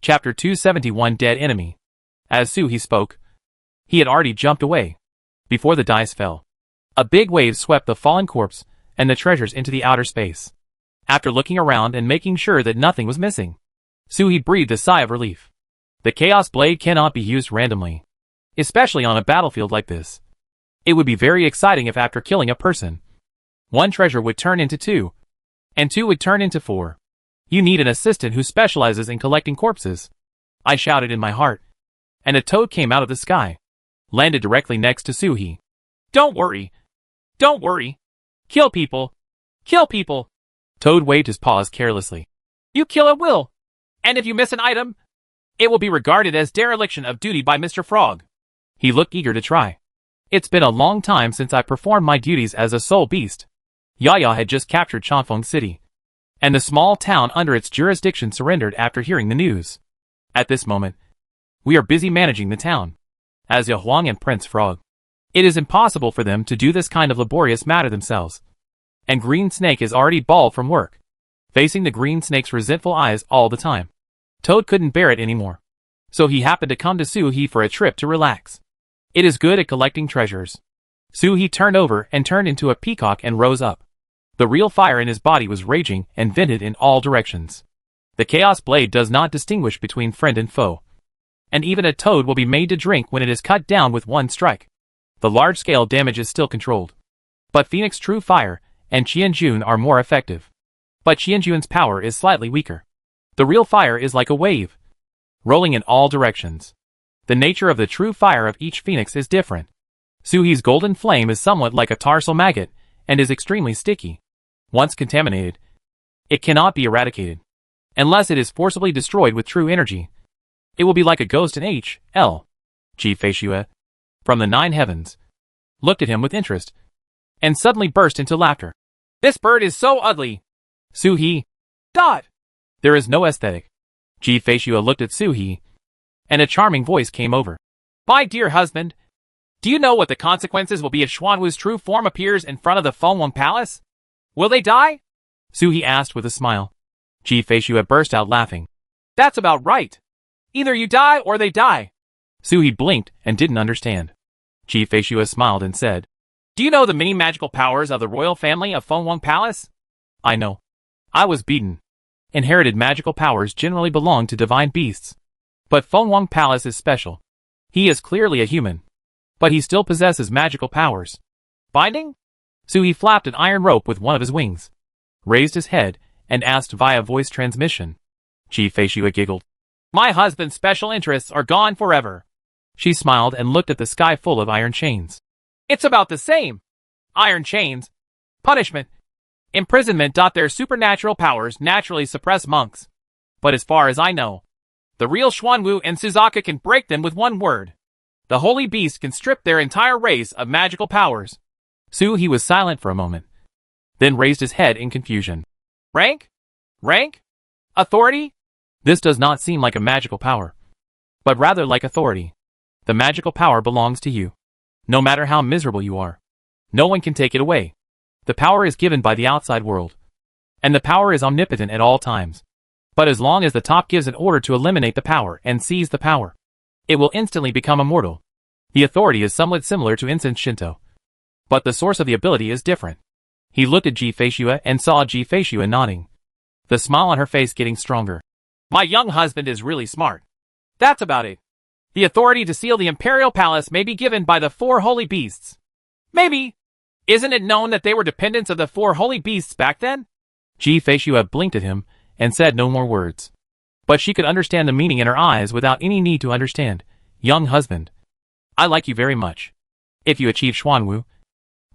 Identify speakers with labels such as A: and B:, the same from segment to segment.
A: Chapter 271 Dead Enemy. As Su-hee spoke, he had already jumped away. Before the dice fell, a big wave swept the fallen corpse and the treasures into the outer space. After looking around and making sure that nothing was missing, Su-hee breathed a sigh of relief. The Chaos Blade cannot be used randomly, especially on a battlefield like this. It would be very exciting if after killing a person, one treasure would turn into two, and two would turn into four. You need an assistant who specializes in collecting corpses, I shouted in my heart, and a toad came out of the sky, landed directly next to Su-hee. Don't worry. Don't worry. Kill people. Kill people. Toad waved his paws carelessly. You kill at will. And if you miss an item, it will be regarded as dereliction of duty by Mr. Frog. He looked eager to try. It's been a long time since I performed my duties as a soul beast. Yaya had just captured Chanfeng City, and the small town under its jurisdiction surrendered after hearing the news. At this moment, we are busy managing the town, as Ya Huang and Prince Frog. It is impossible for them to do this kind of laborious matter themselves. And Green Snake is already bald from work, facing the Green Snake's resentful eyes all the time. Toad couldn't bear it anymore, so he happened to come to Su-hee for a trip to relax. It is good at collecting treasures. Su-hee turned over and turned into a peacock and rose up. The real fire in his body was raging and vented in all directions. The Chaos Blade does not distinguish between friend and foe, and even a toad will be made to drink when it is cut down with one strike. The large-scale damage is still controlled, but Phoenix True Fire and Qianjun are more effective. But Qianjun's power is slightly weaker. The real fire is like a wave, rolling in all directions. The nature of the true fire of each phoenix is different. Su-hee's golden flame is somewhat like a tarsal maggot and is extremely sticky. Once contaminated, it cannot be eradicated, unless it is forcibly destroyed with true energy. It will be like a ghost in H.L. Ji Feishue, from the Nine Heavens, looked at him with interest, and suddenly burst into laughter. This bird is so ugly! Su-hee. Dot! There is no aesthetic. Ji Feishue looked at Su-hee, and a charming voice came over. My dear husband, do you know what the consequences will be if Xuanwu's true form appears in front of the Fengwang Palace? Will they die? Su-hee asked with a smile. Ji Feishue burst out laughing. That's about right. Either you die or they die. Su-hee blinked and didn't understand. Ji Feishue smiled and said, Do you know the many magical powers of the royal family of Fengwang Palace? I know. I was beaten. Inherited magical powers generally belong to divine beasts. But Fengwang Palace is special. He is clearly a human, but he still possesses magical powers. Binding? Su-hee flapped an iron rope with one of his wings, raised his head, and asked via voice transmission. Ji Feishue giggled. My husband's special interests are gone forever. She smiled and looked at the sky full of iron chains. It's about the same. Iron chains. Punishment. Imprisonment. Their supernatural powers naturally suppress monks. But as far as I know, the real Xuanwu and Suzaka can break them with one word. The holy beast can strip their entire race of magical powers. Su-hee was silent for a moment, then raised his head in confusion. Rank? Rank? Authority? This does not seem like a magical power, but rather like authority. The magical power belongs to you. No matter how miserable you are, no one can take it away. The power is given by the outside world, and the power is omnipotent at all times. But as long as the top gives an order to eliminate the power and seize the power, it will instantly become immortal. The authority is somewhat similar to incense Shinto, but the source of the ability is different. He looked at Ji Feishue and saw Ji Feishue nodding, the smile on her face getting stronger. My young husband is really smart. That's about it. The authority to seal the imperial palace may be given by the four holy beasts. Maybe. Isn't it known that they were dependents of the four holy beasts back then? Ji Feishue blinked at him and said no more words. But she could understand the meaning in her eyes without any need to understand. Young husband, I like you very much. If you achieve Xuanwu,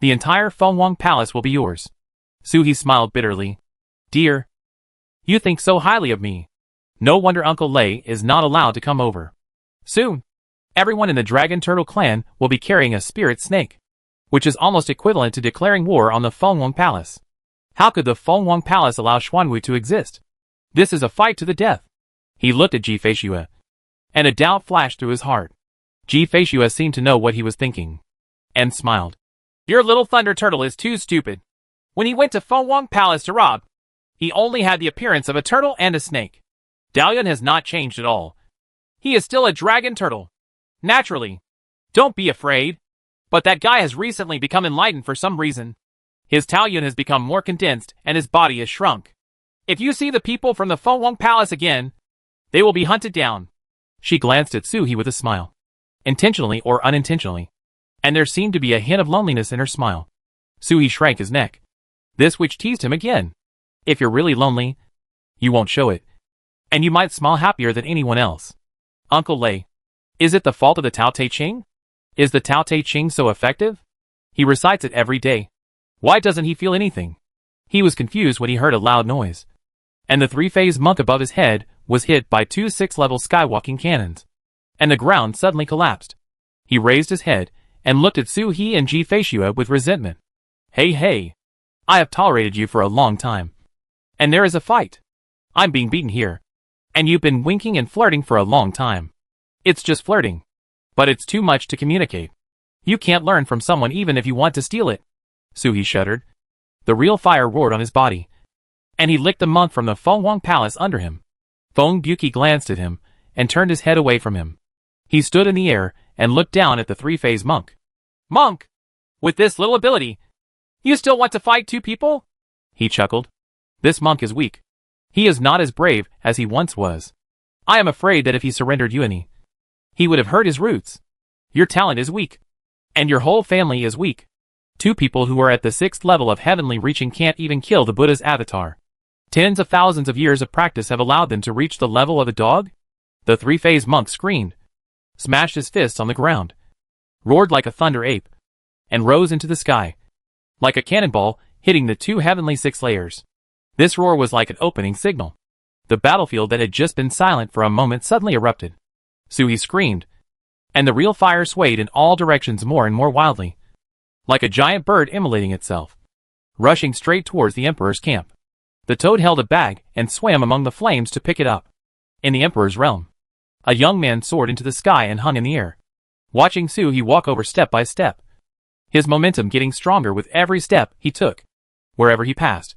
A: the entire Fengwang Palace will be yours. Su-hee smiled bitterly. Dear, you think so highly of me. No wonder Uncle Lei is not allowed to come over. Soon, everyone in the Dragon Turtle clan will be carrying a spirit snake, which is almost equivalent to declaring war on the Fengwang Palace. How could the Fengwang Palace allow Xuanwu to exist? This is a fight to the death. He looked at Ji Feishue, and a doubt flashed through his heart. Ji Feishue seemed to know what he was thinking, and smiled. Your little Thunder Turtle is too stupid. When he went to Fengwang Palace to rob, he only had the appearance of a turtle and a snake. Dalian has not changed at all. He is still a dragon turtle. Naturally. Don't be afraid. But that guy has recently become enlightened for some reason. His Taoyuan has become more condensed and his body has shrunk. If you see the people from the Fenghuang Palace again, they will be hunted down. She glanced at Su He with a smile. Intentionally or unintentionally. And there seemed to be a hint of loneliness in her smile. Su He shrank his neck. This which teased him again. If you're really lonely, you won't show it. And you might smile happier than anyone else. Uncle Lei. Is it the fault of the Tao Te Ching? Is the Tao Te Ching so effective? He recites it every day. Why doesn't he feel anything? He was confused when he heard a loud noise. And the three-phase monk above his head was hit by two 6-level skywalking cannons. And the ground suddenly collapsed. He raised his head and looked at Su He and Ji Feishue with resentment. Hey. I have tolerated you for a long time. And there is a fight. I'm being beaten here. And you've been winking and flirting for a long time. It's just flirting. But it's too much to communicate. You can't learn from someone even if you want to steal it. Su He shuddered. The real fire roared on his body. And he licked the monk from the Fenghuang Palace under him. Feng Buqi glanced at him and turned his head away from him. He stood in the air and looked down at the three-phase monk. Monk! With this little ability, you still want to fight two people? He chuckled. This monk is weak. He is not as brave as he once was. I am afraid that if he surrendered Yuani, he would have hurt his roots. Your talent is weak. And your whole family is weak. Two people who are at the 6th level of heavenly reaching can't even kill the Buddha's avatar. Tens of thousands of years of practice have allowed them to reach the level of a dog? The three-phase monk screamed, smashed his fists on the ground, roared like a thunder ape, and rose into the sky, like a cannonball hitting the two heavenly 6 layers. This roar was like an opening signal. The battlefield that had just been silent for a moment suddenly erupted. Su He screamed, and the real fire swayed in all directions more and more wildly, like a giant bird immolating itself, rushing straight towards the Emperor's camp. The toad held a bag and swam among the flames to pick it up. In the Emperor's realm, a young man soared into the sky and hung in the air, watching Su He walk over step by step, his momentum getting stronger with every step he took. Wherever he passed,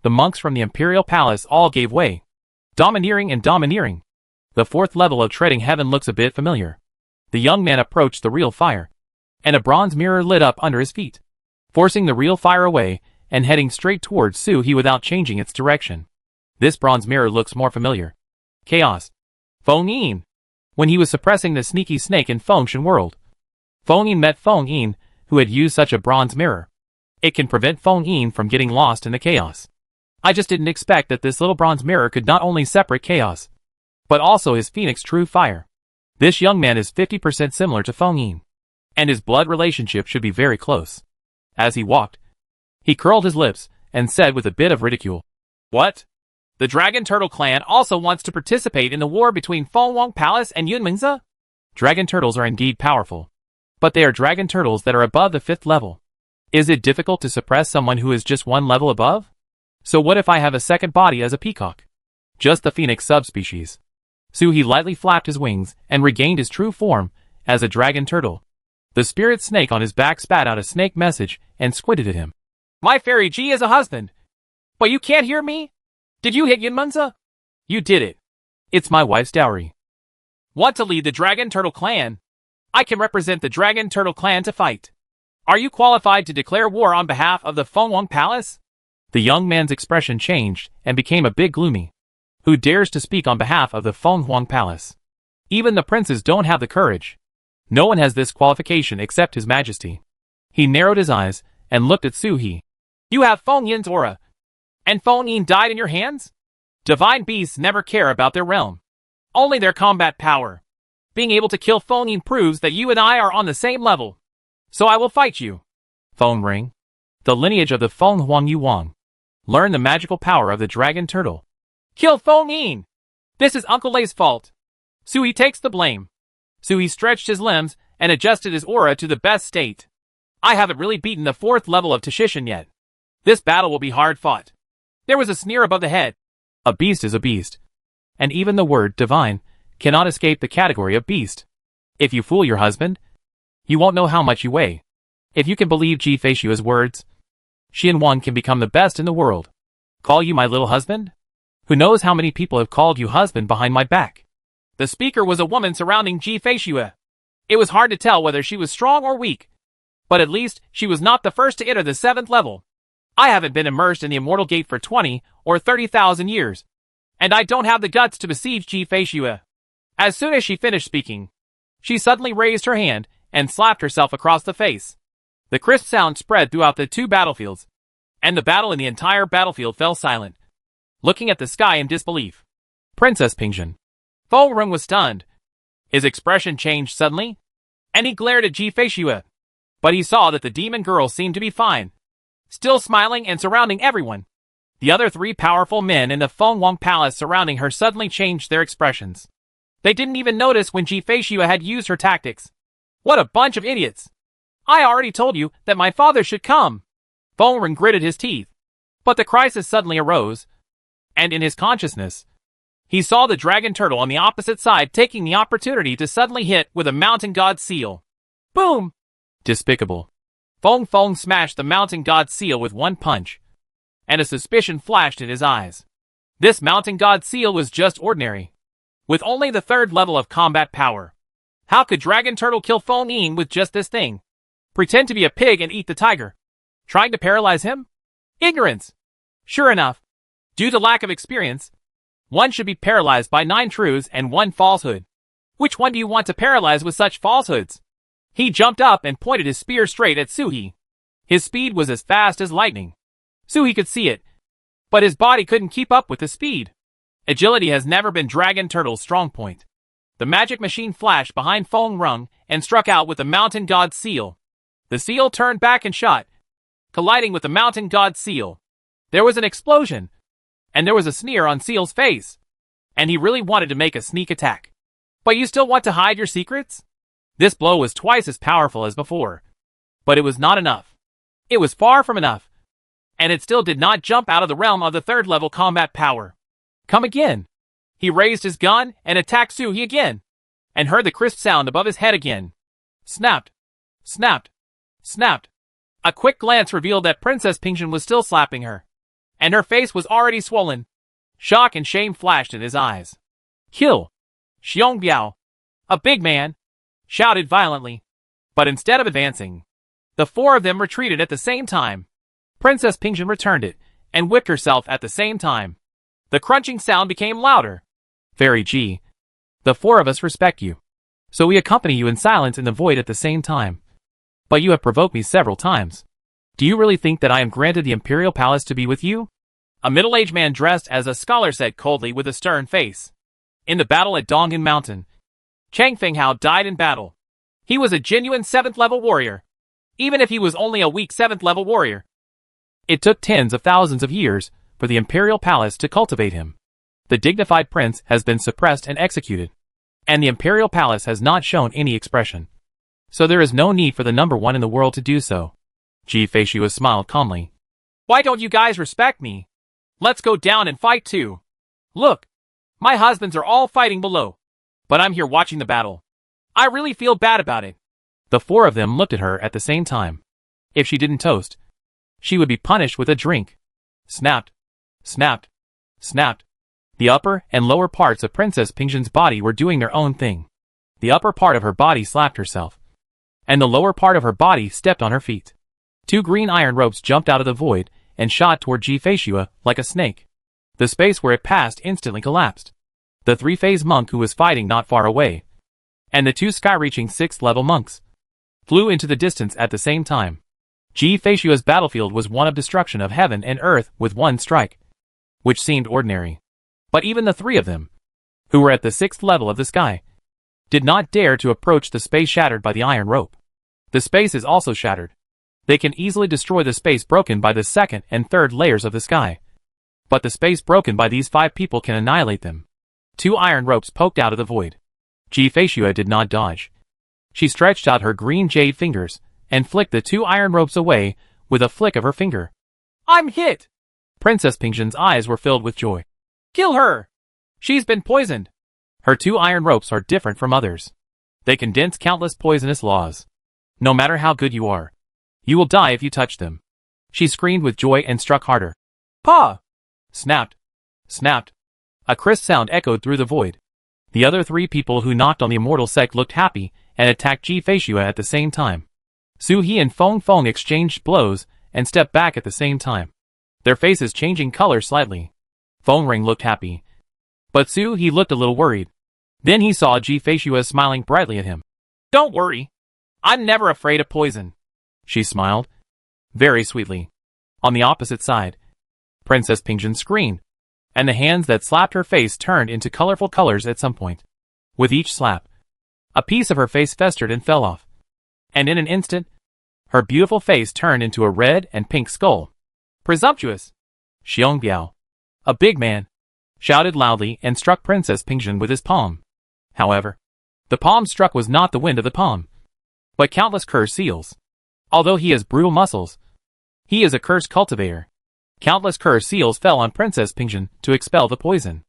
A: the monks from the Imperial Palace all gave way, domineering and domineering. The 4th level of treading heaven looks a bit familiar. The young man approached the real fire, and a bronze mirror lit up under his feet, forcing the real fire away and heading straight towards Su He without changing its direction. This bronze mirror looks more familiar. Chaos. Feng Yin. When he was suppressing the sneaky snake in Fengshen world, Feng Yin met Feng Yin, who had used such a bronze mirror. It can prevent Feng Yin from getting lost in the chaos. I just didn't expect that this little bronze mirror could not only separate chaos, but also his phoenix true fire. This young man is 50% similar to Feng Yin, and his blood relationship should be very close. As he walked, he curled his lips and said with a bit of ridicule, What? The Dragon Turtle clan also wants to participate in the war between Fenghuang Palace and Yunmingzi? Dragon turtles are indeed powerful, but they are dragon turtles that are above the 5th level. Is it difficult to suppress someone who is just one level above? So what if I have a second body as a peacock? Just the phoenix subspecies. Su He lightly flapped his wings and regained his true form as a dragon turtle. The spirit snake on his back spat out a snake message and squinted at him. My fairy G is a husband. But you can't hear me? Did you hit Yunmingzi? You did it. It's my wife's dowry. Want to lead the Dragon Turtle clan? I can represent the Dragon Turtle clan to fight. Are you qualified to declare war on behalf of the Fenghuang Palace? The young man's expression changed and became a bit gloomy. Who dares to speak on behalf of the Fenghuang Palace? Even the princes don't have the courage. No one has this qualification except His Majesty. He narrowed his eyes and looked at Su He. You have Feng Yin's aura. And Feng Yin died in your hands? Divine beasts never care about their realm. Only their combat power. Being able to kill Feng Yin proves that you and I are on the same level. So I will fight you. Feng Ring. The lineage of the Fenghuang Yuan. Learn the magical power of the Dragon Turtle. Kill Feng Yin! This is Uncle Lei's fault. Su He takes the blame. Su He stretched his limbs and adjusted his aura to the best state. I haven't really beaten the 4th level of Tashishin yet. This battle will be hard fought. There was a sneer above the head. A beast is a beast. And even the word divine cannot escape the category of beast. If you fool your husband, you won't know how much you weigh. If you can believe Ji Feishue's words, Xianwan can become the best in the world. Call you my little husband? Who knows how many people have called you husband behind my back? The speaker was a woman surrounding Ji Feishue. It was hard to tell whether she was strong or weak. But at least, she was not the first to enter the 7th level. I haven't been immersed in the Immortal Gate for 20 or 30,000 years. And I don't have the guts to besiege Ji Feishue. As soon as she finished speaking, she suddenly raised her hand and slapped herself across the face. The crisp sound spread throughout the two battlefields, and the battle in the entire battlefield fell silent, looking at the sky in disbelief. Princess Pingjin. Feng Rong was stunned. His expression changed suddenly, and he glared at Ji Feishue. But he saw that the demon girl seemed to be fine, still smiling and surrounding everyone. The other 3 powerful men in the Feng Wang Palace surrounding her suddenly changed their expressions. They didn't even notice when Ji Feishue had used her tactics. What a bunch of idiots! I already told you that my father should come. Feng Rong gritted his teeth. But the crisis suddenly arose, and in his consciousness, he saw the dragon turtle on the opposite side taking the opportunity to suddenly hit with a mountain god seal. Boom! Despicable. Feng smashed the mountain god seal with one punch, and a suspicion flashed in his eyes. This mountain god seal was just ordinary, with only the 3rd level of combat power. How could Dragon Turtle kill Feng Yin with just this thing? Pretend to be a pig and eat the tiger. Trying to paralyze him? Ignorance! Sure enough, due to lack of experience, one should be paralyzed by 9 truths and 1 falsehood. Which one do you want to paralyze with such falsehoods? He jumped up and pointed his spear straight at Suhi. His speed was as fast as lightning. Suhi could see it, but his body couldn't keep up with the speed. Agility has never been Dragon Turtle's strong point. The magic machine flashed behind Feng Rong and struck out with the mountain god seal. The seal turned back and shot, colliding with the mountain god seal. There was an explosion, and there was a sneer on Seal's face. And he really wanted to make a sneak attack. But you still want to hide your secrets? This blow was twice as powerful as before. But it was not enough. It was far from enough. And it still did not jump out of the realm of the 3rd level combat power. Come again. He raised his gun and attacked Suhi again, and heard the crisp sound above his head again. Snapped. Snapped. Snapped. A quick glance revealed that Princess Pingjin was still slapping her, and her face was already swollen. Shock and shame flashed in his eyes. Kill! Xiong Biao, a big man, shouted violently. But instead of advancing, the 4 of them retreated at the same time. Princess Pingjin returned it, and whipped herself at the same time. The crunching sound became louder. Fairy G, the 4 of us respect you, so we accompany you in silence in the void at the same time. But you have provoked me several times. Do you really think that I am granted the Imperial Palace to be with you? A middle-aged man dressed as a scholar said coldly with a stern face. In the battle at Donghan Mountain, Chang Fenghao died in battle. He was a genuine 7th level warrior, even if he was only a weak 7th level warrior. It took tens of thousands of years for the Imperial Palace to cultivate him. The dignified prince has been suppressed and executed, and the Imperial Palace has not shown any expression. So there is no need for the number 1 in the world to do so. Ji Feishue smiled calmly. Why don't you guys respect me? Let's go down and fight too. Look, my husbands are all fighting below, but I'm here watching the battle. I really feel bad about it. The 4 of them looked at her at the same time. If she didn't toast, she would be punished with a drink. Snapped. Snapped. Snapped. The upper and lower parts of Princess Pingjin's body were doing their own thing. The upper part of her body slapped herself, and the lower part of her body stepped on her feet. 2 green iron ropes jumped out of the void and shot toward Ji Feishue like a snake. The space where it passed instantly collapsed. The 3-phase monk who was fighting not far away, and the 2 sky-reaching 6th level monks, flew into the distance at the same time. Ji Feishue's battlefield was one of destruction of heaven and earth with one strike, which seemed ordinary. But even the 3 of them, who were at the 6th level of the sky, did not dare to approach the space shattered by the iron rope. The space is also shattered. They can easily destroy the space broken by the 2nd and 3rd layers of the sky. But the space broken by these 5 people can annihilate them. 2 iron ropes poked out of the void. Ji Feishue did not dodge. She stretched out her green jade fingers and flicked the 2 iron ropes away with a flick of her finger. I'm hit! Princess Pingjin's eyes were filled with joy. Kill her! She's been poisoned. Her 2 iron ropes are different from others. They condense countless poisonous laws. No matter how good you are, you will die if you touch them. She screamed with joy and struck harder. Pa! Snapped. Snapped. A crisp sound echoed through the void. The other three people who knocked on the immortal sect looked happy and attacked Ji Feishue at the same time. Su He and Feng Feng exchanged blows and stepped back at the same time, their faces changing color slightly. Feng Ring looked happy, but Su He looked a little worried. Then he saw Ji Feishue smiling brightly at him. "Don't worry. I'm never afraid of poison," she smiled, very sweetly. On the opposite side, Princess Pingjin screamed, and the hands that slapped her face turned into colorful colors at some point. With each slap, a piece of her face festered and fell off, and in an instant, her beautiful face turned into a red and pink skull. "Presumptuous!" Xiong Biao, a big man, shouted loudly and struck Princess Pingjin with his palm. However, the palm struck was not the wind of the palm, but countless cursed seals. Although he has brutal muscles, he is a curse cultivator. Countless cursed seals fell on Princess Pingjin to expel the poison.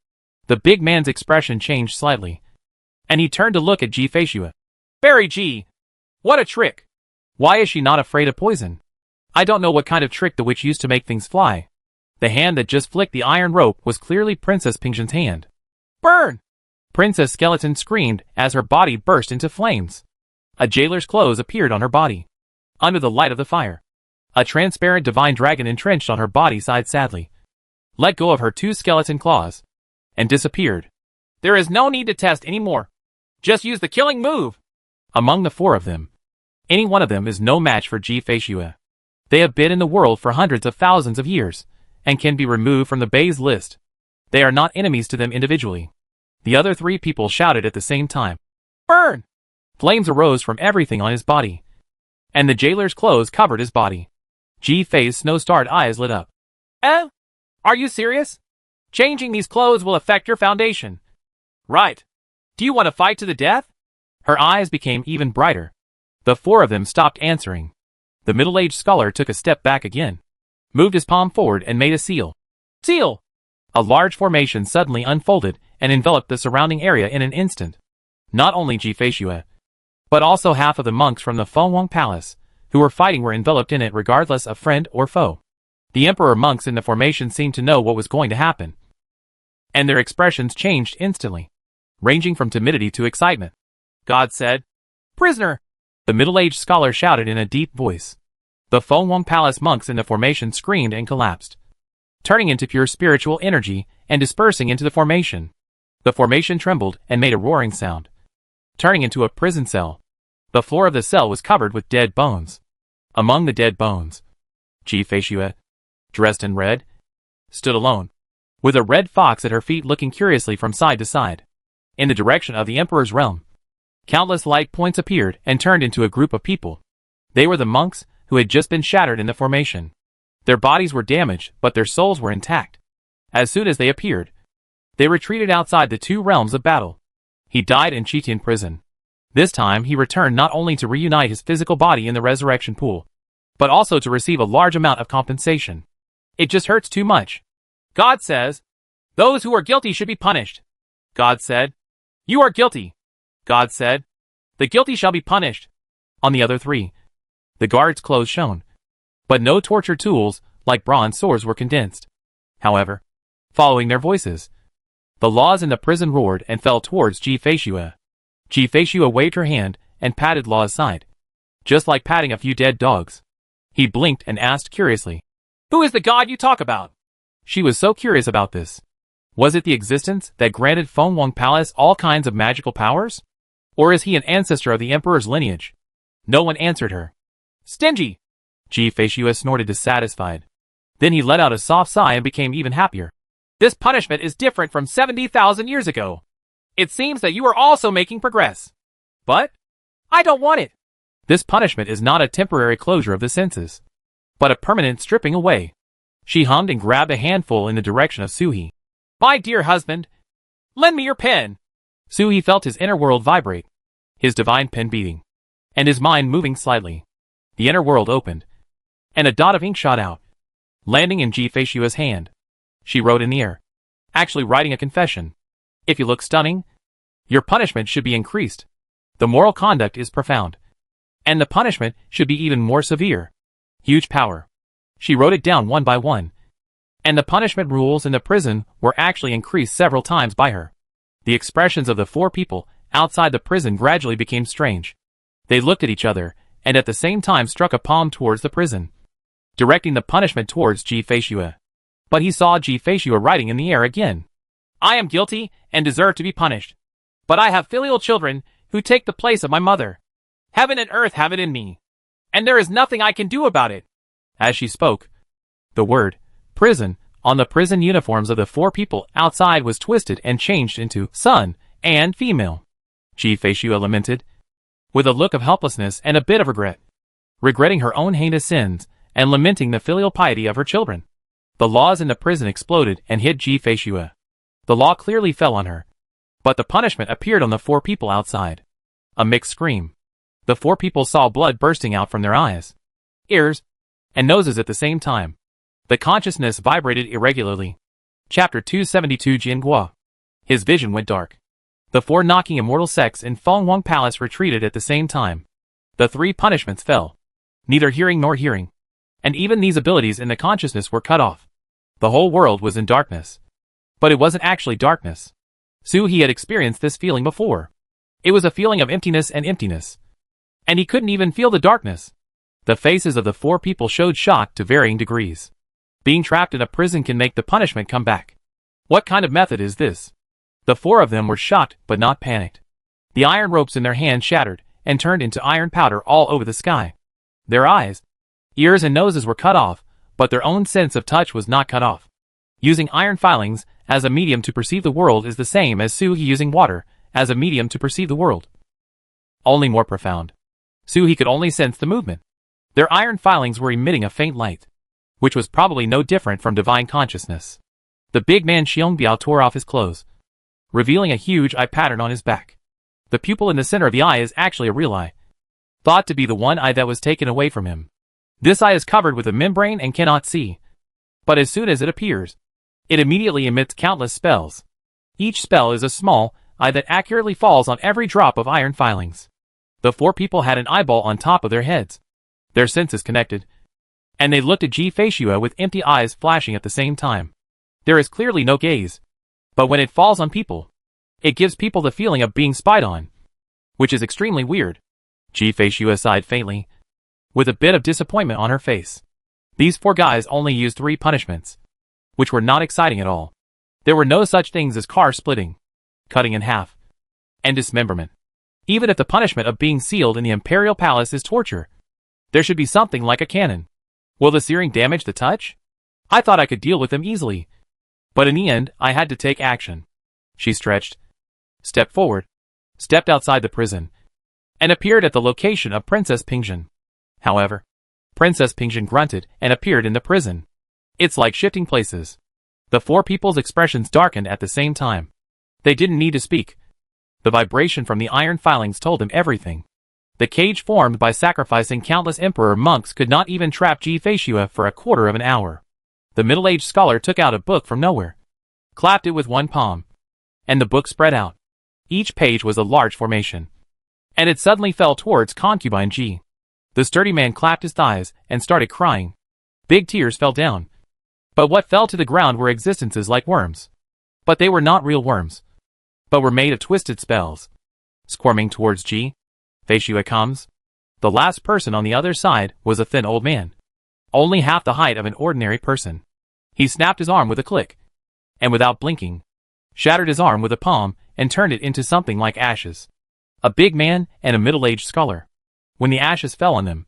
A: The big man's expression changed slightly, and he turned to look at Ji Feishue. "Fairy Ji! What a trick! Why is she not afraid of poison? I don't know what kind of trick the witch used to make things fly." The hand that just flicked the iron rope was clearly Princess Pingjin's hand. "Burn!" Princess Skeleton screamed as her body burst into flames. A jailer's clothes appeared on her body. Under the light of the fire, a transparent divine dragon entrenched on her body sighed sadly, let go of her two skeleton claws, and disappeared. "There is no need to test anymore. Just use the killing move." Among the four of them, any one of them is no match for Ji Feishue. They have been in the world for hundreds of thousands of years, and can be removed from the Bei's list. They are not enemies to them individually. The other three people shouted at the same time. "Burn!" Flames arose from everything on his body, and the jailer's clothes covered his body. Ji Fei's snow-starred eyes lit up. Are you serious? Changing these clothes will affect your foundation. Right. Do you want to fight to the death? Her eyes became even brighter. The four of them stopped answering. The middle-aged scholar took a step back again, moved his palm forward and made a seal. Seal! A large formation suddenly unfolded and enveloped the surrounding area in an instant. Not only Ji Feishue, but also half of the monks from the Fengwang Palace, who were fighting were enveloped in it regardless of friend or foe. The emperor monks in the formation seemed to know what was going to happen, and their expressions changed instantly, ranging from timidity to excitement. God said, "Prisoner!" The middle-aged scholar shouted in a deep voice. The Fengwang Palace monks in the formation screamed and collapsed, turning into pure spiritual energy and dispersing into the formation. The formation trembled and made a roaring sound, turning into a prison cell. The floor of the cell was covered with dead bones. Among the dead bones, Ji Feishue, dressed in red, stood alone, with a red fox at her feet looking curiously from side to side. In the direction of the emperor's realm, countless light points appeared and turned into a group of people. They were the monks who had just been shattered in the formation. Their bodies were damaged, but their souls were intact. As soon as they appeared, they retreated outside the two realms of battle. He died in Chitian prison. This time he returned not only to reunite his physical body in the resurrection pool, but also to receive a large amount of compensation. It just hurts too much. God says, "Those who are guilty should be punished." God said, "You are guilty." God said, "The guilty shall be punished." On the other three, the guards' clothes shone, but no torture tools, like bronze swords, were condensed. However, following their voices, the laws in the prison roared and fell towards Ji Feishue. Ji Feishue waved her hand and patted Law's side, just like patting a few dead dogs. He blinked and asked curiously, "Who is the god you talk about?" She was so curious about this. Was it the existence that granted Fengwang Palace all kinds of magical powers? Or is he an ancestor of the emperor's lineage? No one answered her. "Stingy!" Ji Feishue snorted dissatisfied. Then he let out a soft sigh and became even happier. "This punishment is different from 70,000 years ago. It seems that you are also making progress. But I don't want it." This punishment is not a temporary closure of the senses, but a permanent stripping away. She hummed and grabbed a handful in the direction of Suhi. "My dear husband, lend me your pen." Suhi felt his inner world vibrate, his divine pen beating, and his mind moving slightly. The inner world opened, and a dot of ink shot out, landing in Ji Feishue's hand. She wrote in the air, actually writing a confession. "If you look stunning, your punishment should be increased. The moral conduct is profound, and the punishment should be even more severe. Huge power." She wrote it down one by one, And the punishment rules in the prison were actually increased several times by her. The expressions of the four people outside the prison gradually became strange. They looked at each other, and at the same time struck a palm towards the prison, directing the punishment towards Ji Feishue. But he saw Ji Feishue writing in the air again. I am guilty and deserve to be punished. But I have filial children who take the place of my mother. Heaven and earth have it in me. And there is nothing I can do about it. As she spoke, the word prison on the prison uniforms of the four people outside was twisted and changed into son and female. Ji Feishue lamented, with a look of helplessness and a bit of regret, regretting her own heinous sins and lamenting the filial piety of her children. The laws in the prison exploded and hit Ji Feishue. The law clearly fell on her, but the punishment appeared on the four people outside. A mixed scream. The four people saw blood bursting out from their eyes, ears, and noses at the same time. The consciousness vibrated irregularly. Chapter 272 Jinghua. His vision went dark. The four knocking immortal sects in Fenghuang Palace retreated at the same time. The three punishments fell. Neither hearing nor hearing. And even these abilities in the consciousness were cut off. The whole world was in darkness. But it wasn't actually darkness. He had experienced this feeling before. It was a feeling of emptiness. And he couldn't even feel the darkness. The faces of the four people showed shock to varying degrees. Being trapped in a prison can make the punishment come back. What kind of method is this? The four of them were shocked but not panicked. The iron ropes in their hands shattered and turned into iron powder all over the sky. Their eyes, ears and noses were cut off, but their own sense of touch was not cut off. Using iron filings as a medium to perceive the world is the same as Suhi using water as a medium to perceive the world. Only more profound. Suhi could only sense the movement. Their iron filings were emitting a faint light, which was probably no different from divine consciousness. The big man Xiongbiao tore off his clothes, revealing a huge eye pattern on his back. The pupil in the center of the eye is actually a real eye, thought to be the one eye that was taken away from him. This eye is covered with a membrane and cannot see. But as soon as it appears, it immediately emits countless spells. Each spell is a small eye that accurately falls on every drop of iron filings. The four people had an eyeball on top of their heads. Their senses connected, and they looked at Ji Feishue with empty eyes flashing at the same time. There is clearly no gaze. But when it falls on people, it gives people the feeling of being spied on, which is extremely weird. Ji Feishue sighed faintly, with a bit of disappointment on her face. These four guys only used 3 punishments, which were not exciting at all. There were no such things as car splitting, cutting in half, and dismemberment. Even if the punishment of being sealed in the imperial palace is torture, there should be something like a cannon. Will the searing damage the touch? I thought I could deal with them easily. But in the end, I had to take action. She stretched, stepped forward, stepped outside the prison, and appeared at the location of Princess Pingjin. However, Princess Pingjin grunted and appeared in the prison. It's like shifting places. The four people's expressions darkened at the same time. They didn't need to speak. The vibration from the iron filings told them everything. The cage formed by sacrificing countless emperor monks could not even trap Ji Feishue for a quarter of an hour. The middle-aged scholar took out a book from nowhere, clapped it with one palm, and the book spread out. Each page was a large formation, and it suddenly fell towards concubine Ji. The sturdy man clapped his thighs and started crying. Big tears fell down. But what fell to the ground were existences like worms. But they were not real worms, but were made of twisted spells. Squirming towards Ji Feishue comes. The last person on the other side was a thin old man, only half the height of an ordinary person. He snapped his arm with a click, and without blinking, shattered his arm with a palm and turned it into something like ashes. A big man and a middle-aged scholar. When the ashes fell on them,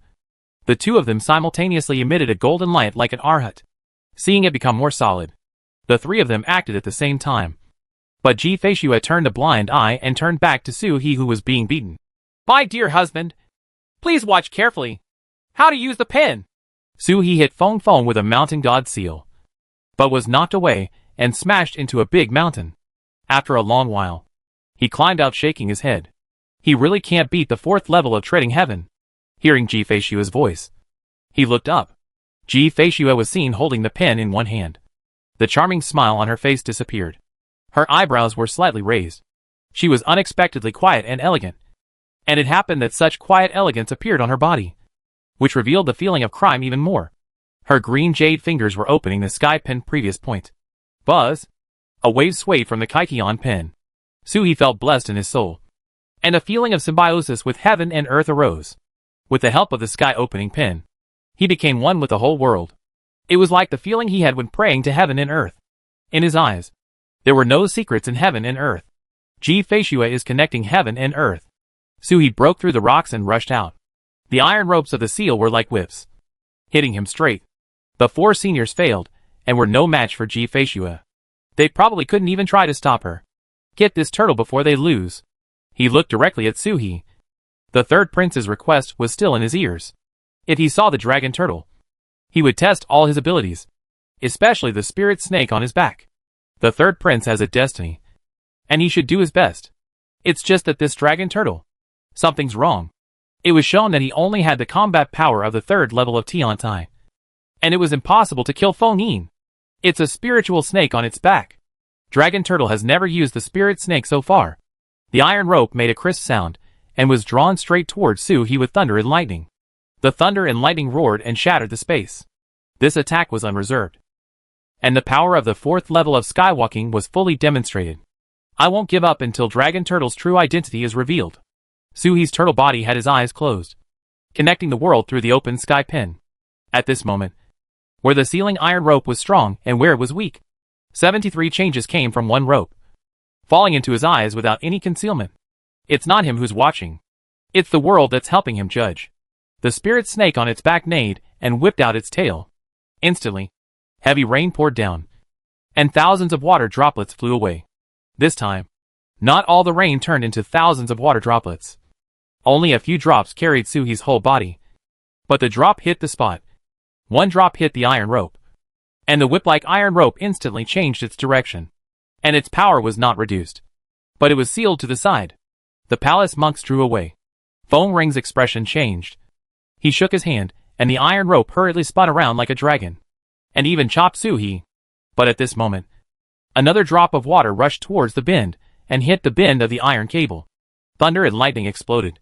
A: the two of them simultaneously emitted a golden light like an arhat. Seeing it become more solid, the three of them acted at the same time. But Ji Feishue turned a blind eye and turned back to Su He, who was being beaten. My dear husband, please watch carefully how to use the pen. Su He hit Feng Feng with a mountain god seal, but was knocked away and smashed into a big mountain. After a long while, he climbed out shaking his head. He really can't beat the 4th level of treading heaven. Hearing Ji Feishue's voice, he looked up. Ji Feishue was seen holding the pen in one hand. The charming smile on her face disappeared. Her eyebrows were slightly raised. She was unexpectedly quiet and elegant. And it happened that such quiet elegance appeared on her body, which revealed the feeling of crime even more. Her green jade fingers were opening the sky pin previous point. Buzz! A wave swayed from the Kaikion pin. Suhi felt blessed in his soul. And a feeling of symbiosis with heaven and earth arose. With the help of the sky opening pin, he became one with the whole world. It was like the feeling he had when praying to heaven and earth. In his eyes, there were no secrets in heaven and earth. Ji Feishua is connecting heaven and earth. Suhi broke through the rocks and rushed out. The iron ropes of the seal were like whips, hitting him straight. The 4 seniors failed, and were no match for Ji Feishua. They probably couldn't even try to stop her. Get this turtle before they lose. He looked directly at Suhi. The third prince's request was still in his ears. If he saw the dragon turtle, he would test all his abilities, especially the spirit snake on his back. The third prince has a destiny, and he should do his best. It's just that this dragon turtle, something's wrong. It was shown that he only had the combat power of the 3rd level of Tiantai, and it was impossible to kill Feng Yin. It's a spiritual snake on its back. Dragon turtle has never used the spirit snake so far. The iron rope made a crisp sound, and was drawn straight towards Suhi with thunder and lightning. The thunder and lightning roared and shattered the space. This attack was unreserved, and the power of the 4th level of skywalking was fully demonstrated. I won't give up until Dragon Turtle's true identity is revealed. Suhi's turtle body had his eyes closed, connecting the world through the open sky pin. At this moment, where the ceiling iron rope was strong and where it was weak, 73 changes came from one rope, falling into his eyes without any concealment. It's not him who's watching. It's the world that's helping him judge. The spirit snake on its back neighed and whipped out its tail. Instantly, heavy rain poured down, and thousands of water droplets flew away. This time, not all the rain turned into thousands of water droplets. Only a few drops carried Suhi's whole body. But the drop hit the spot. One drop hit the iron rope, and the whip-like iron rope instantly changed its direction. And its power was not reduced, but it was sealed to the side. The palace monks drew away. Feng Ring's expression changed. He shook his hand, and the iron rope hurriedly spun around like a dragon, and even chopped Suhi. But at this moment, another drop of water rushed towards the bend, and hit the bend of the iron cable. Thunder and lightning exploded,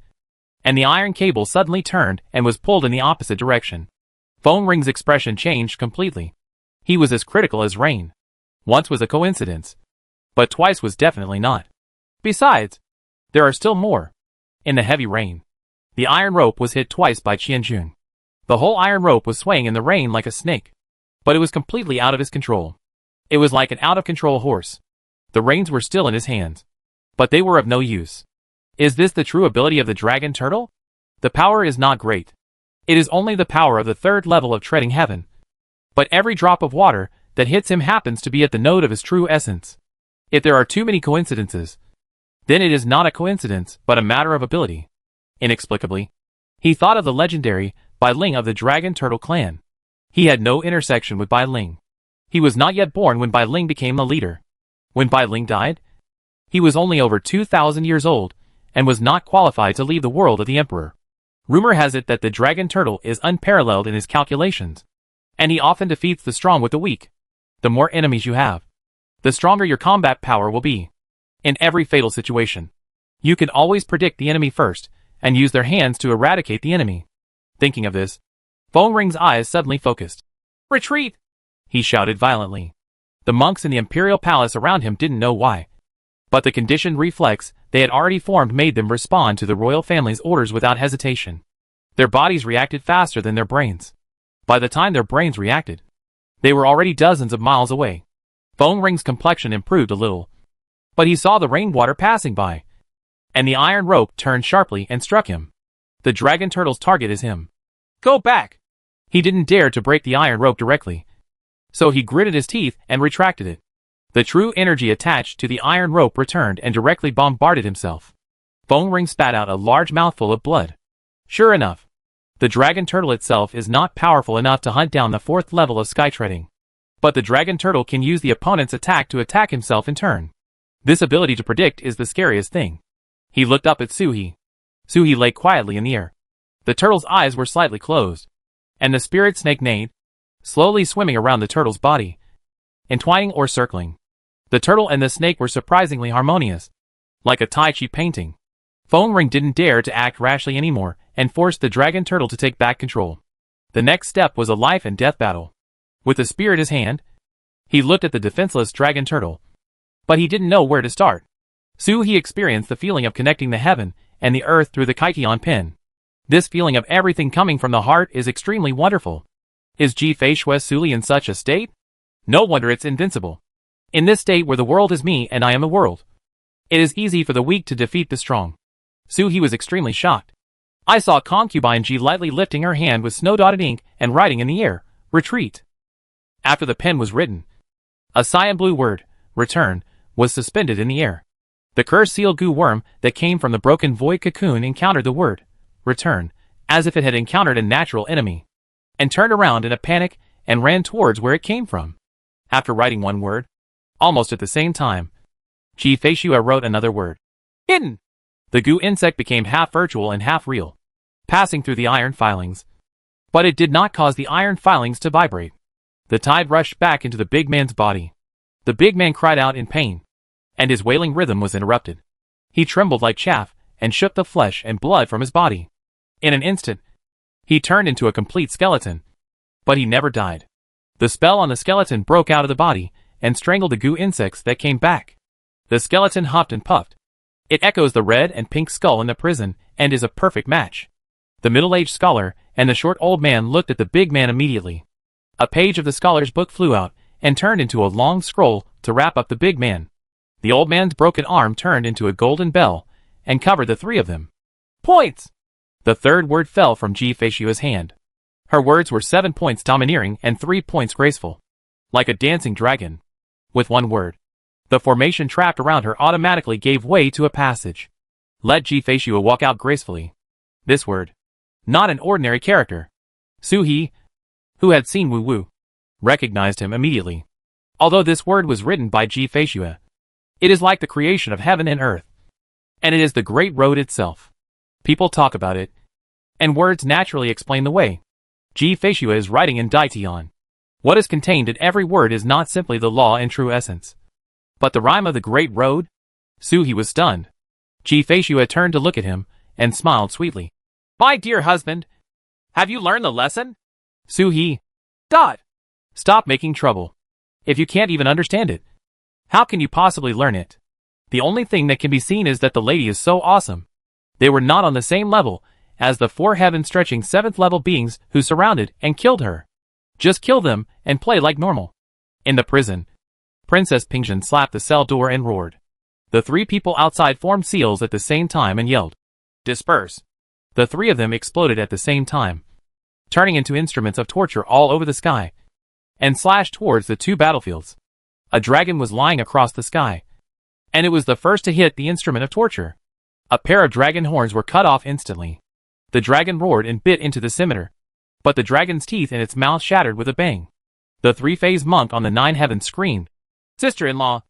A: and the iron cable suddenly turned and was pulled in the opposite direction. Feng Ring's expression changed completely. He was as critical as rain. Once was a coincidence, but twice was definitely not. Besides, there are still more. In the heavy rain, the iron rope was hit twice by Qianjun. The whole iron rope was swaying in the rain like a snake, but it was completely out of his control. It was like an out-of-control horse. The reins were still in his hands, but they were of no use. Is this the true ability of the dragon turtle? The power is not great. It is only the power of the 3rd level of treading heaven. But every drop of water that hits him happens to be at the node of his true essence. If there are too many coincidences, then it is not a coincidence, but a matter of ability. Inexplicably, he thought of the legendary Bai Ling of the Dragon Turtle clan. He had no intersection with Bai Ling. He was not yet born when Bai Ling became the leader. When Bai Ling died, he was only over 2,000 years old, and was not qualified to leave the world of the Emperor. Rumor has it that the Dragon Turtle is unparalleled in his calculations, and he often defeats the strong with the weak. The more enemies you have, the stronger your combat power will be. In every fatal situation, you can always predict the enemy first, and use their hands to eradicate the enemy. Thinking of this, Feng Ring's eyes suddenly focused. Retreat! He shouted violently. The monks in the imperial palace around him didn't know why, but the conditioned reflex they had already formed made them respond to the royal family's orders without hesitation. Their bodies reacted faster than their brains. By the time their brains reacted, they were already dozens of miles away. Feng Ring's complexion improved a little, but he saw the rainwater passing by, and the iron rope turned sharply and struck him. The dragon turtle's target is him. Go back! He didn't dare to break the iron rope directly, so he gritted his teeth and retracted it. The true energy attached to the iron rope returned and directly bombarded himself. Feng Ring spat out a large mouthful of blood. Sure enough, the dragon turtle itself is not powerful enough to hunt down the 4th level of skytreading, but the dragon turtle can use the opponent's attack to attack himself in turn. This ability to predict is the scariest thing. He looked up at Suhi. Suhi lay quietly in the air. The turtle's eyes were slightly closed, and the spirit snake neighed, slowly swimming around the turtle's body, entwining or circling. The turtle and the snake were surprisingly harmonious, like a Tai Chi painting. Feng Ring didn't dare to act rashly anymore, and forced the dragon turtle to take back control. The next step was a life and death battle. With the spear in his hand, he looked at the defenseless dragon turtle. But he didn't know where to start. He experienced the feeling of connecting the heaven and the earth through the Kaition pin. This feeling of everything coming from the heart is extremely wonderful. Is Suli in such a state? No wonder it's invincible. In this state where the world is me and I am the world, it is easy for the weak to defeat the strong. He was extremely shocked. I saw concubine G lightly lifting her hand with snow-dotted ink and writing in the air, "Retreat." After the pen was written, a cyan blue word, "Return," was suspended in the air. The cursed seal goo worm that came from the broken void cocoon encountered the word, "Return," as if it had encountered a natural enemy, and turned around in a panic and ran towards where it came from. After writing one word, almost at the same time, Feishua wrote another word, "Hidden." The goo insect became half virtual and half real, passing through the iron filings. But it did not cause the iron filings to vibrate. The tide rushed back into the big man's body. The big man cried out in pain, and his wailing rhythm was interrupted. He trembled like chaff and shook the flesh and blood from his body. In an instant, he turned into a complete skeleton. But he never died. The spell on the skeleton broke out of the body and strangled the goo insects that came back. The skeleton huffed and puffed. It echoes the red and pink skull in the prison and is a perfect match. The middle-aged scholar and the short old man looked at the big man immediately. A page of the scholar's book flew out and turned into a long scroll to wrap up the big man. The old man's broken arm turned into a golden bell and covered the three of them. Points! The third word fell from Feishua's hand. Her words were 7 points domineering and 3 points graceful. Like a dancing dragon. With one word, the formation trapped around her automatically gave way to a passage. Let Feishua walk out gracefully. This word. Not an ordinary character. He, who had seen Wu Wu, recognized him immediately. Although this word was written by Feishua, it is like the creation of heaven and earth. And it is the great road itself. People talk about it, and words naturally explain the way. Feishua is writing in Daitian. What is contained in every word is not simply the law and true essence, but the rhyme of the great road. He was stunned. Feishua turned to look at him and smiled sweetly. My dear husband, have you learned the lesson? Dot. Stop making trouble. If you can't even understand it, how can you possibly learn it? The only thing that can be seen is that the lady is so awesome. They were not on the same level as the 4 heaven-stretching 7th-level beings who surrounded and killed her. Just kill them and play like normal. In the prison, Princess Pingzhen slapped the cell door and roared. The 3 people outside formed seals at the same time and yelled, "Disperse!" The 3 of them exploded at the same time, turning into instruments of torture all over the sky, and slashed towards the 2 battlefields. A dragon was lying across the sky, and it was the first to hit the instrument of torture. A pair of dragon horns were cut off instantly. The dragon roared and bit into the scimitar, but the dragon's teeth in its mouth shattered with a bang. The 3-phase monk on the 9 heavens screamed, "Sister-in-law,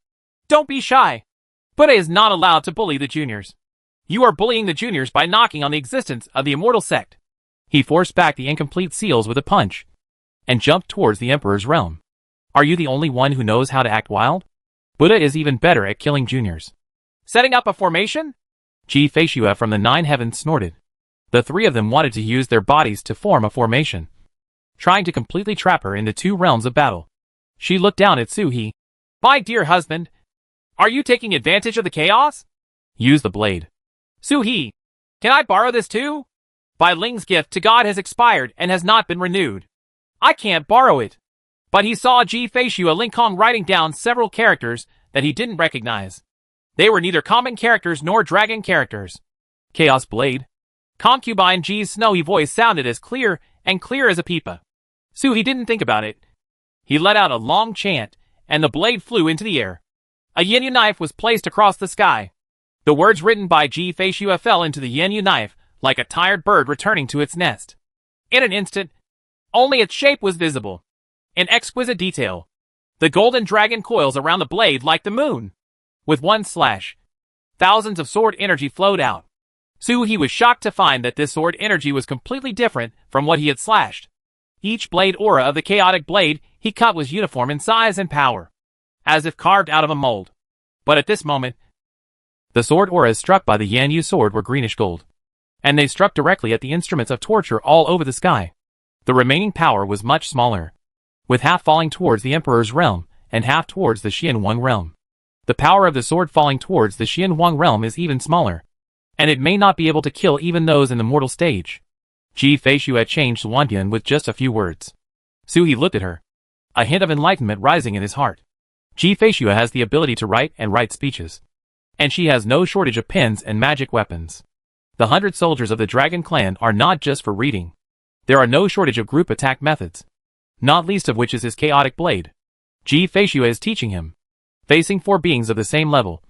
A: don't be shy. Buddha is not allowed to bully the juniors. You are bullying the juniors by knocking on the existence of the immortal sect." He forced back the incomplete seals with a punch, and jumped towards the emperor's realm. Are you the only one who knows how to act wild? Buddha is even better at killing juniors. Setting up a formation? Feishua from the 9 heavens snorted. The 3 of them wanted to use their bodies to form a formation, trying to completely trap her in the 2 realms of battle. She looked down at He. My dear husband, are you taking advantage of the chaos? Use the blade. He, can I borrow this too? Bai Ling's gift to God has expired and has not been renewed. I can't borrow it. But he saw Feishua Lingkong writing down several characters that he didn't recognize. They were neither common characters nor dragon characters. Chaos Blade. Concubine G's snowy voice sounded as clear as a pipa. He didn't think about it. He let out a long chant, and the blade flew into the air. A Yenyu knife was placed across the sky. The words written by Feishua fell into the Yenyu knife like a tired bird returning to its nest. In an instant, only its shape was visible. In exquisite detail, the golden dragon coils around the blade like the moon. With one slash, thousands of sword energy flowed out. He was shocked to find that this sword energy was completely different from what he had slashed. Each blade aura of the chaotic blade he cut was uniform in size and power, as if carved out of a mold. But at this moment, the sword auras struck by the Yanyu sword were greenish gold, and they struck directly at the instruments of torture all over the sky. The remaining power was much smaller, with half falling towards the Emperor's realm, and half towards the Xianwang realm. The power of the sword falling towards the Xianwang realm is even smaller, and it may not be able to kill even those in the mortal stage. Ji Feishu had changed Wandian with just a few words. Suhi looked at her, a hint of enlightenment rising in his heart. Ji Feishu has the ability to write and write speeches, and she has no shortage of pens and magic weapons. The 100 soldiers of the Dragon Clan are not just for reading. There are no shortage of group attack methods, not least of which is his chaotic blade. Ji Feishu is teaching him. Facing 4 beings of the same level,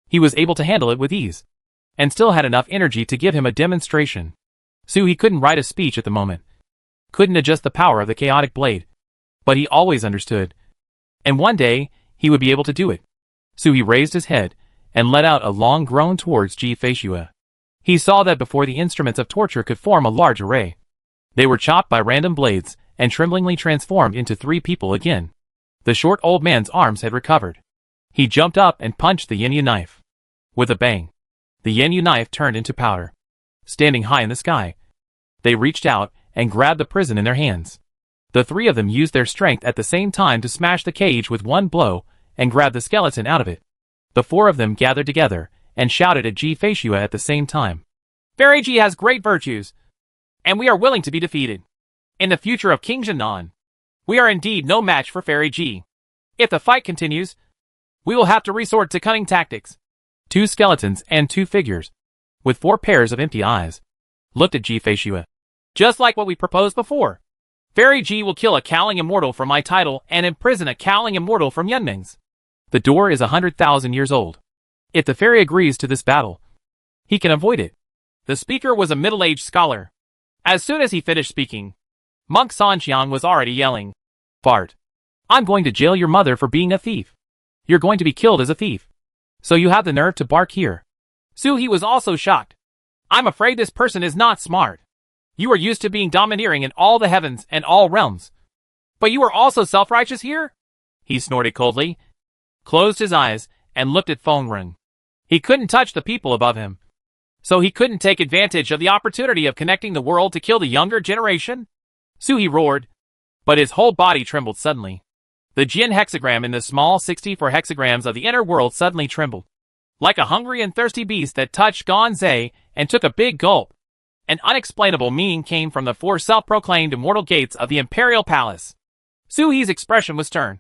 A: he was able to handle it with ease, and still had enough energy to give him a demonstration. Suhi couldn't write a speech at the moment, couldn't adjust the power of the chaotic blade, but he always understood, and one day, he would be able to do it. Suhi raised his head, and let out a long groan towards Ji Feishu. He saw that before the instruments of torture could form a large array, they were chopped by random blades, and tremblingly transformed into 3 people again. The short old man's arms had recovered. He jumped up and punched the Yin-Yu knife. With a bang, the Yin-Yu knife turned into powder. Standing high in the sky, they reached out and grabbed the prison in their hands. The 3 of them used their strength at the same time to smash the cage with one blow and grab the skeleton out of it. The 4 of them gathered together and shouted at Ji Feishu at the same time. Fairy Ji has great virtues, and we are willing to be defeated. In the future of King Jinan, we are indeed no match for Fairy Ji. If the fight continues, we will have to resort to cunning tactics. 2 skeletons and 2 figures, with 4 pairs of empty eyes, looked at Ji Feishu. Just like what we proposed before. Fairy Ji will kill a Cowling Immortal from my title and imprison a Cowling Immortal from Yunming's. The door is 100,000 years old. If the fairy agrees to this battle, he can avoid it. The speaker was a middle-aged scholar. As soon as he finished speaking, Monk Sanxiang was already yelling, Fart. I'm going to jail your mother for being a thief. You're going to be killed as a thief. So you have the nerve to bark here. Suhi was also shocked. I'm afraid this person is not smart. You are used to being domineering in all the heavens and all realms. But you are also self-righteous here? He snorted coldly, closed his eyes, and looked at Feng. He couldn't touch the people above him, so he couldn't take advantage of the opportunity of connecting the world to kill the younger generation? Suhi roared, but his whole body trembled suddenly. The Jin hexagram in the small 64 hexagrams of the inner world suddenly trembled, like a hungry and thirsty beast that touched Gonzei and took a big gulp. An unexplainable meaning came from the 4 self-proclaimed immortal gates of the Imperial Palace. Suhi's expression was stern,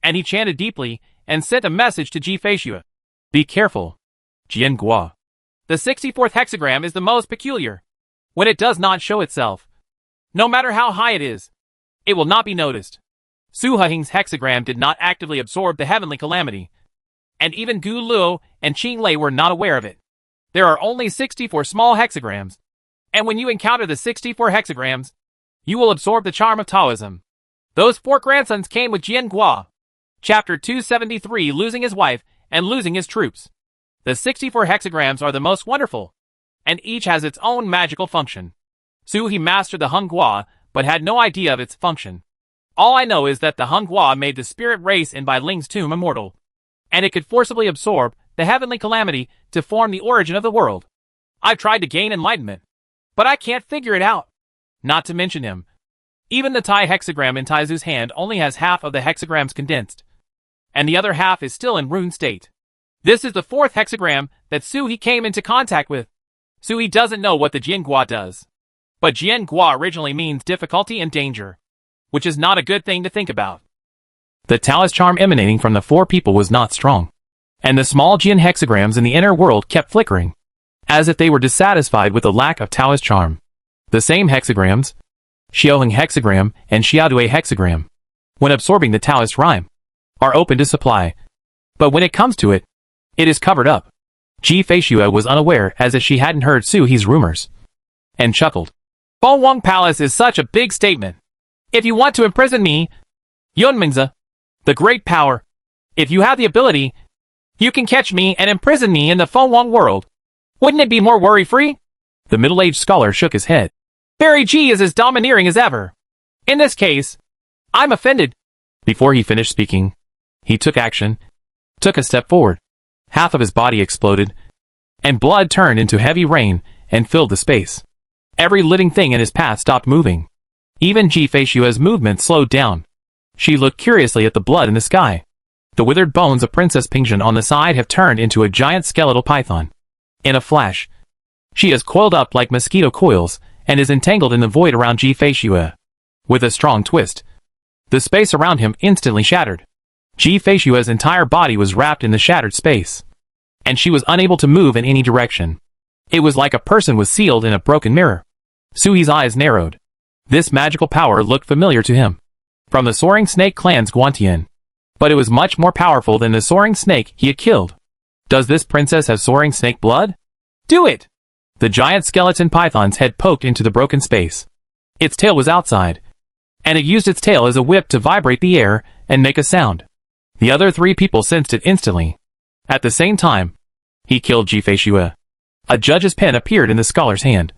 A: and he chanted deeply and sent a message to Ji Feishu. Be careful, Jian Gua. The 64th hexagram is the most peculiar. When it does not show itself, no matter how high it is, it will not be noticed. Su Hehing's hexagram did not actively absorb the heavenly calamity, and even Gu Luo and Qing Lei were not aware of it. There are only 64 small hexagrams, and when you encounter the 64 hexagrams, you will absorb the charm of Taoism. Those 4 grandsons came with Jian Gua. Chapter 273, Losing His Wife and Losing His Troops. The 64 hexagrams are the most wonderful, and each has its own magical function. Su He mastered the Hung-Gua, but had no idea of its function. All I know is that the Hung-Gua made the spirit race in Bai Ling's tomb immortal, and it could forcibly absorb the heavenly calamity to form the origin of the world. I've tried to gain enlightenment, but I can't figure it out. Not to mention him. Even the Tai hexagram in Taizu's hand only has half of the hexagrams condensed, and the other half is still in rune state. This is the 4th hexagram that Su He came into contact with. Su He doesn't know what the Jian Gua does. But Jian Gua originally means difficulty and danger, which is not a good thing to think about. The Taoist charm emanating from the 4 people was not strong, and the small Jian hexagrams in the inner world kept flickering, as if they were dissatisfied with the lack of Taoist charm. The same hexagrams, Xiaoheng hexagram and Xiaodui hexagram, when absorbing the Taoist rhyme, are open to supply, but when it comes to it, it is covered up. Ji Feishu was unaware as if she hadn't heard Su He's rumors, and chuckled. Fengwang Palace is such a big statement. If you want to imprison me, Yunmingzi, the great power, if you have the ability, you can catch me and imprison me in the Fengwang world. Wouldn't it be more worry-free? The middle-aged scholar shook his head. Fairy Ji is as domineering as ever. In this case, I'm offended. Before he finished speaking, he took action, took a step forward. Half of his body exploded, and blood turned into heavy rain and filled the space. Every living thing in his path stopped moving. Even Ji Feishua's movement slowed down. She looked curiously at the blood in the sky. The withered bones of Princess Pingjin on the side have turned into a giant skeletal python. In a flash, she is coiled up like mosquito coils, and is entangled in the void around Ji Feishua. With a strong twist, the space around him instantly shattered. Ji Feishua's entire body was wrapped in the shattered space, and she was unable to move in any direction. It was like a person was sealed in a broken mirror. Sui's eyes narrowed. This magical power looked familiar to him. From the Soaring Snake clan's Guantian. But it was much more powerful than the Soaring Snake he had killed. Does this princess have Soaring Snake blood? Do it! The giant skeleton python's head poked into the broken space. Its tail was outside, and it used its tail as a whip to vibrate the air and make a sound. The other three people sensed it instantly. At the same time, he killed Ji Feishua. A judge's pen appeared in the scholar's hand,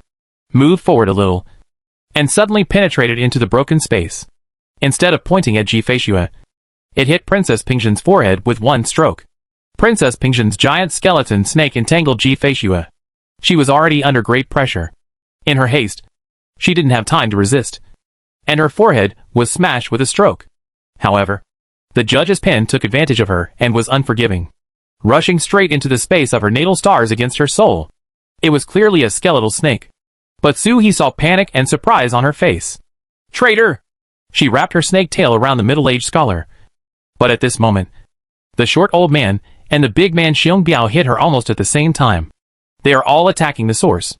A: moved forward a little, and suddenly penetrated into the broken space. Instead of pointing at Ji Feishua, it hit Princess Pingjin's forehead with one stroke. Princess Pingjin's giant skeleton snake entangled Ji Feishua. She was already under great pressure. In her haste, she didn't have time to resist, and her forehead was smashed with a stroke. However, the judge's pen took advantage of her and was unforgiving, rushing straight into the space of her natal stars against her soul. It was clearly a skeletal snake, but Sui saw panic and surprise on her face. Traitor! She wrapped her snake tail around the middle-aged scholar. But at this moment, the short old man and the big man Xiong Biao hit her almost at the same time. They are all attacking the source.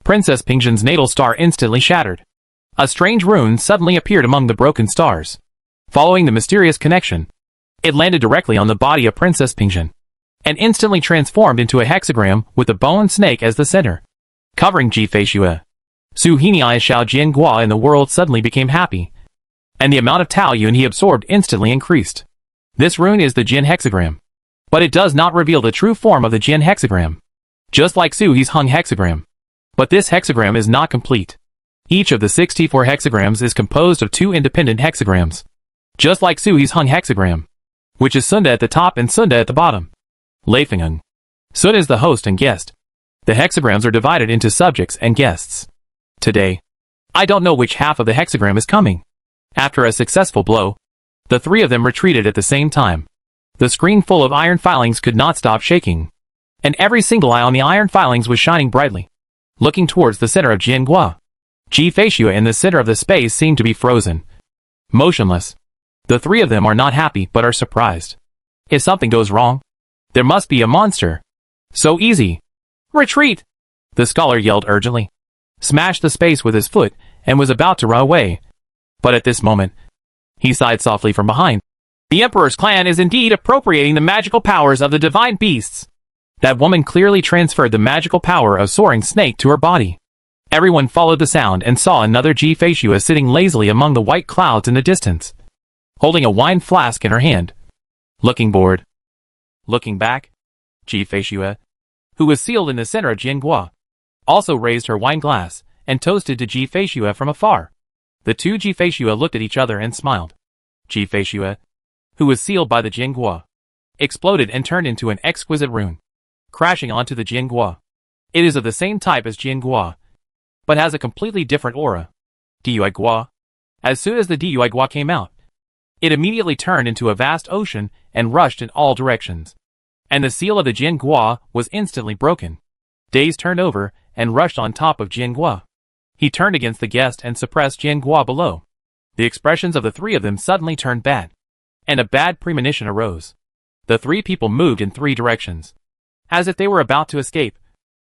A: Princess Pingjin's natal star instantly shattered. A strange rune suddenly appeared among the broken stars. Following the mysterious connection, it landed directly on the body of Princess Pingjin, and instantly transformed into a hexagram with the bone snake as the center, covering Ji Feishua. Su Heniai Xiao Jian Gua in the world suddenly became happy, and the amount of Tao Yuan he absorbed instantly increased. This rune is the Jin hexagram, but it does not reveal the true form of the Jin hexagram, just like Sui's Hung hexagram. But this hexagram is not complete. Each of the 64 hexagrams is composed of 2 independent hexagrams, just like Sui's Hung hexagram, which is Sunda at the top and Sunda at the bottom. Leifengung. Sunda is the host and guest. The hexagrams are divided into subjects and guests. Today, I don't know which half of the hexagram is coming. After a successful blow, the three of them retreated at the same time. The screen full of iron filings could not stop shaking, and every single eye on the iron filings was shining brightly, looking towards the center of Jiangua. Ji Feishua in the center of the space seemed to be frozen, motionless. The three of them are not happy but are surprised. If something goes wrong, there must be a monster. So easy. Retreat! The scholar yelled urgently, smashed the space with his foot, and was about to run away. But at this moment, he sighed softly from behind. The Emperor's clan is indeed appropriating the magical powers of the divine beasts. That woman clearly transferred the magical power of Soaring Snake to her body. Everyone followed the sound and saw another Ji Feishua sitting lazily among the white clouds in the distance, holding a wine flask in her hand, looking bored. Looking back, Ji Feishua, who was sealed in the center of Jiangua, also raised her wine glass and toasted to Ji Feishua from afar. The two Ji Feishua looked at each other and smiled. Ji Feishua, who was sealed by the Jiangua, exploded and turned into an exquisite rune, crashing onto the Jiangua. It is of the same type as Jiangua, but has a completely different aura. Dui Gua. As soon as the Dui Gua came out, it immediately turned into a vast ocean and rushed in all directions. And the seal of the Jin Gua was instantly broken. Days turned over and rushed on top of Jin Gua. He turned against the guest and suppressed Jin Gua below. The expressions of the three of them suddenly turned bad, and a bad premonition arose. The three people moved in 3 directions, as if they were about to escape,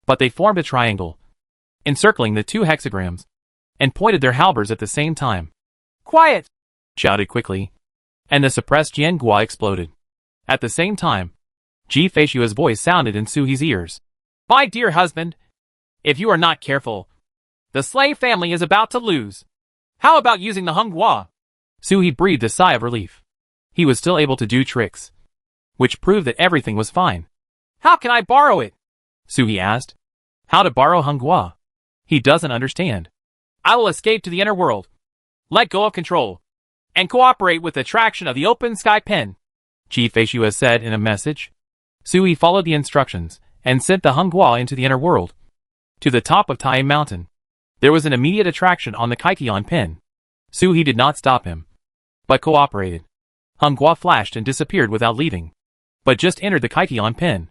A: but they formed a triangle, encircling the 2 hexagrams, and pointed their halberds at the same time. Quiet! Shouted quickly, and the suppressed Jian Gua exploded. At the same time, Ji Feishua's voice sounded in Sui's ears. My dear husband, if you are not careful, the slave family is about to lose. How about using the Hung Gua? Sui breathed a sigh of relief. He was still able to do tricks, which proved that everything was fine. How can I borrow it? Sui asked. How to borrow Hung Gua? He doesn't understand. I will escape to the inner world, let go of control, and cooperate with the traction of the open sky pen, Ji Feishua said in a message. Sui followed the instructions and sent the Hung Gua into the inner world, to the top of Tai Mountain. There was an immediate attraction on the Kaikion pen. Su He did not stop him, but cooperated. Hung Guo flashed and disappeared without leaving, but just entered the Kaikion pen.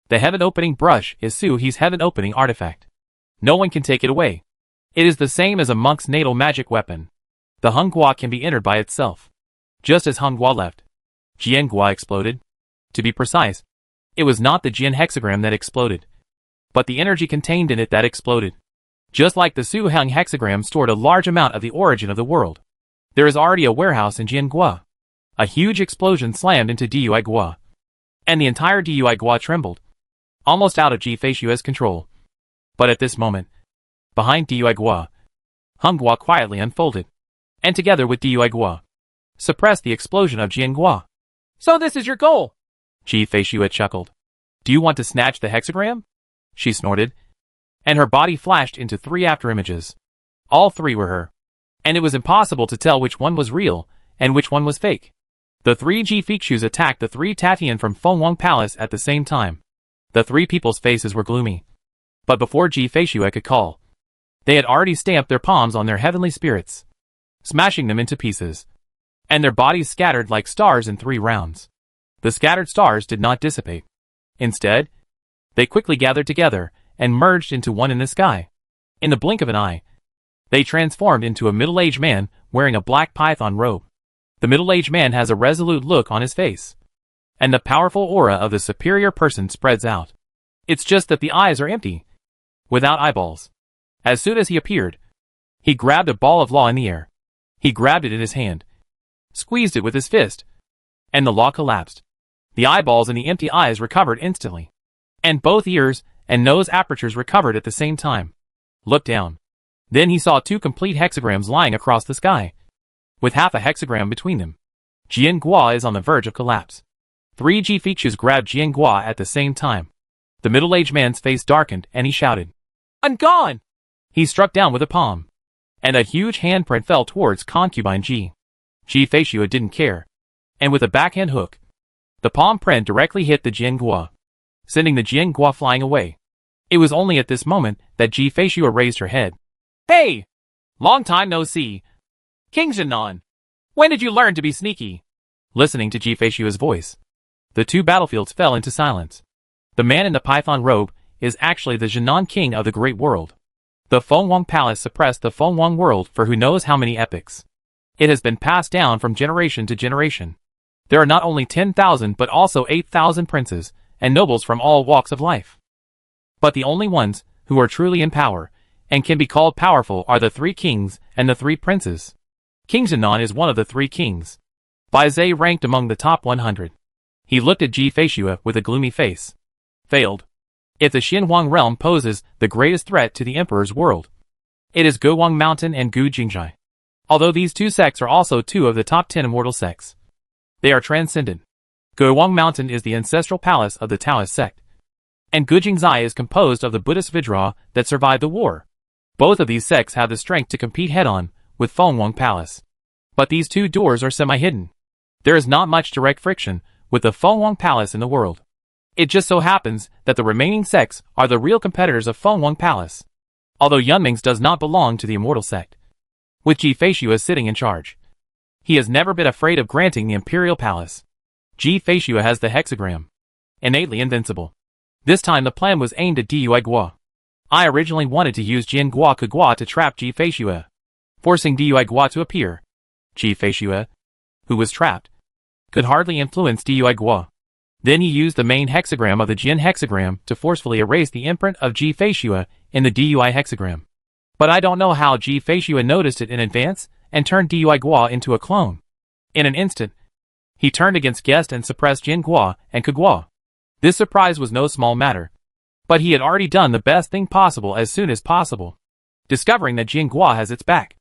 A: The heaven-opening brush is Su He's heaven-opening artifact. No one can take it away. It is the same as a monk's natal magic weapon. The Hung Guo can be entered by itself. Just as Hung Guo left, Jian Guo exploded. To be precise, it was not the Jian hexagram that exploded, but the energy contained in it that exploded. Just like the Su Heng hexagram stored a large amount of the origin of the world, there is already a warehouse in Jian Guo. A huge explosion slammed into Dui Guo, and the entire Dui Guo trembled, almost out of Ji Feishua's control. But at this moment, behind Dui Guo, Hung Guo quietly unfolded, and together with Dui Guo, suppressed the explosion of Jian Guo.
B: So this is your goal?
A: Ji Feishua chuckled. Do you want to snatch the hexagram? She snorted, and her body flashed into 3 afterimages. All 3 were her, and it was impossible to tell which one was real and which one was fake. The 3 Ji Feishus attacked the 3 Tatian from Fengwang Palace at the same time. The 3 people's faces were gloomy. But before Ji Feishua could call, they had already stamped their palms on their heavenly spirits, smashing them into pieces, and their bodies scattered like stars in 3 rounds. The scattered stars did not dissipate. Instead, they quickly gathered together and merged into one in the sky. In the blink of an eye, they transformed into a middle-aged man wearing a black python robe. The middle-aged man has a resolute look on his face, and the powerful aura of the superior person spreads out. It's just that the eyes are empty, without eyeballs. As soon as he appeared, he grabbed a ball of law in the air. He grabbed it in his hand, squeezed it with his fist, and the law collapsed. The eyeballs and the empty eyes recovered instantly, and both ears and nose apertures recovered at the same time. Look down. Then he saw 2 complete hexagrams lying across the sky, with half a hexagram between them. Jian Guo is on the verge of collapse. 3 Ji Feishus grabbed Jian Guo at the same time. The middle-aged man's face darkened and he shouted, "I'm gone!" He struck down with a palm, and a huge handprint fell towards concubine Ji. Ji Feishua didn't care, and with a backhand hook, the palm print directly hit the Jian Guo, sending the Jian Guo flying away. It was only at this moment that Ji Feishua raised her head. "Hey! Long time no see. King Zhenan, when did you learn to be sneaky?" Listening to Ji Feishua's voice, the 2 battlefields fell into silence. The man in the python robe is actually the Zhenan king of the great world. The Fengwang Palace suppressed the Fengwang world for who knows how many epochs. It has been passed down from generation to generation. There are not only 10,000 but also 8,000 princes and nobles from all walks of life. But the only ones who are truly in power and can be called powerful are the 3 kings and the 3 princes. King Zhenan is one of the 3 kings. Bai Zhe ranked among the top 100. He looked at Ji Feishua with a gloomy face. Failed. If the Xinhuang realm poses the greatest threat to the emperor's world, it is Guowang Mountain and Gu Jingjai. Although these 2 sects are also 2 of the top 10 immortal sects, they are transcendent. Guowang Mountain is the ancestral palace of the Taoist sect, and Gu Jingjai is composed of the Buddhist Vidrah that survived the war. Both of these sects have the strength to compete head-on with Fengwang Palace. But these 2 doors are semi-hidden. There is not much direct friction with the Fengwang Palace in the world. It just so happens that the remaining sects are the real competitors of Fengwang Palace, although Yunming's does not belong to the immortal sect, with Ji Feishua sitting in charge. He has never been afraid of granting the imperial palace. Ji Feishua has the hexagram, innately invincible. This time the plan was aimed at Dui Guo. I originally wanted to use Jian Guo Kugua to trap Ji Feishua, forcing Dui Guo to appear. Ji Feishua, who was trapped, could hardly influence Dui Guo. Then he used the main hexagram of the Jian hexagram to forcefully erase the imprint of Ji Feishua in the Dui hexagram. But I don't know how Ji Feishua noticed it in advance and turned Dui Guo into a clone. In an instant, he turned against Guest and suppressed Jian Guo and Kugua. This surprise was no small matter, but he had already done the best thing possible as soon as possible. Discovering that Jian Guo has its back,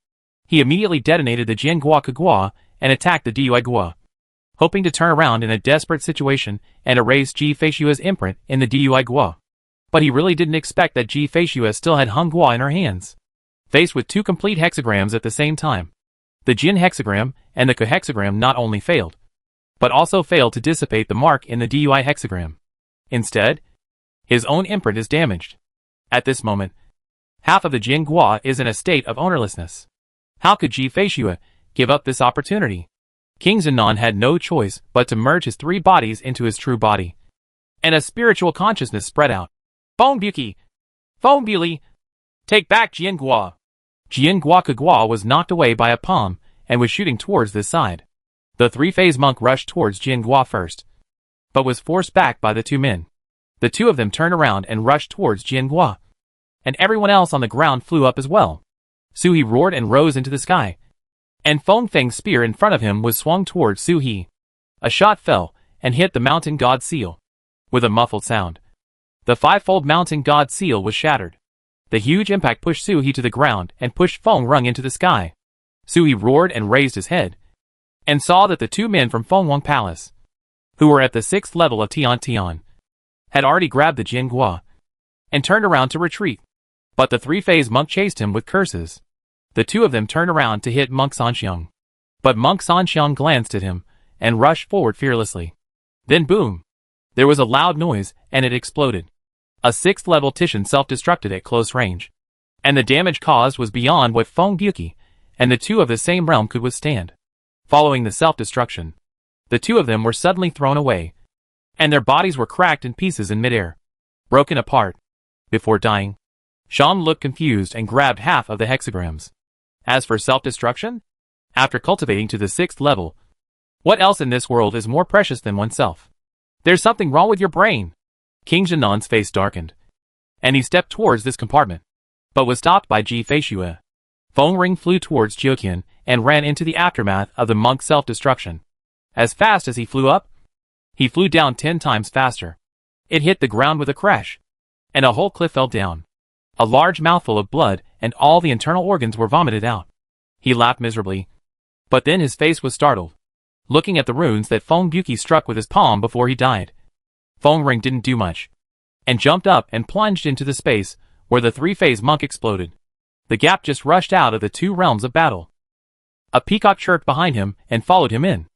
A: he immediately detonated the Jian Guo Kugua and attacked the Dui Guo, hoping to turn around in a desperate situation and erase Ji Feishua's imprint in the Dui Guo. But he really didn't expect that Ji Feishua still had Hung Guo in her hands. Faced with 2 complete hexagrams at the same time, the Jin hexagram and the Ke hexagram not only failed, but also failed to dissipate the mark in the Dui hexagram. Instead, his own imprint is damaged. At this moment, half of the Jian Guo is in a state of ownerlessness. How could Ji Feishue give up this opportunity? King Zenon had no choice but to merge his three bodies into his true body. And a spiritual consciousness spread out.
B: Feng Buki! Feng Bili! Take back Jiangua!
A: Jiangua Kagua was knocked away by a palm and was shooting towards this side. The three-phase monk rushed towards Jiangua first, but was forced back by the two men. The two of them turned around and rushed towards Jiangua, and everyone else on the ground flew up as well. Suhi roared and rose into the sky, and Feng Feng's spear in front of him was swung towards Suhi. A shot fell and hit the mountain god seal. With a muffled sound, the fivefold mountain god seal was shattered. The huge impact pushed Suhi to the ground and pushed Feng Rung into the sky. Suhi roared and raised his head, and saw that the two men from Feng Wang Palace, who were at the 6th level of Tian Tian, had already grabbed the Jiangua and turned around to retreat. But the three-phase monk chased him with curses. The two of them turned around to hit Monk Sanxiang. But Monk Sanxiang glanced at him and rushed forward fearlessly. Then boom! There was a loud noise and it exploded. A 6th level Tishan self-destructed at close range. And the damage caused was beyond what Feng Buki and the two of the same realm could withstand. Following the self-destruction, the two of them were suddenly thrown away, and their bodies were cracked in pieces in midair, broken apart. Before dying, Shan looked confused and grabbed half of the hexagrams. As for self-destruction, after cultivating to the 6th level, what else in this world is more precious than oneself? There's something wrong with your brain. King Zhenon's face darkened, and he stepped towards this compartment, but was stopped by Ji Feishue. Feng Ring flew towards Jiuqian and ran into the aftermath of the monk's self-destruction. As fast as he flew up, he flew down 10 times faster. It hit the ground with a crash, and a whole cliff fell down. A large mouthful of blood and all the internal organs were vomited out. He laughed miserably, but then his face was startled, looking at the runes that Feng Buki struck with his palm before he died. Feng Ring didn't do much, and jumped up and plunged into the space where the three-phase monk exploded. The gap just rushed out of the two realms of battle. A peacock chirped behind him and followed him in.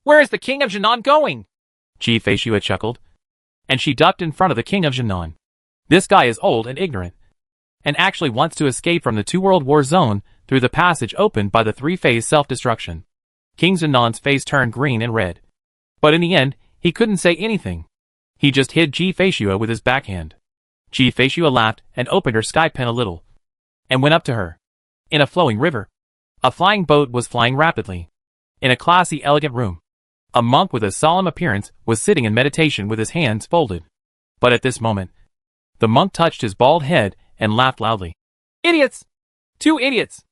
B: Where is the king of Zhenan going?
A: Ji Feishue chuckled, and she ducked in front of the king of Zhenan. This guy is old and ignorant, and actually wants to escape from the two-world war zone through the passage opened by the three-phase self-destruction. King Zhenan's face turned green and red, but in the end, he couldn't say anything. He just hid Ji Feishue with his backhand. Ji Feishue laughed and opened her sky pen a little, and went up to her. In a flowing river, a flying boat was flying rapidly. In a classy, elegant room, a monk with a solemn appearance was sitting in meditation with his hands folded. But at this moment, the monk touched his bald head and laughed loudly.
B: Idiots! 2 idiots!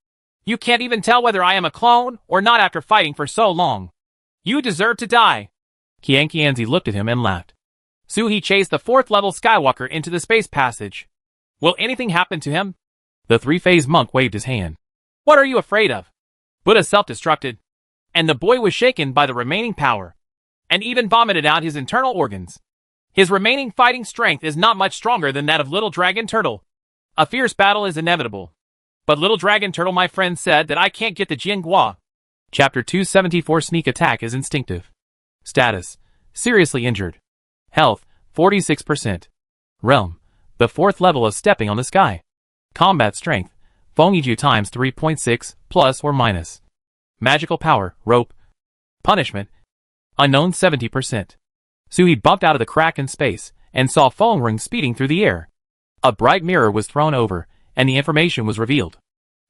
B: You can't even tell whether I am a clone or not after fighting for so long. You deserve to die.
A: Qian Qianzi looked at him and laughed.
B: Suhi chased the 4th level Skywalker into the space passage. Will anything happen to him?
A: The three-phase monk waved his hand.
B: What are you afraid of? Buddha self-destructed, and the boy was shaken by the remaining power, and even vomited out his internal organs. His remaining fighting strength is not much stronger than that of Little Dragon Turtle. A fierce battle is inevitable. But Little Dragon Turtle, my friend, said that I can't get the Jiangua.
A: Chapter 274 Sneak Attack is instinctive. Status: seriously injured. Health: 46%. Realm: the 4th level of stepping on the sky. Combat strength: Fengiju times 3.6, plus or minus. Magical power: rope. Punishment: unknown 70%. Suhi bumped out of the crack in space and saw Feng Ring speeding through the air. A bright mirror was thrown over, and the information was revealed.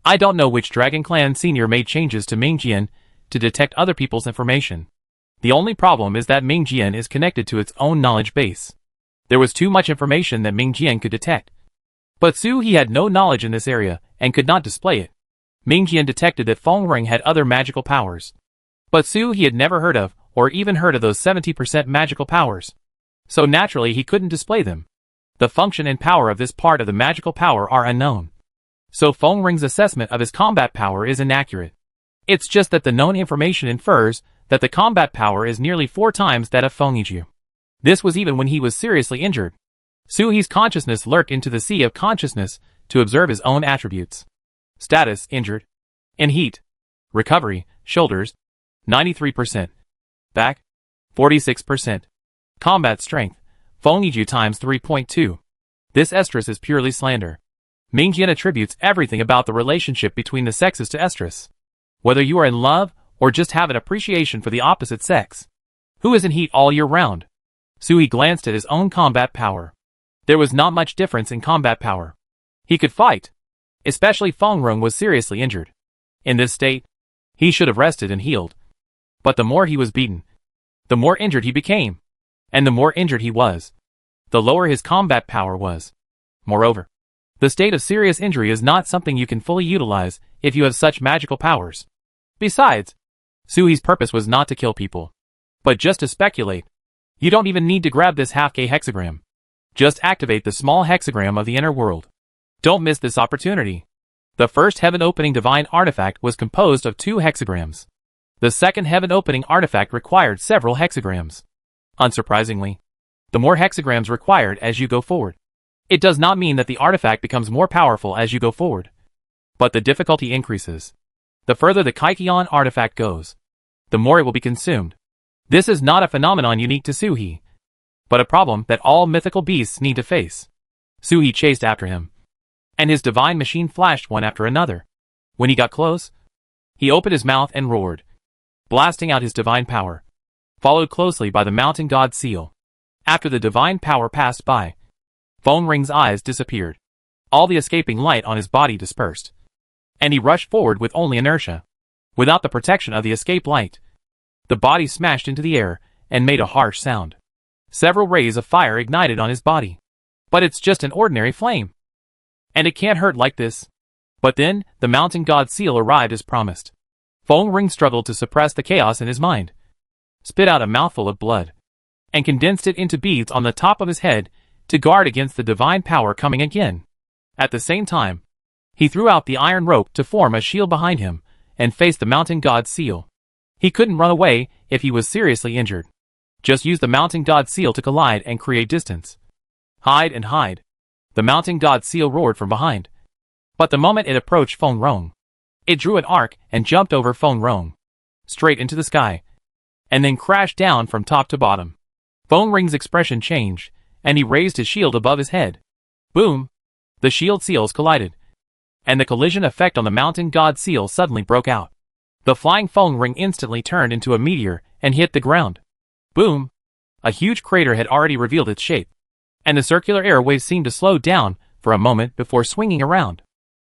A: I don't know which Dragon Clan senior made changes to Ming Jian to detect other people's information. The only problem is that Ming Jian is connected to its own knowledge base. There was too much information that Ming Jian could detect. But He had no knowledge in this area and could not display it. Ming Jian detected that Feng Ring had other magical powers. But He had never heard of, or even heard of those 70% magical powers. So naturally he couldn't display them. The function and power of this part of the magical power are unknown. So Feng Ring's assessment of his combat power is inaccurate. It's just that the known information infers that the combat power is nearly 4 times that of Feng Yiju. This was even when he was seriously injured. Suhi's consciousness lurked into the sea of consciousness to observe his own attributes. Status: injured. In heat. Recovery: shoulders, 93%. Back, 46%. Combat strength: Feng Yiju times 3.2. This estrus is purely slander. Mingjian attributes everything about the relationship between the sexes to estrus. Whether you are in love or just have an appreciation for the opposite sex. Who is in heat all year round? Sui glanced at his own combat power. There was not much difference in combat power. He could fight. Especially Feng Rong was seriously injured. In this state, he should have rested and healed. But the more he was beaten, the more injured he became. And the more injured he was, the lower his combat power was. Moreover, the state of serious injury is not something you can fully utilize if you have such magical powers. Besides, Sui's purpose was not to kill people, but just to speculate. You don't even need to grab this half-K hexagram. Just activate the small hexagram of the inner world. Don't miss this opportunity. The first heaven-opening divine artifact was composed of 2 hexagrams. The second heaven-opening artifact required several hexagrams. Unsurprisingly, the more hexagrams required as you go forward. It does not mean that the artifact becomes more powerful as you go forward, but the difficulty increases. The further the Kaikion artifact goes, the more it will be consumed. This is not a phenomenon unique to Suhi, but a problem that all mythical beasts need to face. Suhi chased after him, and his divine machine flashed one after another. When he got close, he opened his mouth and roared, blasting out his divine power, followed closely by the mountain god seal. After the divine power passed by, Feng Ring's eyes disappeared. All the escaping light on his body dispersed, and he rushed forward with only inertia. Without the protection of the escape light, the body smashed into the air and made a harsh sound. Several rays of fire ignited on his body. But it's just an ordinary flame, and it can't hurt like this. But then, the mountain god seal arrived as promised. Feng Ring struggled to suppress the chaos in his mind, spit out a mouthful of blood, and condensed it into beads on the top of his head to guard against the divine power coming again. At the same time, he threw out the iron rope to form a shield behind him and faced the mountain god seal. He couldn't run away if he was seriously injured. Just use the mountain god seal to collide and create distance. Hide and hide. The mountain god seal roared from behind. But the moment it approached Feng Rong, it drew an arc and jumped over Feng Rong, straight into the sky, and then crashed down from top to bottom. Feng Ring's expression changed, and he raised his shield above his head. Boom! The shield seals collided, and the collision effect on the mountain god seal suddenly broke out. The flying Feng Ring instantly turned into a meteor and hit the ground. Boom! A huge crater had already revealed its shape, and the circular air waves seemed to slow down for a moment before swinging around.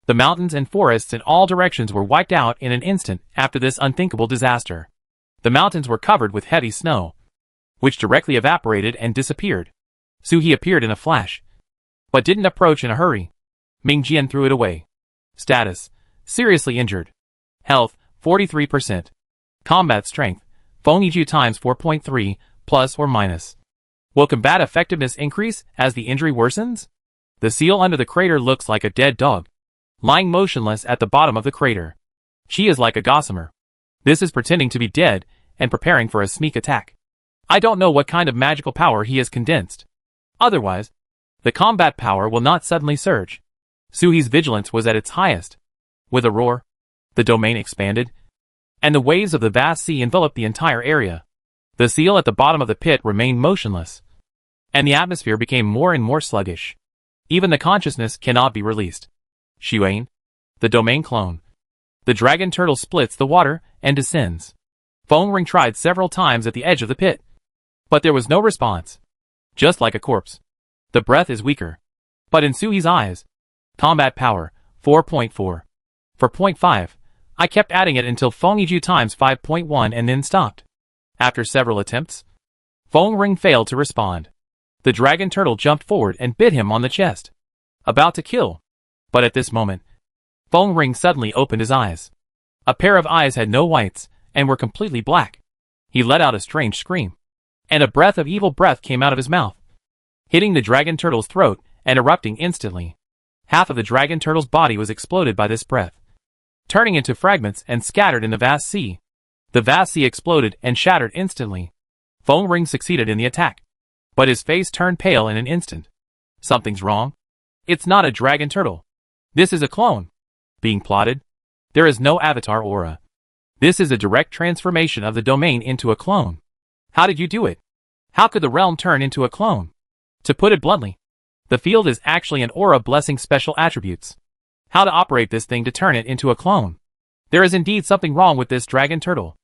A: The mountains and forests in all directions were wiped out in an instant after this unthinkable disaster. The mountains were covered with heavy snow, which directly evaporated and disappeared. Suhi appeared in a flash, but didn't approach in a hurry. Mingjian threw it away. Status: seriously injured. Health: 43%. Combat strength: Fengiju times 4.3, plus or minus. Will combat effectiveness increase as the injury worsens? The seal under the crater looks like a dead dog, lying motionless at the bottom of the crater. She is like a gossamer. This is pretending to be dead and preparing for a sneak attack. I don't know what kind of magical power he has condensed. Otherwise, the combat power will not suddenly surge. Suhi's vigilance was at its highest. With a roar, the domain expanded, and the waves of the vast sea enveloped the entire area. The seal at the bottom of the pit remained motionless, and the atmosphere became more and more sluggish. Even the consciousness cannot be released. Xuan, the domain clone. The dragon turtle splits the water and descends. Feng Ring tried several times at the edge of the pit, but there was no response. Just like a corpse. The breath is weaker. But in Suhi's eyes, combat power, 4.4. For 0.5, I kept adding it until Fengiju times 5.1 and then stopped. After several attempts, Feng Ring failed to respond. The dragon turtle jumped forward and bit him on the chest, about to kill. But at this moment, Feng Ring suddenly opened his eyes. A pair of eyes had no whites and were completely black. He let out a strange scream, and a breath of evil breath came out of his mouth, hitting the dragon turtle's throat and erupting instantly. Half of the dragon turtle's body was exploded by this breath, turning into fragments and scattered in the vast sea. The vast sea exploded and shattered instantly. Feng Ring succeeded in the attack, but his face turned pale in an instant. Something's wrong. It's not a dragon turtle. This is a clone. Being plotted. There is no avatar aura. This is a direct transformation of the domain into a clone. How did you do it? How could the realm turn into a clone? To put it bluntly, The field is actually an aura blessing special attributes. How to operate this thing to turn it into a clone. There is indeed something wrong with this dragon turtle.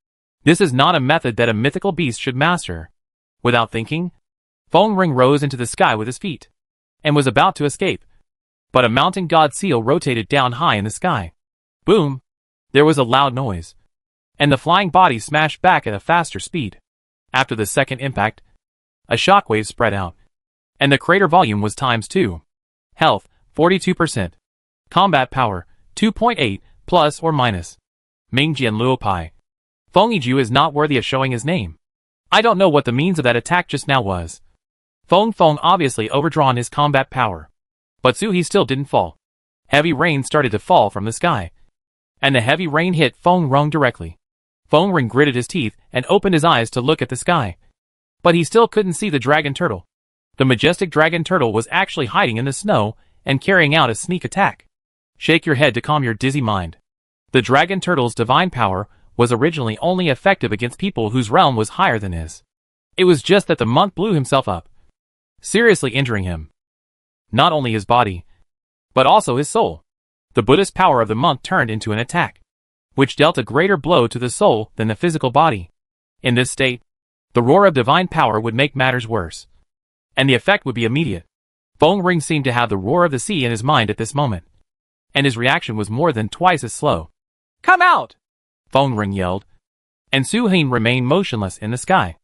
A: This is not a method that a mythical beast should master. Without thinking, Feng Ring rose into the sky with his feet, and was about to escape. But a mountain god seal rotated down high in the sky. Boom! There was a loud noise, and the flying body smashed back at a faster speed. After the second impact, a shockwave spread out, and the crater volume was times 2. Health, 42%. Combat power, 2.8, plus or minus. Mingjian Luopai. Feng Yiju is not worthy of showing his name. I don't know what the means of that attack just now was. Feng obviously overdrawn his combat power. But Su He still didn't fall. Heavy rain started to fall from the sky, and the heavy rain hit Feng Ring directly. Feng Ring gritted his teeth and opened his eyes to look at the sky. But he still couldn't see the dragon turtle. The majestic dragon turtle was actually hiding in the snow and carrying out a sneak attack. Shake your head to calm your dizzy mind. The dragon turtle's divine power was originally only effective against people whose realm was higher than his. It was just that the monk blew himself up, seriously injuring him. Not only his body, but also his soul. The Buddhist power of the monk turned into an attack, which dealt a greater blow to the soul than the physical body. In this state, the roar of divine power would make matters worse, and the effect would be immediate. Feng Ring seemed to have the roar of the sea in his mind at this moment, and his reaction was more than twice as slow.
B: Come out!
A: Feng Ring yelled, and Su Hein remained motionless in the sky.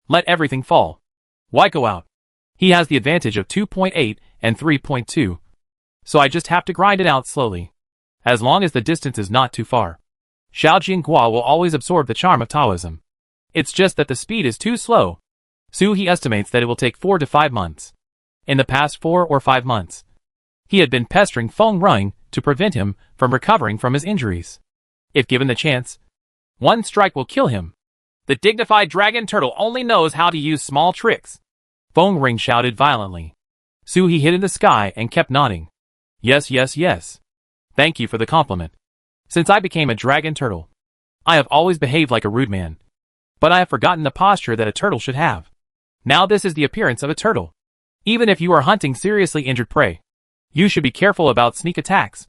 A: Let everything fall. Why go out? He has the advantage of 2.8 and 3.2, so I just have to grind it out slowly, as long as the distance is not too far. Shaojin Gua will always absorb the charm of Taoism. It's just that the speed is too slow. Su He estimates that it will take 4 to 5 months. In the past 4 or 5 months, he had been pestering Feng Ring to prevent him from recovering from his injuries. If given the chance, one strike will kill him.
B: The dignified dragon turtle only knows how to use small tricks.
A: Feng Ring shouted violently. Su He hid in the sky and kept nodding. Yes, yes, yes. Thank you for the compliment. Since I became a dragon turtle, I have always behaved like a rude man. But I have forgotten the posture that a turtle should have. Now this is the appearance of a turtle. Even if you are hunting seriously injured prey, you should be careful about sneak attacks.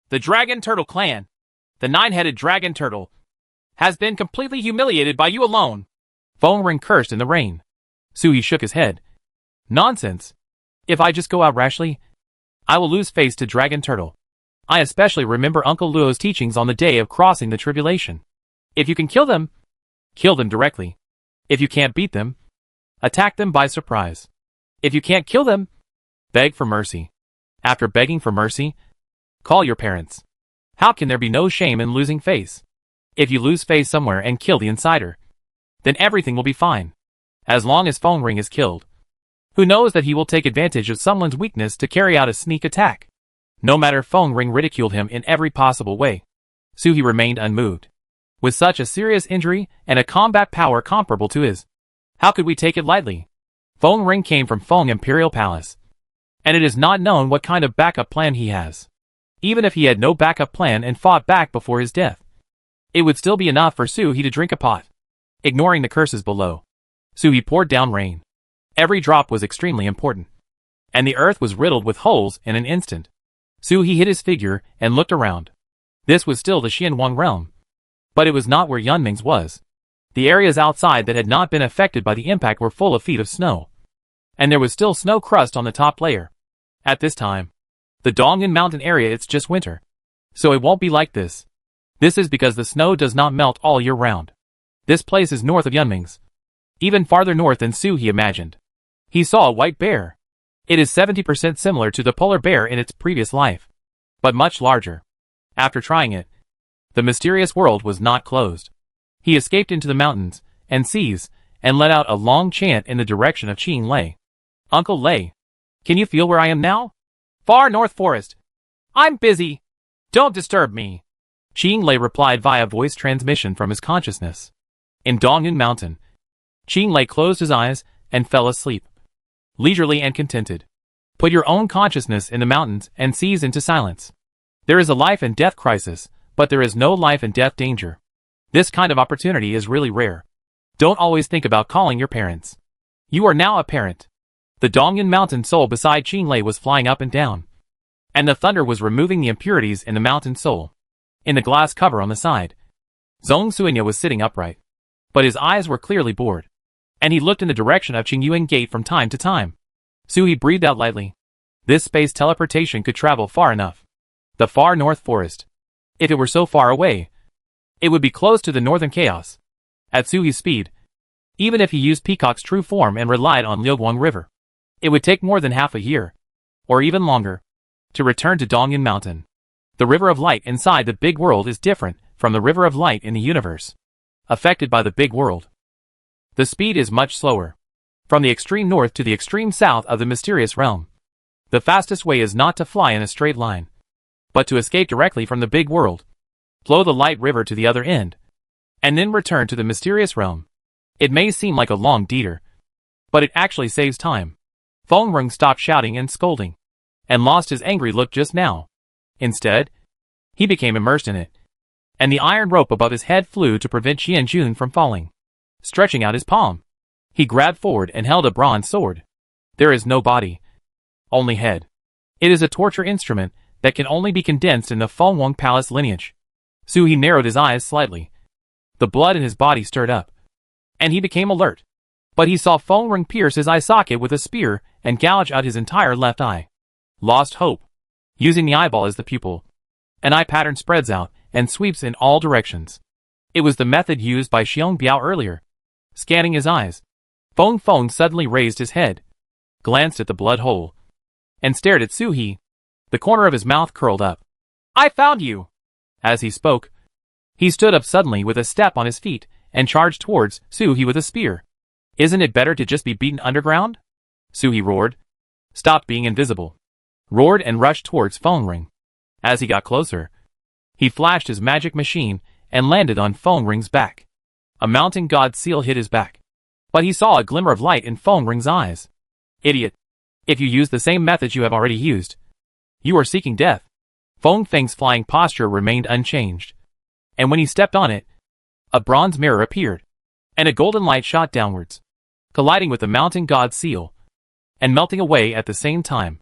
B: The Dragon Turtle clan, the 9-headed dragon turtle, has been completely humiliated by you alone.
A: Feng Ring cursed in the rain. Su He shook his head. Nonsense. If I just go out rashly, I will lose face to Dragon Turtle. I especially remember Uncle Luo's teachings on the day of crossing the tribulation. If you can kill them directly. If you can't beat them, attack them by surprise. If you can't kill them, beg for mercy. After begging for mercy, call your parents. How can there be no shame in losing face? If you lose face somewhere and kill the insider, then everything will be fine. As long as Feng Ring is killed, who knows that he will take advantage of someone's weakness to carry out a sneak attack? No matter, Feng Ring ridiculed him in every possible way. Su He remained unmoved. With such a serious injury and a combat power comparable to his, how could we take it lightly? Feng Ring came from Feng Imperial Palace, and it is not known what kind of backup plan he has. Even if he had no backup plan and fought back before his death, it would still be enough for Su He to drink a pot. Ignoring the curses below, Su He poured down rain. Every drop was extremely important, and the earth was riddled with holes in an instant. Su He hid his figure and looked around. This was still the Xianwang realm, but it was not where Yunming's was. The areas outside that had not been affected by the impact were full of feet of snow, and there was still snow crust on the top layer. At this time, the Dongyun mountain area, it's just winter, so it won't be like this. This is because the snow does not melt all year round. This place is north of Yunming's, even farther north than Su He imagined. He saw a white bear. It is 70% similar to the polar bear in its previous life, but much larger. After trying it, the mysterious world was not closed. He escaped into the mountains and seas and let out a long chant in the direction of Qing Lei. Uncle Lei, can you feel where I am now?
B: Far North Forest. I'm busy. Don't disturb me.
A: Qing Lei replied via voice transmission from his consciousness. In Dongyun Mountain, Qing Lei closed his eyes and fell asleep, leisurely and contented. Put your own consciousness in the mountains and seize into silence. There is a life and death crisis, but there is no life and death danger. This kind of opportunity is really rare. Don't always think about calling your parents. You are now a parent.
B: The Dongyan mountain soul beside Qinlei was flying up and down, and the thunder was removing the impurities in the mountain soul. In the glass cover on the side, Zhong Suinya was sitting upright, but his eyes were clearly bored, and he looked in the direction of Qingyuan Gate from time to time. Suhi breathed out lightly. This space teleportation could travel far enough. The far north forest. If it were so far away, it would be close to the northern chaos. At Suhi's speed, even if he used Peacock's true form and relied on Liuguang River, it would take more than half a year, or even longer, to return to Dongyan Mountain. The river of light inside the big world is different from the river of light in the universe, affected by the big world. The speed is much slower. From the extreme north to the extreme south of the mysterious realm, the fastest way is not to fly in a straight line, but to escape directly from the big world, flow the light river to the other end, and then return to the mysterious realm. It may seem like a long detour, but it actually saves time. Feng Rong stopped shouting and scolding, and lost his angry look just now. Instead, he became immersed in it, and the iron rope above his head flew to prevent Qianjun from falling. Stretching out his palm, he grabbed forward and held a bronze sword. There is no body, only head. It is a torture instrument that can only be condensed in the Fengwang Palace lineage. Suhi narrowed his eyes slightly. The blood in his body stirred up, and he became alert. But he saw Feng Rong pierce his eye socket with a spear and gouge out his entire left eye. Lost hope. Using the eyeball as the pupil, an eye pattern spreads out and sweeps in all directions. It was the method used by Xiong Biao earlier. Scanning his eyes, Feng Feng suddenly raised his head, glanced at the blood hole, and stared at Suhi. The corner of his mouth curled up. "I found you!" As he spoke, he stood up suddenly with a step on his feet and charged towards Suhi with a spear. "Isn't it better to just be beaten underground?" Suhi roared, stopped being invisible, roared and rushed towards Feng Ring. As he got closer, he flashed his magic machine and landed on Feng Ring's back. A mountain god seal hit his back, but he saw a glimmer of light in Feng Ring's eyes. "Idiot! If you use the same methods you have already used, you are seeking death." Feng Feng's flying posture remained unchanged, and when he stepped on it, a bronze mirror appeared, and a golden light shot downwards, colliding with the mountain god's seal, and melting away at the same time.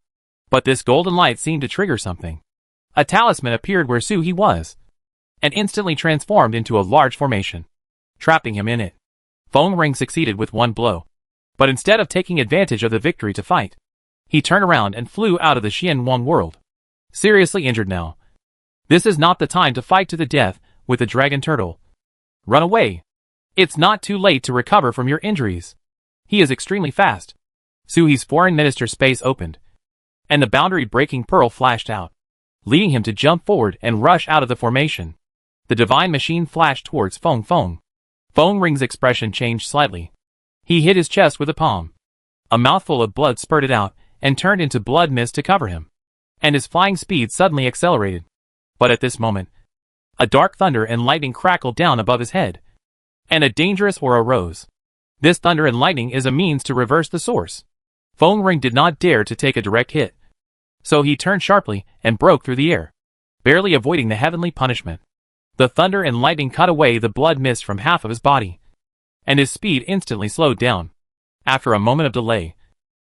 B: But this golden light seemed to trigger something. A talisman appeared where Suhi was, and instantly transformed into a large formation, trapping him in it. Feng Ring succeeded with one blow, but instead of taking advantage of the victory to fight, he turned around and flew out of the Xianwang world. Seriously injured now. This is not the time to fight to the death with the dragon turtle. Run away. It's not too late to recover from your injuries. He is extremely fast. Suhi's foreign minister's space opened, and the boundary-breaking pearl flashed out, leading him to jump forward and rush out of the formation. The divine machine flashed towards Feng Feng. Feng Ring's expression changed slightly. He hit his chest with a palm. A mouthful of blood spurted out and turned into blood mist to cover him, and his flying speed suddenly accelerated. But at this moment, a dark thunder and lightning crackled down above his head, and a dangerous aura rose. This thunder and lightning is a means to reverse the source. Feng Ring did not dare to take a direct hit, so he turned sharply and broke through the air, barely avoiding the heavenly punishment. The thunder and lightning cut away the blood mist from half of his body, and his speed instantly slowed down. After a moment of delay,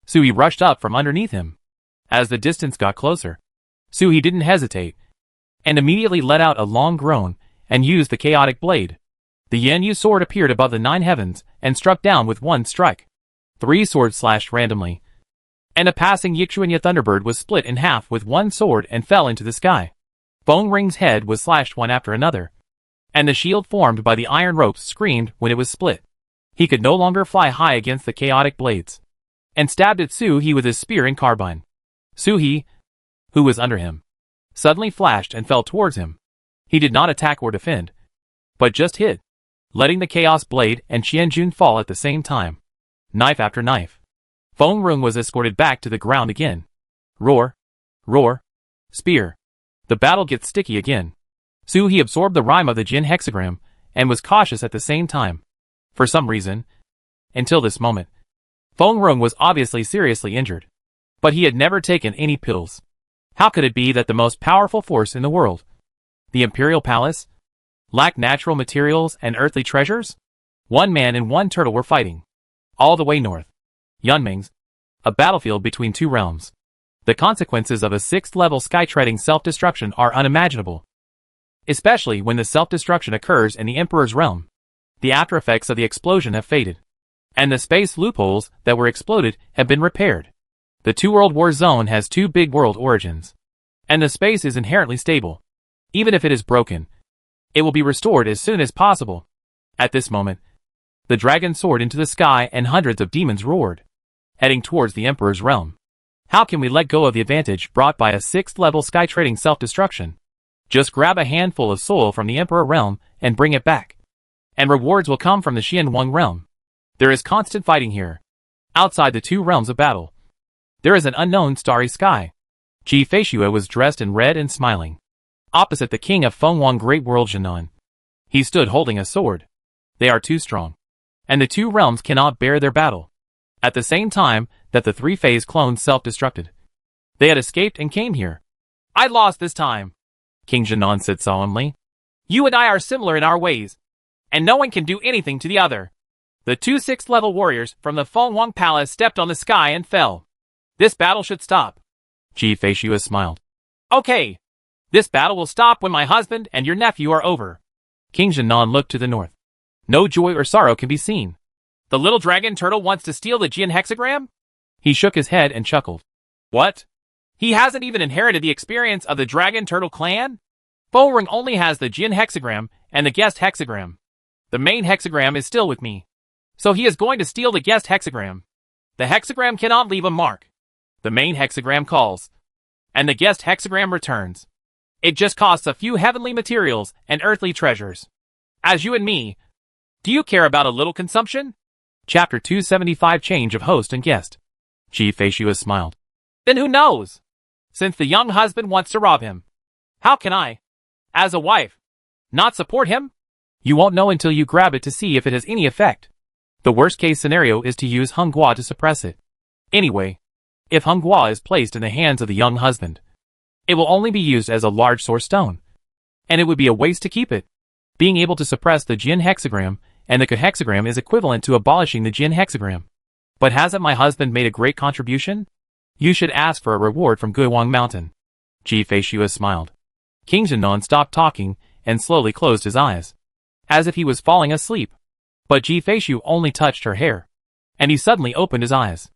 B: Suhi rushed up from underneath him. As the distance got closer, Suhi didn't hesitate, and immediately let out a long groan and used the chaotic blade. The Yanyu sword appeared above the 9 heavens and struck down with one strike. 3 swords slashed randomly, and a passing Yixuanya Thunderbird was split in half with one sword and fell into the sky. Feng Ring's head was slashed one after another, and the shield formed by the iron ropes screamed when it was split. He could no longer fly high against the chaotic blades, and stabbed at Suhi with his spear and carbine. Suhi, who was under him, suddenly flashed and fell towards him. He did not attack or defend, but just hid, letting the chaos blade and Qianjun fall at the same time, knife after knife. Feng Rong was escorted back to the ground again. Roar, roar, spear. The battle gets sticky again. Suhi absorbed the rhyme of the Jin hexagram and was cautious at the same time. For some reason, until this moment, Feng Rong was obviously seriously injured, but he had never taken any pills. How could it be that the most powerful force in the world, the Imperial Palace, lacked natural materials and earthly treasures? One man and one turtle were fighting, all the way north. Yunming's
A: A battlefield between two realms. The consequences of a 6th-level sky-treading self-destruction are unimaginable. Especially when the self-destruction occurs in the Emperor's realm. The after-effects of the explosion have faded. And the space loopholes that were exploded have been repaired. The two-world war zone has two big world origins. And the space is inherently stable. Even if it is broken, it will be restored as soon as possible. At this moment, the dragon soared into the sky and hundreds of demons roared, heading towards the Emperor's realm. How can we let go of the advantage brought by a 6th-level sky-trading self-destruction? Just grab a handful of soil from the Emperor realm and bring it back. And rewards will come from the Xianwang realm. There is constant fighting here. Outside the two realms of battle, there is an unknown starry sky. Ji Feishue was dressed in red and smiling. Opposite the king of Fengwang Great World Jinan. He stood holding a sword. They are too strong. And the two realms cannot bear their battle. At the same time that the three-phase clones self-destructed. They had escaped and came here.
B: I lost this time,
A: King Jinan said solemnly.
B: You and I are similar in our ways, and no one can do anything to the other. The two 6th-level warriors from the Fengwang Palace stepped on the sky and fell. This battle should stop.
A: Ji Feishue smiled.
B: Okay. This battle will stop when my husband and your nephew are over.
A: King Jinan looked to the north. No joy or sorrow can be seen.
B: The little dragon turtle wants to steal the Jian hexagram?
A: He shook his head and chuckled.
B: What? He hasn't even inherited the experience of the dragon turtle clan? Fengwang only has the Jian hexagram and the guest hexagram. The main hexagram is still with me. So he is going to steal the guest hexagram. The hexagram cannot leave a mark. The main hexagram calls. And the guest hexagram returns. It just costs a few heavenly materials and earthly treasures. As you and me, do you care about a little consumption?
A: Chapter 275 Change of Host and Guest. Ji Feishue smiled.
B: Then who knows? Since the young husband wants to rob him. How can I, as a wife, not support him?
A: You won't know until you grab it to see if it has any effect. The worst case scenario is to use Honghua to suppress it. Anyway, if Honghua is placed in the hands of the young husband, it will only be used as a large source stone. And it would be a waste to keep it. Being able to suppress the Jian hexagram and the Ke hexagram is equivalent to abolishing the Jian hexagram. But hasn't my husband made a great contribution? You should ask for a reward from Guiwang Mountain. Ji Feishue smiled. King Jinan stopped talking and slowly closed his eyes, as if he was falling asleep. But Ji Feishue only touched her hair, and he suddenly opened his eyes.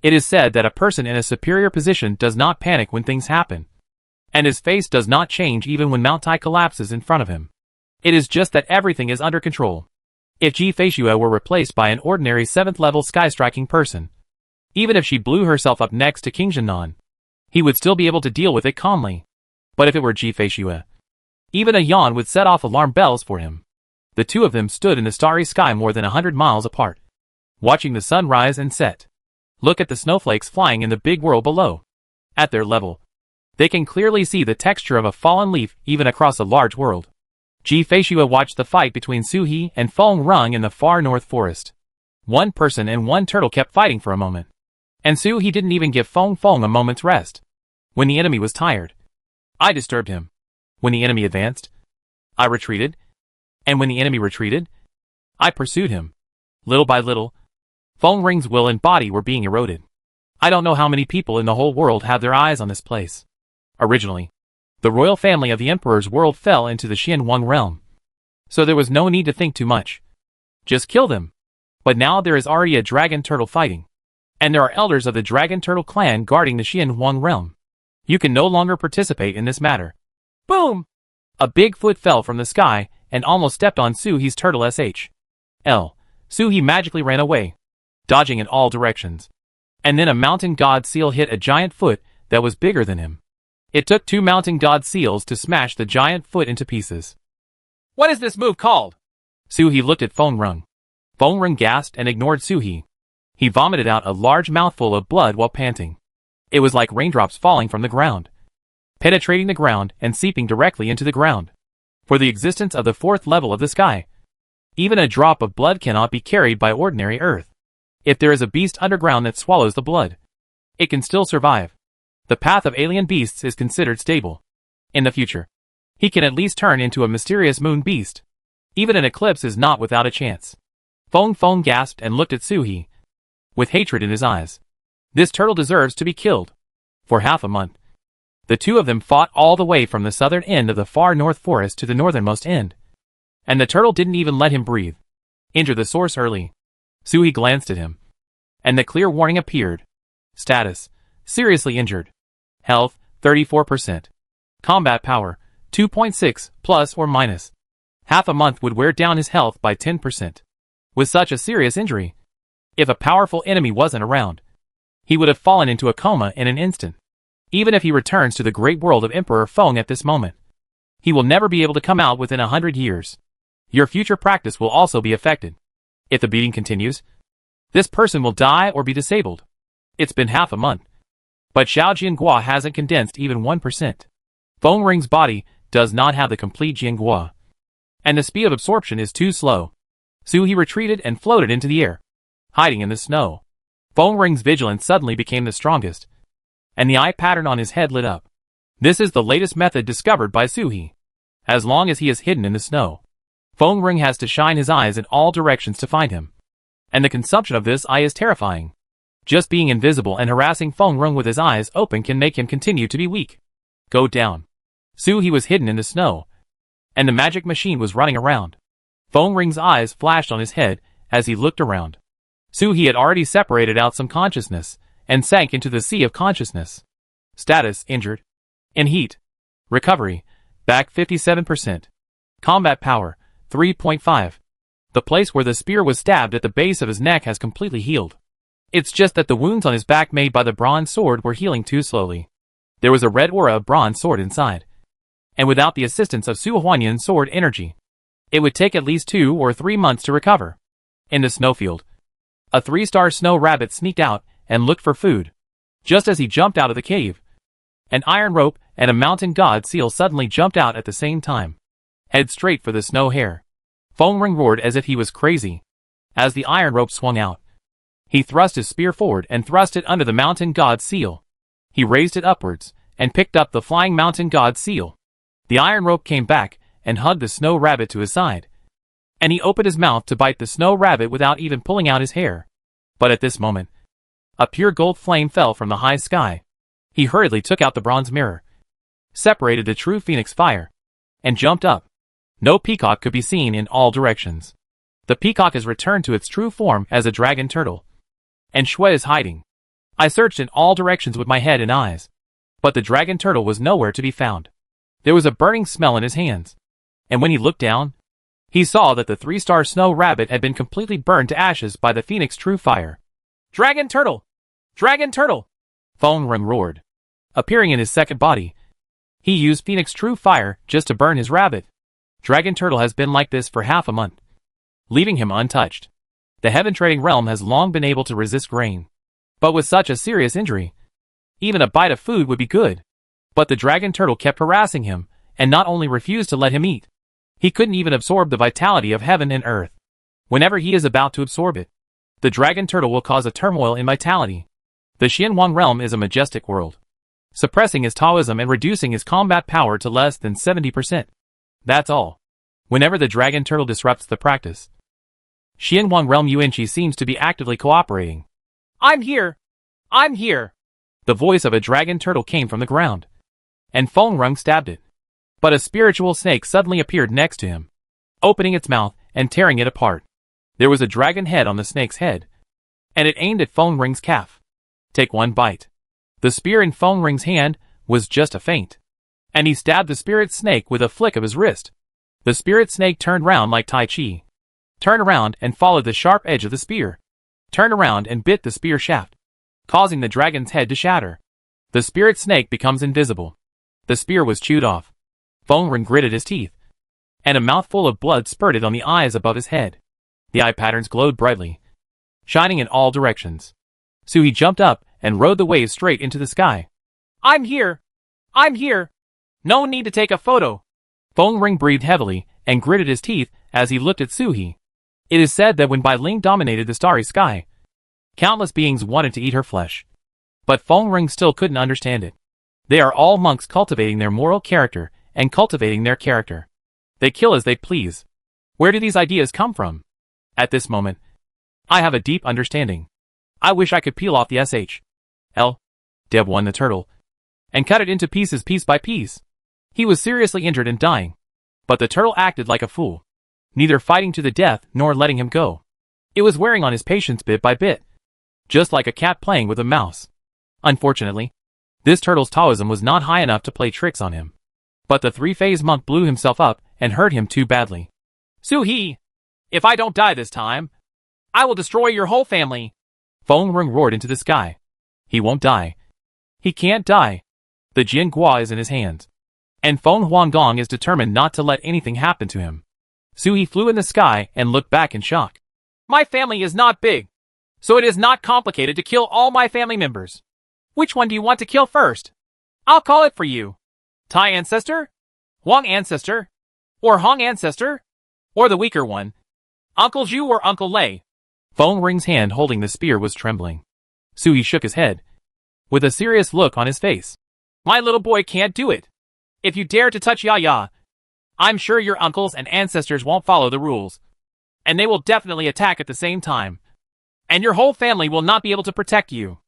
A: It is said that a person in a superior position does not panic when things happen, and his face does not change even when Mount Tai collapses in front of him. It is just that everything is under control. If Ji Feishue were replaced by an ordinary 7th-level sky-striking person, even if she blew herself up next to King Jinan, he would still be able to deal with it calmly. But if it were Ji Feishue, even a yawn would set off alarm bells for him. The two of them stood in the starry sky more than 100 miles apart, watching the sun rise and set. Look at the snowflakes flying in the big world below. At their level, they can clearly see the texture of a fallen leaf even across a large world. Ji Feishue watched the fight between Su He and Feng Rung in the far north forest. One person and one turtle kept fighting for a moment. And Su He didn't even give Feng a moment's rest. When the enemy was tired, I disturbed him. When the enemy advanced, I retreated. And when the enemy retreated, I pursued him. Little by little, Feng Rung's will and body were being eroded. I don't know how many people in the whole world have their eyes on this place. Originally, the royal family of the Emperor's world fell into the Xianwang realm. So there was no need to think too much. Just kill them. But now there is already a dragon turtle fighting. And there are elders of the dragon turtle clan guarding the Xianwang realm. You can no longer participate in this matter.
B: Boom!
A: A big foot fell from the sky and almost stepped on Su He's turtle SH.L. Su He magically ran away, dodging in all directions. And then a mountain god seal hit a giant foot that was bigger than him. It took 2 mountain god seals to smash the giant foot into pieces.
B: What is this move called?
A: Su He looked at Feng Rung. Feng Rung gasped and ignored Su He. He vomited out a large mouthful of blood while panting. It was like raindrops falling from the ground, penetrating the ground and seeping directly into the ground. For the existence of the 4th level of the sky, even a drop of blood cannot be carried by ordinary earth. If there is a beast underground that swallows the blood, it can still survive. The path of alien beasts is considered stable. In the future, he can at least turn into a mysterious moon beast. Even an eclipse is not without a chance. Feng gasped and looked at Su He, with hatred in his eyes.
B: This turtle deserves to be killed. For half a month, the two of them fought all the way from the southern end of the far north forest to the northernmost end. And the turtle didn't even let him breathe. Injure the source early. Suhi glanced at him. And the clear warning appeared. Status: seriously injured. Health: 34%. Combat power: 2.6, plus or minus. Half a month would wear down his health by 10%. With such a serious injury, if a powerful enemy wasn't around, he would have fallen into a coma in an instant. Even if he returns to the great world of Emperor Feng at this moment, he will never be able to come out within 100 years. Your future practice will also be affected. If the beating continues, this person will die or be disabled. It's been half a month, but Xiao Jiangua hasn't condensed even 1%. Feng Ring's body does not have the complete Jiangua, and the speed of absorption is too slow. Suhi retreated and floated into the air, hiding in the snow. Feng Ring's vigilance suddenly became the strongest, and the eye pattern on his head lit up. This is the latest method discovered by Suhi. As long as he is hidden in the snow, Feng Ring has to shine his eyes in all directions to find him. And the consumption of this eye is terrifying. Just being invisible and harassing Feng Ring with his eyes open can make him continue to be weak. Go down. Suhi was hidden in the snow, and the magic machine was running around. Feng Ring's eyes flashed on his head as he looked around. Suhi had already separated out some consciousness and sank into the sea of consciousness. Status: injured. In heat. Recovery: back 57%. Combat power: 3.5. The place where the spear was stabbed at the base of his neck has completely healed. It's just that the wounds on his back made by the bronze sword were healing too slowly. There was a red aura of bronze sword inside, and without the assistance of Su Huanyan's sword energy, it would take at least 2 or 3 months to recover. In the snowfield, a 3-star snow rabbit sneaked out and looked for food. Just as he jumped out of the cave, an iron rope and a mountain god seal suddenly jumped out at the same time. Head straight for the snow hare. Feng Ring roared as if he was crazy. As the iron rope swung out, he thrust his spear forward and thrust it under the mountain god seal. He raised it upwards and picked up the flying mountain god seal. The iron rope came back and hugged the snow rabbit to his side, and he opened his mouth to bite the snow rabbit without even pulling out his hair. But at this moment, a pure gold flame fell from the high sky. He hurriedly took out the bronze mirror, separated the true phoenix fire, and jumped up. No peacock could be seen in all directions. The peacock has returned to its true form as a dragon turtle, and Shui is hiding. I searched in all directions with my head and eyes, but the dragon turtle was nowhere to be found. There was a burning smell in his hands, and when he looked down, he saw that the 3-star snow rabbit had been completely burned to ashes by the phoenix true fire. Dragon turtle! Dragon turtle! Feng Ring roared. Appearing in his second body, he used phoenix true fire just to burn his rabbit. Dragon turtle has been like this for half a month, leaving him untouched. The heaven trading realm has long been able to resist rain, but with such a serious injury, even a bite of food would be good. But the dragon turtle kept harassing him, and not only refused to let him eat, he couldn't even absorb the vitality of heaven and earth. Whenever he is about to absorb it, the dragon turtle will cause a turmoil in vitality. The Xianwang realm is a majestic world, suppressing his Taoism and reducing his combat power to less than 70%. That's all. Whenever the dragon turtle disrupts the practice, Xianwang realm Yuanqi seems to be actively cooperating. I'm here! I'm here! The voice of a dragon turtle came from the ground, and Feng Ring stabbed it. But a spiritual snake suddenly appeared next to him, opening its mouth and tearing it apart. There was a dragon head on the snake's head, and it aimed at Feng Ring's calf. Take one bite. The spear in Feng Ring's hand was just a feint, and he stabbed the spirit snake with a flick of his wrist. The spirit snake turned round like Tai Chi, turned around and followed the sharp edge of the spear, turned around and bit the spear shaft, causing the dragon's head to shatter. The spirit snake becomes invisible. The spear was chewed off. Feng Ring gritted his teeth, and a mouthful of blood spurted on the eyes above his head. The eye patterns glowed brightly, shining in all directions. Suhi jumped up and rode the wave straight into the sky. I'm here! I'm here! No need to take a photo. Feng Ring breathed heavily and gritted his teeth as he looked at Suhi. It is said that when Bai Ling dominated the starry sky, countless beings wanted to eat her flesh. But Feng Ring still couldn't understand it. They are all monks cultivating their moral character and cultivating their character. They kill as they please. Where do these ideas come from? At this moment, I have a deep understanding. I wish I could peel off the sh.
A: Deb won the turtle and cut it into pieces piece by piece. He was seriously injured and dying, but the turtle acted like a fool, neither fighting to the death nor letting him go. It was wearing on his patience bit by bit, just like a cat playing with a mouse. Unfortunately, this turtle's Taoism was not high enough to play tricks on him, but the three-phase monk blew himself up and hurt him too badly.
B: Su-He, if I don't die this time, I will destroy your whole family.
A: Feng Rung roared into the sky. He won't die. He can't die. The Jin Gua is in his hands, and Feng Huangdong is determined not to let anything happen to him. Su-He flew in the sky and looked back in shock.
B: My family is not big, so it is not complicated to kill all my family members. Which one do you want to kill first? I'll call it for you. Tai ancestor? Huang ancestor? Or Hong ancestor? Or the weaker one? Uncle Zhu or Uncle Lei?
A: Feng Ring's hand holding the spear was trembling. Su-He shook his head, with a serious look on his face.
B: My little boy can't do it. If you dare to touch Ya, I'm sure your uncles and ancestors won't follow the rules, and they will definitely attack at the same time, and your whole family will not be able to protect you.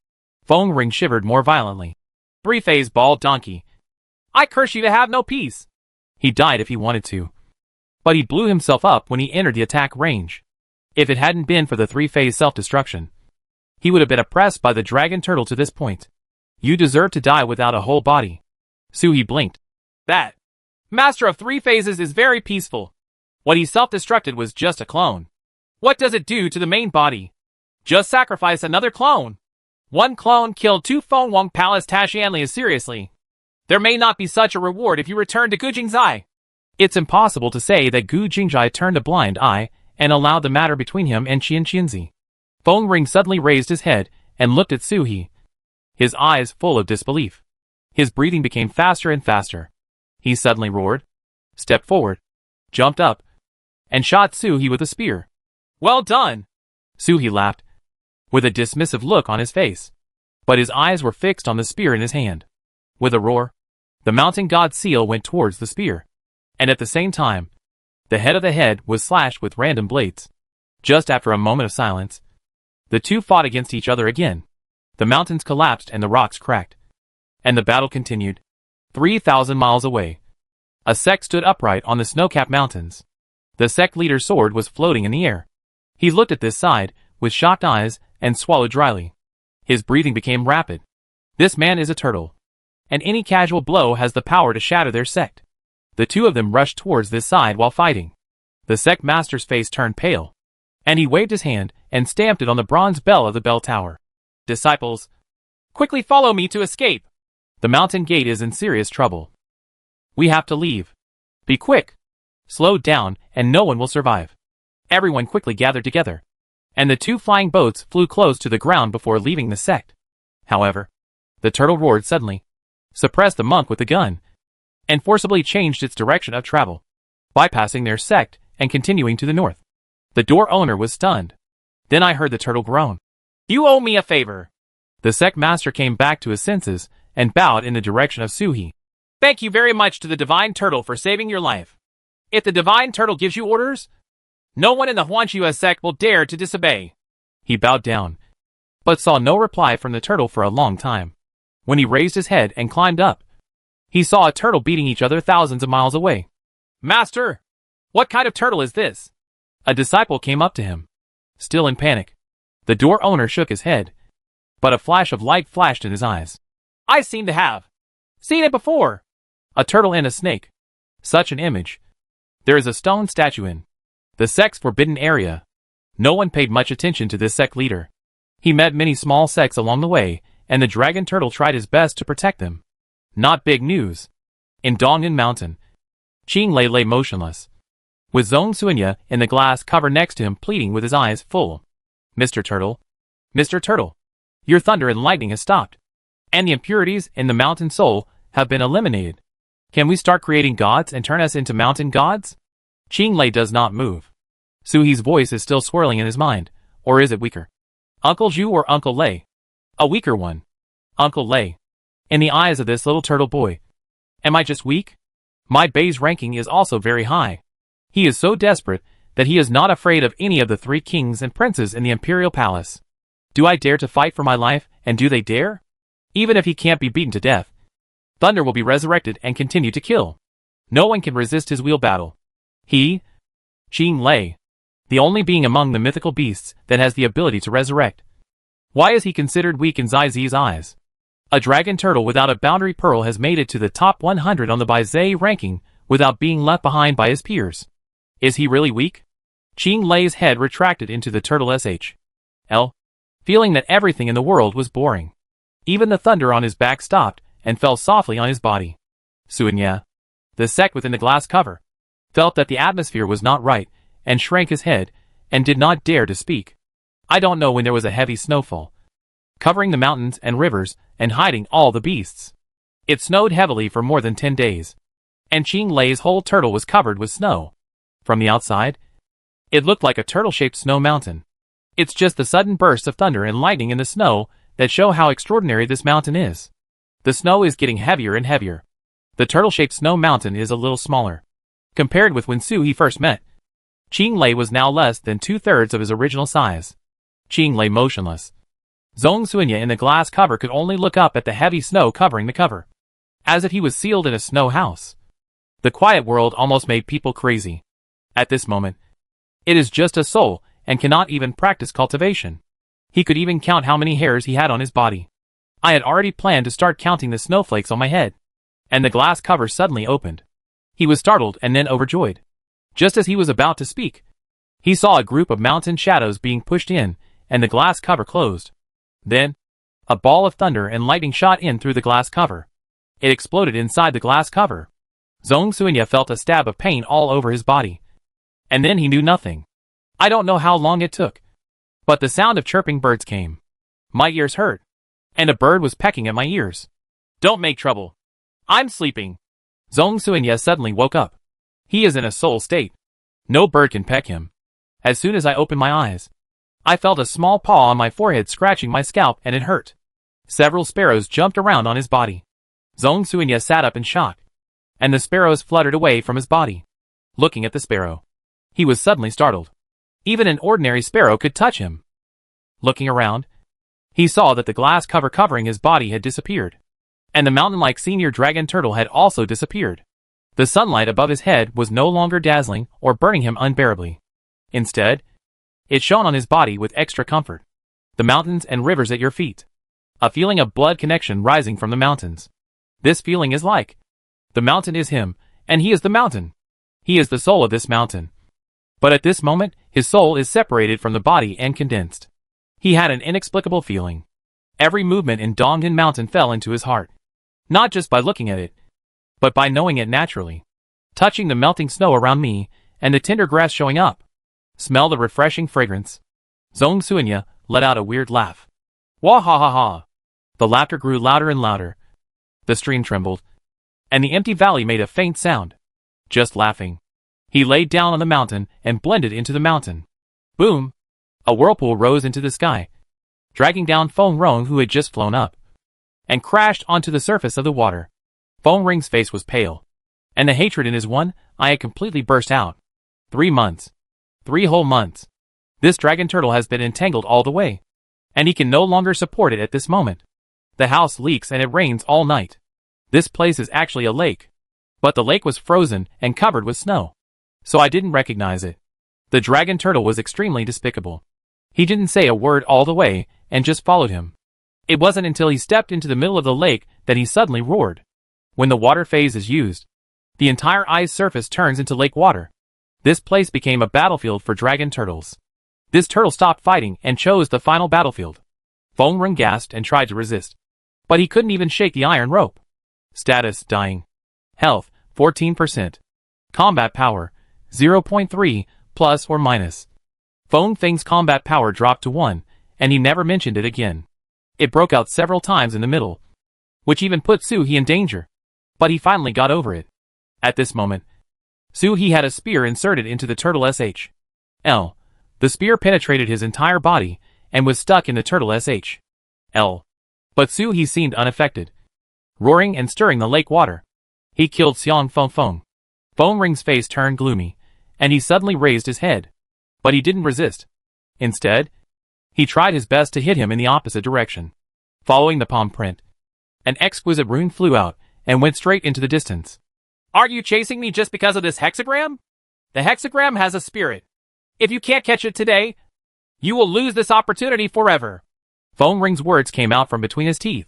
A: Feng Ring shivered more violently.
B: Three-phase bald donkey. I curse you to have no peace.
A: He died if he wanted to, but he blew himself up when he entered the attack range. If it hadn't been for the three-phase self-destruction, he would have been oppressed by the dragon turtle to this point. You deserve to die without a whole body. Su-He blinked.
B: That master of three phases is very peaceful. What he self-destructed was just a clone. What does it do to the main body? Just sacrifice another clone. One clone killed two Feng Wang Palace Tashianli seriously. There may not be such a reward if you return to Gu Jingzai.
A: It's impossible to say that Gu Jingzai turned a blind eye and allowed the matter between him and Qian Qianzi. Feng Ring suddenly raised his head and looked at Su-He, his eyes full of disbelief. His breathing became faster and faster. He suddenly roared, stepped forward, jumped up, and shot Su-He with a spear.
B: Well done!
A: Su-He laughed, with a dismissive look on his face, but his eyes were fixed on the spear in his hand. With a roar, the mountain god seal went towards the spear, and at the same time, the head of the head was slashed with random blades. Just after a moment of silence, the two fought against each other again. The mountains collapsed and the rocks cracked, and the battle continued. 3,000 miles away, a sect stood upright on the snow-capped mountains. The sect leader's sword was floating in the air. He looked at this side with shocked eyes and swallowed dryly. His breathing became rapid. This man is a turtle, and any casual blow has the power to shatter their sect. The two of them rushed towards this side while fighting. The sect master's face turned pale, and he waved his hand and stamped it on the bronze bell of the bell tower.
B: Disciples, quickly follow me to escape.
A: The mountain gate is in serious trouble. We have to leave. Be quick. Slow down and no one will survive. Everyone quickly gathered together, and the two flying boats flew close to the ground before leaving the sect. However, the turtle roared suddenly, suppressed the monk with the gun, and forcibly changed its direction of travel, bypassing their sect and continuing to the north. The door owner was stunned. Then I heard the turtle groan.
B: You owe me a favor.
A: The sect master came back to his senses and bowed in the direction of Su-He.
B: Thank you very much to the divine turtle for saving your life. If the divine turtle gives you orders, no one in the Huanxue sect will dare to disobey.
A: He bowed down, but saw no reply from the turtle for a long time. When he raised his head and climbed up, he saw a turtle beating each other thousands of miles away.
B: Master, what kind of turtle is this?
A: A disciple came up to him, still in panic. The door owner shook his head, but a flash of light flashed in his eyes.
B: I seem to have seen it before.
A: A turtle and a snake. Such an image. There is a stone statue in the sect's forbidden area. No one paid much attention to this sect leader. He met many small sects along the way, and the dragon turtle tried his best to protect them. Not big news. In Dongnan Mountain, Qing Lei lay motionless, with Zhong Suinya in the glass cover next to him pleading with his eyes full. Mr. Turtle, your thunder and lightning has stopped, and the impurities in the mountain soul have been eliminated. Can we start creating gods and turn us into mountain gods? Qing Lei does not move. Su-He's voice is still swirling in his mind, or is it weaker? Uncle Zhu or Uncle Lei? A weaker one. Uncle Lei. In the eyes of this little turtle boy. Am I just weak? My base ranking is also very high. He is so desperate that he is not afraid of any of the 3 kings and princes in the imperial palace. Do I dare to fight for my life, and do they dare?
B: Even if he can't be beaten to death, Thunder will be resurrected and continue to kill. No one can resist his wheel battle. He, Qing Lei, the only being among the mythical beasts that has the ability to resurrect. Why is he considered weak in Zai Zi's eyes? A dragon turtle without a boundary pearl has made it to the top 100 on the Bai Zai ranking without being left behind by his peers. Is he really weak? Qing Lei's head retracted into the turtle SHL, feeling that everything in the world was boring. Even the thunder on his back stopped and fell softly on his body. Suanya, the sect within the glass cover, felt that the atmosphere was not right and shrank his head and did not dare to speak. I don't know when there was a heavy snowfall, covering the mountains and rivers and hiding all the beasts. It snowed heavily for more than 10 days, and Qing Lei's whole turtle was covered with snow. From the outside, it looked like a turtle-shaped snow mountain. It's just the sudden bursts of thunder and lightning in the snow that show how extraordinary this mountain is. The snow is getting heavier and heavier. The turtle-shaped snow mountain is a little smaller. Compared with when He first met, Qing Lei was now less than 2/3 of his original size. Qing lay motionless. Zhong Suanya in the glass cover could only look up at the heavy snow covering the cover, as if he was sealed in a snow house. The quiet world almost made people crazy. At this moment, it is just a soul and cannot even practice cultivation. He could even count how many hairs he had on his body. I had already planned to start counting the snowflakes on my head, and the glass cover suddenly opened. He was startled and then overjoyed. Just as he was about to speak, he saw a group of mountain shadows being pushed in, and the glass cover closed. Then, a ball of thunder and lightning shot in through the glass cover. It exploded inside the glass cover. Zhong Suanya felt a stab of pain all over his body. And then he knew nothing. I don't know how long it took, but the sound of chirping birds came. My ears hurt, and a bird was pecking at my ears. Don't make trouble. I'm sleeping. Zhong Suanya suddenly woke up. He is in a soul state. No bird can peck him. As soon as I opened my eyes, I felt a small paw on my forehead scratching my scalp and it hurt. Several sparrows jumped around on his body. Zhong Suanya sat up in shock, and the sparrows fluttered away from his body. Looking at the sparrow, he was suddenly startled. Even an ordinary sparrow could touch him. Looking around, he saw that the glass cover covering his body had disappeared, and the mountain-like senior dragon turtle had also disappeared. The sunlight above his head was no longer dazzling or burning him unbearably. Instead, it shone on his body with extra comfort. The mountains and rivers at your feet. A feeling of blood connection rising from the mountains. This feeling is like, the mountain is him, and he is the mountain. He is the soul of this mountain. But at this moment, his soul is separated from the body and condensed. He had an inexplicable feeling. Every movement in Donghan Mountain fell into his heart. Not just by looking at it, but by knowing it naturally. Touching the melting snow around me, and the tender grass showing up. Smell the refreshing fragrance. Zhong Suanya let out a weird laugh. Wah ha ha ha. The laughter grew louder and louder. The stream trembled, and the empty valley made a faint sound. Just laughing. He laid down on the mountain and blended into the mountain. Boom! A whirlpool rose into the sky, dragging down Feng Rong, who had just flown up, and crashed onto the surface of the water. Feng Ring's face was pale, and the hatred in his one eye had completely burst out. 3 months. 3 whole months. This dragon turtle has been entangled all the way, and he can no longer support it at this moment. The house leaks and it rains all night. This place is actually a lake, but the lake was frozen and covered with snow, so I didn't recognize it. The dragon turtle was extremely despicable. He didn't say a word all the way and just followed him. It wasn't until he stepped into the middle of the lake that he suddenly roared. When the water phase is used, the entire ice surface turns into lake water. This place became a battlefield for dragon turtles. This turtle stopped fighting and chose the final battlefield. Feng Rong gasped and tried to resist, but he couldn't even shake the iron rope. Status: dying. Health: 14%. Combat power: 0.3, plus or minus. Feng Feng's combat power dropped to 1, and he never mentioned it again. It broke out several times in the middle, which even put He in danger. But he finally got over it. At this moment, He had a spear inserted into the turtle SHL. The spear penetrated his entire body and was stuck in the turtle SHL. But He seemed unaffected, roaring and stirring the lake water. He killed Xiang Feng. Feng Ring's face turned gloomy, and he suddenly raised his head. But he didn't resist. Instead, he tried his best to hit him in the opposite direction. Following the palm print,
A: An exquisite rune flew out and went straight into the distance.
B: Are you chasing me just because of this hexagram? The hexagram has a spirit. If you can't catch it today, you will lose this opportunity forever.
A: Feng Ring's words came out from between his teeth.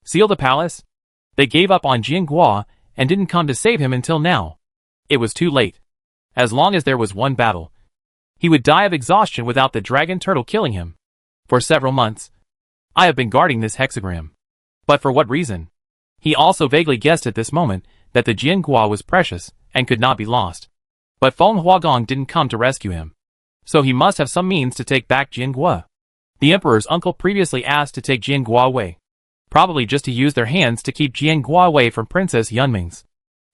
A: Seal the palace? They gave up on Jian Guo and didn't come to save him until now. It was too late. As long as there was one battle, he would die of exhaustion without the dragon turtle killing him. For several months, I have been guarding this hexagram. But for what reason? He also vaguely guessed at this moment that the Jian Guo was precious and could not be lost. But Feng Huagong didn't come to rescue him. So he must have some means to take back Jian Guo. The emperor's uncle previously asked to take Jian Guo away. Probably just to use their hands to keep Jian Guo away from Princess Yunming's.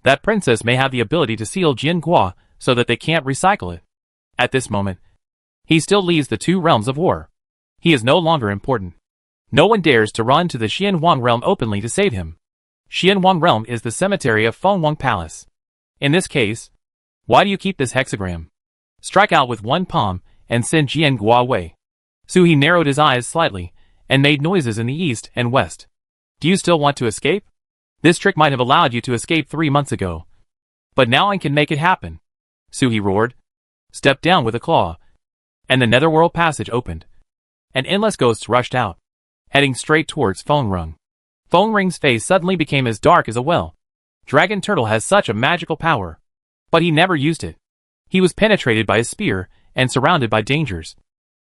A: That princess may have the ability to seal Jian Guo so that they can't recycle it. At this moment, he still leads the two realms of war. He is no longer important. No one dares to run to the Xianwang realm openly to save him. Xianwang realm is the cemetery of Fengwang Palace. In this case, why do you keep this hexagram? Strike out with one palm and send Jian Guo away. Suhi narrowed his eyes slightly and made noises in the east and west. Do you still want to escape? This trick might have allowed you to escape 3 months ago. But now I can make it happen. Suhi roared. Stepped down with a claw. And the netherworld passage opened. An endless ghost rushed out, heading straight towards Feng Ring. Feng Ring's face suddenly became as dark as a well. Dragon Turtle has such a magical power. But he never used it. He was penetrated by his spear and surrounded by dangers.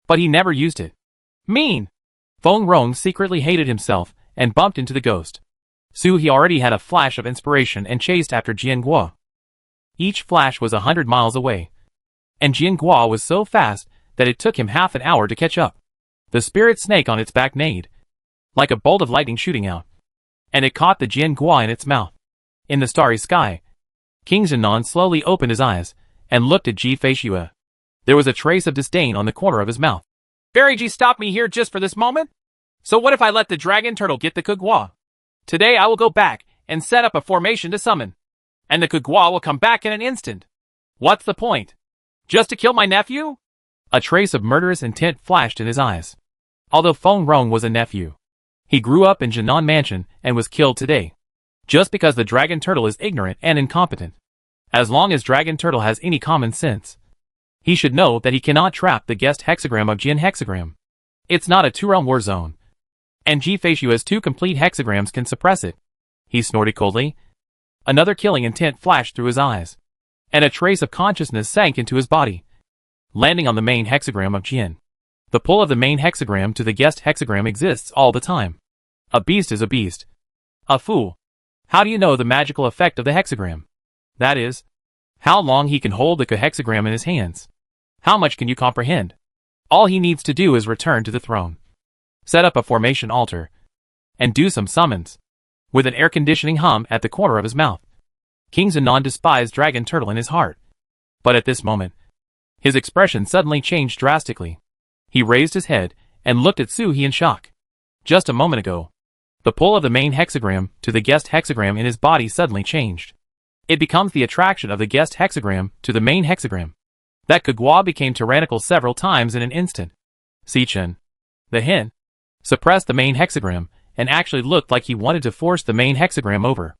A: But he never used it. Mean! Feng Ring secretly hated himself and bumped into the ghost. Suhi already had a flash of inspiration and chased after Jian Guo. Each flash was 100 miles away. And Jian Guo was so fast that it took him half an hour to catch up. The spirit snake on its back neighed, like a bolt of lightning shooting out. And it caught the Jian Guo in its mouth. In the starry sky, King Zhenan slowly opened his eyes and looked at Ji Feishue. There was a trace of disdain on the corner of his mouth.
B: Fairy Ji stopped me here just for this moment? So what if I let the dragon turtle get the Kugwa? Today I will go back and set up a formation to summon. And the Kugwa will come back in an instant. What's the point? Just to kill my nephew?
A: A trace of murderous intent flashed in his eyes. Although Feng Ring was a nephew, he grew up in Jinan Mansion and was killed today. Just because the dragon turtle is ignorant and incompetent. As long as dragon turtle has any common sense, he should know that he cannot trap the guest hexagram of Jian hexagram. It's not a two-realm war zone. And Ji Feishue's 2 complete hexagrams can suppress it. He snorted coldly. Another killing intent flashed through his eyes. And a trace of consciousness sank into his body, landing on the main hexagram of Jian. The pull of the main hexagram to the guest hexagram exists all the time. A beast is a beast. A fool. How do you know the magical effect of the hexagram? That is, how long he can hold the hexagram in his hands. How much can you comprehend? All he needs to do is return to the throne, set up a formation altar, and do some summons. With an air-conditioning hum at the corner of his mouth, King Zenon despised Dragon Turtle in his heart. But at this moment, his expression suddenly changed drastically. He raised his head and looked at Suhi in shock. Just a moment ago, the pull of the main hexagram to the guest hexagram in his body suddenly changed. It becomes the attraction of the guest hexagram to the main hexagram. That Kugwa became tyrannical several times in an instant. Sichen, the hen, suppressed the main hexagram and actually looked like he wanted to force the main hexagram over.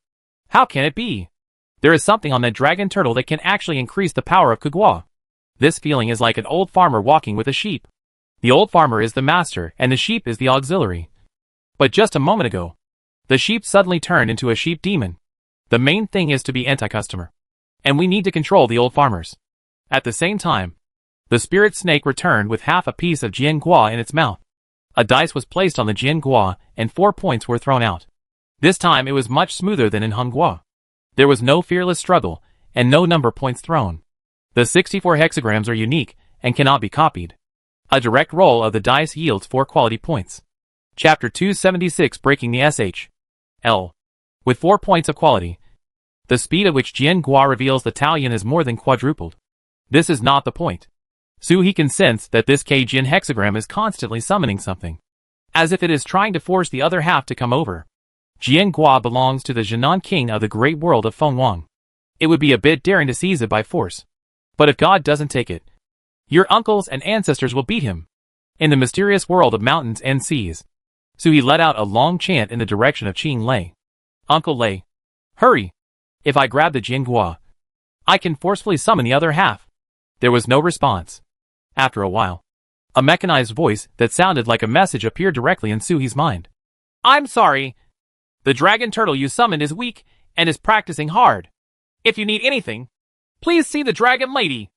A: How can it be? There is something on that dragon turtle that can actually increase the power of Kugwa. This feeling is like an old farmer walking with a sheep. The old farmer is the master and the sheep is the auxiliary. But just a moment ago, the sheep suddenly turned into a sheep demon. The main thing is to be anti-customer. And we need to control the old farmers. At the same time, the spirit snake returned with half a piece of Jian Gua in its mouth. A dice was placed on the Jian Gua and 4 points were thrown out. This time it was much smoother than in Hongua. There was no fearless struggle and no number points thrown. The 64 hexagrams are unique and cannot be copied. A direct roll of the dice yields 4 quality points. Chapter 276 Breaking the SH.L. With 4 points of quality, the speed at which Jian Gua reveals the Taoyuan is more than quadrupled. This is not the point. Suhi can sense that this K-Jian hexagram is constantly summoning something, as if it is trying to force the other half to come over. Jian Gua belongs to the Jinan king of the great world of Fengwang. It would be a bit daring to seize it by force. But if God doesn't take it, your uncles and ancestors will beat him. In the mysterious world of mountains and seas, He let out a long chant in the direction of Qing Lei. Uncle Lei, hurry! If I grab the Jinghua, I can forcefully summon the other half. There was no response. After a while, a mechanized voice that sounded like a message appeared directly in Suhi's mind.
B: I'm sorry. The dragon turtle you summoned is weak and is practicing hard. If you need anything, please see the dragon lady.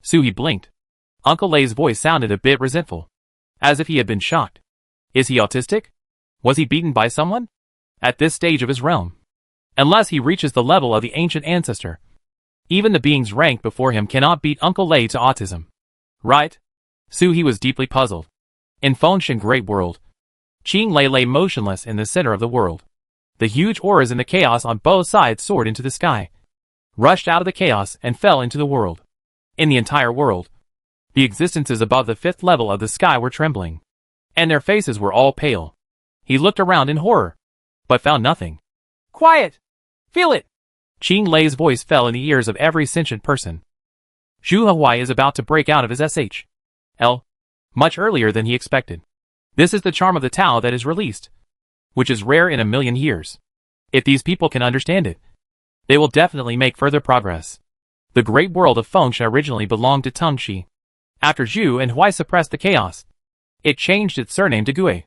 A: Suhi blinked. Uncle Lei's voice sounded a bit resentful, as if he had been shocked. Is he autistic? Was he beaten by someone? At this stage of his realm, unless he reaches the level of the ancient ancestor, even the beings ranked before him cannot beat Uncle Lei to autism. Right? Suhi was deeply puzzled. In Fengshen Great World, Qing Lei lay motionless in the center of the world. The huge auras in the chaos on both sides soared into the sky, rushed out of the chaos and fell into the world. In the entire world, the existences above the 5th level of the sky were trembling, and their faces were all pale. He looked around in horror, but found nothing.
B: Quiet! Feel it!
A: Qing Lei's voice fell in the ears of every sentient person. Zhu Huai is about to break out of his SHL much earlier than he expected. This is the charm of the Tao that is released, which is rare in a million years. If these people can understand it, they will definitely make further progress. The great world of Fengshen originally belonged to Tengxi. After Zhu and Huai suppressed the chaos, it changed its surname to Gue.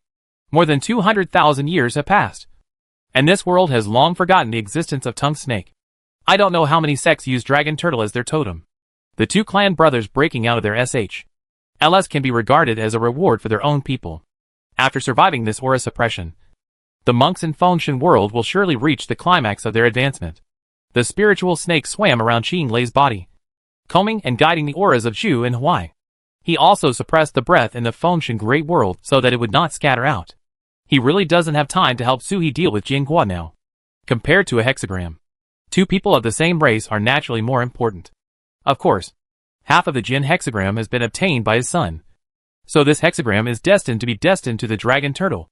A: More than 200,000 years have passed, and this world has long forgotten the existence of Tongue Snake. I don't know how many sects use Dragon Turtle as their totem. The two clan brothers breaking out of their SHLs can be regarded as a reward for their own people. After surviving this aura suppression, the monks in Fengshen world will surely reach the climax of their advancement. The spiritual snake swam around Qing Lei's body, combing and guiding the auras of Zhu and Huai. He also suppressed the breath in the Fengshen Great World so that it would not scatter out. He really doesn't have time to help Suhi deal with Jinghua now. Compared to a hexagram, two people of the same race are naturally more important. Of course, half of the Jin hexagram has been obtained by his son, so this hexagram is destined to be destined to the dragon turtle,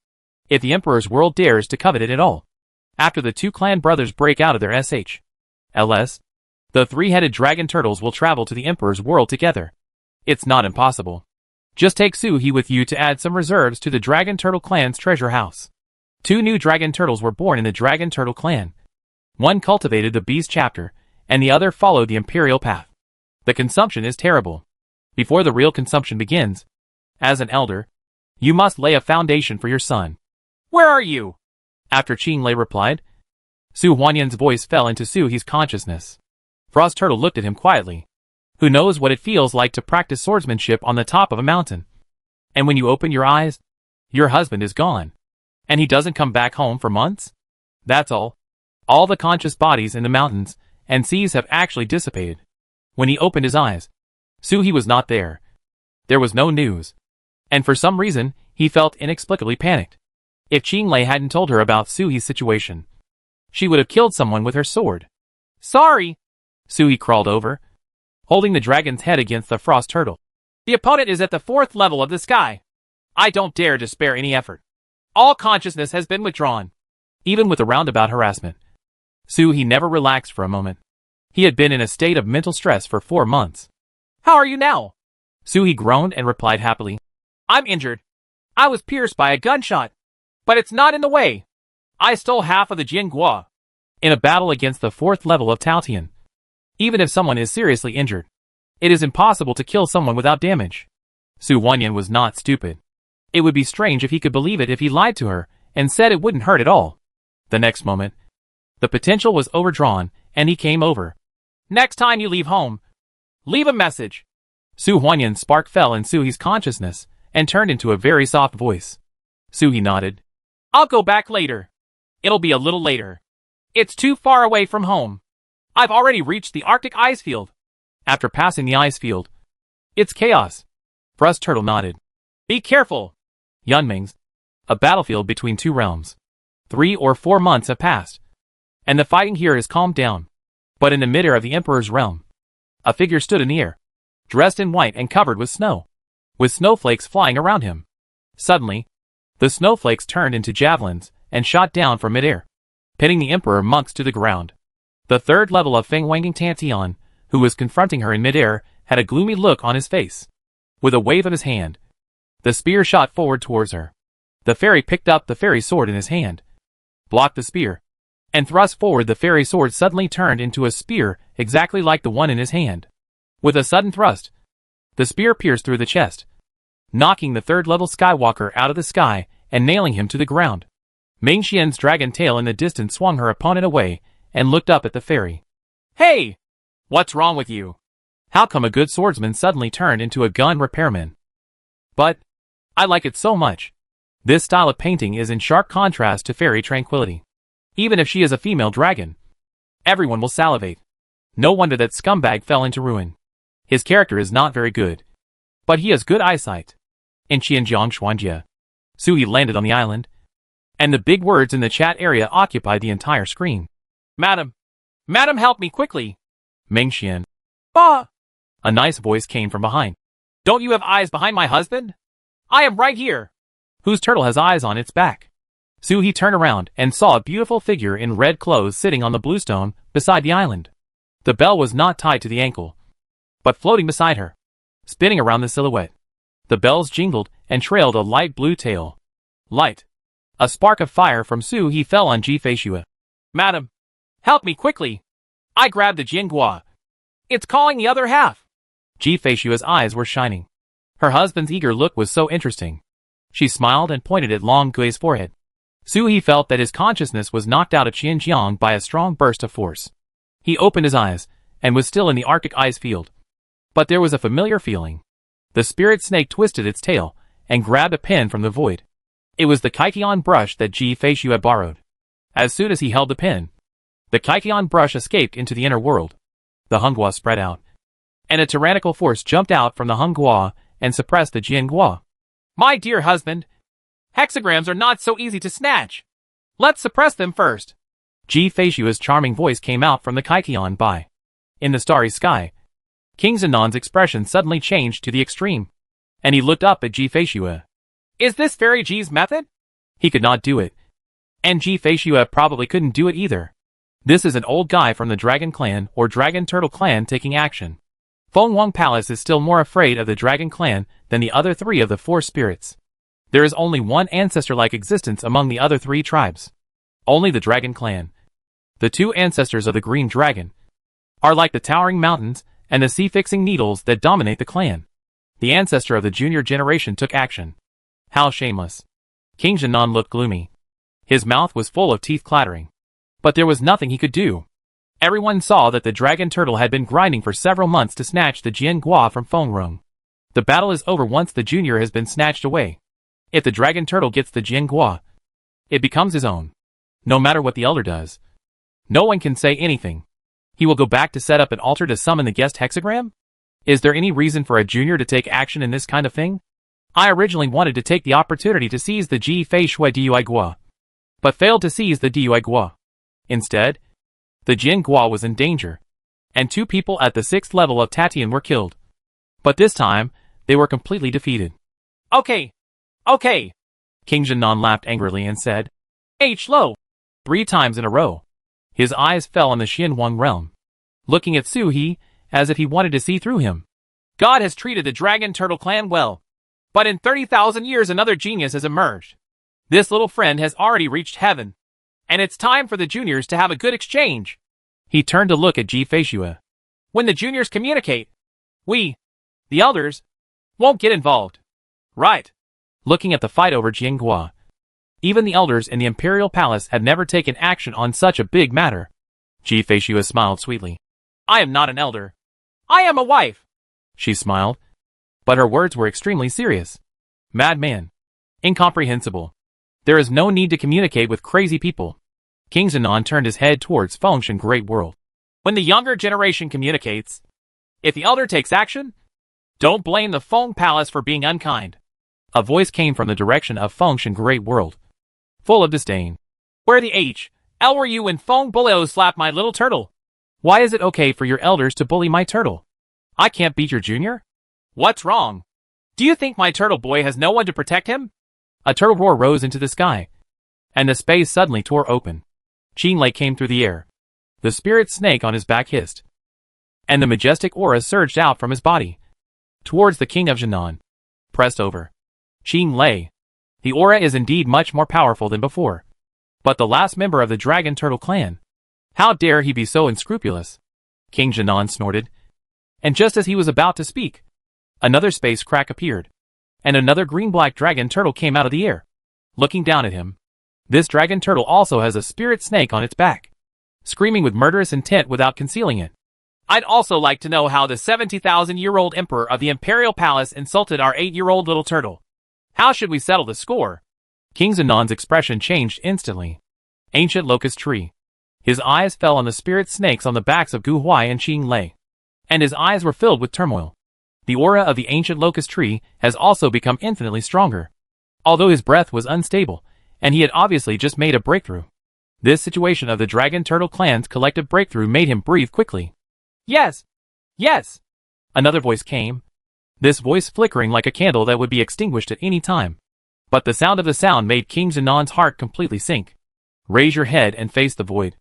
A: if the Emperor's world dares to covet it at all. After the two clan brothers break out of their SHLs, the three-headed dragon turtles will travel to the Emperor's world together. It's not impossible. Just take Suhi with you to add some reserves to the Dragon Turtle clan's treasure house. 2 new dragon turtles were born in the Dragon Turtle clan. One cultivated the beast chapter, and the other followed the imperial path. The consumption is terrible. Before the real consumption begins, as an elder, you must lay a foundation for your son.
B: Where are you?
A: After Qing Lei replied, Su Huanyan's voice fell into Suhi's consciousness. Frost Turtle looked at him quietly. Who knows what it feels like to practice swordsmanship on the top of a mountain? And when you open your eyes, your husband is gone. And he doesn't come back home for months? That's all. All the conscious bodies in the mountains and seas have actually dissipated. When he opened his eyes, Suhi was not there. There was no news. And for some reason, he felt inexplicably panicked. If Qing Lei hadn't told her about Suhi's situation, she would have killed someone with her sword.
B: Sorry.
A: Suhi crawled over, holding the dragon's head against the frost turtle.
B: The opponent is at the 4th level of the sky. I don't dare to spare any effort. All consciousness has been withdrawn.
A: Even with the roundabout harassment, Suhi never relaxed for a moment. He had been in a state of mental stress for 4 months.
B: How are you now?
A: Suhi groaned and replied happily.
B: I'm injured. I was pierced by a gunshot. But it's not in the way. I stole half of the Jinghua.
A: In a battle against the 4th level of Taotian, even if someone is seriously injured, it is impossible to kill someone without damage. Su Wanyan was not stupid. It would be strange if he could believe it if he lied to her and said it wouldn't hurt at all. The next moment, the potential was overdrawn, and he came over.
B: Next time you leave home, leave a message.
A: Su Huanyan's spark fell in Suhi's consciousness and turned into a very soft voice. Suhi nodded.
B: I'll go back later. It'll be a little later. It's too far away from home. I've already reached the Arctic ice field.
A: After passing the ice field, it's chaos. Frost Turtle nodded.
B: Be careful.
A: Yunming's, a battlefield between 2 realms. 3 or 4 months have passed, and the fighting here has calmed down. But in the midair of the Emperor's realm, a figure stood in the air, dressed in white and covered with snow, with snowflakes flying around him. Suddenly, the snowflakes turned into javelins and shot down from midair, pinning the Emperor monks to the ground. The 3rd level of Feng Wanging Tantian, who was confronting her in midair, had a gloomy look on his face. With a wave of his hand, the spear shot forward towards her. The fairy picked up the fairy sword in his hand, blocked the spear, and thrust forward. The fairy sword suddenly turned into a spear exactly like the one in his hand. With a sudden thrust, the spear pierced through the chest, knocking the third-level Skywalker out of the sky and nailing him to the ground. Ming Xian's dragon tail in the distance swung her opponent away and looked up at the fairy.
B: Hey! What's wrong with you?
A: How come a good swordsman suddenly turned into a gun repairman? But I like it so much. This style of painting is in sharp contrast to fairy tranquility. Even if she is a female dragon, everyone will salivate. No wonder that scumbag fell into ruin. His character is not very good, but he has good eyesight. In Qianjiang Xuanjie, Suhi landed on the island, and the big words in the chat area occupied the entire screen.
B: Madam! Madam, help me quickly!
A: Ming Xian.
B: Ah!
A: A nice voice came from behind.
B: Don't you have eyes behind my husband? I am right here!
A: Whose turtle has eyes on its back? Suhi turned around and saw a beautiful figure in red clothes sitting on the bluestone beside the island. The bell was not tied to the ankle, but floating beside her, spinning around the silhouette. The bells jingled and trailed a light blue tail. Light. A spark of fire from Suhi fell on Ji Feishui.
B: Madam, help me quickly! I grabbed the Jinghua. It's calling the other half!
A: Ji Feishui's eyes were shining. Her husband's eager look was so interesting. She smiled and pointed at Long Gui's forehead. Suhi felt that his consciousness was knocked out of Qianjiang by a strong burst of force. He opened his eyes, and was still in the Arctic ice field. But there was a familiar feeling. The spirit snake twisted its tail, and grabbed a pen from the void. It was the Kaikion brush that Ji Feishui had borrowed. As soon as he held the pen, the Kaikion brush escaped into the inner world. The Hunghua spread out, and a tyrannical force jumped out from the Hunghua and suppressed the Jianghua.
B: My dear husband, hexagrams are not so easy to snatch. Let's suppress them first.
A: Ji Feishui's charming voice came out from the Kaikion by. In the starry sky, King Zenon's expression suddenly changed to the extreme, and he looked up at Ji Feishui.
B: Is this Fairy Ji's method?
A: He could not do it, and Ji Feishui probably couldn't do it either. This is an old guy from the Dragon Clan or Dragon Turtle Clan taking action. Fenghuang Palace is still more afraid of the Dragon Clan than the other three of the four spirits. There is only one ancestor-like existence among the other three tribes. Only the Dragon Clan. The two ancestors of the Green Dragon are like the towering mountains and the sea-fixing needles that dominate the clan. The ancestor of the junior generation took action. How shameless. King Zenon looked gloomy. His mouth was full of teeth clattering. But there was nothing he could do. Everyone saw that the dragon turtle had been grinding for several months to snatch the Jianghua from Fengrong. The battle is over once the junior has been snatched away. If the dragon turtle gets the Jianghua, it becomes his own. No matter what the elder does, no one can say anything. He will go back to set up an altar to summon the guest hexagram? Is there any reason for a junior to take action in this kind of thing? I originally wanted to take the opportunity to seize the Ji Feishui Duigua, but failed to seize the Duigua. Instead, the Jianghua was in danger, and two people at the 6th level of Tatian were killed. But this time, they were completely defeated.
B: Okay.
A: King Zenon laughed angrily and said,
B: H-Lo.
A: 3 times in a row. His eyes fell on the Xinhuang realm, looking at Suhi as if he wanted to see through him.
B: God has treated the Dragon Turtle Clan well. But in 30,000 years another genius has emerged. This little friend has already reached heaven. And it's time for the juniors to have a good exchange.
A: He turned to look at Ji Feishui.
B: When the juniors communicate, we, the elders, won't get involved. Right.
A: Looking at the fight over Jianghua, even the elders in the Imperial Palace had never taken action on such a big matter. Ji Feishui smiled sweetly.
B: I am not an elder. I am a wife.
A: She smiled, but her words were extremely serious. Madman. Incomprehensible. There is no need to communicate with crazy people. King Zenon turned his head towards Fengshan Great World.
B: When the younger generation communicates, if the elder takes action, don't blame the Feng Palace for being unkind.
A: A voice came from the direction of Fengshan Great World, full of disdain.
B: Where the H.L. were you when Feng Buleo slapped my little turtle?
A: Why is it okay for your elders to bully my turtle? I can't beat your junior?
B: What's wrong? Do you think my turtle boy has no one to protect him?
A: A turtle roar rose into the sky, and the space suddenly tore open. Qinlei came through the air. The spirit snake on his back hissed, and the majestic aura surged out from his body, towards the king of Jinan. Pressed over. Qinlei. The aura is indeed much more powerful than before. But the last member of the Dragon Turtle clan. How dare he be so unscrupulous? King Jinan snorted. And just as he was about to speak, another space crack appeared. And another green-black dragon turtle came out of the air, looking down at him. This dragon turtle also has a spirit snake on its back, screaming with murderous intent without concealing it.
B: I'd also like to know how the 70,000-year-old emperor of the Imperial Palace insulted our 8-year-old little turtle. How should we settle the score?
A: King Zinan's expression changed instantly. Ancient locust tree. His eyes fell on the spirit snakes on the backs of Gu Huai and Qing Lei, and his eyes were filled with turmoil. The aura of the ancient locust tree has also become infinitely stronger. Although his breath was unstable, and he had obviously just made a breakthrough. This situation of the Dragon Turtle clan's collective breakthrough made him breathe quickly.
B: Yes! Yes!
A: Another voice came. This voice flickering like a candle that would be extinguished at any time. But the sound of the sound made King Zinan's heart completely sink. Raise your head and face the void.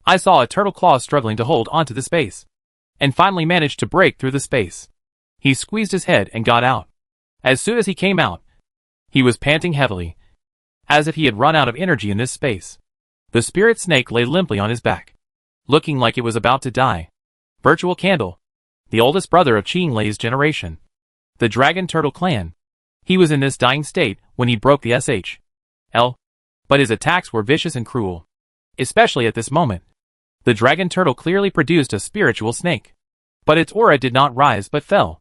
A: I saw a turtle claw struggling to hold onto the space, and finally managed to break through the space. He squeezed his head and got out. As soon as he came out, he was panting heavily, as if he had run out of energy in this space. The spirit snake lay limply on his back, looking like it was about to die. Virtual Candle, the oldest brother of Qing Lei's generation. The Dragon Turtle clan. He was in this dying state when he broke the SHL. But his attacks were vicious and cruel. Especially at this moment. The Dragon Turtle clearly produced a spiritual snake. But its aura did not rise but fell.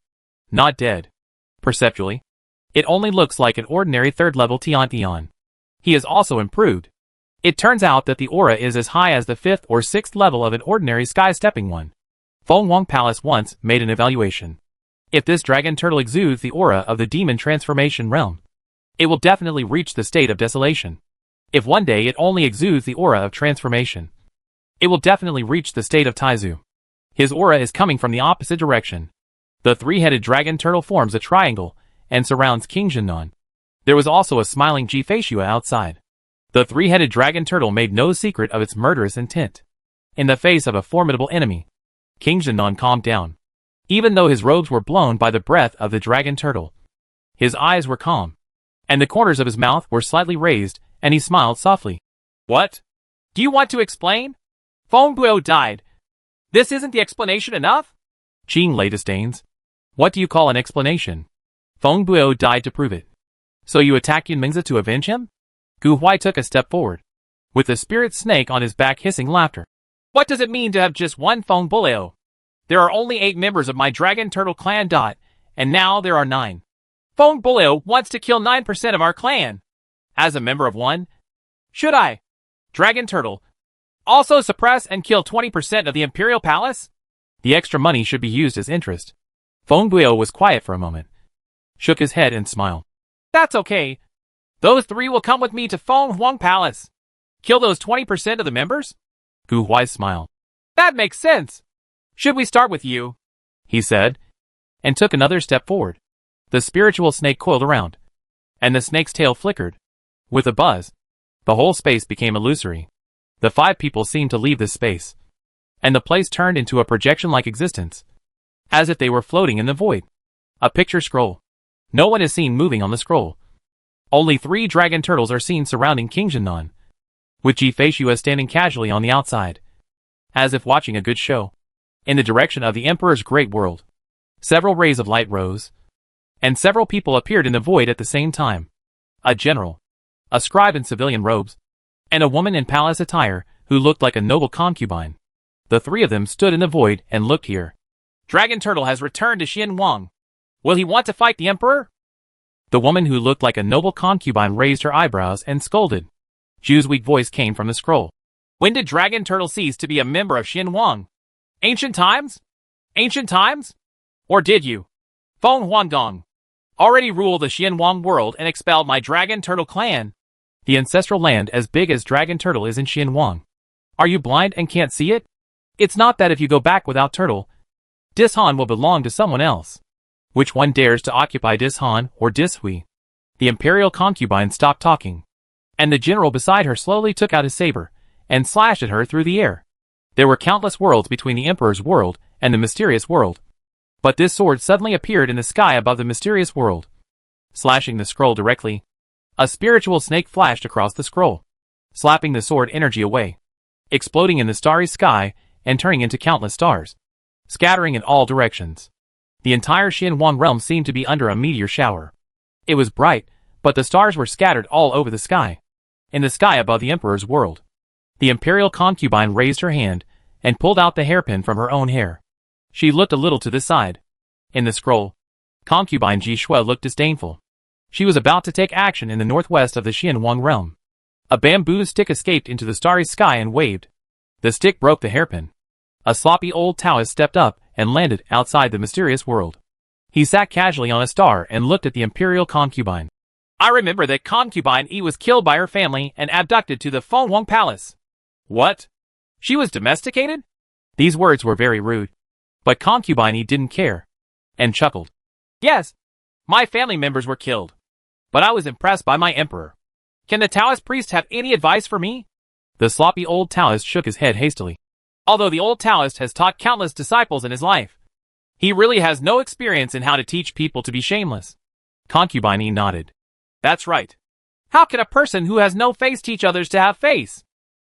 A: Not dead. Perceptually, it only looks like an ordinary third-level Tian. He has also improved. It turns out that the aura is as high as the 5th or 6th level of an ordinary sky-stepping one. Feng Wang Palace once made an evaluation. If this dragon turtle exudes the aura of the demon transformation realm, it will definitely reach the state of desolation. If one day it only exudes the aura of transformation, it will definitely reach the state of Taizu. His aura is coming from the opposite direction. The three-headed dragon turtle forms a triangle and surrounds King Jinan. There was also a smiling Jifeishua outside. The three-headed dragon turtle made no secret of its murderous intent. In the face of a formidable enemy, King Jinan calmed down. Even though his robes were blown by the breath of the dragon turtle, his eyes were calm, and the corners of his mouth were slightly raised, and he smiled softly.
B: What? Do you want to explain? Feng Buo died. This isn't the explanation enough?
A: Qing Lei disdains. What do you call an explanation? Feng Buo died to prove it. So you attack Yun Mingzi to avenge him? Gu Huai took a step forward, with the spirit snake on his back hissing laughter.
B: What does it mean to have just one Feng Buo? There are only 8 members of my Dragon Turtle clan. And now there are 9. Feng Buo wants to kill 9% of our clan. As a member of one, should I, Dragon Turtle, also suppress and kill 20% of the Imperial Palace?
A: The extra money should be used as interest. Feng Buo was quiet for a moment, shook his head and smiled.
B: That's okay. Those 3 will come with me to Feng Wang Palace. Kill those 20% of the members?
A: Gu Huai smiled.
B: That makes sense. Should we start with you?
A: He said, and took another step forward. The spiritual snake coiled around, and the snake's tail flickered. With a buzz, the whole space became illusory. The 5 people seemed to leave this space, and the place turned into a projection-like existence, as if they were floating in the void. A picture scroll. No one is seen moving on the scroll. Only 3 dragon turtles are seen surrounding King Jinan, with Jifeishua standing casually on the outside, as if watching a good show. In the direction of the Emperor's great world, several rays of light rose, and several people appeared in the void at the same time. A general, a scribe in civilian robes, and a woman in palace attire who looked like a noble concubine. The 3 of them stood in the void and looked here.
B: Dragon Turtle has returned to Xinhuang. Will he want to fight the Emperor?
A: The woman who looked like a noble concubine raised her eyebrows and scolded. Zhu's weak voice came from the scroll.
B: When did Dragon Turtle cease to be a member of Xinhuang? Ancient times? Ancient times? Or did you, Feng Huangdong, already rule the Xinhuang world and expelled my Dragon Turtle clan?
A: The ancestral land as big as Dragon Turtle is in Xinhuang. Are you blind and can't see it? It's not that if you go back without Turtle, Dishan will belong to someone else. Which one dares to occupy Dishan or Dishui? The imperial concubine stopped talking, and the general beside her slowly took out his saber and slashed at her through the air. There were countless worlds between the Emperor's world and the mysterious world. But this sword suddenly appeared in the sky above the mysterious world, slashing the scroll directly. A spiritual snake flashed across the scroll, slapping the sword energy away, exploding in the starry sky and turning into countless stars, scattering in all directions. The entire Xianwang realm seemed to be under a meteor shower. It was bright, but the stars were scattered all over the sky. In the sky above the Emperor's world, the imperial concubine raised her hand and pulled out the hairpin from her own hair. She looked a little to the side. In the scroll, concubine Ji Shui looked disdainful. She was about to take action in the northwest of the Xianwang realm. A bamboo stick escaped into the starry sky and waved. The stick broke the hairpin. A sloppy old Taoist stepped up and landed outside the mysterious world. He sat casually on a star and looked at the imperial concubine.
B: I remember that concubine E was killed by her family and abducted to the Fengwang Palace. What? She was domesticated?
A: These words were very rude. But concubine E didn't care, and chuckled.
B: Yes, my family members were killed. But I was impressed by my emperor. Can the Taoist priest have any advice for me?
A: The sloppy old Taoist shook his head hastily.
B: Although the old Taoist has taught countless disciples in his life, he really has no experience in how to teach people to be shameless.
A: Concubine E nodded.
B: That's right. How can a person who has no face teach others to have face?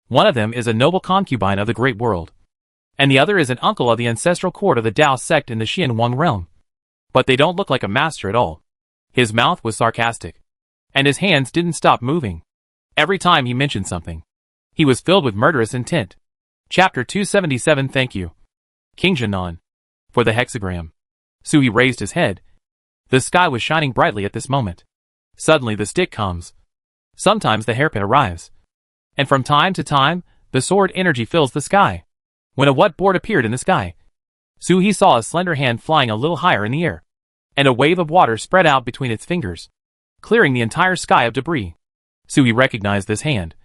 A: One of them is a noble concubine of the great world, and the other is an uncle of the ancestral court of the Tao sect in the Xianwang realm. But they don't look like a master at all. His mouth was sarcastic, and his hands didn't stop moving. Every time he mentioned something, he was filled with murderous intent. Chapter 277. Thank you, King Jinan, for the hexagram. Sui raised his head. The sky was shining brightly at this moment. Suddenly the stick comes. Sometimes the hairpin arrives. And from time to time, the sword energy fills the sky. When a what board appeared in the sky, Sui saw a slender hand flying a little higher in the air, and a wave of water spread out between its fingers, clearing the entire sky of debris. Sui recognized this hand.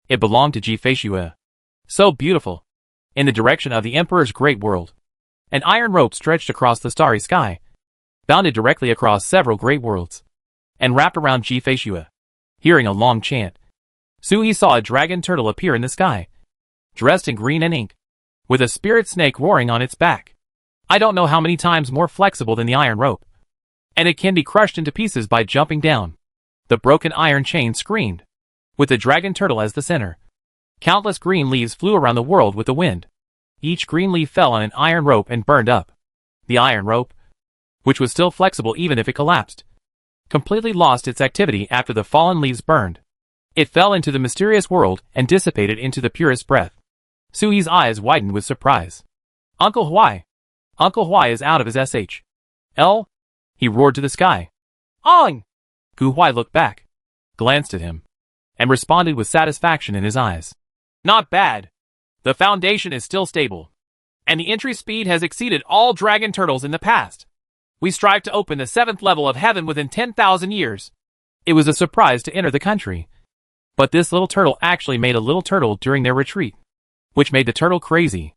A: It belonged to Ji Feishue. So beautiful. In the direction of the Emperor's great world, an iron rope stretched across the starry sky, bounded directly across several great worlds, and wrapped around Ji Feishue. Hearing a long chant, Sui saw a dragon turtle appear in the sky, dressed in green and ink, with a spirit snake roaring on its back. I don't know how many times more flexible than the iron rope, and it can be crushed into pieces by jumping down. The broken iron chain screamed, with the dragon turtle as the center. Countless green leaves flew around the world with the wind. Each green leaf fell on an iron rope and burned up. The iron rope, which was still flexible even if it collapsed, completely lost its activity after the fallen leaves burned. It fell into the mysterious world and dissipated into the purest breath. Sui's eyes widened with surprise. Uncle Huai! Uncle Huai is out of his SHL? He roared to the sky.
B: Ong!
A: Gu Huai looked back, glanced at him, and responded with satisfaction in his eyes.
B: Not bad. The foundation is still stable, and the entry speed has exceeded all dragon turtles in the past. We strive to open the 7th level of heaven within 10,000 years.
A: It was a surprise to enter the country. But this little turtle actually made a little turtle during their retreat, which made the turtle crazy.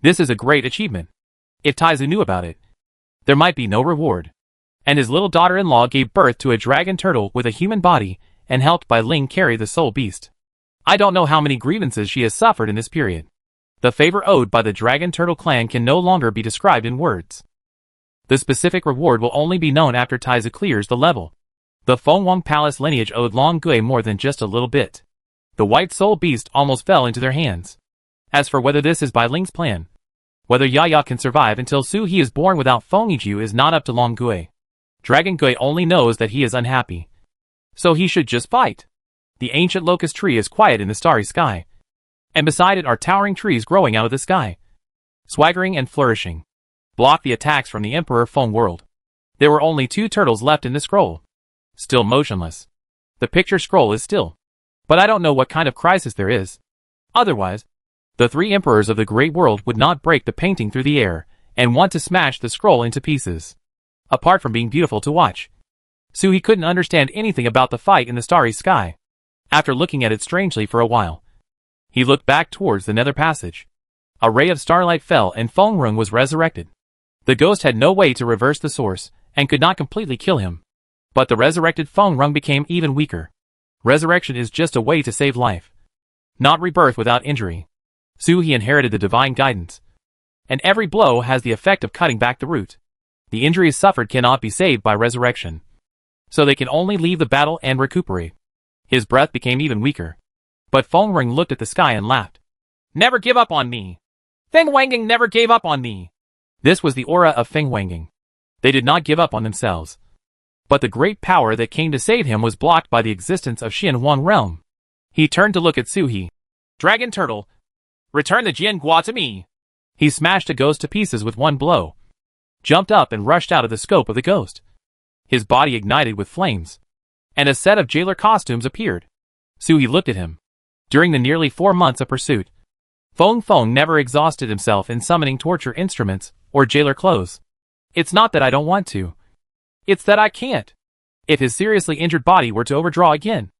A: This is a great achievement. If Taizu knew about it, there might be no reward. And his little daughter-in-law gave birth to a dragon turtle with a human body and helped by Ling carry the soul beast. I don't know how many grievances she has suffered in this period. The favor owed by the dragon turtle clan can no longer be described in words. The specific reward will only be known after Taizu clears the level. The Fengwang Palace lineage owed Long Gui more than just a little bit. The white soul beast almost fell into their hands. As for whether this is by Ling's plan, whether Yaya can survive until Su He is born without Fengiju is not up to Long Gui. Dragon Gui only knows that he is unhappy. So he should just fight. The ancient locust tree is quiet in the starry sky, and beside it are towering trees growing out of the sky, swaggering and flourishing, block the attacks from the Emperor Feng world. There were only 2 turtles left in the scroll, still motionless. The picture scroll is still, but I don't know what kind of crisis there is. Otherwise, the 3 emperors of the great world would not break the painting through the air and want to smash the scroll into pieces. Apart from being beautiful to watch, Sui couldn't understand anything about the fight in the starry sky. After looking at it strangely for a while, he looked back towards the nether passage. A ray of starlight fell and Feng Rung was resurrected. The ghost had no way to reverse the source and could not completely kill him. But the resurrected Feng Rung became even weaker. Resurrection is just a way to save life, not rebirth without injury. Sui inherited the divine guidance, and every blow has the effect of cutting back the root. The injuries suffered cannot be saved by resurrection. so they can only leave the battle and recuperate. His breath became even weaker. But Feng Ring looked at the sky and laughed.
B: Never give up on me. Feng Wangang never gave up on me.
A: This was the aura of Feng Wangang. They did not give up on themselves. But the great power that came to save him was blocked by the existence of Xianwang realm. He turned to look at Suhi.
B: Dragon Turtle, return the Jiangua to me.
A: He smashed a ghost to pieces with one blow, jumped up and rushed out of the scope of the ghost. His body ignited with flames, and a set of jailer costumes appeared. Suhi looked at him. During the nearly 4 months of pursuit, Feng never exhausted himself in summoning torture instruments or jailer clothes. It's not that I don't want to. It's that I can't. If his seriously injured body were to overdraw again,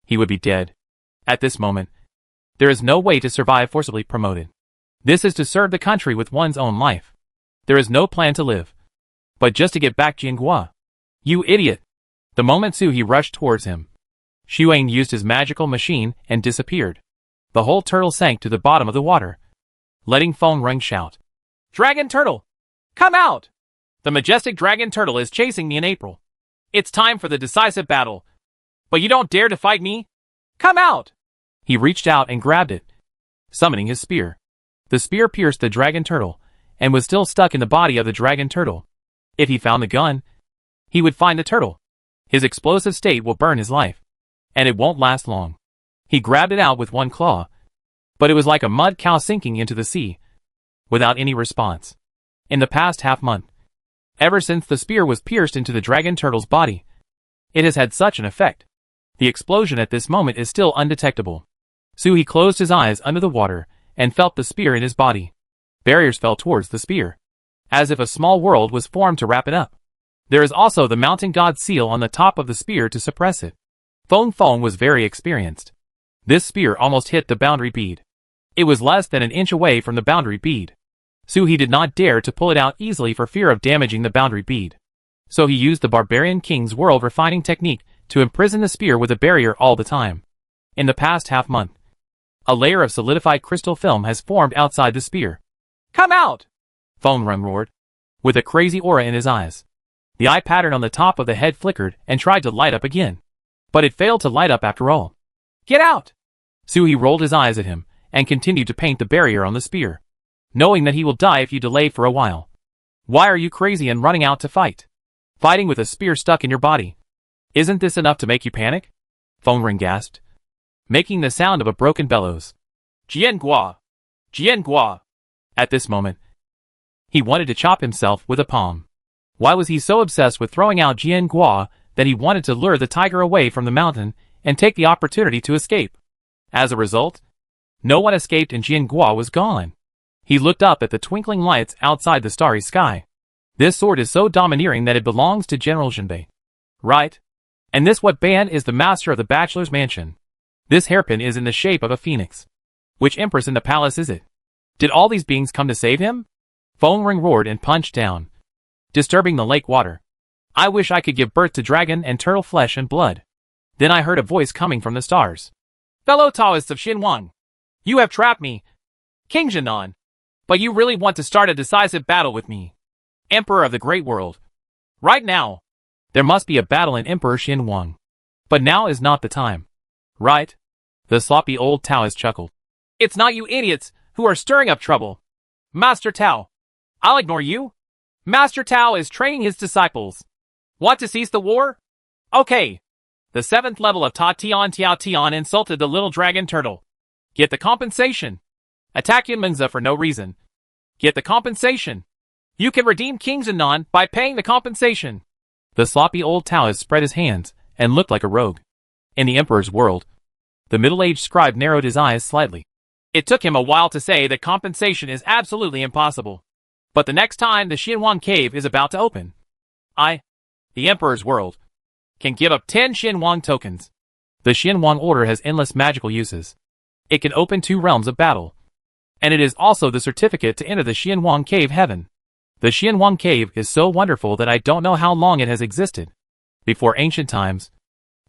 A: he would be dead. At this moment, there is no way to survive forcibly promoted. This is to serve the country with one's own life. There is no plan to live, but just to get back Jiangua. You idiot! The moment Suhi rushed towards him, Xuang used his magical machine and disappeared. The whole turtle sank to the bottom of the water, letting Feng Ring shout.
B: Dragon Turtle! Come out! The majestic Dragon Turtle is chasing me in April. It's time for the decisive battle. But you don't dare to fight me? Come out!
A: He reached out and grabbed it, summoning his spear. The spear pierced the Dragon Turtle, and was still stuck in the body of the Dragon Turtle. If he found the gun, he would find the turtle. His explosive state will burn his life, and it won't last long. He grabbed it out with one claw, but it was like a mud cow sinking into the sea, without any response. In the past half-month, ever since the spear was pierced into the Dragon Turtle's body, it has had such an effect. The explosion at this moment is still undetectable. Suhi closed his eyes under the water, and felt the spear in his body. Barriers fell towards the spear, as if a small world was formed to wrap it up. There is also the mountain god seal on the top of the spear to suppress it. Feng was very experienced. This spear almost hit the boundary bead. It was less than an inch away from the boundary bead. Suhi did not dare to pull it out easily for fear of damaging the boundary bead. So he used the barbarian king's world refining technique to imprison the spear with a barrier all the time. In the past half-month, a layer of solidified crystal film has formed outside the spear.
B: Come out!
A: Feng roared, with a crazy aura in his eyes. The eye pattern on the top of the head flickered and tried to light up again. But it failed to light up after all.
B: Get out!
A: Suhi rolled his eyes at him, and continued to paint the barrier on the spear, knowing that he will die if you delay for a while. Why are you crazy and running out to fight? Fighting with a spear stuck in your body. Isn't this enough to make you panic? Feng gasped, making the sound of a broken bellows.
B: Jiangua! Jiangua!
A: At this moment, he wanted to chop himself with a palm. Why was he so obsessed with throwing out Jiangua that he wanted to lure the tiger away from the mountain and take the opportunity to escape? As a result, no one escaped and Jiangua was gone. He looked up at the twinkling lights outside the starry sky. This sword is so domineering that it belongs to General Jinbei. Right? And this what band is the master of the bachelor's mansion? This hairpin is in the shape of a phoenix. Which empress in the palace is it? Did all these beings come to save him? Feng roared and punched down, disturbing the lake water. I wish I could give birth to dragon and turtle flesh and blood. Then I heard a voice coming from the stars.
B: Fellow Taoists of Xinhuang, you have trapped me, King Jinan. But you really want to start a decisive battle with me, Emperor of the Great World. Right now.
A: There must be a battle in Emperor Xinhuang. But now is not the time. Right? The sloppy old Taoist chuckled.
B: It's not you idiots who are stirring up trouble. Master Tao, I'll ignore you. Master Tao is training his disciples. Want to cease the war? Okay. The 7th level of Ta Tian Tiao Tian insulted the little dragon turtle. Get the compensation. Attack Yunmengza for no reason. Get the compensation. You can redeem King Zinan by paying the compensation.
A: The sloppy old Taoist spread his hands and looked like a rogue. In the emperor's world, the middle-aged scribe narrowed his eyes slightly.
B: It took him a while to say that compensation is absolutely impossible. But the next time the Xinhuang cave is about to open, the emperor's world, can give up 10 Xinhuang tokens.
A: The Xinhuang order has endless magical uses. It can open 2 realms of battle. And it is also the certificate to enter the Xinhuang cave heaven. The Xinhuang cave is so wonderful that I don't know how long it has existed. Before ancient times,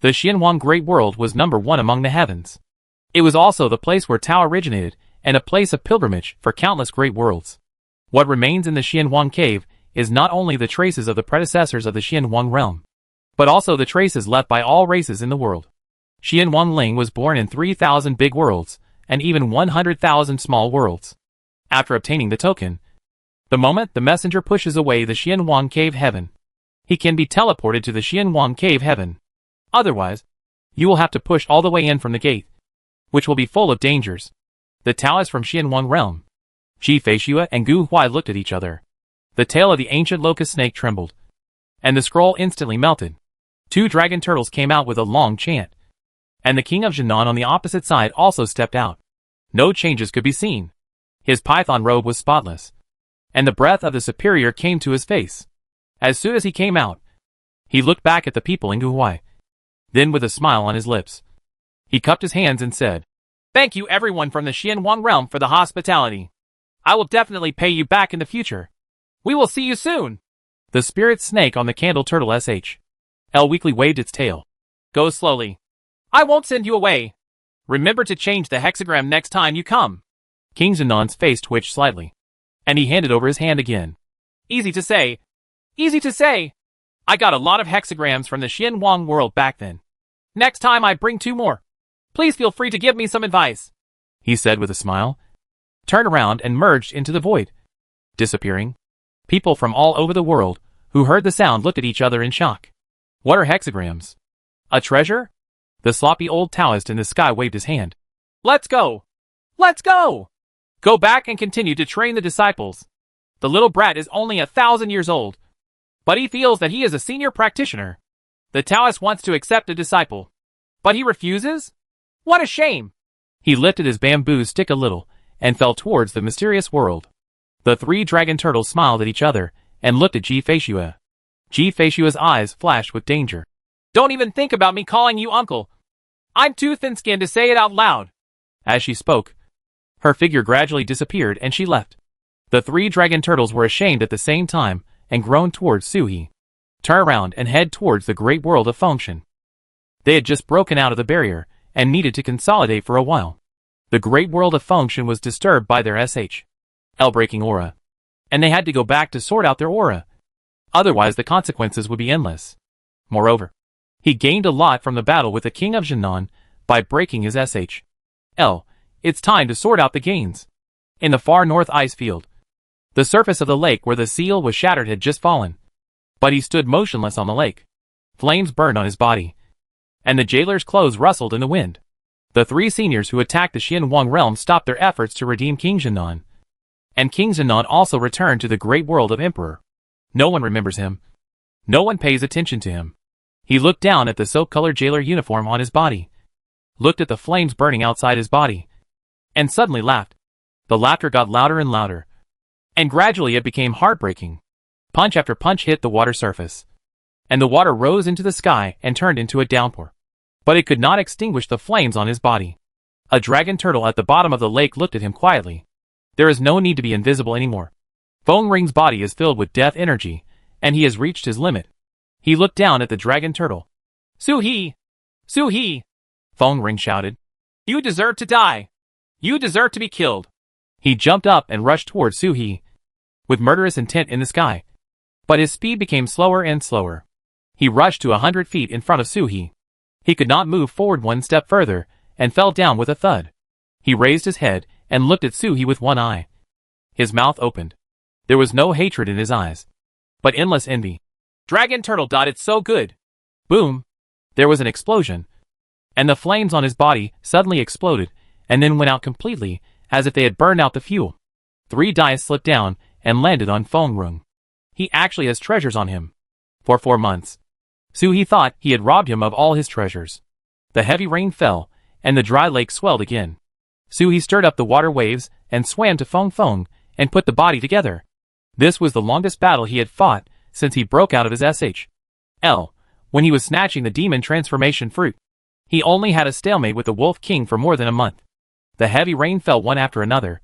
A: the Xinhuang Great World was number 1 among the heavens. It was also the place where Tao originated, and a place of pilgrimage for countless great worlds. What remains in the Xinhuang cave is not only the traces of the predecessors of the Xinhuang realm, but also the traces left by all races in the world. Xian Wanling was born in 3,000 big worlds, and even 100,000 small worlds. After obtaining the token, the moment the messenger pushes away the Xianwang Cave Heaven, he can be teleported to the Xianwang Cave Heaven. Otherwise, you will have to push all the way in from the gate, which will be full of dangers. The Taoists from Xianwang Realm, Ji Feishue and Gu Huai looked at each other. The tail of the ancient locust snake trembled, and the scroll instantly melted. 2 dragon turtles came out with a long chant, and the king of Jinan on the opposite side also stepped out. No changes could be seen. His python robe was spotless, and the breath of the superior came to his face. As soon as he came out, he looked back at the people in Guhuai. Then with a smile on his lips, he cupped his hands and said, "Thank you everyone from the Xianwang realm for the hospitality. I will definitely pay you back in the future. We will see you soon." The spirit snake on the candle turtle SH.L weakly waved its tail. "Go slowly. I won't send you away. Remember to change the hexagram next time you come." King Zinan's face twitched slightly, and he handed over his hand again. "Easy to say. Easy to say. I got a lot of hexagrams from the Xianwang world back then. Next time I bring 2 more. Please feel free to give me some advice," he said with a smile, turned around and merged into the void, disappearing. People from all over the world who heard the sound looked at each other in shock. What are hexagrams? A treasure? The sloppy old Taoist in the sky waved his hand. "Let's go! Let's go! Go back and continue to train the disciples. The little brat is only 1,000 years old, but he feels that he is a senior practitioner. The Taoist wants to accept a disciple, but he refuses? What a shame!" He lifted his bamboo stick a little and fell towards the mysterious world. The 3 dragon turtles smiled at each other and looked at Ji Feishue. Ji Feishue's eyes flashed with danger. "Don't even think about me calling you uncle. I'm too thin-skinned to say it out loud." As she spoke, her figure gradually disappeared and she left. The 3 dragon turtles were ashamed at the same time and groaned towards Suhi. Turn around and head towards the great world of Fengshan. They had just broken out of the barrier and needed to consolidate for a while. The great world of Fengshan was disturbed by their SH.L breaking aura, and they had to go back to sort out their aura. Otherwise the consequences would be endless. Moreover, he gained a lot from the battle with the king of Jinan by breaking his SH.L. It's time to sort out the gains. In the far north ice field, the surface of the lake where the seal was shattered had just fallen, but he stood motionless on the lake. Flames burned on his body, and the jailer's clothes rustled in the wind. The 3 seniors who attacked the Xianwang realm stopped their efforts to redeem King Jinan, and King Jinan also returned to the great world of Emperor. No one remembers him. No one pays attention to him. He looked down at the soap-colored jailer uniform on his body, looked at the flames burning outside his body, and suddenly laughed. The laughter got louder and louder, and gradually it became heartbreaking. Punch after punch hit the water surface, and the water rose into the sky and turned into a downpour. But it could not extinguish the flames on his body. A dragon turtle at the bottom of the lake looked at him quietly. There is no need to be invisible anymore. Feng Ring's body is filled with death energy, and he has reached his limit. He looked down at the dragon turtle. "Su-He! Su-He!" Feng Ring shouted. "You deserve to die! You deserve to be killed!" He jumped up and rushed towards Su-He, with murderous intent in the sky. But his speed became slower and slower. He rushed to 100 feet in front of Su-He. He could not move forward 1 step further, and fell down with a thud. He raised his head and looked at Su-He with one eye. His mouth opened. There was no hatred in his eyes, but endless envy. "Dragon turtle, it's so good!" Boom! There was an explosion, and the flames on his body suddenly exploded and then went out completely, as if they had burned out the fuel. 3 dice slipped down and landed on Feng Ring. He actually has treasures on him. For 4 months, Su-He thought he had robbed him of all his treasures. The heavy rain fell, and the dry lake swelled again. Su-He stirred up the water waves and swam to Feng Feng and put the body together. This was the longest battle he had fought since he broke out of his SH.L. when he was snatching the demon transformation fruit. He only had a stalemate with the Wolf King for more than a month. The heavy rain fell one after another,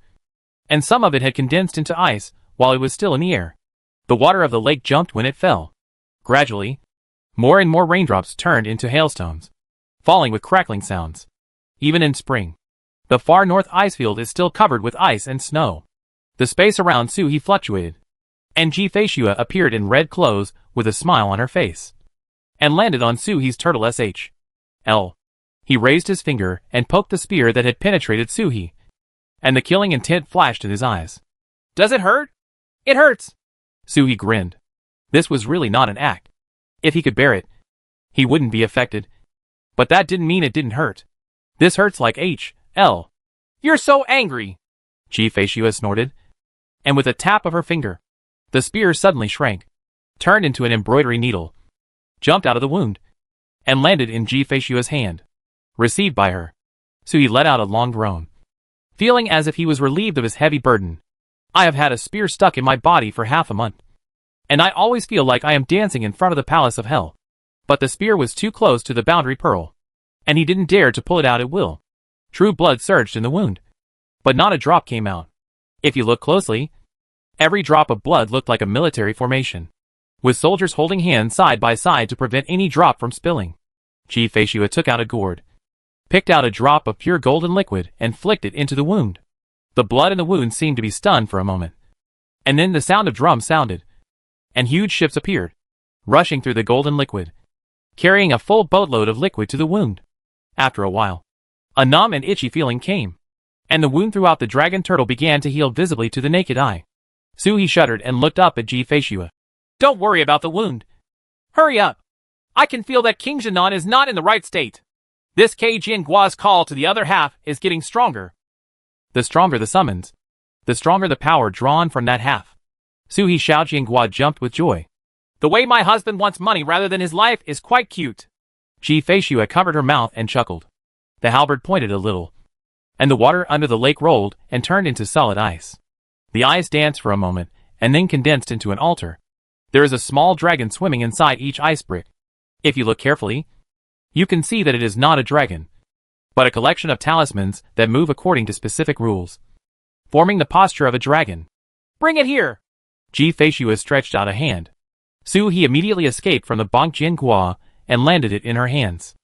A: and some of it had condensed into ice while it was still in the air. The water of the lake jumped when it fell. Gradually, more and more raindrops turned into hailstones, falling with crackling sounds. Even in spring, the far north ice field is still covered with ice and snow. The space around Su-He fluctuated, and Ji Feishue appeared in red clothes with a smile on her face. and landed on Suhi's turtle SH.L. He raised his finger and poked the spear that had penetrated Suhi, and the killing intent flashed in his eyes.
B: Does it hurt? It hurts.
A: Suhi grinned. This was really not an act. If he could bear it, he wouldn't be affected. But that didn't mean it didn't hurt. This hurts like H.L.
B: You're so angry.
A: Ji-Fei-Shua snorted, and with a tap of her finger, the spear suddenly shrank, turned into an embroidery needle, jumped out of the wound, and landed in Ji-Fei-Shua's hand. Received by her, Suhi let out a long groan, feeling as if he was relieved of his heavy burden. I have had a spear stuck in my body for half a month, and I always feel like I am dancing in front of the palace of hell. But the spear was too close to the boundary pearl, and he didn't dare to pull it out at will. True blood surged in the wound, but not a drop came out. If you look closely, every drop of blood looked like a military formation, with soldiers holding hands side by side to prevent any drop from spilling. Ji-Fei-Shua took out a gourd, picked out a drop of pure golden liquid and flicked it into the wound. The blood in the wound seemed to be stunned for a moment, and then the sound of drums sounded, and huge ships appeared, rushing through the golden liquid, carrying a full boatload of liquid to the wound. After a while, a numb and itchy feeling came, and the wound throughout the dragon turtle began to heal visibly to the naked eye. Suhi shuddered and looked up at Ji-Fei-Shua.
B: Don't worry about the wound. Hurry up. I can feel that King Jinan is not in the right state. This K Jiangua's call to the other half is getting stronger.
A: The stronger the summons, the stronger the power drawn from that half. Suhi Xiao Jiangua jumped with joy.
B: The way my husband wants money rather than his life is quite cute.
A: Ji-Fei-Shua covered her mouth and chuckled. The halberd pointed a little, and the water under the lake rolled and turned into solid ice. The ice danced for a moment, and then condensed into an altar. There is a small dragon swimming inside each ice brick. If you look carefully, you can see that it is not a dragon, but a collection of talismans that move according to specific rules, forming the posture of a dragon.
B: Bring it here!
A: Ji-Fei-Shua stretched out a hand. Suhi immediately escaped from the Bank Jiangua and landed it in her hands.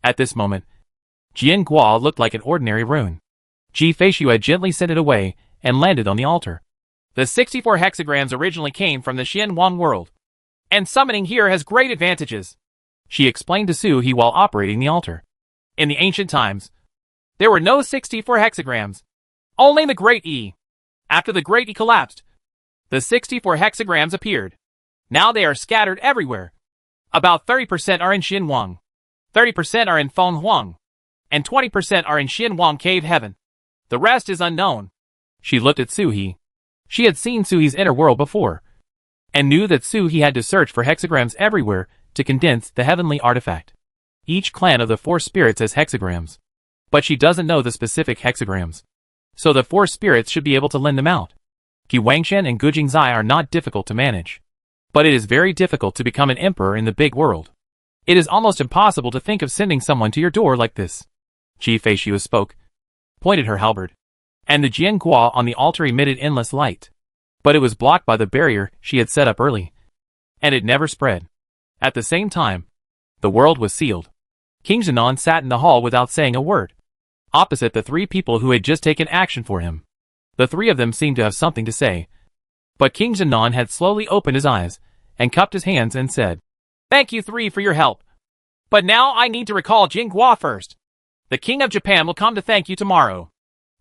A: At this moment, Jiangua looked like an ordinary rune. Ji-Fei-Shua gently sent it away and landed on the altar.
B: The 64 hexagrams originally came from the Xianwang world, and summoning here has great advantages,
A: she explained to Suhi while operating the altar.
B: In the ancient times, there were no 64 hexagrams, only the Great E. After the Great E collapsed, the 64 hexagrams appeared. Now they are scattered everywhere. About 30% are in Xinwang, 30% are in Fenghuang, and 20% are in Xinwang Cave Heaven. The rest is unknown.
A: She looked at Suhi. She had seen Suhi's inner world before, and knew that Suhi had to search for hexagrams everywhere to condense the heavenly artifact. Each clan of the 4 spirits has hexagrams, but she doesn't know the specific hexagrams, so the 4 spirits should be able to lend them out. Qi Wangshan and Gu Jingzai are not difficult to manage, but it is very difficult to become an emperor in the big world. It is almost impossible to think of sending someone to your door like this. Ji-Fei-Shua spoke, pointed her halberd, and the Jiangua on the altar emitted endless light. But it was blocked by the barrier she had set up early, and it never spread. At the same time, the world was sealed. King Jinan sat in the hall without saying a word, opposite the 3 people who had just taken action for him. The 3 of them seemed to have something to say, but King Jinan had slowly opened his eyes and cupped his hands and said,
B: Thank you 3 for your help. But now I need to recall Jinghua first. The King of Japan will come to thank you tomorrow.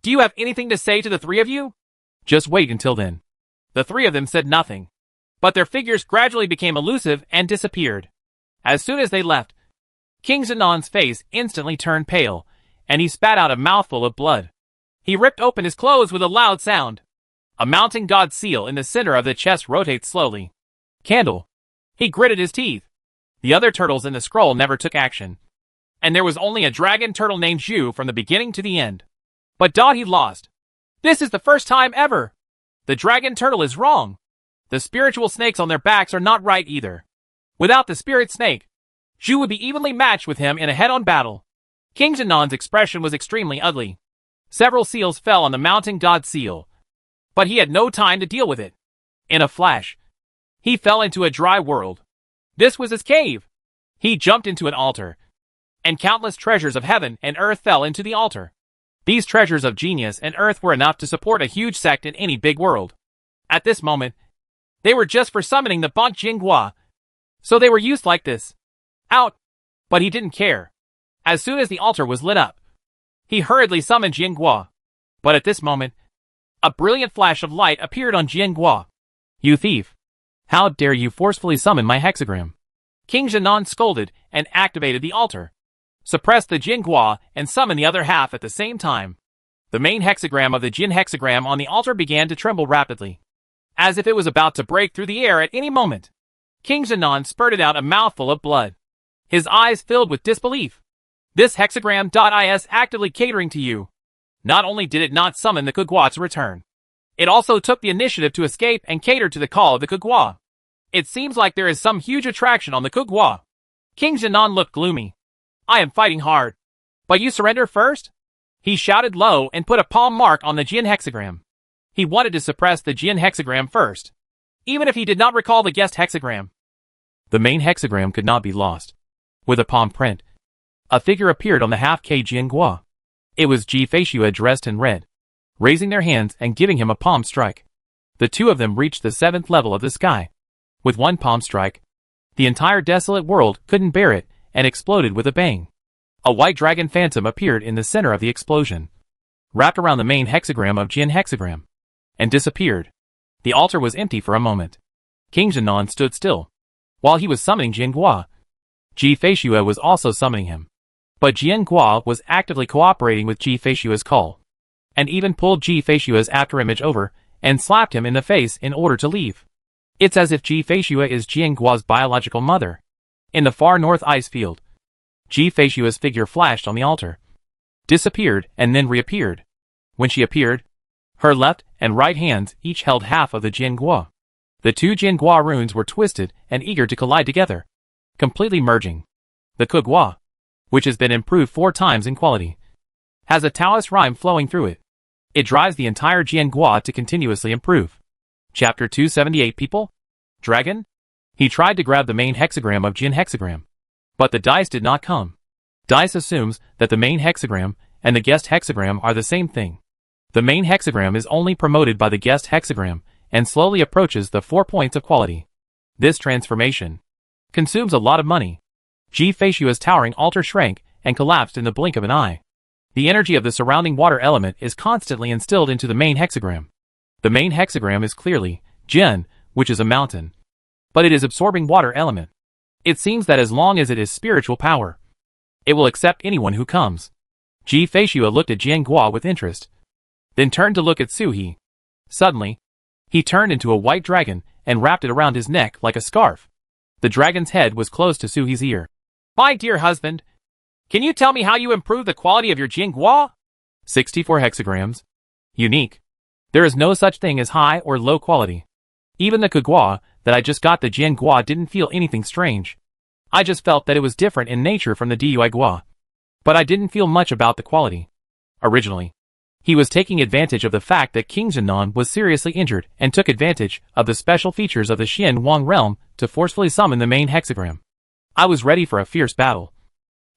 B: Do you have anything to say to the 3 of you?
A: Just wait until then.
B: The 3 of them said nothing, but their figures gradually became elusive and disappeared. As soon as they left, King Zinan's face instantly turned pale, and he spat out a mouthful of blood. He ripped open his clothes with a loud sound. A mounting god seal in the center of the chest rotates slowly.
A: Candle.
B: He gritted his teeth. The other turtles in the scroll never took action, and there was only a dragon turtle named Zhu from the beginning to the end. But he lost. This is the first time ever. The dragon turtle is wrong. The spiritual snakes on their backs are not right either. Without the spirit snake, Zhu would be evenly matched with him in a head-on battle. King Jinan's expression was extremely ugly. Several seals fell on the mounting god seal, but he had no time to deal with it. In a flash, he fell into a dry world. This was his cave. He jumped into an altar, and countless treasures of heaven and earth fell into the altar. These treasures of genius and earth were enough to support a huge sect in any big world. At this moment, they were just for summoning the Bank Jinghua, so they were used like this. Out! But he didn't care. As soon as the altar was lit up, he hurriedly summoned Jianguo. But at this moment, a brilliant flash of light appeared on Jianguo.
A: You thief! How dare you forcefully summon my hexagram?
B: King Zhenan scolded and activated the altar, suppressed the Jianguo, and summoned the other half at the same time. The main hexagram of the Jin hexagram on the altar began to tremble rapidly, as if it was about to break through the air at any moment. King Zhenan spurted out a mouthful of blood, his eyes filled with disbelief. This hexagram is actively catering to you. Not only did it not summon the Kugwa to return, it also took the initiative to escape and catered to the call of the Kugwa. It seems like there is some huge attraction on the Kugwa. King Zhenan looked gloomy. I am fighting hard. But you surrender first? He shouted low and put a palm mark on the Jin hexagram. He wanted to suppress the Jin hexagram first, even if he did not recall the guest hexagram.
A: The main hexagram could not be lost. With a palm print, a figure appeared on the half-K Jianguo. It was Ji Feishue dressed in red, raising their hands and giving him a palm strike. The two of them reached the 7th level of the sky. With one palm strike, the entire desolate world couldn't bear it and exploded with a bang. A white dragon phantom appeared in the center of the explosion, wrapped around the main hexagram of Jin hexagram, and disappeared. The altar was empty for a moment. King Zhenan stood still. While he was summoning Jianguo, Ji Feishue was also summoning him. But Jianguo was actively cooperating with Ji Feishue's call, and even pulled Ji Feishue's afterimage over and slapped him in the face in order to leave. It's as if Ji Feishue is Jianguo's biological mother. In the far north ice field, Ji Feishue's figure flashed on the altar, disappeared, and then reappeared. When she appeared, her left and right hands each held half of the Jianguo. The two Jianguo runes were twisted and eager to collide together, completely merging. The Kugwa, which has been improved 4 times in quality, has a Taoist rhyme flowing through it. It drives the entire Jianguo to continuously improve. Chapter 278 People? Dragon? He tried to grab the main hexagram of Jin hexagram, but the dice did not come. Dice assumes that the main hexagram and the guest hexagram are the same thing. The main hexagram is only promoted by the guest hexagram and slowly approaches the 4 points of quality. This transformation consumes a lot of money. Ji Feishue's towering altar shrank and collapsed in the blink of an eye. The energy of the surrounding water element is constantly instilled into the main hexagram. The main hexagram is clearly Jin, which is a mountain, but it is absorbing water element. It seems that as long as it is spiritual power, it will accept anyone who comes. Ji Feishue looked at Jianguo with interest, then turned to look at Suhi. Suddenly, he turned into a white dragon and wrapped it around his neck like a scarf. The dragon's head was close to Suhi's ear. My dear husband, can you tell me how you improve the quality of your Jianguo? 64 hexagrams. Unique. There is no such thing as high or low quality. Even the Kugwa that I just got the Jianguo didn't feel anything strange. I just felt that it was different in nature from the Duigua. But I didn't feel much about the quality. Originally, he was taking advantage of the fact that King Zhenan was seriously injured and took advantage of the special features of the Xin Wang realm to forcefully summon the main hexagram. I was ready for a fierce battle.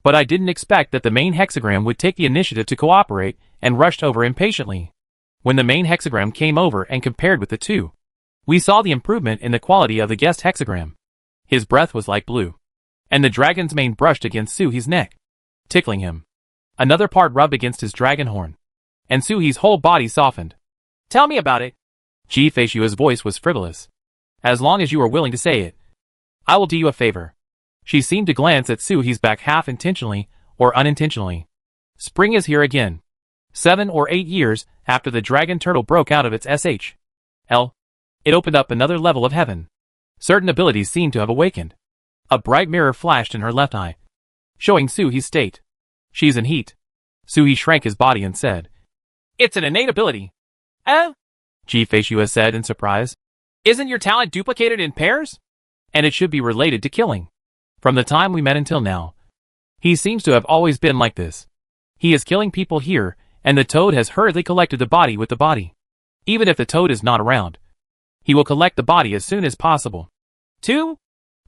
A: But I didn't expect that the main hexagram would take the initiative to cooperate and rushed over impatiently. When the main hexagram came over and compared with the two, we saw the improvement in the quality of the guest hexagram. His breath was like blue, and the dragon's mane brushed against Suhi's neck, tickling him. Another part rubbed against his dragon horn, and Suhi's whole body softened. Tell me about it. Ji Feishue's voice was frivolous. As long as you are willing to say it, I will do you a favor. She seemed to glance at Suhi's back half intentionally or unintentionally. Spring is here again. 7 or 8 years after the dragon turtle broke out of its SHL, it opened up another level of heaven. Certain abilities seemed to have awakened. A bright mirror flashed in her left eye, showing Suhi's state. She's in heat. Suhi shrank his body and said, It's an innate ability. Ji Feishue said in surprise. Isn't your talent duplicated in pairs? And it should be related to killing. From the time we met until now, he seems to have always been like this. He is killing people here, and the toad has hurriedly collected the body with the body. Even if the toad is not around, he will collect the body as soon as possible. 2?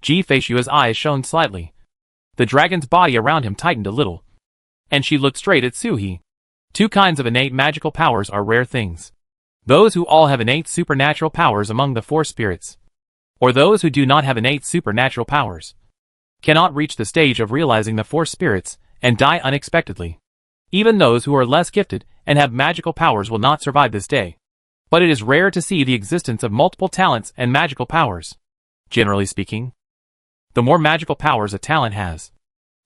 A: Ji Feishue's eyes shone slightly. The dragon's body around him tightened a little, and she looked straight at Suhi. 2 kinds of innate magical powers are rare things. Those who all have innate supernatural powers among the 4 spirits, or those who do not have innate supernatural powers. cannot reach the stage of realizing the Force spirits and die unexpectedly. Even those who are less gifted and have magical powers will not survive this day. But it is rare to see the existence of multiple talents and magical powers. Generally speaking, the more magical powers a talent has,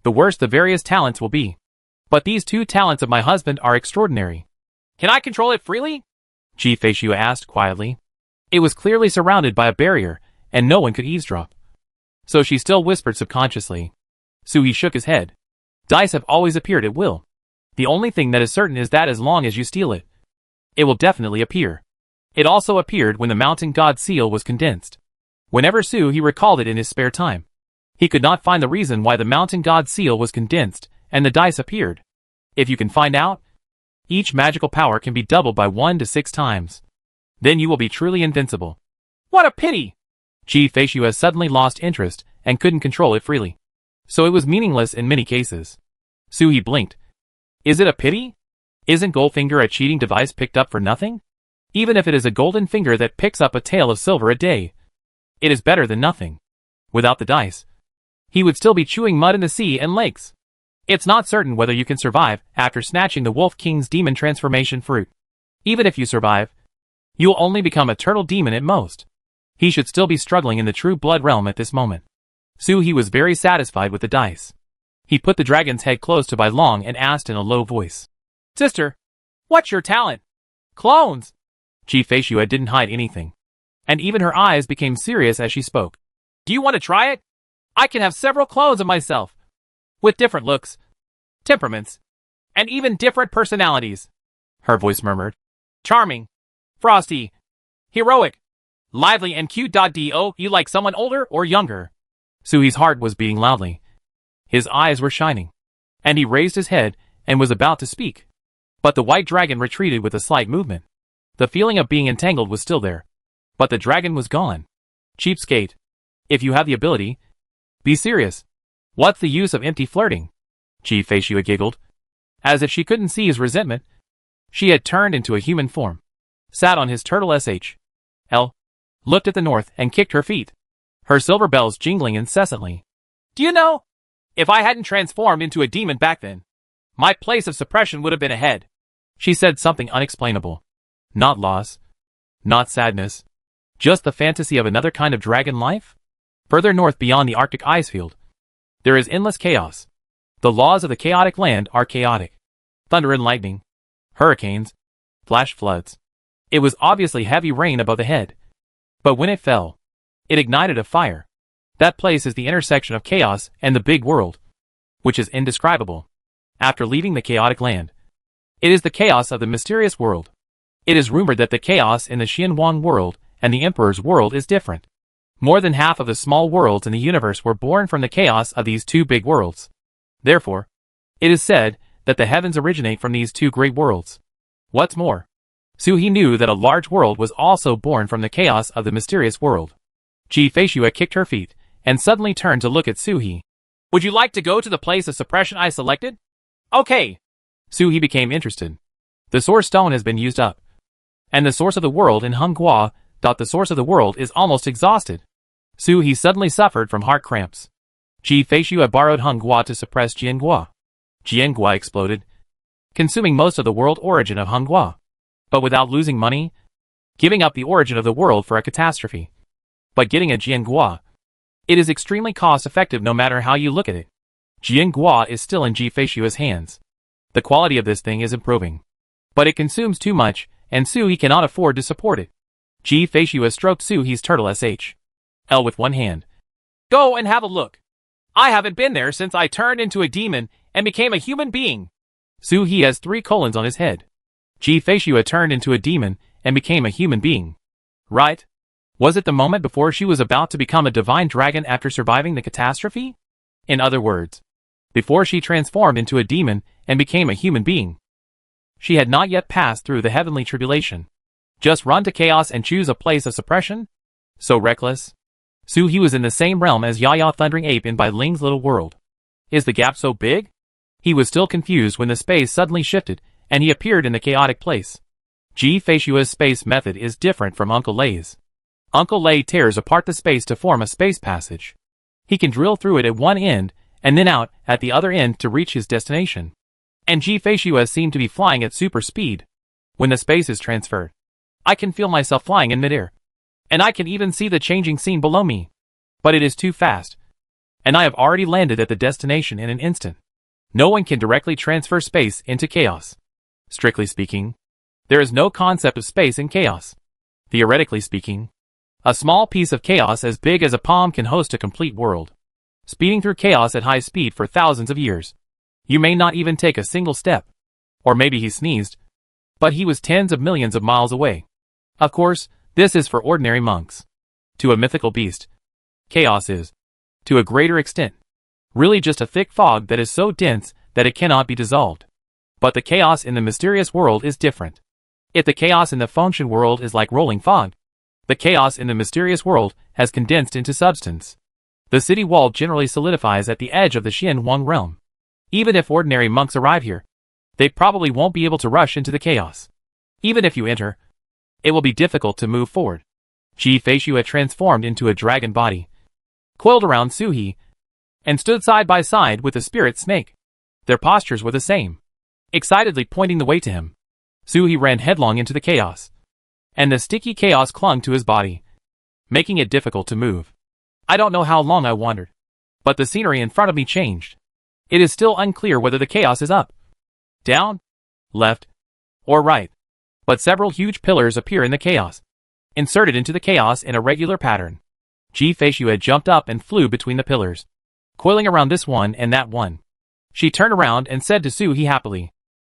A: the worse the various talents will be. But these two talents of my husband are extraordinary.
B: Can I control it freely?
A: Fei Xue asked quietly. It was clearly surrounded by a barrier, and no one could eavesdrop. So she still whispered subconsciously. He shook his head. Dice have always appeared at will. The only thing that is certain is that as long as you steal it, it will definitely appear. It also appeared when the mountain god seal was condensed. Whenever he recalled it in his spare time, he could not find the reason why the mountain god seal was condensed, and the dice appeared. If you can find out, each magical power can be doubled by 1 to 6 times. Then you will be truly invincible.
B: What a pity!
A: Fei Xue suddenly lost interest and couldn't control it freely. So it was meaningless in many cases. He blinked. Is it a pity? Isn't Goldfinger a cheating device picked up for nothing? Even if it is a golden finger that picks up a tael of silver a day, it is better than nothing. Without the dice, he would still be chewing mud in the sea and lakes. It's not certain whether you can survive after snatching the Wolf King's demon transformation fruit. Even if you survive, you'll only become a turtle demon at most. He should still be struggling in the true blood realm at this moment. He was very satisfied with the dice. He put the dragon's head close to Bai Long and asked in a low voice.
B: Sister, what's your talent? Clones!
A: Fei Xue didn't hide anything, and even her eyes became serious as she spoke.
B: Do you want to try it? I can have several clones of myself, with different looks, temperaments, and even different personalities.
A: Her voice murmured.
B: Charming, frosty, heroic, lively and cute. Do you like someone older or younger?
A: Sui's heart was beating loudly. His eyes were shining, and he raised his head and was about to speak. But the white dragon retreated with a slight movement. The feeling of being entangled was still there, but the dragon was gone. Cheapskate. If you have the ability, be serious. What's the use of empty flirting? Fei Xue giggled. As if she couldn't see his resentment, she had turned into a human form, sat on his turtle SHL, looked at the north and kicked her feet, her silver bells jingling incessantly.
B: Do you know, if I hadn't transformed into a demon back then, my place of suppression would have been ahead.
A: She said something unexplainable. Not loss, not sadness, just the fantasy of another kind of dragon life? Further north beyond the Arctic ice field, there is endless chaos. The laws of the chaotic land are chaotic. Thunder and lightning, hurricanes, flash floods. It was obviously heavy rain above the head. But when it fell, it ignited a fire. That place is the intersection of chaos and the big world, which is indescribable. After leaving the chaotic land, it is the chaos of the mysterious world. It is rumored that the chaos in the Xianwang world and the Emperor's world is different. More than half of the small worlds in the universe were born from the chaos of these two big worlds. Therefore, it is said that the heavens originate from these two great worlds. What's more, He knew that a large world was also born from the chaos of the mysterious world. Fei Xue kicked her feet and suddenly turned to look at He.
B: Would you like to go to the place of suppression I selected? Okay.
A: He became interested. The source stone has been used up, and the source of the world in Hunghua. The source of the world is almost exhausted. He suddenly suffered from heart cramps. Fei Xue borrowed Hunghua to suppress Jianghua. Jianghua exploded, consuming most of the world origin of Hunghua. But without losing money, giving up the origin of the world for a catastrophe. But getting a Jianghua, it is extremely cost-effective no matter how you look at it. Jianghua is still in Fei Xue's hands. The quality of this thing is improving. But it consumes too much, and He cannot afford to support it. Fei Xue stroked He's turtle SHL with one hand.
B: Go and have a look. I haven't been there since I turned into a demon and became a human being.
A: He has 3 colons on his head. Fei Xue turned into a demon and became a human being. Right? Was it the moment before she was about to become a divine dragon after surviving the catastrophe? In other words, before she transformed into a demon and became a human being. She had not yet passed through the heavenly tribulation. Just run to chaos and choose a place of suppression? So reckless. He was in the same realm as Yaya Thundering Ape in Bai Ling's little world. Is the gap so big? He was still confused when the space suddenly shifted, and he appeared in the chaotic place. Fei Xue's space method is different from Uncle Lei's. Uncle Lei tears apart the space to form a space passage. He can drill through it at one end, and then out at the other end to reach his destination. And G-Faciua seemed to be flying at super speed. When the space is transferred, I can feel myself flying in midair. And I can even see the changing scene below me. But it is too fast. And I have already landed at the destination in an instant. No one can directly transfer space into chaos. Strictly speaking, there is no concept of space in chaos. Theoretically speaking, a small piece of chaos as big as a palm can host a complete world. Speeding through chaos at high speed for thousands of years. You may not even take a single step. Or maybe he sneezed. But he was tens of millions of miles away. Of course, this is for ordinary monks. To a mythical beast, chaos is, to a greater extent, really just a thick fog that is so dense that it cannot be dissolved. But the chaos in the mysterious world is different. If the chaos in the function world is like rolling fog, the chaos in the mysterious world has condensed into substance. The city wall generally solidifies at the edge of the Xian Huang realm. Even if ordinary monks arrive here, they probably won't be able to rush into the chaos. Even if you enter, it will be difficult to move forward. G-Faciua transformed into a dragon body, coiled around Suhi, and stood side by side with the spirit snake. Their postures were the same, excitedly pointing the way to him. Suhi ran headlong into the chaos, and the sticky chaos clung to his body, making it difficult to move. I don't know how long I wandered, but the scenery in front of me changed. It is still unclear whether the chaos is up, down, left, or right. But several huge pillars appear in the chaos, inserted into the chaos in a regular pattern. G-Faciua jumped up and flew between the pillars, coiling around this one and that one. She turned around and said to Suhi happily,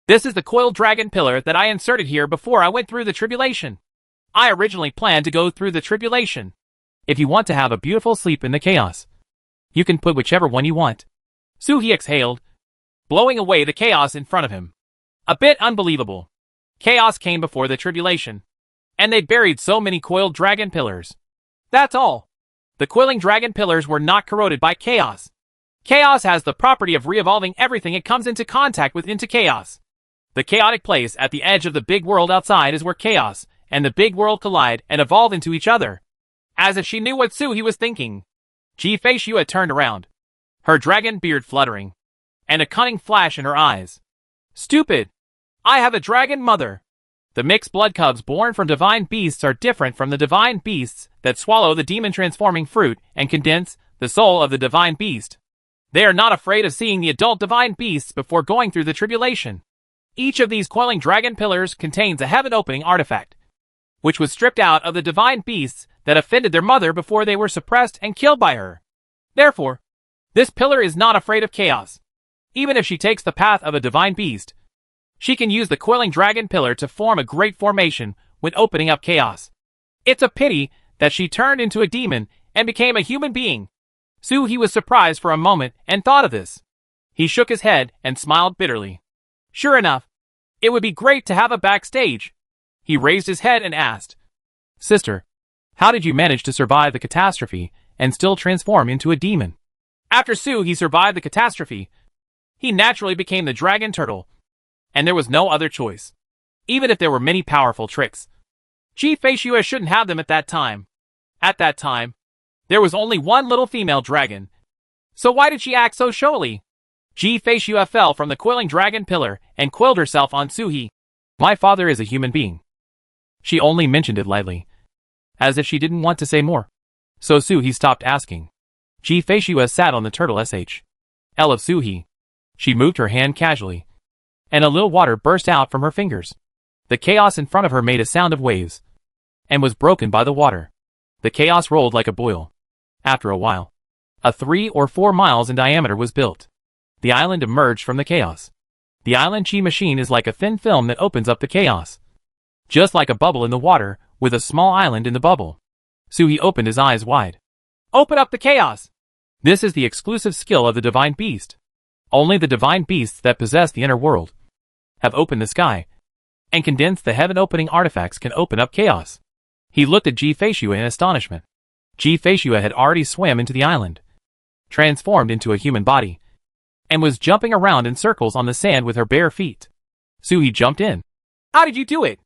A: "This is the coiled dragon pillar that I inserted here before I went through the tribulation. I originally planned to go through the tribulation. If you want to have a beautiful sleep in the chaos, you can put whichever one you want." Suhi exhaled, blowing away the chaos in front of him. A bit unbelievable. Chaos came before the tribulation, and they buried so many coiled dragon pillars. That's all. The coiling dragon pillars were not corroded by chaos. Chaos has the property of re-evolving everything it comes into contact with into chaos. The chaotic place at the edge of the big world outside is where chaos and the big world collide and evolve into each other. As if she knew what Suhi was thinking, G-Faciua turned around, her dragon beard fluttering, and a cunning flash in her eyes. "Stupid! I have a dragon mother. The mixed blood cubs born from divine beasts are different from the divine beasts that swallow the demon-transforming fruit and condense the soul of the divine beast. They are not afraid of seeing the adult divine beasts before going through the tribulation. Each of these coiling dragon pillars contains a heaven-opening artifact, which was stripped out of the divine beasts that offended their mother before they were suppressed and killed by her. Therefore, this pillar is not afraid of chaos. Even if she takes the path of a divine beast, she can use the coiling dragon pillar to form a great formation when opening up chaos. It's a pity that she turned into a demon and became a human being." Suhi was surprised for a moment and thought of this. He shook his head and smiled bitterly. Sure enough, it would be great to have a backstage. He raised his head and asked, "Sister, how did you manage to survive the catastrophe and still transform into a demon?" After Suhi survived the catastrophe, he naturally became the dragon turtle, and there was no other choice. Even if there were many powerful tricks, G-Faciua shouldn't have them at that time. At that time, there was only one little female dragon. So why did she act so showily? G-Faciua fell from the coiling dragon pillar and coiled herself on Suhi. "My father is a human being." She only mentioned it lightly, as if she didn't want to say more. So Suhi stopped asking. G-Faciua sat on the turtle SHL of Suhi. She moved her hand casually, and a little water burst out from her fingers. The chaos in front of her made a sound of waves, and was broken by the water. The chaos rolled like a boil. After a while, a 3 or 4 miles in diameter was built. The island emerged from the chaos. The island chi machine is like a thin film that opens up the chaos, just like a bubble in the water, with a small island in the bubble. Suhi opened his eyes wide. "Open up the chaos!" This is the exclusive skill of the divine beast. Only the divine beasts that possess the inner world have opened the sky, and condensed the heaven-opening artifacts can open up chaos. He looked at G-Faciua in astonishment. G-Faciua had already swam into the island, transformed into a human body, and was jumping around in circles on the sand with her bare feet. Suhi jumped in. "How did you do it?"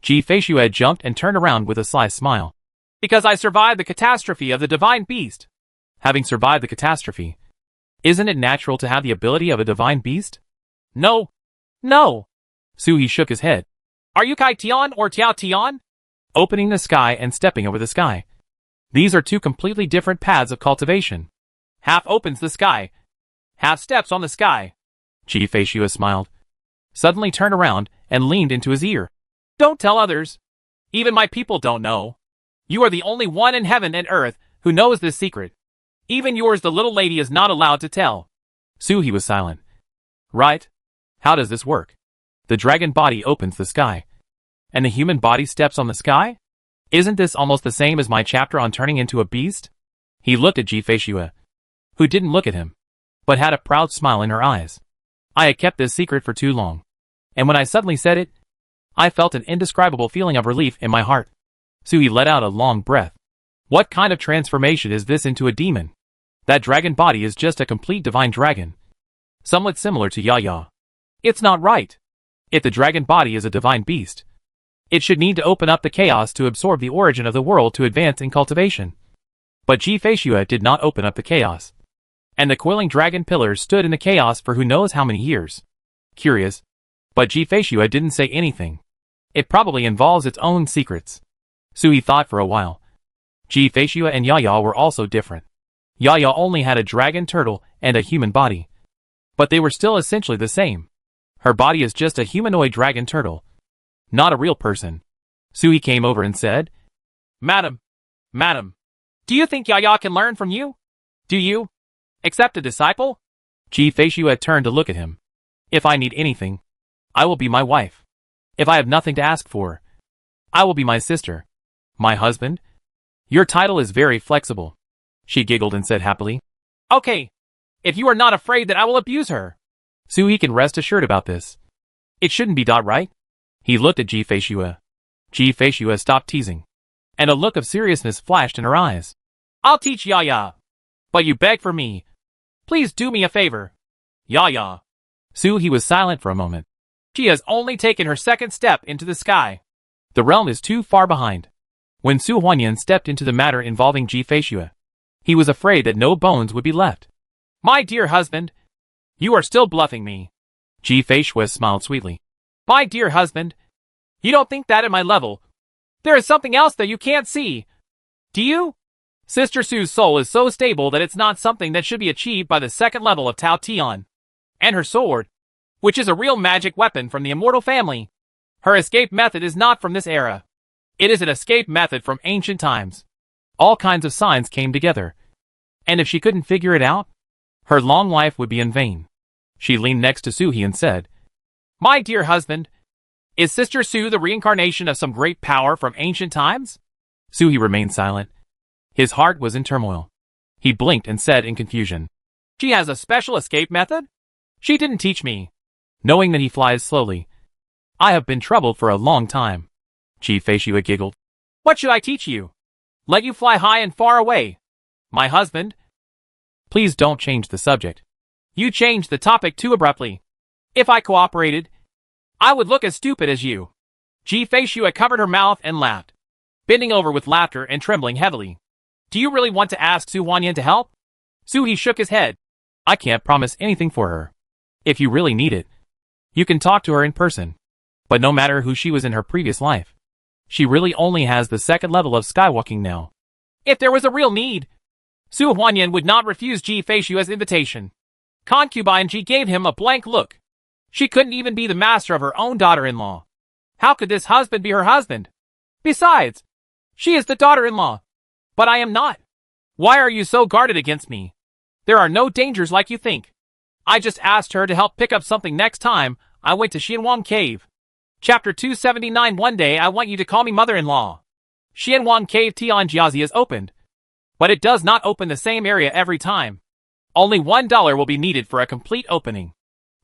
A: G-Faciua jumped and turned around with a sly smile. "Because I survived the catastrophe of the divine beast." having survived the catastrophe. Isn't it natural to have the ability of a divine beast?
B: No. No.
A: Suhi shook his head.
B: Are you Kai Tian or Tiao Tian?
A: Opening the sky and stepping over the sky. These are two completely different paths of cultivation.
B: Half opens the sky. Half steps on the sky.
A: Ji Feishue smiled. Suddenly turned around and leaned into his ear.
B: Don't tell others. Even my people don't know. You are the only one in heaven and earth who knows this secret. Even yours, the little lady, is not allowed to tell.
A: Suhi was silent. Right? How does this work? The dragon body opens the sky. And the human body steps on the sky? Isn't this almost the same as my chapter on turning into a beast? He looked at Ji Feishue, who didn't look at him, but had a proud smile in her eyes. I had kept this secret for too long. And when I suddenly said it, I felt an indescribable feeling of relief in my heart. Suhi let out a long breath. What kind of transformation is this into a demon? That dragon body is just a complete divine dragon. Somewhat similar to Yaya. It's not right. If the dragon body is a divine beast, it should need to open up the chaos to absorb the origin of the world to advance in cultivation. But Ji Feishue did not open up the chaos. And the coiling dragon pillars stood in the chaos for who knows how many years. Curious. But Ji Feishue didn't say anything. It probably involves its own secrets. Suhi thought for a while. Ji Feishue and Yaya were also different. Yaya only had a dragon turtle and a human body. But they were still essentially the same. Her body is just a humanoid dragon turtle. Not a real person. Suhi came over and said,
B: Madam, do you think Yaya can learn from you? Do you accept a disciple?
A: Ji Feishue had turned to look at him. If I need anything, I will be my wife. If I have nothing to ask for, I will be my sister. My husband? Your title is very flexible. She giggled and said happily.
B: Okay. If you are not afraid that I will abuse her.
A: Suhi can rest assured about this. It shouldn't be, right? He looked at Ji Feishue. Ji Feishue stopped teasing. And a look of seriousness flashed in her eyes.
B: I'll teach Yaya. But you beg for me. Please do me a favor. Yaya.
A: Suhi was silent for a moment.
B: She has only taken her second step into the sky.
A: The realm is too far behind. When Su Huanyan stepped into the matter involving Ji Feishue, he was afraid that no bones would be left.
B: My dear husband, you are still bluffing me.
A: Ji Feishue smiled sweetly.
B: My dear husband, you don't think that at my level. There is something else that you can't see. Do you? Sister Su's soul is so stable that it's not something that should be achieved by the second level of Tao Tian. And her sword, which is a real magic weapon from the immortal family. Her escape method is not from this era. It is an escape method from ancient times.
A: All kinds of signs came together. And if she couldn't figure it out, her long life would be in vain. She leaned next to Suhi and said,
B: My dear husband, is Sister Su the reincarnation of some great power from ancient times?
A: Suhi remained silent. His heart was in turmoil. He blinked and said in confusion,
B: She has a special escape method? She didn't teach me.
A: Knowing that he flies slowly, I have been troubled for a long time. Ji Feishue giggled.
B: What should I teach you? Let you fly high and far away. My husband?
A: Please don't change the subject.
B: You changed the topic too abruptly. If I cooperated, I would look as stupid as you. Ji Feishue covered her mouth and laughed, bending over with laughter and trembling heavily. Do you really want to ask Su Huanyan to help? Suhi shook his head.
A: I can't promise anything for her. If you really need it, you can talk to her in person. But no matter who she was in her previous life, she really only has the second level of skywalking now.
B: If there was a real need, Su Huanyan would not refuse Ji Feishue's invitation. Concubine Ji gave him a blank look. She couldn't even be the master of her own daughter-in-law. How could this husband be her husband? Besides, she is the daughter-in-law. But I am not. Why are you so guarded against me? There are no dangers like you think. I just asked her to help pick up something next time I went to Xianwang Cave. Chapter 279. One day I want you to call me mother-in-law. Xianwang Cave Tianjiazi is opened, but it does not open the same area every time. Only $1 will be needed for a complete opening.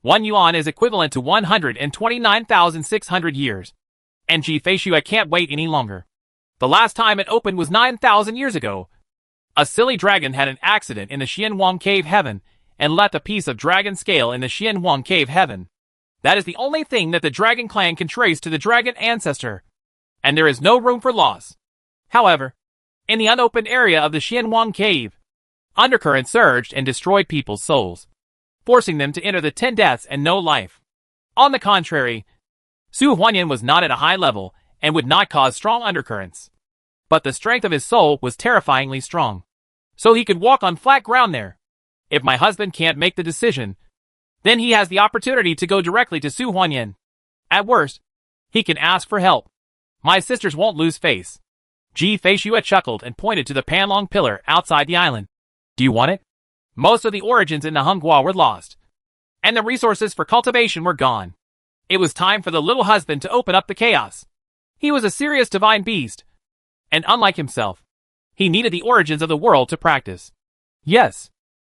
B: 1 yuan is equivalent to 129,600 years. And Ji Feishue can't wait any longer. The last time it opened was 9,000 years ago. A silly dragon had an accident in the Xianwang Cave heaven and left a piece of dragon scale in the Xianwang Cave heaven. That is the only thing that the dragon clan can trace to the dragon ancestor. And there is no room for loss. However, in the unopened area of the Xianwang Cave, Undercurrents surged and destroyed people's souls, forcing them to enter the 10 deaths and no life. On the contrary, Su Huanyan was not at a high level and would not cause strong undercurrents. But the strength of his soul was terrifyingly strong, so he could walk on flat ground there. If my husband can't make the decision, then he has the opportunity to go directly to Su Huanyan. At worst, he can ask for help. My sisters won't lose face. Ji Feishue chuckled and pointed to the Panlong pillar outside the island. Do you want it? Most of the origins in the Honghua were lost, and the resources for cultivation were gone. It was time for the little husband to open up the chaos. He was a serious divine beast, and unlike himself, he needed the origins of the world to practice. Yes.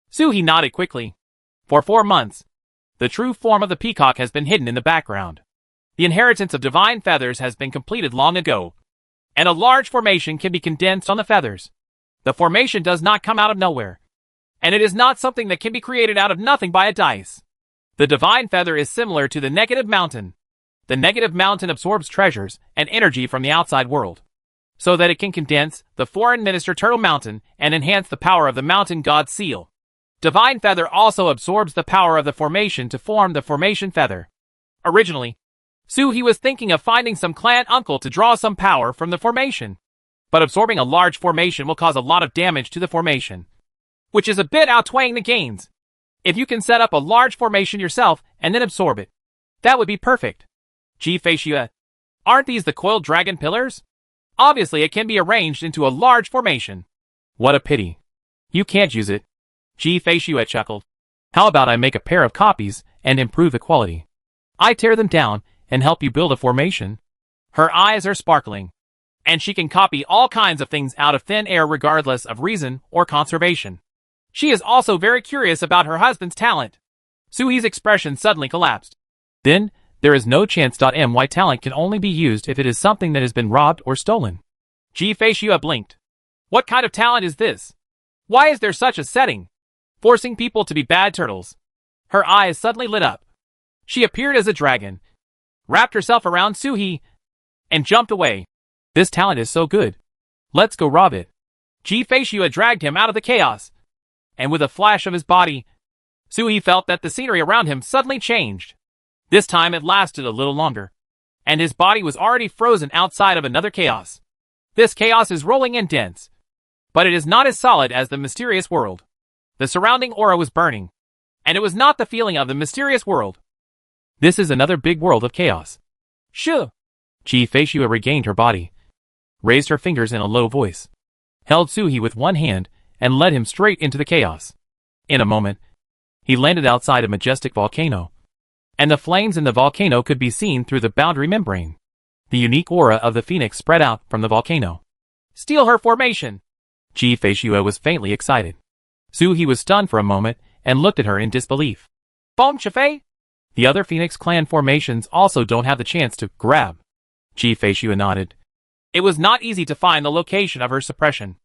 B: Suhi nodded quickly. For 4 months, the true form of the peacock has been hidden in the background. The inheritance of divine feathers has been completed long ago, and a large formation can be condensed on the feathers. The formation does not come out of nowhere, and it is not something that can be created out of nothing by a dice. The divine feather is similar to the negative mountain. The negative mountain absorbs treasures and energy from the outside world, so that it can condense the foreign minister turtle mountain and enhance the power of the mountain god seal. Divine feather also absorbs the power of the formation to form the formation feather. Originally, Suhi was thinking of finding some clan uncle to draw some power from the formation. But absorbing a large formation will cause a lot of damage to the formation, which is a bit outweighing the gains. If you can set up a large formation yourself and then absorb it, that would be perfect. Ji Feishue, aren't these the coiled dragon pillars? Obviously it can be arranged into a large formation. What a pity. You can't use it. Ji Feishue chuckled. How about I make a pair of copies and improve the quality? I tear them down and help you build a formation. Her eyes are sparkling, and she can copy all kinds of things out of thin air regardless of reason or conservation. She is also very curious about her husband's talent. Suhi's expression suddenly collapsed. Then, there is no chance. My talent can only be used if it is something that has been robbed or stolen. Ji Feishue blinked. What kind of talent is this? Why is there such a setting? Forcing people to be bad turtles. Her eyes suddenly lit up. She appeared as a dragon, wrapped herself around Suhi, and jumped away. This talent is so good. Let's go rob it. Ji Feishue dragged him out of the chaos, and with a flash of his body, Suhi felt that the scenery around him suddenly changed. This time it lasted a little longer, and his body was already frozen outside of another chaos. This chaos is rolling and dense, but it is not as solid as the mysterious world. The surrounding aura was burning, and it was not the feeling of the mysterious world. This is another big world of chaos. Shoo! Ji Feishue regained her body, raised her fingers in a low voice, held Suhi with one hand, and led him straight into the chaos. In a moment, he landed outside a majestic volcano, and the flames in the volcano could be seen through the boundary membrane. The unique aura of the phoenix spread out from the volcano. Steal her formation! Ji Feishue was faintly excited. Suhi was stunned for a moment and looked at her in disbelief. Feng Chifei? The other Phoenix clan formations also don't have the chance to grab. Ji Feishue nodded. It was not easy to find the location of her suppression.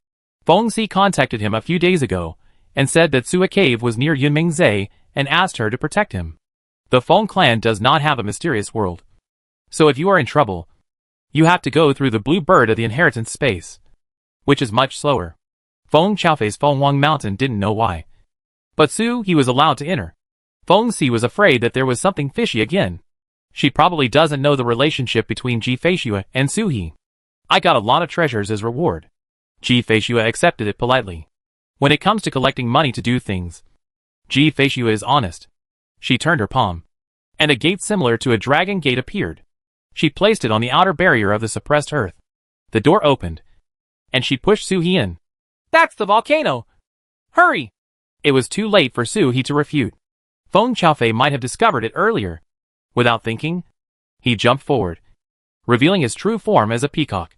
B: Feng Si contacted him a few days ago and said that Sua Cave was near Yunmingzai and asked her to protect him. The Feng clan does not have a mysterious world, so if you are in trouble, you have to go through the blue bird of the inheritance space, which is much slower. Feng Chaofei's Feng Wang Mountain didn't know why, but he was allowed to enter. Feng Si was afraid that there was something fishy again. She probably doesn't know the relationship between Ji Feishue and Suhi. I got a lot of treasures as reward. Ji Feishue accepted it politely. When it comes to collecting money to do things, Ji Feishue is honest. She turned her palm, and a gate similar to a dragon gate appeared. She placed it on the outer barrier of the suppressed earth. The door opened, and she pushed Suhi in. That's the volcano! Hurry! It was too late for Suhi to refute. Feng Chaofei might have discovered it earlier. Without thinking, he jumped forward, revealing his true form as a peacock.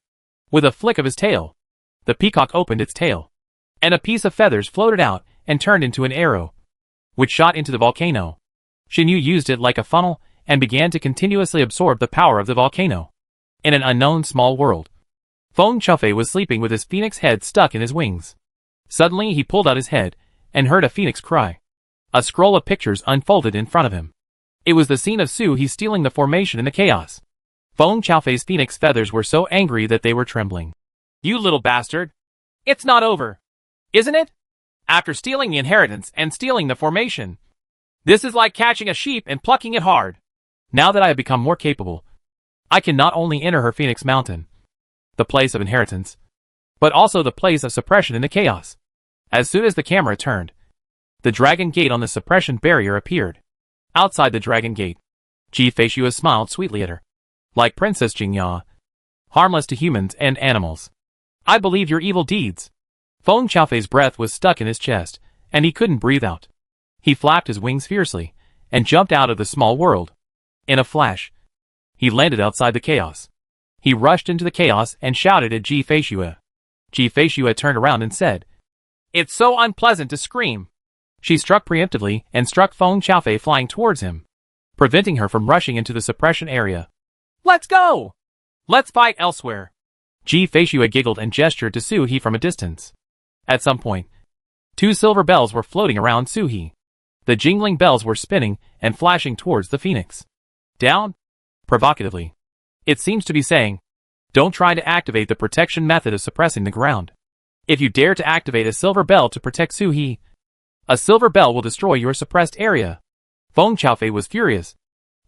B: With a flick of his tail, the peacock opened its tail, and a piece of feathers floated out and turned into an arrow, which shot into the volcano. Xinyu used it like a funnel and began to continuously absorb the power of the volcano. In an unknown small world, Feng Chaofei was sleeping with his phoenix head stuck in his wings. Suddenly he pulled out his head and heard a phoenix cry. A scroll of pictures unfolded in front of him. It was the scene of Suhi stealing the formation in the chaos. Feng Chaofei's phoenix feathers were so angry that they were trembling. You little bastard! It's not over, isn't it? after stealing the inheritance and stealing the formation. This is like catching a sheep and plucking it hard.
A: Now that I have become more capable, I can not only enter her Phoenix Mountain, the place of inheritance, but also the place of suppression in the chaos. As soon as the camera turned, the dragon gate on the suppression barrier appeared. Outside the dragon gate, Ji Feishue smiled sweetly at her. Like Princess Jingya, harmless to humans and animals. I believe your evil deeds. Feng Qiaofei's breath was stuck in his chest, and he couldn't breathe out. He flapped his wings fiercely, and jumped out of the small world. In a flash, he landed outside the chaos. He rushed into the chaos and shouted at Ji Feishue. Ji Feishue turned around and said,
B: "It's so unpleasant to scream."
A: She struck preemptively and struck Feng Qiaofei flying towards him, preventing her from rushing into the suppression area.
B: "Let's go! Let's fight elsewhere."
A: Ji Feishue giggled and gestured to Su He from a distance. At some point, 2 silver bells were floating around Su He. The jingling bells were spinning and flashing towards the phoenix. Down? Provocatively. It seems to be saying, don't try to activate the protection method of suppressing the ground. If you dare to activate a silver bell to protect Su He, a silver bell will destroy your suppressed area. Feng Qiaofei was furious.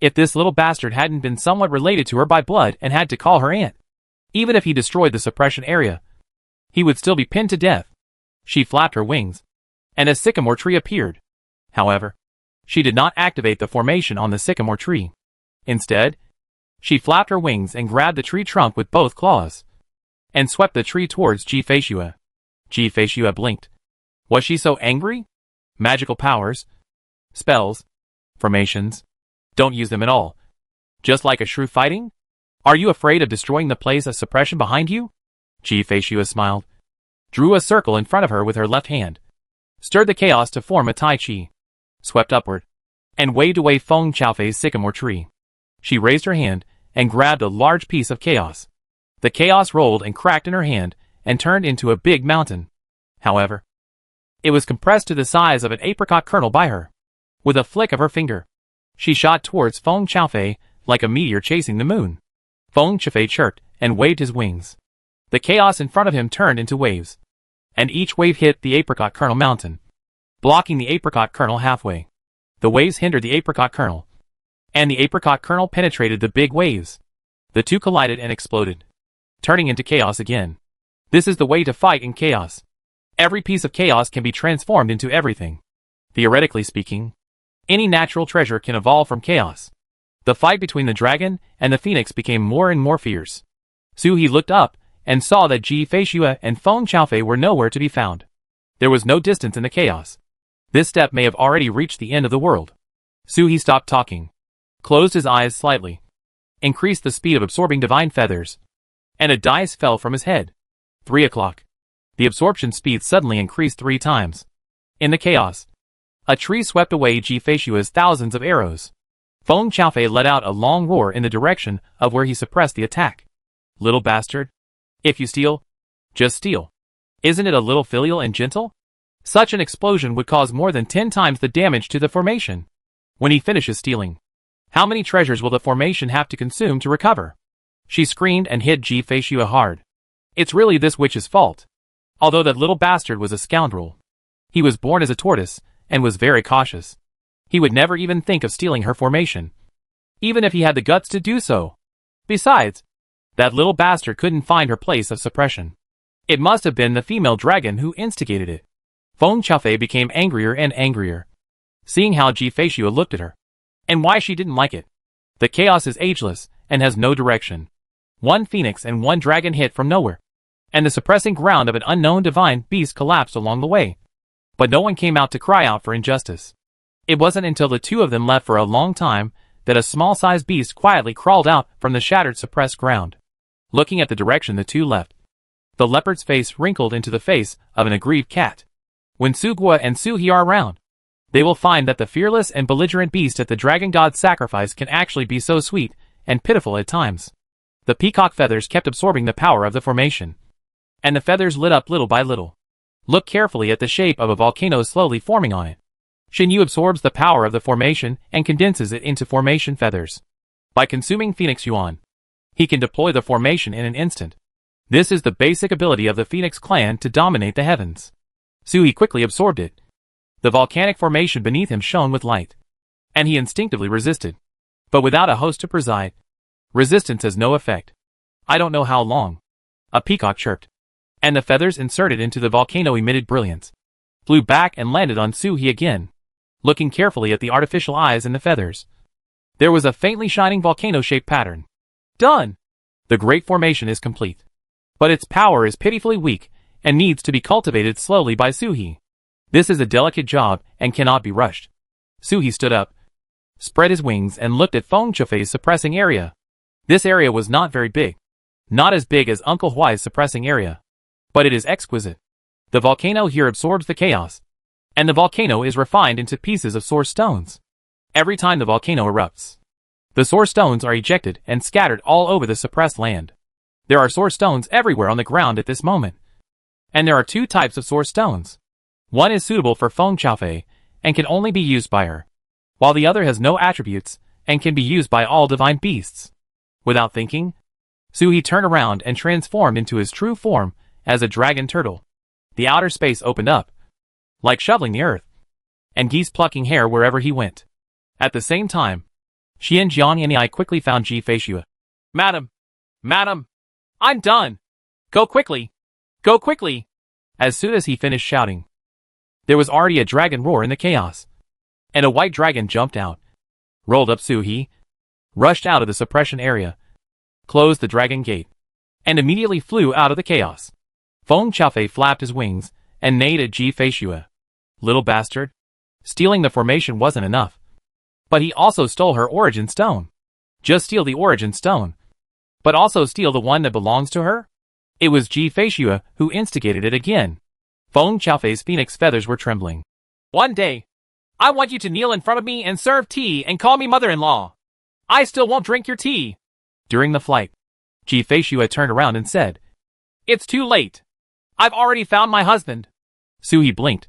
A: If this little bastard hadn't been somewhat related to her by blood and had to call her aunt, even if he destroyed the suppression area, he would still be pinned to death. She flapped her wings, and a sycamore tree appeared. However, she did not activate the formation on the sycamore tree. Instead, she flapped her wings and grabbed the tree trunk with both claws, and swept the tree towards Ji Feishue. Ji Feishue blinked. Was she so angry? Magical powers, spells, formations, don't use them at all. Just like a shrew fighting? Are you afraid of destroying the place of suppression behind you? Ji Feishue smiled, drew a circle in front of her with her left hand, stirred the chaos to form a Tai Chi, swept upward, and waved away Feng Qiaofei's sycamore tree. She raised her hand and grabbed a large piece of chaos. The chaos rolled and cracked in her hand and turned into a big mountain. However, it was compressed to the size of an apricot kernel by her. With a flick of her finger, she shot towards Feng Qiaofei like a meteor chasing the moon. Feng Qiaofei chirped and waved his wings. The chaos in front of him turned into waves, and each wave hit the apricot kernel mountain, blocking the apricot kernel halfway. The waves hindered the apricot kernel, and the apricot kernel penetrated the big waves. The two collided and exploded, turning into chaos again. This is the way to fight in chaos. Every piece of chaos can be transformed into everything. Theoretically speaking, any natural treasure can evolve from chaos. The fight between the dragon and the phoenix became more and more fierce. Su He looked up and saw that Ji Feishue and Feng Qiaofei were nowhere to be found. There was no distance in the chaos. This step may have already reached the end of the world. Su He stopped talking, closed his eyes slightly, increased the speed of absorbing divine feathers, and a dice fell from his head. 3 o'clock. The absorption speed suddenly increased 3 times. In the chaos, a tree swept away Ji Feishue's thousands of arrows. Feng Qiaofei let out a long roar in the direction of where he suppressed the attack. Little bastard. If you steal, just steal. Isn't it a little filial and gentle? Such an explosion would cause more than 10 times the damage to the formation. When he finishes stealing, how many treasures will the formation have to consume to recover? She screamed and hit Ji Feishue hard. It's really this witch's fault. Although that little bastard was a scoundrel, he was born as a tortoise and was very cautious. He would never even think of stealing her formation, even if he had the guts to do so. Besides, that little bastard couldn't find her place of suppression. It must have been the female dragon who instigated it. Feng Qiaofei became angrier and angrier, seeing how Ji Feishue looked at her, and why she didn't like it. The chaos is ageless and has no direction. One phoenix and one dragon hit from nowhere, and the suppressing ground of an unknown divine beast collapsed along the way. But no one came out to cry out for injustice. It wasn't until the two of them left for a long time that a small-sized beast quietly crawled out from the shattered suppressed ground. Looking at the direction the two left, the leopard's face wrinkled into the face of an aggrieved cat. When Su Guo and Su He are around, they will find that the fearless and belligerent beast at the dragon god's sacrifice can actually be so sweet and pitiful at times. The peacock feathers kept absorbing the power of the formation, and the feathers lit up little by little. Look carefully at the shape of a volcano slowly forming on it. Shinyu absorbs the power of the formation and condenses it into formation feathers. By consuming Phoenix Yuan, he can deploy the formation in an instant. This is the basic ability of the Phoenix clan to dominate the heavens. Suhi quickly absorbed it. The volcanic formation beneath him shone with light, and he instinctively resisted. But without a host to preside, resistance has no effect. I don't know how long. A peacock chirped, and the feathers inserted into the volcano emitted brilliance, flew back and landed on Suhi again, looking carefully at the artificial eyes in the feathers. There was a faintly shining volcano-shaped pattern. Done! The great formation is complete. But its power is pitifully weak and needs to be cultivated slowly by Suhi. This is a delicate job and cannot be rushed. Suhi stood up, spread his wings and looked at Feng Chufei's suppressing area. This area was not very big. Not as big as Uncle Huai's suppressing area. But it is exquisite. The volcano here absorbs the chaos, and the volcano is refined into pieces of source stones. Every time the volcano erupts, the source stones are ejected and scattered all over the suppressed land. There are source stones everywhere on the ground at this moment. And there are two types of source stones. One is suitable for Feng Chufei and can only be used by her, while the other has no attributes and can be used by all divine beasts. Without thinking, Suhi turned around and transformed into his true form as a dragon turtle. The outer space opened up, like shoveling the earth, and geese plucking hair wherever he went. At the same time, Xian Jiang and I quickly found Ji Feishue.
B: Madam! Madam! I'm done! Go quickly! Go quickly!
A: As soon as he finished shouting, there was already a dragon roar in the chaos, and a white dragon jumped out, rolled up Suhi, rushed out of the suppression area, closed the dragon gate, and immediately flew out of the chaos. Feng Chufei flapped his wings and neighed at Ji Feishue. Little bastard. Stealing the formation wasn't enough. But he also stole her origin stone. Just steal the origin stone, but also steal the one that belongs to her? It was Ji Feishue who instigated it again. Feng Chufei's phoenix feathers were trembling.
B: One day, I want you to kneel in front of me and serve tea and call me mother-in-law. I still won't drink your tea.
A: During the flight, Ji Feishue turned around and said,
B: It's too late. I've already found my husband.
A: Suhi blinked.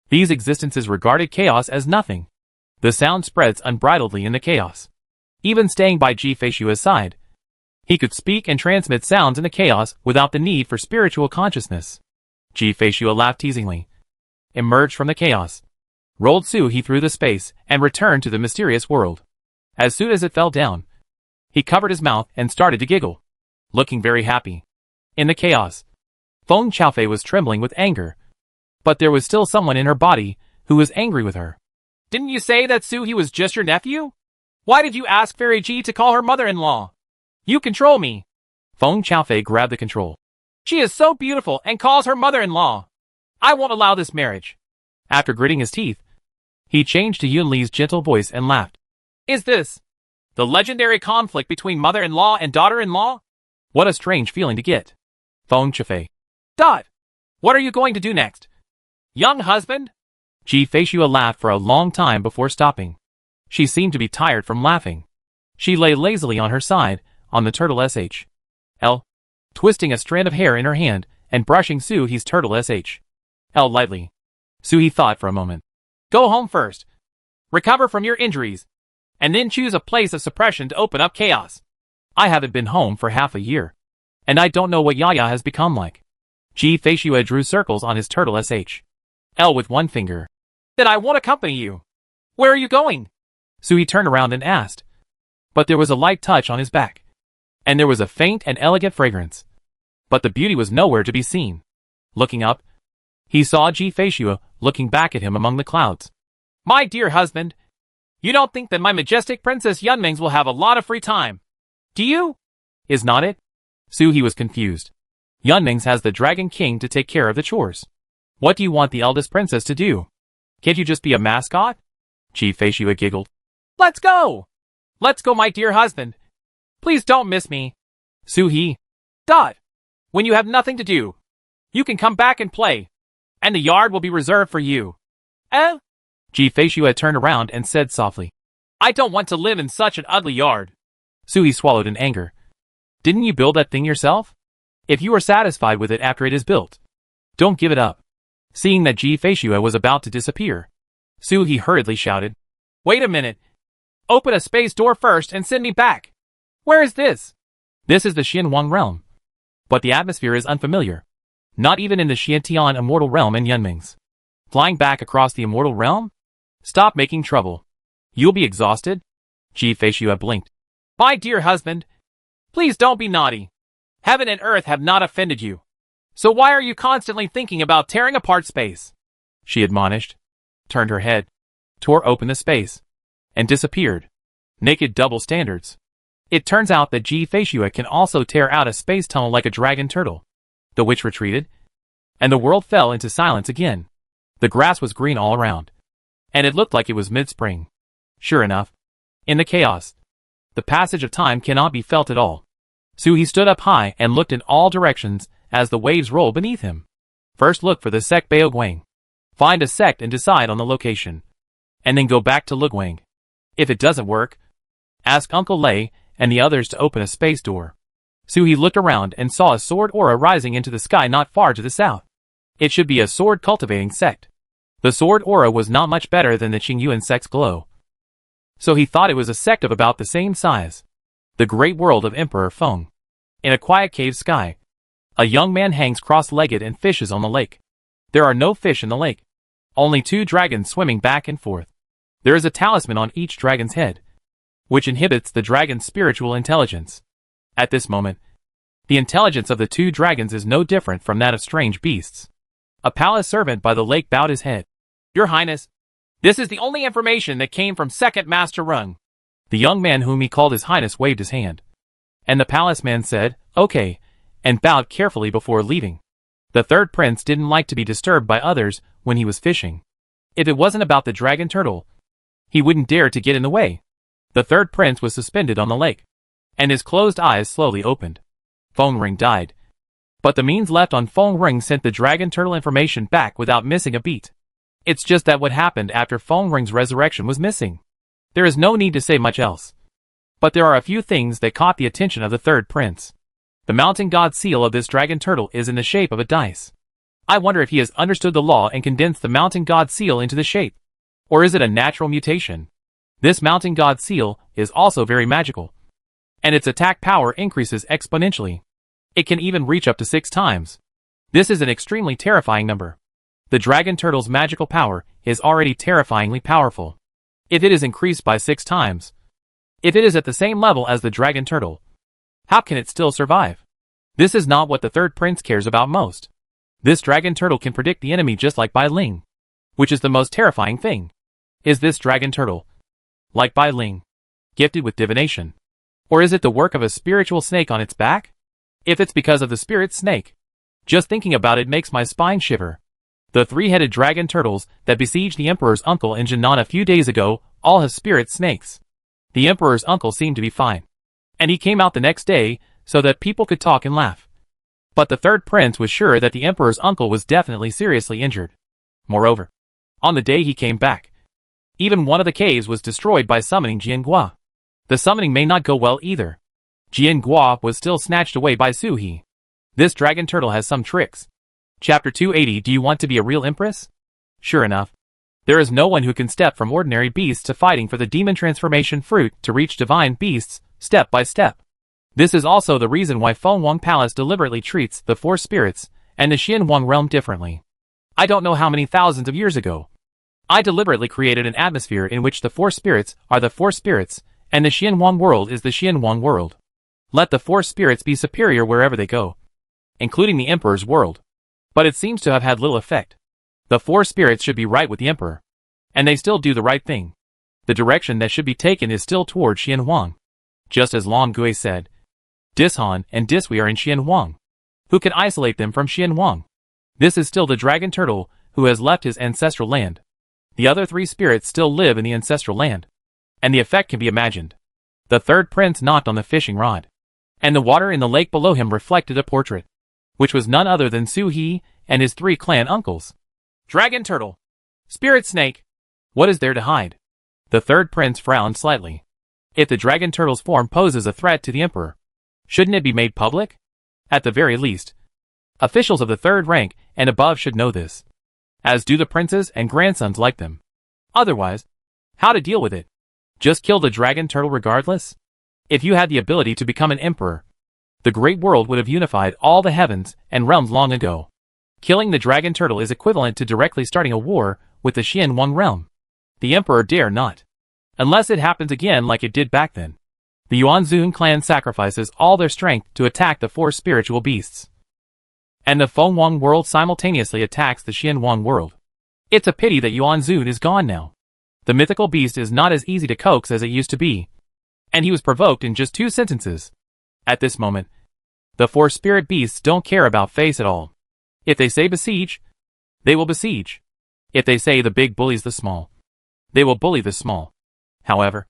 A: These existences regarded chaos as nothing. The sound spreads unbridledly in the chaos. Even staying by Ji Feishue's side, he could speak and transmit sounds in the chaos without the need for spiritual consciousness. Ji Feishue laughed teasingly, emerged from the chaos, rolled Suhi through the space, and returned to the mysterious world. As soon as it fell down, he covered his mouth and started to giggle, looking very happy. In the chaos, Feng Chufei was trembling with anger, but there was still someone in her body who was angry with her.
B: Didn't you say that Suhi was just your nephew? Why did you ask Fairy Ji to call her mother-in-law? You control me.
A: Feng Chufei grabbed the control.
B: She is so beautiful and calls her mother-in-law. I won't allow this marriage.
A: After gritting his teeth, he changed to Yun Li's gentle voice and laughed.
B: Is this the legendary conflict between mother-in-law and daughter-in-law?
A: What a strange feeling to get. Feng Chufei.
B: Dot! What are you going to do next? Young husband?
A: Ji Feishue laughed for a long time before stopping. She seemed to be tired from laughing. She lay lazily on her side, on the turtle SHL, twisting a strand of hair in her hand and brushing Suhi's turtle SHL lightly. Suhi thought for a moment.
B: Go home first. Recover from your injuries. And then choose a place of suppression to open up chaos.
A: I haven't been home for half a year, and I don't know what Yaya has become like. Ji Feishue drew circles on his turtle SHL with one finger.
B: Then I won't accompany you. Where are you going?
A: Suhi turned around and asked. But there was a light touch on his back, and there was a faint and elegant fragrance. But the beauty was nowhere to be seen. Looking up, he saw Ji Feishue looking back at him among the clouds.
B: My dear husband, you don't think that my majestic Princess Yunmings will have a lot of free time, do you?
A: Is not it? Suhi was confused. Yunmings has the Dragon King to take care of the chores. What do you want the eldest princess to do? Can't you just be a mascot? Ji Feishue giggled.
B: Let's go! Let's go, my dear husband. Please don't miss me.
A: Suhi.
B: Dot. When you have nothing to do, you can come back and play, and the yard will be reserved for you. Eh?
A: Ji Feishue turned around and said softly.
B: I don't want to live in such an ugly yard.
A: Suhi swallowed in anger. Didn't you build that thing yourself? If you are satisfied with it after it is built, don't give it up. Seeing that Ji Feishue was about to disappear, Suhi hurriedly shouted.
B: Wait a minute. Open a space door first and send me back. Where is this?
A: This is the Xinhuang realm. But the atmosphere is unfamiliar. Not even in the Xiantian immortal realm and Yunming's. Flying back across the immortal realm? Stop making trouble. You'll be exhausted? Ji Feishue blinked.
B: My dear husband, please don't be naughty. Heaven and earth have not offended you. So why are you constantly thinking about tearing apart space?
A: She admonished, turned her head, tore open the space, and disappeared. Naked double standards. It turns out that Ji Feishue can also tear out a space tunnel like a dragon turtle. The witch retreated, and the world fell into silence again. The grass was green all around, and it looked like it was mid-spring. Sure enough, in the chaos, the passage of time cannot be felt at all. So he stood up high and looked in all directions as the waves rolled beneath him. First look for the sect Baoguang. Find a sect and decide on the location. And then go back to Luguang. If it doesn't work, ask Uncle Lei and the others to open a space door. So he looked around and saw a sword aura rising into the sky not far to the south. It should be a sword cultivating sect. The sword aura was not much better than the Qingyuan sect's glow. So he thought it was a sect of about the same size. The great world of Emperor Feng. In a quiet cave sky, a young man hangs cross-legged and fishes on the lake. There are no fish in the lake. Only 2 dragons swimming back and forth. There is a talisman on each dragon's head, which inhibits the dragon's spiritual intelligence. At this moment, the intelligence of the 2 dragons is no different from that of strange beasts. A palace servant by the lake bowed his head.
B: Your Highness, this is the only information that came from Second Master Rung.
A: The young man whom he called his highness waved his hand. And the palace man said, okay, and bowed carefully before leaving. The third prince didn't like to be disturbed by others when he was fishing. If it wasn't about the dragon turtle, he wouldn't dare to get in the way. The third prince was suspended on the lake, and his closed eyes slowly opened. Feng Ring died. But the means left on Feng Ring sent the dragon turtle information back without missing a beat. It's just that what happened after Feng Ring's resurrection was missing. There is no need to say much else. But there are a few things that caught the attention of the third prince. The mountain god seal of this dragon turtle is in the shape of a dice. I wonder if he has understood the law and condensed the mountain god seal into the shape. Or is it a natural mutation? This mountain god seal is also very magical. And its attack power increases exponentially. It can even reach up to 6 times. This is an extremely terrifying number. The dragon turtle's magical power is already terrifyingly powerful. If it is increased by 6 times, if it is at the same level as the dragon turtle, how can it still survive? This is not what the third prince cares about most. This dragon turtle can predict the enemy just like Bai Ling, which is the most terrifying thing. Is this dragon turtle, like Bai Ling, gifted with divination? Or is it the work of a spiritual snake on its back? If it's because of the spirit snake, just thinking about it makes my spine shiver. The 3-headed dragon turtles that besieged the emperor's uncle in Jinan a few days ago all have spirit snakes. The emperor's uncle seemed to be fine, and he came out the next day so that people could talk and laugh. But the third prince was sure that the emperor's uncle was definitely seriously injured. Moreover, on the day he came back, even one of the caves was destroyed by summoning Jiangua. The summoning may not go well either. Jiangua was still snatched away by Su He. This dragon turtle has some tricks. Chapter 280. Do you want to be a real empress? Sure enough, there is no one who can step from ordinary beasts to fighting for the demon transformation fruit to reach divine beasts, step by step. This is also the reason why Fengwang Palace deliberately treats the 4 spirits and the Xianwang realm differently. I don't know how many thousands of years ago, I deliberately created an atmosphere in which the 4 spirits are the 4 spirits and the Xianwang world is the Xianwang world. Let the 4 spirits be superior wherever they go, including the emperor's world. But it seems to have had little effect. The 4 spirits should be right with the emperor, and they still do the right thing. The direction that should be taken is still toward Xianwang. Just as Long Gui said, Dishan and Disui are in Xianwang. Who can isolate them from Xianwang? This is still the dragon turtle who has left his ancestral land. The other 3 spirits still live in the ancestral land, and the effect can be imagined. The third prince knocked on the fishing rod, and the water in the lake below him reflected a portrait, which was none other than Su He and his 3 clan uncles.
B: Dragon turtle. Spirit snake.
A: What is there to hide? The third prince frowned slightly. If the dragon turtle's form poses a threat to the emperor, shouldn't it be made public? At the very least, officials of the 3rd rank and above should know this, as do the princes and grandsons like them. Otherwise, how to deal with it? Just kill the dragon turtle regardless? If you had the ability to become an emperor, the great world would have unified all the heavens and realms long ago. Killing the dragon turtle is equivalent to directly starting a war with the Xianwang realm. The emperor dare not. Unless it happens again like it did back then. The Yuanzun clan sacrifices all their strength to attack the four spiritual beasts. And the Fengwang world simultaneously attacks the Xianwang world. It's a pity that Yuanzun is gone now. The mythical beast is not as easy to coax as it used to be. And he was provoked in just 2 sentences. At this moment, the four spirit beasts don't care about face at all. If they say besiege, they will besiege. If they say the big bullies the small, they will bully the small. However,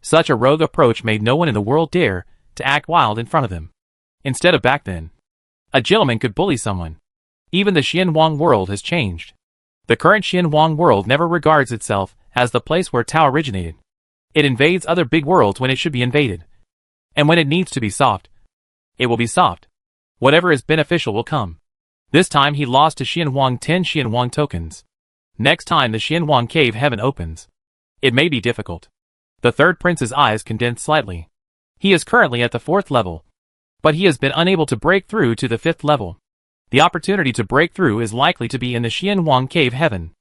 A: such a rogue approach made no one in the world dare to act wild in front of them. Instead of back then, a gentleman could bully someone. Even the Xianwang world has changed. The current Xianwang world never regards itself as the place where Tao originated. It invades other big worlds when it should be invaded. And when it needs to be soft, it will be soft. Whatever is beneficial will come. This time he lost to Xianwang 10 Xianwang tokens. Next time the Xianwang cave heaven opens, it may be difficult. The third prince's eyes condensed slightly. He is currently at the 4th level, but he has been unable to break through to the 5th level. The opportunity to break through is likely to be in the Xianwang cave heaven.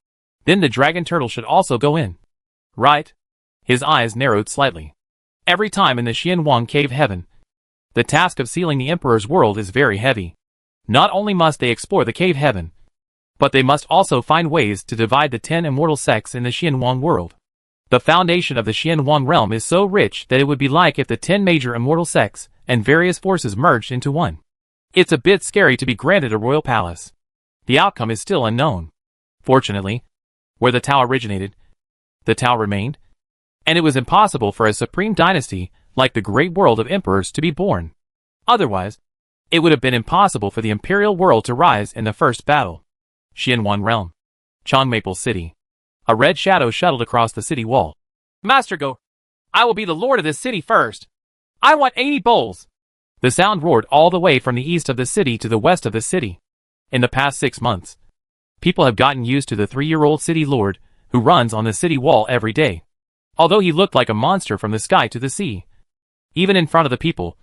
A: Then the dragon turtle should also go in. Right? His eyes narrowed slightly. Every time in the Xianwang cave heaven, the task of sealing the emperor's world is very heavy. Not only must they explore the cave heaven, but they must also find ways to divide the 10 immortal sects in the Xianwang world. The foundation of the Xianwang realm is so rich that it would be like if the 10 major immortal sects and various forces merged into one. It's a bit scary to be granted a royal palace. The outcome is still unknown. Fortunately, where the Tao originated, the Tao remained, and it was impossible for a supreme dynasty like the great world of emperors to be born. Otherwise, it would have been impossible for the imperial world to rise in the first battle. Xianwang realm. Chongmaple City. A red shadow shuttled across the city wall.
B: Master Go, I will be the lord of this city first. I want 80 bowls.
A: The sound roared all the way from the east of the city to the west of the city. In the past 6 months, people have gotten used to the 3-year-old city lord who runs on the city wall every day. Although he looked like a monster from the sky to the sea, even in front of the people,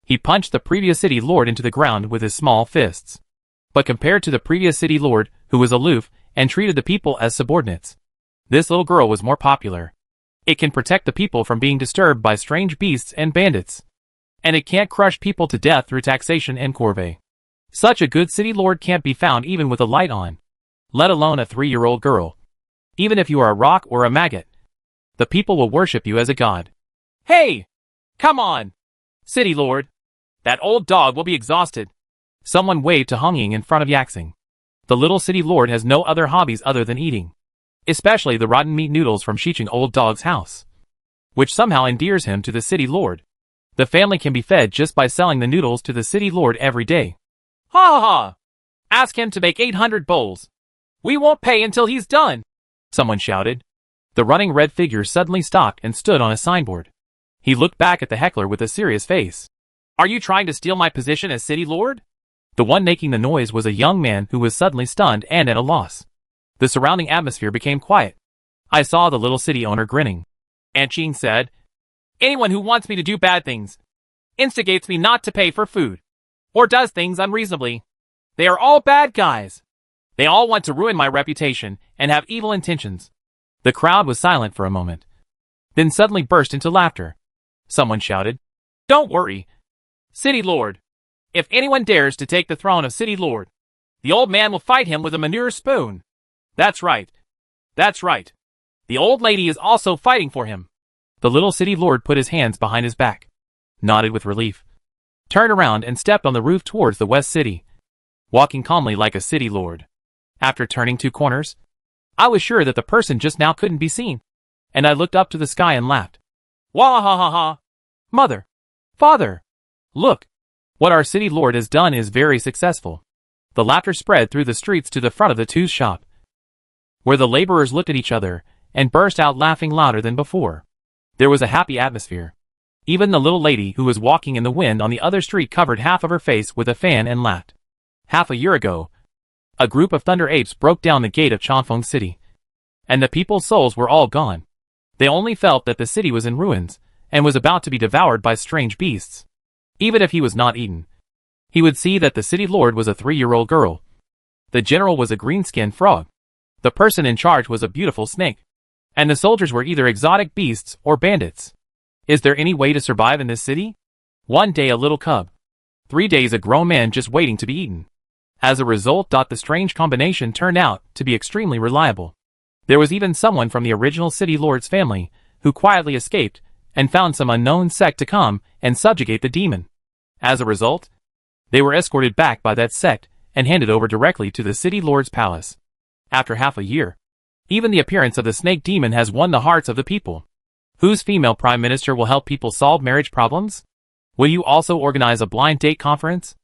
A: he punched the previous city lord into the ground with his small fists. But compared to the previous city lord, who was aloof and treated the people as subordinates, this little girl was more popular. It can protect the people from being disturbed by strange beasts and bandits. And it can't crush people to death through taxation and corvée. Such a good city lord can't be found even with a light on, let alone a 3-year-old girl. Even if you are a rock or a maggot, the people will worship you as a god.
B: Hey! Come on! City lord. That old dog will be exhausted.
A: Someone waved to Hong Ying in front of Yaxing. The little city lord has no other hobbies other than eating. Especially the rotten meat noodles from Xiqing old dog's house, which somehow endears him to the city lord. The family can be fed just by selling the noodles to the city lord every day.
B: Ha ha ha! Ask him to make 800 bowls. We won't pay until he's done.
A: Someone shouted. The running red figure suddenly stopped and stood on a signboard. He looked back at the heckler with a serious face.
B: Are you trying to steal my position as city lord?
A: The one making the noise was a young man who was suddenly stunned and at a loss. The surrounding atmosphere became quiet. I saw the little city owner grinning.
B: Aunt Jean said, anyone who wants me to do bad things, instigates me not to pay for food, or does things unreasonably. They are all bad guys. They all want to ruin my reputation and have evil intentions.
A: The crowd was silent for a moment, then suddenly burst into laughter. Someone shouted,
B: don't worry, City Lord. If anyone dares to take the throne of City Lord, the old man will fight him with a manure spoon. That's right. That's right. The old lady is also fighting for him.
A: The little city lord put his hands behind his back, nodded with relief, turned around and stepped on the roof towards the west city, walking calmly like a city lord. After turning 2 corners, I was sure that the person just now couldn't be seen, and I looked up to the sky and laughed.
B: Wah ha ha ha!
A: Mother! Father! Look! What our city lord has done is very successful. The laughter spread through the streets to the front of the two's shop, where the laborers looked at each other and burst out laughing louder than before. There was a happy atmosphere. Even the little lady who was walking in the wind on the other street covered half of her face with a fan and laughed. Half a year ago, a group of thunder apes broke down the gate of Changfeng City, and the people's souls were all gone. They only felt that the city was in ruins and was about to be devoured by strange beasts. Even if he was not eaten, he would see that the city lord was a 3-year-old girl. The general was a green-skinned frog. The person in charge was a beautiful snake. And the soldiers were either exotic beasts or bandits. Is there any way to survive in this city? One day a little cub. 3 days a grown man just waiting to be eaten. As a result, the strange combination turned out to be extremely reliable. There was even someone from the original city lord's family who quietly escaped and found some unknown sect to come and subjugate the demon. As a result, they were escorted back by that sect and handed over directly to the city lord's palace. After half a year, even the appearance of the snake demon has won the hearts of the people. Whose female prime minister will help people solve marriage problems? Will you also organize a blind date conference?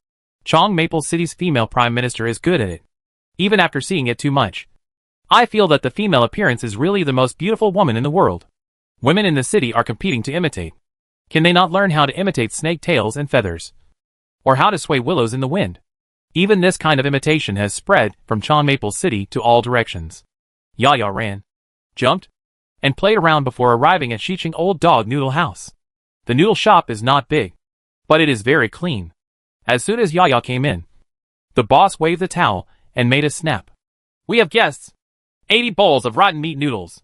A: Chong Maple City's female prime minister is good at it. Even after seeing it too much, I feel that the female appearance is really the most beautiful woman in the world. Women in the city are competing to imitate. Can they not learn how to imitate snake tails and feathers? Or how to sway willows in the wind? Even this kind of imitation has spread from Chong Maple City to all directions. Yaya ran, jumped, and played around before arriving at Shiching Old Dog Noodle House. The noodle shop is not big, but it is very clean. As soon as Yaya came in, the boss waved the towel and made a snap.
B: "We have guests. 80 bowls of rotten meat noodles,"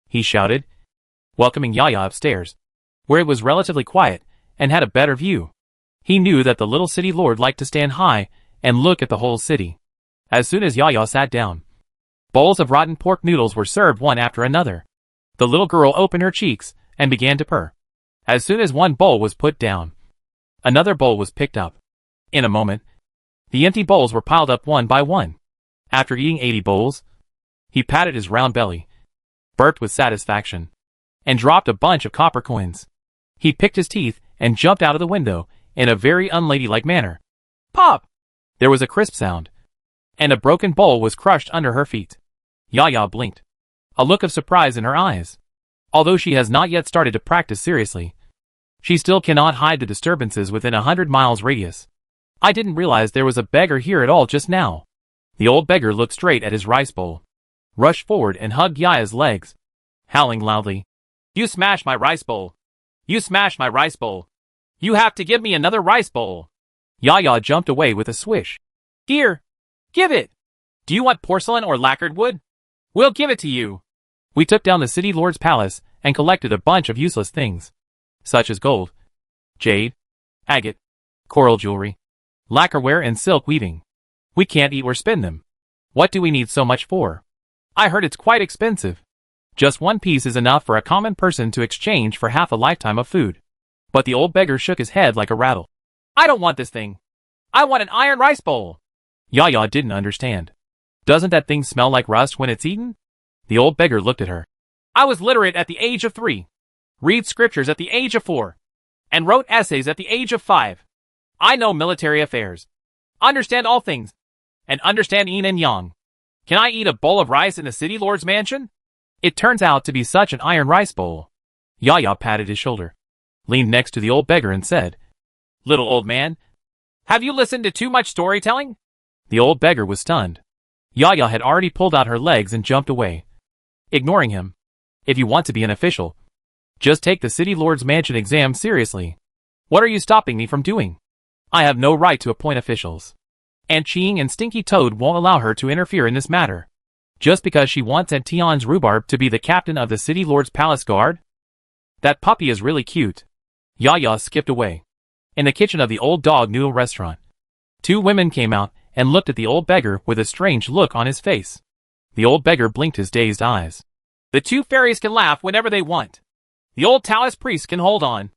A: he shouted, welcoming Yaya upstairs, where it was relatively quiet and had a better view. He knew that the little city lord liked to stand high and look at the whole city. As soon as Yaya sat down, bowls of rotten pork noodles were served one after another. The little girl opened her cheeks and began to purr. As soon as one bowl was put down, another bowl was picked up. In a moment, the empty bowls were piled up one by one. After eating 80 bowls, he patted his round belly, burped with satisfaction, and dropped a bunch of copper coins. He picked his teeth and jumped out of the window in a very unladylike manner. Pop! There was a crisp sound, and a broken bowl was crushed under her feet. Yaya blinked, a look of surprise in her eyes. Although she has not yet started to practice seriously, she still cannot hide the disturbances within 100 miles radius. I didn't realize there was a beggar here at all just now. The old beggar looked straight at his rice bowl, rushed forward and hugged Yaya's legs, howling loudly.
B: "You smashed my rice bowl. You smashed my rice bowl. You have to give me another rice bowl."
A: Yaya jumped away with a swish.
B: "Here, give it. Do you want porcelain or lacquered wood? We'll give it to you."
A: We took down the city lord's palace and collected a bunch of useless things, such as gold, jade, agate, coral jewelry, lacquerware and silk weaving. We can't eat or spend them. What do we need so much for? I heard it's quite expensive. Just one piece is enough for a common person to exchange for half a lifetime of food. But the old beggar shook his head like a rattle.
B: "I don't want this thing. I want an iron rice bowl."
A: Yaya didn't understand. Doesn't that thing smell like rust when it's eaten? The old beggar looked at her.
B: "I was literate at the age of 3, read scriptures at the age of 4, and wrote essays at the age of 5. I know military affairs, understand all things, and understand yin and yang. Can I eat a bowl of rice in the city lord's mansion?"
A: It turns out to be such an iron rice bowl. Yaya patted his shoulder, leaned next to the old beggar and said,
B: "Little old man, have you listened to too much storytelling?"
A: The old beggar was stunned. Yaya had already pulled out her legs and jumped away, ignoring him. If you want to be an official, just take the city lord's mansion exam seriously. What are you stopping me from doing? I have no right to appoint officials. Aunt Ching and Stinky Toad won't allow her to interfere in this matter. Just because she wants Aunt Tion's rhubarb to be the captain of the city lord's palace guard? That puppy is really cute. Yaya skipped away. In the kitchen of the Old Dog Noodle restaurant, 2 women came out and looked at the old beggar with a strange look on his face. The old beggar blinked his dazed eyes.
B: "The 2 fairies can laugh whenever they want. The old Taoist priest can hold on."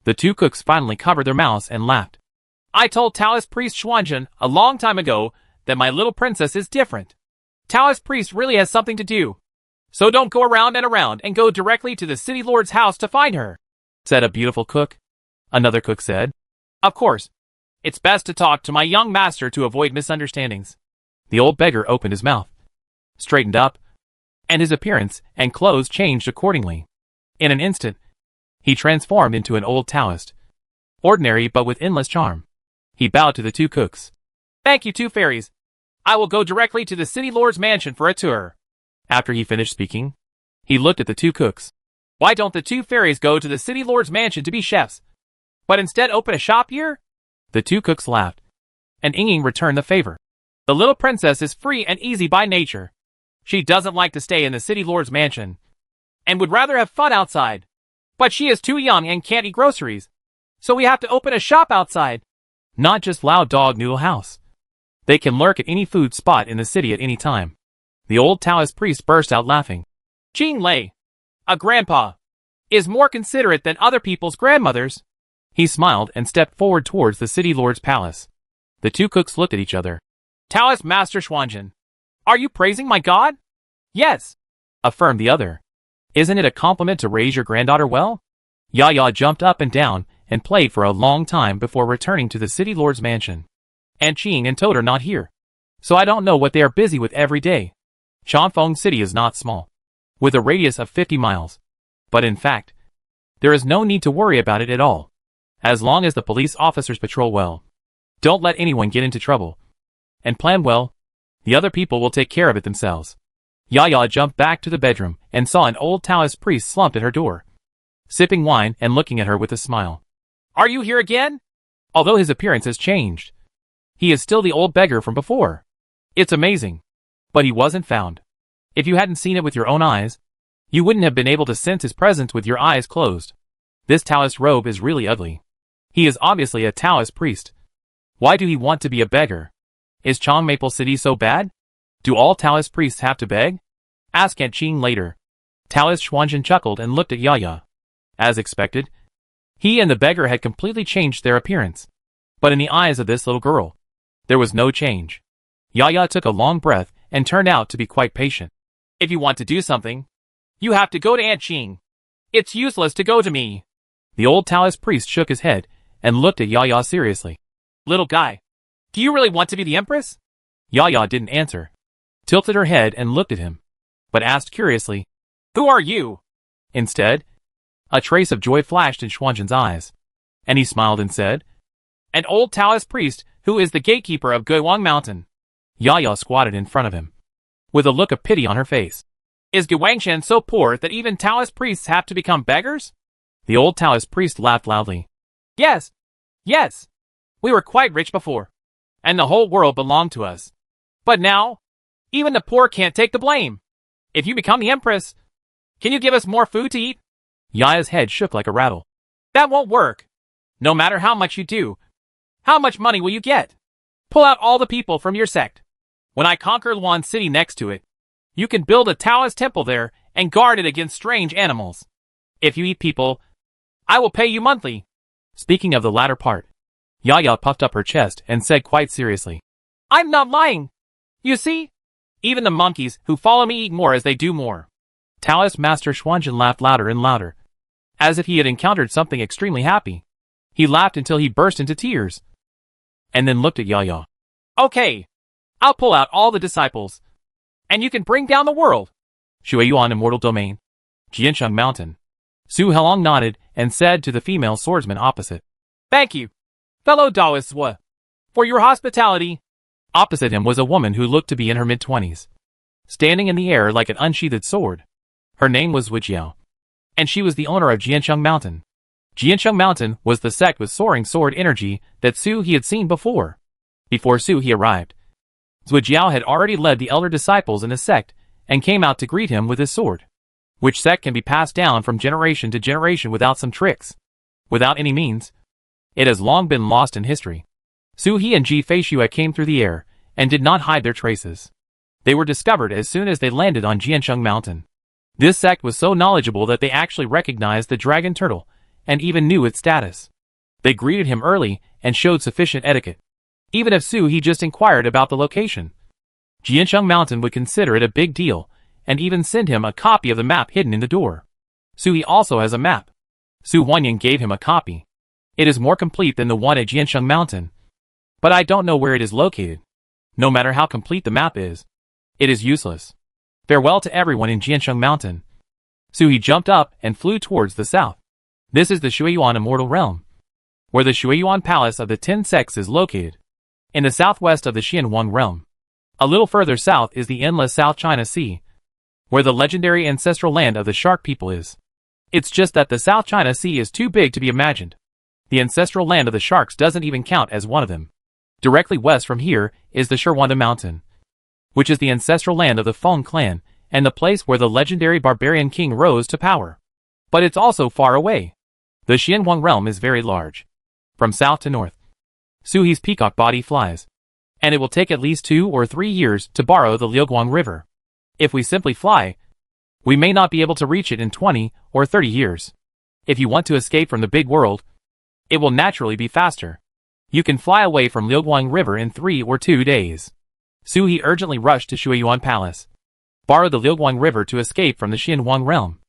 A: The 2 cooks finally covered their mouths and laughed.
B: "I told Taoist priest Xuanzhen a long time ago that my little princess is different. Taoist priest really has something to do. So don't go around and go directly to the city lord's house to find her,"
A: said a beautiful cook. Another cook said,
B: "Of course, it's best to talk to my young master to avoid misunderstandings."
A: The old beggar opened his mouth, straightened up, and his appearance and clothes changed accordingly. In an instant, he transformed into an old Taoist, ordinary but with endless charm. He bowed to the 2 cooks.
B: "Thank you, 2 fairies. I will go directly to the city lord's mansion for a tour."
A: After he finished speaking, he looked at the 2 cooks.
B: "Why don't the 2 fairies go to the city lord's mansion to be chefs, but instead open a shop here?"
A: The 2 cooks laughed, and Inging returned the favor.
B: The little princess is free and easy by nature. She doesn't like to stay in the city lord's mansion, and would rather have fun outside. But she is too young and can't eat groceries, so we have to open a shop outside.
A: Not just loud dog noodle house. They can lurk at any food spot in the city at any time. The old Taoist priest burst out laughing.
B: Jing Lei, a grandpa, is more considerate than other people's grandmothers.
A: He smiled and stepped forward towards the city lord's palace. The two cooks looked at each other.
B: Taoist Master Xuanzhen, are you praising my god? Yes,
A: affirmed the other. Isn't it a compliment to raise your granddaughter well? Yaya jumped up and down and played for a long time before returning to the city lord's mansion. And Qing and Toad are not here, so I don't know what they are busy with every day. Chanfeng City is not small, with a radius of 50 miles. But in fact, there is no need to worry about it at all, as long as the police officers patrol well, don't let anyone get into trouble, and plan well, the other people will take care of it themselves. Yaya jumped back to the bedroom and saw an old Taoist priest slumped at her door, sipping wine and looking at her with a smile.
B: Are you here again?
A: Although his appearance has changed, he is still the old beggar from before. It's amazing. But he wasn't found. If you hadn't seen it with your own eyes, you wouldn't have been able to sense his presence with your eyes closed. This Taoist robe is really ugly. He is obviously a Taoist priest. Why do he want to be a beggar? Is Chang Maple City so bad? Do all Taoist priests have to beg? Ask Aunt Qing later. Taoist Xuanzhen chuckled and looked at Yaya. As expected, he and the beggar had completely changed their appearance. But in the eyes of this little girl, there was no change. Yaya took a long breath and turned out to be quite patient.
B: If you want to do something, you have to go to Aunt Qing. It's useless to go to me.
A: The old Taoist priest shook his head and looked at Yaya seriously.
B: Little guy, do you really want to be the empress?
A: Yaya didn't answer, tilted her head and looked at him, but asked curiously,
B: Who are you?
A: Instead, a trace of joy flashed in Xuanzhen's eyes, and he smiled and said,
B: An old Taoist priest who is the gatekeeper of Guiwang Mountain.
A: Yaya squatted in front of him, with a look of pity on her face.
B: Is Guiwangshan so poor that even Taoist priests have to become beggars?
A: The old Taoist priest laughed loudly.
B: Yes. Yes. We were quite rich before, and the whole world belonged to us. But now, even the poor can't take the blame. If you become the empress, can you give us more food to eat?
A: Yaya's head shook like a rattle.
B: That won't work. No matter how much you do, how much money will you get? Pull out all the people from your sect. When I conquer Luan City next to it, you can build a Taoist temple there and guard it against strange animals. If you eat people, I will pay you monthly.
A: Speaking of the latter part, Yaya puffed up her chest and said quite seriously,
B: I'm not lying. You see, even the monkeys who follow me eat more as they do more.
A: Taoist Master Xuanzhen laughed louder and louder, as if he had encountered something extremely happy. He laughed until he burst into tears, and then looked at Yaya.
B: Okay, I'll pull out all the disciples, and you can bring down the world.
A: Shuiyuan Immortal Domain, Jiansheng Mountain. Su Helong nodded and said to the female swordsman opposite,
B: Thank you, fellow Taoists, for your hospitality.
A: Opposite him was a woman who looked to be in her mid-20s, standing in the air like an unsheathed sword. Her name was Wujiao, and she was the owner of Jiansheng Mountain. Jiansheng Mountain was the sect with soaring sword energy that Su he had seen before. Before Su he arrived, Zujiao had already led the elder disciples in the sect and came out to greet him with his sword, which sect can be passed down from generation to generation without some tricks. Without any means, it has long been lost in history. Su He and Ji Feishue came through the air and did not hide their traces. They were discovered as soon as they landed on Jiansheng Mountain. This sect was so knowledgeable that they actually recognized the dragon turtle and even knew its status. They greeted him early and showed sufficient etiquette. Even if Su He just inquired about the location, Jiansheng Mountain would consider it a big deal and even send him a copy of the map hidden in the door. Su He also has a map. Su Huanyan gave him a copy. It is more complete than the one at Jiansheng Mountain, but I don't know where it is located. No matter how complete the map is, it is useless. Farewell to everyone in Jiansheng Mountain. Su He jumped up and flew towards the south. This is the Shuiyuan Immortal Realm, where the Shuiyuan Palace of the 10 Sects is located, in the southwest of the Xianwang Realm. A little further south is the endless South China Sea, where the legendary ancestral land of the Shark people is. It's just that the South China Sea is too big to be imagined. The ancestral land of the Sharks doesn't even count as one of them. Directly west from here is the Shirwanda Mountain, which is the ancestral land of the Feng clan and the place where the legendary barbarian king rose to power. But it's also far away. The Xianhuang realm is very large. From south to north, Suhi's peacock body flies, and it will take at least 2 or 3 years to borrow the Liuguang River. If we simply fly, we may not be able to reach it in 20 or 30 years. If you want to escape from the big world, it will naturally be faster. You can fly away from Liuguang River in 3 or 2 days. Suhi urgently rushed to Shuiyuan Palace, borrowed the Liuguang River to escape from the Xianhuang realm,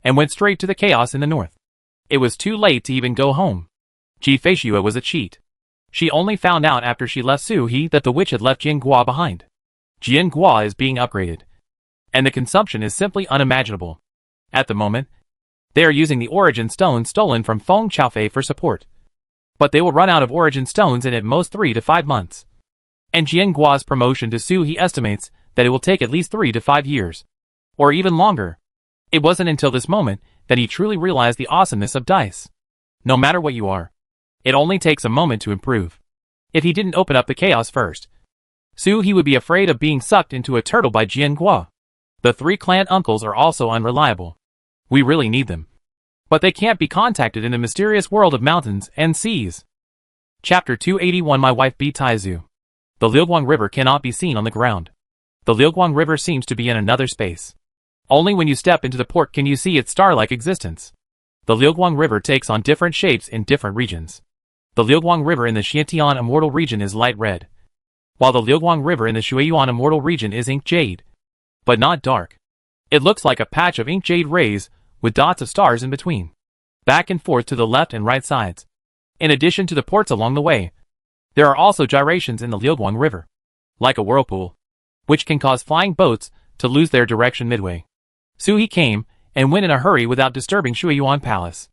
A: and went straight to the chaos in the north. It was too late to even go home. Ji Feishua was a cheat. She only found out after she left Suhi that the witch had left Jiangua behind. Jiangua is being upgraded, and the consumption is simply unimaginable. At the moment, they are using the origin stone stolen from Feng Chaofei for support. But they will run out of origin stones in at most 3 to 5 months. And Jiangua's promotion to Suhi estimates that it will take at least 3 to 5 years. Or even longer. It wasn't until this moment that he truly realized the awesomeness of dice. No matter what you are, it only takes a moment to improve. If he didn't open up the chaos first, Suhi would be afraid of being sucked into a turtle by Jiangua. The 3 clan uncles are also unreliable. We really need them. But they can't be contacted in the mysterious world of mountains and seas. Chapter 281 My Wife beat Taizu. The Liuguang River cannot be seen on the ground. The Liuguang River seems to be in another space. Only when you step into the port can you see its star-like existence. The Liuguang River takes on different shapes in different regions. The Liuguang River in the Xiantian Immortal region is light red, while the Liuguang River in the Shuiyuan Immortal region is ink jade, but not dark. It looks like a patch of ink jade rays with dots of stars in between, back and forth to the left and right sides. In addition to the ports along the way, there are also gyrations in the Liuguang River, like a whirlpool, which can cause flying boats to lose their direction midway. Suhi came and went in a hurry without disturbing Shuiyuan Palace.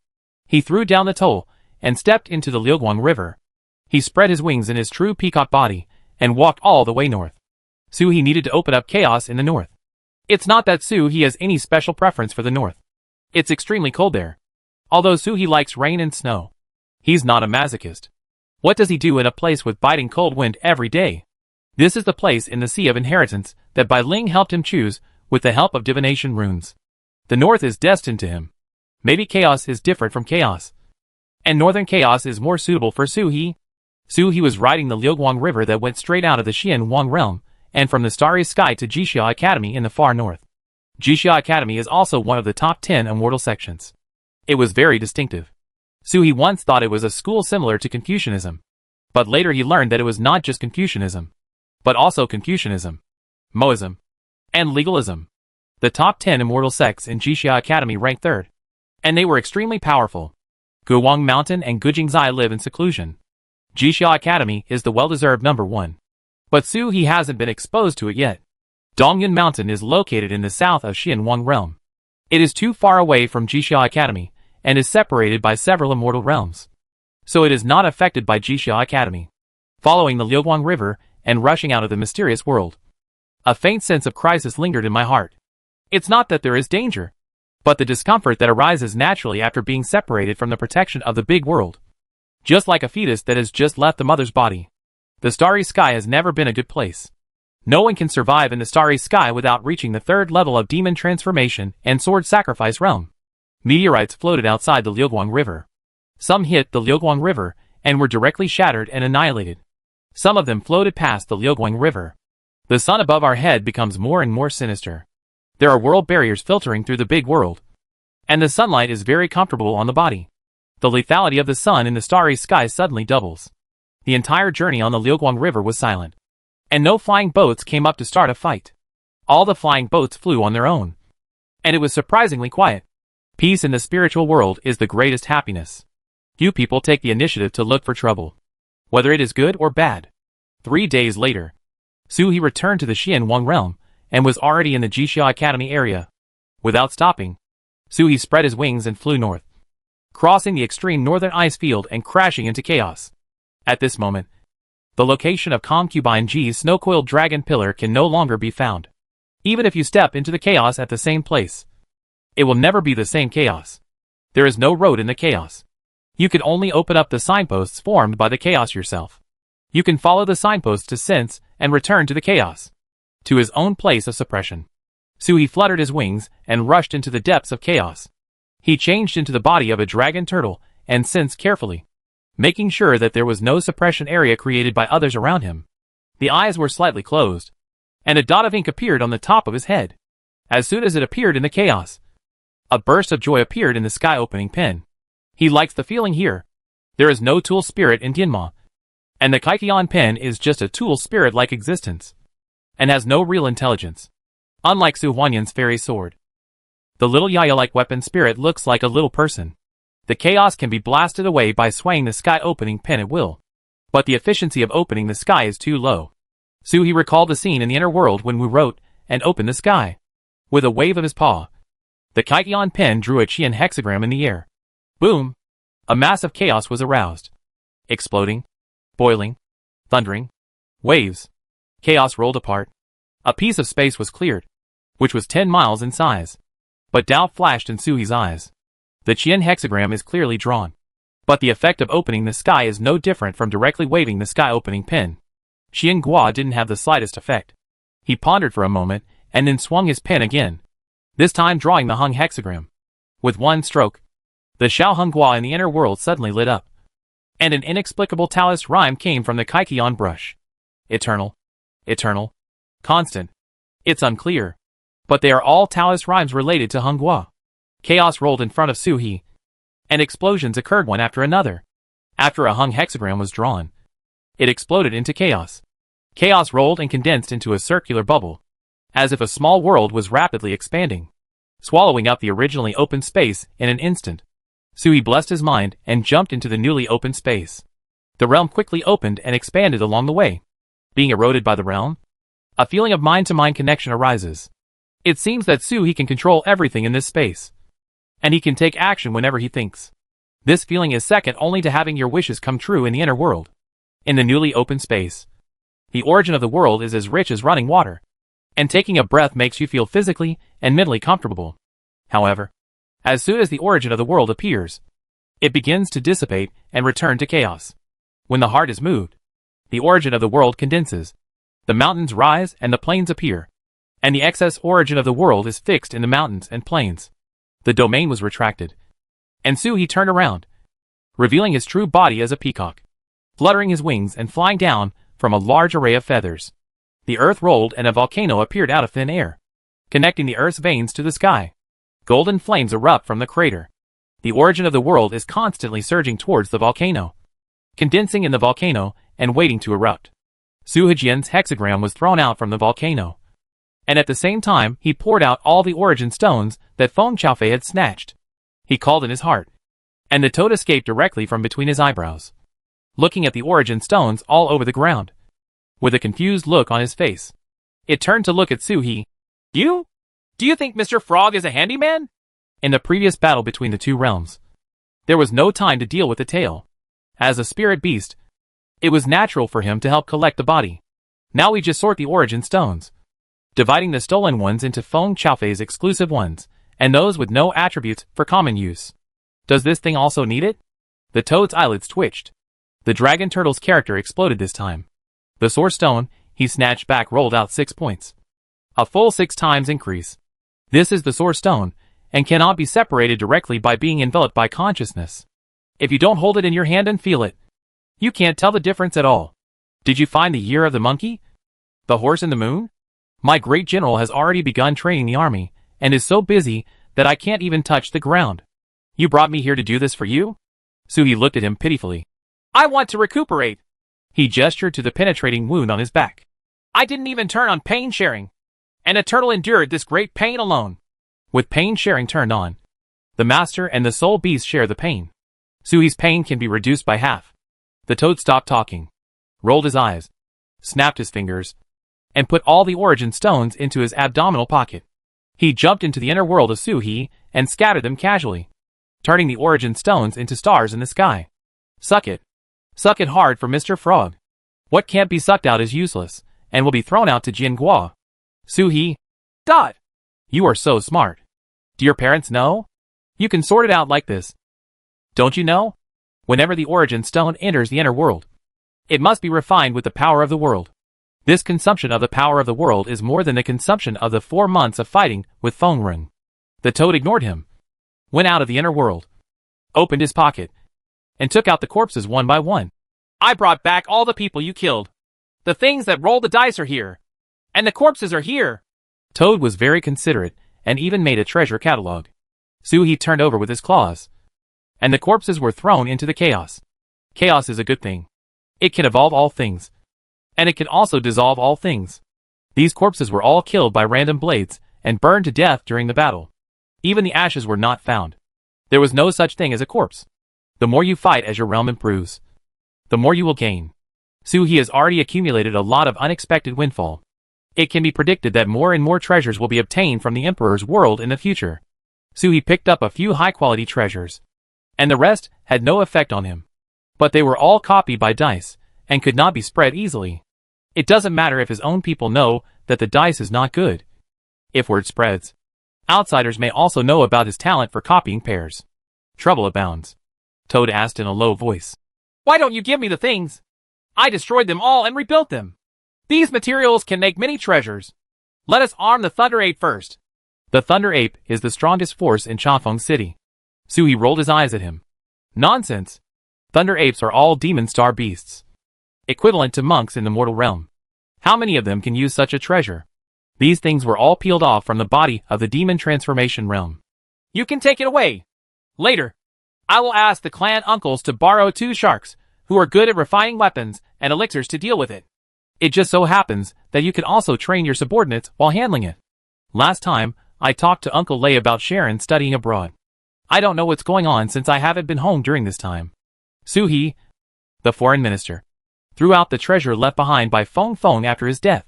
A: He threw down the toll and stepped into the Liuguang River. He spread his wings in his true peacock body and walked all the way north. Suhi needed to open up chaos in the north. It's not that Suhi has any special preference for the north. It's extremely cold there. Although Suhi likes rain and snow, he's not a masochist. What does he do in a place with biting cold wind every day? This is the place in the Sea of Inheritance that Bai Ling helped him choose with the help of divination runes. The north is destined to him. Maybe chaos is different from chaos, and northern chaos is more suitable for Suhi. Suhi was riding the Liuguang River that went straight out of the Xianhuang realm and from the starry sky to Jixia Academy in the far north. Jixia Academy is also one of the top 10 immortal sections. It was very distinctive. Suhi once thought it was a school similar to Confucianism, but later he learned that it was not just Confucianism, but also Confucianism, Moism, and legalism. The top 10 immortal sects in Jixia Academy ranked 3rd, and they were extremely powerful. Guwang Mountain and Gujingzai live in seclusion. Jixia Academy is the well-deserved number 1. But Suhi hasn't been exposed to it yet. Dongyun Mountain is located in the south of Xianhuang realm. It is too far away from Jixia Academy and is separated by several immortal realms, so it is not affected by Jixia Academy. Following the Liuguang River and rushing out of the mysterious world, a faint sense of crisis lingered in my heart. It's not that there is danger, but the discomfort that arises naturally after being separated from the protection of the big world. Just like a fetus that has just left the mother's body. The starry sky has never been a good place. No one can survive in the starry sky without reaching the 3rd level of demon transformation and sword sacrifice realm. Meteorites floated outside the Liuguang River. Some hit the Liuguang River and were directly shattered and annihilated. Some of them floated past the Liuguang River. The sun above our head becomes more and more sinister. There are world barriers filtering through the big world, and the sunlight is very comfortable on the body. The lethality of the sun in the starry sky suddenly doubles. The entire journey on the Liuguang River was silent, and no flying boats came up to start a fight. All the flying boats flew on their own, and it was surprisingly quiet. Peace in the spiritual world is the greatest happiness. Few people take the initiative to look for trouble, whether it is good or bad. 3 days later, Suhi returned to the Xianhuang realm and was already in the Jixia Academy area. Without stopping, Suhi spread his wings and flew north, crossing the extreme northern ice field and crashing into chaos. At this moment, the location of Concubine Ji's snow-coiled dragon pillar can no longer be found. Even if you step into the chaos at the same place, it will never be the same chaos. There is no road in the chaos. You can only open up the signposts formed by the chaos yourself. You can follow the signposts to sense and return to the chaos. To his own place of suppression. Suhi fluttered his wings and rushed into the depths of chaos. He changed into the body of a dragon turtle and sensed carefully, making sure that there was no suppression area created by others around him. The eyes were slightly closed, and a dot of ink appeared on the top of his head. As soon as it appeared in the chaos, a burst of joy appeared in the sky-opening pen. He likes the feeling here. There is no tool spirit in Tianma, and the Kaikion pen is just a tool spirit-like existence, and has no real intelligence. Unlike Su Huanyan's fairy sword, the little Yaya-like weapon spirit looks like a little person. The chaos can be blasted away by swaying the sky-opening pen at will, but the efficiency of opening the sky is too low. Suhi recalled the scene in the inner world when Wu wrote and opened the sky. With a wave of his paw, the Kaikion pen drew a Qian hexagram in the air. Boom! A massive chaos was aroused. Exploding, boiling, thundering, waves. Chaos rolled apart. A piece of space was cleared, which was 10 miles in size. But doubt flashed in Suhi's eyes. The Qian hexagram is clearly drawn, but the effect of opening the sky is no different from directly waving the sky-opening pen. Qian Gua didn't have the slightest effect. He pondered for a moment, and then swung his pen again, this time drawing the Hung hexagram. With one stroke, the Xiao Hung Gua in the inner world suddenly lit up, and an inexplicable Taoist rhyme came from the Kaikion brush. Eternal. Eternal. Constant. It's unclear, but they are all Taoist rhymes related to Hung Gua. Chaos rolled in front of Suhi, and explosions occurred one after another. After a Hung hexagram was drawn, it exploded into chaos. Chaos rolled and condensed into a circular bubble, as if a small world was rapidly expanding, swallowing up the originally open space in an instant. Suhi blessed his mind and jumped into the newly opened space. The realm quickly opened and expanded along the way. Being eroded by the realm, a feeling of mind-to-mind connection arises. It seems that Suhi can control everything in this space, and he can take action whenever he thinks. This feeling is second only to having your wishes come true in the inner world. In the newly opened space, the origin of the world is as rich as running water, and taking a breath makes you feel physically and mentally comfortable. However, as soon as the origin of the world appears, it begins to dissipate and return to chaos. When the heart is moved, the origin of the world condenses. The mountains rise and the plains appear, and the excess origin of the world is fixed in the mountains and plains. The domain was retracted, and Suhi turned around, revealing his true body as a peacock, fluttering his wings and flying down from a large array of feathers. The earth rolled and a volcano appeared out of thin air, connecting the earth's veins to the sky. Golden flames erupt from the crater. The origin of the world is constantly surging towards the volcano, condensing in the volcano and waiting to erupt. Su Hejian's hexagram was thrown out from the volcano, and at the same time he poured out all the origin stones that Feng Chaofei had snatched. He called in his heart, and the toad escaped directly from between his eyebrows, looking at the origin stones all over the ground, with a confused look on his face. It turned to look at Suhi.
B: You? Do you think Mr. Frog is a handyman?
A: In the previous battle between the two realms, there was no time to deal with the tail. As a spirit beast, it was natural for him to help collect the body. Now we just sort the origin stones, dividing the stolen ones into Feng Chaofei's exclusive ones, and those with no attributes for common use. Does this thing also need it? The toad's eyelids twitched. The dragon turtle's character exploded this time. The source stone he snatched back rolled out 6 points. A full 6 times increase. This is the source stone, and cannot be separated directly by being enveloped by consciousness. If you don't hold it in your hand and feel it, you can't tell the difference at all. Did you find the year of the monkey? The horse and the moon? My great general has already begun training the army, and is so busy that I can't even touch the ground. You brought me here to do this for you? Suhi looked at him pitifully.
B: I want to recuperate.
A: He gestured to the penetrating wound on his back.
B: I didn't even turn on pain sharing, and a turtle endured this great pain alone.
A: With pain sharing turned on, the master and the soul beast share the pain. Suhi's pain can be reduced by half. The toad stopped talking, rolled his eyes, snapped his fingers, and put all the origin stones into his abdominal pocket. He jumped into the inner world of Suhi and scattered them casually, turning the origin stones into stars in the sky. Suck it. Suck it hard for Mr. Frog. What can't be sucked out is useless, and will be thrown out to Jiangua. Suhi.
B: Dot.
A: You are so smart. Do your parents know? You can sort it out like this. Don't you know? Whenever the origin stone enters the inner world, It must be refined with the power of the world. This consumption of the power of the world is more than the consumption of the 4 months of fighting with Feng Reng. The toad ignored him, went out of the inner world, opened his pocket, and took out the corpses one by one.
B: I brought back all the people you killed. The things that roll the dice are here. And the corpses are here.
A: Toad was very considerate and even made a treasure catalog. Su-He turned over with his claws, and the corpses were thrown into the chaos. Chaos is a good thing. It can evolve all things, and it can also dissolve all things. These corpses were all killed by random blades and burned to death during the battle. Even the ashes were not found. There was no such thing as a corpse. The more you fight as your realm improves, the more you will gain. Su-He has already accumulated a lot of unexpected windfall. It can be predicted that more and more treasures will be obtained from the Emperor's world in the future. Su-He picked up a few high-quality treasures, and the rest had no effect on him. But they were all copied by dice, and could not be spread easily. It doesn't matter if his own people know that the dice is not good. If word spreads, outsiders may also know about his talent for copying pairs. Trouble abounds. Toad asked in a low voice.
B: Why don't you give me the things? I destroyed them all and rebuilt them. These materials can make many treasures. Let us arm the Thunder Ape first.
A: The Thunder Ape is the strongest force in Changfeng City. Su-He rolled his eyes at him. Nonsense. Thunder Apes are all demon star beasts, equivalent to monks in the mortal realm. How many of them can use such a treasure? These things were all peeled off from the body of the demon transformation realm.
B: You can take it away. Later, I will ask the clan uncles to borrow 2 sharks, who are good at refining weapons and elixirs to deal with it.
A: It just so happens that you can also train your subordinates while handling it. Last time, I talked to Uncle Lei about Sharon studying abroad. I don't know what's going on since I haven't been home during this time. Su-He, the foreign minister, threw out the treasure left behind by Feng Feng after his death.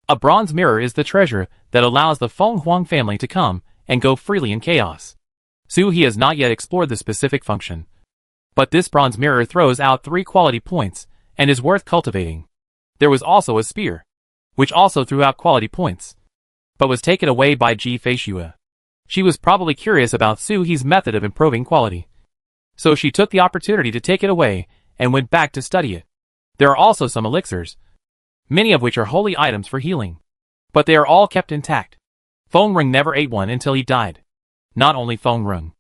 A: A bronze mirror is the treasure that allows the Feng Huang family to come and go freely in chaos. Su-He has not yet explored the specific function, but this bronze mirror throws out 3 quality points and is worth cultivating. There was also a spear, which also threw out quality points, but was taken away by Ji Feishue. She was probably curious about Su-He's method of improving quality, so she took the opportunity to take it away and went back to study it. There are also some elixirs, many of which are holy items for healing, but they are all kept intact. Feng Reng never ate one until he died. Not only Feng Reng,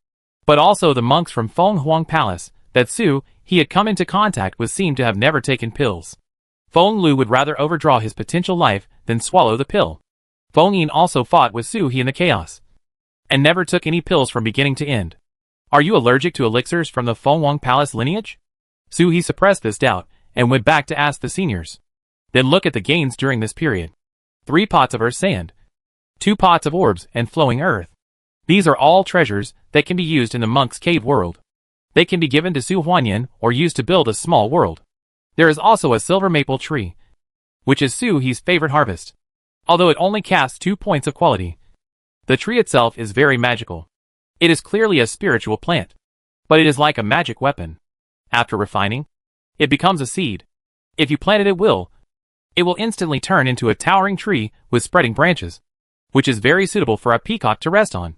A: but also the monks from Feng Huang Palace that Su-He had come into contact with seemed to have never taken pills. Feng Lu would rather overdraw his potential life than swallow the pill. Feng Yin also fought with Su-He in the chaos, and never took any pills from beginning to end. Are you allergic to elixirs from the Feng Huang Palace lineage? Su-He suppressed this doubt and went back to ask the seniors. Then look at the gains during this period. 3 pots of earth sand, 2 pots of orbs and flowing earth. These are all treasures that can be used in the monk's cave world. They can be given to Su Huanyan or used to build a small world. There is also a silver maple tree, which is Su-He's favorite harvest, although it only casts 2 points of quality. The tree itself is very magical. It is clearly a spiritual plant, but it is like a magic weapon. After refining, it becomes a seed. If you plant it at will, it will instantly turn into a towering tree with spreading branches, which is very suitable for a peacock to rest on.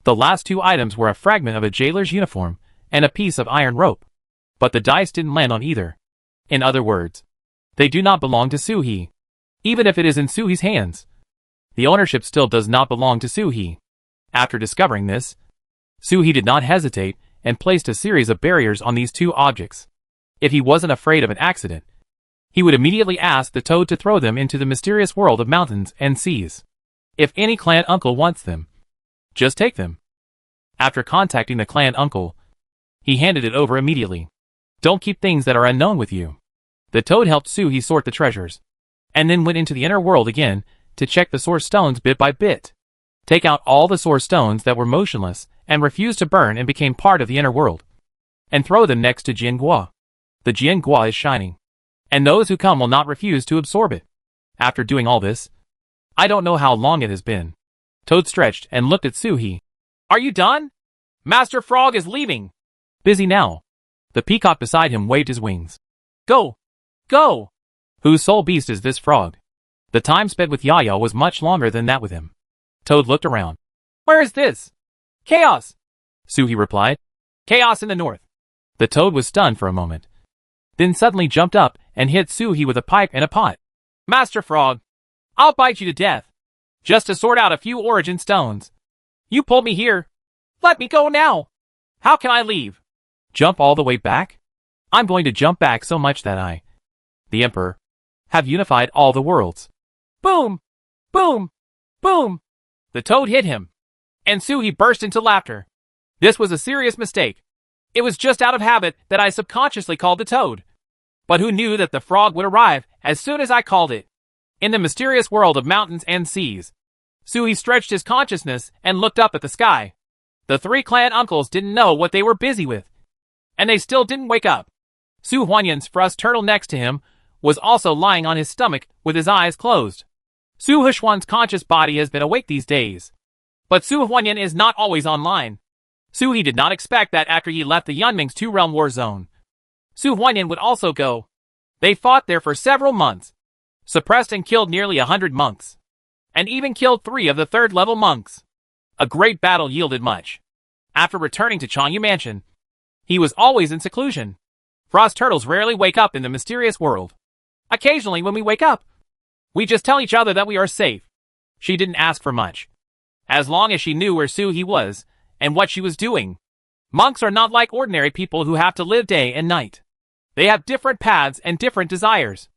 A: The last 2 items were a fragment of a jailer's uniform and a piece of iron rope, but the dice didn't land on either. In other words, they do not belong to Su-He. Even if it is in Su-He's hands, the ownership still does not belong to Su-He. After discovering this, Su-He did not hesitate and placed a series of barriers on these 2 objects. If he wasn't afraid of an accident, he would immediately ask the toad to throw them into the mysterious world of mountains and seas. If any clan uncle wants them, just take them. After contacting the clan uncle, he handed it over immediately. Don't keep things that are unknown with you. The toad helped Su-He sort the treasures, and then went into the inner world again to check the source stones bit by bit. Take out all the source stones that were motionless and refused to burn and became part of the inner world, and throw them next to Jiangua. The Jiangua is shining, and those who come will not refuse to absorb it. After doing all this, I don't know how long it has been. Toad stretched and looked at Su-He.
B: Are you done? Master Frog is leaving.
A: Busy now. The peacock beside him waved his wings.
B: Go! Go!
A: Whose soul beast is this frog? The time spent with Yaya was much longer than that with him. Toad looked around.
B: Where is this? Chaos!
A: Su-He replied.
B: Chaos in the north.
A: The toad was stunned for a moment. then suddenly jumped up and hit Suhi with a pipe and a pot.
B: Master Frog, I'll bite you to death, just to sort out a few origin stones. You pulled me here. Let me go now. How can I leave?
A: Jump all the way back? I'm going to jump back so much that I, the Emperor, have unified all the worlds.
B: Boom! Boom! Boom! The toad hit him, and Suhi burst into laughter. This was a serious mistake. It was just out of habit that I subconsciously called the toad. But who knew that the frog would arrive as soon as I called it? In the mysterious world of mountains and seas, Suhi stretched his consciousness and looked up at the sky. The three clan uncles didn't know what they were busy with, and they still didn't wake up. Su Huanyan's frost turtle next to him was also lying on his stomach with his eyes closed. Su Huishuan's conscious body has been awake these days, but Su Huanyan is not always online. Suhi did not expect that after he left the Yunming's two-realm war zone, Su Huanyan would also go. They fought there for several months, suppressed and killed nearly 100 monks, and even killed 3 of the third-level monks. A great battle yielded much. After returning to Changyu Mansion, he was always in seclusion. Frost turtles rarely wake up in the mysterious world. Occasionally when we wake up, we just tell each other that we are safe. She didn't ask for much, as long as she knew where Suhi was and what she was doing. Monks are not like ordinary people who have to live day and night. They have different paths and different desires.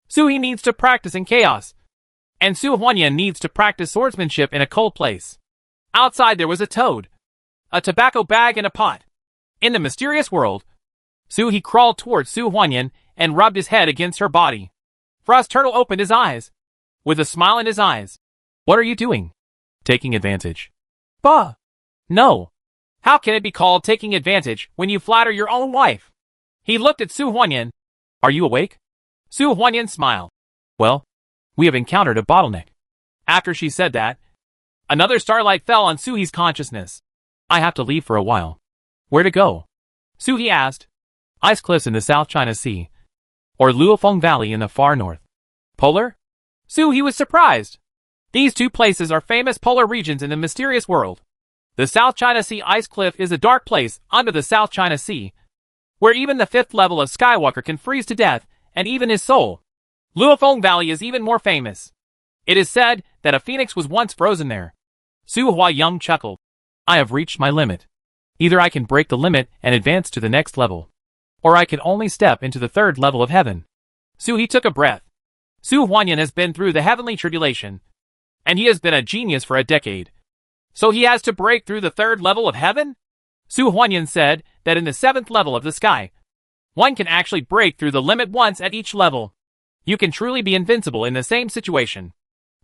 B: Suhi needs to practice in chaos, and Su Huanyan needs to practice swordsmanship in a cold place. Outside there was a toad, a tobacco bag and a pot. In the mysterious world, Suhi crawled towards Su Huanyan and rubbed his head against her body. Frost Turtle opened his eyes, with a smile in his eyes.
A: What are you doing? Taking advantage.
B: Bah! No. How can it be called taking advantage when you flatter your own wife? He looked at Su Huanyan.
A: Are you awake?
B: Su Huanyan smiled.
A: Well, we have encountered a bottleneck.
B: After she said that, another starlight fell on Suhi's consciousness.
A: I have to leave for a while. Where to go?
B: Suhi asked.
A: Ice cliffs in the South China Sea, or Luofeng Valley in the far north.
B: Polar? Suhi was surprised. These two places are famous polar regions in the mysterious world. The South China Sea ice cliff is a dark place under the South China Sea, where even the 5th level of Skywalker can freeze to death, and even his soul. Luofeng Valley is even more famous. It is said that a phoenix was once frozen there. Su Huayang chuckled.
A: I have reached my limit. Either I can break the limit and advance to the next level, or I can only step into the 3rd level of heaven.
B: Suhi took a breath. Su Huanyan has been through the heavenly tribulation, and he has been a genius for a decade. So he has to break through the 3rd level of heaven? Su Huanyan said that in the 7th level of the sky, one can actually break through the limit once at each level. You can truly be invincible in the same situation.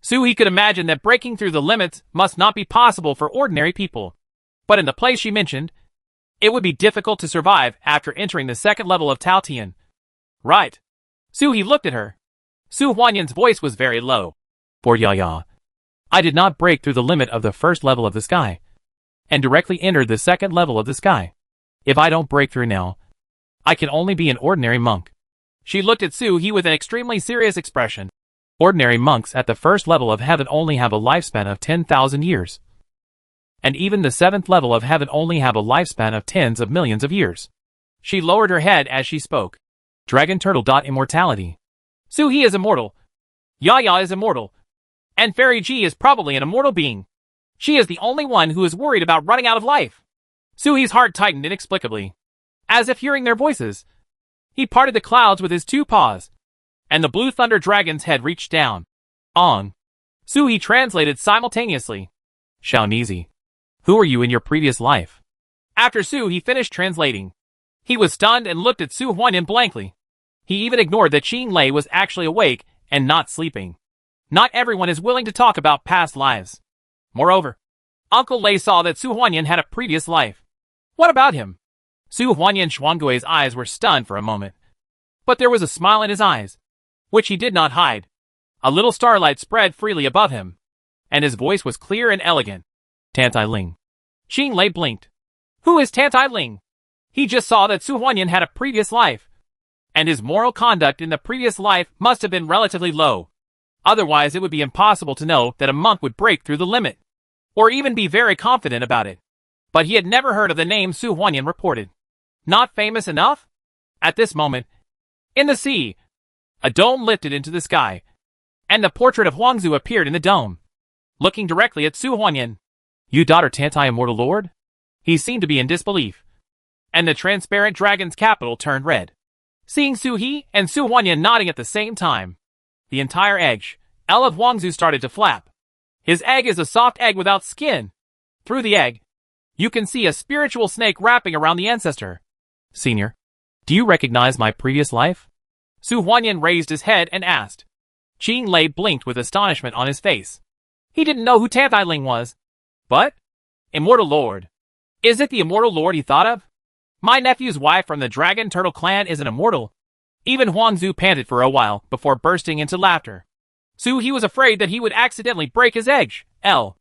B: Suhi could imagine that breaking through the limits must not be possible for ordinary people. But in the place she mentioned, it would be difficult to survive after entering the 2nd level of Tao Tian. Right. Suhi looked at her. Su Huanyan's voice was very low.
A: For Yaya, I did not break through the limit of the 1st level of the sky, and directly entered the 2nd level of the sky. If I don't break through now, I can only be an ordinary monk.
B: She looked at Suhi with an extremely serious expression.
A: Ordinary monks at the 1st level of heaven only have a lifespan of 10,000 years. And even the 7th level of heaven only have a lifespan of tens of millions of years.
B: She lowered her head as she spoke.
A: Dragon Turtle. Immortality.
B: Suhi is immortal. Yaya is immortal. And Fairy G is probably an immortal being. She is the only one who is worried about running out of life. Suhi's heart tightened inexplicably. As if hearing their voices, he parted the clouds with his 2 paws, and the blue thunder dragon's head reached down. On. Suhi translated simultaneously.
A: Shaonizi, who were you in your previous life?
B: After Suhi finished translating, he was stunned and looked at Su Huanyan blankly. He even ignored that Qing Lei was actually awake and not sleeping. Not everyone is willing to talk about past lives. Moreover, Uncle Lei saw that Su Huanyan had a previous life. What about him? Su Huanyan Xuangui's eyes were stunned for a moment, but there was a smile in his eyes, which he did not hide. A little starlight spread freely above him, and his voice was clear and elegant.
A: Tantai Ling.
B: Qing Lei blinked. Who is Tantai Ling? He just saw that Su Huanyan had a previous life, and his moral conduct in the previous life must have been relatively low. Otherwise it would be impossible to know that a monk would break through the limit, or even be very confident about it. But he had never heard of the name Su Huanyan reported. Not famous enough? At this moment, In the sea, a dome lifted into the sky, and the portrait of Huangzu appeared in the dome, looking directly at Su Huanyan.
A: You daughter Tantai Immortal Lord?
B: He seemed to be in disbelief, and the transparent dragon's capital turned red. Seeing Su He and Su Huanyan nodding at the same time, the entire egg shell of Huangzu started to flap. His egg is a soft egg without skin. Through the egg, you can see a spiritual snake wrapping around the ancestor.
A: Senior, do you recognize my previous life?
B: Su Huanyan raised his head and asked. Qing Lei blinked with astonishment on his face. He didn't know who Tantai Ling was. But? Immortal Lord. Is it the Immortal Lord he thought of? My nephew's wife from the Dragon Turtle clan isn't immortal. Even Huangzu panted for a while before bursting into laughter. He was afraid that he would accidentally break his egg shell.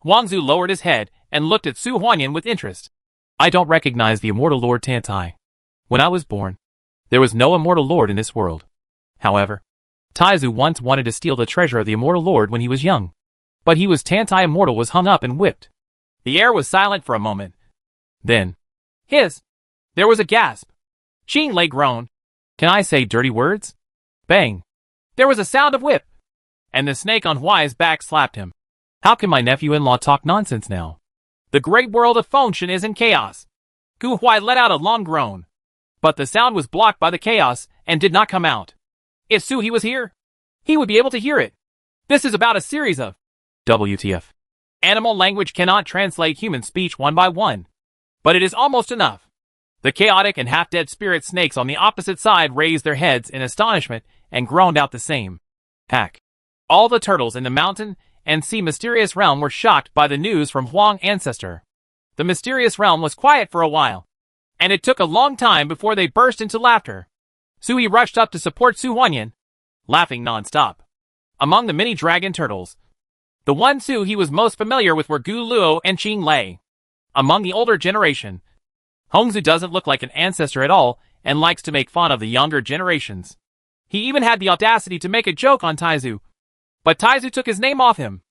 B: Huangzu lowered his head and looked at Su Huanyan with interest.
A: I don't recognize the Immortal Lord Tantai. When I was born, there was no Immortal Lord in this world. However, Taizu once wanted to steal the treasure of the Immortal Lord when he was young. But he was Tantai Immortal was hung up and whipped.
B: The air was silent for a moment.
A: Then,
B: there was a gasp. Qing Lei groaned.
A: Can I say dirty words? Bang.
B: There was a sound of whip, and the snake on Huai's back slapped him.
A: How can my nephew-in-law talk nonsense now?
B: The great world of Fengshen is in chaos. Gu Huai let out a long groan, but the sound was blocked by the chaos and did not come out. If Su He was here, he would be able to hear it. This is about a series of
A: WTF.
B: Animal language cannot translate human speech one by one, but it is almost enough. The chaotic and half-dead spirit snakes on the opposite side raised their heads in astonishment and groaned out the same.
A: Hack.
B: All the turtles in the mountain and sea mysterious realm were shocked by the news from Huang ancestor. The mysterious realm was quiet for a while, and it took a long time before they burst into laughter. Sui rushed up to support Su Huanyan, laughing non-stop. Among the many dragon turtles, the one Su he was most familiar with were Gu Luo and Qing Lei. Among the older generation, Hongzu doesn't look like an ancestor at all and likes to make fun of the younger generations. He even had the audacity to make a joke on Taizu, but Taizu took his name off him.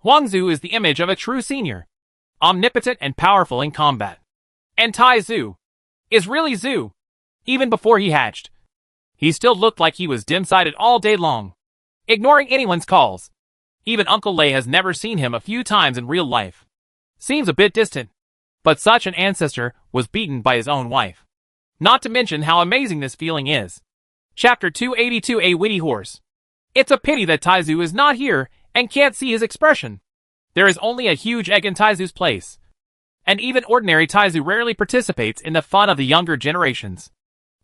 B: Huangzu is the image of a true senior, omnipotent and powerful in combat. And Taizu is really Zhu. Even before he hatched, he still looked like he was dim-sighted all day long, ignoring anyone's calls. Even Uncle Lei has never seen him a few times in real life. Seems a bit distant, but such an ancestor was beaten by his own wife. Not to mention how amazing this feeling is. Chapter 282 A Witty Horse. It's a pity that Taizu is not here and can't see his expression. There is only a huge egg in Taizu's place. And even ordinary Taizu rarely participates in the fun of the younger generations.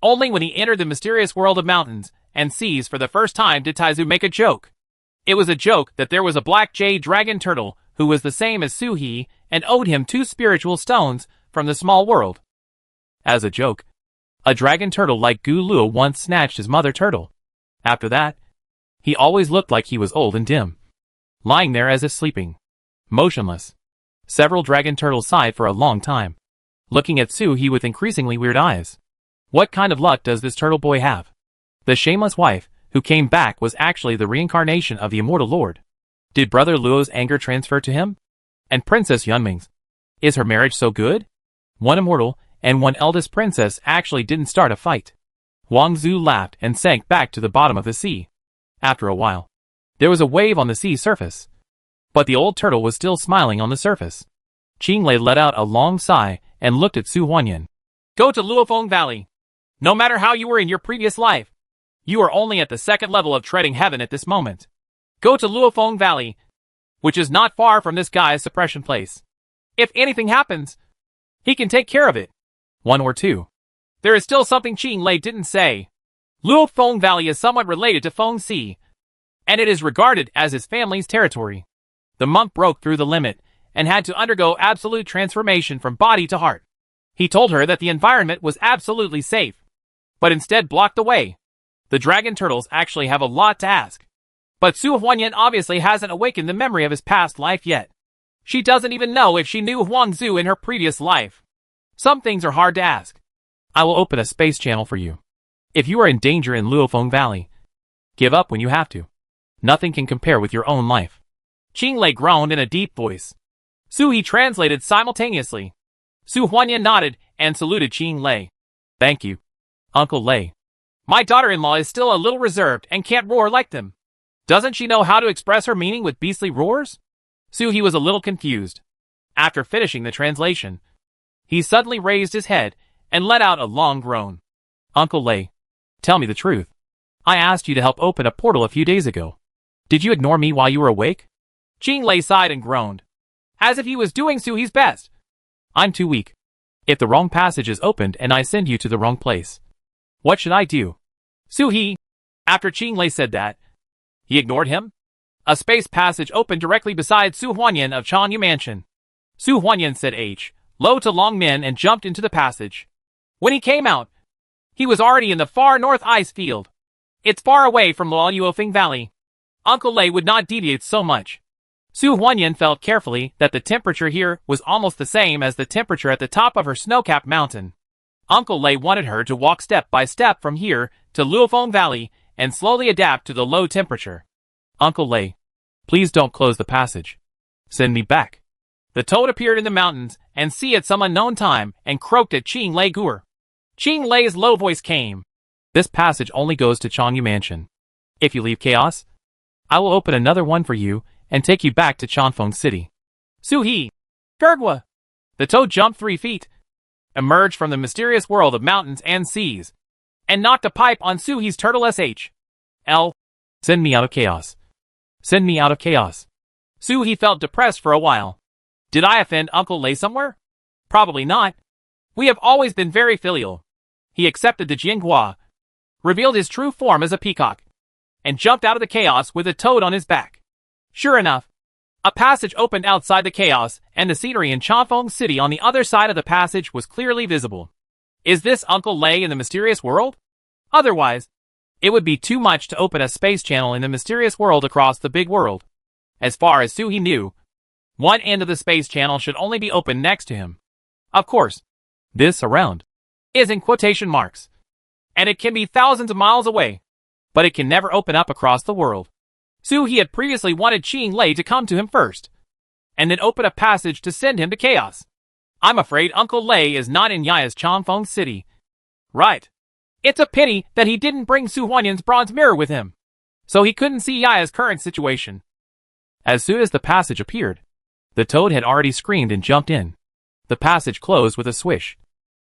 B: Only when he entered the mysterious world of mountains and seas for the first time did Taizu make a joke. It was a joke that there was a black jade dragon turtle who was the same as Su He and owed him 2 spiritual stones from the small world. As a joke, a dragon turtle like Gu Luo once snatched his mother turtle. After that, he always looked like he was old and dim, lying there as if sleeping, motionless. Several dragon turtles sighed for a long time, looking at Su He with increasingly weird eyes. What kind of luck does this turtle boy have? The shameless wife who came back was actually the reincarnation of the Immortal Lord. Did Brother Luo's anger transfer to him? And Princess Yunming's? Is her marriage so good? One immortal and one eldest princess actually didn't start a fight. Huangzu laughed and sank back to the bottom of the sea. After a while, there was a wave on the sea surface, but the old turtle was still smiling on the surface. Qing Lei let out a long sigh and looked at Su Huanyan. Go to Luofeng Valley. No matter how you were in your previous life, you are only at the 2nd level of treading heaven at this moment. Go to Luofeng Valley, which is not far from this guy's suppression place. If anything happens, he can take care of it. 1 or 2. There is still something Qing Lei didn't say. Luofeng Valley is somewhat related to Feng Sea, and it is regarded as his family's territory. The monk broke through the limit and had to undergo absolute transformation from body to heart. He told her that the environment was absolutely safe, but instead blocked the way. The dragon turtles actually have a lot to ask. But Su Huanyan obviously hasn't awakened the memory of his past life yet. She doesn't even know if she knew Huangzu in her previous life. Some things are hard to ask. I will open a space channel for you. If you are in danger in Luofeng Valley, give up when you have to. Nothing can compare with your own life. Qing Lei groaned in a deep voice. Su He translated simultaneously. Su Huanyan nodded and saluted Qing Lei. Thank you, Uncle Lei. My daughter-in-law is still a little reserved and can't roar like them. Doesn't she know how to express her meaning with beastly roars? Suhi was a little confused. After finishing the translation, he suddenly raised his head and let out a long groan. Uncle Lei, tell me the truth. I asked you to help open a portal a few days ago. Did you ignore me while you were awake? Qing Lei sighed and groaned, as if he was doing Suhi's best. I'm too weak. If the wrong passage is opened and I send you to the wrong place, what should I do? Suhi, after Qing Lei said that, he ignored him. A space passage opened directly beside Su Huanyan of Changyu Mansion. Su Huanyan said H, low to Long Min and jumped into the passage. When he came out, he was already in the far north ice field. It's far away from Luoyuofeng Valley. Uncle Lei would not deviate so much. Su Huanyan felt carefully that the temperature here was almost the same as the temperature at the top of her snow-capped mountain. Uncle Lei wanted her to walk step by step from here to Luoyuofeng Valley and slowly adapt to the low temperature. Uncle Lei, please don't close the passage. Send me back. The toad appeared in the mountains and sea at some unknown time and croaked at Qing Lei Gur. Qing Lei's low voice came. This passage only goes to Changyu Mansion. If you leave chaos, I will open another one for you and take you back to Chanfeng City. Suhi, Gergwa. The toad jumped 3 feet, emerged from the mysterious world of mountains and seas, and knocked a pipe on Suhi's turtle sh. Send me out of chaos. Send me out of chaos. Suhi felt depressed for a while. Did I offend Uncle Lei somewhere? Probably not. We have always been very filial. He accepted the Jinghua, revealed his true form as a peacock, and jumped out of the chaos with a toad on his back. Sure enough, a passage opened outside the chaos, and the scenery in Chanfeng City on the other side of the passage was clearly visible. Is this Uncle Lei in the mysterious world? Otherwise, it would be too much to open a space channel in the mysterious world across the big world. As far as Suhi knew, one end of the space channel should only be open next to him. Of course, this around is in quotation marks, and it can be thousands of miles away, but it can never open up across the world. Suhi had previously wanted Qing Lei to come to him first, and then open a passage to send him to chaos. I'm afraid Uncle Lei is not in Yaya's Chanfeng City. Right. It's a pity that he didn't bring Su Huanyan's bronze mirror with him, so he couldn't see Yaya's current situation. As soon as the passage appeared, the toad had already screamed and jumped in. The passage closed with a swish,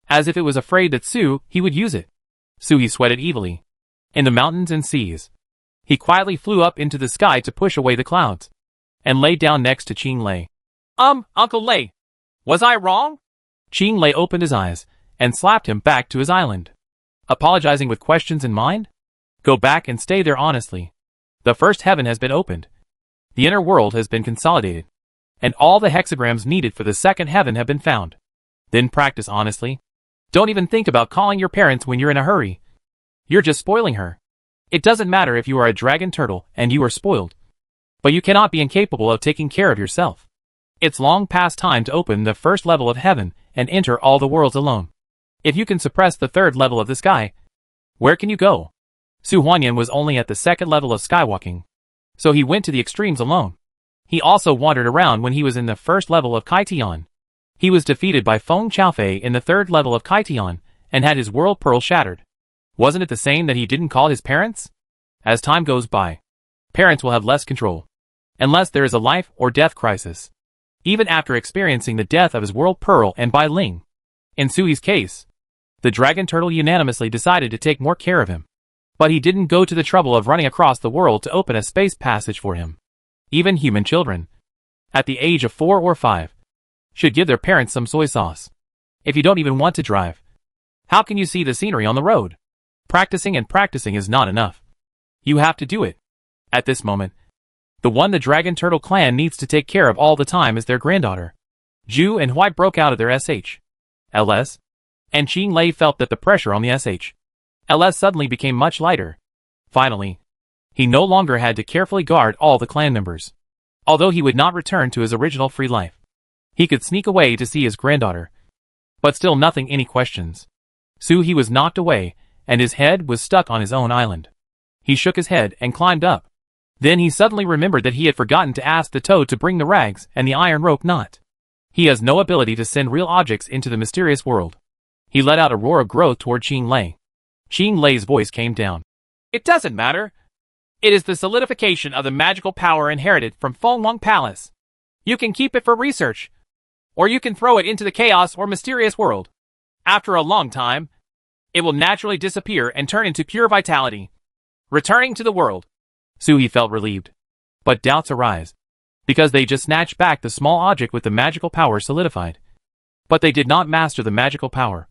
B: as if it was afraid that he would use it. Suhi sweated evilly. In the mountains and seas, he quietly flew up into the sky to push away the clouds, and lay down next to Qing Lei. Uncle Lei, was I wrong? Qing Lei opened his eyes, and slapped him back to his island. Apologizing with questions in mind? Go back and stay there honestly. The first heaven has been opened. The inner world has been consolidated, and all the hexagrams needed for the second heaven have been found. Then practice honestly. Don't even think about calling your parents when you're in a hurry. You're just spoiling her. It doesn't matter if you are a dragon turtle and you are spoiled, but you cannot be incapable of taking care of yourself. It's long past time to open the first level of heaven and enter all the worlds alone. If you can suppress the third level of the sky, where can you go? Su Huanyan was only at the second level of skywalking, so he went to the extremes alone. He also wandered around when he was in the first level of Kaitian. He was defeated by Feng Chaofei in the third level of Kaitian and had his world pearl shattered. Wasn't it the same that he didn't call his parents? As time goes by, parents will have less control, unless there is a life or death crisis. Even after experiencing the death of his world pearl and Bai Ling. In Sui's case, the dragon turtle unanimously decided to take more care of him. But he didn't go to the trouble of running across the world to open a space passage for him. Even human children, at the age of 4 or 5, should give their parents some soy sauce. If you don't even want to drive, how can you see the scenery on the road? Practicing and practicing is not enough. You have to do it. At this moment, the one the dragon turtle clan needs to take care of all the time is their granddaughter. Zhu and Hui broke out of their LS, and Qing Lei felt that the pressure on the LS suddenly became much lighter. Finally, he no longer had to carefully guard all the clan members. Although he would not return to his original free life, he could sneak away to see his granddaughter. But still nothing any questions. He was knocked away, and his head was stuck on his own island. He shook his head and climbed up. Then he suddenly remembered that he had forgotten to ask the toad to bring the rags and the iron rope knot. He has no ability to send real objects into the mysterious world. He let out a roar of growth toward Qing Lei.
A: Qing Lei's voice came down.
B: It doesn't matter. It is the solidification of the magical power inherited from Fenglong Palace. You can keep it for research, or you can throw it into the chaos or mysterious world. After a long time, it will naturally disappear and turn into pure vitality, returning to the world.
A: Sui felt relieved. But doubts arise, because they just snatched back the small object with the magical power solidified. But they did not master the magical power.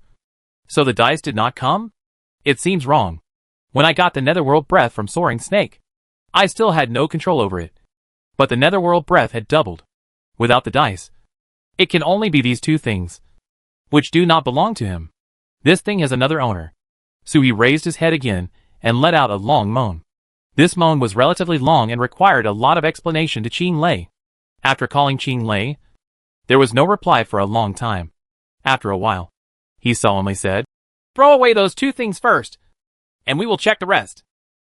A: So the dice did not come? It seems wrong. When I got the netherworld breath from Soaring Snake, I still had no control over it. But the netherworld breath had doubled. Without the dice, it can only be these two things, which do not belong to him. This thing has another owner. Sui raised his head again and let out a long moan. This moan was relatively long and required a lot of explanation to Qing Lei. After calling Qing Lei, there was no reply for a long time. After a while, he solemnly said,
B: "Throw away those two things first, and we will check the rest."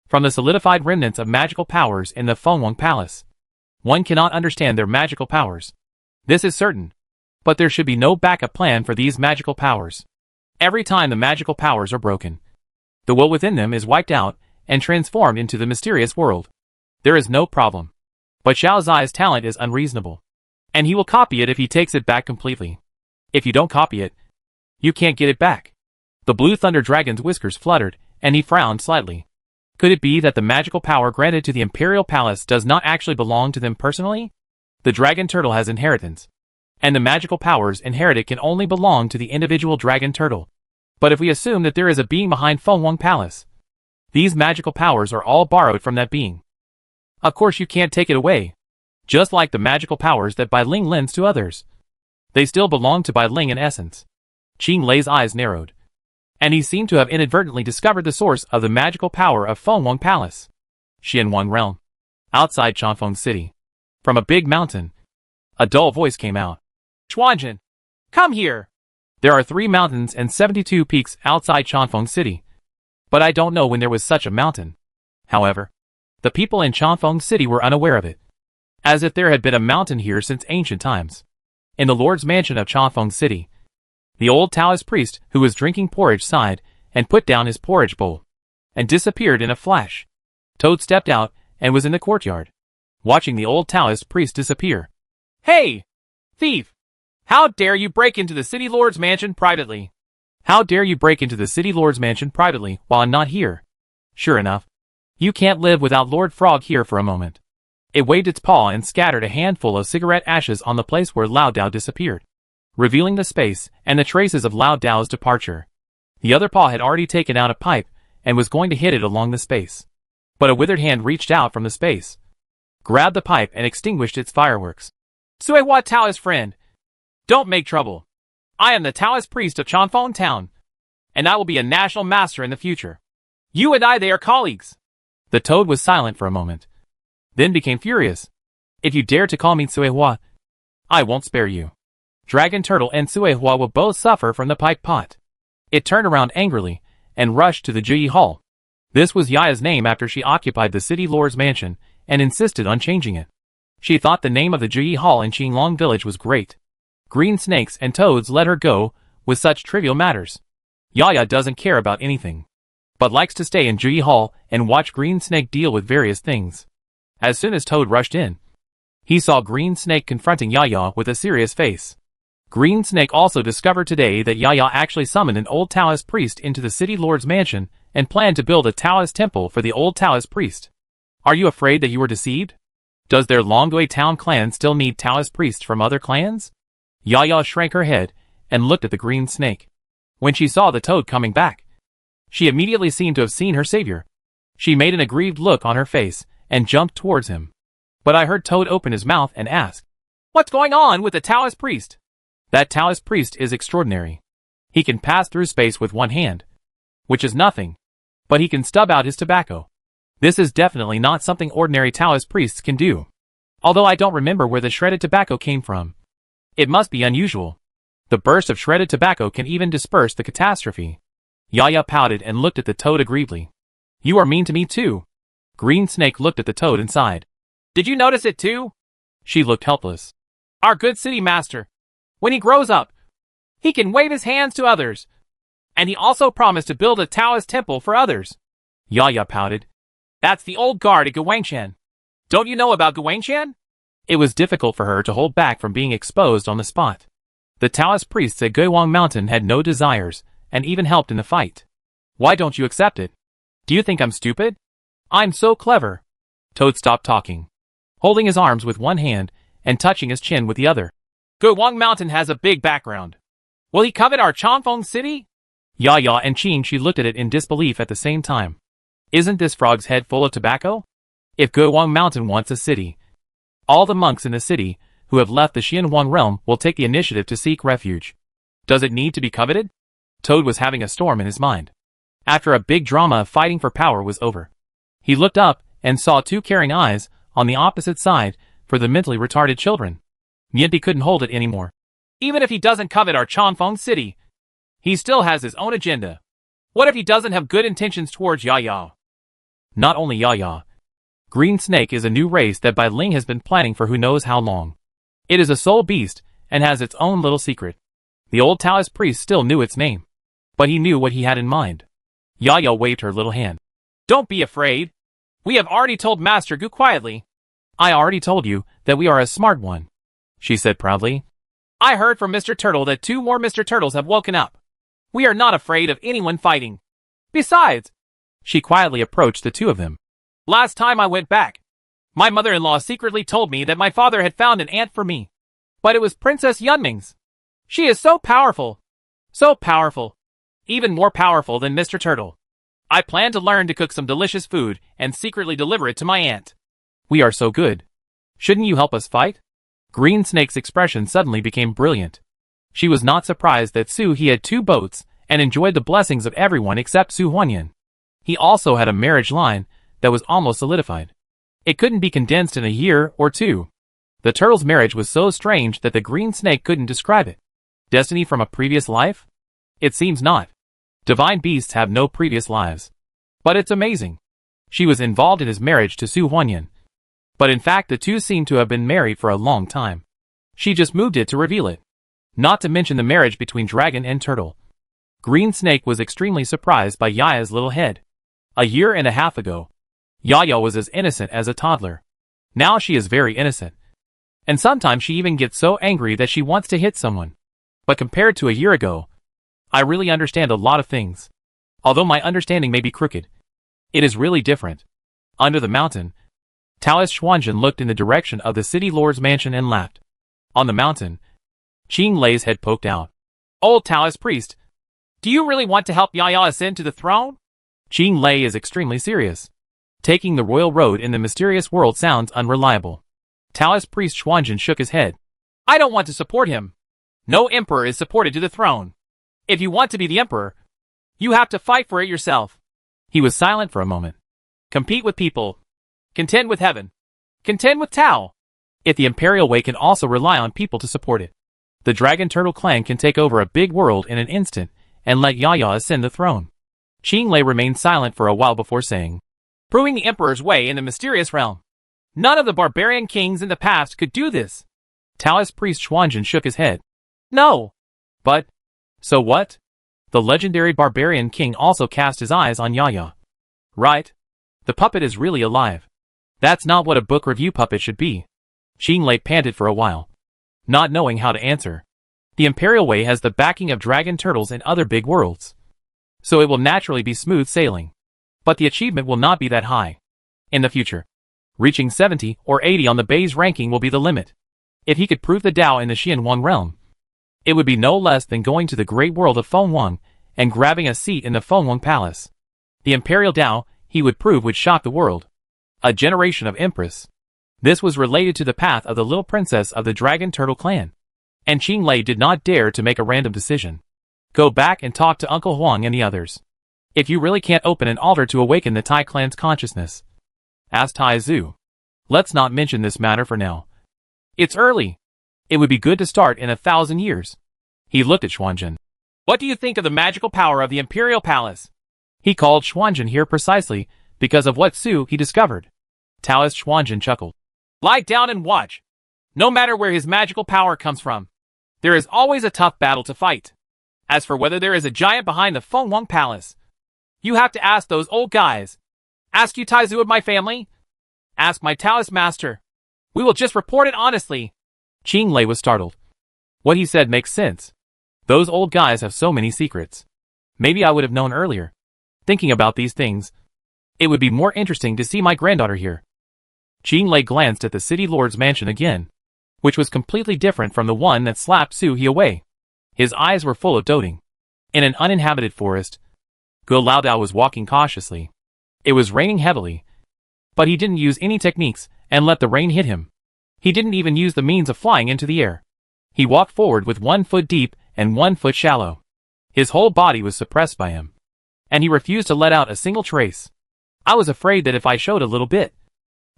A: From the solidified remnants of magical powers in the Fenglong Palace, one cannot understand their magical powers. This is certain. But there should be no backup plan for these magical powers. Every time the magical powers are broken, the will within them is wiped out and transformed into the mysterious world. There is no problem. But Xiao Zai's talent is unreasonable, and he will copy it if he takes it back completely. If you don't copy it, you can't get it back. The Blue Thunder Dragon's whiskers fluttered, and he frowned slightly. Could it be that the magical power granted to the Imperial Palace does not actually belong to them personally? The Dragon Turtle has inheritance, and the magical powers inherited can only belong to the individual Dragon Turtle. But if we assume that there is a being behind Fenglong Palace, these magical powers are all borrowed from that being. Of course you can't take it away. Just like the magical powers that Bai Ling lends to others. They still belong to Bai Ling in essence. Qing Lei's eyes narrowed, and he seemed to have inadvertently discovered the source of the magical power of Fenglong Palace. Xianwan Realm. Outside Chanfeng City. From a big mountain, a dull voice came out.
B: "Chuanjin, come here."
A: There are 3 mountains and 72 peaks outside Chanfeng City. But I don't know when there was such a mountain. However, the people in Chanfeng City were unaware of it. As if there had been a mountain here since ancient times. In the Lord's mansion of Chanfeng City, the old Taoist priest who was drinking porridge sighed and put down his porridge bowl, and disappeared in a flash. Toad stepped out and was in the courtyard, watching the old Taoist priest disappear.
B: "Hey, thief! How dare you break into the City Lord's mansion privately?"
A: "How dare you break into the City Lord's mansion privately while I'm not here?" Sure enough, you can't live without Lord Frog here for a moment. It waved its paw and scattered a handful of cigarette ashes on the place where Lao Dao disappeared, revealing the space and the traces of Lao Dao's departure. The other paw had already taken out a pipe and was going to hit it along the space. But a withered hand reached out from the space, grabbed the pipe and extinguished its fireworks.
B: "Suihua Taoist friend, don't make trouble. I am the Taoist priest of Chanfeng Town, and I will be a national master in the future. You and they are colleagues."
A: The toad was silent for a moment, then became furious. "If you dare to call me Suihua, I won't spare you. Dragon Turtle and Suihua will both suffer from the pipe pot." It turned around angrily and rushed to the Jiyi Hall. This was Yaya's name after she occupied the City Lord's mansion and insisted on changing it. She thought the name of the Jiyi Hall in Qinglong Village was great. Green snakes and toads let her go with such trivial matters. Yaya doesn't care about anything, but likes to stay in Jiyi Hall and watch Green Snake deal with various things. As soon as Toad rushed in, he saw Green Snake confronting Yaya with a serious face. Green Snake also discovered today that Yaya actually summoned an old Taoist priest into the City Lord's mansion and planned to build a Taoist temple for the old Taoist priest. Are you afraid that you were deceived? Does their Longdui town clan still need Taoist priests from other clans? Yaya shrank her head and looked at the Green Snake. When she saw the Toad coming back, she immediately seemed to have seen her savior. She made an aggrieved look on her face and jumped towards him. But I heard Toad open his mouth and ask,
B: "What's going on with the Taoist priest?"
A: "That Taoist priest is extraordinary. He can pass through space with one hand, which is nothing, but he can stub out his tobacco. This is definitely not something ordinary Taoist priests can do. Although I don't remember where the shredded tobacco came from. It must be unusual. The burst of shredded tobacco can even disperse the catastrophe." Yaya pouted and looked at the Toad aggrievedly. "You are mean to me too." Green Snake looked at the Toad and sighed.
B: "Did you notice it too?"
A: She looked helpless.
B: "Our good city master, when he grows up, he can wave his hands to others, And he also promised to build a Taoist temple for others.
A: Yaya pouted.
B: That's the old guard at Guangshan. Don't you know about Guangshan?
A: It was difficult for her to hold back from being exposed on the spot. The Taoist priests at Guiwang Mountain had no desires, and even helped in the fight.
B: Why don't you accept it? Do you think I'm stupid? I'm so clever.
A: Toad stopped talking, holding his arms with one hand and touching his chin with the other.
B: Guiwang Mountain has a big background. Will he covet our Changfeng city?
A: Yaya and Qingxi looked at it in disbelief at the same time. Isn't this frog's head full of tobacco? If Guiwang Mountain wants a city, all the monks in the city who have left the Xianhuan realm will take the initiative to seek refuge. Does it need to be coveted? Toad was having a storm in his mind. After a big drama of fighting for power was over, he looked up and saw two caring eyes on the opposite side for the mentally retarded children. Yinti couldn't hold it anymore.
B: Even if he doesn't covet our Changfeng city, he still has his own agenda. What if he doesn't have good intentions towards Yaya?
A: Not only Yaya. Green Snake is a new race that Bai Ling has been planning for who knows how long. It is a soul beast and has its own little secret. The old Taoist priest still knew its name, but he knew what he had in mind. Yaya waved her little hand.
B: Don't be afraid. We have already told Master Gu quietly.
A: I already told you that we are a smart one, she said proudly.
B: I heard from Mr. Turtle that 2 more Mr. Turtles have woken up. We are not afraid of anyone fighting. Besides,
A: she quietly approached the 2 of them.
B: Last time I went back, my mother-in-law secretly told me that my father had found an aunt for me. But it was Princess Yunming's. She is so powerful. So powerful. Even more powerful than Mr. Turtle. I plan to learn to cook some delicious food and secretly deliver it to my aunt.
A: We are so good. Shouldn't you help us fight? Green Snake's expression suddenly became brilliant. She was not surprised that he had 2 boats and enjoyed the blessings of everyone except Su Huanyan. He also had a marriage line that was almost solidified. It couldn't be condensed in a year or 2. The turtle's marriage was so strange that the Green Snake couldn't describe it. Destiny from a previous life? It seems not. Divine beasts have no previous lives. But it's amazing. She was involved in his marriage to Su Huanyan. But in fact the 2 seemed to have been married for a long time. She just moved it to reveal it. Not to mention the marriage between dragon and turtle. Green Snake was extremely surprised by Yaya's little head. A year and a half ago, Yaya was as innocent as a toddler. Now she is very innocent. And sometimes she even gets so angry that she wants to hit someone. But compared to a year ago, I really understand a lot of things. Although my understanding may be crooked, it is really different. Under the mountain, Taoist Xuanzhen looked in the direction of the city lord's mansion and laughed. On the mountain, Qing Lei's head poked out.
B: Old Taoist priest, do you really want to help Yaya ascend to the throne?
A: Qing Lei is extremely serious. Taking the royal road in the mysterious world sounds unreliable. Taoist priest Xuanzhen shook his head.
B: I don't want to support him. No emperor is supported to the throne. If you want to be the emperor, you have to fight for it yourself.
A: He was silent for a moment.
B: Compete with people. Contend with heaven. Contend with Tao.
A: If the imperial way can also rely on people to support it. The Dragon Turtle clan can take over a big world in an instant and let Yaya ascend the throne. Qing Lei remained silent for a while before saying,
B: proving the emperor's way in the mysterious realm. None of the barbarian kings in the past could do this.
A: Taoist priest Xuanzhen shook his head.
B: No.
A: But, so what? The legendary barbarian king also cast his eyes on Yaya. Right? The puppet is really alive. That's not what a book review puppet should be. Qing Lei panted for a while, not knowing how to answer. The Imperial Way has the backing of dragon turtles and other big worlds. So it will naturally be smooth sailing. But the achievement will not be that high. In the future, reaching 70 or 80 on the Bai's ranking will be the limit. If he could prove the Tao in the Xianhuan realm, it would be no less than going to the great world of Fengwang and grabbing a seat in the Fengwang Palace. The Imperial Tao he would prove would shock the world. A generation of Empress. This was related to the path of the little princess of the Dragon Turtle clan. And Qing Lei did not dare to make a random decision. Go back and talk to Uncle Huang and the others. If you really can't open an altar to awaken the Tai clan's consciousness, asked Tai Zhu. Let's not mention this matter for now. It's early. It would be good to start in 1,000 years. He looked at Xuanzhen.
B: What do you think of the magical power of the Imperial Palace?
A: He called Xuanzhen here precisely because of what he discovered. Taoist Xuanzhen chuckled.
B: Lie down and watch. No matter where his magical power comes from, there is always a tough battle to fight. As for whether there is a giant behind the Feng Wang Palace, you have to ask those old guys. Ask you Taizu of my family. Ask my Taoist master. We will just report it honestly.
A: Qing Lei was startled. What he said makes sense. Those old guys have so many secrets. Maybe I would have known earlier. Thinking about these things, it would be more interesting to see my granddaughter here. Qing Lei glanced at the city lord's mansion again, which was completely different from the one that slapped Su He away. His eyes were full of doting. In an uninhabited forest, Gu Laodao was walking cautiously. It was raining heavily, but he didn't use any techniques and let the rain hit him. He didn't even use the means of flying into the air. He walked forward with 1 foot deep and 1 foot shallow. His whole body was suppressed by him, and he refused to let out a single trace. I was afraid that if I showed a little bit,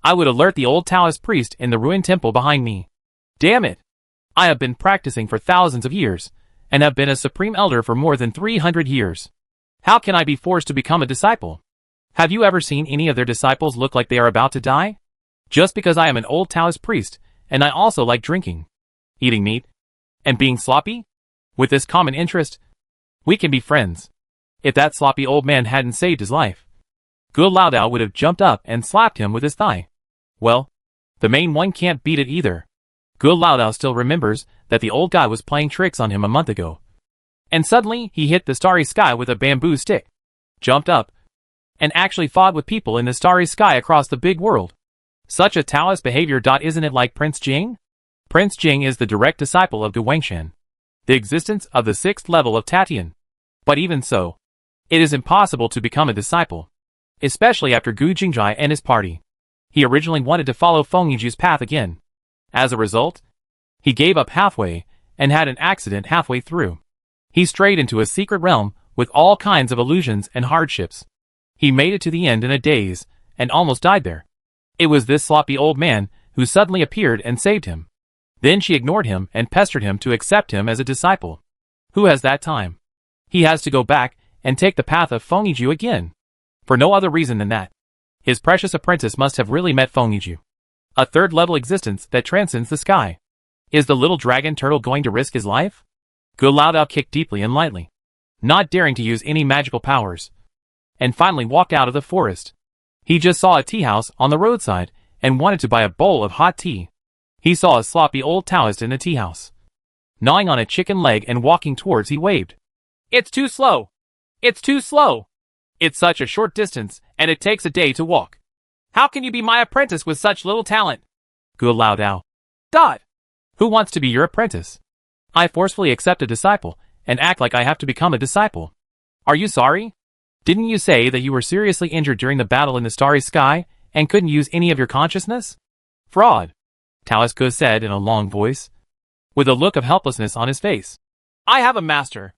A: I would alert the old Taoist priest in the ruined temple behind me. Damn it! I have been practicing for thousands of years, and have been a supreme elder for more than 300 years. How can I be forced to become a disciple? Have you ever seen any of their disciples look like they are about to die? Just because I am an old Taoist priest, and I also like drinking, eating meat, and being sloppy? With this common interest, we can be friends. If that sloppy old man hadn't saved his life, Gu Laodao would have jumped up and slapped him with his thigh. Well, the main one can't beat it either. Gu Laodao still remembers that the old guy was playing tricks on him a month ago. And suddenly he hit the starry sky with a bamboo stick, jumped up, and actually fought with people in the starry sky across the big world. Such a Taoist behavior. Isn't it like Prince Jing? Prince Jing is the direct disciple of Gu Wangshan, the existence of the 6th level of Tatian. But even so, it is impossible to become a disciple, especially after Gu Jingjai and his party. He originally wanted to follow Feng Yiju's path again. As a result, he gave up halfway and had an accident halfway through. He strayed into a secret realm with all kinds of illusions and hardships. He made it to the end in a daze and almost died there. It was this sloppy old man who suddenly appeared and saved him. Then she ignored him and pestered him to accept him as a disciple. Who has that time? He has to go back and take the path of Feng Yiju again. For no other reason than that. His precious apprentice must have really met Feng Yiju. A 3rd level existence that transcends the sky. Is the little dragon turtle going to risk his life? Gu Laodao kicked deeply and lightly, not daring to use any magical powers, and finally walked out of the forest. He just saw a tea house on the roadside and wanted to buy a bowl of hot tea. He saw a sloppy old Taoist in the tea house, gnawing on a chicken leg and walking towards. He waved. It's too slow. It's too slow. It's such a short distance, and it takes a day to walk. How can you be my apprentice with such little talent? Gu Laodao. Who wants to be your apprentice? I forcefully accept a disciple, and act like I have to become a disciple. Are you sorry? Didn't you say that you were seriously injured during the battle in the starry sky, and couldn't use any of your consciousness? Fraud, Taoist Gu said in a long voice, with a look of helplessness on his face. I have a master.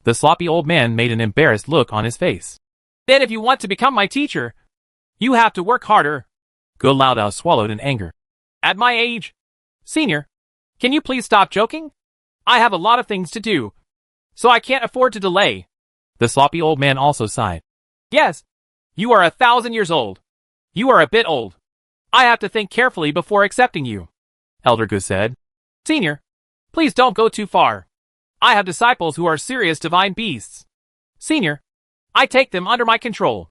A: The sloppy old man made an embarrassed look on his face. Then if you want to become my teacher, you have to work harder. Gu Laodao swallowed in anger. At my age? Senior, can you please stop joking? I have a lot of things to do, so I can't afford to delay. The sloppy old man also sighed. Yes, you are 1,000 years old. You are a bit old. I have to think carefully before accepting you. Elder Gu said. Senior, please don't go too far. I have disciples who are serious divine beasts. Senior, I take them under my control.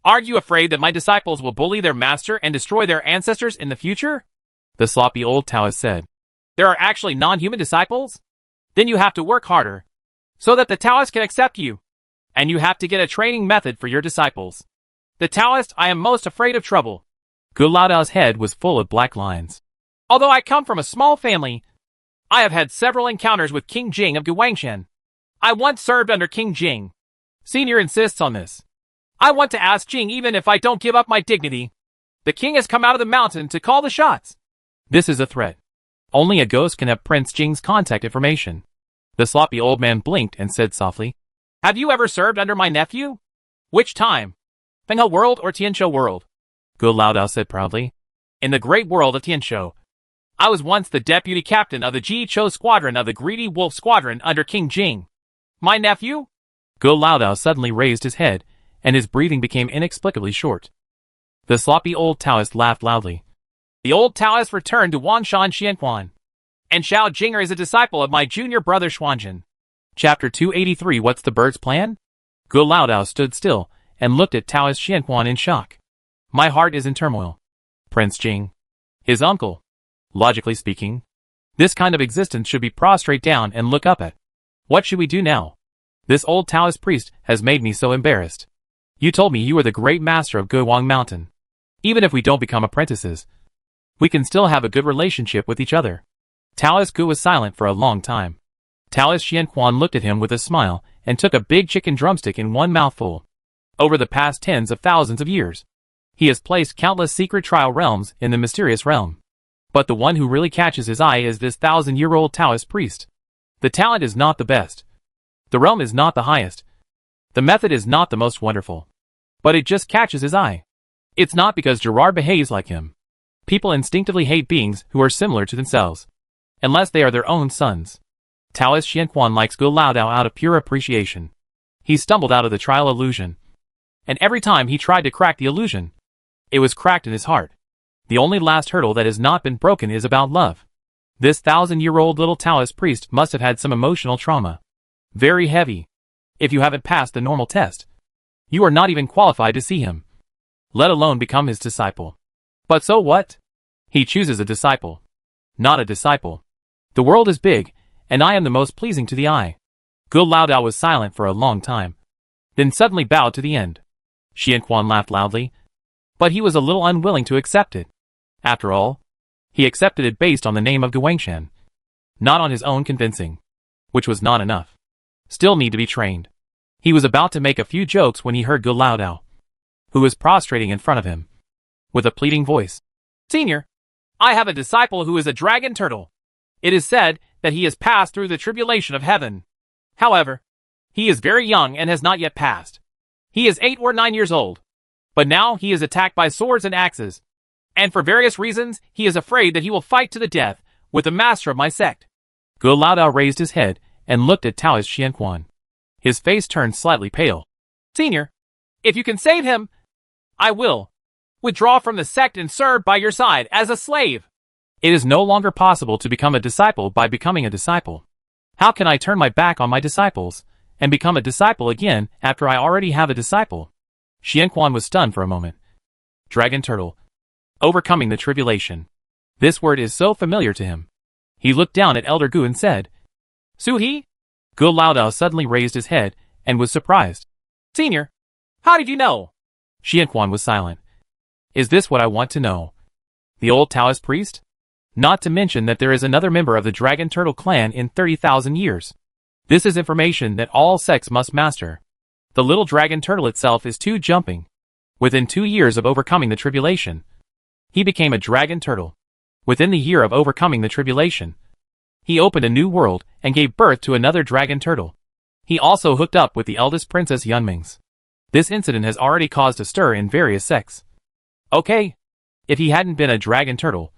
A: Aren't you afraid that my disciples will bully their master and destroy their ancestors in the future? The sloppy old Taoist said. There are actually non-human disciples? Then you have to work harder, so that the Taoist can accept you. And you have to get a training method for your disciples. The Taoist, I am most afraid of trouble. Gu Laodao's head was full of black lines. Although I come from a small family, I have had several encounters with King Jing of Gu Wangshan. I once served under King Jing. Senior insists on this. I want to ask Jing even if I don't give up my dignity. The king has come out of the mountain to call the shots. This is a threat. Only a ghost can have Prince Jing's contact information. The sloppy old man blinked and said softly, Have you ever served under my nephew? Which time? Fenghe World or Tianshou World? Gu Laodao said proudly. In the great world of Tianshou. I was once the deputy captain of the Ji Chou squadron of the Greedy Wolf Squadron under King Jing. My nephew? Gu Laodao suddenly raised his head, and his breathing became inexplicably short. The sloppy old Taoist laughed loudly. The old Taoist returned to Wangshan Xianquan. And Xiao Jinger is a disciple of my junior brother Xuanzhen. Chapter 283 What's the bird's plan? Gu Laodao stood still and looked at Taoist Xianquan in shock. My heart is in turmoil. Prince Jing. His uncle. Logically speaking, this kind of existence should be prostrate down and look up at. What should we do now? This old Taoist priest has made me so embarrassed. You told me you were the great master of Guwang Mountain. Even if we don't become apprentices, we can still have a good relationship with each other. Taoist Gu was silent for a long time. Taoist Xianquan looked at him with a smile and took a big chicken drumstick in one mouthful. Over the past tens of thousands of years, he has placed countless secret trial realms in the mysterious realm. But the one who really catches his eye is this 1,000-year-old Taoist priest. The talent is not the best. The realm is not the highest. The method is not the most wonderful. But it just catches his eye. It's not because Gerard behaves like him. People instinctively hate beings who are similar to themselves, unless they are their own sons. Taoist Xianquan likes Gu Laodao out of pure appreciation. He stumbled out of the trial illusion. And every time he tried to crack the illusion, it was cracked in his heart. The only last hurdle that has not been broken is about love. This 1,000-year-old little Taoist priest must have had some emotional trauma. Very heavy. If you haven't passed the normal test, you are not even qualified to see him, let alone become his disciple. But so what? He chooses a disciple, not a disciple. The world is big, and I am the most pleasing to the eye. Gu Laodao was silent for a long time, then suddenly bowed to the end. Xianquan laughed loudly, but he was a little unwilling to accept it. After all, he accepted it based on the name of Guangshan, not on his own convincing, which was not enough. Still need to be trained. He was about to make a few jokes when he heard Gu Laodao, who was prostrating in front of him, with a pleading voice. Senior, I have a disciple who is a dragon turtle. It is said that he has passed through the tribulation of heaven. However, he is very young and has not yet passed. He is 8 or 9 years old. But now he is attacked by swords and axes. And for various reasons, he is afraid that he will fight to the death with the master of my sect. Gu Laodao raised his head and looked at Taoist Xianquan. His face turned slightly pale. Senior, if you can save him, I will withdraw from the sect and serve by your side as a slave. It is no longer possible to become a disciple by becoming a disciple. How can I turn my back on my disciples and become a disciple again after I already have a disciple? Xianquan was stunned for a moment. Dragon turtle. Overcoming the tribulation. This word is so familiar to him. He looked down at Elder Gu and said, Su He? Gu Laodao suddenly raised his head and was surprised. Senior, how did you know? Xianquan was silent. Is this what I want to know? The old Taoist priest? Not to mention that there is another member of the Dragon Turtle clan in 30,000 years. This is information that all sects must master. The little dragon turtle itself is too jumping. Within 2 years of overcoming the tribulation, he became a dragon turtle. Within the year of overcoming the tribulation, he opened a new world and gave birth to another dragon turtle. He also hooked up with the eldest princess Yunming's. This incident has already caused a stir in various sects. Okay, if he hadn't been a dragon turtle,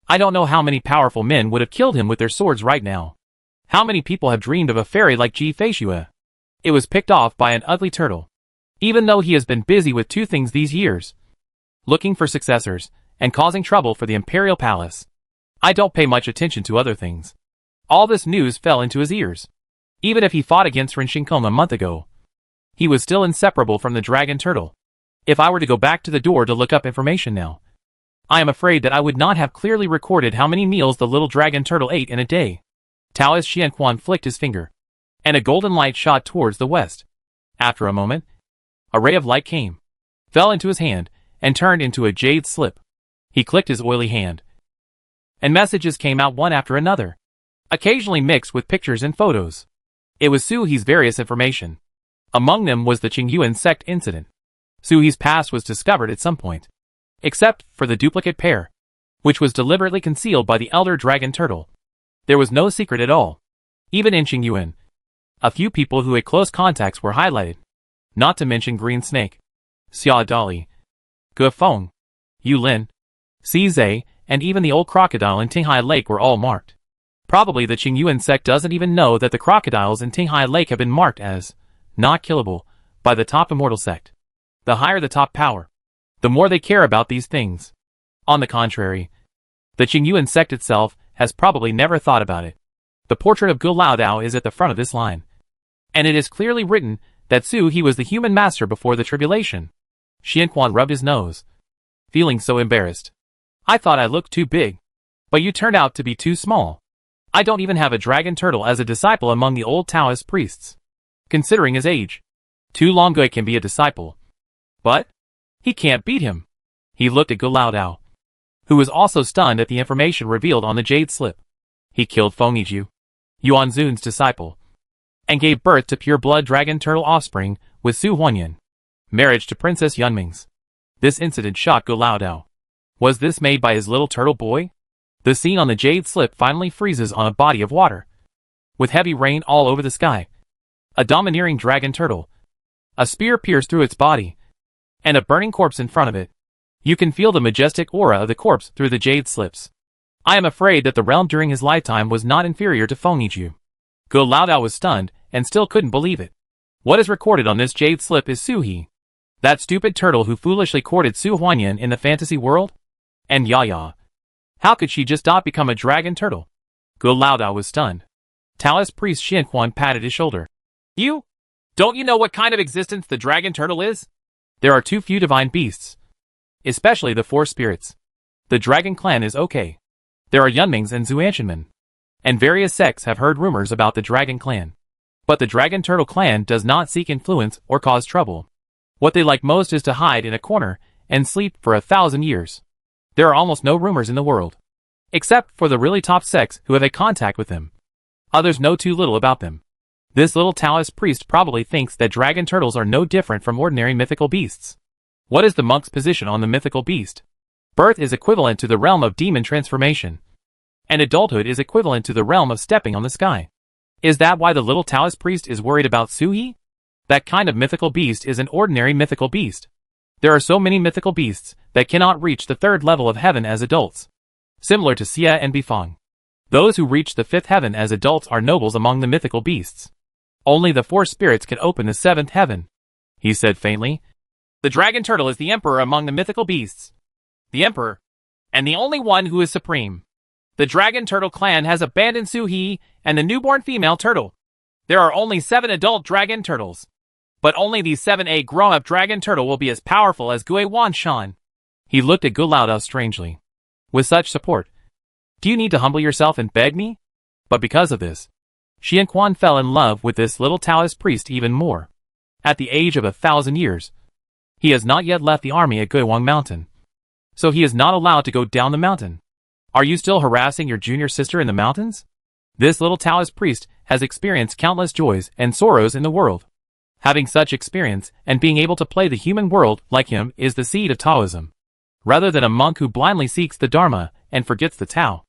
A: I don't know how many powerful men would have killed him with their swords right now. How many people have dreamed of a fairy like Ji Feishue? It was picked off by an ugly turtle. Even though he has been busy with 2 things these years, looking for successors and causing trouble for the imperial palace, I don't pay much attention to other things. All this news fell into his ears. Even if he fought against Ren Xingkong a month ago, he was still inseparable from the dragon turtle. If I were to go back to the door to look up information now, I am afraid that I would not have clearly recorded how many meals the little dragon turtle ate in a day. Taoist Xianquan flicked his finger, and a golden light shot towards the west. After a moment, a ray of light came, fell into his hand, and turned into a jade slip. He clicked his oily hand, and messages came out one after another, occasionally mixed with pictures and photos. It was Su He's various information. Among them was the Qingyuan sect incident. Su He's past was discovered at some point, except for the duplicate pair, which was deliberately concealed by the elder dragon turtle. There was no secret at all. Even in Qingyuan, a few people who had close contacts were highlighted, not to mention Green Snake, Xia Dali, Ge Feng, Yu Lin, Si Zhe, and even the old crocodile in Tinghai Lake were all marked. Probably the Qingyuan sect doesn't even know that the crocodiles in Tinghai Lake have been marked as not killable by the top immortal sect. The higher the top power, the more they care about these things. On the contrary, the Qingyuan sect itself has probably never thought about it. The portrait of Gu Laodao is at the front of this line. And it is clearly written that He was the human master before the tribulation. Xianquan rubbed his nose, feeling so embarrassed. I thought I looked too big, but you turned out to be too small. I don't even have a dragon turtle as a disciple among the old Taoist priests. Considering his age, Tu Longgui can be a disciple. But he can't beat him. He looked at Gu Laodao, who was also stunned at the information revealed on the jade slip. He killed Feng Yiju, Yuan Zun's disciple, and gave birth to pure-blood dragon turtle offspring with Su Huanyan. Marriage to Princess Yunming's. This incident shocked Gu Laodao. Was this made by his little turtle boy? The scene on the jade slip finally freezes on a body of water, with heavy rain all over the sky. A domineering dragon turtle. A spear pierced through its body, and a burning corpse in front of it. You can feel the majestic aura of the corpse through the jade slips. I am afraid that the realm during his lifetime was not inferior to Feng Yiju. Gu Laodao was stunned, and still couldn't believe it. What is recorded on this jade slip is Su He, that stupid turtle who foolishly courted Su Huanyan in the fantasy world? And Yaya. How could she just not become a dragon turtle? Gu Laodao was stunned. Taoist priest Xianquan patted his shoulder.
B: Don't you know what kind of existence the dragon turtle is?
A: There are too few divine beasts, especially the four spirits. The dragon clan is okay. There are Yunmings and Zuanshanmen, and various sects have heard rumors about the dragon clan. But the dragon turtle clan does not seek influence or cause trouble. What they like most is to hide in a corner and sleep for 1,000 years. There are almost no rumors in the world, except for the really top sects who have a contact with them. Others know too little about them. This little Taoist priest probably thinks that dragon turtles are no different from ordinary mythical beasts. What is the monk's position on the mythical beast? Birth is equivalent to the realm of demon transformation, and adulthood is equivalent to the realm of stepping on the sky. Is that why the little Taoist priest is worried about Su He? That kind of mythical beast is an ordinary mythical beast. There are so many mythical beasts that cannot reach the third level of heaven as adults, similar to Xia and Bifang. Those who reach the fifth heaven as adults are nobles among the mythical beasts. Only the four spirits can open the seventh heaven, he said faintly.
B: The dragon turtle is the emperor among the mythical beasts. The emperor, and the only one who is supreme. The dragon turtle clan has abandoned Su He and the newborn female turtle. There are only 7 adult dragon turtles, but only the 7th grown-up dragon turtle will be as powerful as Gui Wanshan.
A: He looked at Gu Laodao strangely. With such support, do you need to humble yourself and beg me? But because of this, Xianquan fell in love with this little Taoist priest even more. At the age of 1,000 years, he has not yet left the army at Guiwang Mountain, so he is not allowed to go down the mountain. Are you still harassing your junior sister in the mountains? This little Taoist priest has experienced countless joys and sorrows in the world. Having such experience and being able to play the human world like him is the seed of Taoism, rather than a monk who blindly seeks the Dharma and forgets the Tao.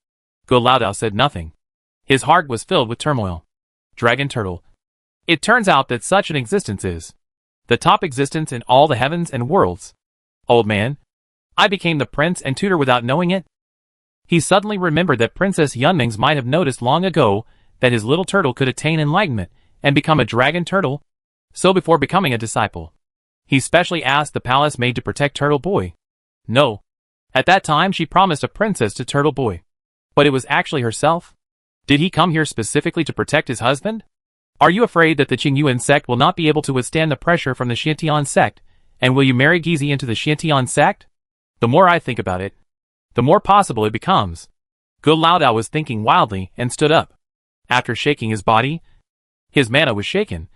A: Gu Laodao said nothing. His heart was filled with turmoil. Dragon turtle. It turns out that such an existence is the top existence in all the heavens and worlds. Old man, I became the prince and tutor without knowing it. He suddenly remembered that Princess Yunming's might have noticed long ago that his little turtle could attain enlightenment and become a dragon turtle. So before becoming a disciple, he specially asked the palace maid to protect Turtle Boy. No. At that time she promised a princess to Turtle Boy. But it was actually herself? Did he come here specifically to protect his husband? Are you afraid that the Qingyuan sect will not be able to withstand the pressure from the Xiantian sect, and will you marry Gizi into the Xiantian sect? The more I think about it, the more possible it becomes. Gu Laodao was thinking wildly and stood up. After shaking his body, his mana was shaken,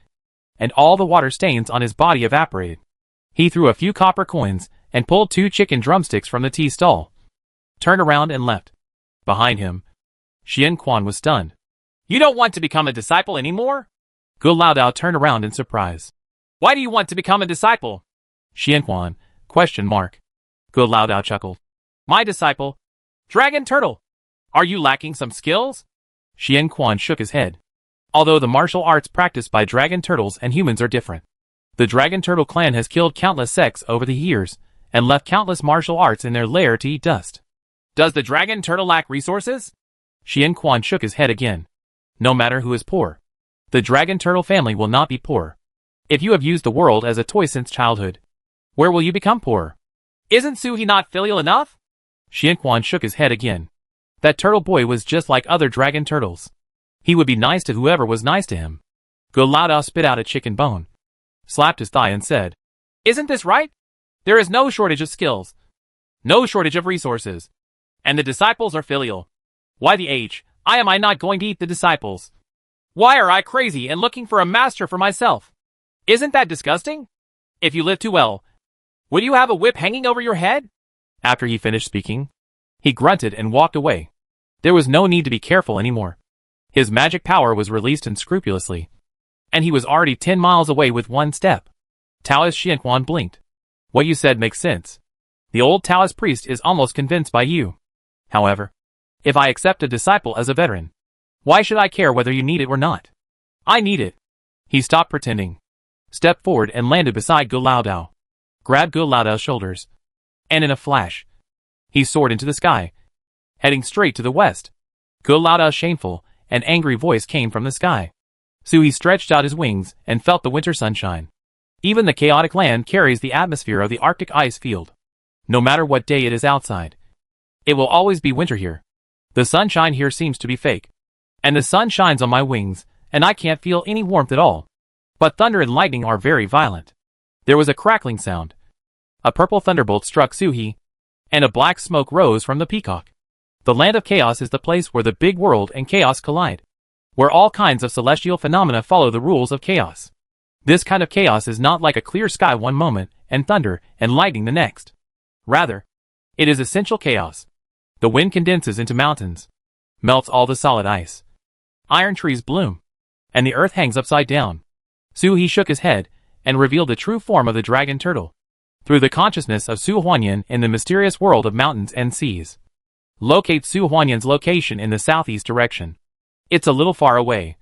A: and all the water stains on his body evaporated. He threw a few copper coins and pulled 2 chicken drumsticks from the tea stall, turned around and left. Behind him, Xianquan was stunned.
B: You don't want to become a disciple anymore?
A: Gu Laodao turned around in surprise.
B: Why do you want to become a disciple?
A: Xianquan, ? Gu Laodao chuckled.
B: My disciple? Dragon turtle. Are you lacking some skills?
A: Xianquan shook his head. Although the martial arts practiced by dragon turtles and humans are different, the dragon turtle clan has killed countless sects over the years and left countless martial arts in their lair to eat dust.
B: Does the dragon turtle lack resources?
A: Xianquan shook his head again. No matter who is poor, the dragon turtle family will not be poor. If you have used the world as a toy since childhood, where will you become poor?
B: Isn't Su He not filial enough?
A: Xianquan shook his head again. That turtle boy was just like other dragon turtles. He would be nice to whoever was nice to him. Go Lao spit out a chicken bone, slapped his thigh and said,
B: Isn't this right? There is no shortage of skills. No shortage of resources. And the disciples are filial. Why the H, am I not going to eat the disciples? Why are I crazy and looking for a master for myself? Isn't that disgusting? If you live too well, would you have a whip hanging over your head?
A: After he finished speaking, he grunted and walked away. There was no need to be careful anymore. His magic power was released unscrupulously, and he was already 10 miles away with one step. Taoist Xianquan blinked. What you said makes sense. The old Taoist priest is almost convinced by you. However, if I accept a disciple as a veteran, why should I care whether you need it or not? I need it. He stopped pretending, stepped forward and landed beside Go Lao, grabbed Go Lao's shoulders, and in a flash, he soared into the sky, heading straight to the west. Go Lao's shameful and angry voice came from the sky. Sui stretched out his wings and felt the winter sunshine. Even the chaotic land carries the atmosphere of the Arctic ice field. No matter what day it is outside, it will always be winter here. The sunshine here seems to be fake. And the sun shines on my wings, and I can't feel any warmth at all. But thunder and lightning are very violent. There was a crackling sound. A purple thunderbolt struck Suhi, and a black smoke rose from the peacock. The land of chaos is the place where the big world and chaos collide, where all kinds of celestial phenomena follow the rules of chaos. This kind of chaos is not like a clear sky one moment and thunder and lightning the next. Rather, it is essential chaos. The wind condenses into mountains, melts all the solid ice. Iron trees bloom, and the earth hangs upside down. Suhi shook his head and revealed the true form of the dragon turtle. Through the consciousness of Su Huanyan in the mysterious world of mountains and seas. Locate Su Huanyan's location in the southeast direction. It's a little far away.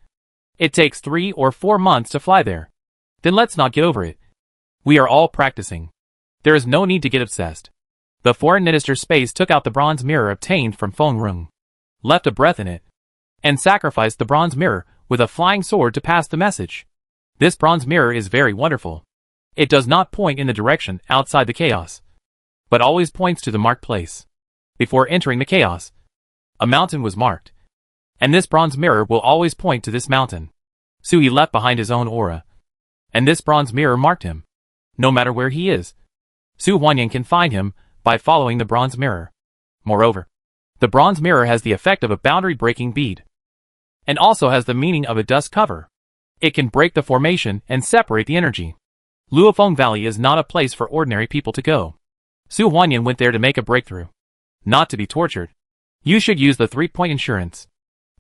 A: It takes 3 or 4 months to fly there. Then let's not get over it. We are all practicing. There is no need to get obsessed. The foreign minister's space took out the bronze mirror obtained from Feng Rung, left a breath in it, and sacrificed the bronze mirror with a flying sword to pass the message. This bronze mirror is very wonderful. It does not point in the direction outside the chaos, but always points to the marked place. Before entering the chaos, a mountain was marked, and this bronze mirror will always point to this mountain. Sui left behind his own aura, and this bronze mirror marked him. No matter where he is, Su Huanyan can find him by following the bronze mirror. Moreover, the bronze mirror has the effect of a boundary-breaking bead, and also has the meaning of a dust cover. It can break the formation and separate the energy. Luofeng Valley is not a place for ordinary people to go. Su Huanyan went there to make a breakthrough, not to be tortured. You should use the 3-point insurance.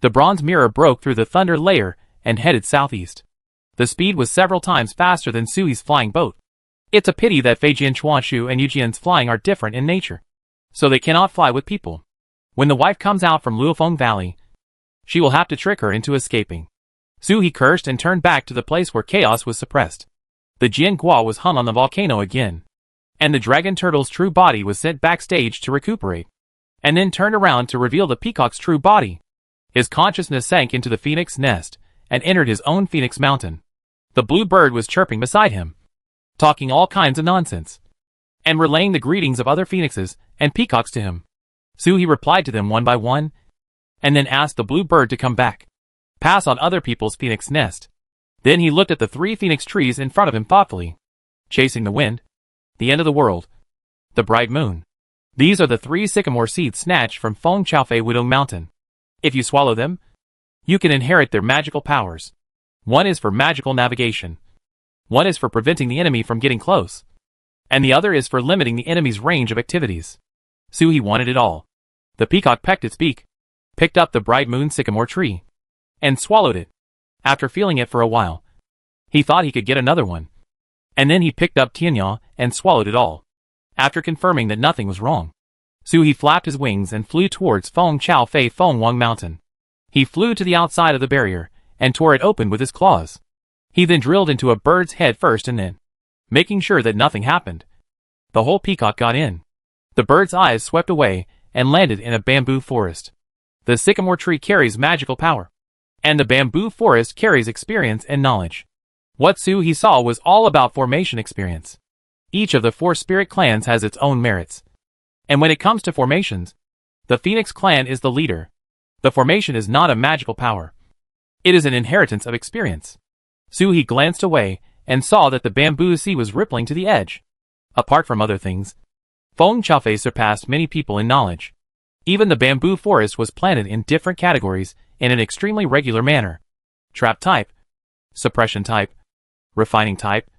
A: The bronze mirror broke through the thunder layer and headed southeast. The speed was several times faster than Sui's flying boat. It's a pity that Feijian Chuanshu and Eujian's flying are different in nature, so they cannot fly with people. When the wife comes out from Luofeng Valley, she will have to trick her into escaping. Suhi cursed and turned back to the place where chaos was suppressed. The Jian Gua was hung on the volcano again, and the dragon turtle's true body was sent backstage to recuperate, and then turned around to reveal the peacock's true body. His consciousness sank into the phoenix nest and entered his own phoenix mountain. The blue bird was chirping beside him, talking all kinds of nonsense, and relaying the greetings of other phoenixes and peacocks to him. Suhi replied to them one by one, and then asked the blue bird to come back, pass on other people's phoenix nest. Then he looked at the 3 phoenix trees in front of him thoughtfully. Chasing the wind, the end of the world, the bright moon. These are the 3 sycamore seeds snatched from Feng Chaofei Wudong Mountain. If you swallow them, you can inherit their magical powers. One is for magical navigation. One is for preventing the enemy from getting close. And the other is for limiting the enemy's range of activities. Suhi wanted it all. The peacock pecked its beak, picked up the bright moon sycamore tree, and swallowed it. After feeling it for a while, he thought he could get another one. And then he picked up Tianya and swallowed it all. After confirming that nothing was wrong, Suhi flapped his wings and flew towards Feng Chaofei Feng Wang Mountain. He flew to the outside of the barrier and tore it open with his claws. He then drilled into a bird's head first and then, making sure that nothing happened, the whole peacock got in. The bird's eyes swept away and landed in a bamboo forest. The sycamore tree carries magical power, and the bamboo forest carries experience and knowledge. What Suhi saw was all about formation experience. Each of the 4 spirit clans has its own merits. And when it comes to formations, the Phoenix clan is the leader. The formation is not a magical power. It is an inheritance of experience. He glanced away and saw that the bamboo sea was rippling to the edge. Apart from other things, Feng Qiaofei surpassed many people in knowledge. Even the bamboo forest was planted in different categories in an extremely regular manner. Trap type, suppression type, refining type,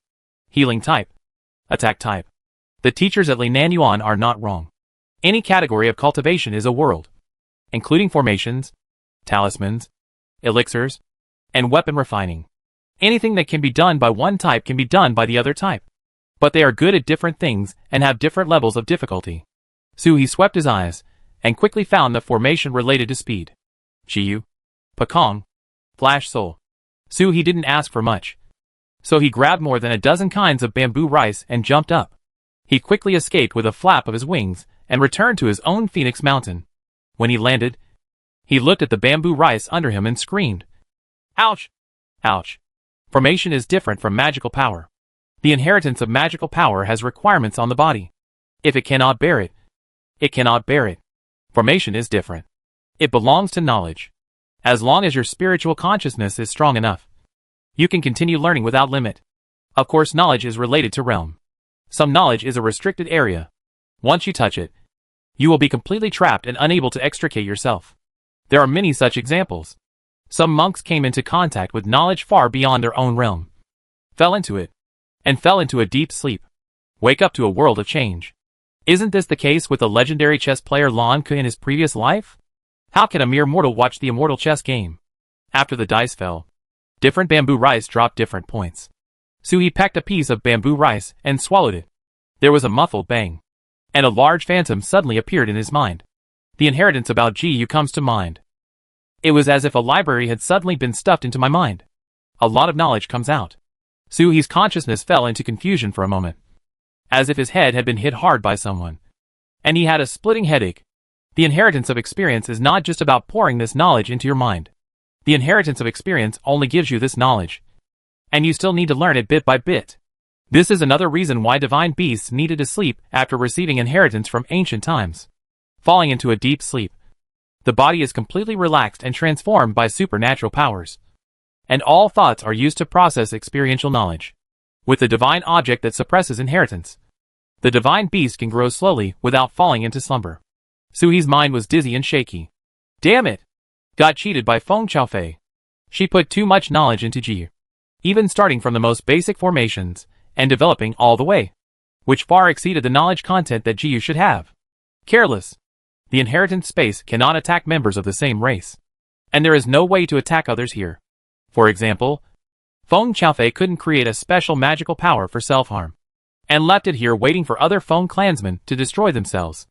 A: healing type, attack type. The teachers at Linan Yuan are not wrong. Any category of cultivation is a world, including formations, talismans, elixirs, and weapon refining. Anything that can be done by one type can be done by the other type. But they are good at different things and have different levels of difficulty. He swept his eyes and quickly found the formation related to speed. Chiyu, Pakong, Flash Soul. He didn't ask for much. So he grabbed more than a dozen kinds of bamboo rice and jumped up. He quickly escaped with a flap of his wings and returned to his own Phoenix Mountain. When he landed, he looked at the bamboo rice under him and screamed. Ouch! Ouch! Formation is different from magical power. The inheritance of magical power has requirements on the body. If it cannot bear it, it cannot bear it. Formation is different. It belongs to knowledge. As long as your spiritual consciousness is strong enough, you can continue learning without limit. Of course, knowledge is related to realm. Some knowledge is a restricted area. Once you touch it, you will be completely trapped and unable to extricate yourself. There are many such examples. Some monks came into contact with knowledge far beyond their own realm, fell into it, and fell into a deep sleep. Wake up to a world of change. Isn't this the case with the legendary chess player Lan Ke in his previous life? How can a mere mortal watch the immortal chess game? After the dice fell, different bamboo rice dropped different points. He pecked a piece of bamboo rice and swallowed it. There was a muffled bang, and a large phantom suddenly appeared in his mind. The inheritance about Ji comes to mind. It was as if a library had suddenly been stuffed into my mind. A lot of knowledge comes out. Suhi's consciousness fell into confusion for a moment, as if his head had been hit hard by someone, and he had a splitting headache. The inheritance of experience is not just about pouring this knowledge into your mind. The inheritance of experience only gives you this knowledge, and you still need to learn it bit by bit. This is another reason why divine beasts needed to sleep after receiving inheritance from ancient times. Falling into a deep sleep, the body is completely relaxed and transformed by supernatural powers, and all thoughts are used to process experiential knowledge. With the divine object that suppresses inheritance, the divine beast can grow slowly without falling into slumber. Suhi's mind was dizzy and shaky. Damn it! Got cheated by Feng Qiaofei. She put too much knowledge into Ji, even starting from the most basic formations and developing all the way, which far exceeded the knowledge content that Ji should have. Careless. The inheritance space cannot attack members of the same race, and there is no way to attack others here. For example, Feng Qiaofei couldn't create a special magical power for self-harm, and left it here waiting for other Feng clansmen to destroy themselves.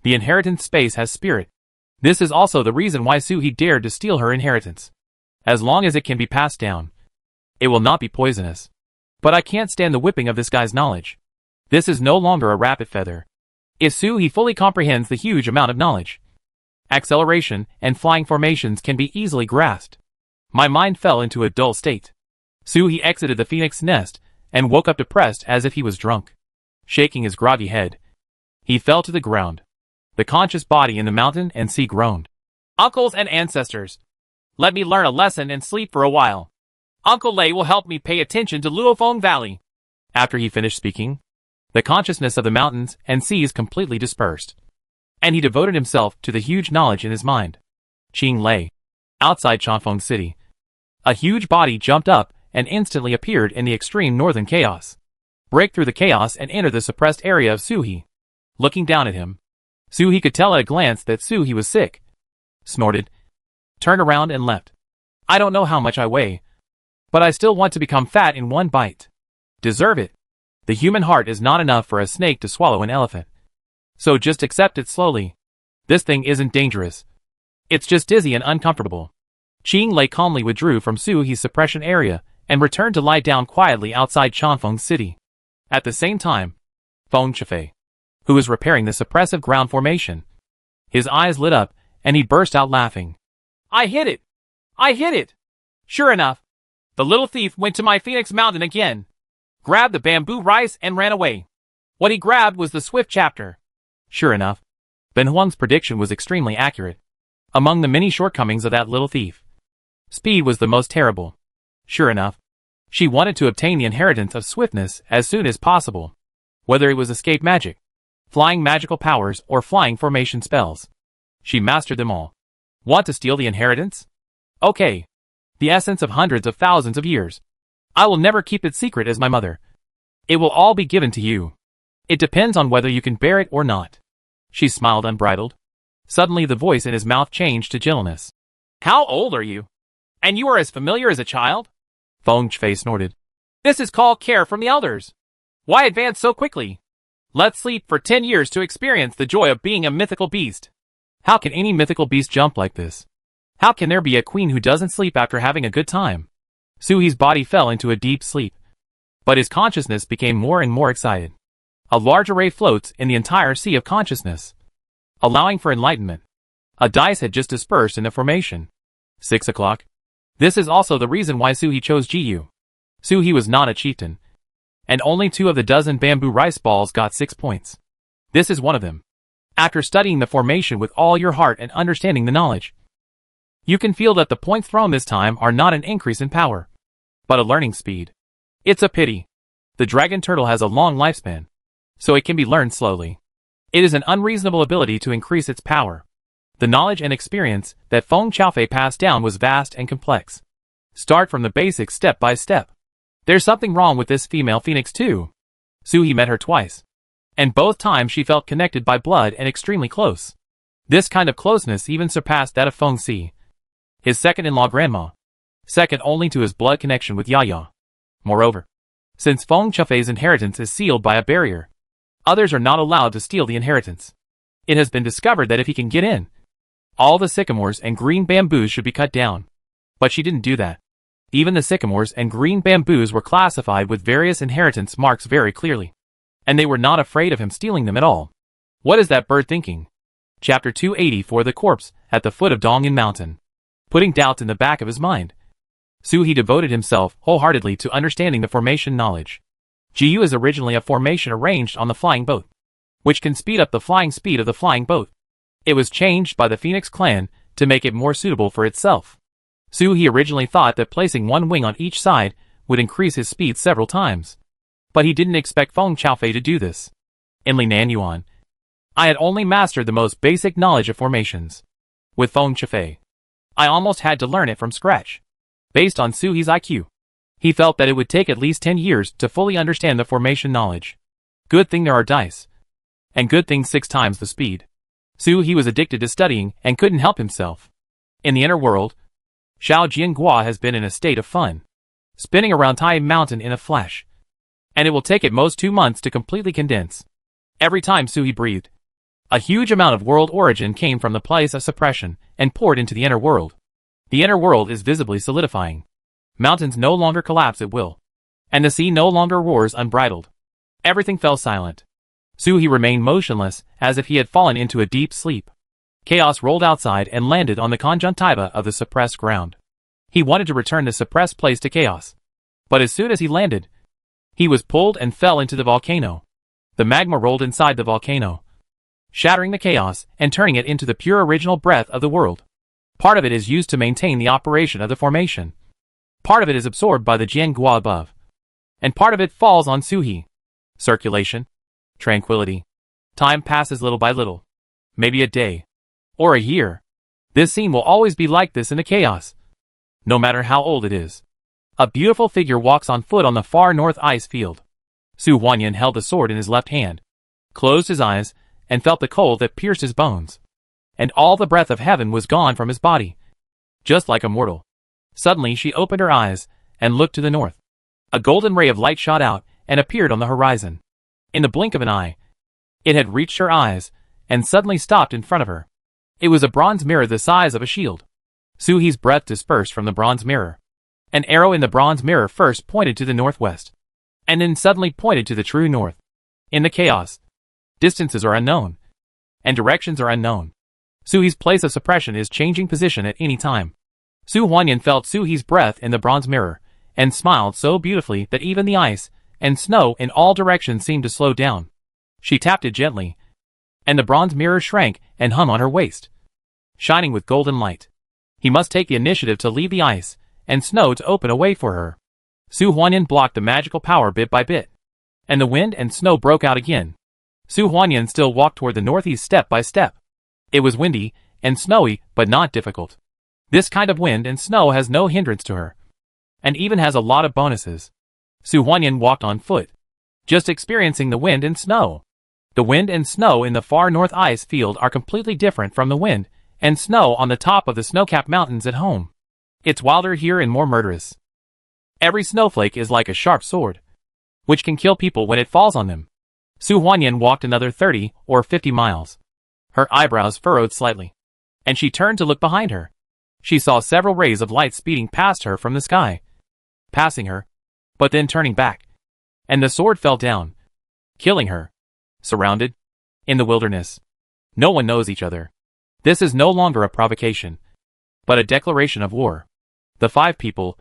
A: The inheritance space has spirit. This is also the reason why Suhi dared to steal her inheritance. As long as it can be passed down, it will not be poisonous. But I can't stand the whipping of this guy's knowledge. This is no longer a rapid feather. If Suhi fully comprehends the huge amount of knowledge, acceleration and flying formations can be easily grasped. My mind fell into a dull state. Suhi exited the phoenix nest and woke up depressed as if he was drunk. Shaking his groggy head, he fell to the ground. The conscious body in the mountain and sea groaned. Uncles and ancestors, let me learn a lesson and sleep for a while. Uncle Lei will help me pay attention to Luofeng Valley. After he finished speaking, the consciousness of the mountains and seas completely dispersed, and he devoted himself to the huge knowledge in his mind. Qing Lei. Outside Chanfeng City, a huge body jumped up and instantly appeared in the extreme northern chaos. Break through the chaos and enter the suppressed area of Suhi. Looking down at him, Suhi could tell at a glance that Suhi was sick. Snorted, turned around and left. I don't know how much I weigh, but I still want to become fat in one bite. Deserve it. The human heart is not enough for a snake to swallow an elephant. So just accept it slowly. This thing isn't dangerous. It's just dizzy and uncomfortable. Qing Lei calmly withdrew from Suhi's suppression area and returned to lie down quietly outside Chanfeng City. At the same time, Feng Qiaofei, who was repairing the suppressive ground formation, his eyes lit up and he burst out laughing. I hit it! I hit it! Sure enough, the little thief went to my Phoenix Mountain again, grabbed the bamboo rice and ran away. What he grabbed was the swift chapter. Sure enough, Ben Huang's prediction was extremely accurate. Among the many shortcomings of that little thief, speed was the most terrible. Sure enough, She wanted to obtain the inheritance of swiftness as soon as possible. Whether it was escape magic, flying magical powers, or flying formation spells. She mastered them all. Want to steal the inheritance? Okay. The essence of hundreds of thousands of years. I will never keep it secret as my mother. It will all be given to you. It depends on whether you can bear it or not. She smiled unbridled. Suddenly the voice in his mouth changed to gentleness. How old are you? And you are as familiar as a child? Feng Fei snorted. This is called care from the elders. Why advance so quickly? Let's sleep for 10 years to experience the joy of being a mythical beast. How can any mythical beast jump like this? How can there be a queen who doesn't sleep after having a good time? Suhi's body fell into a deep sleep. But his consciousness became more and more excited. A large array floats in the entire sea of consciousness, allowing for enlightenment. A dice had just dispersed in the formation. 6 o'clock. This is also the reason why Suhi chose Jiyu. Suhi was not a chieftain, and only 2 of the dozen bamboo rice balls got 6 points. This is one of them. After studying the formation with all your heart and understanding the knowledge, you can feel that the points thrown this time are not an increase in power, but a learning speed. It's a pity. The dragon turtle has a long lifespan, so it can be learned slowly. It is an unreasonable ability to increase its power. The knowledge and experience that Feng Qiaofei passed down was vast and complex. Start from the basics step by step. There's something wrong with this female phoenix too. Suhi met her twice, and both times she felt connected by blood and extremely close. This kind of closeness even surpassed that of Feng Si, his second-in-law grandma, second only to his blood connection with Yaya. Moreover, since Feng Qiaofei's inheritance is sealed by a barrier, others are not allowed to steal the inheritance. It has been discovered that if he can get in, all the sycamores and green bamboos should be cut down. But she didn't do that. Even the sycamores and green bamboos were classified with various inheritance marks very clearly, and they were not afraid of him stealing them at all. What is that bird thinking? Chapter 284. The corpse at the foot of Dongyan Mountain. Putting doubts in the back of his mind, Suhi devoted himself wholeheartedly to understanding the formation knowledge. Jiyu is originally a formation arranged on the flying boat, which can speed up the flying speed of the flying boat. It was changed by the Phoenix clan to make it more suitable for itself. Suhi originally thought that placing one wing on each side would increase his speed several times, but he didn't expect Feng Qiaofei to do this. In Linan Yuan, I had only mastered the most basic knowledge of formations. With Feng Qiaofei, I almost had to learn it from scratch. Based on Suhi's IQ, he felt that it would take at least 10 years to fully understand the formation knowledge. Good thing there are dice, and good thing 6 times the speed. Suhi was addicted to studying and couldn't help himself. In the inner world, Xiao Jiangua has been in a state of fun, spinning around Tai Mountain in a flash, and it will take at most 2 months to completely condense. Every time Suhi breathed, a huge amount of world origin came from the place of suppression and poured into the inner world. The inner world is visibly solidifying. Mountains no longer collapse at will, and the sea no longer roars unbridled. Everything fell silent. Suhi remained motionless as if he had fallen into a deep sleep. Chaos rolled outside and landed on the conjunctiva of the suppressed ground. He wanted to return the suppressed place to chaos, but as soon as he landed, he was pulled and fell into the volcano. The magma rolled inside the volcano, shattering the chaos and turning it into the pure original breath of the world. Part of it is used to maintain the operation of the formation. Part of it is absorbed by the Jiangua above, and part of it falls on Suhi. Circulation. Tranquility. Time passes little by little. Maybe a day. Or a year. This scene will always be like this in the chaos, no matter how old it is. A beautiful figure walks on foot on the far north ice field. Su Huanyan held the sword in his left hand, closed his eyes, and felt the cold that pierced his bones. And all the breath of heaven was gone from his body, just like a mortal. Suddenly she opened her eyes and looked to the north. A golden ray of light shot out and appeared on the horizon. In the blink of an eye, it had reached her eyes and suddenly stopped in front of her. It was a bronze mirror the size of a shield. Suhi's breath dispersed from the bronze mirror. An arrow in the bronze mirror first pointed to the northwest, and then suddenly pointed to the true north. In the chaos, distances are unknown, and directions are unknown. Suhi's place of suppression is changing position at any time. Su Huanyan felt Suhi's breath in the bronze mirror, and smiled so beautifully that even the ice and snow in all directions seemed to slow down. She tapped it gently, and the bronze mirror shrank and hung on her waist, shining with golden light. He must take the initiative to leave the ice and snow to open a way for her. Su Huanyan blocked the magical power bit by bit, and the wind and snow broke out again. Su Huanyan still walked toward the northeast step by step. It was windy and snowy, but not difficult. This kind of wind and snow has no hindrance to her, and even has a lot of bonuses. Su Huanyan walked on foot, just experiencing the wind and snow. The wind and snow in the far north ice field are completely different from the wind and snow on the top of the snow-capped mountains at home. It's wilder here and more murderous. Every snowflake is like a sharp sword, which can kill people when it falls on them. Su Huanyan walked another 30 or 50 miles. Her eyebrows furrowed slightly, and she turned to look behind her. She saw several rays of light speeding past her from the sky, passing her, but then turning back, and the sword fell down, killing her. Surrounded, in the wilderness. No one knows each other. This is no longer a provocation, but a declaration of war. The 5 people,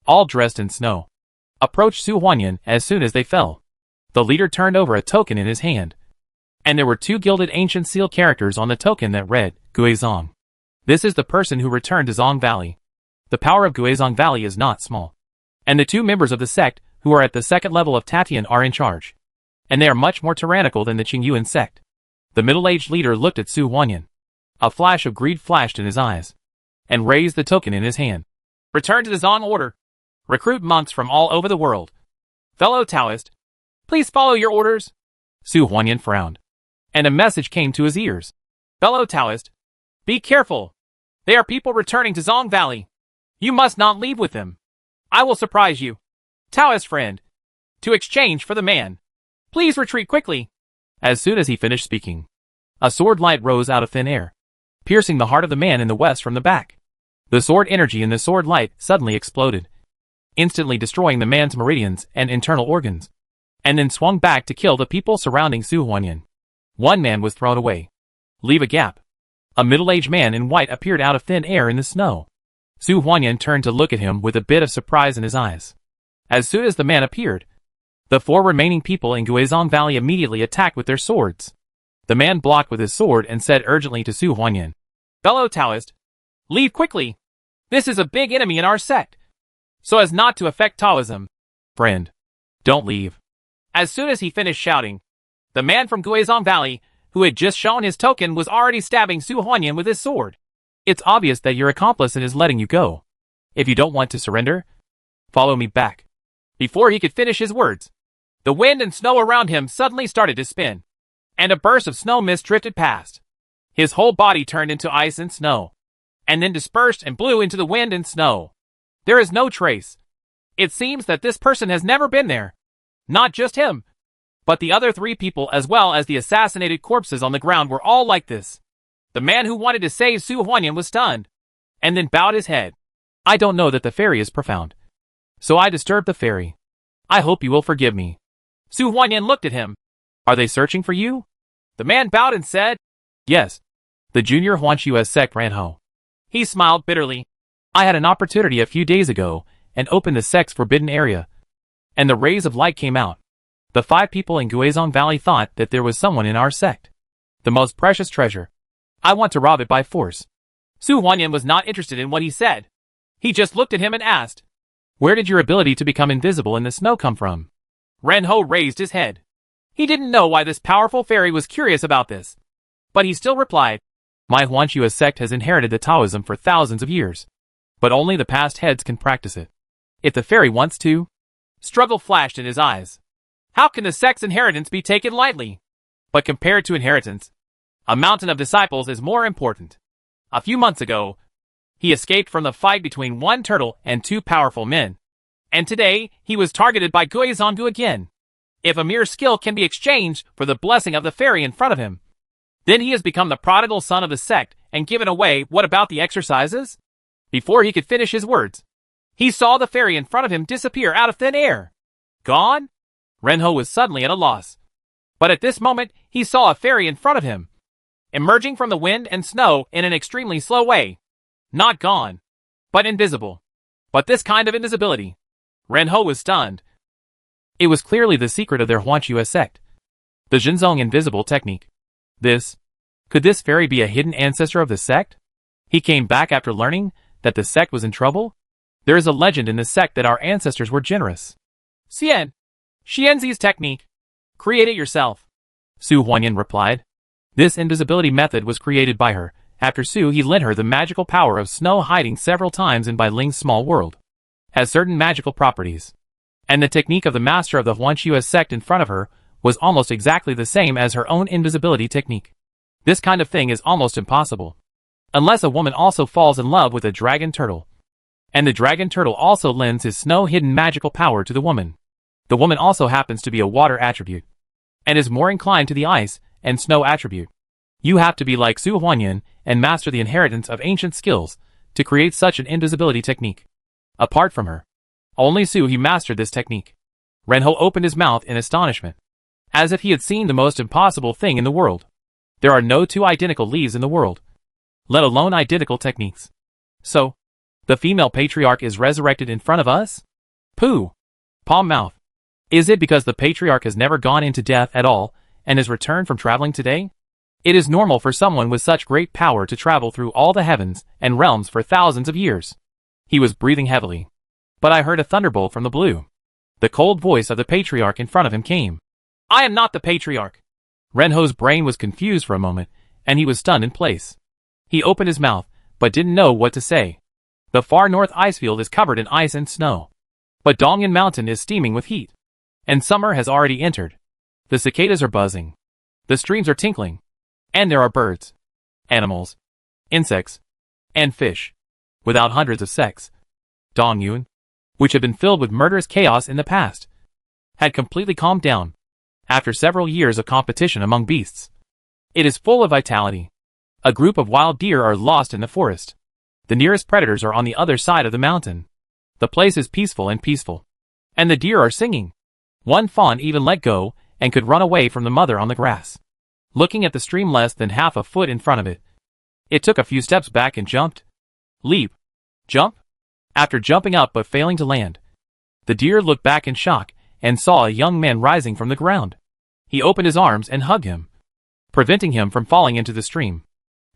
A: all dressed in snow, approached Su Huanyan as soon as they fell. The leader turned over a token in his hand, and there were 2 gilded ancient seal characters on the token that read, Guizong. This is the person who returned to Zong Valley. The power of Guizong Valley is not small, and the 2 members of the sect who are at the 2nd level of Tatian are in charge, and they are much more tyrannical than the Qingyuan sect. The middle-aged leader looked at Su Huanyan. A flash of greed flashed in his eyes, and raised the token in his hand.
B: Return to the Zong Order. Recruit monks from all over the world. Fellow Taoist, please follow your orders.
A: Su Huanyan frowned, and a message came to his ears.
B: Fellow Taoist, be careful. They are people returning to Zong Valley. You must not leave with them. I will surprise you. Taoist friend, to exchange for the man. Please retreat quickly.
A: As soon as he finished speaking, a sword light rose out of thin air, piercing the heart of the man in the west from the back. The sword energy in the sword light suddenly exploded, instantly destroying the man's meridians and internal organs, and then swung back to kill the people surrounding Su Huanyan. One man was thrown away. Leave a gap. A middle-aged man in white appeared out of thin air in the snow. Su Huanyan turned to look at him with a bit of surprise in his eyes. As soon as the man appeared, the 4 remaining people in Guizong Valley immediately attacked with their swords. The man blocked with his sword and said urgently to Su Huanyan,
B: Fellow Taoist, leave quickly. This is a big enemy in our sect, so as not to affect Taoism.
A: Friend, don't leave.
B: As soon as he finished shouting, the man from Guizong Valley, who had just shown his token, was already stabbing Su Huanyan with his sword.
A: It's obvious that your accomplice is letting you go. If you don't want to surrender, follow me back.
B: Before he could finish his words, the wind and snow around him suddenly started to spin, and a burst of snow mist drifted past. His whole body turned into ice and snow, and then dispersed and blew into the wind and snow. There is no trace. It seems that this person has never been there. Not just him, but the other 3 people as well as the assassinated corpses on the ground were all like this. The man who wanted to save Su Huanyan was stunned, and then bowed his head.
A: I don't know that the fairy is profound, so I disturbed the fairy. I hope you will forgive me.
B: Su Huanyan looked at him.
A: Are they searching for you?
B: The man bowed and said,
A: Yes. The junior Huanxue sect ran Ho.
B: He smiled bitterly.
A: I had an opportunity a few days ago and opened the sect's forbidden area, and the rays of light came out. The 5 people in Guizong Valley thought that there was someone in our sect, the most precious treasure. I want to rob it by force.
B: Su Huanyan was not interested in what he said. He just looked at him and asked,
A: Where did your ability to become invisible in the snow come from?
B: Ren Ho raised his head. He didn't know why this powerful fairy was curious about this, but he still replied,
A: My Huanxue sect has inherited the Taoism for thousands of years, but only the past heads can practice it. If the fairy wants to...
B: Struggle flashed in his eyes. How can the sect's inheritance be taken lightly? But compared to inheritance, a mountain of disciples is more important. A few months ago, he escaped from the fight between 1 turtle and 2 powerful men. And today, he was targeted by Guizonggu again. If a mere skill can be exchanged for the blessing of the fairy in front of him, then he has become the prodigal son of the sect and given away. What about the exercises? Before he could finish his words, he saw the fairy in front of him disappear out of thin air. Gone? Renho was suddenly at a loss. But at this moment, he saw a fairy in front of him, emerging from the wind and snow in an extremely slow way. Not gone, but invisible. But this kind of invisibility. Renho was stunned.
A: It was clearly the secret of their Huanxue sect. The Jinzong invisible technique. Could this fairy be a hidden ancestor of the sect? He came back after learning that the sect was in trouble? There is a legend in this sect that our ancestors were generous.
B: Xian. Xianzi's technique. Create it yourself.
A: Su Huanyan replied. This invisibility method was created by her, after Su he lent her the magical power of snow hiding several times in Bai Ling's small world. Has certain magical properties. And the technique of the master of the Huanxue sect in front of her was almost exactly the same as her own invisibility technique. This kind of thing is almost impossible. Unless a woman also falls in love with a dragon turtle. And the dragon turtle also lends his snow-hidden magical power to the woman. The woman also happens to be a water attribute. And is more inclined to the ice and snow attribute. You have to be like Su Huanyan and master the inheritance of ancient skills to create such an invisibility technique. Apart from her, only Su he mastered this technique. Renho opened his mouth in astonishment, as if he had seen the most impossible thing in the world. There are no two identical leaves in the world, let alone identical techniques. So, the female patriarch is resurrected in front of us? Pooh! Palm mouth. Is it because the patriarch has never gone into death at all and has returned from traveling today? It is normal for someone with such great power to travel through all the heavens and realms for thousands of years. He was breathing heavily. But I heard a thunderbolt from the blue. The cold voice of the patriarch in front of him came.
B: I am not the patriarch.
A: Renho's brain was confused for a moment, and he was stunned in place. He opened his mouth, but didn't know what to say. The far north ice field is covered in ice and snow. But Dongyan Mountain is steaming with heat. And summer has already entered. The cicadas are buzzing. The streams are tinkling. And there are birds, animals, insects, and fish, without hundreds of sects. Dongyun, which had been filled with murderous chaos in the past, had completely calmed down, after several years of competition among beasts. It is full of vitality. A group of wild deer are lost in the forest. The nearest predators are on the other side of the mountain. The place is peaceful. And the deer are singing. One fawn even let go, and could run away from the mother on the grass. Looking at the stream less than half a foot in front of it. It took a few steps back and jumped. Leap. Jump. After jumping up but failing to land, the deer looked back in shock and saw a young man rising from the ground. He opened his arms and hugged him, preventing him from falling into the stream.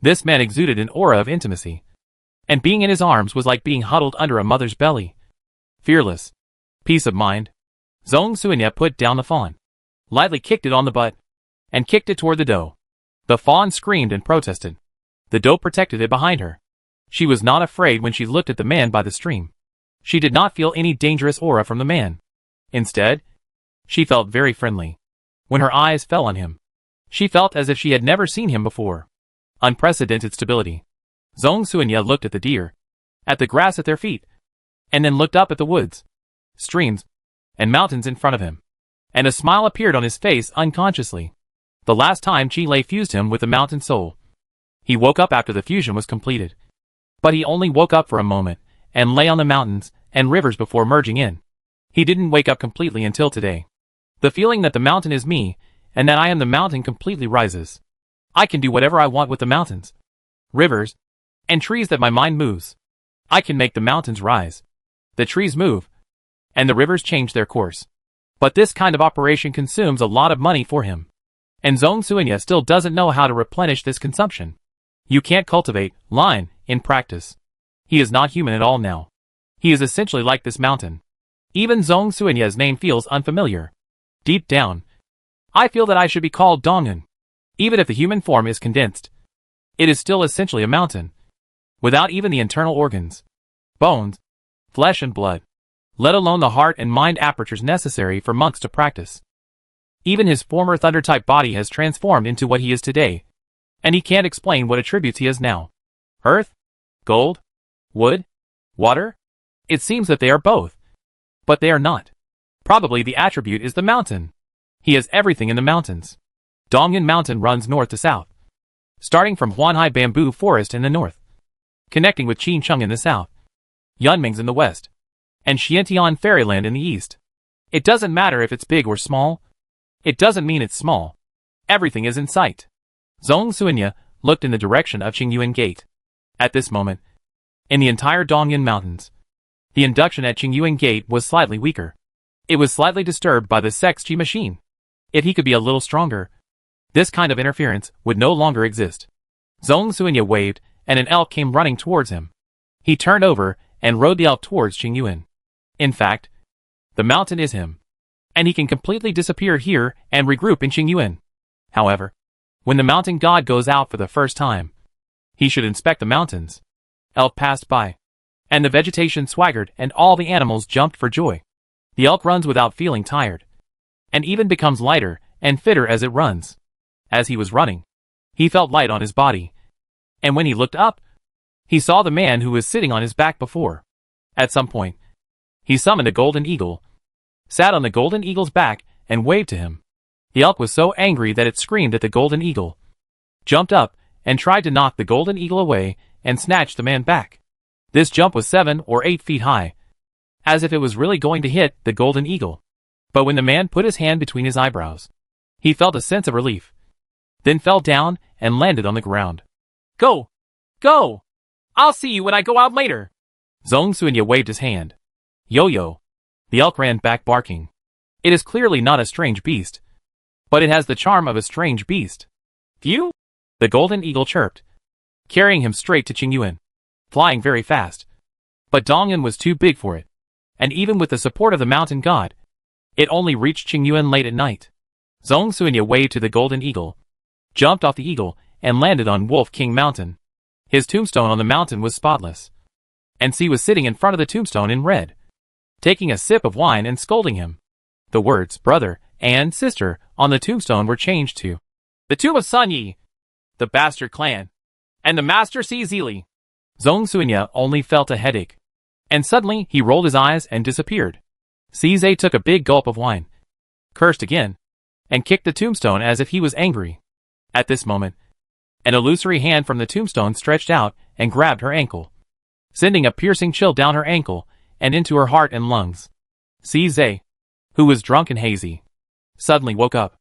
A: This man exuded an aura of intimacy, and being in his arms was like being huddled under a mother's belly. Fearless. Peace of mind. Zhong Suinya put down the fawn, lightly kicked it on the butt, and kicked it toward the doe. The fawn screamed and protested. The doe protected it behind her. She was not afraid when she looked at the man by the stream. She did not feel any dangerous aura from the man. Instead, she felt very friendly. When her eyes fell on him, she felt as if she had never seen him before. Unprecedented stability. Zhong Suinya looked at the deer, at the grass at their feet, and then looked up at the woods, streams, and mountains in front of him. And a smile appeared on his face unconsciously. The last time Chi Lei fused him with the mountain soul. He woke up after the fusion was completed. But he only woke up for a moment, and lay on the mountains and rivers before merging in. He didn't wake up completely until today. The feeling that the mountain is me, and that I am the mountain completely rises. I can do whatever I want with the mountains, rivers, and trees that my mind moves. I can make the mountains rise. The trees move, and the rivers change their course. But this kind of operation consumes a lot of money for him. And Zhong Suinya still doesn't know how to replenish this consumption. You can't cultivate line in practice. He is not human at all now. He is essentially like this mountain. Even Zhong Suinya's name feels unfamiliar. Deep down, I feel that I should be called Dongyun. Even if the human form is condensed, it is still essentially a mountain, without even the internal organs, bones, flesh and blood, let alone the heart and mind apertures necessary for monks to practice. Even his former thunder-type body has transformed into what he is today, and he can't explain what attributes he has now. Earth? Gold? Wood? Water? It seems that they are both. But they are not. Probably the attribute is the mountain. He has everything in the mountains. Dongyun Mountain runs north to south, starting from Huanhai Bamboo Forest in the north, connecting with Qincheng in the south, Yunming's in the west, and Xiantian Fairyland in the east. It doesn't matter if it's big or small. It doesn't mean it's small. Everything is in sight. Zhong Suinya looked in the direction of Qingyuan Gate. At this moment, in the entire Dongyun Mountains, the induction at Qingyuan Gate was slightly weaker. It was slightly disturbed by the Sex Qi machine. If he could be a little stronger, this kind of interference would no longer exist. Zhong Suinya waved, and an elk came running towards him. He turned over and rode the elk towards Qingyuan. In fact, the mountain is him, and he can completely disappear here and regroup in Qingyuan. However, when the mountain god goes out for the first time, he should inspect the mountains. Elk passed by, and the vegetation swaggered and all the animals jumped for joy. The elk runs without feeling tired, and even becomes lighter and fitter as it runs. As he was running, he felt light on his body, and when he looked up, he saw the man who was sitting on his back before. At some point, he summoned a golden eagle, sat on the golden eagle's back, and waved to him. The elk was so angry that it screamed at the golden eagle, jumped up, and tried to knock the golden eagle away and snatch the man back. This jump was 7 or 8 feet high, as if it was really going to hit the golden eagle. But when the man put his hand between his eyebrows, he felt a sense of relief, then fell down and landed on the ground.
B: Go! Go! I'll see you when I go out later.
A: Zhong Sunya waved his hand. Yo-yo. The elk ran back barking. It is clearly not a strange beast, but it has the charm of a strange beast.
B: Phew!
A: The golden eagle chirped, carrying him straight to Qingyuan, flying very fast. But Dongyuan was too big for it, and even with the support of the mountain god, it only reached Qingyuan late at night. Zhong Sunya waved to the golden eagle, jumped off the eagle, and landed on Wolf King Mountain. His tombstone on the mountain was spotless, and C was sitting in front of the tombstone in red, taking a sip of wine and scolding him. The words brother and sister on the tombstone were changed to
B: the tomb of Sun Yi, the bastard clan, and the master C Zili.
A: Zhong Sunya only felt a headache, and suddenly he rolled his eyes and disappeared. Cize took a big gulp of wine, cursed again, and kicked the tombstone as if he was angry. At this moment, an illusory hand from the tombstone stretched out and grabbed her ankle, sending a piercing chill down her ankle and into her heart and lungs. Cize, who was drunk and hazy, suddenly woke up.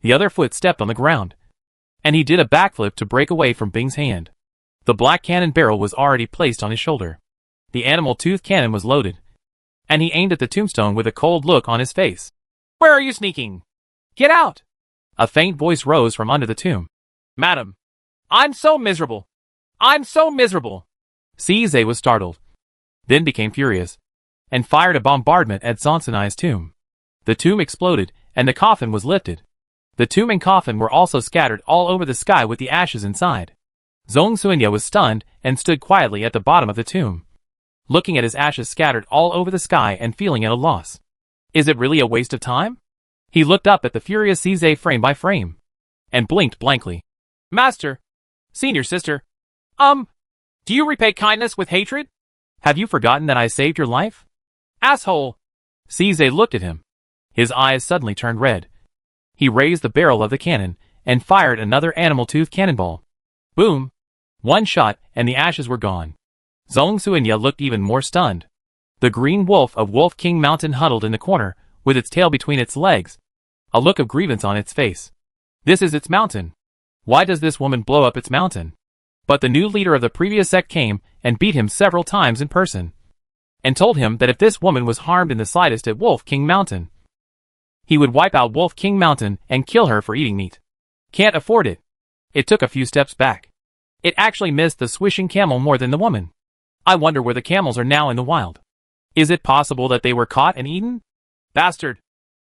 A: The other foot stepped on the ground, and he did a backflip to break away from Bing's hand. The black cannon barrel was already placed on his shoulder. The animal-toothed cannon was loaded, and he aimed at the tombstone with a cold look on his face.
B: Where are you sneaking? Get out!
A: A faint voice rose from under the tomb.
B: Madam, I'm so miserable. I'm so miserable.
A: Cize was startled, then became furious, and fired a bombardment at Zonsunai's tomb. The tomb exploded, and the coffin was lifted. The tomb and coffin were also scattered all over the sky with the ashes inside. Zhong Sunya was stunned and stood quietly at the bottom of the tomb, looking at his ashes scattered all over the sky and feeling at a loss. Is it really a waste of time? He looked up at the furious Cize frame by frame, and blinked blankly.
B: Master, senior sister, do you repay kindness with hatred?
A: Have you forgotten that I saved your life?
B: Asshole!
A: Cize looked at him. His eyes suddenly turned red. He raised the barrel of the cannon and fired another animal-toothed cannonball. Boom! One shot, and the ashes were gone. Zhong Sunya looked even more stunned. The green wolf of Wolf King Mountain huddled in the corner, with its tail between its legs, a look of grievance on its face. This is its mountain. Why does this woman blow up its mountain? But the new leader of the previous sect came and beat him several times in person, and told him that if this woman was harmed in the slightest at Wolf King Mountain, he would wipe out Wolf King Mountain and kill her for eating meat. Can't afford it. It took a few steps back. It actually missed the swishing camel more than the woman. I wonder where the camels are now in the wild. Is it possible that they were caught and eaten?
B: Bastard!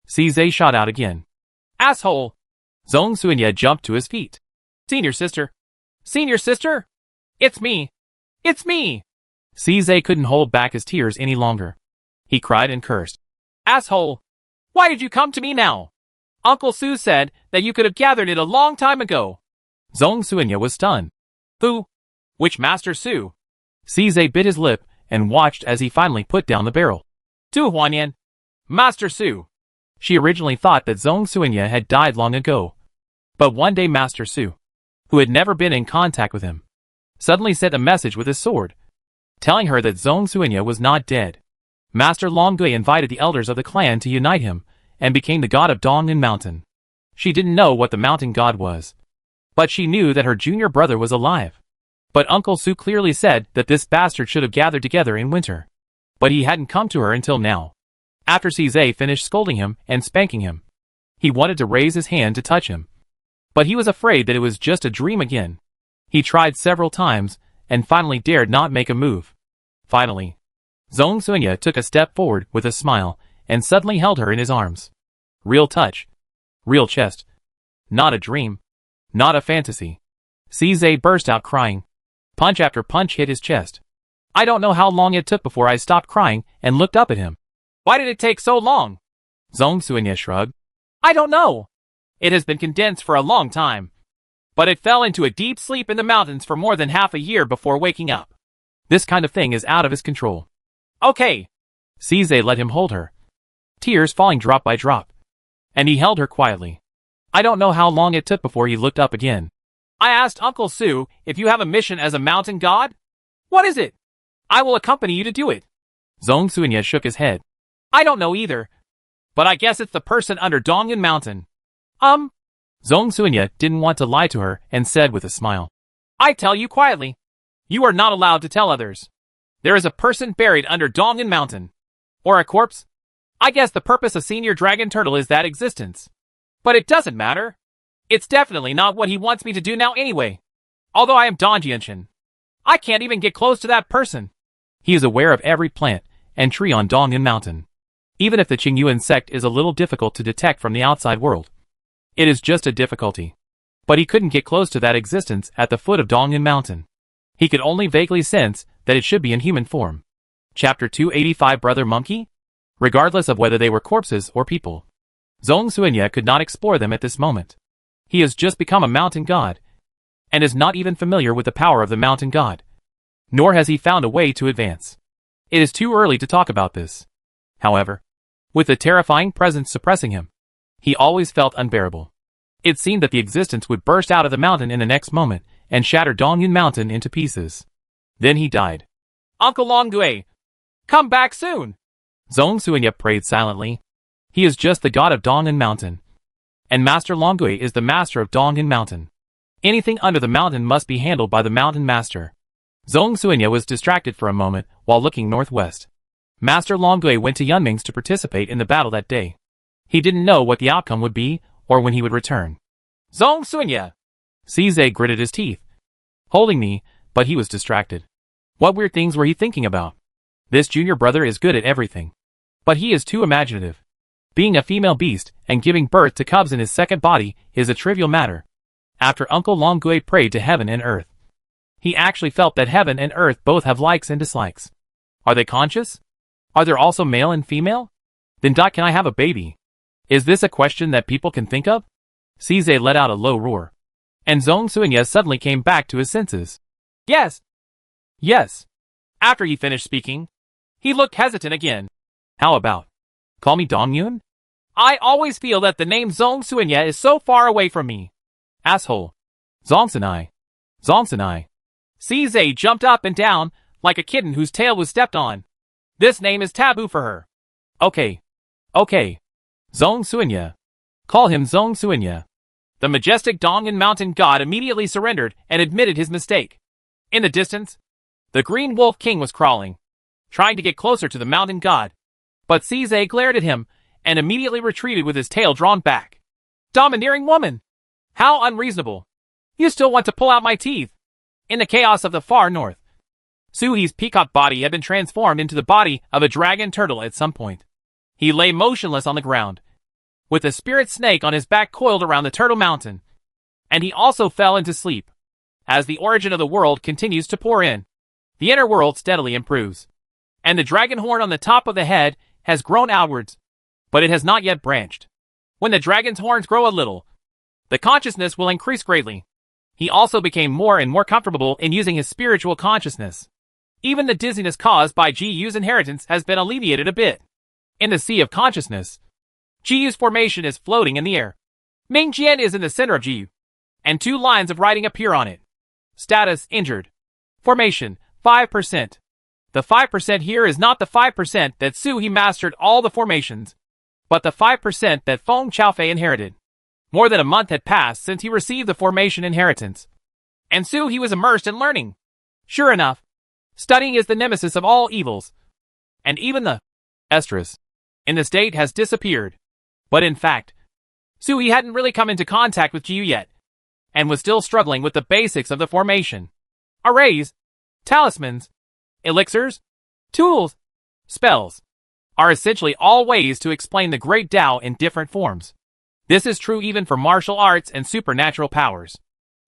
A: Cize shot out again.
B: Asshole!
A: Zhong Sunya jumped to his feet.
B: Senior sister! Senior sister! It's me! It's me!
A: Cize couldn't hold back his tears any longer. He cried and cursed.
B: Asshole! Why did you come to me now? Uncle Su said that you could have gathered it a long time ago.
A: Zhong Sunya was stunned.
B: Who? Which Master Su?
A: Cize bit his lip and watched as he finally put down the barrel.
B: Tu Huanyan. Master Su.
A: She originally thought that Zhong Sunya had died long ago. But one day Master Su, who had never been in contact with him, suddenly sent a message with his sword, telling her that Zhong Sunya was not dead. Master Longgui invited the elders of the clan to unite him, and became the god of Dongyuan Mountain. She didn't know what the mountain god was, but she knew that her junior brother was alive. But Uncle Su clearly said that this bastard should have gathered together in winter. But he hadn't come to her until now. After Cize finished scolding him and spanking him, he wanted to raise his hand to touch him, but he was afraid that it was just a dream again. He tried several times, and finally dared not make a move. Finally, Zhong Sunya took a step forward with a smile and suddenly held her in his arms. Real touch. Real chest. Not a dream. Not a fantasy. CZ burst out crying. Punch after punch hit his chest. I don't know how long it took before I stopped crying and looked up at him.
B: Why did it take so long?
A: Zhong Sunya shrugged.
B: I don't know. It has been condensed for a long time. But it fell into a deep sleep in the mountains for more than half a year before waking up.
A: This kind of thing is out of his control.
B: Okay.
A: CZ let him hold her. Tears falling drop by drop. And he held her quietly. I don't know how long it took before he looked up again.
B: I asked Uncle Su if you have a mission as a mountain god. What is it? I will accompany you to do it.
A: Zhong Sunya shook his head.
B: I don't know either. But I guess it's the person under Dongyun Mountain.
A: Zhong Sunya didn't want to lie to her and said with a smile.
B: I tell you quietly. You are not allowed to tell others. There is a person buried under Dongyun Mountain. Or a corpse. I guess the purpose of Senior Dragon Turtle is that existence. But it doesn't matter. It's definitely not what he wants me to do now anyway. Although I am Dongyunshin. I can't even get close to that person.
A: He is aware of every plant and tree on Dongyun Mountain. Even if the Qingyuan sect is a little difficult to detect from the outside world. It is just a difficulty. But he couldn't get close to that existence at the foot of Dongyun Mountain. He could only vaguely sense that it should be in human form. Chapter 285 Brother Monkey? Regardless of whether they were corpses or people. Zhong Sunya could not explore them at this moment. He has just become a mountain god, and is not even familiar with the power of the mountain god. Nor has he found a way to advance. It is too early to talk about this. However, with the terrifying presence suppressing him, he always felt unbearable. It seemed that the existence would burst out of the mountain in the next moment and shatter Dongyun Mountain into pieces. Then he died.
B: Uncle Longgui, come back soon!
A: Zhong Sunya prayed silently. He is just the god of Dongyun Mountain. And Master Longgui is the master of Dongyun Mountain. Anything under the mountain must be handled by the mountain master. Zhong Sunya was distracted for a moment while looking northwest. Master Longgui went to Yunming's to participate in the battle that day. He didn't know what the outcome would be or when he would return.
B: Zhong Sunya!
A: CZ gritted his teeth. Holding me, but he was distracted. What weird things were he thinking about? This junior brother is good at everything. But he is too imaginative. Being a female beast and giving birth to cubs in his second body is a trivial matter. After Uncle Longgui prayed to heaven and earth, he actually felt that heaven and earth both have likes and dislikes. Are they conscious? Are there also male and female? Then can I have a baby? Is this a question that people can think of? CZ let out a low roar. And Zhong Sunya suddenly came back to his senses.
B: Yes.
A: Yes.
B: After he finished speaking, he looked hesitant again.
A: How about? Call me Dongyun?
B: I always feel that the name Zhong Sunya is so far away from me.
A: Asshole. Zongsanai. Zongsanai.
B: CZ jumped up and down like a kitten whose tail was stepped on. This name is taboo for her.
A: Okay. Okay. Zhong Sunya. Call him Zhong Sunya.
B: The majestic Dongyun Mountain god immediately surrendered and admitted his mistake. In the distance, the Green Wolf King was crawling, trying to get closer to the mountain god. But CZ glared at him and immediately retreated with his tail drawn back. Domineering woman! How unreasonable! You still want to pull out my teeth! In the chaos of the far north, Suhi's peacock body had been transformed into the body of a dragon turtle at some point. He lay motionless on the ground, with a spirit snake on his back coiled around the turtle mountain. And he also fell into sleep. As the origin of the world continues to pour in, the inner world steadily improves. And the dragon horn on the top of the head has grown outwards, but it has not yet branched. When the dragon's horns grow a little, the consciousness will increase greatly. He also became more and more comfortable in using his spiritual consciousness. Even the dizziness caused by Ji-Yu's inheritance has been alleviated a bit. In the sea of consciousness, Ji-Yu's formation is floating in the air. Ming Jian is in the center of Ji-Yu, and 2 lines of writing appear on it. Status injured. Formation 5%. The 5% here is not the 5% that Suhi mastered all the formations, but the 5% that Feng Chaofei inherited. More than a month had passed since he received the formation inheritance, and Suhi was immersed in learning. Sure enough, studying is the nemesis of all evils, and even the estrus in the state has disappeared. But in fact, Suhi hadn't really come into contact with Ji-Yu yet, and was still struggling with the basics of the formation. Arrays, talismans, elixirs, tools, spells, are essentially all ways to explain the great Tao in different forms. This is true even for martial arts and supernatural powers.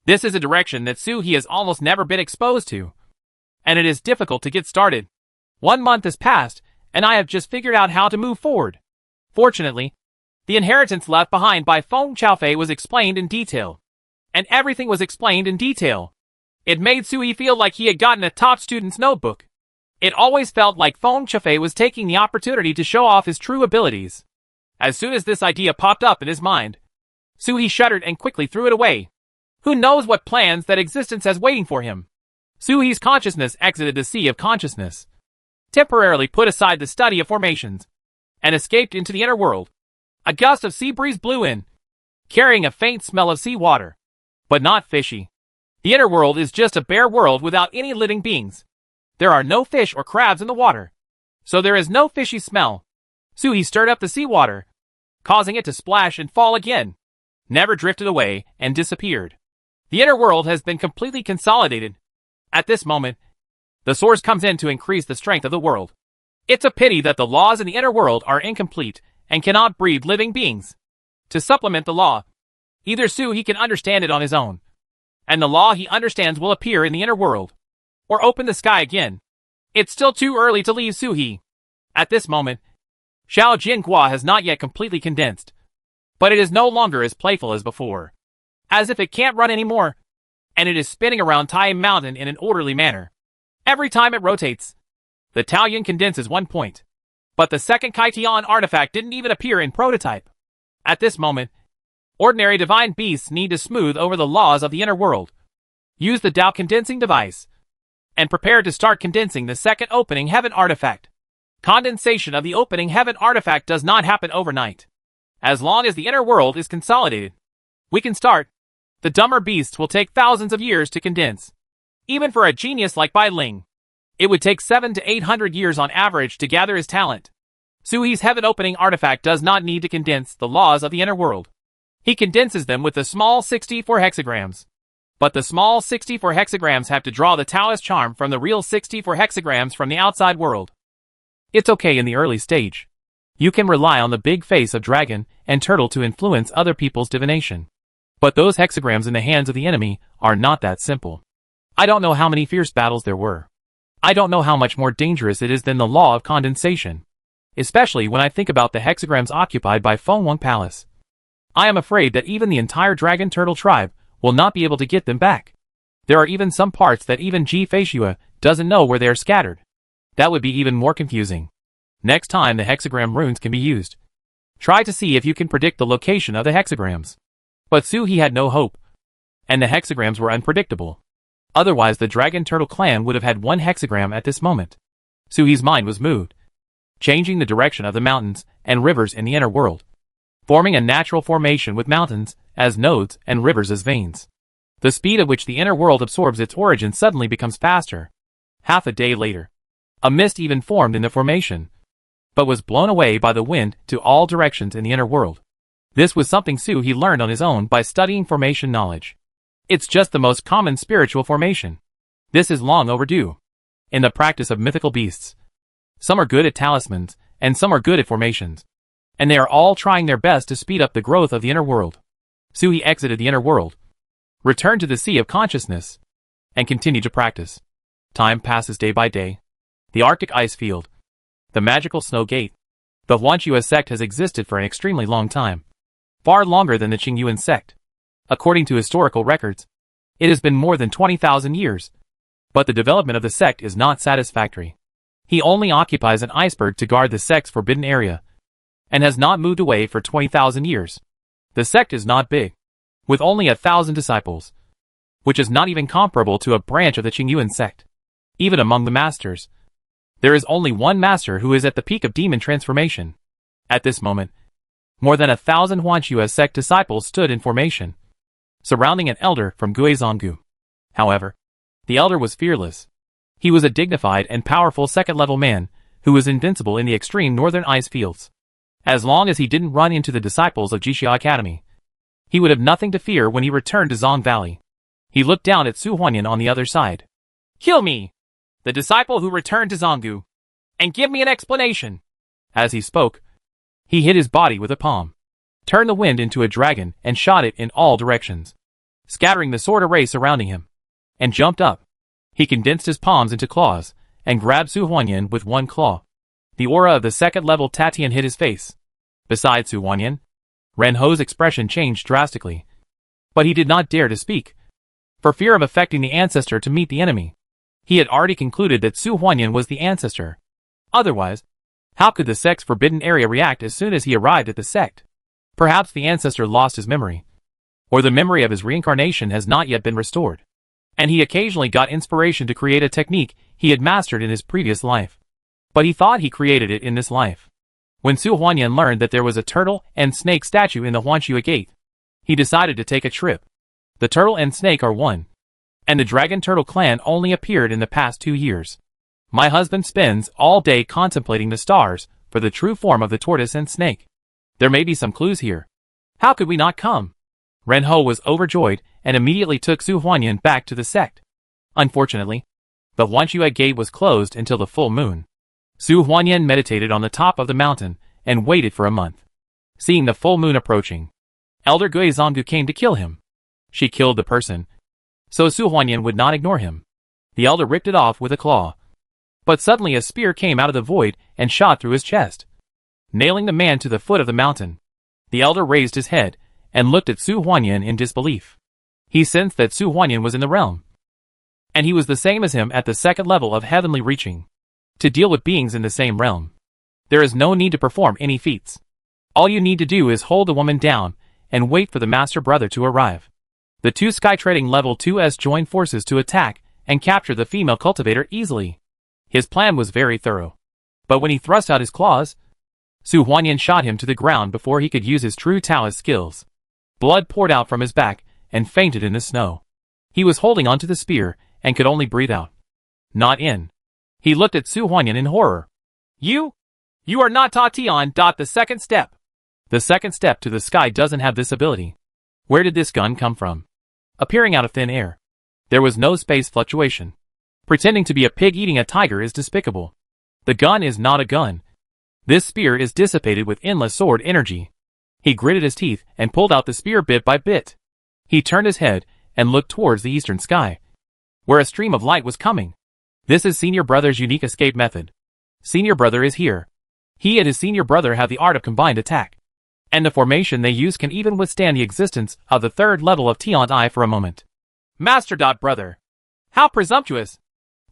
B: This is a direction that Su He has almost never been exposed to, and it is difficult to get started. 1 month has passed, and I have just figured out how to move forward. Fortunately, the inheritance left behind by Feng Chaofei was explained in detail. And everything was explained in detail. It made Su He feel like he had gotten a top student's notebook. It always felt like Feng Chaofei was taking the opportunity to show off his true abilities. As soon as this idea popped up in his mind, Su He shuddered and quickly threw it away. Who knows what plans that existence has waiting for him? Su He's consciousness exited the sea of consciousness, temporarily put aside the study of formations, and escaped into the inner world. A gust of sea breeze blew in, carrying a faint smell of sea water, but not fishy. The inner world is just a bare world without any living beings. There are no fish or crabs in the water, so there is no fishy smell. Su He stirred up the seawater, causing it to splash and fall again, never drifted away and disappeared. The inner world has been completely consolidated. At this moment, the source comes in to increase the strength of the world. It's a pity that the laws in the inner world are incomplete and cannot breed living beings. To supplement the law, either Su He can understand it on his own, and the law he understands will appear in the inner world, or open the sky again. It's still too early to leave Su He. At this moment, Xiao Jinhua has not yet completely condensed, but it is no longer as playful as before, as if it can't run anymore, and it is spinning around Tai Mountain in an orderly manner. Every time it rotates, the Taoyuan condenses 1 point, but the second Kaitian artifact didn't even appear in prototype. At this moment, ordinary divine beasts need to smooth over the laws of the inner world, use the Tao condensing device, and prepare to start condensing the second opening heaven artifact. Condensation of the opening heaven artifact does not happen overnight. As long as the inner world is consolidated, we can start. The dumber beasts will take thousands of years to condense. Even for a genius like Bai Ling, it would take 700 to 800 years on average to gather his talent. Su He's heaven opening artifact does not need to condense the laws of the inner world. He condenses them with the small 64 hexagrams. But the small 64 hexagrams have to draw the Taoist charm from the real 64 hexagrams from the outside world. It's okay in the early stage. You can rely on the big face of dragon and turtle to influence other people's divination. But those hexagrams in the hands of the enemy are not that simple. I don't know how many fierce battles there were. I don't know how much more dangerous it is than the law of condensation. Especially when I think about the hexagrams occupied by Feng Wang Palace. I am afraid that even the entire dragon turtle tribe will not be able to get them back. There are even some parts that even Ji Feishua doesn't know where they are scattered. That would be even more confusing. Next time the hexagram runes can be used, try to see if you can predict the location of the hexagrams. But Su He had no hope, and the hexagrams were unpredictable. Otherwise the dragon turtle clan would have had 1 hexagram at this moment. Su He's mind was moved, changing the direction of the mountains and rivers in the inner world, forming a natural formation with mountains as nodes and rivers as veins. The speed at which the inner world absorbs its origin suddenly becomes faster. Half a day later, a mist even formed in the formation, but was blown away by the wind to all directions in the inner world. This was something Su He learned on his own by studying formation knowledge. It's just the most common spiritual formation. This is long overdue. In the practice of mythical beasts, some are good at talismans, and some are good at formations, and they are all trying their best to speed up the growth of the inner world. Su He exited the inner world, returned to the sea of consciousness, and continued to practice. Time passes day by day. The Arctic ice field, the magical snow gate. The Huanxue sect has existed for an extremely long time, far longer than the Qingyuan sect. According to historical records, it has been more than 20,000 years, but the development of the sect is not satisfactory. He only occupies an iceberg to guard the sect's forbidden area, and has not moved away for 20,000 years. The sect is not big, with only 1,000 disciples, which is not even comparable to a branch of the Qingyuan sect. Even among the masters, there is only 1 master who is at the peak of demon transformation. At this moment, more than 1,000 Huanxue sect disciples stood in formation, surrounding an elder from Guizhonggu. However, the elder was fearless. He was a dignified and powerful second-level man who was invincible in the extreme northern ice fields. As long as he didn't run into the disciples of Jixia Academy, he would have nothing to fear when he returned to Zong Valley. He looked down at Su Huanyan on the other side. "Kill me! The disciple who returned to Zonggu. and give me an explanation.
A: As he spoke, he hit his body with a palm, turned the wind into a dragon and shot it in all directions, scattering the sword array surrounding him, and jumped up. He condensed his palms into claws and grabbed Su Huanyan with one claw. The aura of the second-level Tatian hit his face. Besides Su Huanyan, Ren Ho's expression changed drastically, but he did not dare to speak, for fear of affecting the ancestor to meet the enemy. He had already concluded that Su Huanyan was the ancestor. Otherwise, how could the sect's forbidden area react as soon as he arrived at the sect? Perhaps the ancestor lost his memory, or the memory of his reincarnation has not yet been restored, and he occasionally got inspiration to create a technique he had mastered in his previous life. But he thought he created it in this life. When Su Huanyan learned that there was a turtle and snake statue in the Huanxue Gate, he decided to take a trip. The turtle and snake are one, and the dragon turtle clan only appeared in the past 2 years. My husband spends all day contemplating the stars for the true form of the tortoise and snake. There may be some clues here. How could we not come? Ren Ho was overjoyed and immediately took Su Huanyan back to the sect. Unfortunately, the Huanxue Gate was closed until the full moon. Su Huanyan meditated on the top of the mountain and waited for a month. Seeing the full moon approaching, Elder Gui Zonggu came to kill him. She killed the person, so Su Huanyan would not ignore him. The elder ripped it off with a claw. But suddenly a spear came out of the void and shot through his chest, nailing the man to the foot of the mountain. The elder raised his head and looked at Su Huanyan in disbelief. He sensed that Su Huanyan was in the realm, and he was the same as him at the second level of heavenly reaching. To deal with beings in the same realm, there is no need to perform any feats. All you need to do is hold the woman down and wait for the master brother to arrive. The two sky trading level 2s joined forces to attack and capture the female cultivator easily. His plan was very thorough, but when he thrust out his claws, Su Huanyan shot him to the ground before he could use his true Taoist skills. Blood poured out from his back and fainted in the snow. He was holding onto the spear and could only breathe out, not in. He looked at Su Huanyan in horror. You are not Tatian. The second step. The second step to the sky doesn't have this ability. Where did this gun come from? Appearing out of thin air. There was no space fluctuation. Pretending to be a pig eating a tiger is despicable. The gun is not a gun. This spear is dissipated with endless sword energy. He gritted his teeth and pulled out the spear bit by bit. He turned his head and looked towards the eastern sky, where a stream of light was coming. This is Senior Brother's unique escape method. Senior Brother is here. He and his Senior Brother have the art of combined attack, and the formation they use can even withstand the existence of the third level of Tiant I for a moment. Master. Brother. How presumptuous!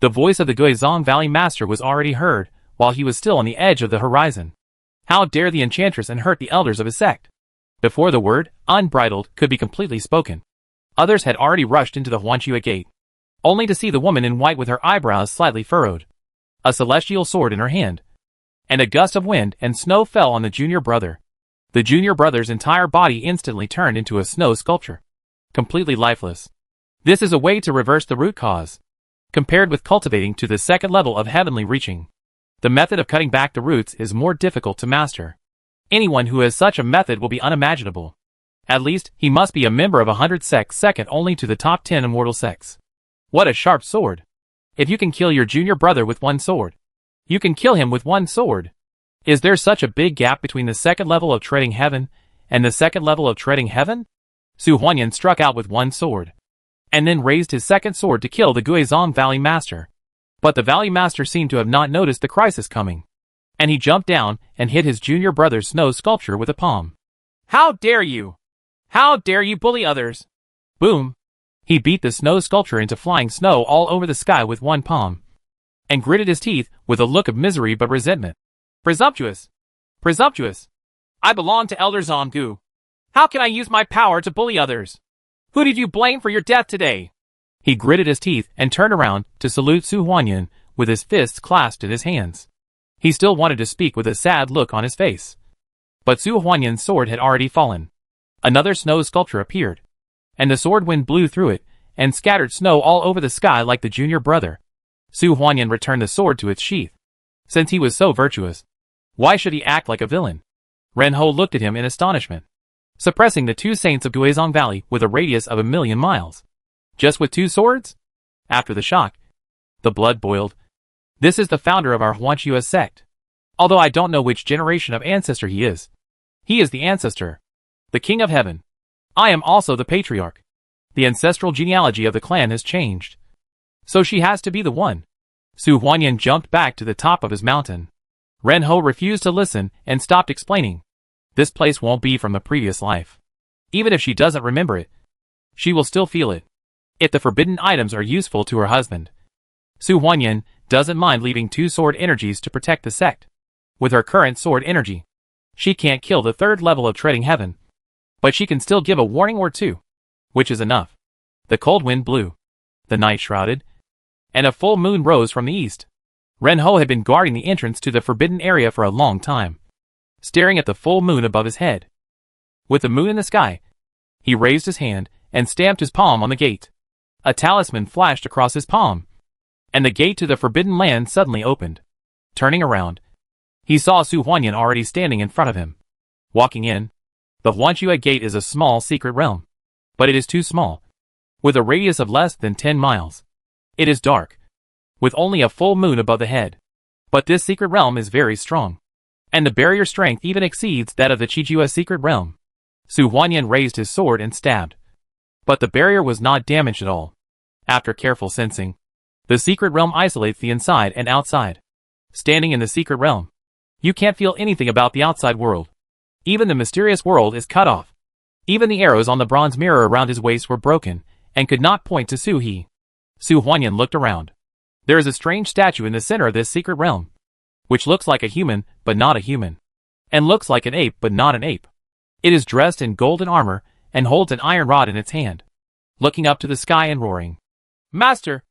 A: The voice of the Guizhong Valley Master was already heard, while he was still on the edge of the horizon. How dare the enchantress and hurt the elders of his sect? Before the word, unbridled, could be completely spoken, others had already rushed into the Huanxue Gate, only to see the woman in white with her eyebrows slightly furrowed, a celestial sword in her hand, and a gust of wind and snow fell on the junior brother. The junior brother's entire body instantly turned into a snow sculpture, completely lifeless. This is a way to reverse the root cause. Compared with cultivating to the second level of heavenly reaching, the method of cutting back the roots is more difficult to master. Anyone who has such a method will be unimaginable. At least, he must be a member of 100 sects second only to the top 10 immortal sects. What a sharp sword! If you can kill your junior brother with one sword, you can kill him with one sword. Is there such a big gap between the second level of treading heaven and the second level of treading heaven? Su Huanyan struck out with one sword, and then raised his second sword to kill the Guizhong Valley Master. But the Valley Master seemed to have not noticed the crisis coming, and he jumped down and hit his junior brother's snow sculpture with a palm. How dare you! How dare you bully others! Boom! He beat the snow sculpture into flying snow all over the sky with one palm, and gritted his teeth with a look of misery but resentment. Presumptuous! Presumptuous! I belong to Elder Zonggu. How can I use my power to bully others? Who did you blame for your death today? He gritted his teeth and turned around to salute Su Huanyan with his fists clasped in his hands. He still wanted to speak with a sad look on his face, but Su Huanyan's sword had already fallen. Another snow sculpture appeared, and the sword wind blew through it and scattered snow all over the sky like the junior brother. Su Huanyan returned the sword to its sheath. Since he was so virtuous, why should he act like a villain? Ren Ho looked at him in astonishment. Suppressing the two saints of Guizhong Valley with a radius of 1,000,000 miles. Just with two swords? After the shock, the blood boiled. This is the founder of our Huanxue sect. Although I don't know which generation of ancestor he is. He is the ancestor. The king of heaven. I am also the patriarch. The ancestral genealogy of the clan has changed. So she has to be the one. Su Huanyan jumped back to the top of his mountain. Ren Ho refused to listen and stopped explaining. This place won't be from the previous life. Even if she doesn't remember it, she will still feel it. If the forbidden items are useful to her husband. Su Huanyan doesn't mind leaving 2 sword energies to protect the sect. With her current sword energy, she can't kill the 3rd level of treading heaven. But she can still give a warning or 2. Which is enough. The cold wind blew. The night shrouded. And a full moon rose from the east. Ren Ho had been guarding the entrance to the forbidden area for a long time, staring at the full moon above his head. With the moon in the sky, he raised his hand and stamped his palm on the gate. A talisman flashed across his palm, and the gate to the forbidden land suddenly opened. Turning around, he saw Su Huanyan already standing in front of him. Walking in, the Huanxue gate is a small secret realm, but it is too small, with a radius of less than 10 miles. It is dark, with only a full moon above the head. But this secret realm is very strong, and the barrier strength even exceeds that of the Qijue secret realm. Su Huanyan raised his sword and stabbed. But the barrier was not damaged at all. After careful sensing, the secret realm isolates the inside and outside. Standing in the secret realm, you can't feel anything about the outside world. Even the mysterious world is cut off. Even the arrows on the bronze mirror around his waist were broken, and could not point to Su He. Su Huanyan looked around. There is a strange statue in the center of this secret realm, which looks like a human, but not a human, and looks like an ape, but not an ape. It is dressed in golden armor, and holds an iron rod in its hand, looking up to the sky and roaring. Master,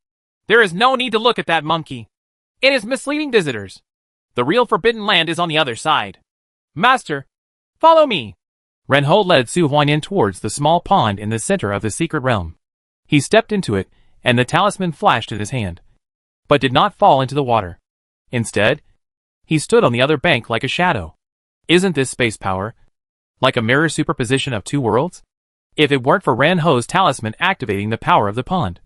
A: there is no need to look at that monkey. It is misleading visitors. The real forbidden land is on the other side. Master, follow me. Ren Ho led Su Huanyan towards the small pond in the center of the secret realm. He stepped into it, and the talisman flashed in his hand, but did not fall into the water. Instead, he stood on the other bank like a shadow. Isn't this space power? Like a mirror superposition of 2 worlds? If it weren't for Ren Ho's talisman activating the power of the pond,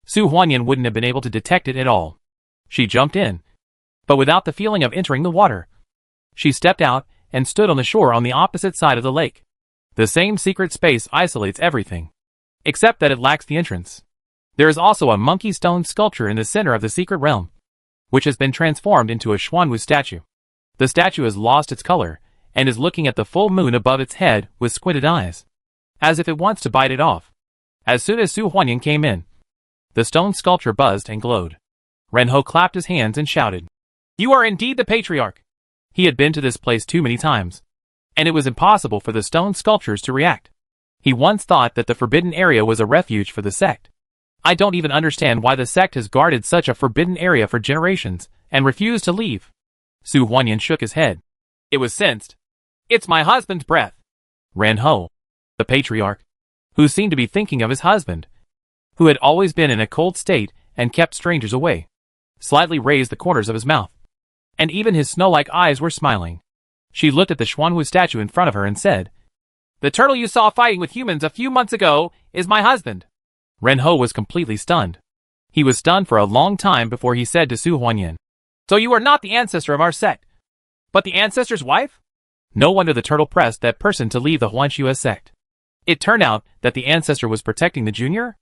A: Su Huanyan wouldn't have been able to detect it at all. She jumped in, but without the feeling of entering the water. She stepped out and stood on the shore on the opposite side of the lake. The same secret space isolates everything, except that it lacks the entrance. There is also a monkey stone sculpture in the center of the secret realm, which has been transformed into a Xuanwu statue. The statue has lost its color, and is looking at the full moon above its head with squinted eyes, as if it wants to bite it off. As soon as Su Huanyan came in, the stone sculpture buzzed and glowed. Ren Ho clapped his hands and shouted, "You are indeed the patriarch!" He had been to this place too many times, and it was impossible for the stone sculptures to react. He once thought that the forbidden area was a refuge for the sect. I don't even understand why the sect has guarded such a forbidden area for generations, and refused to leave. Su Huanyan shook his head. It was sensed. It's my husband's breath. Ren Ho, the patriarch, who seemed to be thinking of his husband, who had always been in a cold state and kept strangers away, slightly raised the corners of his mouth, and even his snow-like eyes were smiling. She looked at the Xuanwu statue in front of her and said, "The turtle you saw fighting with humans a few months ago is my husband." Ren Ho was completely stunned. He was stunned for a long time before he said to Su Huanyan, "So you are not the ancestor of our sect, but the ancestor's wife?" No wonder the turtle pressed that person to leave the Huanxue sect. It turned out that the ancestor was protecting the junior?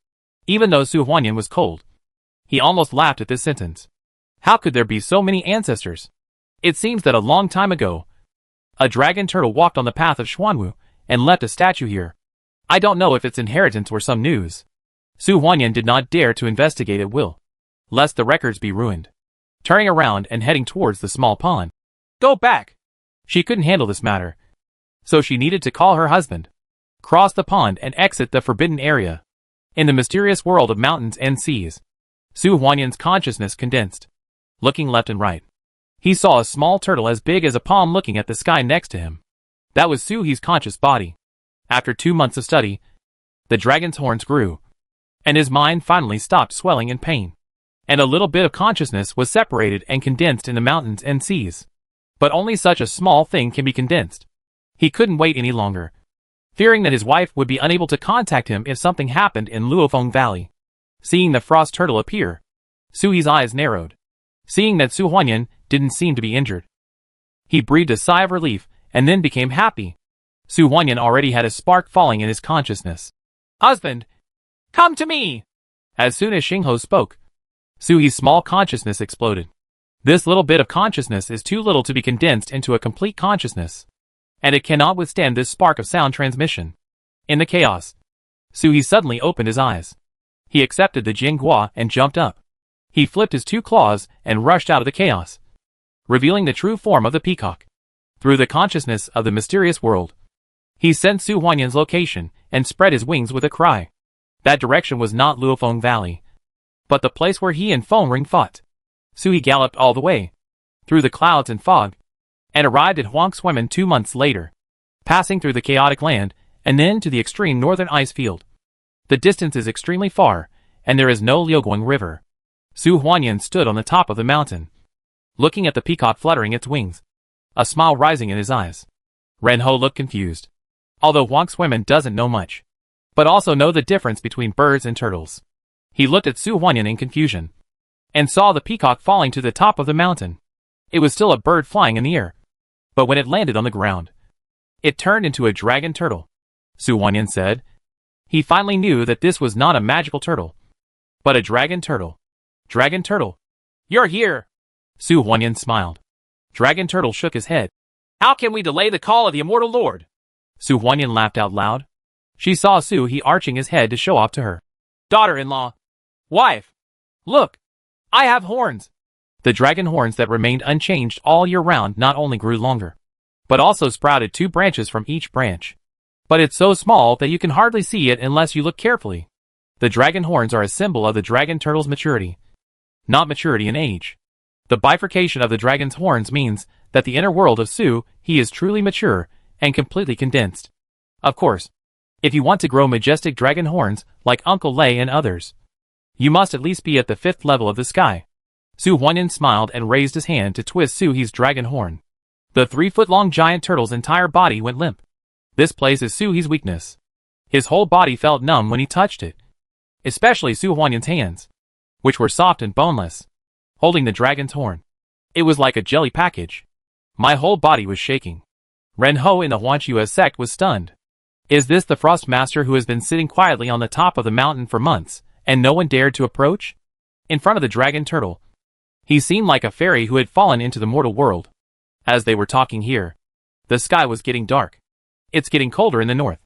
A: Even though Su Huanyan was cold, he almost laughed at this sentence. How could there be so many ancestors? It seems that a long time ago, a dragon turtle walked on the path of Xuanwu and left a statue here. I don't know if it's inheritance or some news. Su Huanyan did not dare to investigate at will, lest the records be ruined. Turning around and heading towards the small pond. Go back! She couldn't handle this matter, so she needed to call her husband, cross the pond and exit the forbidden area. In the mysterious world of mountains and seas, Su Huanyan's consciousness condensed. Looking left and right, he saw a small turtle as big as a palm looking at the sky next to him. That was Su He's conscious body. After 2 months of study, the dragon's horns grew, and his mind finally stopped swelling in pain, and a little bit of consciousness was separated and condensed in the mountains and seas. But only such a small thing can be condensed. He couldn't wait any longer, fearing that his wife would be unable to contact him if something happened in Luofeng Valley. Seeing the frost turtle appear, Sui's eyes narrowed. Seeing that Su Huanyan didn't seem to be injured, he breathed a sigh of relief and then became happy. Su Huanyan already had a spark falling in his consciousness.
B: Husband, come to me!
A: As soon as Xingho spoke, Suhi's small consciousness exploded. This little bit of consciousness is too little to be condensed into a complete consciousness, and it cannot withstand this spark of sound transmission. In the chaos, Suhi suddenly opened his eyes. He accepted the Jinghua and jumped up. He flipped his two claws and rushed out of the chaos, revealing the true form of the peacock. Through the consciousness of the mysterious world, he sensed Su Huanyan's location and spread his wings with a cry. That direction was not Luofeng Valley, but the place where he and Feng Ring fought. Suhi galloped all the way, through the clouds and fog, and arrived at Huangshuimen 2 months later, passing through the chaotic land and then to the extreme northern ice field. The distance is extremely far, and there is no Liuguang River. Su Huanyan stood on the top of the mountain, looking at the peacock fluttering its wings, a smile rising in his eyes. Ren Ho looked confused. Although Huangshuimen doesn't know much, but also know the difference between birds and turtles, he looked at Su Huanyan in confusion, and saw the peacock falling to the top of the mountain. It was still a bird flying in the air, but when it landed on the ground, it turned into a dragon turtle. Su Huanyan said. He finally knew that this was not a magical turtle, but a dragon turtle. Dragon turtle,
B: you're here!
A: Su Huanyan smiled. Dragon turtle shook his head.
B: How can we delay the call of the immortal lord?
A: Su Huanyan laughed out loud. She saw Su He arching his head to show off to her
B: daughter-in-law. Wife. Look, I have horns.
A: The dragon horns that remained unchanged all year round not only grew longer, but also sprouted 2 branches from each branch. But it's so small that you can hardly see it unless you look carefully. The dragon horns are a symbol of the dragon turtle's maturity, not maturity in age. The bifurcation of the dragon's horns means that the inner world of Su He is truly mature and completely condensed. Of course, if you want to grow majestic dragon horns like Uncle Lei and others, you must at least be at the 5th level of the sky. Su Huanyan smiled and raised his hand to twist Su He's dragon horn. The 3-foot-long giant turtle's entire body went limp. This place is Su He's weakness. His whole body felt numb when he touched it, especially Su Huanyan's hands, which were soft and boneless, holding the dragon's horn. It was like a jelly package. My whole body was shaking. Ren Ho in the Huanxue sect was stunned. Is this the Frost Master who has been sitting quietly on the top of the mountain for months, and no one dared to approach? In front of the dragon turtle, he seemed like a fairy who had fallen into the mortal world. As they were talking here, the sky was getting dark. It's getting colder in the north.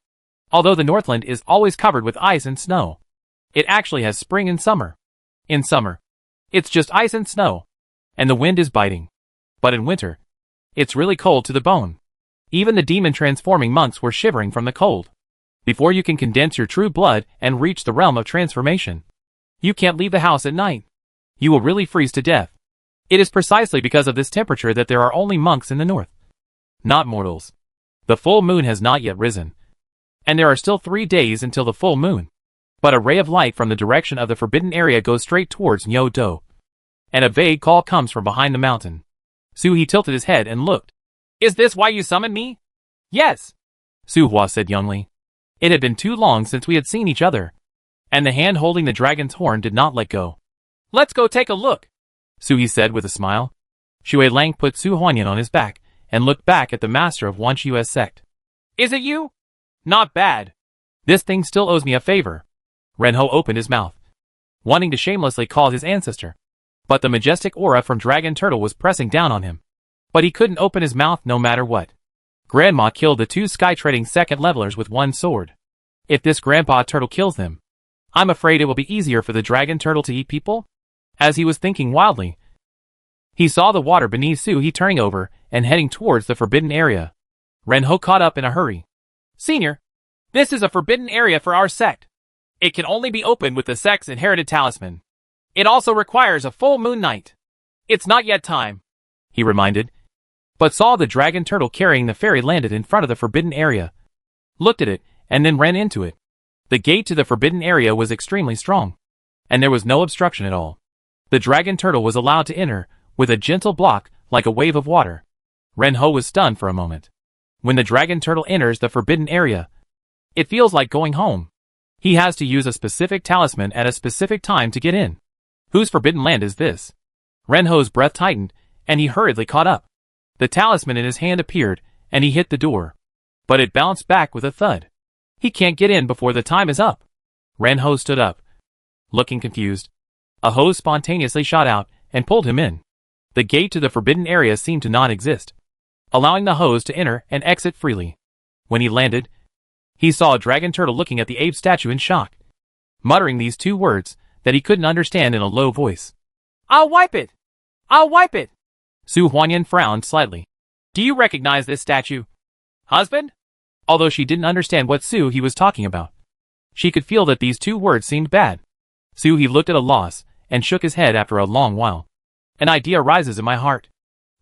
A: Although the Northland is always covered with ice and snow, it actually has spring and summer. In summer, it's just ice and snow, and the wind is biting. But in winter, it's really cold to the bone. Even the demon-transforming monks were shivering from the cold. Before you can condense your true blood and reach the realm of transformation, you can't leave the house at night. You will really freeze to death. It is precisely because of this temperature that there are only monks in the north, not mortals. The full moon has not yet risen, and there are still 3 days until the full moon. But a ray of light from the direction of the forbidden area goes straight towards Nyo Do, and a vague call comes from behind the mountain. Su He tilted his head and looked.
B: Is this why you summoned me? Yes,
A: Su Hua said youngly. It had been too long since we had seen each other, and the hand holding the dragon's horn did not let go.
B: Let's go take a look,
A: Su He said with a smile. Xue Lang put Su Huanyan on his back and looked back at the master of Huanxue's sect.
B: Is it you? Not bad.
A: This thing still owes me a favor. Ren Ho opened his mouth, wanting to shamelessly call his ancestor, but the majestic aura from Dragon Turtle was pressing down on him. But he couldn't open his mouth no matter what. Grandma killed the 2 sky-treading second levelers with 1 sword. If this Grandpa Turtle kills them, I'm afraid it will be easier for the Dragon Turtle to eat people? As he was thinking wildly, he saw the water beneath Su He turning over and heading towards the forbidden area. Ren Ho caught up in a hurry.
B: Senior, this is a forbidden area for our sect. It can only be opened with the sect's inherited talisman. It also requires a full moon night. It's not yet time,
A: he reminded, but saw the dragon turtle carrying the fairy landed in front of the forbidden area, looked at it, and then ran into it. The gate to the forbidden area was extremely strong, and there was no obstruction at all. The dragon turtle was allowed to enter, with a gentle block, like a wave of water. Ren Ho was stunned for a moment. When the dragon turtle enters the forbidden area, it feels like going home. He has to use a specific talisman at a specific time to get in. Whose forbidden land is this?
B: Renho's breath tightened, and he hurriedly caught up. The talisman in his hand appeared, and he hit the door. But it bounced back with a thud. He can't get in before the time is up. Renho stood up, looking confused. A hose spontaneously shot out and pulled him in. The gate to the forbidden area seemed to not exist, allowing the hose to enter and exit freely. When he landed, he saw a dragon turtle looking at the ape statue in shock, muttering these two words that he couldn't understand in a low voice. "I'll wipe it! I'll wipe it!" Su Huanyan frowned slightly. "Do you recognize this statue, husband?" Although she didn't understand what Su he was talking about, she could feel that these two words seemed bad. Su he looked at a loss and shook his head after a long while. "An idea rises in my heart.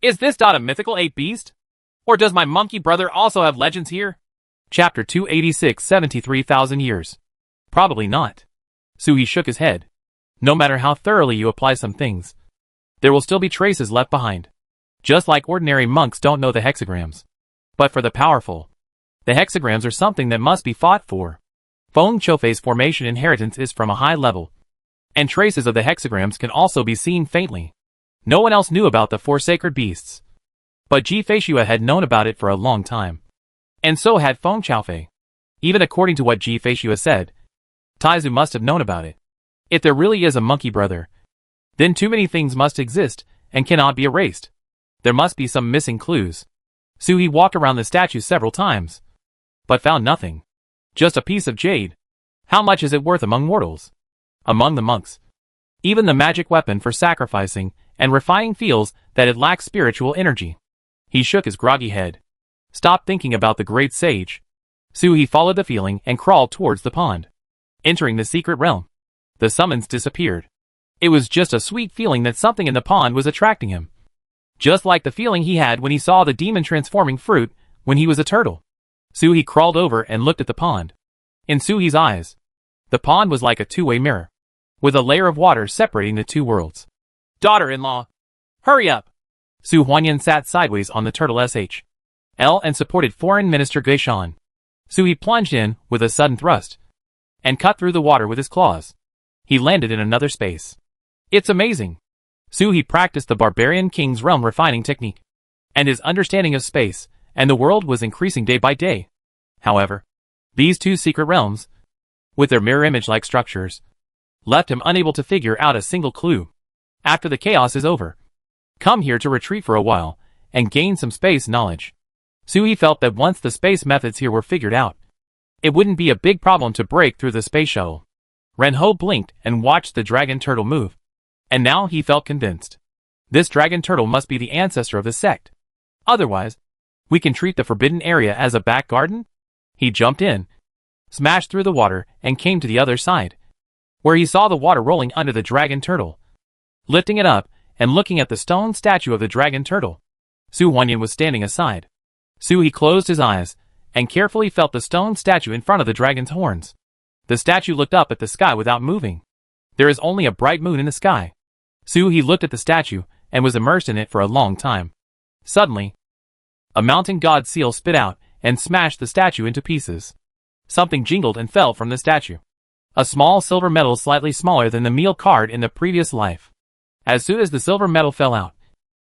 B: Is this a mythical ape beast? Or does my monkey brother also have legends here?" Chapter 286, 73,000 years. Probably not. Su he shook his head. No matter how thoroughly you apply some things, there will still be traces left behind. Just like ordinary monks don't know the hexagrams. But for the powerful, the hexagrams are something that must be fought for. Feng Chofei's formation inheritance is from a high level, and traces of the hexagrams can also be seen faintly. No one else knew about the four sacred beasts, but Ji Feishua had known about it for a long time. And so had Feng Chofei. Even according to what Ji Feishua said, Taizu must have known about it. If there really is a monkey brother, then too many things must exist and cannot be erased. There must be some missing clues. Su he walked around the statue several times, but found nothing. Just a piece of jade. How much is it worth among mortals? Among the monks, even the magic weapon for sacrificing and refining feels that it lacks spiritual energy. He shook his groggy head. Stop thinking about the great sage. Su he followed the feeling and crawled towards the pond. Entering the secret realm, the summons disappeared. It was just a sweet feeling that something in the pond was attracting him. Just like the feeling he had when he saw the demon transforming fruit when he was a turtle. Su he crawled over and looked at the pond. In Su he's eyes, the pond was like a two-way mirror, with a layer of water separating the two worlds. "Daughter-in-law, hurry up!" Su Huanyan sat sideways on the turtle SHL and supported Foreign Minister Geishan. Su he plunged in with a sudden thrust and cut through the water with his claws. He landed in another space. It's amazing. Su he practiced the barbarian king's realm refining technique, and his understanding of space and the world was increasing day by day. However, these two secret realms, with their mirror image-like structures, left him unable to figure out a single clue. After the chaos is over, come here to retreat for a while and gain some space knowledge. Su he felt that once the space methods here were figured out, it wouldn't be a big problem to break through the space shuttle. Renho blinked and watched the dragon turtle move, and now he felt convinced. This dragon turtle must be the ancestor of the sect. Otherwise, we can treat the forbidden area as a back garden? He jumped in, smashed through the water, and came to the other side, where he saw the water rolling under the dragon turtle. Lifting it up and looking at the stone statue of the dragon turtle, Su Huanyan was standing aside. Su he closed his eyes and carefully felt the stone statue in front of the dragon's horns. The statue looked up at the sky without moving. There is only a bright moon in the sky. Su he looked at the statue and was immersed in it for a long time. Suddenly, a mountain god seal spit out and smashed the statue into pieces. Something jingled and fell from the statue. A small silver medal slightly smaller than the meal card in the previous life. As soon as the silver medal fell out,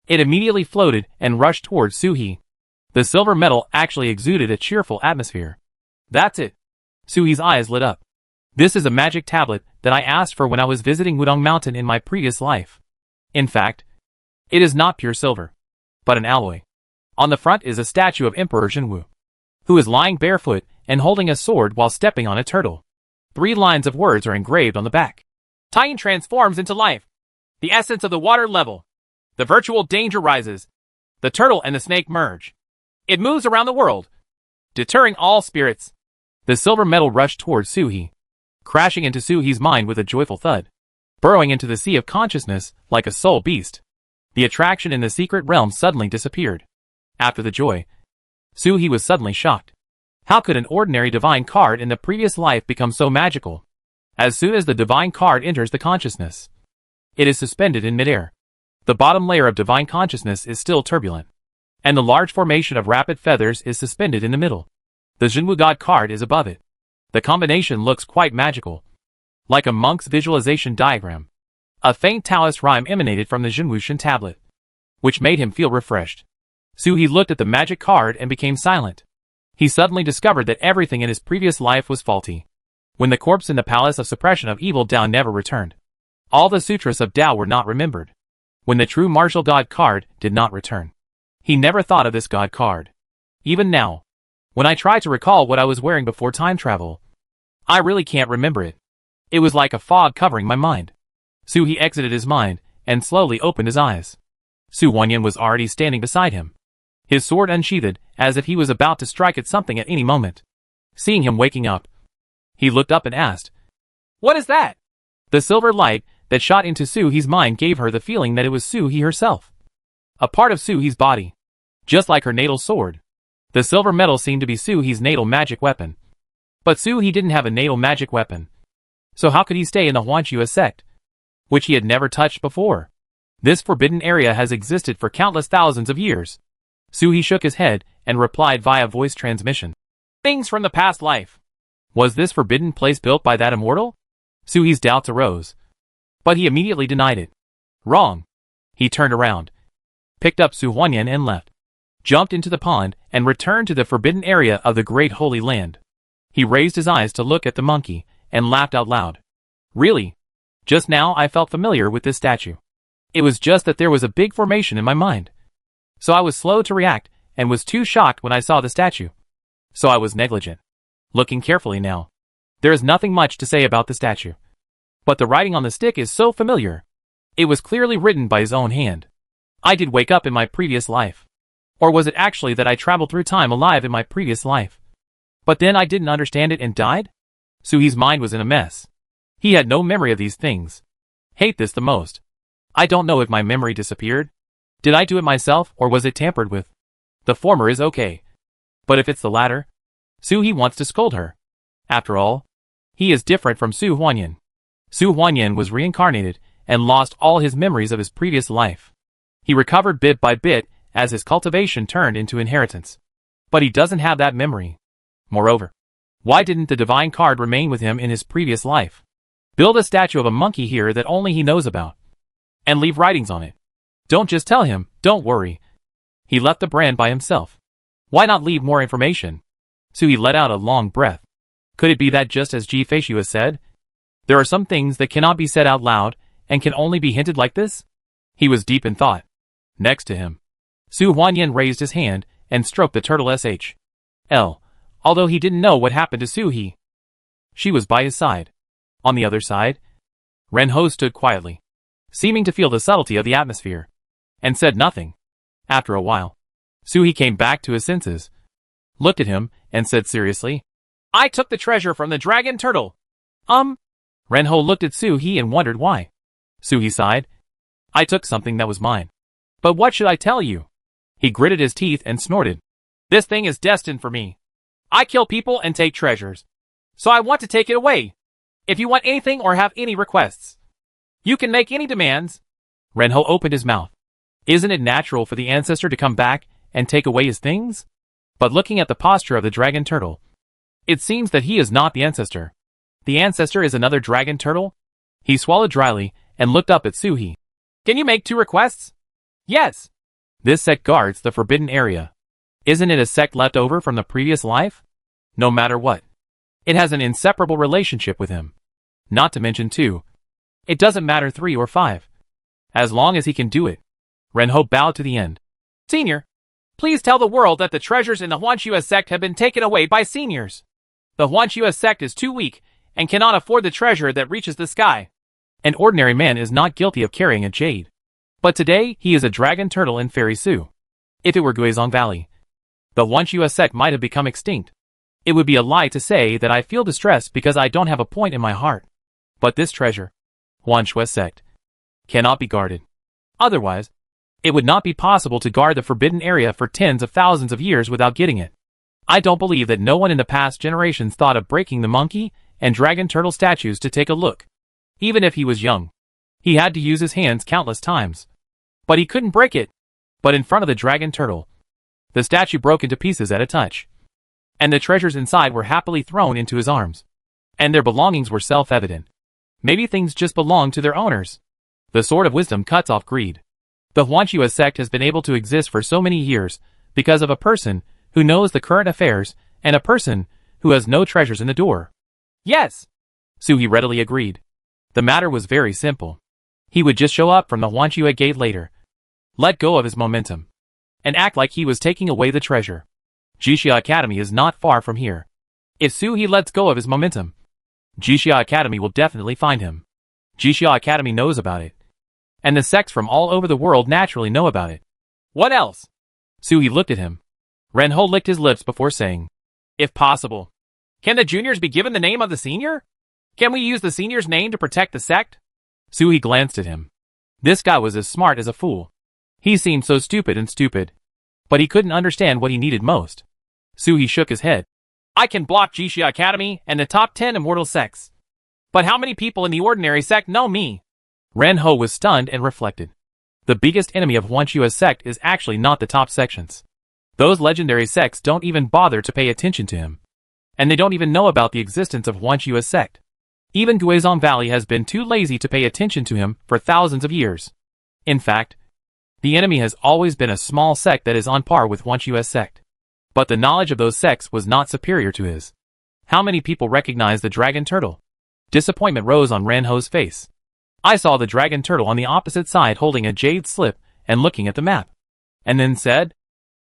B: it immediately floated and rushed towards Su he. The silver medal actually exuded a cheerful atmosphere. That's it. Su he's eyes lit up. This is a magic tablet that I asked for when I was visiting Wudong Mountain in my previous life. In fact, it is not pure silver, but an alloy. On the front is a statue of Emperor Zhenwu, who is lying barefoot and holding a sword while stepping on a turtle. 3 lines of words are engraved on the back. Tian transforms into life. The essence of the water level. The virtual danger rises. The turtle and the snake merge. It moves around the world, deterring all spirits. The silver metal rushed towards Su he, crashing into Su he's mind with a joyful thud, burrowing into the sea of consciousness like a soul beast. The attraction in the secret realm suddenly disappeared. After the joy, Su he was suddenly shocked. How could an ordinary divine card in the previous life become so magical? As soon as the divine card enters the consciousness, it is suspended in midair. The bottom layer of divine consciousness is still turbulent, and the large formation of rapid feathers is suspended in the middle. The Zhenwu God card is above it. The combination looks quite magical, like a monk's visualization diagram. A faint Taoist rhyme emanated from the Jinwushan tablet, which made him feel refreshed. He looked at the magic card and became silent. He suddenly discovered that everything in his previous life was faulty. When the corpse in the Palace of Suppression of Evil Dao never returned. All the sutras of Dao were not remembered. When the true martial god card did not return. He never thought of this god card. Even now, when I try to recall what I was wearing before time travel, I really can't remember it. It was like a fog covering my mind. He exited his mind and slowly opened his eyes. Su Wanyan was already standing beside him, his sword unsheathed, as if he was about to strike at something at any moment. Seeing him waking up, he looked up and asked, "What is that?" The silver light that shot into Su-hee's mind gave her the feeling that it was Su-hee herself. A part of Su-hee's body. Just like her natal sword. The silver metal seemed to be Su-hee's natal magic weapon. But Su-hee didn't have a natal magic weapon. So how could he stay in the Huanxue sect, which he had never touched before? This forbidden area has existed for countless thousands of years. Su-hee shook his head and replied via voice transmission. Things from the past life. Was this forbidden place built by that immortal? Su-hee's doubts arose. But he immediately denied it. Wrong. He turned around, picked up Su Wanyan and left. Jumped into the pond and returned to the forbidden area of the Great Holy Land. He raised his eyes to look at the monkey and laughed out loud. Really? Just now I felt familiar with this statue. It was just that there was a big formation in my mind. So I was slow to react and was too shocked when I saw the statue. So I was negligent. Looking carefully now, there is nothing much to say about the statue. But the writing on the stick is so familiar. It was clearly written by his own hand. I did wake up in my previous life. Or was it actually that I traveled through time alive in my previous life? But then I didn't understand it and died? Su-hee's mind was in a mess. He had no memory of these things. Hate this the most. I don't know if my memory disappeared. Did I do it myself or was it tampered with? The former is okay. But if it's the latter, Su-hee wants to scold her. After all, he is different from Su Wanyan. Su Wanyan was reincarnated and lost all his memories of his previous life. He recovered bit by bit as his cultivation turned into inheritance. But he doesn't have that memory. Moreover, why didn't the divine card remain with him in his previous life? Build a statue of a monkey here that only he knows about. And leave writings on it. Don't just tell him, don't worry. He left the brand by himself. Why not leave more information? Su-hee let out a long breath. Could it be that just as Ji Feishu said, there are some things that cannot be said out loud and can only be hinted like this? He was deep in thought. Next to him, Su Wanyan raised his hand and stroked the turtle SHL, although he didn't know what happened to Su-hee. She was by his side. On the other side, Ren-ho stood quietly, seeming to feel the subtlety of the atmosphere, and said nothing. After a while, Su-hee came back to his senses, looked at him, and said seriously, I took the treasure from the dragon turtle. Ren-ho looked at Su-hee and wondered why. Su-hee sighed. I took something that was mine. But what should I tell you? He gritted his teeth and snorted. This thing is destined for me. I kill people and take treasures. So I want to take it away. If you want anything or have any requests, you can make any demands. Ren-ho opened his mouth. Isn't it natural for the ancestor to come back and take away his things? But looking at the posture of the dragon turtle, it seems that he is not the ancestor. The ancestor is another dragon turtle? He swallowed dryly and looked up at Su-hee. Can you make 2 requests? Yes. This sect guards the forbidden area. Isn't it a sect left over from the previous life? No matter what, it has an inseparable relationship with him. Not to mention 2. It doesn't matter 3 or 5. As long as he can do it. Ren-ho bowed to the end. Senior, please tell the world that the treasures in the Huanxue sect have been taken away by seniors. The Huanxue sect is too weak and cannot afford the treasure that reaches the sky. An ordinary man is not guilty of carrying a jade. But today he is a dragon turtle in Fairy Su. If it were Guizhong Valley, the Huanxue sect might have become extinct. It would be a lie to say that I feel distressed because I don't have a point in my heart. But this treasure, Huanxue sect, cannot be guarded. Otherwise, it would not be possible to guard the forbidden area for tens of thousands of years without getting it. I don't believe that no one in the past generations thought of breaking the monkey and dragon turtle statues to take a look. Even if he was young, he had to use his hands countless times. But he couldn't break it. But in front of the dragon turtle, the statue broke into pieces at a touch. And the treasures inside were happily thrown into his arms. And their belongings were self-evident. Maybe things just belonged to their owners.
A: The sword of wisdom cuts off greed. The Huanxue sect has been able to exist for so many years because of a person who knows the current affairs and a person who has no treasures in the door.
B: Yes,
A: Suhi readily agreed. The matter was very simple. He would just show up from the Huanxue gate later, let go of his momentum, and act like he was taking away the treasure. Jixia Academy is not far from here. If Suhi lets go of his momentum, Jixia Academy will definitely find him. Jixia Academy knows about it, and the sects from all over the world naturally know about it.
B: What else?
A: Suhi looked at him. Renho licked his lips before saying,
B: If possible, can the juniors be given the name of the senior? Can we use the senior's name to protect the sect?
A: Suhi glanced at him. This guy was as smart as a fool. He seemed so stupid, but he couldn't understand what he needed most. Suhi shook his head.
B: I can block Jixia Academy and the top 10 immortal sects. But how many people in the ordinary sect know me?
A: Renho was stunned and reflected. The biggest enemy of Huanxue's sect is actually not the top sections. Those legendary sects don't even bother to pay attention to him. And they don't even know about the existence of Huanxue's sect. Even Guizhong Valley has been too lazy to pay attention to him for thousands of years. In fact, the enemy has always been a small sect that is on par with Huanxue's sect. But the knowledge of those sects was not superior to his. How many people recognize the dragon turtle? Disappointment rose on Renho's face. I saw the dragon turtle on the opposite side holding a jade slip and looking at the map. And then said,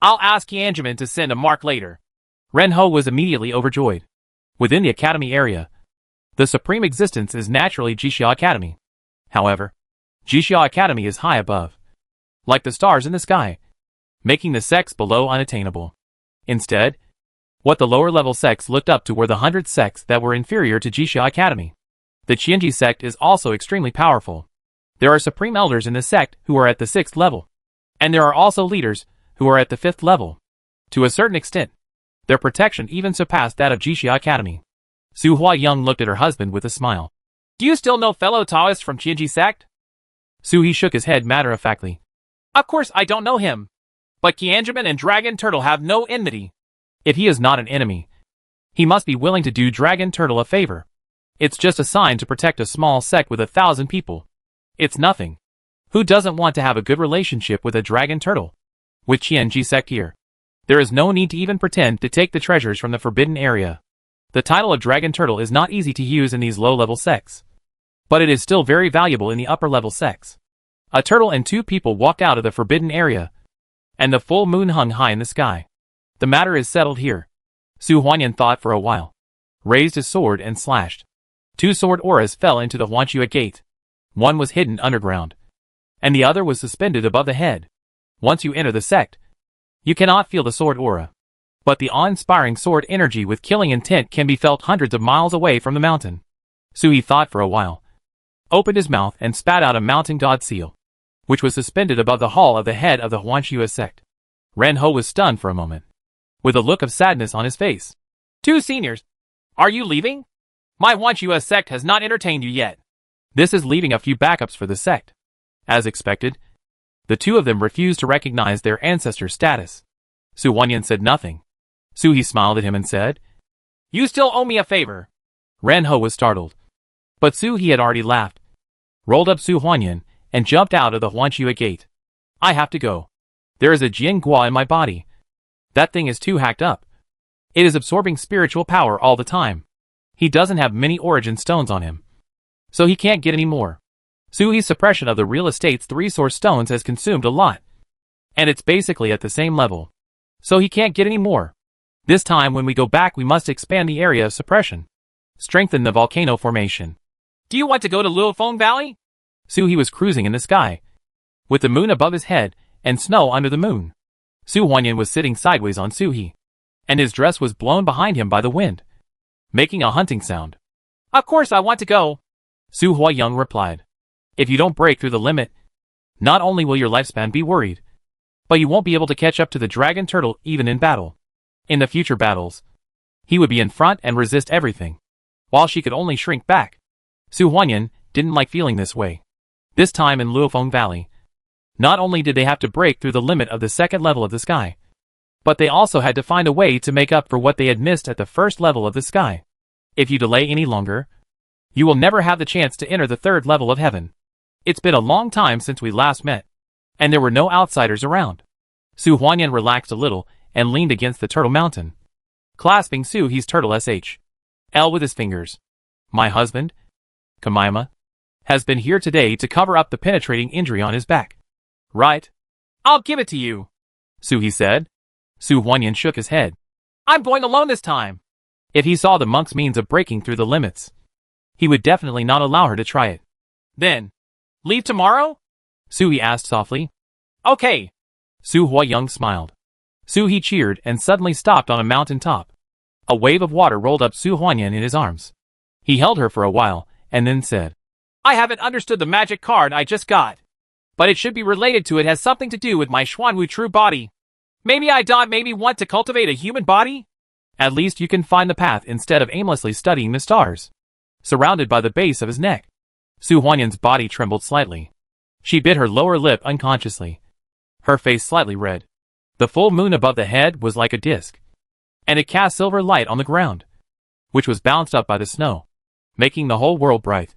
B: I'll ask Yanjamin to send a mark later.
A: Renho was immediately overjoyed. Within the academy area, the supreme existence is naturally Jixia Academy. However, Jixia Academy is high above, like the stars in the sky, making the sects below unattainable. Instead, what the lower-level sects looked up to were the 100 sects that were inferior to Jixia Academy. The Qianji sect is also extremely powerful. There are supreme elders in the sect who are at the 6th level, and there are also leaders who are at the 5th level. To a certain extent, their protection even surpassed that of Jixia Academy. Su Huayoung looked at her husband with a smile.
B: Do you still know fellow Taoists from Qianji sect?
A: Suhi shook his head matter-of-factly.
B: Of course I don't know him. But Qianjamin and Dragon Turtle have no enmity.
A: If he is not an enemy, he must be willing to do Dragon Turtle a favor. It's just a sign to protect a small sect with 1,000 people. It's nothing. Who doesn't want to have a good relationship with a Dragon Turtle? With Qianji sect here, there is no need to even pretend to take the treasures from the forbidden area. The title of Dragon Turtle is not easy to use in these low-level sects, but it is still very valuable in the upper-level sects. A turtle and 2 people walked out of the forbidden area, and the full moon hung high in the sky. The matter is settled here. Su Huanyan thought for a while, raised his sword and slashed. 2 sword auras fell into the Huanxue gate. One was hidden underground, and the other was suspended above the head. Once you enter the sect, you cannot feel the sword aura, but the awe-inspiring sword energy with killing intent can be felt hundreds of miles away from the mountain. Suhi thought for a while, opened his mouth and spat out a mountain god seal, which was suspended above the hall of the head of the Huanxue sect. Renho was stunned for a moment, with a look of sadness on his face.
B: 2 seniors, are you leaving? My Huanxue sect has not entertained you yet.
A: This is leaving a few backups for the sect. As expected, the 2 of them refused to recognize their ancestor's status. Su Huanyan said nothing. Suhi smiled at him and said,
B: You still owe me a favor.
A: Renho was startled, but Suhi had already laughed, rolled up Su Huanyan, and jumped out of the Huanxue gate. I have to go. There is a Jian Gua in my body. That thing is too hacked up. It is absorbing spiritual power all the time. He doesn't have many origin stones on him, so he can't get any more. Suhi's suppression of the real estate's 3 source stones has consumed a lot, and it's basically at the same level, so he can't get any more. This time when we go back we must expand the area of suppression, strengthen the volcano formation.
B: Do you want to go to Luofeng Valley?
A: Suhi was cruising in the sky, with the moon above his head and snow under the moon. Su Huanyan was sitting sideways on Suhi, and his dress was blown behind him by the wind, making a hunting sound.
B: Of course I want to go,
A: Su Huayoung replied. If you don't break through the limit, not only will your lifespan be worried, but you won't be able to catch up to the Dragon Turtle even in battle. In the future battles, he would be in front and resist everything, while she could only shrink back. Su Huanyan didn't like feeling this way. This time in Luofeng Valley, not only did they have to break through the limit of the 2nd level of the sky, but they also had to find a way to make up for what they had missed at the 1st level of the sky. If you delay any longer, you will never have the chance to enter the 3rd level of heaven. It's been a long time since we last met, and there were no outsiders around. Su Huanyan relaxed a little and leaned against the turtle mountain, clasping Su He's turtle L with his fingers. My husband, Kamaima, has been here today to cover up the penetrating injury on his back.
B: Right. I'll give it to you,
A: Su He said. Su Huanyan shook his head.
B: I'm going alone this time.
A: If he saw the monk's means of breaking through the limits, he would definitely not allow her to try it.
B: Then, leave tomorrow?
A: Su He asked softly.
B: Okay.
A: Su Huayang smiled. Su He cheered and suddenly stopped on a mountain top. A wave of water rolled up Su Huanyan in his arms. He held her for a while, and then said,
B: I haven't understood the magic card I just got, but it should be related to it has something to do with my Xuanwu true body. Maybe I don't maybe want to cultivate a human body?
A: At least you can find the path instead of aimlessly studying the stars. Surrounded by the base of his neck, Su Huanyan's body trembled slightly. She bit her lower lip unconsciously, her face slightly red. The full moon above the head was like a disc, and it cast silver light on the ground, which was bounced up by the snow, making the whole world bright.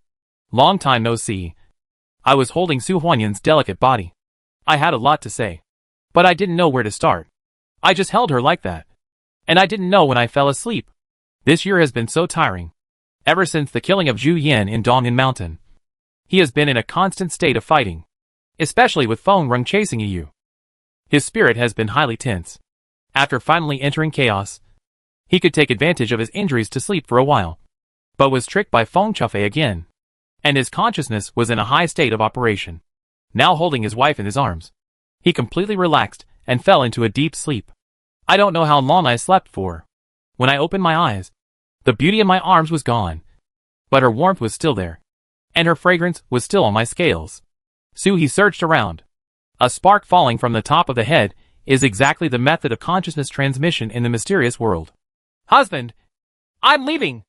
A: Long time no see. I was holding Su Huanyan's delicate body. I had a lot to say, but I didn't know where to start. I just held her like that, and I didn't know when I fell asleep. This year has been so tiring. Ever since the killing of Zhu Yan in Dongyan Mountain, he has been in a constant state of fighting, especially with Feng Rong chasing you. His spirit has been highly tense. After finally entering chaos, he could take advantage of his injuries to sleep for a while, but was tricked by Feng Chufei again, and his consciousness was in a high state of operation. Now holding his wife in his arms, he completely relaxed and fell into a deep sleep. I don't know how long I slept for. When I opened my eyes, the beauty in my arms was gone, but her warmth was still there, and her fragrance was still on my scales. Su He searched around. A spark falling from the top of the head is exactly the method of consciousness transmission in the mysterious world.
B: Husband, I'm leaving.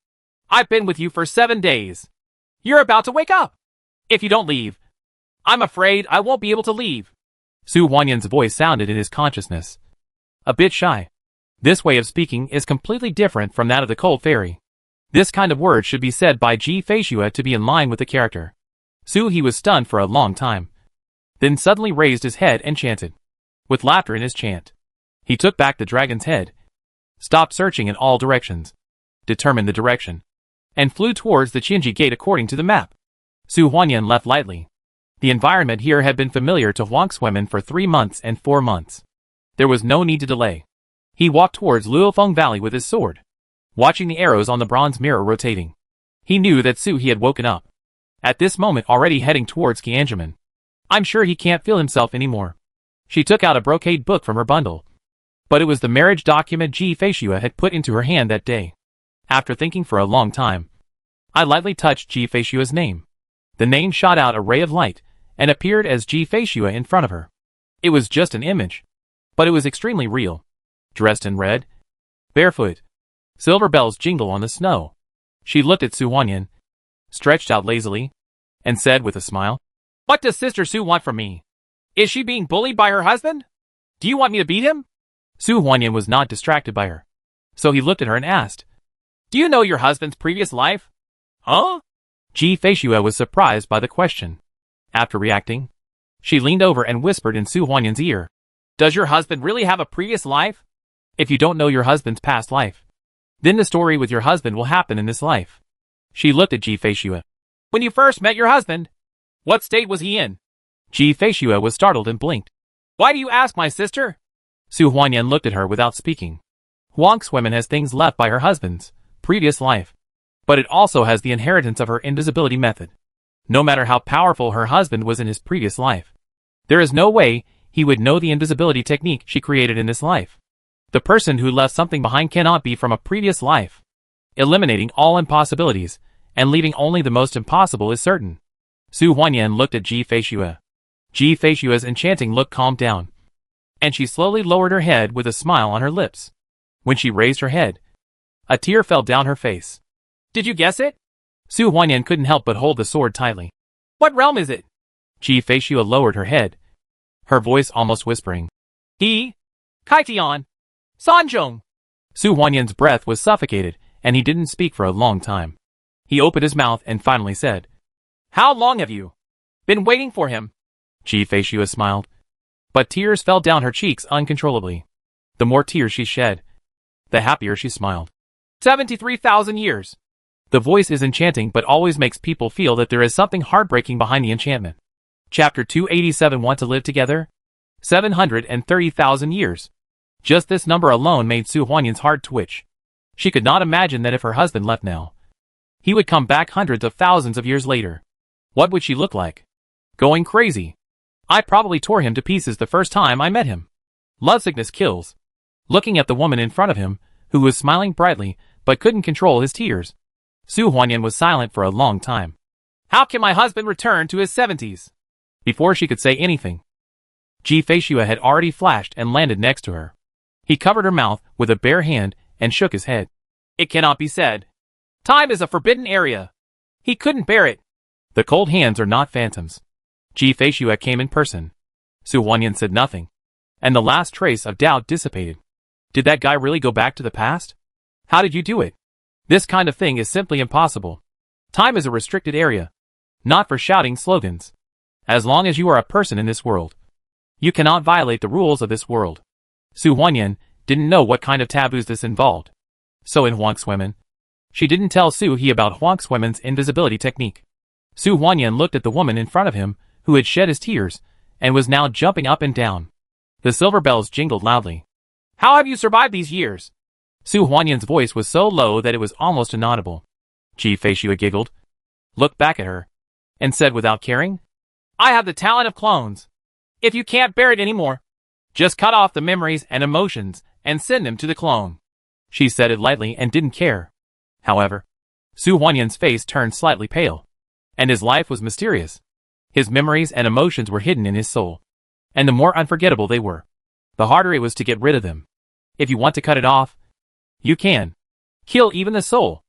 B: I've been with you for 7 days. You're about to wake up. If you don't leave, I'm afraid I won't be able to leave.
A: Su Huanyan's voice sounded in his consciousness, a bit shy. This way of speaking is completely different from that of the cold fairy. This kind of word should be said by Ji Feishua to be in line with the character. Su He was stunned for a long time, then suddenly raised his head and chanted, with laughter in his chant. He took back the dragon's head, stopped searching in all directions, determined the direction, and flew towards the Qinji gate according to the map. Su Huanyan left lightly. The environment here had been familiar to Huang Xuemin for 3 months and 4 months. There was no need to delay. He walked towards Luofeng Valley with his sword, watching the arrows on the bronze mirror rotating. He knew that Su He had woken up, at this moment already heading towards Qianjimen. I'm sure he can't feel himself anymore. She took out a brocade book from her bundle, but it was the marriage document Ji Feishua had put into her hand that day. After thinking for a long time, I lightly touched Ji Feishua's name. The name shot out a ray of light and appeared as Ji Feishua in front of her. It was just an image, but it was extremely real. Dressed in red, barefoot, silver bells jingle on the snow. She looked at Su Huanyan, stretched out lazily, and said with a smile,
B: What does Sister Su want from me? Is she being bullied by her husband? Do you want me to beat him?
A: Su Huanyan was not distracted by her, so he looked at her and asked,
B: Do you know your husband's previous life? Huh?
A: Ji Feishua was surprised by the question. After reacting, she leaned over and whispered in Su Huanyan's ear,
B: Does your husband really have a previous life?
A: If you don't know your husband's past life, then the story with your husband will happen in this life. She looked at Ji Feishua.
B: When you first met your husband, what state was he in?
A: Ji Feishua was startled and blinked.
B: Why do you ask, my sister?
A: Su Huanyan looked at her without speaking. Huang Xuemin has things left by her husband's previous life, but it also has the inheritance of her invisibility method. No matter how powerful her husband was in his previous life, there is no way he would know the invisibility technique she created in this life. The person who left something behind cannot be from a previous life. Eliminating all impossibilities and leaving only the most impossible is certain. Su Huanyan looked at Ji Feishua. Ji Feishua's enchanting look calmed down, and she slowly lowered her head with a smile on her lips. When she raised her head, a tear fell down her face.
B: Did you guess it?
A: Su Huanyan couldn't help but hold the sword tightly.
B: What realm is it?
A: Ji Feishua lowered her head, her voice almost whispering.
B: Kaitian. Sanzhong.
A: Su Huanyan's breath was suffocated, and he didn't speak for a long time. He opened his mouth and finally said,
B: How long have you Been waiting for him.
A: Ji-Fei smiled. But tears fell down her cheeks uncontrollably. The more tears she shed, the happier she smiled.
B: 73,000 years.
A: The voice is enchanting but always makes people feel that there is something heartbreaking behind the enchantment. Chapter 287 Want to live together? 730,000 years. Just this number alone made Su Huanyan's heart twitch. She could not imagine that if her husband left now, he would come back hundreds of thousands of years later. What would she look like? Going crazy. I probably tore him to pieces the first time I met him. Lovesickness kills. Looking at the woman in front of him, who was smiling brightly, but couldn't control his tears, Su Huanyan was silent for a long time.
B: How can my husband return to his 70s?
A: Before she could say anything, Ji-Fei had already flashed and landed next to her. He covered her mouth with a bare hand and shook his head.
B: It cannot be said. Time is a forbidden area. He couldn't bear it.
A: The cold hands are not phantoms. Ji-Fei came in person. Su Huanyan said nothing, and the last trace of doubt dissipated. Did that guy really go back to the past? How did you do it? This kind of thing is simply impossible. Time is a restricted area, not for shouting slogans. As long as you are a person in this world, you cannot violate the rules of this world. Su Huanyan didn't know what kind of taboos this involved. So in Huang Xuemin, she didn't tell Su He about Huang Xuemin's invisibility technique. Su Huanyan looked at the woman in front of him, who had shed his tears, and was now jumping up and down. The silver bells jingled loudly.
B: How have you survived these years?
A: Su Huanyan's voice was so low that it was almost inaudible. Ji-Fei giggled, looked back at her, and said without caring,
B: I have the talent of clones. If you can't bear it anymore, just cut off the memories and emotions and send them to the clone.
A: She said it lightly and didn't care. However, Su Huanyan's face turned slightly pale, and his life was mysterious. His memories and emotions were hidden in his soul, and the more unforgettable they were, the harder it was to get rid of them. If you want to cut it off, you can. Kill even the soul,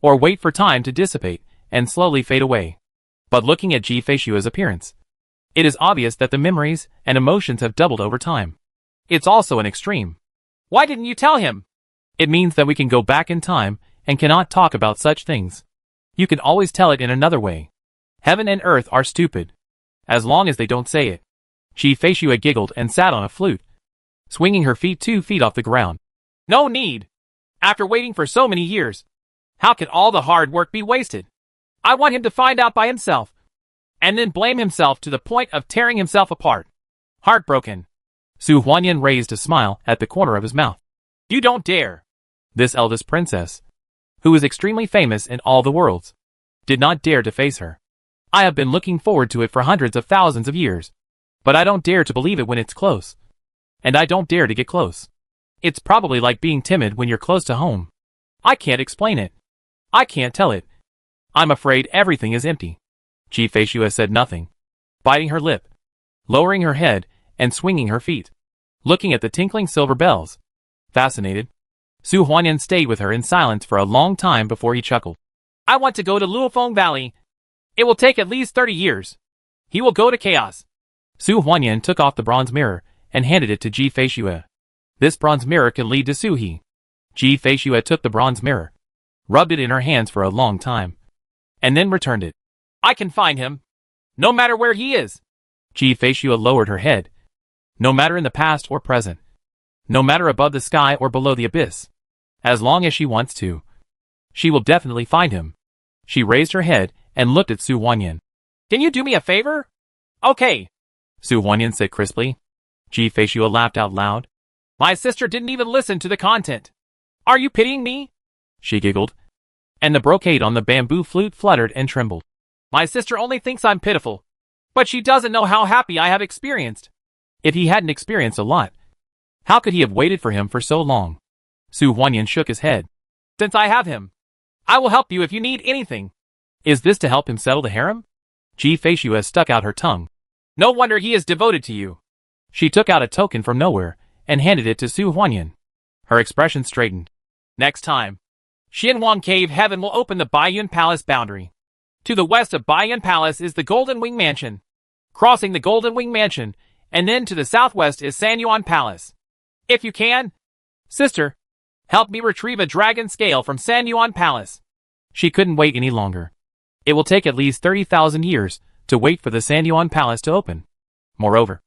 A: or wait for time to dissipate and slowly fade away. But looking at Ji-Fei's appearance, it is obvious that the memories and emotions have doubled over time. It's also an extreme.
B: Why didn't you tell him?
A: It means that we can go back in time and cannot talk about such things. You can always tell it in another way. Heaven and earth are stupid, as long as they don't say it. Ji-Fei giggled and sat on a flute, swinging her feet 2 feet off the ground.
B: No need. After waiting for so many years, how could all the hard work be wasted? I want him to find out by himself, and then blame himself to the point of tearing himself apart. Heartbroken.
A: Su Huanyan raised a smile at the corner of his mouth.
B: You don't dare.
A: This eldest princess, who is extremely famous in all the worlds, did not dare to face her. I have been looking forward to it for hundreds of thousands of years, but I don't dare to believe it when it's close. And I don't dare to get close. It's probably like being timid when you're close to home. I can't explain it. I can't tell it. I'm afraid everything is empty. Ji-Fei said nothing, biting her lip, lowering her head, and swinging her feet, looking at the tinkling silver bells. Fascinated, Su Huanyan stayed with her in silence for a long time before he chuckled.
B: I want to go to Luofeng Valley. It will take at least 30 years. He will go to chaos.
A: Su Huanyan took off the bronze mirror and handed it to Ji-Fei. This bronze mirror can lead to Su He. Ji-Fei took the bronze mirror, rubbed it in her hands for a long time, and then returned it.
B: I can find him, no matter where he is.
A: Ji-Fei lowered her head. No matter in the past or present, no matter above the sky or below the abyss, as long as she wants to, she will definitely find him. She raised her head and looked at Su Huanyan.
B: Can you do me a favor? Okay,
A: Su Huanyan said crisply. Ji-Fei laughed out loud.
B: My sister didn't even listen to the content. Are you pitying me?
A: She giggled, and the brocade on the bamboo flute fluttered and trembled.
B: My sister only thinks I'm pitiful, but she doesn't know how happy I have experienced.
A: If he hadn't experienced a lot, how could he have waited for him for so long? Su Huanyan shook his head.
B: Since I have him, I will help you if you need anything.
A: Is this to help him settle the harem? Ji-Fei stuck out her tongue.
B: No wonder he is devoted to you.
A: She took out a token from nowhere and handed it to Su Huanyan. Her expression straightened.
B: Next time, Xianhuang Cave Heaven will open the Baiyun Palace boundary. To the west of Baiyun Palace is the Golden Wing Mansion. Crossing the Golden Wing Mansion, and then to the southwest is Sanyuan Palace. If you can, sister, help me retrieve a dragon scale from Sanyuan Palace.
A: She couldn't wait any longer. It will take at least 30,000 years to wait for the Sandyuan Palace to open. Moreover,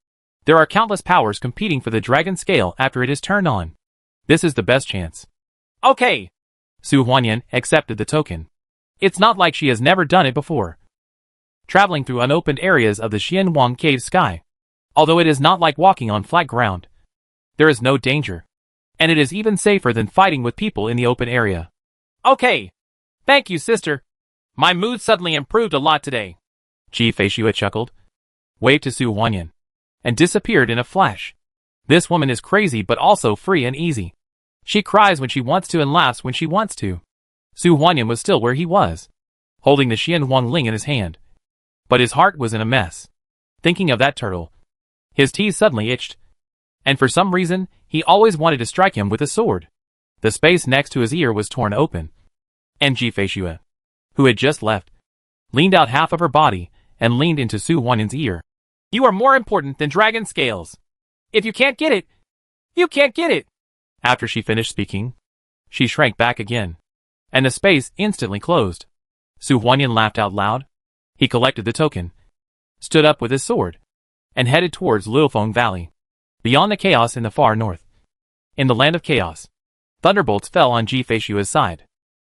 A: there are countless powers competing for the dragon scale after it is turned on. This is the best chance.
B: Okay.
A: Su Huanyan accepted the token. It's not like she has never done it before. Traveling through unopened areas of the Xianwang Cave sky. Although it is not like walking on flat ground. There is no danger. And it is even safer than fighting with people in the open area.
B: Okay. Thank you, sister. My mood suddenly improved a lot today.
A: Ji Feishue chuckled, waved to Su Huanyan, and disappeared in a flash. This woman is crazy but also free and easy. She cries when she wants to and laughs when she wants to. Su Huanyan was still where he was, holding the Xianwang Ling in his hand. But his heart was in a mess. Thinking of that turtle. His teeth suddenly itched. And for some reason, he always wanted to strike him with a sword. The space next to his ear was torn open. And Ji Feishue, who had just left, leaned out half of her body and leaned into Su Huanyan's ear.
B: You are more important than dragon scales. If you can't get it, you can't get it.
A: After she finished speaking, she shrank back again, and the space instantly closed. Su Huanyan laughed out loud. He collected the token, stood up with his sword, and headed towards Lilfeng Valley, beyond the chaos in the far north. In the land of chaos, thunderbolts fell on Ji Feishue's side.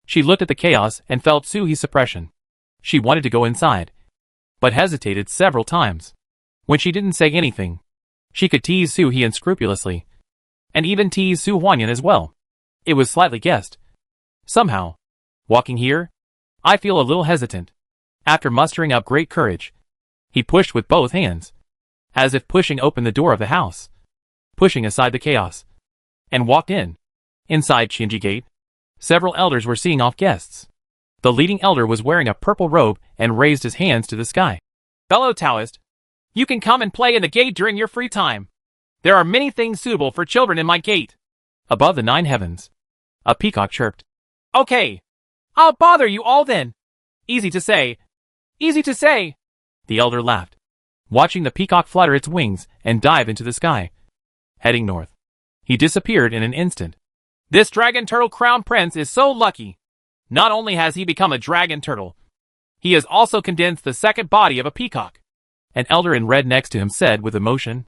A: She looked at the chaos and felt Suhi's suppression. She wanted to go inside, but hesitated several times. When she didn't say anything, she could tease Suhi unscrupulously, and even tease Su Huanyan as well. It was slightly guessed. Somehow, walking here, I feel a little hesitant. After mustering up great courage, he pushed with both hands, as if pushing open the door of the house, pushing aside the chaos, and walked in. Inside Qinji Gate, several elders were seeing off guests. The leading elder was wearing a purple robe and raised his hands to the sky.
B: Fellow Taoist, you can come and play in the gate during your free time. There are many things suitable for children in my gate.
A: Above the 9 heavens, a peacock chirped.
B: Okay. I'll bother you all then. Easy to say. Easy to say.
A: The elder laughed, watching the peacock flutter its wings and dive into the sky. Heading north, he disappeared in an instant.
B: This dragon turtle crown prince is so lucky. Not only has he become a dragon turtle, he has also condensed the second body of a peacock.
A: An elder in red next to him said with emotion.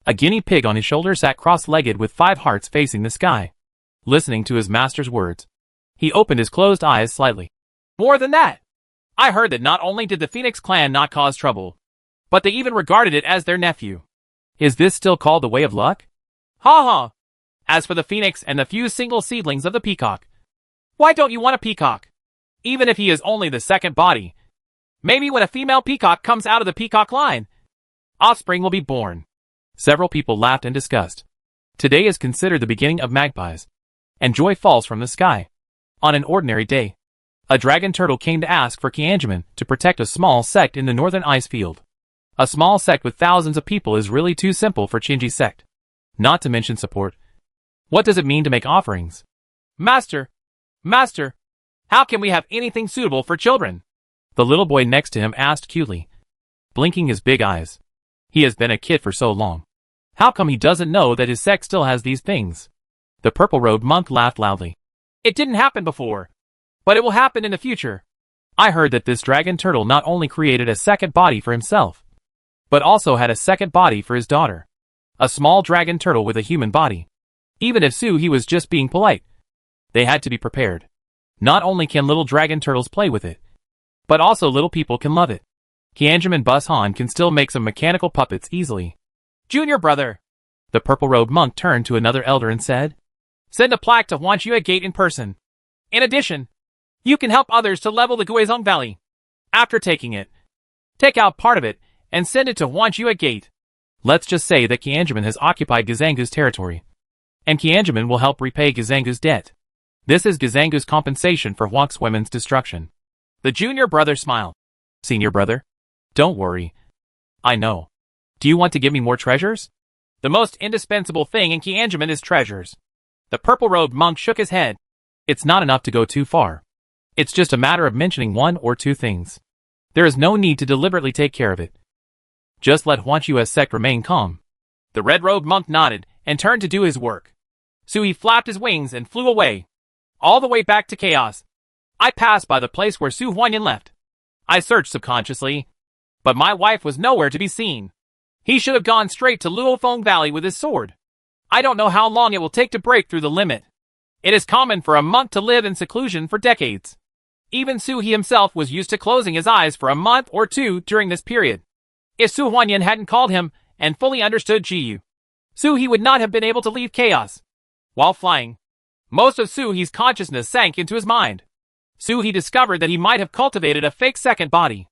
A: A guinea pig on his shoulder sat cross-legged with 5 hearts facing the sky. Listening to his master's words, he opened his closed eyes slightly.
B: More than that, I heard that not only did the Phoenix clan not cause trouble, but they even regarded it as their nephew.
A: Is this still called the way of luck?
B: Ha ha! As for the Phoenix and the few single seedlings of the peacock, why don't you want a peacock? Even if he is only the second body. Maybe when a female peacock comes out of the peacock line, offspring will be born.
A: Several people laughed and discussed. Today is considered the beginning of magpies, and joy falls from the sky. On an ordinary day, a dragon turtle came to ask for Qianjimen to protect a small sect in the northern ice field. A small sect with thousands of people is really too simple for Qinji's sect. Not to mention support. What does it mean to make offerings?
B: Master, how can we have anything suitable for children?
A: The little boy next to him asked cutely, blinking his big eyes. He has been a kid for so long. How come he doesn't know that his sect still has these things? The purple-robed monk laughed loudly.
B: It didn't happen before, but it will happen in the future.
A: I heard that this dragon turtle not only created a second body for himself, but also had a second body for his daughter. A small dragon turtle with a human body. Even if he was just being polite, they had to be prepared. Not only can little dragon turtles play with it, but also little people can love it. Qianjimen Bus Han can still make some mechanical puppets easily.
B: Junior brother.
A: The purple-robed monk turned to another elder and said,
B: send a plaque to Huanxue Gate in person. In addition, you can help others to level the Guizhong Valley. After taking it, take out part of it and send it to Huanxue Gate.
A: Let's just say that Qianjimen has occupied Gizangu's territory, and Qianjimen will help repay Gizangu's debt. This is Gizangu's compensation for Huaxuemen's destruction.
B: The junior brother smiled.
A: Senior brother? Don't worry. I know. Do you want to give me more treasures?
B: The most indispensable thing in Qianjimen is treasures. The purple-robed monk shook his head.
A: It's not enough to go too far. It's just a matter of mentioning 1 or 2 things. There is no need to deliberately take care of it. Just let Huanxue's sect remain calm.
B: The red-robed monk nodded and turned to do his work. Sui flapped his wings and flew away. All the way back to chaos. I passed by the place where Su Huanyan left. I searched subconsciously, But my wife was nowhere to be seen. He should have gone straight to Luofeng Valley with his sword. I don't know how long it will take to break through the limit. It is common for a monk to live in seclusion for decades. Even Su He himself was used to closing his eyes for a month or two during this period. If Su Huanyan hadn't called him and fully understood Jiyu, Su He would not have been able to leave chaos. While flying, most of Su He's consciousness sank into his mind. Su He discovered that he might have cultivated a fake second body.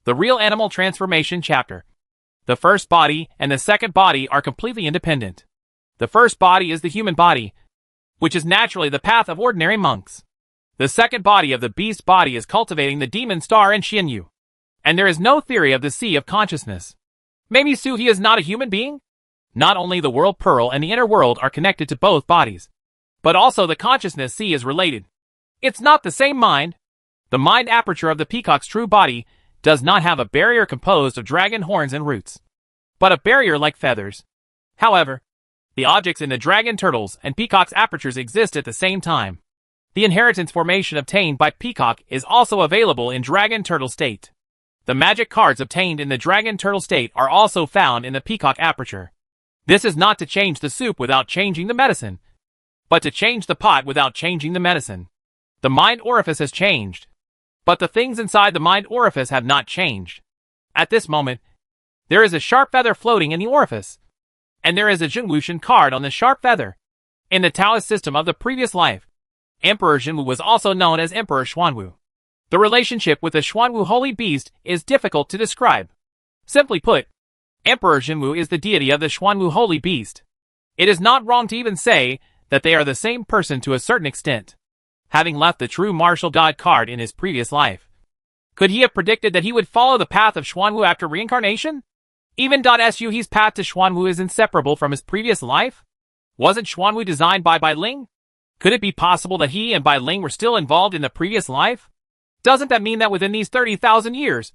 B: The real animal transformation chapter. The first body and the second body are completely independent. The first body is the human body, which is naturally the path of ordinary monks. The second body of the beast body is cultivating the demon star and Xianyu. And there is no theory of the sea of consciousness. Maybe Su He is not a human being? Not only the world pearl and the inner world are connected to both bodies, but also the consciousness sea is related. It's not the same mind. The mind aperture of the peacock's true body does not have a barrier composed of dragon horns and roots, but a barrier like feathers. However, the objects in the dragon turtles and peacock's apertures exist at the same time. The inheritance formation obtained by peacock is also available in dragon turtle state. The magic cards obtained in the dragon turtle state are also found in the peacock aperture. This is not to change the soup without changing the medicine, but to change the pot without changing the medicine. The mind orifice has changed, but the things inside the mind orifice have not changed. At this moment, there is a sharp feather floating in the orifice, and there is a Junwushan card on the sharp feather. In the Taoist system of the previous life, Emperor Jinwu was also known as Emperor Xuanwu. The relationship with the Xuanwu holy beast is difficult to describe. Simply put, Emperor Jinwu is the deity of the Xuanwu holy beast. It is not wrong to even say that they are the same person to a certain extent. Having left the true martial god card in his previous life, could he have predicted that he would follow the path of Xuanwu after reincarnation? Even Su He's path to Xuanwu is inseparable from his previous life? Wasn't Xuanwu designed by Bai Ling? Could it be possible that he and Bai Ling were still involved in the previous life? Doesn't that mean that within these 30,000 years,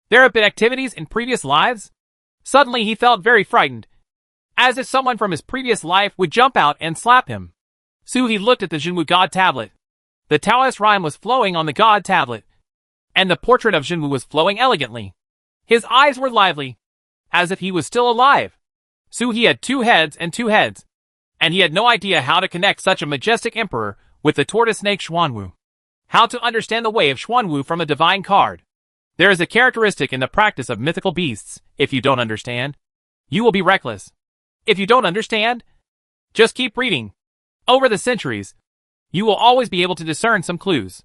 B: there have been activities in previous lives? Suddenly he felt very frightened, as if someone from his previous life would jump out and slap him. Su He looked at the Jinwu God tablet. The Taoist rhyme was flowing on the God tablet, and the portrait of Jinwu was flowing elegantly. His eyes were lively, as if he was still alive. Su He had 2 heads and 2 heads, and he had no idea how to connect such a majestic emperor with the tortoise snake Xuanwu. How to understand the way of Xuanwu from a divine card. There is a characteristic in the practice of mythical beasts. If you don't understand, you will be reckless. If you don't understand, just keep reading. Over the centuries, you will always be able to discern some clues.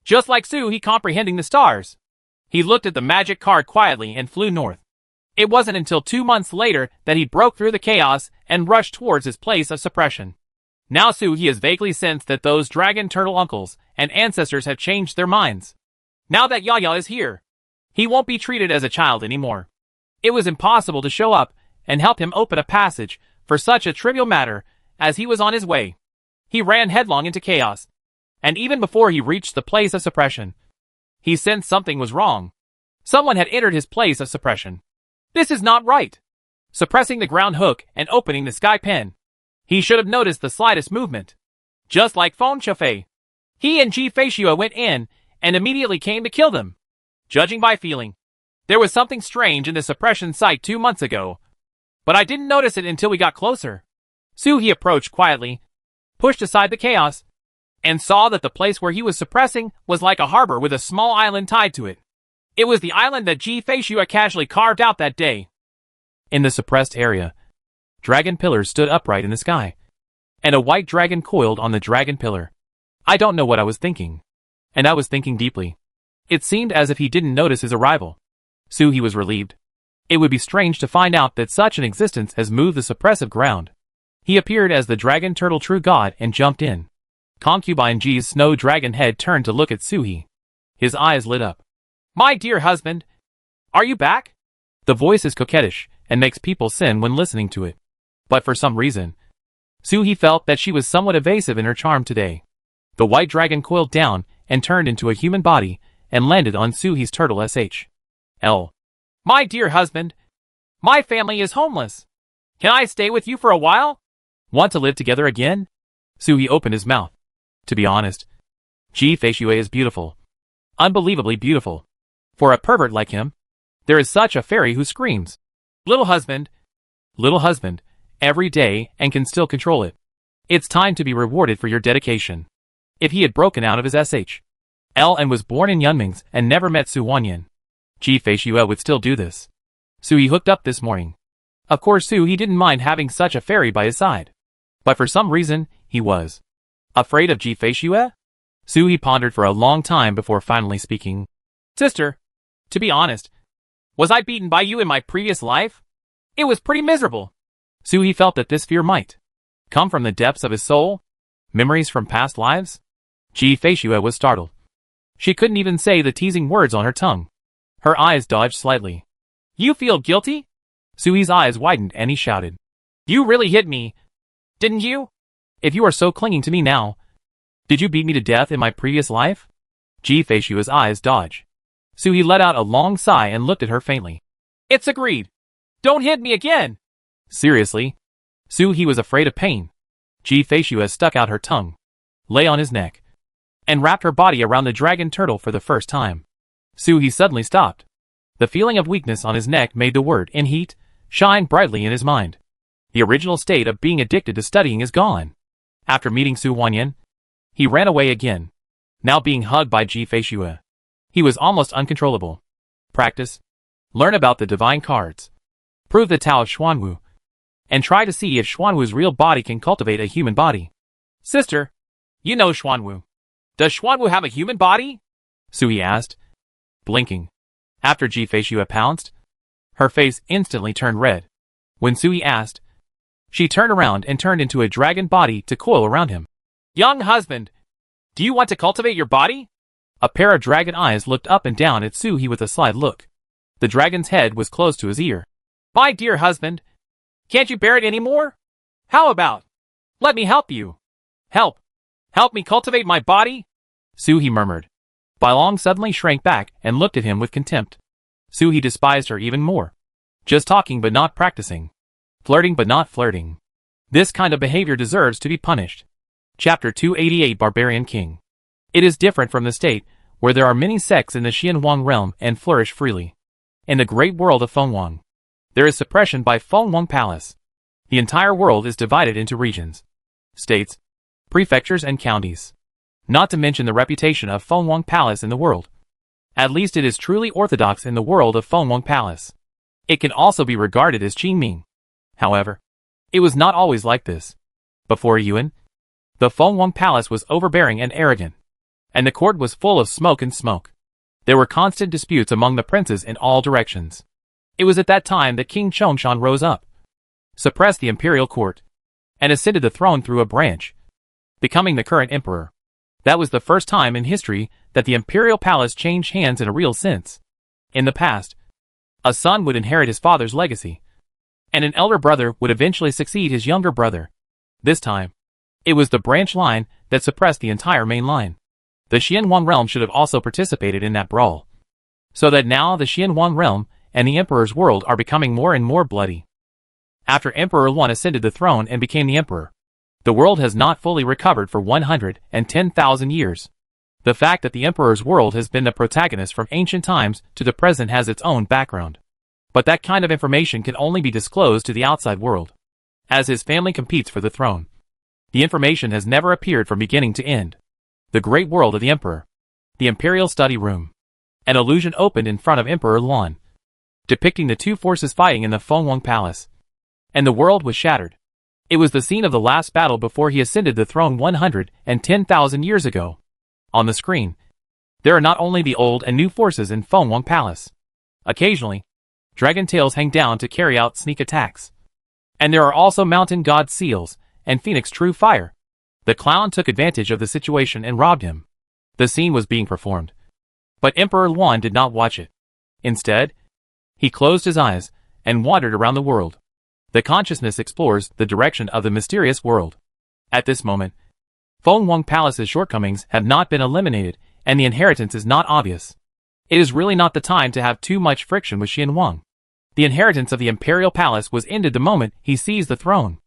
B: Just like Su He comprehending the stars. He looked at the magic card quietly and flew north. It wasn't until 2 months later that he broke through the chaos and rushed towards his place of suppression. Now Su He has vaguely sensed that those dragon turtle uncles and ancestors have changed their minds. Now that Yaya is here, he won't be treated as a child anymore. It was impossible to show up and help him open a passage for such a trivial matter as he was on his way. He ran headlong into chaos, and even before he reached the place of suppression, he sensed something was wrong. Someone had entered his place of suppression. This is not right. Suppressing the ground hook and opening the sky pen, he should have noticed the slightest movement. Just like Feng Chefei, he and Ji Feishua went in and immediately came to kill them. Judging by feeling, there was something strange in the suppression site 2 months ago, but I didn't notice it until we got closer. Su He approached quietly, pushed aside the chaos, and saw that the place where he was suppressing was like a harbor with a small island tied to it. It was the island that Ji Feishua casually carved out that day. In the suppressed area, dragon pillars stood upright in the sky, and a white dragon coiled on the dragon pillar. I don't know what I was thinking, and I was thinking deeply. It seemed as if he didn't notice his arrival. Su He was relieved. It would be strange to find out that such an existence has moved the suppressive ground. He appeared as the dragon turtle true god and jumped in. Concubine Ji's snow dragon head turned to look at Su He. His eyes lit up. My dear husband, are you back? The voice is coquettish and makes people sin when listening to it. But for some reason, Su He felt that she was somewhat evasive in her charm today. The white dragon coiled down and turned into a human body and landed on Su He's turtle SHL. My dear husband, my family is homeless. Can I stay with you for a while? Want to live together again? Su He opened his mouth. To be honest, Ji Feishue is beautiful. Unbelievably beautiful. For a pervert like him,
A: There is such a fairy who screams, little husband, every day and can still control it. It's time to be rewarded for your dedication. If he had broken out of his SHL and was born in Yunming's and never met Su Wanyan, Ji Feishue would still do this. Su he hooked up this morning. Of course Su he didn't mind having such a fairy by his side. But for some reason, he was afraid of Ji Feishue? Su he pondered for a long time before finally speaking.
B: Sister, to be honest, was I beaten by you in my previous life? It was pretty miserable.
A: Su he felt that this fear might come from the depths of his soul, memories from past lives. Ji Feishue was startled. She couldn't even say the teasing words on her tongue. Her eyes dodged slightly.
B: You feel guilty?
A: Sui's eyes widened and he shouted.
B: You really hit me, didn't you?
A: If you are so clinging to me now, did you beat me to death in my previous life? Ji Feishue's eyes dodged. Sui let out a long sigh and looked at her faintly.
B: It's agreed. Don't hit me again.
A: Seriously? Sui was afraid of pain. Ji Feishue stuck out her tongue, lay on his neck, and wrapped her body around the dragon turtle for the first time. Sui suddenly stopped. The feeling of weakness on his neck made the word in heat shine brightly in his mind. The original state of being addicted to studying is gone. After meeting Su Wanyan, he ran away again, now being hugged by Ji Feishue. He was almost uncontrollable. Practice. Learn about the divine cards. Prove the Tao of Xuanwu. And try to see if Xuanwu's real body can cultivate a human body.
B: Sister, you know Xuanwu. Does Xuanwu have a human body?
A: Sui asked, blinking. After Ji Feishue pounced, her face instantly turned red. When Sui asked, she turned around and turned into a dragon body to coil around him.
B: Young husband, do you want to cultivate your body?
A: A pair of dragon eyes looked up and down at Sui with a sly look. The dragon's head was close to his ear.
B: My dear husband, can't you bear it anymore? How about, let me help you. Help me cultivate my body?
A: Sui murmured. Bailong suddenly shrank back and looked at him with contempt. Sui despised her even more. Just talking but not practicing. Flirting but not flirting. This kind of behavior deserves to be punished. Chapter 288 Barbarian King. It is different from the state, where there are many sects in the Xianwang realm and flourish freely. In the great world of Fengwang, there is suppression by Fengwang Palace. The entire world is divided into regions, states, prefectures and counties. Not to mention the reputation of Fengwang Palace in the world. At least it is truly orthodox in the world of Fengwang Palace. It can also be regarded as Qingming. However, it was not always like this. Before Yuan, the Fengwang Palace was overbearing and arrogant, and the court was full of smoke and smoke. There were constant disputes among the princes in all directions. It was at that time that King Chongshan rose up, suppressed the imperial court, and ascended the throne through a branch, becoming the current emperor. That was the first time in history that the imperial palace changed hands in a real sense. In the past, a son would inherit his father's legacy, and an elder brother would eventually succeed his younger brother. This time, it was the branch line that suppressed the entire main line. The Xianwang realm should have also participated in that brawl. So that now the Xianwang realm and the emperor's world are becoming more and more bloody. After Emperor Luan ascended the throne and became the emperor, the world has not fully recovered for 110,000 years. The fact that the emperor's world has been the protagonist from ancient times to the present has its own background. But that kind of information can only be disclosed to the outside world, as his family competes for the throne. The information has never appeared from beginning to end. The great world of the emperor. The imperial study room. An illusion opened in front of Emperor Luan, depicting the two forces fighting in the Fengwang Palace. And the world was shattered. It was the scene of the last battle before he ascended the throne 110,000 years ago. On the screen, there are not only the old and new forces in Fengwang Palace. Occasionally, dragon tails hang down to carry out sneak attacks. And there are also mountain god seals and phoenix true fire. The clown took advantage of the situation and robbed him. The scene was being performed. But Emperor Luan did not watch it. Instead, he closed his eyes and wandered around the world. The consciousness explores the direction of the mysterious world. At this moment, Fengwang Palace's shortcomings have not been eliminated and the inheritance is not obvious. It is really not the time to have too much friction with Xianwang. The inheritance of the imperial palace was ended the moment he seized the throne.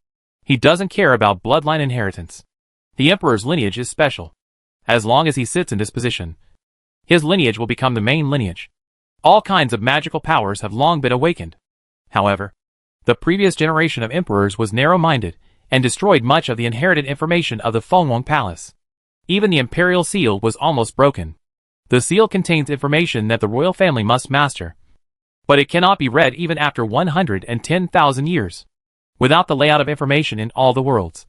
A: He doesn't care about bloodline inheritance. The emperor's lineage is special. As long as he sits in this position, his lineage will become the main lineage. All kinds of magical powers have long been awakened. However, the previous generation of emperors was narrow-minded and destroyed much of the inherited information of the Fenghuang Palace. Even the imperial seal was almost broken. The seal contains information that the royal family must master, but it cannot be read even after 110,000 years. Without the layout of information in all the worlds,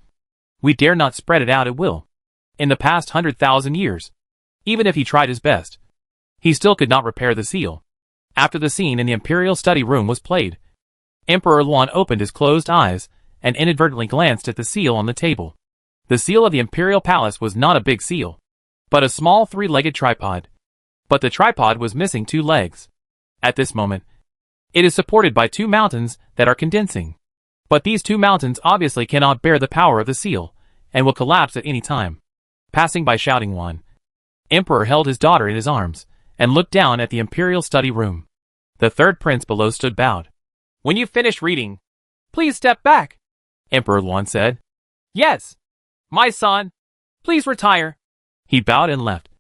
A: we dare not spread it out at will. In the past 100,000 years, even if he tried his best, he still could not repair the seal. After the scene in the imperial study room was played, Emperor Luan opened his closed eyes and inadvertently glanced at the seal on the table. The seal of the imperial palace was not a big seal, but a small three-legged tripod. But the tripod was missing 2 legs. At this moment, it is supported by 2 mountains that are condensing. But these 2 mountains obviously cannot bear the power of the seal, and will collapse at any time. Passing by shouting one, Emperor held his daughter in his arms, and looked down at the imperial study room. The third prince below stood bowed.
B: When you've finished reading, please step back,
A: Emperor Luan said.
B: Yes, my son, please retire.
A: He bowed and left,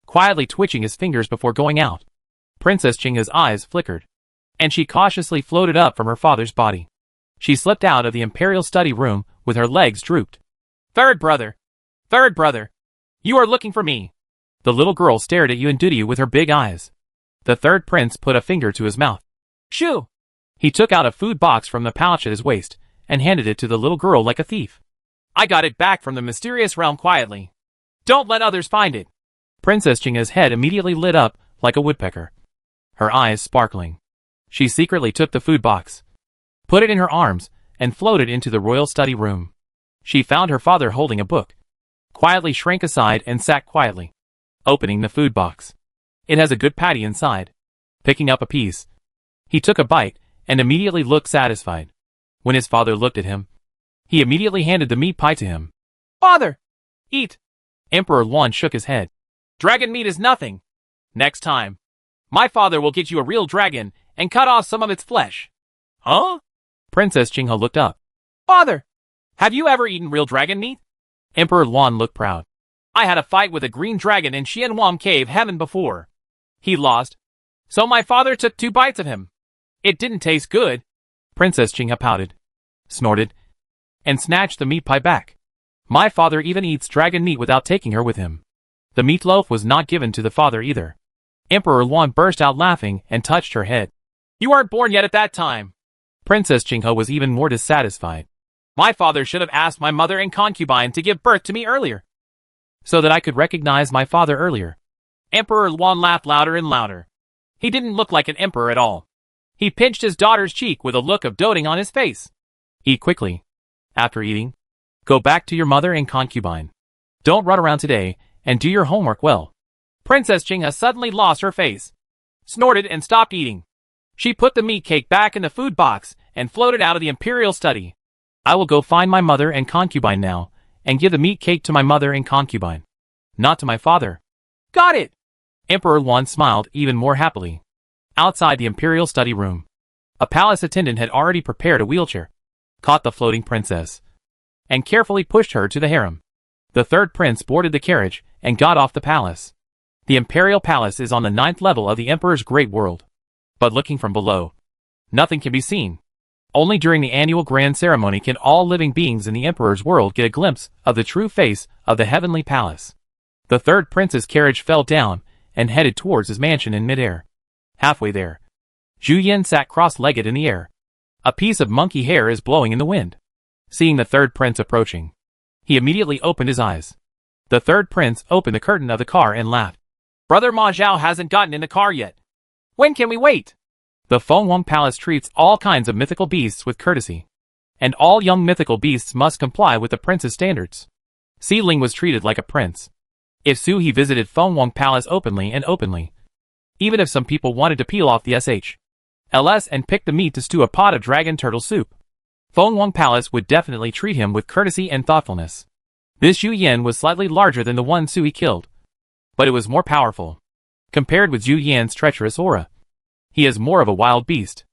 A: quietly twitching his fingers before going out. Princess Qinghe's eyes flickered, and she cautiously floated up from her father's body. She slipped out of the imperial study room with her legs drooped.
B: Third brother, you are looking for me.
A: The little girl stared at Yuan Dudiu with her big eyes. The third prince put a finger to his mouth.
B: Shoo!
A: He took out a food box from the pouch at his waist and handed it to the little girl like a thief.
B: I got it back from the mysterious realm quietly. Don't let others find it.
A: Princess Qinghe's head immediately lit up like a woodpecker, her eyes sparkling. She secretly took the food box, put it in her arms, and floated into the royal study room. She found her father holding a book, quietly shrank aside and sat quietly, opening the food box. It has a good patty inside. Picking up a piece, he took a bite and immediately looked satisfied. When his father looked at him, he immediately handed the meat pie to him.
B: Father, eat.
A: Emperor Luan shook his head.
B: Dragon meat is nothing. Next time, my father will get you a real dragon and cut off some of its flesh.
A: Huh? Princess Qinghe looked up.
B: Father, have you ever eaten real dragon meat?
A: Emperor Luan looked proud.
B: I had a fight with a green dragon in Xianhuam Cave Heaven before. He lost, so my father took 2 bites of him. It didn't taste good.
A: Princess Qinghe pouted, snorted, and snatched the meat pie back. My father even eats dragon meat without taking her with him. The meatloaf was not given to the father either. Emperor Luan burst out laughing and touched her head.
B: You weren't born yet at that time.
A: Princess Qinghe was even more dissatisfied.
B: My father should have asked my mother and concubine to give birth to me earlier,
A: so that I could recognize my father earlier.
B: Emperor Luan laughed louder and louder. He didn't look like an emperor at all. He pinched his daughter's cheek with a look of doting on his face.
A: Eat quickly. After eating, go back to your mother and concubine. Don't run around today, and do your homework well.
B: Princess Qinghe suddenly lost her face, snorted and stopped eating. She put the meat cake back in the food box and floated out of the imperial study.
A: I will go find my mother and concubine now, and give the meat cake to my mother and concubine, not to my father.
B: Got it!
A: Emperor Luan smiled even more happily. Outside the imperial study room, a palace attendant had already prepared a wheelchair, caught the floating princess, and carefully pushed her to the harem. The third prince boarded the carriage and got off the palace. The imperial palace is on the 9th level of the emperor's great world. But looking from below, nothing can be seen. Only during the annual grand ceremony can all living beings in the emperor's world get a glimpse of the true face of the heavenly palace. The third prince's carriage fell down and headed towards his mansion in midair. Halfway there, Zhu Yan sat cross-legged in the air. A piece of monkey hair is blowing in the wind. Seeing the third prince approaching, he immediately opened his eyes. The third prince opened the curtain of the car and laughed.
B: Brother Ma Zhao hasn't gotten in the car yet. When can we wait?
A: The Fenghuang Palace treats all kinds of mythical beasts with courtesy, and all young mythical beasts must comply with the prince's standards. Si Ling was treated like a prince. If Su He visited Fenghuang Palace openly, even if some people wanted to peel off the SHLs and pick the meat to stew a pot of dragon turtle soup, Fenghuang Palace would definitely treat him with courtesy and thoughtfulness. This Zhu Yan was slightly larger than the one Su He killed, but it was more powerful. Compared with Zhu Yan's treacherous aura, he is more of a wild beast.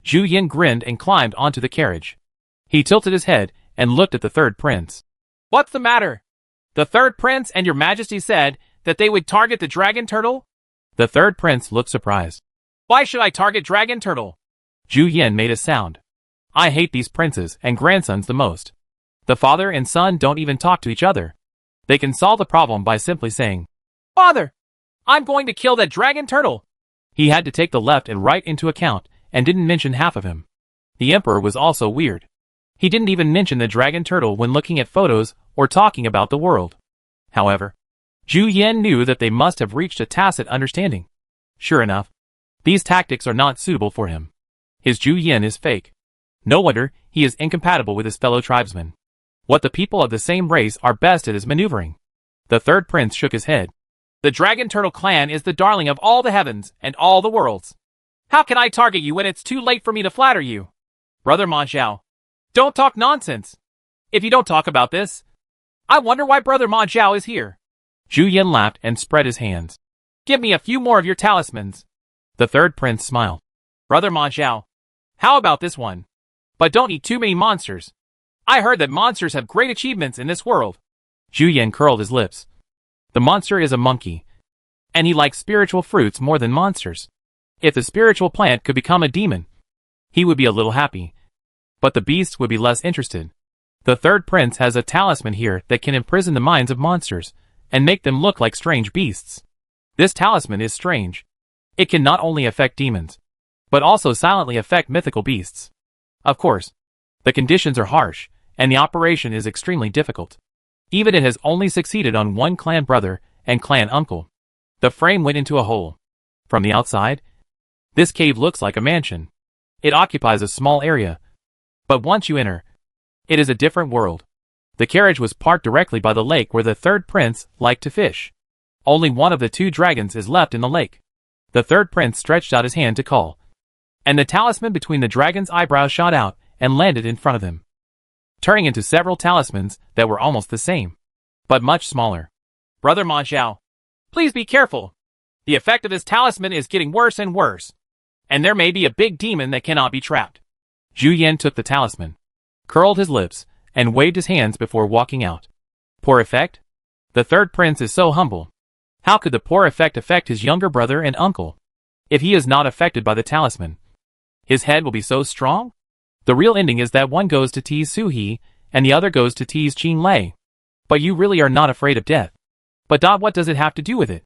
A: Zhu Yan grinned and climbed onto the carriage. He tilted his head and looked at the third prince.
B: What's the matter? The third prince and your majesty said that they would target the dragon turtle?
A: The third prince looked surprised.
B: Why should I target Dragon Turtle?
A: Zhu Yan made a sound. I hate these princes and grandsons the most. The father and son don't even talk to each other. They can solve the problem by simply saying,
B: Father, I'm going to kill that Dragon Turtle.
A: He had to take the left and right into account and didn't mention half of him. The emperor was also weird. He didn't even mention the Dragon Turtle when looking at photos or talking about the world. However, Zhu Yan knew that they must have reached a tacit understanding. Sure enough, these tactics are not suitable for him. His Zhu Yan is fake. No wonder he is incompatible with his fellow tribesmen. What the people of the same race are best at is maneuvering. The third prince shook his head.
B: The Dragon Turtle clan is the darling of all the heavens and all the worlds. How can I target you when it's too late for me to flatter you? Brother Ma Zhao, don't talk nonsense. If you don't talk about this, I wonder why Brother Ma Zhao is here.
A: Zhu Yan laughed and spread his hands.
B: Give me a few more of your talismans.
A: The third prince smiled.
B: Brother Ma Zhao, how about this one? But don't eat too many monsters. I heard that monsters have great achievements in this world.
A: Zhu Yan curled his lips. The monster is a monkey, and he likes spiritual fruits more than monsters. If the spiritual plant could become a demon, he would be a little happy, but the beasts would be less interested. The third prince has a talisman here that can imprison the minds of monsters and make them look like strange beasts. This talisman is strange. It can not only affect demons, but also silently affect mythical beasts. Of course, the conditions are harsh, and the operation is extremely difficult. Even it has only succeeded on one clan brother and clan uncle. The frame went into a hole. From the outside, this cave looks like a mansion. It occupies a small area. But once you enter, it is a different world. The carriage was parked directly by the lake where the third prince liked to fish. Only one of the two dragons is left in the lake. The third prince stretched out his hand to call, and the talisman between the dragon's eyebrows shot out and landed in front of him, turning into several talismans that were almost the same, but much smaller.
B: Brother Ma Zhao, please be careful. The effect of this talisman is getting worse and worse, and there may be a big demon that cannot be trapped.
A: Zhu Yan took the talisman, curled his lips, and waved his hands before walking out. Poor effect? The third prince is so humble. How could the poor effect affect his younger brother and uncle? If he is not affected by the talisman, his head will be so strong? The real ending is that one goes to tease Su He, and the other goes to tease Qin Lei. But you really are not afraid of death. But what does it have to do with it?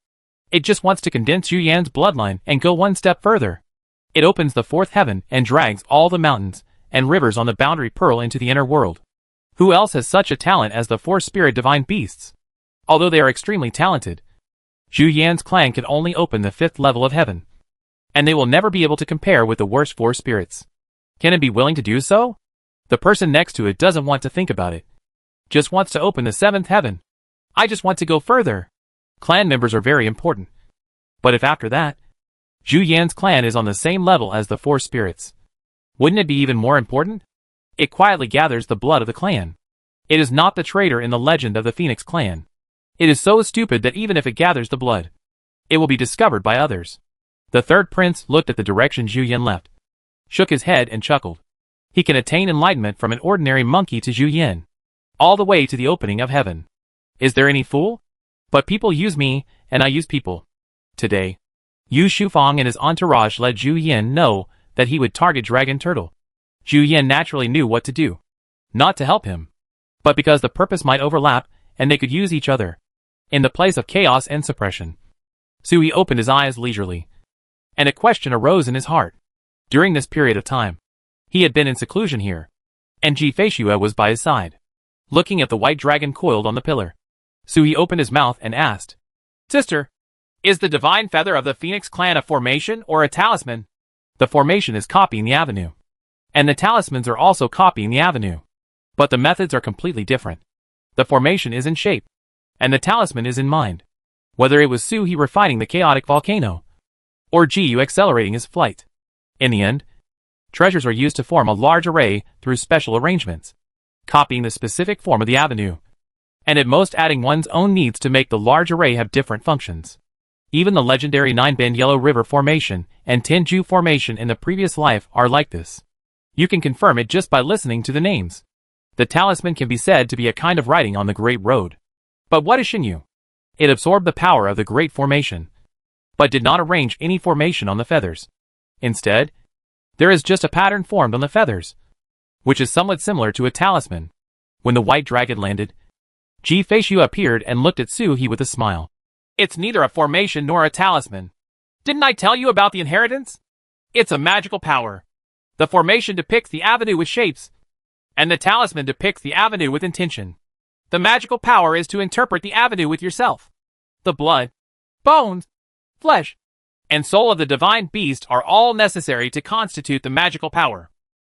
A: It just wants to condense Zhu Yan's bloodline and go one step further. It opens the fourth heaven and drags all the mountains and rivers on the boundary pearl into the inner world. Who else has such a talent as the four spirit divine beasts? Although they are extremely talented, Zhu Yan's clan can only open the fifth level of heaven, and they will never be able to compare with the worst four spirits. Can it be willing to do so? The person next to it doesn't want to think about it. Just wants to open the seventh heaven. I just want to go further. Clan members are very important. But if after that, Zhu Yan's clan is on the same level as the four spirits, wouldn't it be even more important? It quietly gathers the blood of the clan. It is not the traitor in the legend of the Phoenix clan. It is so stupid that even if it gathers the blood, it will be discovered by others. The third prince looked at the direction Zhu Yan left, shook his head and chuckled. He can attain enlightenment from an ordinary monkey to Zhu Yan, all the way to the opening of heaven. Is there any fool? But people use me, and I use people. Today, Yu Shufang and his entourage let Zhu Yan know that he would target Dragon Turtle. Zhu Yan naturally knew what to do. Not to help him, but because the purpose might overlap and they could use each other. In the place of chaos and suppression, Sui opened his eyes leisurely, and a question arose in his heart. During this period of time, he had been in seclusion here, and Ji Feishue was by his side, looking at the white dragon coiled on the pillar. Sui opened his mouth and asked,
B: Sister, is the divine feather of the Phoenix clan a formation or a talisman?
A: The formation is copying the avenue, and the talismans are also copying the avenue. But the methods are completely different. The formation is in shape, and the talisman is in mind. Whether it was Su He refining the chaotic volcano, or Ji accelerating his flight. In the end, treasures are used to form a large array through special arrangements, copying the specific form of the avenue, and at most adding one's own needs to make the large array have different functions. Even the legendary 9-bend Yellow River Formation and Tenju Formation in the previous life are like this. You can confirm it just by listening to the names. The talisman can be said to be a kind of writing on the Great Road. But what is Shinyu? It absorbed the power of the Great Formation, but did not arrange any formation on the feathers. Instead, there is just a pattern formed on the feathers, which is somewhat similar to a talisman. When the white dragon landed, Ji Feishu appeared and looked at Su-hee with a smile.
B: It's neither a formation nor a talisman. Didn't I tell you about the inheritance? It's a magical power. The formation depicts the avenue with shapes, and the talisman depicts the avenue with intention. The magical power is to interpret the avenue with yourself. The blood, bones, flesh, and soul of the divine beast are all necessary to constitute the magical power.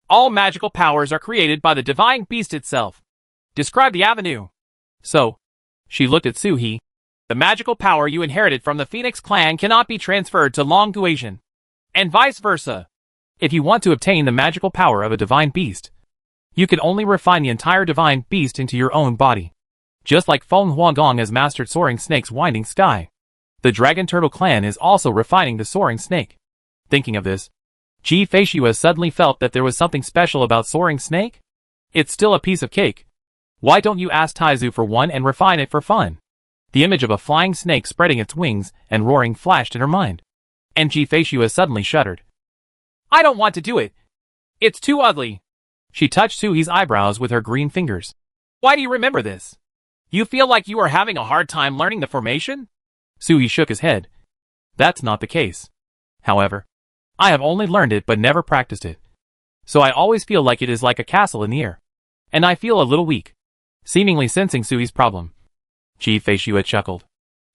B: All magical powers are created by the divine beast itself. Describe the avenue.
A: So, she looked at Su-hee.
B: The magical power you inherited from the Phoenix clan cannot be transferred to Long Guasian, and vice versa.
A: If you want to obtain the magical power of a divine beast, you can only refine the entire divine beast into your own body. Just like Feng Huangong has mastered Soaring Snake's Winding Sky, the Dragon Turtle clan is also refining the Soaring Snake. Thinking of this, Ji Feishu suddenly felt that there was something special about Soaring Snake. It's still a piece of cake. Why don't you ask Taizu for one and refine it for fun? The image of a flying snake spreading its wings and roaring flashed in her mind, and Ji Feishu suddenly shuddered.
B: I don't want to do it. It's too ugly.
A: She touched Su-hee's eyebrows with her green fingers.
B: Why do you remember this? You feel like you are having a hard time learning the formation?
A: Su-hee shook his head. That's not the case. However, I have only learned it but never practiced it. So I always feel like it is like a castle in the air. And I feel a little weak. Seemingly sensing Su-hee's problem, Ji Feishu chuckled.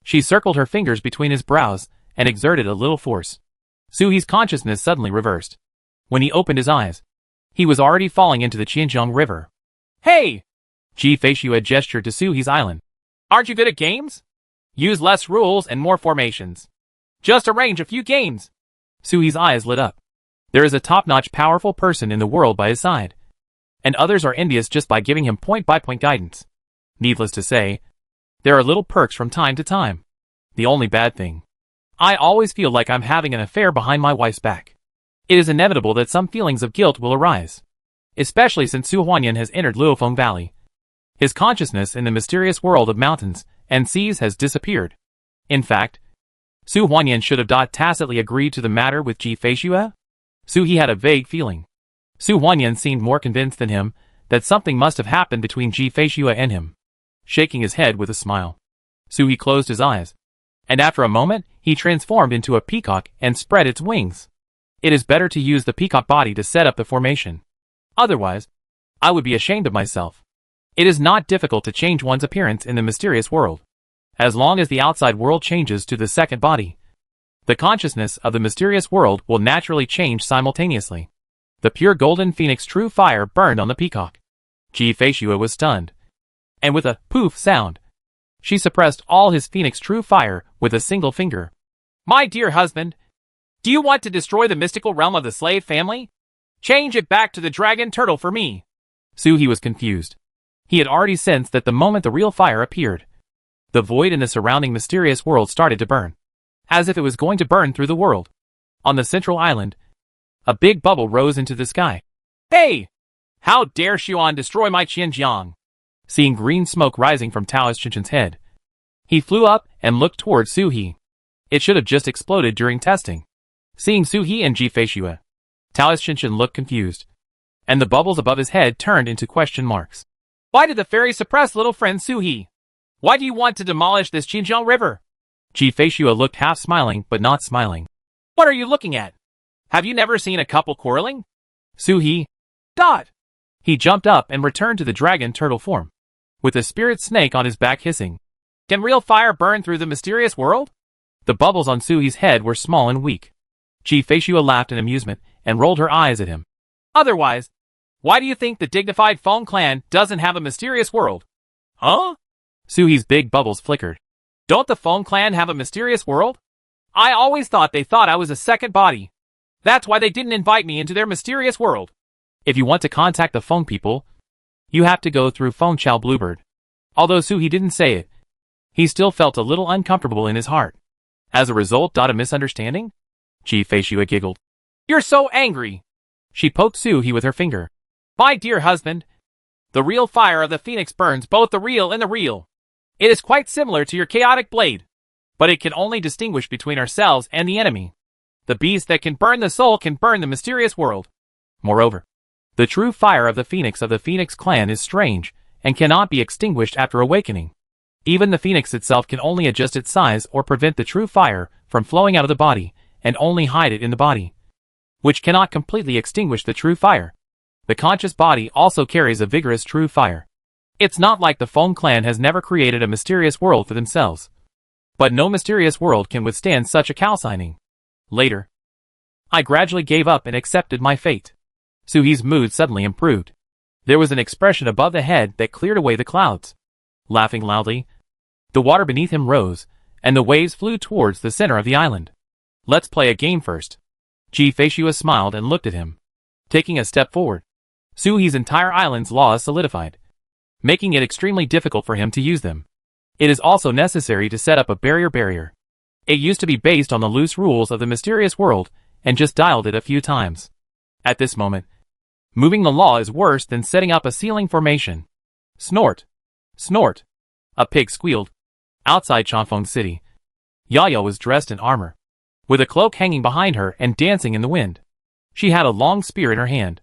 A: She circled her fingers between his brows and exerted a little force. Su-hee's consciousness suddenly reversed. When he opened his eyes, he was already falling into the Qianjiang River.
B: Hey!
A: Ji Feishu gestured to Su-hee's island.
B: Aren't you good at games? Use less rules and more formations. Just arrange a few games.
A: Su-hee's eyes lit up. There is a top-notch powerful person in the world by his side, and others are envious just by giving him point-by-point guidance. Needless to say, there are little perks from time to time. The only bad thing, I always feel like I'm having an affair behind my wife's back. It is inevitable that some feelings of guilt will arise, especially since Su Huanyan has entered Luofeng Valley. His consciousness in the mysterious world of mountains and seas has disappeared. In fact, Su Huanyan should have tacitly agreed to the matter with Ji Feishu. Su-hee had a vague feeling. Su Huanyan seemed more convinced than him that something must have happened between Ji Feishu and him. Shaking his head with a smile, Su-hee closed his eyes, and after a moment, he transformed into a peacock and spread its wings. It is better to use the peacock body to set up the formation. Otherwise, I would be ashamed of myself. It is not difficult to change one's appearance in the mysterious world. As long as the outside world changes to the second body, the consciousness of the mysterious world will naturally change simultaneously. The pure golden phoenix true fire burned on the peacock. Ji Feishu was stunned, and with a poof sound, she suppressed all his phoenix true fire with a single finger.
B: My dear husband, do you want to destroy the mystical realm of the slave family? Change it back to the dragon turtle for me.
A: Su-hee was confused. He had already sensed that the moment the real fire appeared, the void in the surrounding mysterious world started to burn, as if it was going to burn through the world. On the central island, a big bubble rose into the sky.
B: Hey! How dare Xuan destroy my Qianjiang?
A: Seeing green smoke rising from Taoist Qinchen's head, he flew up and looked towards Su-hee. It should have just exploded during testing. Seeing Su-hee and Ji Feishu, Taoist Qinchen looked confused, and the bubbles above his head turned into question marks.
B: Why did the fairy suppress little friend Su-hee? Why do you want to demolish this Qianjiang River?
A: Ji Feishu looked half smiling but not smiling.
B: What are you looking at? Have you never seen a couple quarreling?
A: Su-hee. He jumped up and returned to the dragon turtle form, with the spirit snake on his back hissing.
B: Can real fire burn through the mysterious world?
A: The bubbles on Su-hee's head were small and weak. Ji Feishu laughed in amusement and rolled her eyes at him.
B: Otherwise, why do you think the dignified Feng clan doesn't have a mysterious world? Huh?
A: Su-hee's big bubbles flickered.
B: Don't the Feng clan have a mysterious world? I always thought they thought I was a second body. That's why they didn't invite me into their mysterious world.
A: If you want to contact the Feng people, you have to go through Feng Chao Bluebird. Although Su-hee didn't say it, he still felt a little uncomfortable in his heart. As a result, a misunderstanding? Ji Feishu giggled.
B: You're so angry.
A: She poked Su-hee with her finger.
B: My dear husband, the real fire of the phoenix burns both the real and the real. It is quite similar to your chaotic blade, but it can only distinguish between ourselves and the enemy. The beast that can burn the soul can burn the mysterious world. Moreover, the true fire of the Phoenix clan is strange and cannot be extinguished after awakening. Even the Phoenix itself can only adjust its size or prevent the true fire from flowing out of the body and only hide it in the body, which cannot completely extinguish the true fire. The conscious body also carries a vigorous true fire. It's not like the Feng clan has never created a mysterious world for themselves. But no mysterious world can withstand such a calcining. Later, I gradually gave up and accepted my fate. Suhi's mood suddenly improved. There was an expression above the head that cleared away the clouds. Laughing loudly, the water beneath him rose, and the waves flew towards the center of the island. Let's play a game first. Ji Feishua smiled and looked at him. Taking a step forward, Suhi's entire island's laws solidified, making it extremely difficult for him to use them. It is also necessary to set up a barrier. It used to be based on the loose rules of the mysterious world and just dialed it a few times. At this moment, moving the law is worse than setting up a ceiling formation. Snort! Snort! A pig squealed. Outside Chanfeng City, Yaya was dressed in armor, with a cloak hanging behind her and dancing in the wind. She had a long spear in her hand,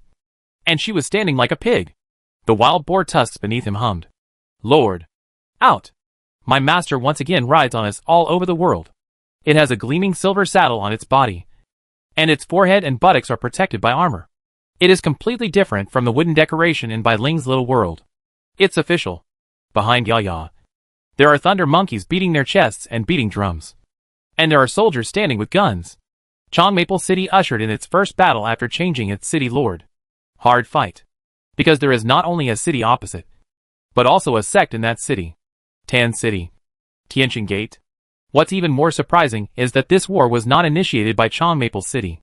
B: and she was standing like a pig. The wild boar tusks beneath him hummed. Lord! Out! My master once again rides on us all over the world. It has a gleaming silver saddle on its body, and its forehead and buttocks are protected by armor. It is completely different from the wooden decoration in Bai Ling's little world. It's official. Behind Yaya, there are thunder monkeys beating their chests and beating drums. And there are soldiers standing with guns. Chong Maple City ushered in its first battle after changing its city lord. Hard fight. Because there is not only a city opposite, but also a sect in that city. Tan City. Tianqing Gate. What's even more surprising is that this war was not initiated by Chong Maple City.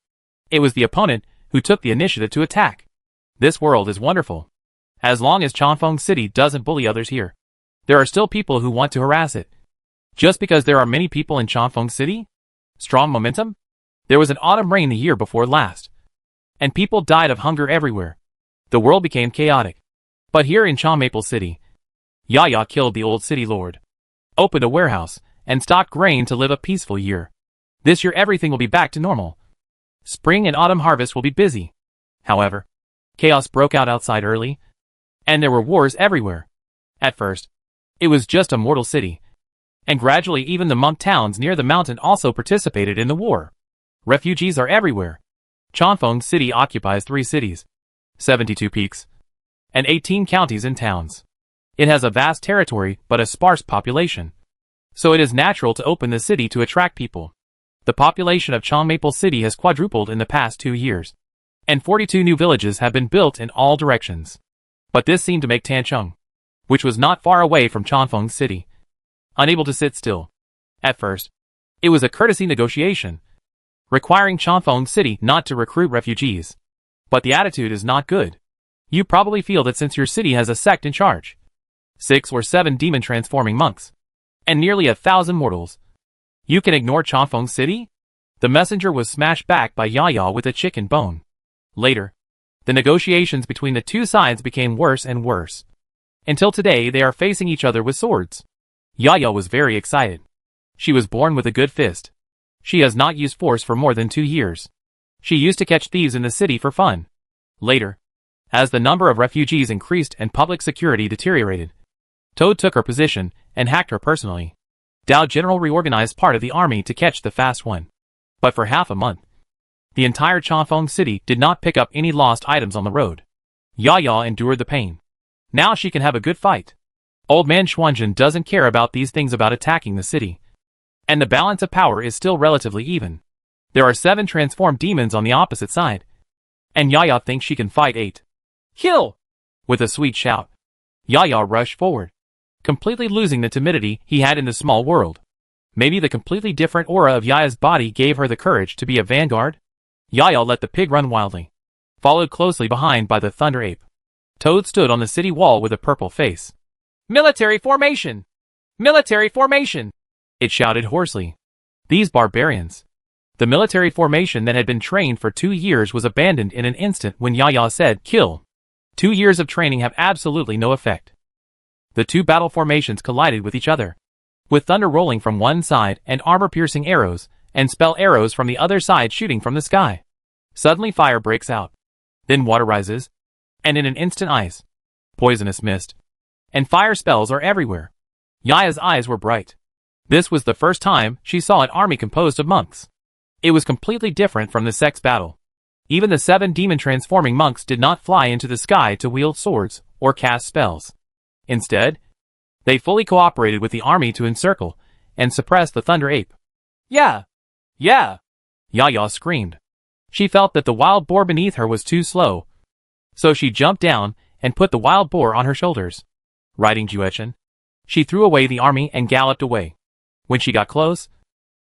B: It was the opponent who took the initiative to attack. This world is wonderful. As long as Chanfeng City doesn't bully others here, there are still people who want to harass it. Just because there are many people in Chanfeng City? Strong momentum? There was an autumn rain the year before last, and people died of hunger everywhere. The world became chaotic. But here in Chong Maple City, Yaya killed the old city lord, opened a warehouse, and stocked grain to live a peaceful year. This year everything will be back to normal. Spring and autumn harvest will be busy. However, chaos broke out outside early, and there were wars everywhere. At first, it was just a mortal city, and gradually even the monk towns near the mountain also participated in the war. Refugees are everywhere. Chanfeng City occupies 3 cities, 72 peaks, and 18 counties and towns. It has a vast territory but a sparse population, so it is natural to open the city to attract people. The population of Chong Maple City has quadrupled in the past 2 years, and 42 new villages have been built in all directions. But this seemed to make Tancheng, which was not far away from Chanfeng City, unable to sit still. At first, it was a courtesy negotiation, requiring Chanfeng City not to recruit refugees. But the attitude is not good. You probably feel that since your city has a sect in charge, 6 or 7 demon-transforming monks, and nearly 1,000 mortals, you can ignore Chanfeng City? The messenger was smashed back by Yaya with a chicken bone. Later, the negotiations between the two sides became worse and worse. Until today they are facing each other with swords. Yaya was very excited. She was born with a good fist. She has not used force for more than 2 years. She used to catch thieves in the city for fun. Later, as the number of refugees increased and public security deteriorated, Toad took her position and hacked her personally. Dao General reorganized part of the army to catch the fast one. But for half a month, the entire Chanfeng City did not pick up any lost items on the road. Yaya endured the pain. Now she can have a good fight. Old man Xuanzhen doesn't care about these things about attacking the city. And the balance of power is still relatively even. There are 7 transformed demons on the opposite side. And Yaya thinks she can fight 8. Kill! With a sweet shout, Yaya rushed forward, completely losing the timidity he had in the small world. Maybe the completely different aura of Yaya's body gave her the courage to be a vanguard? Yaya let the pig run wildly, followed closely behind by the thunder ape. Toad stood on the city wall with a purple face. Military formation! Military formation! It shouted hoarsely. These barbarians. The military formation that had been trained for 2 years was abandoned in an instant when Yaya said, kill. 2 years of training have absolutely no effect. The 2 battle formations collided with each other, with thunder rolling from one side and armor-piercing arrows
A: and spell arrows from the other side shooting from the sky. Suddenly fire breaks out. Then water rises, and in an instant ice, poisonous mist, and fire spells are everywhere. Yaya's eyes were bright. This was the first time she saw an army composed of monks. It was completely different from the sex battle. Even the 7 demon-transforming monks did not fly into the sky to wield swords or cast spells. Instead, they fully cooperated with the army to encircle and suppress the Thunder Ape.
B: Yeah! Yeah!
A: Yaya screamed. She felt that the wild boar beneath her was too slow, so she jumped down and put the wild boar on her shoulders. Riding Juechen, she threw away the army and galloped away. When she got close,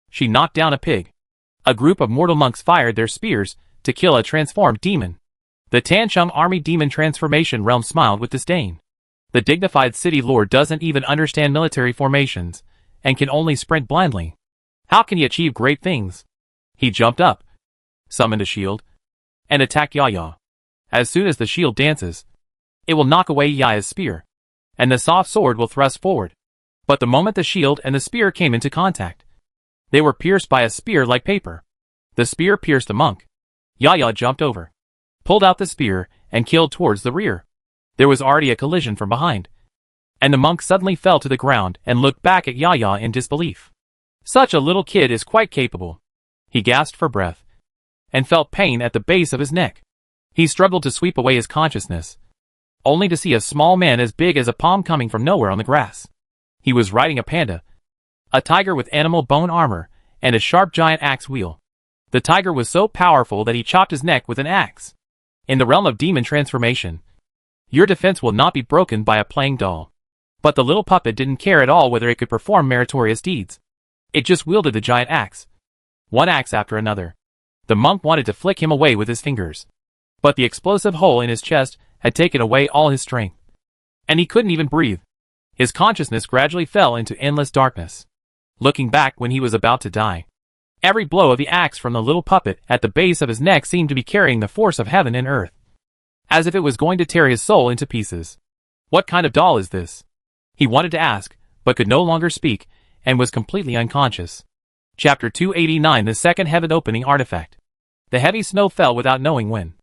A: she knocked down a pig. A group of mortal monks fired their spears to kill a transformed demon. The Tancheng army demon transformation realm smiled with disdain. The dignified city lord doesn't even understand military formations, and can only sprint blindly. How can he achieve great things? He jumped up, summoned a shield, and attacked Yaya. As soon as the shield dances, it will knock away Yaya's spear, and the soft sword will thrust forward. But the moment the shield and the spear came into contact, they were pierced by a spear like paper. The spear pierced the monk. Yaya jumped over, pulled out the spear, and killed towards the rear. There was already a collision from behind, and the monk suddenly fell to the ground and looked back at Yaya in disbelief. Such a little kid is quite capable. He gasped for breath, and felt pain at the base of his neck. He struggled to sweep away his consciousness, only to see a small man as big as a palm coming from nowhere on the grass. He was riding a panda, a tiger with animal bone armor, and a sharp giant axe wheel. The tiger was so powerful that he chopped his neck with an axe. In the realm of demon transformation, your defense will not be broken by a playing doll. But the little puppet didn't care at all whether it could perform meritorious deeds. It just wielded the giant axe, one axe after another. The monk wanted to flick him away with his fingers, but the explosive hole in his chest had taken away all his strength, and he couldn't even breathe. His consciousness gradually fell into endless darkness. Looking back when he was about to die, every blow of the axe from the little puppet at the base of his neck seemed to be carrying the force of heaven and earth, as if it was going to tear his soul into pieces. What kind of doll is this? He wanted to ask, but could no longer speak, and was completely unconscious. Chapter 289, the second heaven opening artifact. The heavy snow fell without knowing when,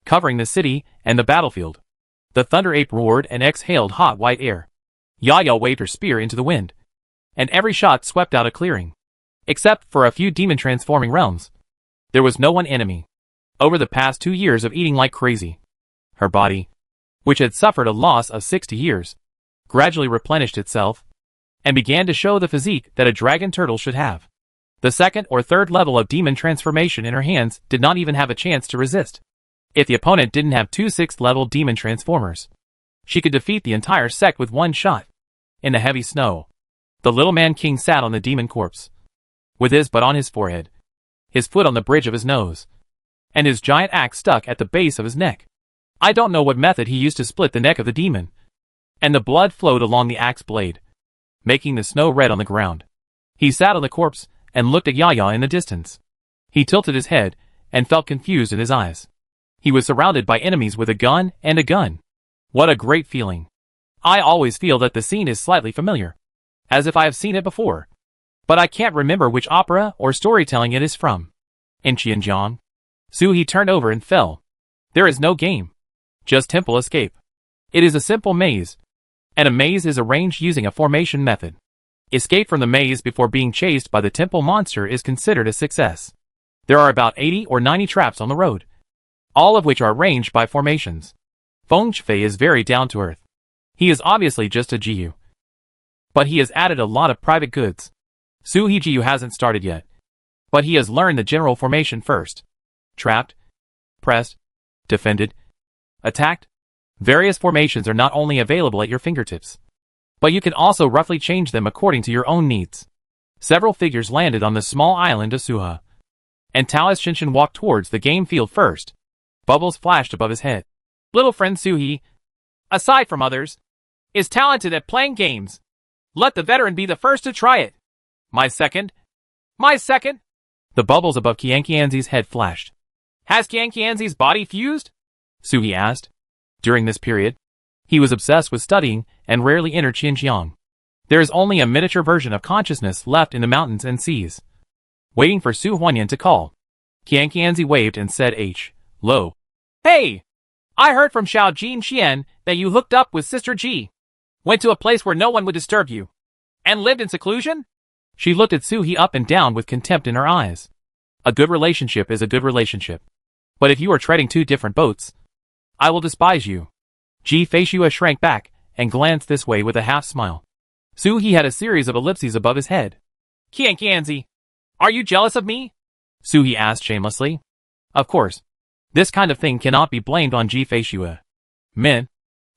A: covering the city and the battlefield. The Thunder Ape roared and exhaled hot white air. Yaya waved her spear into the wind, and every shot swept out a clearing. Except for a few demon-transforming realms, there was no one enemy. Over the past 2 years of eating like crazy, her body, which had suffered a loss of 60 years, gradually replenished itself, and began to show the physique that a dragon turtle should have. The second or third level of demon transformation in her hands did not even have a chance to resist. If the opponent didn't have 2 6th level demon transformers, she could defeat the entire sect with one shot. In the heavy snow, the little man king sat on the demon corpse, with his butt on his forehead, his foot on the bridge of his nose, and his giant axe stuck at the base of his neck. I don't know what method he used to split the neck of the demon, and the blood flowed along the axe blade, making the snow red on the ground. He sat on the corpse and looked at Yaya in the distance. He tilted his head and felt confused in his eyes. He was surrounded by enemies with a gun and a gun. What a great feeling. I always feel that the scene is slightly familiar, as if I have seen it before, but I can't remember which opera or storytelling it is from. In Qianjiang, Suhi turned over and fell. There is no game, just temple escape. It is a simple maze, and a maze is arranged using a formation method. Escape from the maze before being chased by the temple monster is considered a success. There are about 80 or 90 traps on the road, all of which are arranged by formations. Feng Fei is very down to earth. He is obviously just a Jiu, but he has added a lot of private goods. Suhi Jiu hasn't started yet, but he has learned the general formation first. Trapped, pressed, defended, attacked. Various formations are not only available at your fingertips, but you can also roughly change them according to your own needs. Several figures landed on the small island of Suha, and Taoist Shinshin walked towards the game field first. Bubbles flashed above his head. Little friend Suhi, aside from others, is talented at playing games. Let the veteran be the first to try it. My second? The bubbles above Qianqianzi's head flashed. Has Qianqianzi's body fused? Suhi asked. During this period, he was obsessed with studying and rarely entered Xinjiang. There is only a miniature version of consciousness left in the mountains and seas. waiting for Su Huanyan to call. Qianqianzi waved and said Lo.
B: Hey! I heard from Xiao Jin Xian that you hooked up with Sister Ji. Went to a place where no one would disturb you. And lived in seclusion?
A: She looked at Su He up and down with contempt in her eyes. A good relationship is a good relationship. But if you are treading two different boats, I will despise you. Ji Feishua shrank back and glanced this way with a half-smile. Su He had a series of ellipses above his head.
B: Qianqianzi, are you jealous of me?
A: Su He asked shamelessly. Of course. This kind of thing cannot be blamed on Ji Feishua. Men,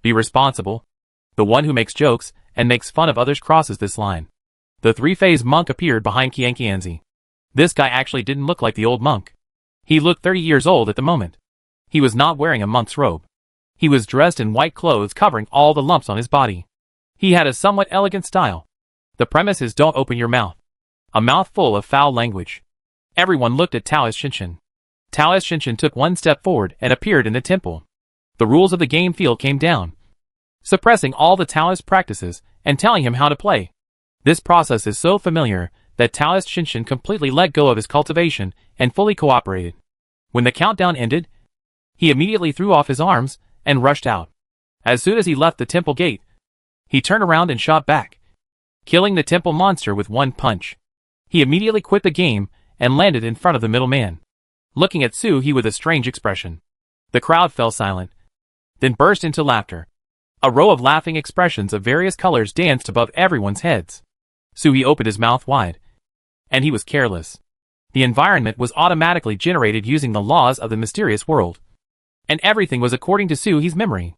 A: be responsible. The one who makes jokes and makes fun of others crosses this line. The three-phase monk appeared behind Qianqianzi. This guy actually didn't look like the old monk. He looked 30 years old at the moment. He was not wearing a monk's robe. He was dressed in white clothes covering all the lumps on his body. He had a somewhat elegant style. The premise is don't open your mouth. A mouth full of foul language. Everyone looked at Taoist Shinshin. Taoist Shinshin took one step forward and appeared in the temple. The rules of the game field came down, suppressing all the Taoist practices and telling him how to play. This process is so familiar that Taoist Shinshin completely let go of his cultivation and fully cooperated. When the countdown ended, he immediately threw off his arms and rushed out. As soon as he left the temple gate, he turned around and shot back, killing the temple monster with one punch. He immediately quit the game and landed in front of the middleman, looking at Su He with a strange expression. The crowd fell silent, then burst into laughter. A row of laughing expressions of various colors danced above everyone's heads. Su He opened his mouth wide, and he was careless. The environment was automatically generated using the laws of the mysterious world, and everything was according to Su He's memory.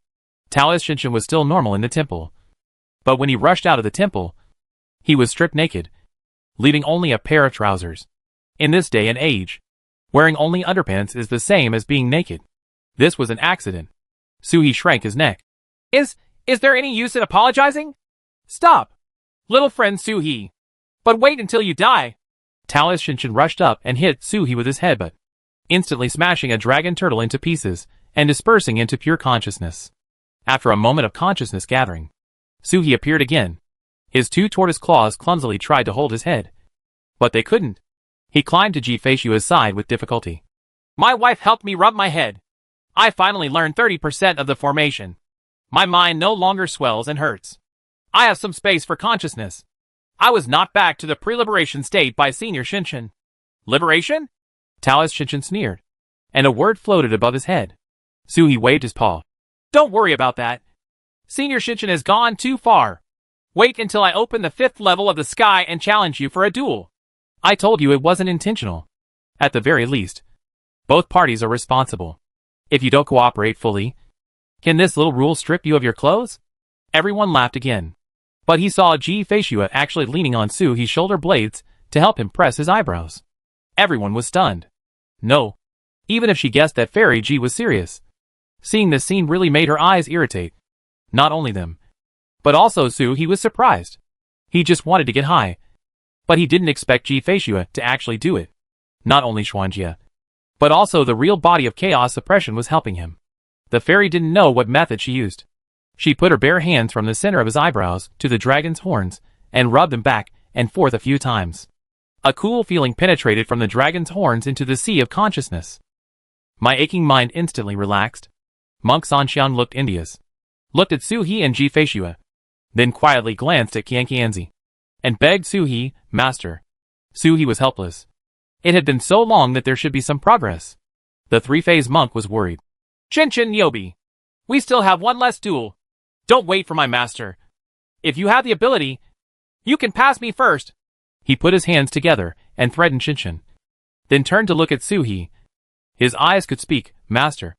A: Taoist Shinshin was still normal in the temple, but when he rushed out of the temple, he was stripped naked, leaving only a pair of trousers. In this day and age, wearing only underpants is the same as being naked. This was an accident. Su He shrank his neck.
B: Is there any use in apologizing? Stop, little friend Su He. But wait until you die.
A: Taoist Shinshin rushed up and hit Su He with his headbutt, instantly smashing a dragon turtle into pieces and dispersing into pure consciousness. After a moment of consciousness gathering, Su He appeared again. His two tortoise claws clumsily tried to hold his head, but they couldn't. He climbed to Ji Feishua's side with difficulty.
B: My wife helped me rub my head. I finally learned 30% of the formation. My mind no longer swells and hurts. I have some space for consciousness. I was knocked back to the pre-liberation state by Senior Shinshin. Liberation?
A: Taoist Shinshin sneered, and a word floated above his head. Su He waved his paw.
B: Don't worry about that. Senior Shinshin has gone too far. Wait until I open the 5th level of the sky and challenge you for a duel.
A: I told you it wasn't intentional. At the very least, both parties are responsible. If you don't cooperate fully, can this little rule strip you of your clothes? Everyone laughed again. But he saw Ji Feishua actually leaning on Su He's shoulder blades to help him press his eyebrows. Everyone was stunned. No. Even if she guessed that Fairy Ji was serious. Seeing this scene really made her eyes irritate. Not only them, but also Su He was surprised. He just wanted to get high. But he didn't expect Ji Feishua to actually do it. Not only Xuanjie, but also the real body of chaos suppression was helping him. The fairy didn't know what method she used. She put her bare hands from the center of his eyebrows to the dragon's horns and rubbed them back and forth a few times. A cool feeling penetrated from the dragon's horns into the sea of consciousness. My aching mind instantly relaxed. Monk Sanxian looked envious, looked at Su He and Ji Feishua, then quietly glanced at Qianqianzi, and begged Su He, Master. Su He was helpless. It had been so long that there should be some progress. The three-phase monk was worried.
B: Shinshin Yobi, we still have one less duel. Don't wait for my master. If you have the ability, you can pass me first.
A: He put his hands together and threatened Shinshin, then turned to look at Su He. His eyes could speak. Master.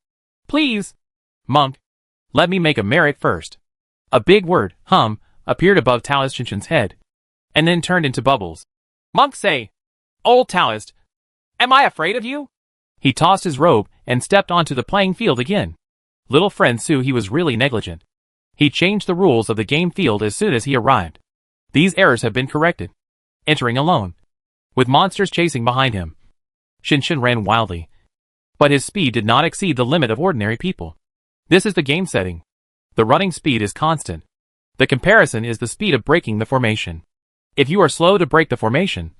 B: Please.
A: Monk. Let me make a merit first. A big word, appeared above Taoist Shinshin's head, and then turned into bubbles.
B: Monk say, Old Taoist, am I afraid of you?
A: He tossed his robe and stepped onto the playing field again. Little friend Su He was really negligent. He changed the rules of the game field as soon as he arrived. These errors have been corrected. Entering alone, with monsters chasing behind him, Shinshin ran wildly, but his speed did not exceed the limit of ordinary people. This is the game setting. The running speed is constant. The comparison is the speed of breaking the formation. If you are slow to break the formation,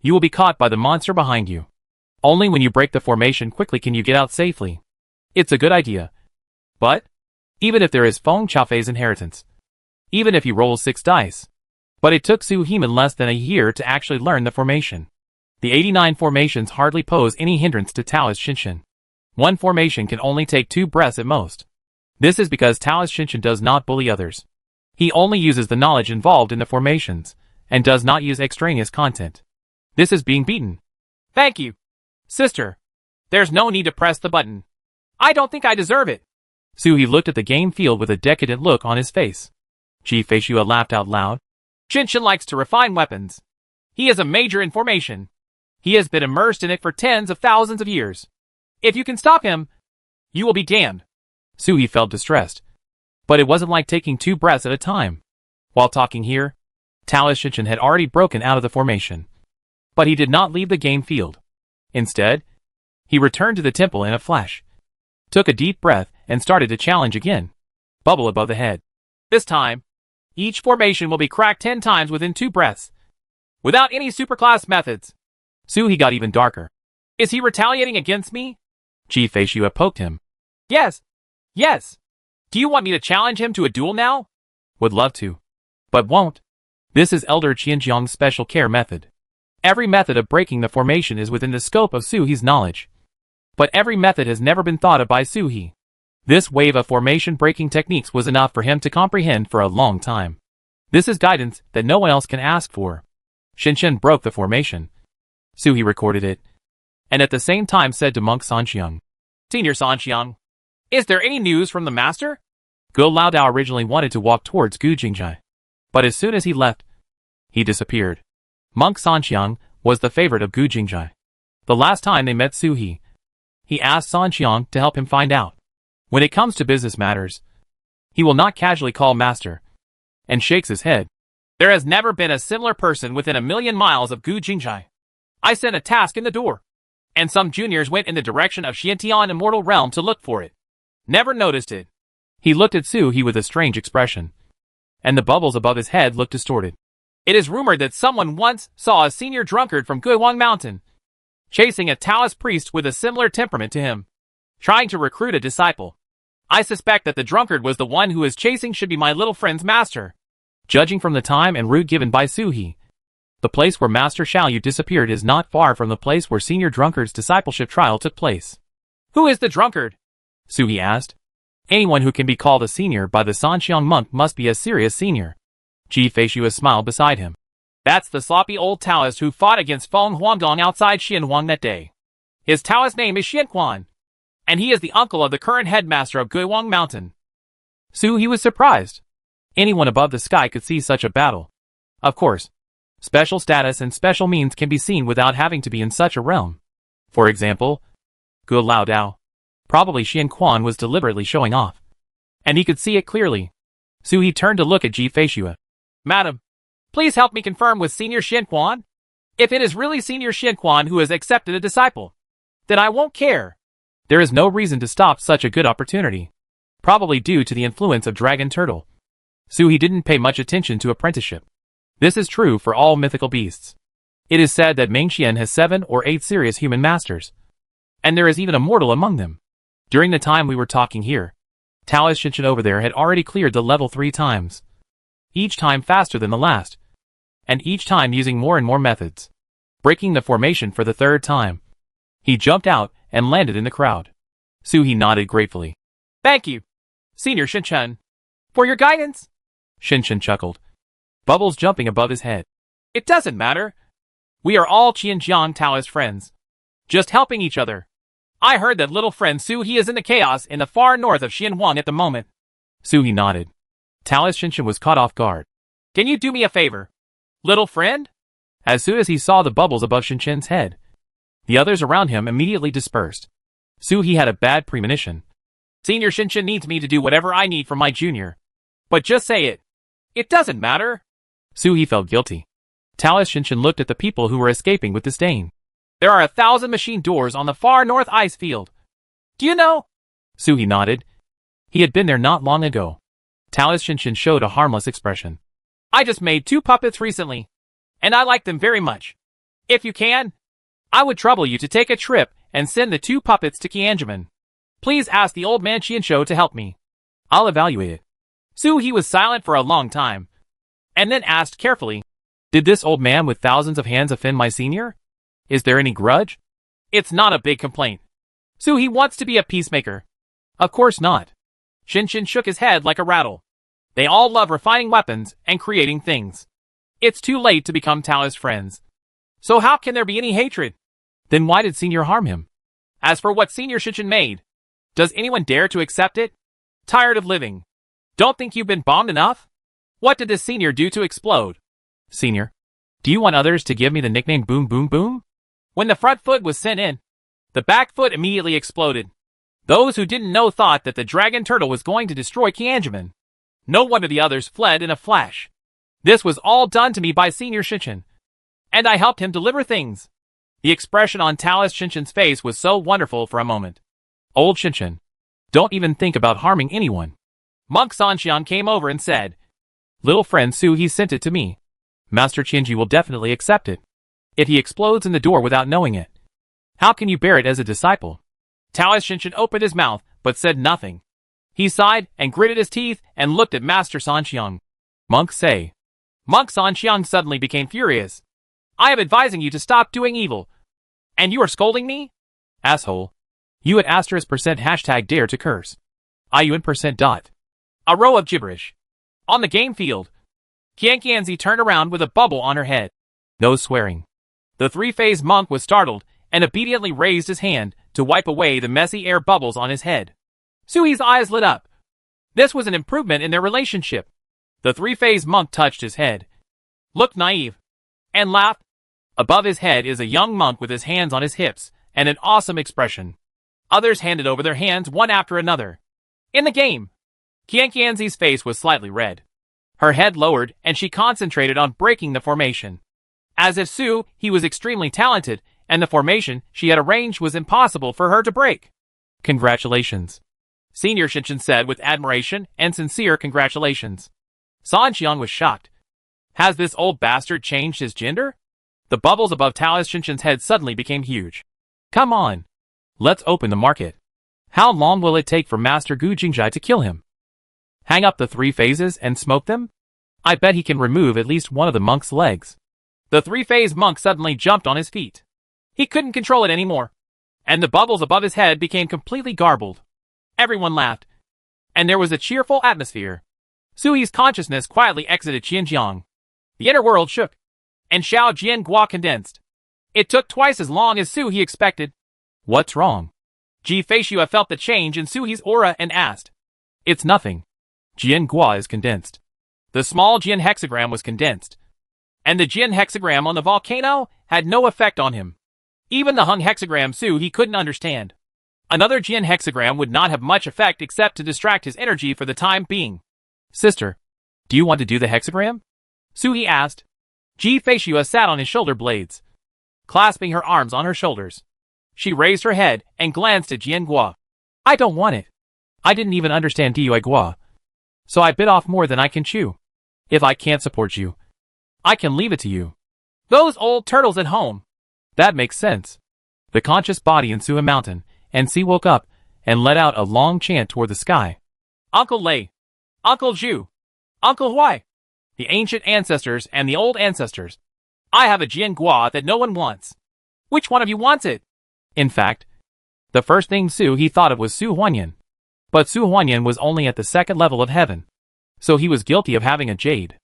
A: You will be caught by the monster behind you. Only when you break the formation quickly can you get out safely. It's a good idea. But, even if there is Feng Chaofei's inheritance, even if he rolls 6 dice. But it took Su Heeman less than a year to actually learn the formation. The 89 formations hardly pose any hindrance to Taoist Shinshin. One formation can only take 2 breaths at most. This is because Taoist Shinshin does not bully others. He only uses the knowledge involved in the formations, and does not use extraneous content. This is being beaten.
B: Thank you, sister. There's no need to press the button. I don't think I deserve it.
A: Su He looked at the game field with a decadent look on his face. Ji Feishua laughed out loud.
B: Shinshin likes to refine weapons. He is a major in formation. He has been immersed in it for tens of thousands of years. If you can stop him, you will be damned.
A: Su He felt distressed. But it wasn't like taking 2 breaths at a time. While talking here, Taoist Shinshin had already broken out of the formation. But he did not leave the game field. Instead, he returned to the temple in a flash, took a deep breath, and started to challenge again. Bubble above the head.
B: This time, each formation will be cracked 10 times within 2 breaths. Without any superclass methods.
A: Su He got even darker.
B: Is he retaliating against me?
A: Ji Feishua poked him.
B: Yes. Yes. Do you want me to challenge him to a duel now?
A: Would love to. But won't. This is Elder Qianjiang's special care method. Every method of breaking the formation is within the scope of Su He's knowledge. But every method has never been thought of by Su He. This wave of formation breaking techniques was enough for him to comprehend for a long time. This is guidance that no one else can ask for. Shinshin broke the formation. Su He recorded it, and at the same time said to Monk Sanxiang,
B: Senior Sanxiang, is there any news from the master?
A: Gu Laodao originally wanted to walk towards Gu Jingjai, but as soon as he left, he disappeared. Monk Sanxiang was the favorite of Gu Jingjai. The last time they met Su He asked Sanxiang to help him find out. When it comes to business matters, he will not casually call master, and shakes his head.
B: There has never been a similar person within 1,000,000 miles of Gu Jingjai. I sent a task in the door, and some juniors went in the direction of Xiantian Immortal Realm to look for it. Never noticed it.
A: He looked at Su He with a strange expression, and the bubbles above his head looked distorted.
B: It is rumored that someone once saw a senior drunkard from Guiwang Mountain chasing a Taoist priest with a similar temperament to him, trying to recruit a disciple. I suspect that the drunkard was the one who is chasing should be my little friend's master.
A: Judging from the time and route given by Su He, the place where Master Xiaoyu disappeared is not far from the place where Senior Drunkard's discipleship trial took place.
B: Who is the drunkard?
A: Su He asked. Anyone who can be called a senior by the Sanxiang monk must be a serious senior. Ji Feishua smiled beside him.
B: That's the sloppy old Taoist who fought against Feng Huangdong outside Xianhuang that day. His Taoist name is Xianquan, and he is the uncle of the current headmaster of Guiwang Mountain.
A: Su He was surprised. Anyone above the sky could see such a battle. Of course, special status and special means can be seen without having to be in such a realm. For example, Gu Laodao. Probably Xianquan was deliberately showing off. And he could see it clearly. Su He turned to look at Ji Feishua.
B: Madam, please help me confirm with Senior Xianquan. If it is really Senior Xianquan who has accepted a disciple, then I won't care.
A: There is no reason to stop such a good opportunity. Probably due to the influence of Dragon Turtle. Su He didn't pay much attention to apprenticeship. This is true for all mythical beasts. It is said that Mengxian has 7 or 8 serious human masters. And there is even a mortal among them. During the time we were talking here, Taoist Shinshin over there had already cleared the level 3 times. Each time faster than the last. And each time using more and more methods. Breaking the formation for the 3rd time. He jumped out and landed in the crowd. Su He nodded gratefully.
B: Thank you, Senior Shinshin, for your guidance.
A: Shinshin chuckled, bubbles jumping above his head.
B: It doesn't matter. We are all Qianjiang Taoist friends, just helping each other. I heard that little friend Su He is in the chaos in the far north of Xianhuang at the moment.
A: Su He nodded. Taoist Shinshin was caught off guard.
B: Can you do me a favor, little friend?
A: As soon as he saw the bubbles above Shinshin's head, the others around him immediately dispersed. Su He had a bad premonition.
B: Senior Shinshin needs me to do whatever I need for my junior. But just say it. It doesn't matter.
A: Su He felt guilty. Taoist Shinshin looked at the people who were escaping with disdain.
B: There are 1,000 machine doors on the far north ice field. Do you know?
A: Su He nodded. He had been there not long ago. Taoist Shinshin showed a harmless expression.
B: I just made 2 puppets recently, and I like them very much. If you can, I would trouble you to take a trip and send the 2 puppets to Kianjaman. Please ask the old man Qiansho to help me.
A: I'll evaluate it.
B: Su He was silent for a long time, and then asked carefully,
A: Did this old man with thousands of hands offend my senior? Is there any grudge?
B: It's not a big complaint. Su He wants to be a peacemaker.
A: Of course not.
B: Shinshin shook his head like a rattle. They all love refining weapons and creating things. It's too late to become Taoist friends. So how can there be any hatred?
A: Then why did senior harm him?
B: As for what Senior Shinshin made, does anyone dare to accept it? Tired of living? Don't think you've been bombed enough? What did this senior do to explode?
A: Senior, do you want others to give me the nickname Boom Boom Boom?
B: When the front foot was sent in, the back foot immediately exploded. Those who didn't know thought that the dragon turtle was going to destroy Kianjaman. No wonder the others fled in a flash. This was all done to me by Senior Shinshin, and I helped him deliver things. The expression on Taoist Shinshin's face was so wonderful for a moment.
A: Old Shinshin, don't even think about harming anyone.
B: Monk Sanxiang came over and said,
A: Little friend Su He sent it to me. Master Qianji will definitely accept it. If he explodes in the door without knowing it, how can you bear it as a disciple?
B: Taoist Shinshin opened his mouth, but said nothing. He sighed and gritted his teeth and looked at Master Sanxiang.
A: Monk say.
B: Monk Sanxiang suddenly became furious. I am advising you to stop doing evil. And you are scolding me?
A: Asshole. You at *% hashtag dare to curse. IUN% dot.
B: A row of gibberish. On the game field, Qianqianzi turned around with a bubble on her head.
A: No swearing.
B: The 3-phase monk was startled and obediently raised his hand to wipe away the messy air bubbles on his head. Sui's eyes lit up. This was an improvement in their relationship. The 3-phase monk touched his head, looked naive, and laughed. Above his head is a young monk with his hands on his hips and an awesome expression. Others handed over their hands one after another. In the game, Qianqianzi's face was slightly red. Her head lowered and she concentrated on breaking the formation. As if Su He was extremely talented and the formation she had arranged was impossible for her to break.
A: Congratulations.
B: Senior Shinshin said with admiration and sincere congratulations. Sanxiang was shocked. Has this old bastard changed his gender? The bubbles above Taoist Shinshin's head suddenly became huge.
A: Come on. Let's open the market. How long will it take for Master Gu Jingjai to kill him? Hang up the 3 phases and smoke them? I bet he can remove at least one of the monk's legs.
B: The 3-phase monk suddenly jumped on his feet. He couldn't control it anymore, and the bubbles above his head became completely garbled. Everyone laughed, and there was a cheerful atmosphere. Sui's consciousness quietly exited Xinjiang. The inner world shook, and Xiao Jiangua condensed. It took twice as long as Su He expected.
A: What's wrong?
B: Ji Feishua felt the change in Su He's aura and asked.
A: It's nothing. Jiangua is condensed.
B: The small Jian hexagram was condensed, and the Jian hexagram on the volcano had no effect on him. Even the Hung hexagram Su He couldn't understand. Another Jian hexagram would not have much effect except to distract his energy for the time being.
A: Sister, do you want to do the hexagram?
B: Su He asked. Ji Feishua sat on his shoulder blades, clasping her arms on her shoulders. She raised her head and glanced at Jiangua.
A: I don't want it. I didn't even understand Dui Gua, so I bit off more than I can chew. If I can't support you, I can leave it to you.
B: Those old turtles at home.
A: That makes sense. The conscious body in Suha Mountain, and Si woke up and let out a long chant toward the sky.
B: Uncle Lei, Uncle Zhu, Uncle Huai, the ancient ancestors and the old ancestors. I have a Jiangua that no one wants. Which one of you wants it?
A: In fact, the first thing Su He thought of was Su Huanyan. But Su Huanyan was only at the 2nd level of heaven, so he was guilty of having a jade.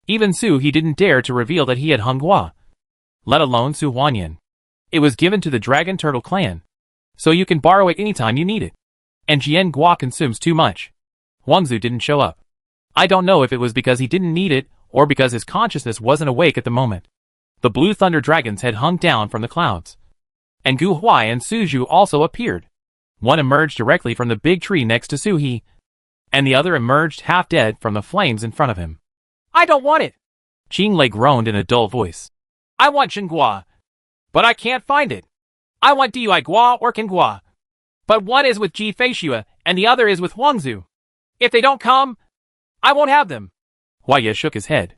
A: Even Su He didn't dare to reveal that he had Hungua, let alone Su Huanyan. It was given to the Dragon Turtle clan, so you can borrow it anytime you need it. And Jian Gua consumes too much. Huangzu didn't show up. I don't know if it was because he didn't need it or because his consciousness wasn't awake at the moment. The blue thunder dragons had hung down from the clouds, and Gu Huai and Suzhu also appeared. One emerged directly from the big tree next to Su He, and the other emerged half dead from the flames in front of him.
B: I don't want it.
A: Qing Lei groaned in a dull voice.
B: I want Xingua, but I can't find it. I want Dui Gua or Qingua, but one is with Ji Feishua and the other is with Huangzu. If they don't come, I won't have them.
A: Huaiye shook his head.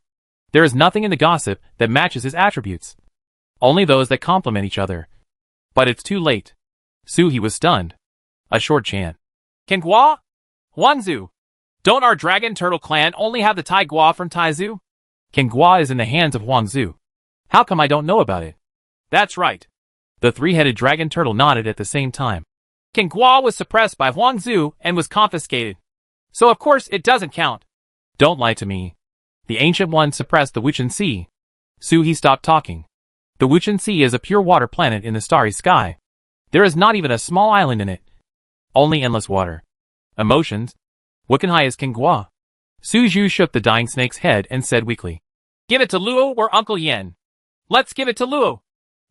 A: There is nothing in the gossip that matches his attributes. Only those that complement each other. But it's too late. Suhi was stunned. A short chant.
B: Kangwa? Huangzu. Don't our dragon turtle clan only have the Tai Gua from Taizu?
A: Kangwa is in the hands of Huangzu. How come I don't know about it?
B: That's right.
A: The three-headed dragon turtle nodded at the same time.
B: Kangwa was suppressed by Huangzu and was confiscated. So of course it doesn't count.
A: Don't lie to me. The Ancient One suppressed the Wuchen Sea. Suhi stopped talking. The Wuchen Sea is a pure water planet in the starry sky. There is not even a small island in it. Only endless water. Emotions. What can high as Kangwa? Su Zhu shook the dying snake's head and said weakly.
B: Give it to Luo or Uncle Yen. Let's give it to Luo.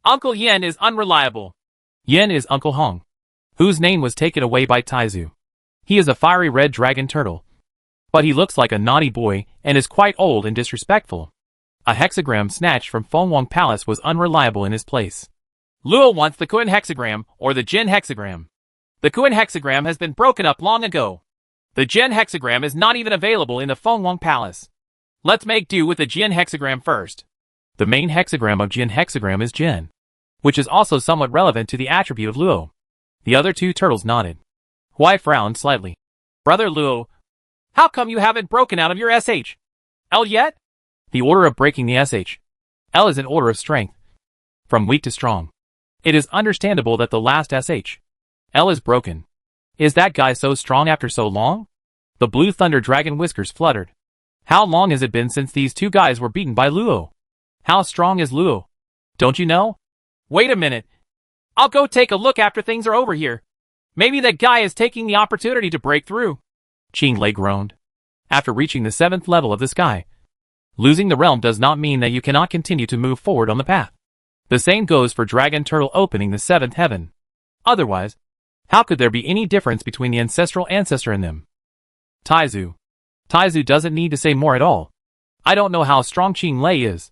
B: Uncle Yen is unreliable.
A: Yen is Uncle Hong, whose name was taken away by Taizu. He is a fiery red dragon turtle. But he looks like a naughty boy and is quite old and disrespectful. A hexagram snatched from Fengwang Palace was unreliable in his place.
B: Luo wants the Kun hexagram or the Jin hexagram. The Kun hexagram has been broken up long ago. The Jin hexagram is not even available in the Fengwang Palace. Let's make do with the Jin hexagram first.
A: The main hexagram of Jin hexagram is Jin, which is also somewhat relevant to the attribute of Luo. The other two turtles nodded. Huai frowned slightly.
B: Brother Luo, how come you haven't broken out of your SH? L yet?
A: The order of breaking the SH. L is an order of strength. From weak to strong. It is understandable that the last SH. L is broken. Is that guy so strong after so long? The blue thunder dragon whiskers fluttered. How long has it been since these two guys were beaten by Luo? How strong is Luo? Don't you know?
B: Wait a minute. I'll go take a look after things are over here. Maybe that guy is taking the opportunity to break through.
A: Qing Lei groaned. After reaching the 7th level of the sky, losing the realm does not mean that you cannot continue to move forward on the path. The same goes for Dragon Turtle opening the 7th heaven. Otherwise, how could there be any difference between the ancestral ancestor and them? Taizu. Taizu doesn't need to say more at all. I don't know how strong Qing Lei is.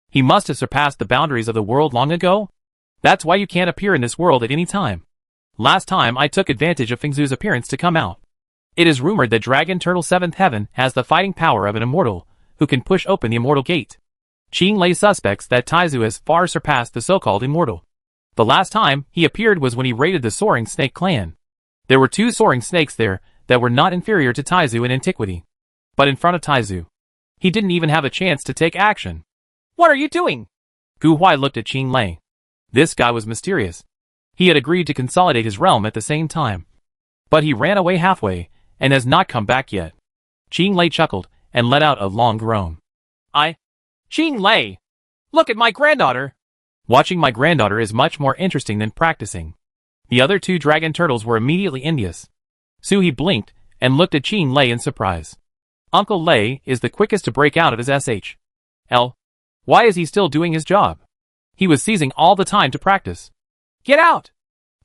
A: He must have surpassed the boundaries of the world long ago. That's why you can't appear in this world at any time. Last time I took advantage of Fengzu's appearance to come out. It is rumored that Dragon Turtle 7th Heaven has the fighting power of an immortal, who can push open the immortal gate. Qing Lei suspects that Taizu has far surpassed the so-called immortal. The last time he appeared was when he raided the Soaring Snake clan. There were 2 soaring snakes there that were not inferior to Taizu in antiquity. But in front of Taizu, he didn't even have a chance to take action.
B: What are you doing?
A: Gu Huai looked at Qing Lei. This guy was mysterious. He had agreed to consolidate his realm at the same time. But he ran away halfway, and has not come back yet. Qing Lei chuckled, and let out a long groan.
B: Qing Lei! Look at my granddaughter!
A: Watching my granddaughter is much more interesting than practicing. The other 2 dragon turtles were immediately envious. Suhi blinked, and looked at Qing Lei in surprise. Uncle Lei is the quickest to break out of his SH. L. Why is he still doing his job? He was seizing all the time to practice.
B: Get out!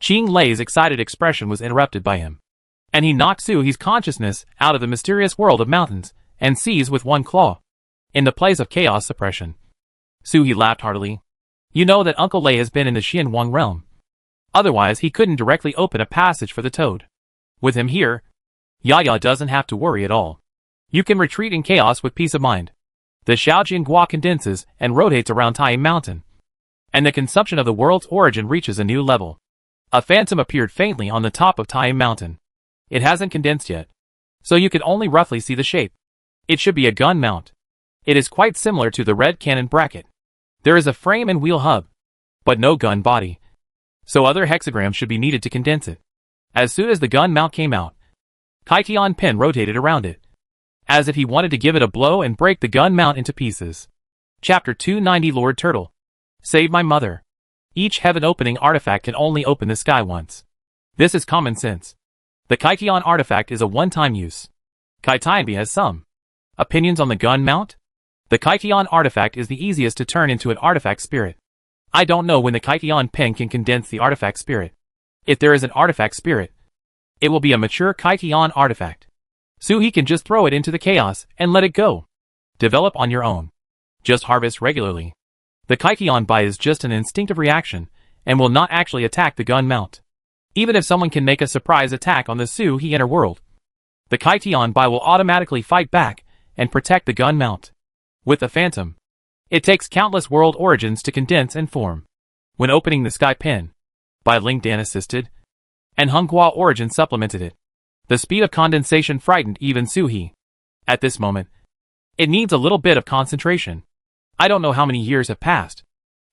A: Qing Lei's excited expression was interrupted by him. And he knocked Suhi's consciousness out of the mysterious world of mountains, and seized with one claw. In the place of chaos suppression. Suhi laughed heartily. You know that Uncle Lei has been in the Xianwang realm. Otherwise he couldn't directly open a passage for the toad. With him here, Yaya doesn't have to worry at all. You can retreat in chaos with peace of mind. The Shaojin Gua condenses and rotates around Tai Mountain. And the consumption of the world's origin reaches a new level. A phantom appeared faintly on the top of Tai Mountain. It hasn't condensed yet, so you can only roughly see the shape. It should be a gun mount. It is quite similar to the red cannon bracket. There is a frame and wheel hub, but no gun body. So other hexagrams should be needed to condense it. As soon as the gun mount came out, Kaitian Pen rotated around it, as if he wanted to give it a blow and break the gun mount into pieces. Chapter 290 Lord Turtle. Save my mother. Each heaven opening artifact can only open the sky once. This is common sense. The Kaitian artifact is a one-time use. Kaitianbi has some opinions on the gun mount. The Kaitian artifact is the easiest to turn into an artifact spirit. I don't know when the Kaitian Pen can condense the artifact spirit. If there is an artifact spirit, it will be a mature Kaitian artifact. Suhi can just throw it into the chaos and let it go. Develop on your own. Just harvest regularly. The Kaitian Bai is just an instinctive reaction, and will not actually attack the gun mount. Even if someone can make a surprise attack on the Suhi inner world, the Kaitian Bai will automatically fight back and protect the gun mount. With the Phantom, It takes countless world origins to condense and form. When opening the Sky Pen, by Ling Dan assisted, and Hunghua origin supplemented it. The speed of condensation frightened even Suhi. At this moment, it needs a little bit of concentration. I don't know how many years have passed.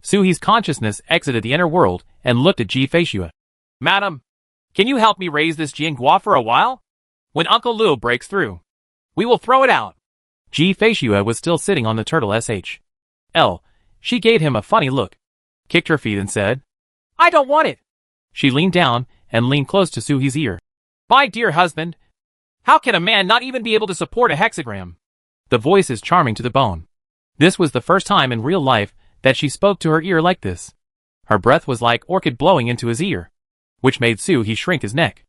A: Suhi's consciousness exited the inner world and looked at Ji Feishua.
B: Madam, can you help me raise this Jianghua for a while? When Uncle Luo breaks through, we will throw it out.
A: Ji Feishua was still sitting on the turtle SH.L. She gave him a funny look, kicked her feet and said,
B: I don't want it.
A: She leaned down and leaned close to Suhi's ear.
B: My dear husband, how can a man not even be able to support a hexagram?
A: The voice is charming to the bone. This was the first time in real life that she spoke to her ear like this. Her breath was like orchid blowing into his ear, which made Suhi shrink his neck.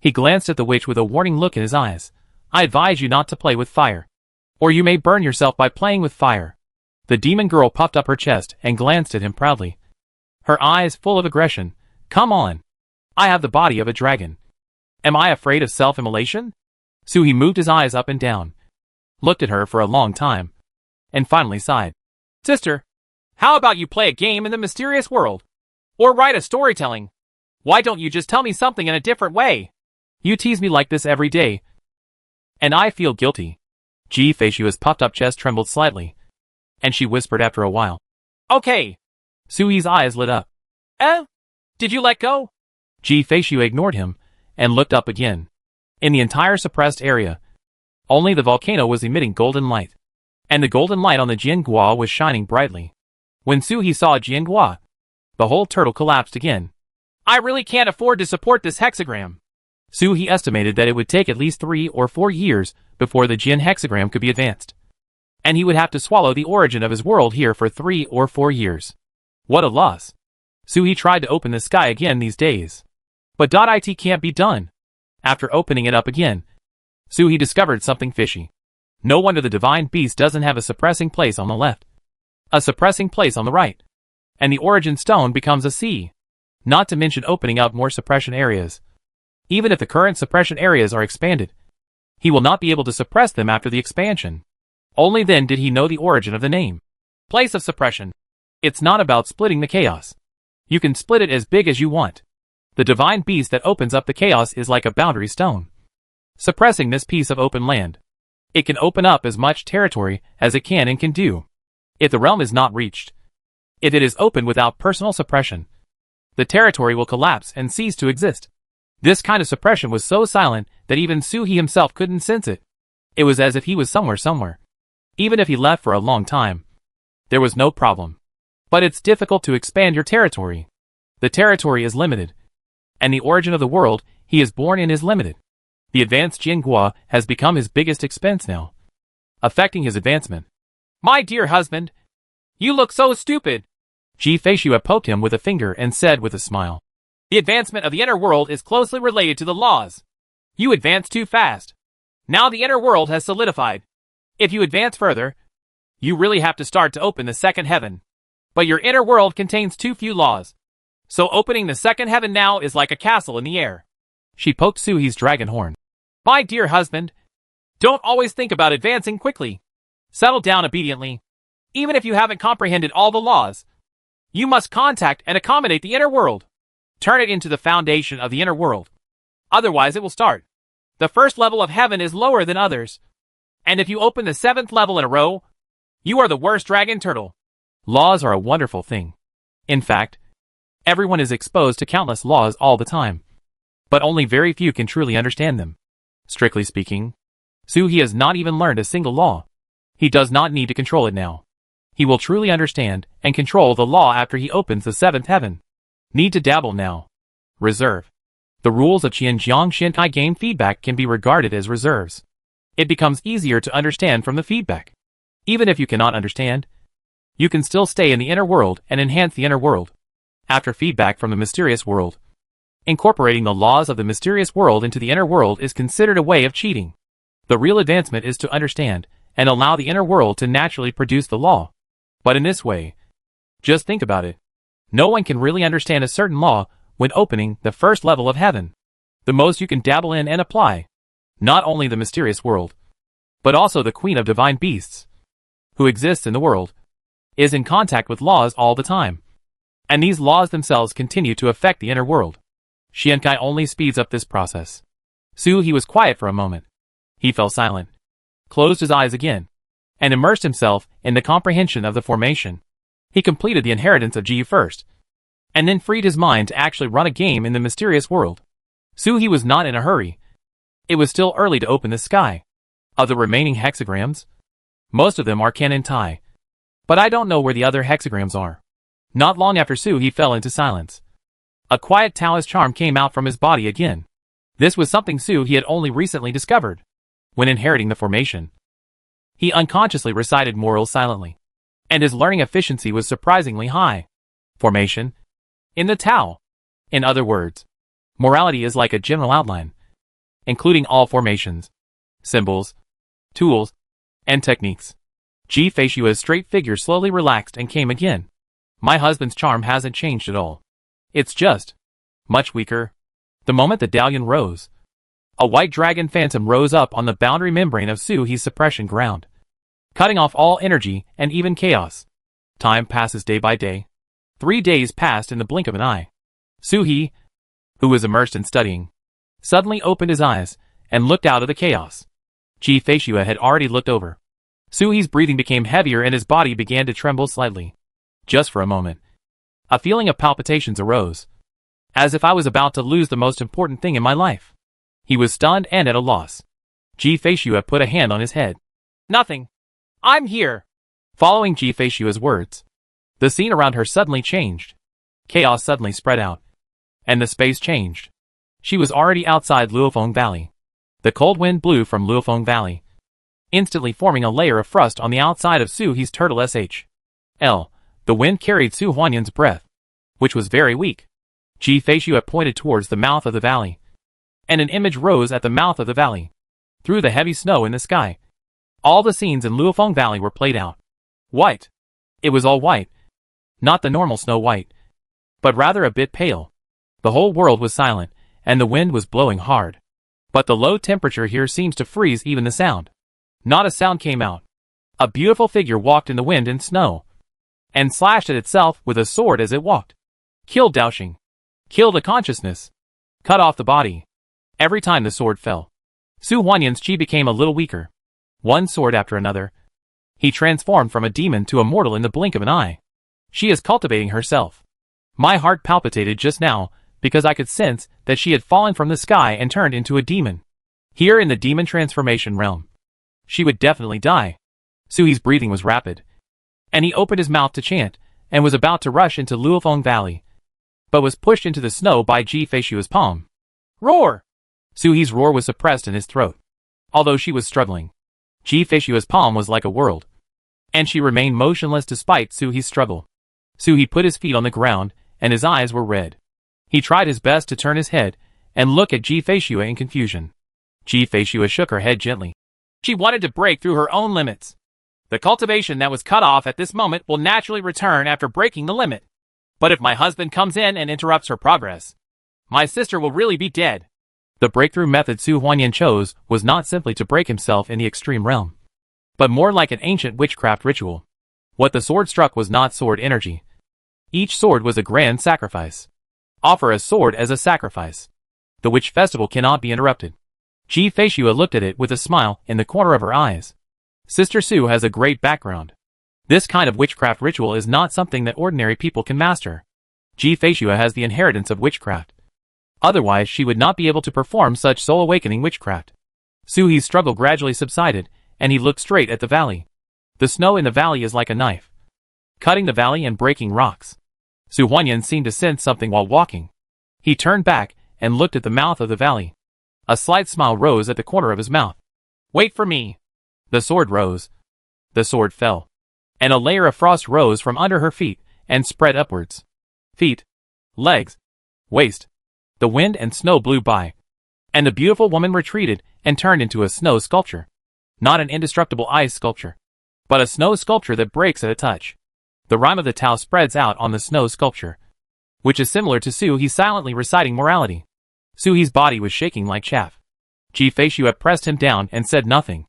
A: He glanced at the witch with a warning look in his eyes. I advise you not to play with fire, or you may burn yourself by playing with fire. The demon girl puffed up her chest and glanced at him proudly, her eyes full of aggression. Come on. I have the body of a dragon. Am I afraid of self-immolation? Suhi moved his eyes up and down, looked at her for a long time, and finally sighed.
B: Sister, how about you play a game in the mysterious world? Or write a storytelling? Why don't you just tell me something in a different way?
A: You tease me like this every day, and I feel guilty. Ji Feishua's puffed up chest trembled slightly, and she whispered after a while.
B: Okay.
A: Suhi's eyes lit up.
B: Did you let go?
A: Ji Feishua ignored him and looked up again. In the entire suppressed area, only the volcano was emitting golden light, and the golden light on the Jianghua was shining brightly. When Suhi saw Jianghua, the whole turtle collapsed again.
B: I really can't afford to support this hexagram.
A: Suhi estimated that it would take at least 3 or 4 years before the Jian hexagram could be advanced, and he would have to swallow the origin of his world here for 3 or 4 years. What a loss. Suhi tried to open the sky again these days, but .it can't be done. After opening it up again, Suhi discovered something fishy. No wonder the divine beast doesn't have a suppressing place on the left, a suppressing place on the right, and the origin stone becomes a C. Not to mention opening up more suppression areas. Even if the current suppression areas are expanded, he will not be able to suppress them after the expansion. Only then did he know the origin of the name. Place of suppression. It's not about splitting the chaos. You can split it as big as you want. The divine beast that opens up the chaos is like a boundary stone, suppressing this piece of open land. It can open up as much territory as it can and can do. If the realm is not reached, if it is opened without personal suppression, the territory will collapse and cease to exist. This kind of suppression was so silent that even Suhi himself couldn't sense it. It was as if he was somewhere. Even if he left for a long time, there was no problem. But it's difficult to expand your territory. The territory is limited, and the origin of the world he is born in is limited. The advanced Jianghua has become his biggest expense now, affecting his advancement.
B: My dear husband, you look so stupid.
A: Ji Feishua poked him with a finger and said with a smile.
B: The advancement of the inner world is closely related to the laws. You advance too fast. Now the inner world has solidified. If you advance further, you really have to start to open the second heaven. But your inner world contains too few laws. So opening the second heaven now is like a castle in the air.
A: She poked Suhi's dragon horn.
B: My dear husband, don't always think about advancing quickly. Settle down obediently. Even if you haven't comprehended all the laws, you must contact and accommodate the inner world. Turn it into the foundation of the inner world. Otherwise it will start. The first level of heaven is lower than others. And if you open the 7th level in a row, you are the worst dragon turtle.
A: Laws are a wonderful thing. In fact, everyone is exposed to countless laws all the time. But only very few can truly understand them. Strictly speaking, Suhi has not even learned a single law. He does not need to control it now. He will truly understand and control the law after he opens the 7th heaven. Need to dabble now. Reserve. The rules of Qianjiang Shinkai game feedback can be regarded as reserves. It becomes easier to understand from the feedback. Even if you cannot understand, you can still stay in the inner world and enhance the inner world. After feedback from the mysterious world, incorporating the laws of the mysterious world into the inner world is considered a way of cheating. The real advancement is to understand and allow the inner world to naturally produce the law. But in this way, just think about it. No one can really understand a certain law when opening the first level of heaven. The most you can dabble in and apply, not only the mysterious world, but also the queen of divine beasts, who exists in the world, is in contact with laws all the time. And these laws themselves continue to affect the inner world. Xiankai only speeds up this process. He was quiet for a moment. He fell silent, closed his eyes again, and immersed himself in the comprehension of the formation. He completed the inheritance of Ji first, and then freed his mind to actually run a game in the mysterious world. He was not in a hurry. It was still early to open the sky. Of the remaining hexagrams, most of them are Ken and Tai. But I don't know where the other hexagrams are. Not long after he fell into silence. A quiet Taoist charm came out from his body again. This was something he had only recently discovered. When inheriting the formation, he unconsciously recited morals silently, and his learning efficiency was surprisingly high. Formation in the Tao. In other words, morality is like a general outline, including all formations, symbols, tools, and techniques. Ji Feishua's straight figure slowly relaxed and came again. My husband's charm hasn't changed at all. It's just much weaker. The moment the Dalian rose, a white dragon phantom rose up on the boundary membrane of He's suppression ground, cutting off all energy and even chaos. Time passes day by day. 3 days passed in the blink of an eye. He, who was immersed in studying, suddenly opened his eyes and looked out of the chaos. Ji Feishua had already looked over. He's breathing became heavier and his body began to tremble slightly. Just for a moment, a feeling of palpitations arose, as if I was about to lose the most important thing in my life. He was stunned and at a loss. Ji Feishua put a hand on his head.
B: Nothing. I'm here.
A: Following Ji Feishua's words, the scene around her suddenly changed. Chaos suddenly spread out, and the space changed. She was already outside Luofeng Valley. The cold wind blew from Luofeng Valley, instantly forming a layer of frost on the outside of He's turtle SHL. The wind carried Su Huanyan's breath, which was very weak. Ji Feishua pointed towards the mouth of the valley, and an image rose at the mouth of the valley. Through the heavy snow in the sky, all the scenes in Luofeng Valley were played out. White. It was all white. Not the normal snow white, but rather a bit pale. The whole world was silent, and the wind was blowing hard. But the low temperature here seems to freeze even the sound. Not a sound came out. A beautiful figure walked in the wind and snow, and slashed at itself with a sword as it walked. Killed Daoxing. Killed a consciousness. Cut off the body. Every time the sword fell, Su Huanyan's chi became a little weaker. One sword after another, he transformed from a demon to a mortal in the blink of an eye. She is cultivating herself. My heart palpitated just now, because I could sense that she had fallen from the sky and turned into a demon. Here in the demon transformation realm, she would definitely die. He's breathing was rapid, and he opened his mouth to chant, and was about to rush into Luofeng Valley, but was pushed into the snow by Ji Feishua's palm. Roar! He's roar was suppressed in his throat. Although she was struggling, Ji Feishua's palm was like a world, and she remained motionless despite He's struggle. He put his feet on the ground, and his eyes were red. He tried his best to turn his head and look at Ji Feishua in confusion. Ji Feishua shook her head gently.
B: She wanted to break through her own limits. The cultivation that was cut off at this moment will naturally return after breaking the limit. But if my husband comes in and interrupts her progress, my sister will really be dead.
A: The breakthrough method Su Huanyan chose was not simply to break himself in the extreme realm, but more like an ancient witchcraft ritual. What the sword struck was not sword energy. Each sword was a grand sacrifice. Offer a sword as a sacrifice. The witch festival cannot be interrupted. Ji Feishua looked at it with a smile in the corner of her eyes. Sister Su has a great background. This kind of witchcraft ritual is not something that ordinary people can master. Ji Feishua has the inheritance of witchcraft. Otherwise she would not be able to perform such soul-awakening witchcraft. Suhi's struggle gradually subsided, and he looked straight at the valley. The snow in the valley is like a knife, cutting the valley and breaking rocks. Su Huanyan seemed to sense something while walking. He turned back and looked at the mouth of the valley. A slight smile rose at the corner of his mouth.
B: Wait for me.
A: The sword rose. The sword fell, and a layer of frost rose from under her feet and spread upwards. Feet, legs, waist. The wind and snow blew by, and the beautiful woman retreated and turned into a snow sculpture. Not an indestructible ice sculpture, but a snow sculpture that breaks at a touch. The rhyme of the Tao spreads out on the snow sculpture, which is similar to Suhi silently reciting morality. Suhi's body was shaking like chaff. Ji Feishua pressed him down and said nothing.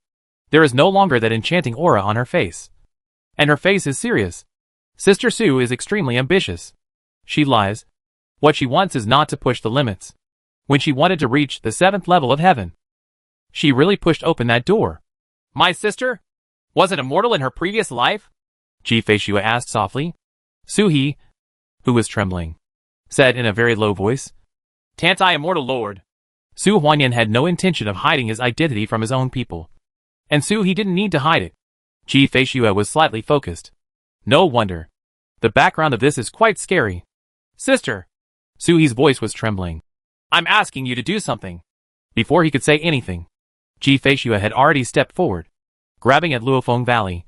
A: There is no longer that enchanting aura on her face, and her face is serious. Sister Sue is extremely ambitious. She lies. What she wants is not to push the limits. When she wanted to reach the 7th level of heaven, she really pushed open that door.
B: My sister? Was it immortal in her previous life?
A: Ji Feishue asked softly. Su-hee, who was trembling, said in a very low voice.
B: Tant I immortal lord.
A: Su Huanyan had no intention of hiding his identity from his own people. And Su-hee didn't need to hide it. Ji Feishue was slightly focused. No wonder. The background of this is quite scary.
B: Sister.
A: Su-hee's voice was trembling.
B: I'm asking you to do something.
A: Before he could say anything, Ji Feishue had already stepped forward, grabbing at Luofeng Valley.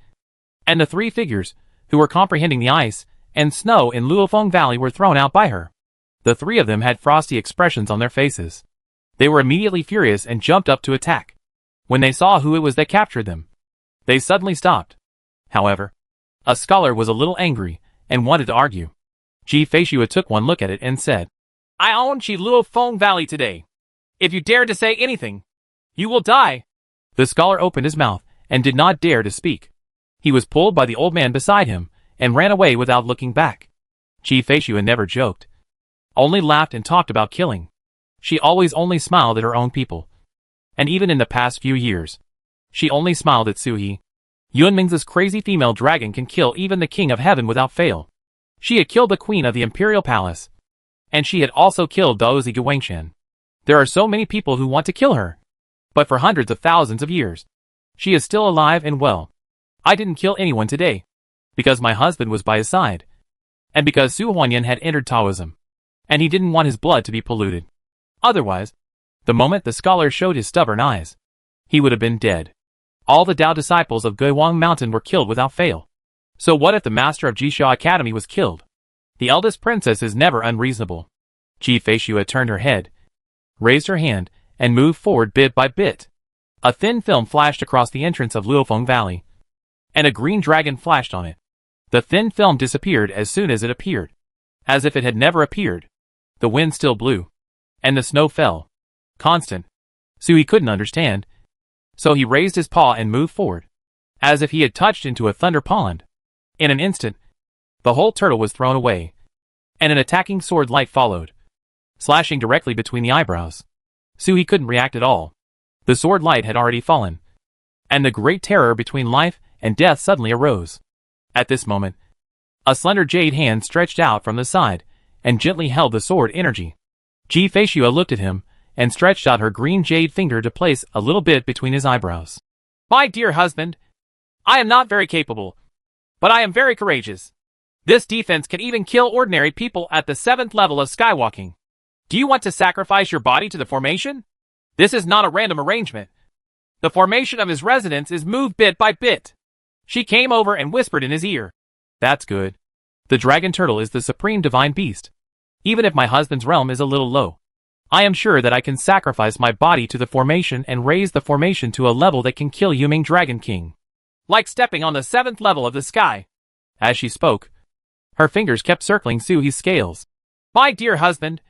A: And the 3 figures, who were comprehending the ice and snow in Luofeng Valley, were thrown out by her. The 3 of them had frosty expressions on their faces. They were immediately furious and jumped up to attack. When they saw who it was that captured them, they suddenly stopped. However, a scholar was a little angry and wanted to argue. Ji Feishue took one look at it and said,
B: I own Luofeng Valley today. If you dare to say anything, you will die.
A: The scholar opened his mouth and did not dare to speak. He was pulled by the old man beside him and ran away without looking back. Ji Feishue never joked, only laughed and talked about killing. She always only smiled at her own people. And even in the past few years, she only smiled at Su-hee. Yunming's crazy female dragon can kill even the king of heaven without fail. She had killed the queen of the imperial palace. And she had also killed Daozi Guangshan. There are so many people who want to kill her. But for hundreds of thousands of years, she is still alive and well. I didn't kill anyone today, because my husband was by his side. And because Su Huanyan had entered Taoism. And he didn't want his blood to be polluted. Otherwise, the moment the scholar showed his stubborn eyes, he would have been dead. All the Dao disciples of Guiwang Mountain were killed without fail. So what if the master of Jisha Academy was killed? The eldest princess is never unreasonable. Ji Feishue turned her head, raised her hand, and moved forward bit by bit. A thin film flashed across the entrance of Luofeng Valley, and a green dragon flashed on it. The thin film disappeared as soon as it appeared, as if it had never appeared. The wind still blew, and the snow fell. Constant. Su-hee couldn't understand, so he raised his paw and moved forward, as if he had touched into a thunder pond. In an instant, the whole turtle was thrown away, and an attacking sword light followed, slashing directly between the eyebrows. Su-hee couldn't react at all. The sword light had already fallen, and the great terror between life and death suddenly arose. At this moment, a slender jade hand stretched out from the side and gently held the sword energy. Ji Feishue looked at him and stretched out her green jade finger to place a little bit between his eyebrows.
B: My dear husband, I am not very capable, but I am very courageous. This defense can even kill ordinary people at the 7th level of skywalking. Do you want to sacrifice your body to the formation? This is not a random arrangement. The formation of his residence is moved bit by bit. She came over and whispered in his ear.
A: That's good. The dragon turtle is the supreme divine beast. Even if my husband's realm is a little low, I am sure that I can sacrifice my body to the formation and raise the formation to a level that can kill Yuming Dragon King.
B: Like stepping on the 7th level of the sky.
A: As she spoke, her fingers kept circling Su-hee's scales.
B: My dear husband,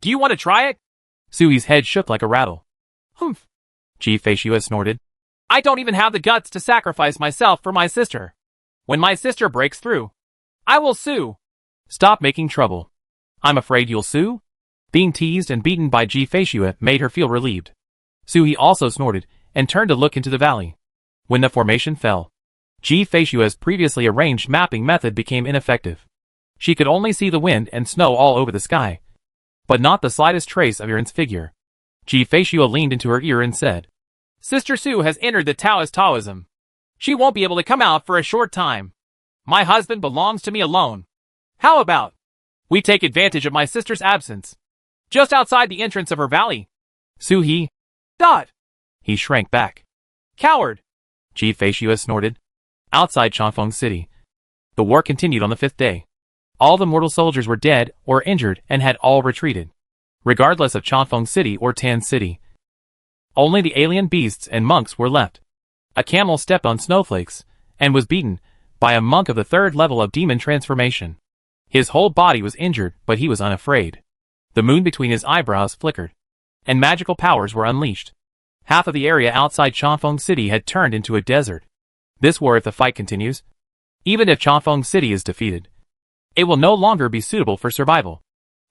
B: do you want to try it?
A: Su-hee's head shook like a rattle.
B: Humph.
A: Ji Feishue snorted.
B: I don't even have the guts to sacrifice myself for my sister. When my sister breaks through, I will sue.
A: Stop making trouble. I'm afraid you'll sue? Being teased and beaten by Ji Feishue made her feel relieved. Su-hee also snorted and turned to look into the valley. When the formation fell, Ji Feishue's previously arranged mapping method became ineffective. She could only see the wind and snow all over the sky, but not the slightest trace of Yuan's figure. Ji Feishue leaned into her ear and said,
B: Sister Sue has entered the Taoist Taoism. She won't be able to come out for a short time. My husband belongs to me alone. How about we take advantage of my sister's absence, just outside the entrance of her valley?
A: Su-hee.
B: Dot.
A: He shrank back.
B: Coward.
A: Ji Feishue snorted. Outside Chanfeng City, the war continued on the 5th day. All the mortal soldiers were dead or injured and had all retreated, regardless of Chanfeng City or Tan City. Only the alien beasts and monks were left. A camel stepped on snowflakes and was beaten by a monk of the 3rd level of demon transformation. His whole body was injured, but he was unafraid. The moon between his eyebrows flickered, and magical powers were unleashed. Half of the area outside Chanfeng City had turned into a desert. This war, if the fight continues,
B: Even if Chanfeng City is defeated, it will no longer be suitable for survival.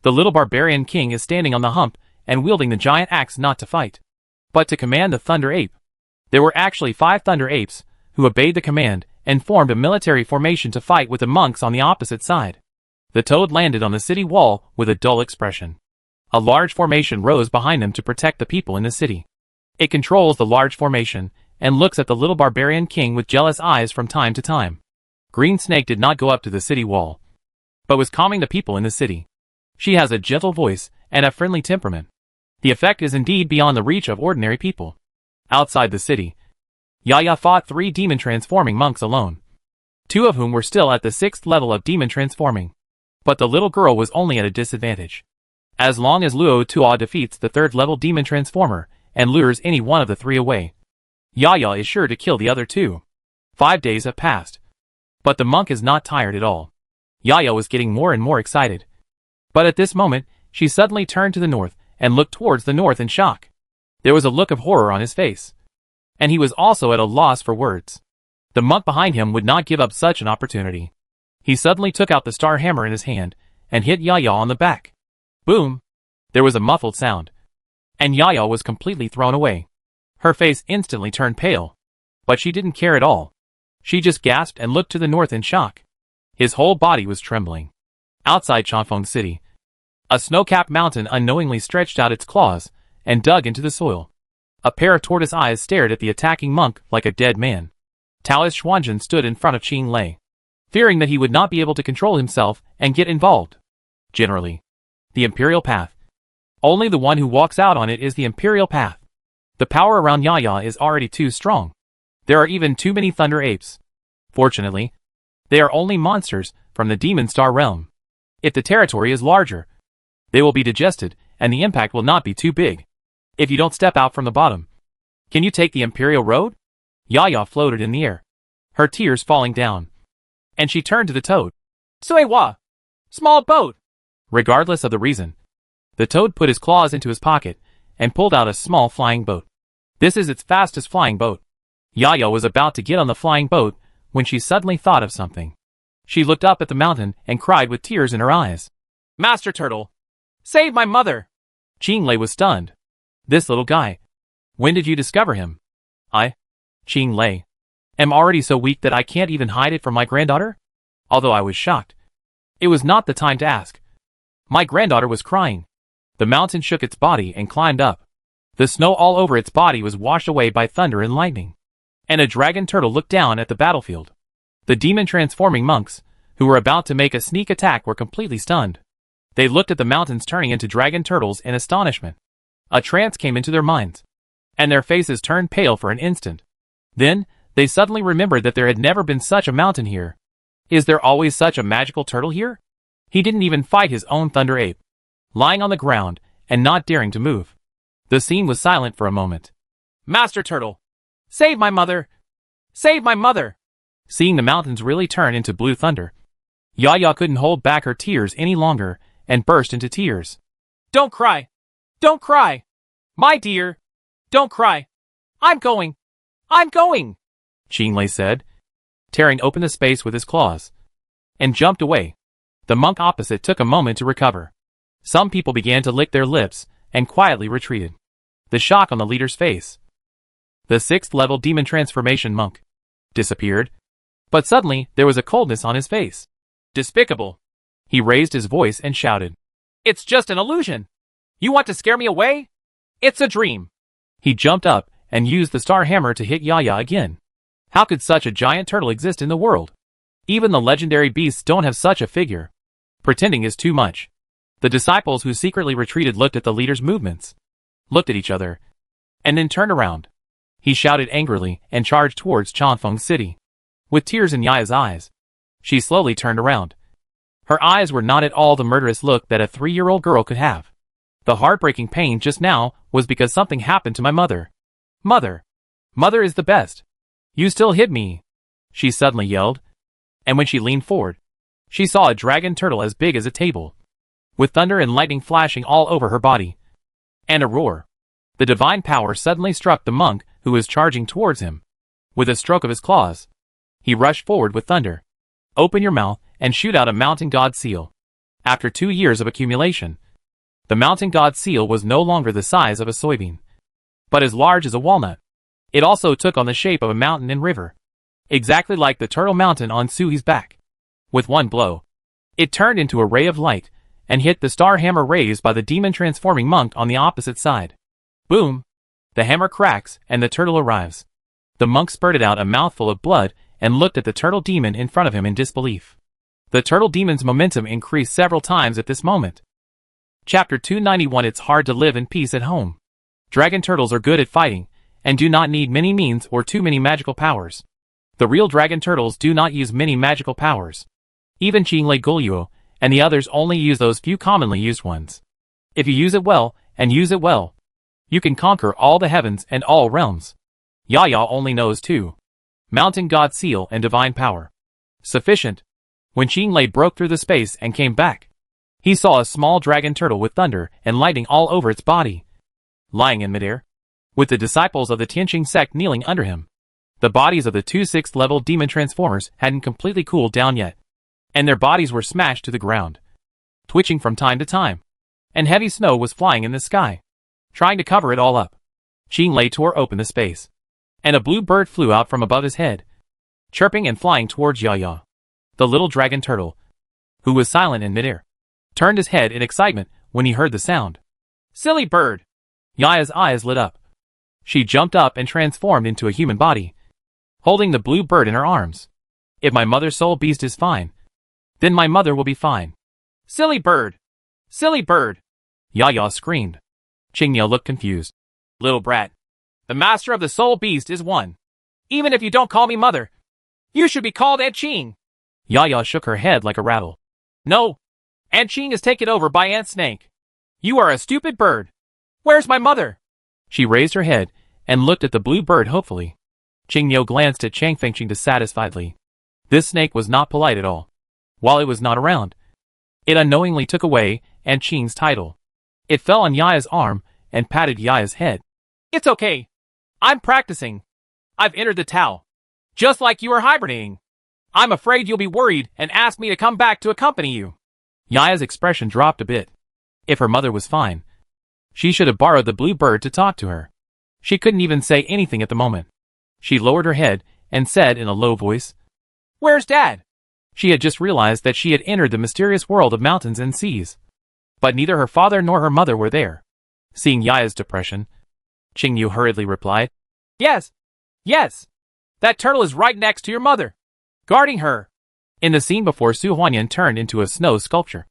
B: The little barbarian king is standing on the hump and wielding the giant axe not to fight, but to command the Thunder Ape. There were actually 5 Thunder Apes, who obeyed the command and formed a military formation to fight with the monks on the opposite side. The toad landed on the city wall with a dull expression. A large formation rose behind him to protect the people in the city. It controls the large formation and looks at the little barbarian king with jealous eyes from time to time. Green Snake did not go up to the city wall, but was calming the people in the city. She has a gentle voice and a friendly temperament. The effect is indeed beyond the reach of ordinary people. Outside the city, Yaya fought 3 demon transforming monks alone, 2 of whom were still at the 6th level of demon transforming. But the little girl was only at a disadvantage. As long as Luo Tuo defeats the 3rd level demon transformer and lures any one of the 3 away, Yaya is sure to kill the other 2. 5 days have passed, but the monk is not tired at all. Yaya was getting more and more excited. But at this moment, she suddenly turned to the north and looked towards the north in shock. There was a look of horror on his face, and he was also at a loss for words. The monk behind him would not give up such an opportunity. He suddenly took out the star hammer in his hand and hit Yaya on the back. Boom! There was a muffled sound, and Yaya was completely thrown away. Her face instantly turned pale, but she didn't care at all. She just gasped and looked to the north in shock. His whole body was trembling. Outside Chanfeng City, a snow-capped mountain unknowingly stretched out its claws and dug into the soil. A pair of tortoise eyes stared at the attacking monk like a dead man. Taoist Xuanzhen stood in front of Qing Lei, fearing that he would not be able to control himself and get involved. Generally, the imperial path. Only the one who walks out on it is the imperial path. The power around Yaya is already too strong. There are even too many Thunder Apes. Fortunately, they are only monsters from the Demon Star realm. If the territory is larger, they will be digested, and the impact will not be too big. If you don't step out from the bottom, can you take the Imperial Road? Yaya floated in the air, her tears falling down, and she turned to the toad. Suiwa! Small boat! Regardless of the reason, the toad put his claws into his pocket and pulled out a small flying boat. This is its fastest flying boat. Yaya was about to get on the flying boat when she suddenly thought of something. She looked up at the mountain and cried with tears in her eyes. Master Turtle! Save my mother! Qing Lei was stunned. This little guy. When did you discover him? I, Qing Lei, am already so weak that I can't even hide it from my granddaughter? Although I was shocked, it was not the time to ask. My granddaughter was crying. The mountain shook its body and climbed up. The snow all over its body was washed away by thunder and lightning. And a dragon turtle looked down at the battlefield. The demon transforming monks, who were about to make a sneak attack, were completely stunned. They looked at the mountains turning into dragon turtles in astonishment. A trance came into their minds, and their faces turned pale for an instant. Then, they suddenly remembered that there had never been such a mountain here. Is there always such a magical turtle here? He didn't even fight his own Thunder Ape, lying on the ground and not daring to move. The scene was silent for a moment. Master Turtle! Save my mother! Save my mother! Seeing the mountains really turn into blue thunder, Yaya couldn't hold back her tears any longer and burst into tears. Don't cry! Don't cry! My dear! Don't cry! I'm going! I'm going! Qing Lei said, tearing open the space with his claws, and jumped away. The monk opposite took a moment to recover. Some people began to lick their lips and quietly retreated. The shock on the leader's face. The 6th level demon transformation monk disappeared, but suddenly there was a coldness on his face. Despicable! He raised his voice and shouted. It's just an illusion! You want to scare me away? It's a dream! He jumped up and used the star hammer to hit Yaya again. How could such a giant turtle exist in the world? Even the legendary beasts don't have such a figure. Pretending is too much. The disciples who secretly retreated looked at the leader's movements, looked at each other, and then turned around. He shouted angrily and charged towards Chanfeng City. With tears in Yaya's eyes, she slowly turned around. Her eyes were not at all the murderous look that a 3-year-old girl could have. The heartbreaking pain just now was because something happened to my mother. Mother! Mother is the best! You still hit me! She suddenly yelled, and when she leaned forward, she saw a dragon turtle as big as a table, with thunder and lightning flashing all over her body, and a roar. The divine power suddenly struck the monk who was charging towards him. With a stroke of his claws, he rushed forward with thunder.
A: Open your mouth and shoot out a mountain god seal. After 2 years of accumulation, the mountain god seal was no longer the size of a soybean, but as large as a walnut. It also took on the shape of a mountain and river, exactly like the turtle mountain on Suhi's back. With one blow, it turned into a ray of light and hit the star hammer raised by the demon transforming monk on the opposite side. Boom! The hammer cracks and the turtle arrives. The monk spurted out a mouthful of blood and looked at the turtle demon in front of him in disbelief. The turtle demon's momentum increased several times at this moment. Chapter 291. It's hard to live in peace at home. Dragon turtles are good at fighting and do not need many means or too many magical powers. The real dragon turtles do not use many magical powers. Even Qinglei Guluo and the others only use those few commonly used ones. If you use it well, and use it well, you can conquer all the heavens and all realms. Yaya only knows 2. Mountain God Seal and Divine Power. Sufficient. When Qinglei broke through the space and came back, he saw a small dragon turtle with thunder and lightning all over its body, lying in midair, with the disciples of the Tianqing sect kneeling under him. The bodies of the 2 6th level demon transformers hadn't completely cooled down yet, and their bodies were smashed to the ground, twitching from time to time, and heavy snow was flying in the sky, trying to cover it all up. Qinglei tore open the space, and a blue bird flew out from above his head, chirping and flying towards Yaya. The little dragon turtle, who was silent in midair, turned his head in excitement when he heard the sound. Silly bird! Yaya's eyes lit up. She jumped up and transformed into a human body, holding the blue bird in her arms. If my mother's soul beast is fine, then my mother will be fine. Silly bird! Silly bird! Yaya screamed. Qingya looked confused. Little brat, the master of the soul beast is one. Even if you don't call me mother, you should be called Aunt Qing. Yaya shook her head like a rattle. No, Aunt Qing is taken over by Aunt Snake. You are a stupid bird. Where's my mother? She raised her head and looked at the blue bird hopefully. Qingyo glanced at Chang Fengqing dissatisfiedly. This snake was not polite at all. While it was not around, it unknowingly took away Aunt Qing's title. It fell on Yaya's arm and patted Yaya's head. It's okay. I'm practicing. I've entered the Tao. Just like you are hibernating. I'm afraid you'll be worried and ask me to come back to accompany you. Yaya's expression dropped a bit. If her mother was fine, she should have borrowed the blue bird to talk to her. She couldn't even say anything at the moment. She lowered her head and said in a low voice, Where's Dad? She had just realized that she had entered the mysterious world of mountains and seas. But neither her father nor her mother were there. Seeing Yaya's depression, Qingyu hurriedly replied, Yes, yes. That turtle is right next to your mother, guarding her. In the scene before Su Huanyan turned into a snow sculpture,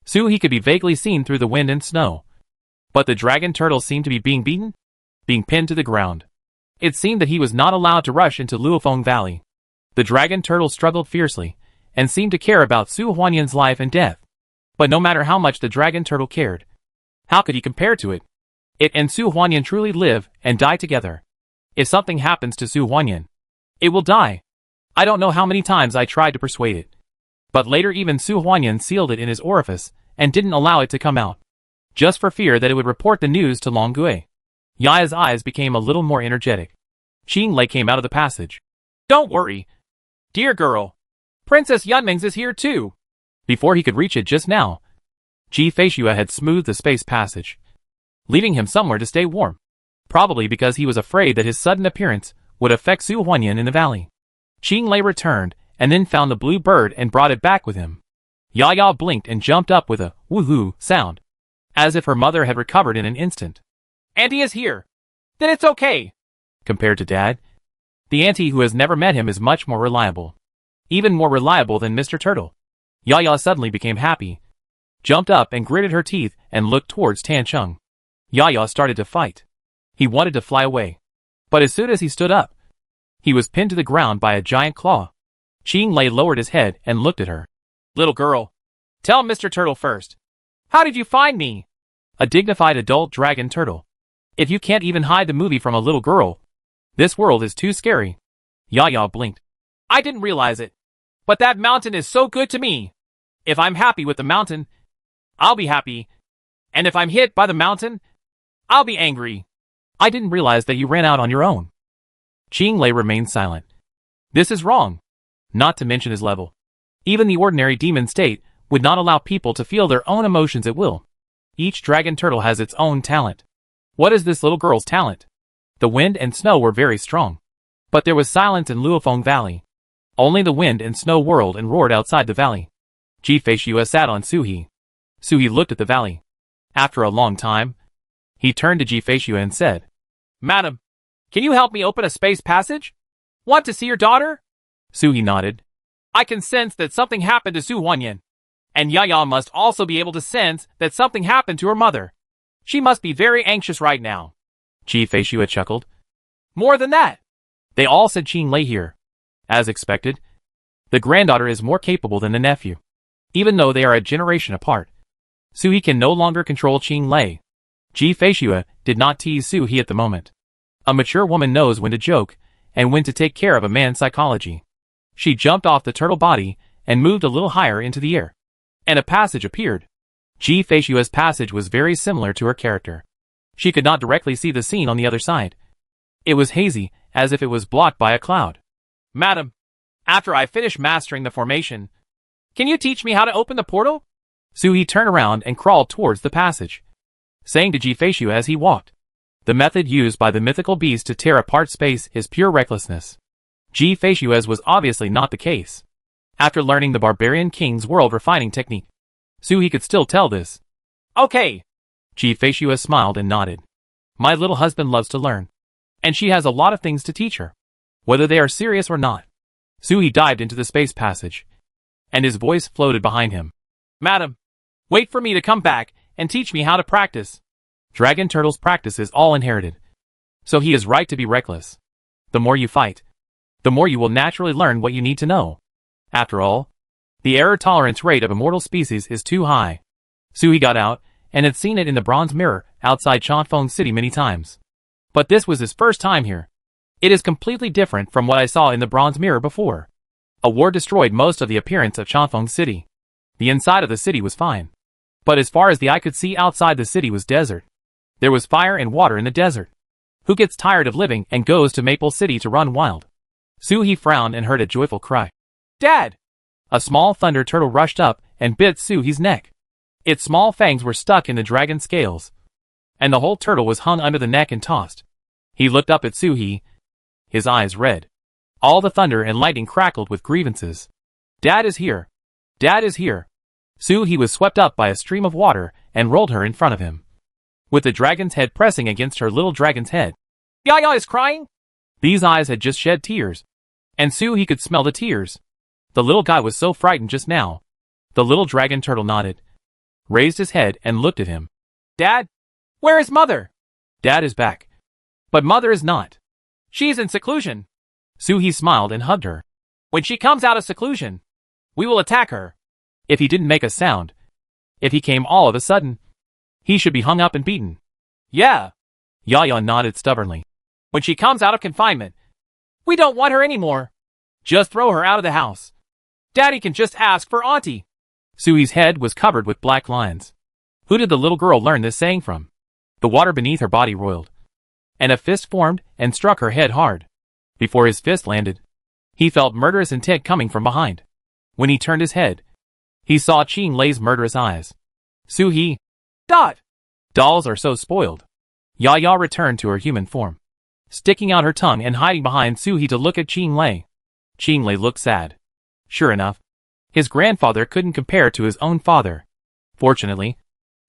A: He could be vaguely seen through the wind and snow. But the dragon turtle seemed to be being beaten, being pinned to the ground. It seemed that he was not allowed to rush into Luofeng Valley. The dragon turtle struggled fiercely, and seemed to care about Su Huanyan's life and death. But no matter how much the dragon turtle cared, how could he compare to it? It and Su Huanyan truly live and die together. If something happens to Su Huanyan, it will die. I don't know how many times I tried to persuade it. But later even Su Huanyan sealed it in his orifice and didn't allow it to come out, just for fear that it would report the news to Long Gui. Yaya's eyes became a little more energetic. Qinglei came out of the passage. Don't worry, dear girl. Princess Yunming's is here too. Before he could reach it just now, Ji Feishua had smoothed the space passage, leaving him somewhere to stay warm, probably because he was afraid that his sudden appearance would affect Su Huanyan in the valley. Qinglei returned and then found the blue bird and brought it back with him. Yaya blinked and jumped up with a woohoo sound, as if her mother had recovered in an instant. Auntie is here. Then it's okay. Compared to Dad, the auntie who has never met him is much more reliable. Even more reliable than Mr. Turtle. Yaya suddenly became happy, jumped up and gritted her teeth and looked towards Tancheng. Yaya started to fight. He wanted to fly away. But as soon as he stood up, he was pinned to the ground by a giant claw. Qinglei lowered his head and looked at her. Little girl, tell Mr. Turtle first. How did you find me? A dignified adult dragon turtle. If you can't even hide the movie from a little girl, this world is too scary. Yaya blinked. I didn't realize it. But that mountain is so good to me. If I'm happy with the mountain, I'll be happy. And if I'm hit by the mountain, I'll be angry. I didn't realize that you ran out on your own. Qinglei remained silent. This is wrong. Not to mention his level. Even the ordinary demon state would not allow people to feel their own emotions at will. Each dragon turtle has its own talent. What is this little girl's talent? The wind and snow were very strong. But there was silence in Luofeng Valley. Only the wind and snow whirled and roared outside the valley. Ji-Fei-Shua sat on Suhi. Suhi looked at the valley. After a long time, he turned to Ji-Fei-Shua and said,
B: Madam, can you help me open a space passage? Want to see your daughter?
A: Suhi nodded.
B: I can sense that something happened to Su Huanyan. And Yaya must also be able to sense that something happened to her mother. She must be very anxious right now.
A: Ji-Fei-Shua chuckled.
B: More than that.
A: They all said Qing Lei here. As expected, the granddaughter is more capable than the nephew. Even though they are a generation apart, Suhi can no longer control Qing Lei. Ji-Fei-Shua did not tease Suhi at the moment. A mature woman knows when to joke and when to take care of a man's psychology. She jumped off the turtle body and moved a little higher into the air. And a passage appeared. Ji-Fei-Shua's passage was very similar to her character. She could not directly see the scene on the other side. It was hazy, as if it was blocked by a cloud.
B: Madam, after I finish mastering the formation, can you teach me how to open the portal?
A: Suhi turned around and crawled towards the passage, saying to Ji-Fei-Shua as he walked, the method used by the mythical beast to tear apart space is pure recklessness. Ji-Fei-Shua's was obviously not the case. After learning the barbarian king's world refining technique, Suhi could still tell this.
B: Okay.
A: Ji-Fei-Shua smiled and nodded. My little husband loves to learn. And she has a lot of things to teach her, whether they are serious or not. Suhi dived into the space passage, and his voice floated behind him.
B: Madam, wait for me to come back and teach me how to practice.
A: Dragon Turtle's practice is all inherited. So he is right to be reckless. The more you fight, the more you will naturally learn what you need to know. After all, the error tolerance rate of immortal species is too high. Suhi got out and had seen it in the bronze mirror outside Chanfeng City many times. But this was his first time here. It is completely different from what I saw in the bronze mirror before. A war destroyed most of the appearance of Chanfeng City. The inside of the city was fine. But as far as the eye could see, outside the city was desert. There was fire and water in the desert. Who gets tired of living and goes to Maple City to run wild? Suhi frowned and heard a joyful cry.
B: Dad!
A: A small thunder turtle rushed up and bit Suhi's neck. Its small fangs were stuck in the dragon's scales, and the whole turtle was hung under the neck and tossed. He looked up at Suhi, his eyes red. All the thunder and lightning crackled with grievances. Dad is here. Dad is here. Suhi was swept up by a stream of water and rolled her in front of him, with the dragon's head pressing against her little dragon's head.
B: Yaya is crying?
A: These eyes had just shed tears, and Suhi could smell the tears. The little guy was so frightened just now. The little dragon turtle nodded, raised his head and looked at him.
B: Dad? Where is Mother?
A: Dad is back. But Mother is not.
B: She is in seclusion.
A: Suhi smiled and hugged her.
B: When she comes out of seclusion, we will attack her.
A: If he didn't make a sound, if he came all of a sudden, he should be hung up and beaten.
B: Yeah.
A: Yaya nodded stubbornly.
B: When she comes out of confinement, we don't want her anymore. Just throw her out of the house. Daddy can just ask for Auntie.
A: Suhi's head was covered with black lines. Who did the little girl learn this saying from? The water beneath her body roiled, and a fist formed and struck her head hard. Before his fist landed, he felt murderous intent coming from behind. When he turned his head, he saw Qing Lei's murderous eyes. Suhi.
B: Dot.
A: Dolls are so spoiled. Yaya returned to her human form, sticking out her tongue and hiding behind Suhi to look at Qing Lei. Qing Lei looked sad. Sure enough, his grandfather couldn't compare to his own father. Fortunately,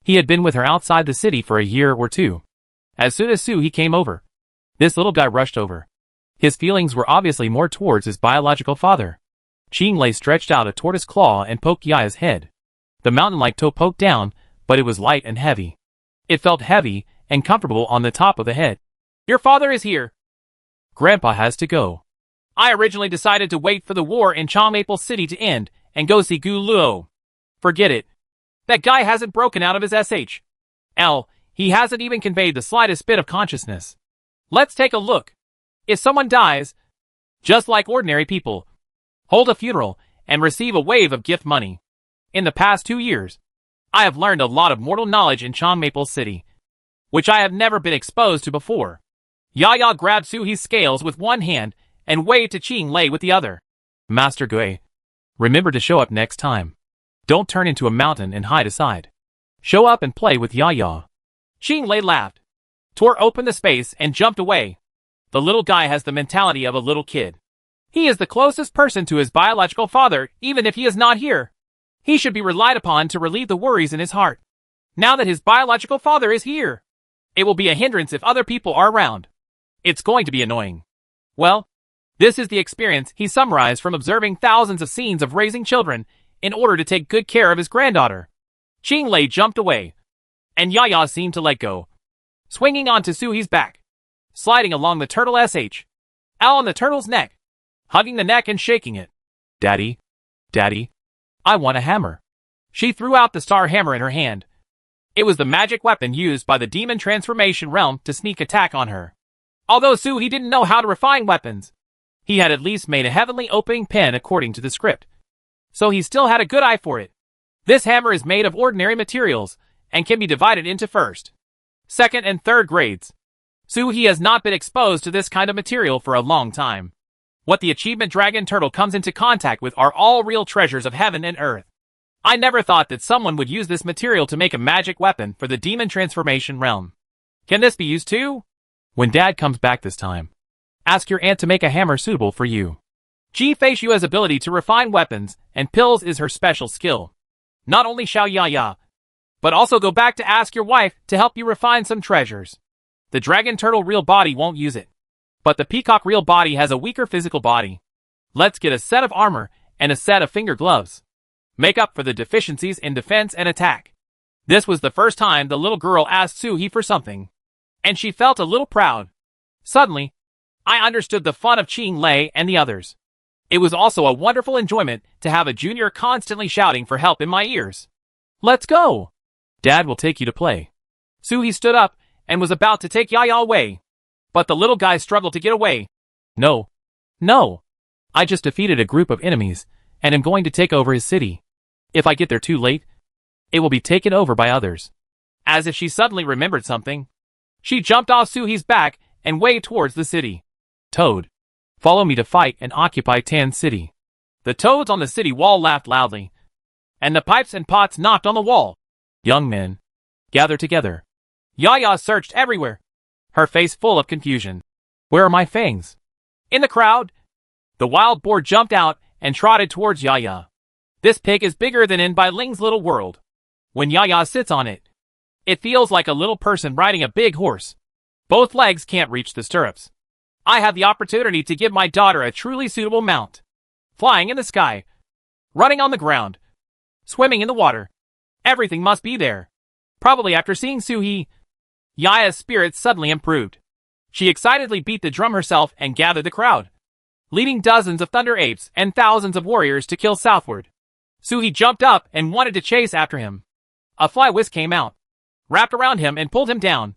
A: he had been with her outside the city for a year or two. As soon as Suhi came over, this little guy rushed over. His feelings were obviously more towards his biological father. Qing Lei stretched out a tortoise claw and poked Yaya's head. The mountain-like toe poked down, but it was light and heavy. It felt heavy and comfortable on the top of the head.
B: Your father is here.
A: Grandpa has to go.
B: I originally decided to wait for the war in Maple City to end and go see Gu Luo. Forget it. That guy hasn't broken out of his SHL. He hasn't even conveyed the slightest bit of consciousness. Let's take a look. If someone dies, just like ordinary people, hold a funeral and receive a wave of gift money. In the past 2 years, I have learned a lot of mortal knowledge in Maple City, which I have never been exposed to before. Yaya grabbed Suhi's scales with one hand and waved to Qing Lei with the other.
A: Master Gui, Remember to show up next time. Don't turn into a mountain and hide aside. Show up and play with Yaya.
B: Qing Lei laughed, tore open the space, and jumped away. The little guy has the mentality of a little kid. He is the closest person to his biological father, even if he is not here. He should be relied upon to relieve the worries in his heart. Now that his biological father is here, it will be a hindrance if other people are around. It's going to be annoying. Well, this is the experience he summarized from observing thousands of scenes of raising children in order to take good care of his granddaughter. Qing Lei jumped away, and Yaya seemed to let go, swinging onto Suhi's back, sliding along the turtle L on the turtle's neck, hugging the neck and shaking it.
A: Daddy, Daddy, I want a hammer.
B: She threw out the star hammer in her hand. It was the magic weapon used by the demon transformation realm to sneak attack on her. Although Suhi didn't know how to refine weapons, he had at least made a heavenly opening pen according to the script. So he still had a good eye for it. This hammer is made of ordinary materials and can be divided into first, second, and third grades. Suhi has not been exposed to this kind of material for a long time. What the achievement dragon turtle comes into contact with are all real treasures of heaven and earth. I never thought that someone would use this material to make a magic weapon for the demon transformation realm. Can this be used too?
A: When Dad comes back this time, ask your aunt to make a hammer suitable for you.
B: Fei Shua's ability to refine weapons and pills is her special skill. Not only Xiao Yaya, but also go back to ask your wife to help you refine some treasures. The dragon turtle real body won't use it, but the peacock real body has a weaker physical body. Let's get a set of armor and a set of finger gloves. Make up for the deficiencies in defense and attack. This was the first time the little girl asked Suhi for something, and she felt a little proud. Suddenly, I understood the fun of Qing Lei and the others. It was also a wonderful enjoyment to have a junior constantly shouting for help in my ears. Let's go!
A: Dad will take you to play.
B: Suhi stood up and was about to take Yaya away, but the little guy struggled to get away.
A: No. No. I just defeated a group of enemies, and am going to take over his city. If I get there too late, it will be taken over by others.
B: As if she suddenly remembered something, she jumped off Suhi's back and waved towards the city.
A: Toad, follow me to fight and occupy Tan City.
B: The toads on the city wall laughed loudly, and the pipes and pots knocked on the wall.
A: Young men, gather together.
B: Yaya searched everywhere, her face full of confusion.
A: Where are my fangs?
B: In the crowd. The wild boar jumped out and trotted towards Yaya. This pig is bigger than in Bai Ling's little world. When Yaya sits on it, it feels like a little person riding a big horse. Both legs can't reach the stirrups. I have the opportunity to give my daughter a truly suitable mount. Flying in the sky, running on the ground, swimming in the water. Everything must be there. Probably after seeing Suhi, Yaya's spirits suddenly improved. She excitedly beat the drum herself and gathered the crowd, leading dozens of thunder apes and thousands of warriors to kill southward. Suhi jumped up and wanted to chase after him. A fly whisk came out, wrapped around him and pulled him down.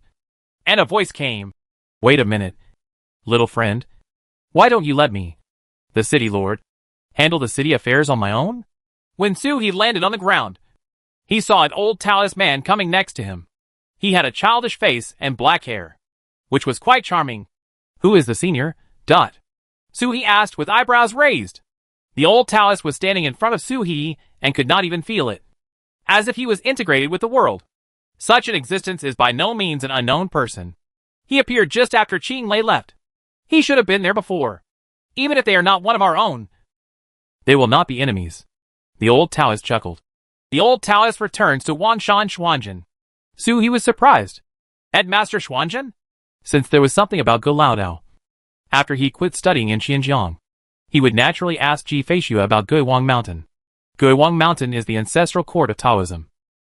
B: And a voice came.
A: Wait a minute, little friend. Why don't you let me, the city lord, handle the city affairs on my own?
B: When Suhi landed on the ground, he saw an old Taoist man coming next to him. He had a childish face and black hair, which was quite charming.
A: Who is the senior?
B: Suhi asked with eyebrows raised. The old Taoist was standing in front of Suhi and could not even feel it, as if he was integrated with the world. Such an existence is by no means an unknown person. He appeared just after Qing Lei left. He should have been there before. Even if they are not one of our own,
A: they will not be enemies. The old Taoist chuckled.
B: The old Taoist returns to Wanshan Xuanzhen.
A: Suhi was surprised.
B: Headmaster Xuanzhen?
A: Since there was something about Go Laodao. After he quit studying in Xinjiang, he would naturally ask Fei Shua about Guiwang Mountain. Guiwang Mountain is the ancestral court of Taoism.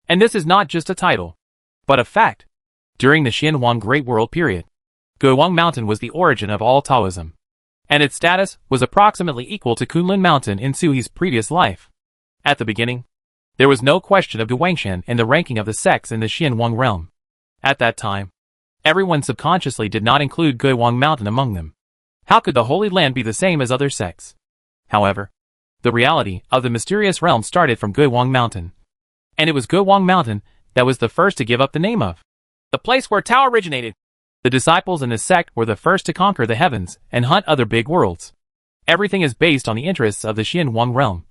A: And this is not just a title, but a fact. During the Xinhuang Great World period, Guiwang Mountain was the origin of all Taoism, and its status was approximately equal to Kunlun Mountain in Suhi's previous life. At the beginning, there was no question of Guangshan and the ranking of the sects in the Xinhuang realm. At that time, everyone subconsciously did not include Guiwang Mountain among them. How could the Holy Land be the same as other sects? However, the reality of the mysterious realm started from Guiwang Mountain. And it was Guiwang Mountain that was the first to give up the name of
B: the place where Tao originated.
A: The disciples in this sect were the first to conquer the heavens and hunt other big worlds. Everything is based on the interests of the Xinhuang realm.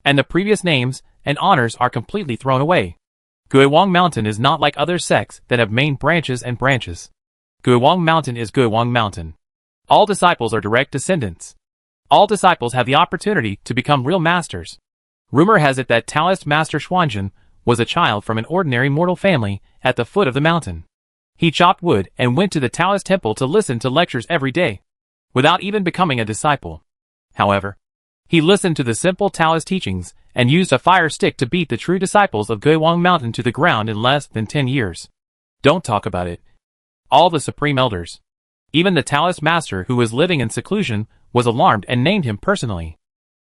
A: and the previous names and honors are completely thrown away. Guiwang Mountain is not like other sects that have main branches and branches. Guiwang Mountain is Guiwang Mountain. All disciples are direct descendants. All disciples have the opportunity to become real masters. Rumor has it that Taoist Master Xuanzhen was a child from an ordinary mortal family at the foot of the mountain. He chopped wood and went to the Taoist temple to listen to lectures every day, without even becoming a disciple. However, he listened to the simple Taoist teachings and used a fire stick to beat the true disciples of Guiwang Mountain to the ground in less than 10 years. Don't talk about it. All the supreme elders, even the Taoist master who was living in seclusion, was alarmed and named him personally.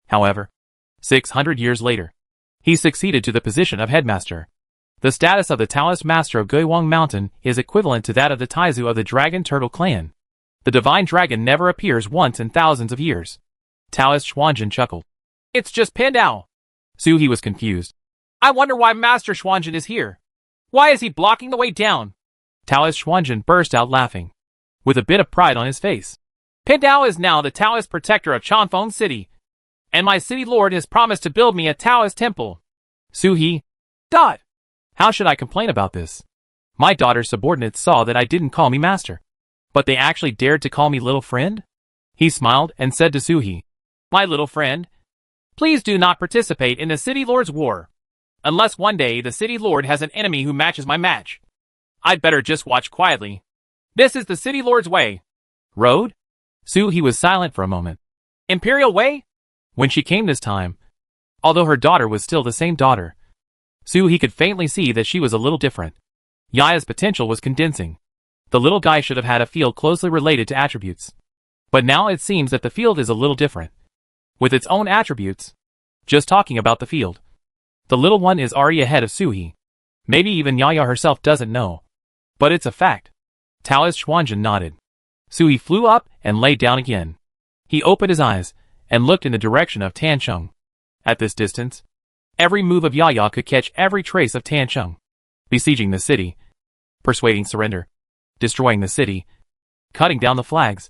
A: However, 600 years later, he succeeded to the position of headmaster. The status of the Taoist master of Guiwang Mountain is equivalent to that of the Taizu of the Dragon Turtle clan. The divine dragon never appears once in thousands of years. Taoist Xuanzhen chuckled.
B: It's just Pandao.
A: Su He was confused.
B: I wonder why Master Xuanzhen is here. Why is he blocking the way down?
A: Taoist Xuanzhen burst out laughing, with a bit of pride on his face.
B: Pandao is now the Taoist protector of Chanfeng City, and my city lord has promised to build me a Taoist temple.
A: Su He. How should I complain about this? My daughter's subordinates saw that I didn't call me master, but they actually dared to call me little friend? He smiled and said to Su He,
B: My little friend, please do not participate in the city lord's war. Unless one day the city lord has an enemy who matches my match. I'd better just watch quietly. This is the city lord's way.
A: Road? Su He was silent for a moment.
B: Imperial way?
A: When she came this time, although her daughter was still the same daughter, Su He could faintly see that she was a little different. Yaya's potential was condensing. The little guy should have had a field closely related to attributes. But now it seems that the field is a little different, with its own attributes. Just talking about the field, the little one is already ahead of Su He. Maybe even Yaya herself doesn't know. But it's a fact. Taoist Xuanzhen nodded. Su He flew up and lay down again. He opened his eyes and looked in the direction of Tancheng. At this distance, every move of Yaya could catch every trace of Tancheng. Besieging the city, persuading surrender, destroying the city, cutting down the flags,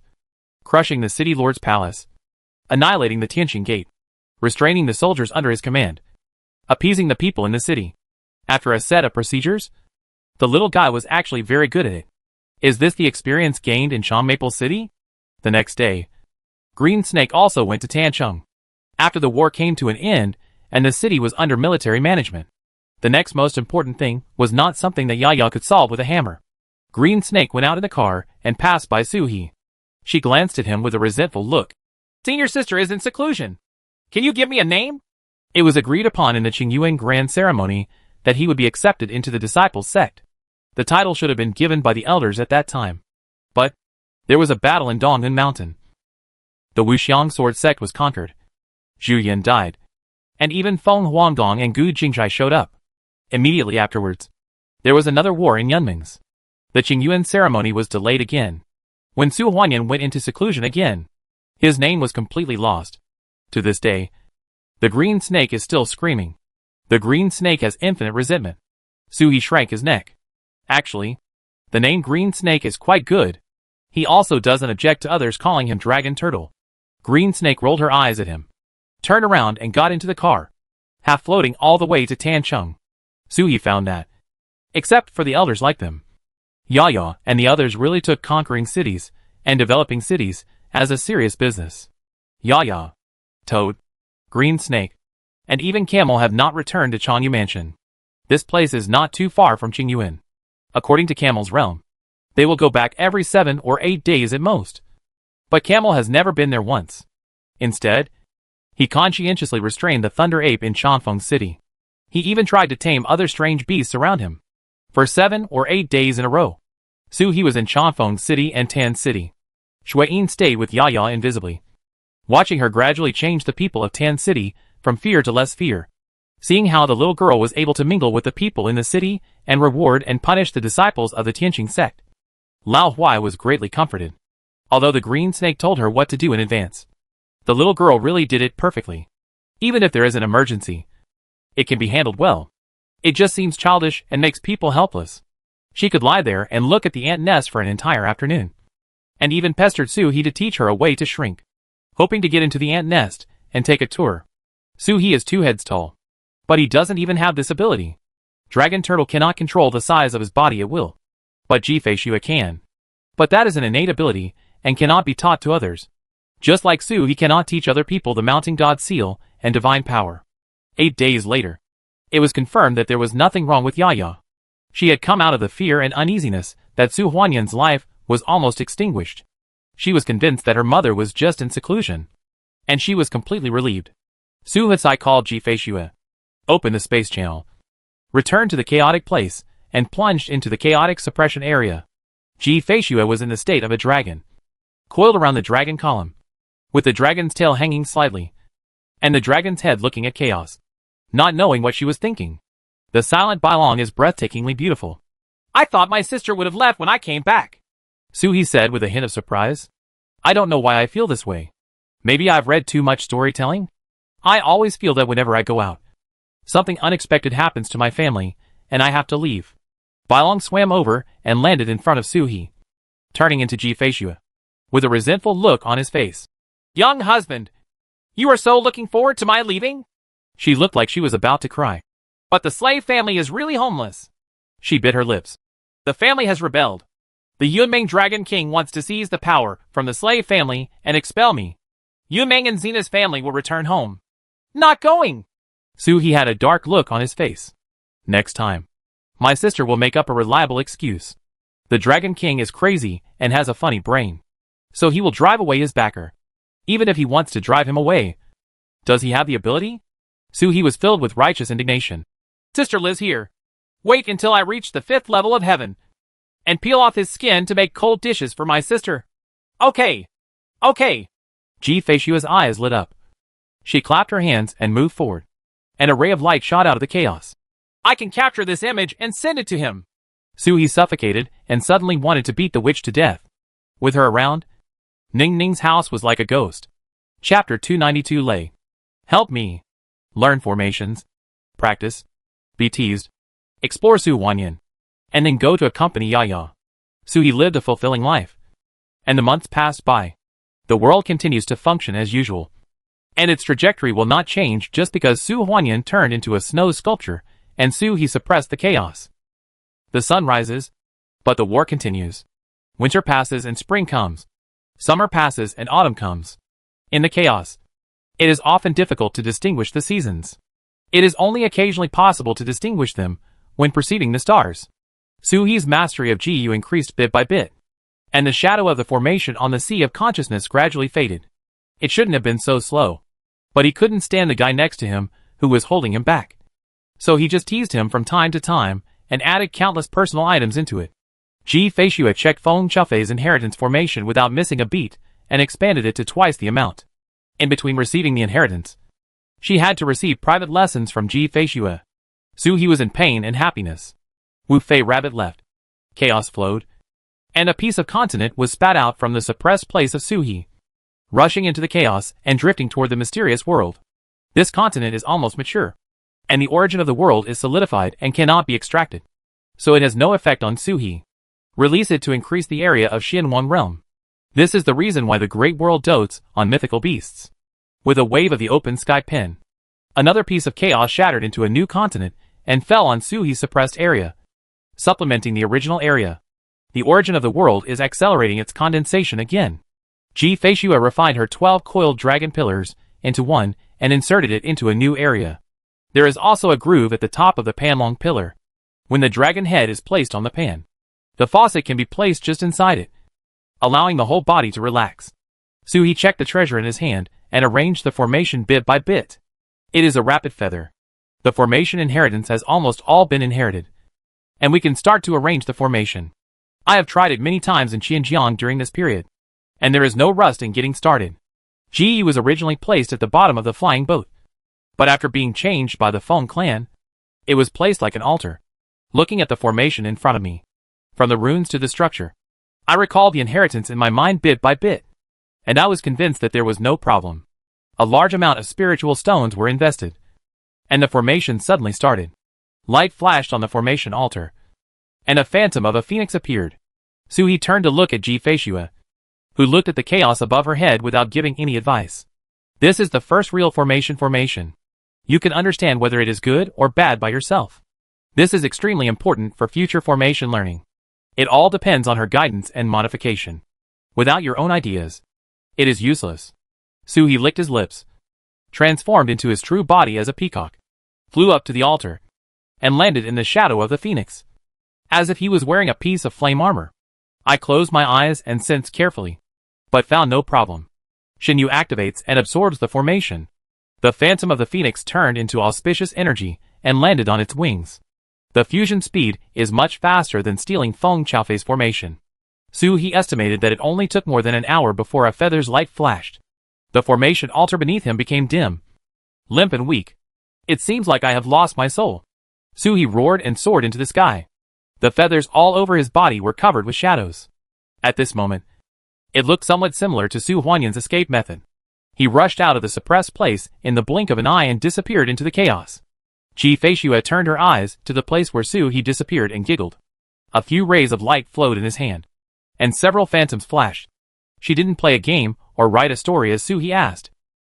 A: crushing the city lord's palace, annihilating the Tianqing gate, restraining the soldiers under his command, appeasing the people in the city. After a set of procedures, the little guy was actually very good at it. Is this the experience gained in Chong Maple City? The next day, Green Snake also went to Tancheng. After the war came to an end and the city was under military management, the next most important thing was not something that Yaya could solve with a hammer. Green Snake went out in the car and passed by Su He. She glanced at him with a resentful look.
B: Senior sister is in seclusion. Can you give me a name?
A: It was agreed upon in the Qingyuan grand ceremony that he would be accepted into the disciples' sect. The title should have been given by the elders at that time. But there was a battle in Dongyun Mountain. The Wuxiang sword sect was conquered. Zhu Yan died. And even Feng Huangdong and Gu Jingzhai showed up. Immediately afterwards, there was another war in Yunming's. The Qingyuan ceremony was delayed again. When Su Huanyan went into seclusion again, his name was completely lost. To this day, the green snake is still screaming. The green snake has infinite resentment. Su He shrank his neck. Actually, the name Green Snake is quite good. He also doesn't object to others calling him Dragon Turtle. Green Snake rolled her eyes at him, turned around and got into the car, half floating all the way to Tancheng. Su He found that, except for the elders like them, Yaya and the others really took conquering cities and developing cities as a serious business. Yaya, Toad, Green Snake, and even Camel have not returned to Changyu Mansion. This place is not too far from Qingyuan. According to Camel's realm, they will go back every 7 or 8 days at most. But Camel has never been there once. Instead, he conscientiously restrained the Thunder Ape in Chanfeng City. He even tried to tame other strange beasts around him. For 7 or 8 days in a row, Su He was in Chanfeng City and Tan City. Shuiyin stayed with Yaya invisibly, watching her gradually change the people of Tan City from fear to less fear, seeing how the little girl was able to mingle with the people in the city and reward and punish the disciples of the Tianqing sect. Lao Huai was greatly comforted, although the green snake told her what to do in advance. The little girl really did it perfectly. Even if there is an emergency, it can be handled well. It just seems childish and makes people helpless. She could lie there and look at the ant nest for an entire afternoon, and even pestered Su He to teach her a way to shrink, hoping to get into the ant nest and take a tour. Su-He is 2 heads tall. But he doesn't even have this ability. Dragon Turtle cannot control the size of his body at will. But Ji-Fei-Shue can. But that is an innate ability, and cannot be taught to others. Just like Su-He cannot teach other people the mounting god seal and divine power. 8 days later, it was confirmed that there was nothing wrong with Yaya. She had come out of the fear and uneasiness that Su Huanyan's life was almost extinguished. She was convinced that her mother was just in seclusion. And she was completely relieved. Su Hatsai called Ji-Fei-Shue. Opened the space channel. Returned to the chaotic place, and plunged into the chaotic suppression area. Ji-Fei-Shue was in the state of a dragon. Coiled around the dragon column. With the dragon's tail hanging slightly. And the dragon's head looking at chaos. Not knowing what she was thinking. The silent Bailong is breathtakingly beautiful.
B: I thought my sister would have left when I came back.
A: Su-He said with a hint of surprise. I don't know why I feel this way. Maybe I've read too much storytelling? I always feel that whenever I go out, something unexpected happens to my family, and I have to leave. Bailong swam over and landed in front of Su-He, turning into Ji-Fei-Shue, with a resentful look on his face.
B: Young husband, you are so looking forward to my leaving?
A: She looked like she was about to cry.
B: But the slave family is really homeless.
A: She bit her lips.
B: The family has rebelled. The Yunmeng Dragon King wants to seize the power from the slave family and expel me. Yunmeng and Xena's family will return home. Not going!
A: Su-He had a dark look on his face. Next time, my sister will make up a reliable excuse. The Dragon King is crazy and has a funny brain. So he will drive away his backer. Even if he wants to drive him away. Does he have the ability? Su-He was filled with righteous indignation.
B: Sister lives here. Wait until I reach the 5th level of heaven. And peel off his skin to make cold dishes for my sister. Okay. Okay.
A: Ji-Fei-Shue's eyes lit up. She clapped her hands and moved forward. And a ray of light shot out of the chaos.
B: I can capture this image and send it to him.
A: Su-He suffocated and suddenly wanted to beat the witch to death. With her around, Ning Ning's house was like a ghost. Chapter 292 lay. Help me. Learn formations. Practice. Be teased. Explore Su Huanyan. And then go to accompany Yaya. Su-He lived a fulfilling life. And the months passed by. The world continues to function as usual. And its trajectory will not change just because Su Huanyan turned into a snow sculpture, and Su-He suppressed the chaos. The sun rises, but the war continues. Winter passes and spring comes. Summer passes and autumn comes. In the chaos, it is often difficult to distinguish the seasons. It is only occasionally possible to distinguish them when perceiving the stars. Su-He's mastery of Ji-Yu increased bit by bit, and the shadow of the formation on the sea of consciousness gradually faded. It shouldn't have been so slow. But he couldn't stand the guy next to him, who was holding him back. So he just teased him from time to time, and added countless personal items into it. Ji-Fei-Shue checked Feng Chufei's inheritance formation without missing a beat, and expanded it to twice the amount. In between receiving the inheritance, she had to receive private lessons from Ji-Fei-Shue. Su-He was in pain and happiness. Wu Fei Rabbit left. Chaos flowed. And a piece of continent was spat out from the suppressed place of Su-He, rushing into the chaos and drifting toward the mysterious world. This continent is almost mature. And the origin of the world is solidified and cannot be extracted. So it has no effect on Su-He. Release it to increase the area of Xianwan realm. This is the reason why the great world dotes on mythical beasts. With a wave of the open sky pen, another piece of chaos shattered into a new continent and fell on Su-He's suppressed area, supplementing the original area. The origin of the world is accelerating its condensation again. Ji-Fei-Shue refined her 12 coiled dragon pillars into one and inserted it into a new area. There is also a groove at the top of the Panlong pillar. When the dragon head is placed on the pan, the faucet can be placed just inside it, allowing the whole body to relax. Su-He checked the treasure in his hand and arranged the formation bit by bit. It is a rapid feather. The formation inheritance has almost all been inherited. And we can start to arrange the formation. I have tried it many times in Xinjiang during this period. And there is no rust in getting started. Ji-Yu was originally placed at the bottom of the flying boat. But after being changed by the Feng clan, it was placed like an altar. Looking at the formation in front of me, from the runes to the structure, I recalled the inheritance in my mind bit by bit. And I was convinced that there was no problem. A large amount of spiritual stones were invested. And the formation suddenly started. Light flashed on the formation altar. And a phantom of a phoenix appeared. Su-He turned to look at Ji-Fei-Shue, who looked at the chaos above her head without giving any advice. This is the first real formation. You can understand whether it is good or bad by yourself. This is extremely important for future formation learning. It all depends on her guidance and modification. Without your own ideas, it is useless. Suhi licked his lips, transformed into his true body as a peacock, flew up to the altar, and landed in the shadow of the phoenix, as if he was wearing a piece of flame armor. I closed my eyes and sensed carefully, but found no problem. Shinyu activates and absorbs the formation. The phantom of the phoenix turned into auspicious energy and landed on its wings. The fusion speed is much faster than stealing Feng Chaofei's formation. Suhi estimated that it only took more than an hour before a feather's light flashed. The formation altar beneath him became dim, limp and weak. It seems like I have lost my soul. Suhi roared and soared into the sky. The feathers all over his body were covered with shadows. At this moment, it looked somewhat similar to Su Huanyan's escape method. He rushed out of the suppressed place in the blink of an eye and disappeared into the chaos. Ji Feishue turned her eyes to the place where Suhi disappeared and giggled. A few rays of light flowed in his hand, and several phantoms flashed. She didn't play a game or write a story as Suhi asked.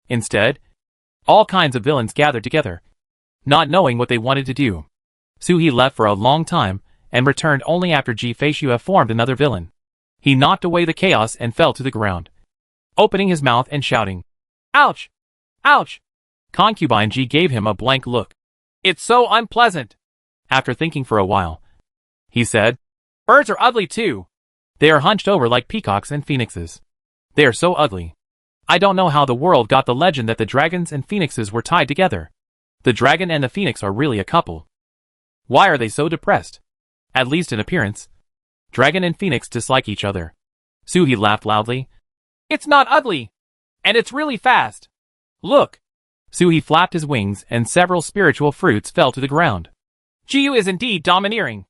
A: Instead, all kinds of villains gathered together, not knowing what they wanted to do. Suhi left for a long time and returned only after Ji Feishue formed another villain. He knocked away the chaos and fell to the ground, opening his mouth and shouting, "Ouch! Ouch!" Concubine Ji gave him a blank look. "It's so unpleasant." After thinking for a while, he said, "Birds are ugly too. They are hunched over like peacocks and phoenixes. They are so ugly. I don't know how the world got the legend that the dragons and phoenixes were tied together. The dragon and the phoenix are really a couple. Why are they so depressed? At least in appearance. Dragon and phoenix dislike each other." Suhi laughed loudly. "It's not ugly. And it's really fast. Look." Suhi flapped his wings and several spiritual fruits fell to the ground. "Jiu is indeed domineering.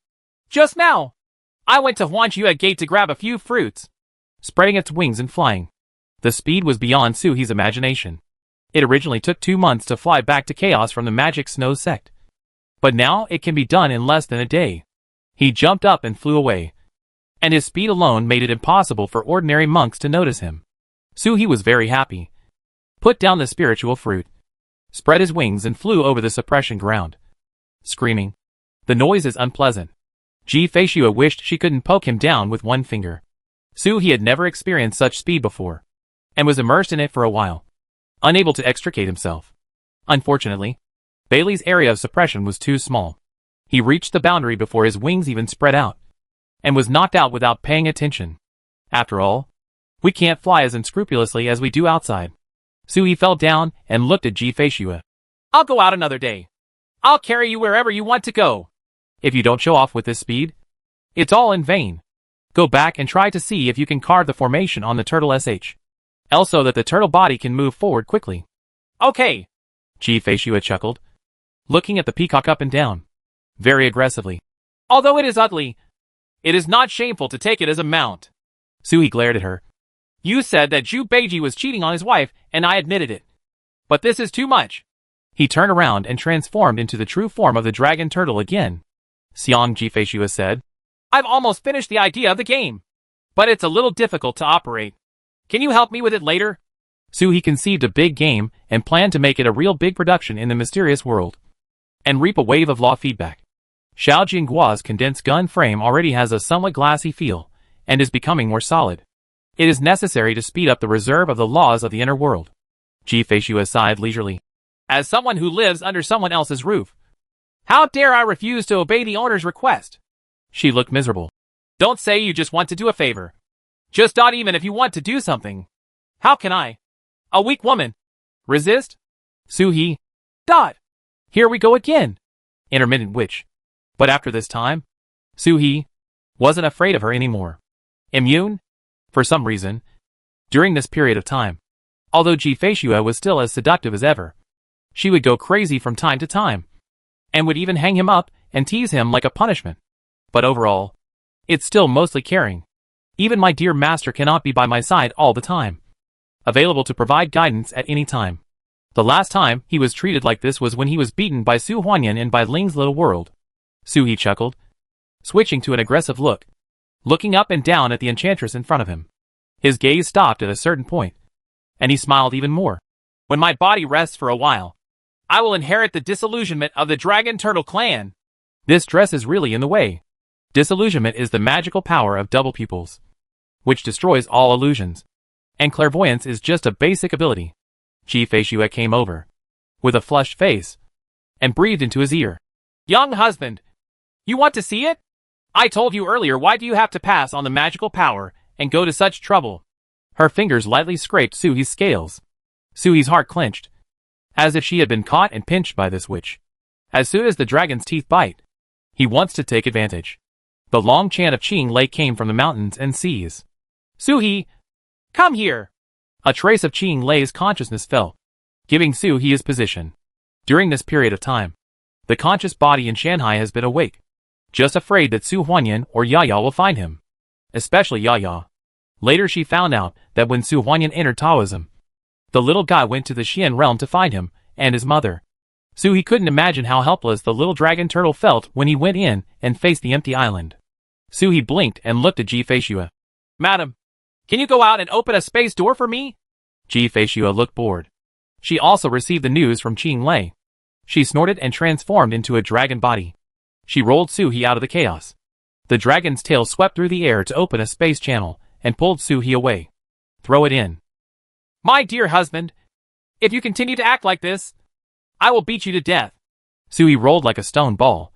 A: Just now, I went to Huanxue Gate to grab a few fruits." Spreading its wings and flying. The speed was beyond Suhi's imagination. It originally took 2 months to fly back to Chaos from the Magic Snow sect. But now it can be done in less than a day. He jumped up and flew away, and his speed alone made it impossible for ordinary monks to notice him. Suhi was very happy. Put down the spiritual fruit, spread his wings and flew over the suppression ground, screaming. The noise is unpleasant. Ji Feishue wished she couldn't poke him down with one finger. Suhi had never experienced such speed before, and was immersed in it for a while, unable to extricate himself. Unfortunately, Bailey's area of suppression was too small. He reached the boundary before his wings even spread out, and was knocked out without paying attention. After all, we can't fly as unscrupulously as we do outside. Suhi fell down and looked at Ji Feishue. "I'll go out another day. I'll carry you wherever you want to go. If you don't show off with this speed, it's all in vain. Go back and try to see if you can carve the formation on the turtle sh. Also that the turtle body can move forward quickly." "Okay," Ji Feishue chuckled, looking at the peacock up and down, very aggressively. "Although it is ugly, it is not shameful to take it as a mount." Suhi glared at her. "You said that Zhu Beiji was cheating on his wife, and I admitted it. But this is too much." He turned around and transformed into the true form of the dragon turtle again. "Xiang," Ji Feishue said, "I've almost finished the idea of the game, but it's a little difficult to operate. Can you help me with it later?" Suhi conceived a big game and planned to make it a real big production in the mysterious world, and reap a wave of law feedback. Xiao Jingguo's condensed gun frame already has a somewhat glassy feel, and is becoming more solid. It is necessary to speed up the reserve of the laws of the inner world. Ji Feishue sighed leisurely. "As someone who lives under someone else's roof, how dare I refuse to obey the owner's request?" She looked miserable. "Don't say you just want to do a favor. Just not even if you want to do something. How can I, a weak woman, resist?" Suhi. Here we go again. Intermittent witch. But after this time, Suhi wasn't afraid of her anymore. Immune? For some reason. During this period of time, although Ji Feishue was still as seductive as ever, she would go crazy from time to time, and would even hang him up and tease him like a punishment. But overall, it's still mostly caring. Even my dear master cannot be by my side all the time, available to provide guidance at any time. The last time he was treated like this was when he was beaten by Su Huanyan and by Ling's little world. Suhi chuckled, switching to an aggressive look, looking up and down at the enchantress in front of him. His gaze stopped at a certain point, and he smiled even more. "When my body rests for a while,
B: I will inherit the disillusionment of the Dragon Turtle clan.
A: This dress is really in the way. Disillusionment is the magical power of double pupils, which destroys all illusions. And clairvoyance is just a basic ability. Ji-Fei-Xue came over, with a flushed face, and breathed into his ear.
B: Young husband, you want to see it? I told you earlier, why do you have to pass on the magical power and go to such trouble?
A: Her fingers lightly scraped Suhi's scales. Suhi's heart clenched, as if she had been caught and pinched by this witch. As soon as the dragon's teeth bite, he wants to take advantage. The long chant of Qing Lei came from the mountains and seas.
B: Suhi, come here.
A: A trace of Qing Lei's consciousness fell, giving Suhi his position. During this period of time, the conscious body in Shanghai has been awake, just afraid that Su Huanyan or Yaya will find him. Especially Yaya. Later she found out that when Su Huanyan entered Taoism, the little guy went to the Xian realm to find him and his mother. Suhi couldn't imagine how helpless the little dragon turtle felt when he went in and faced the empty island. Suhi blinked and looked at Ji-Fei-Xue.
B: Madam, can you go out and open a space door for me?
A: Ji-Fei-Xue looked bored. She also received the news from Qing Lei. She snorted and transformed into a dragon body. She rolled Suhi out of the chaos. The dragon's tail swept through the air to open a space channel and pulled Suhi away. Throw it in.
B: My dear husband, if you continue to act like this, I will beat you to death.
A: Suhi rolled like a stone ball,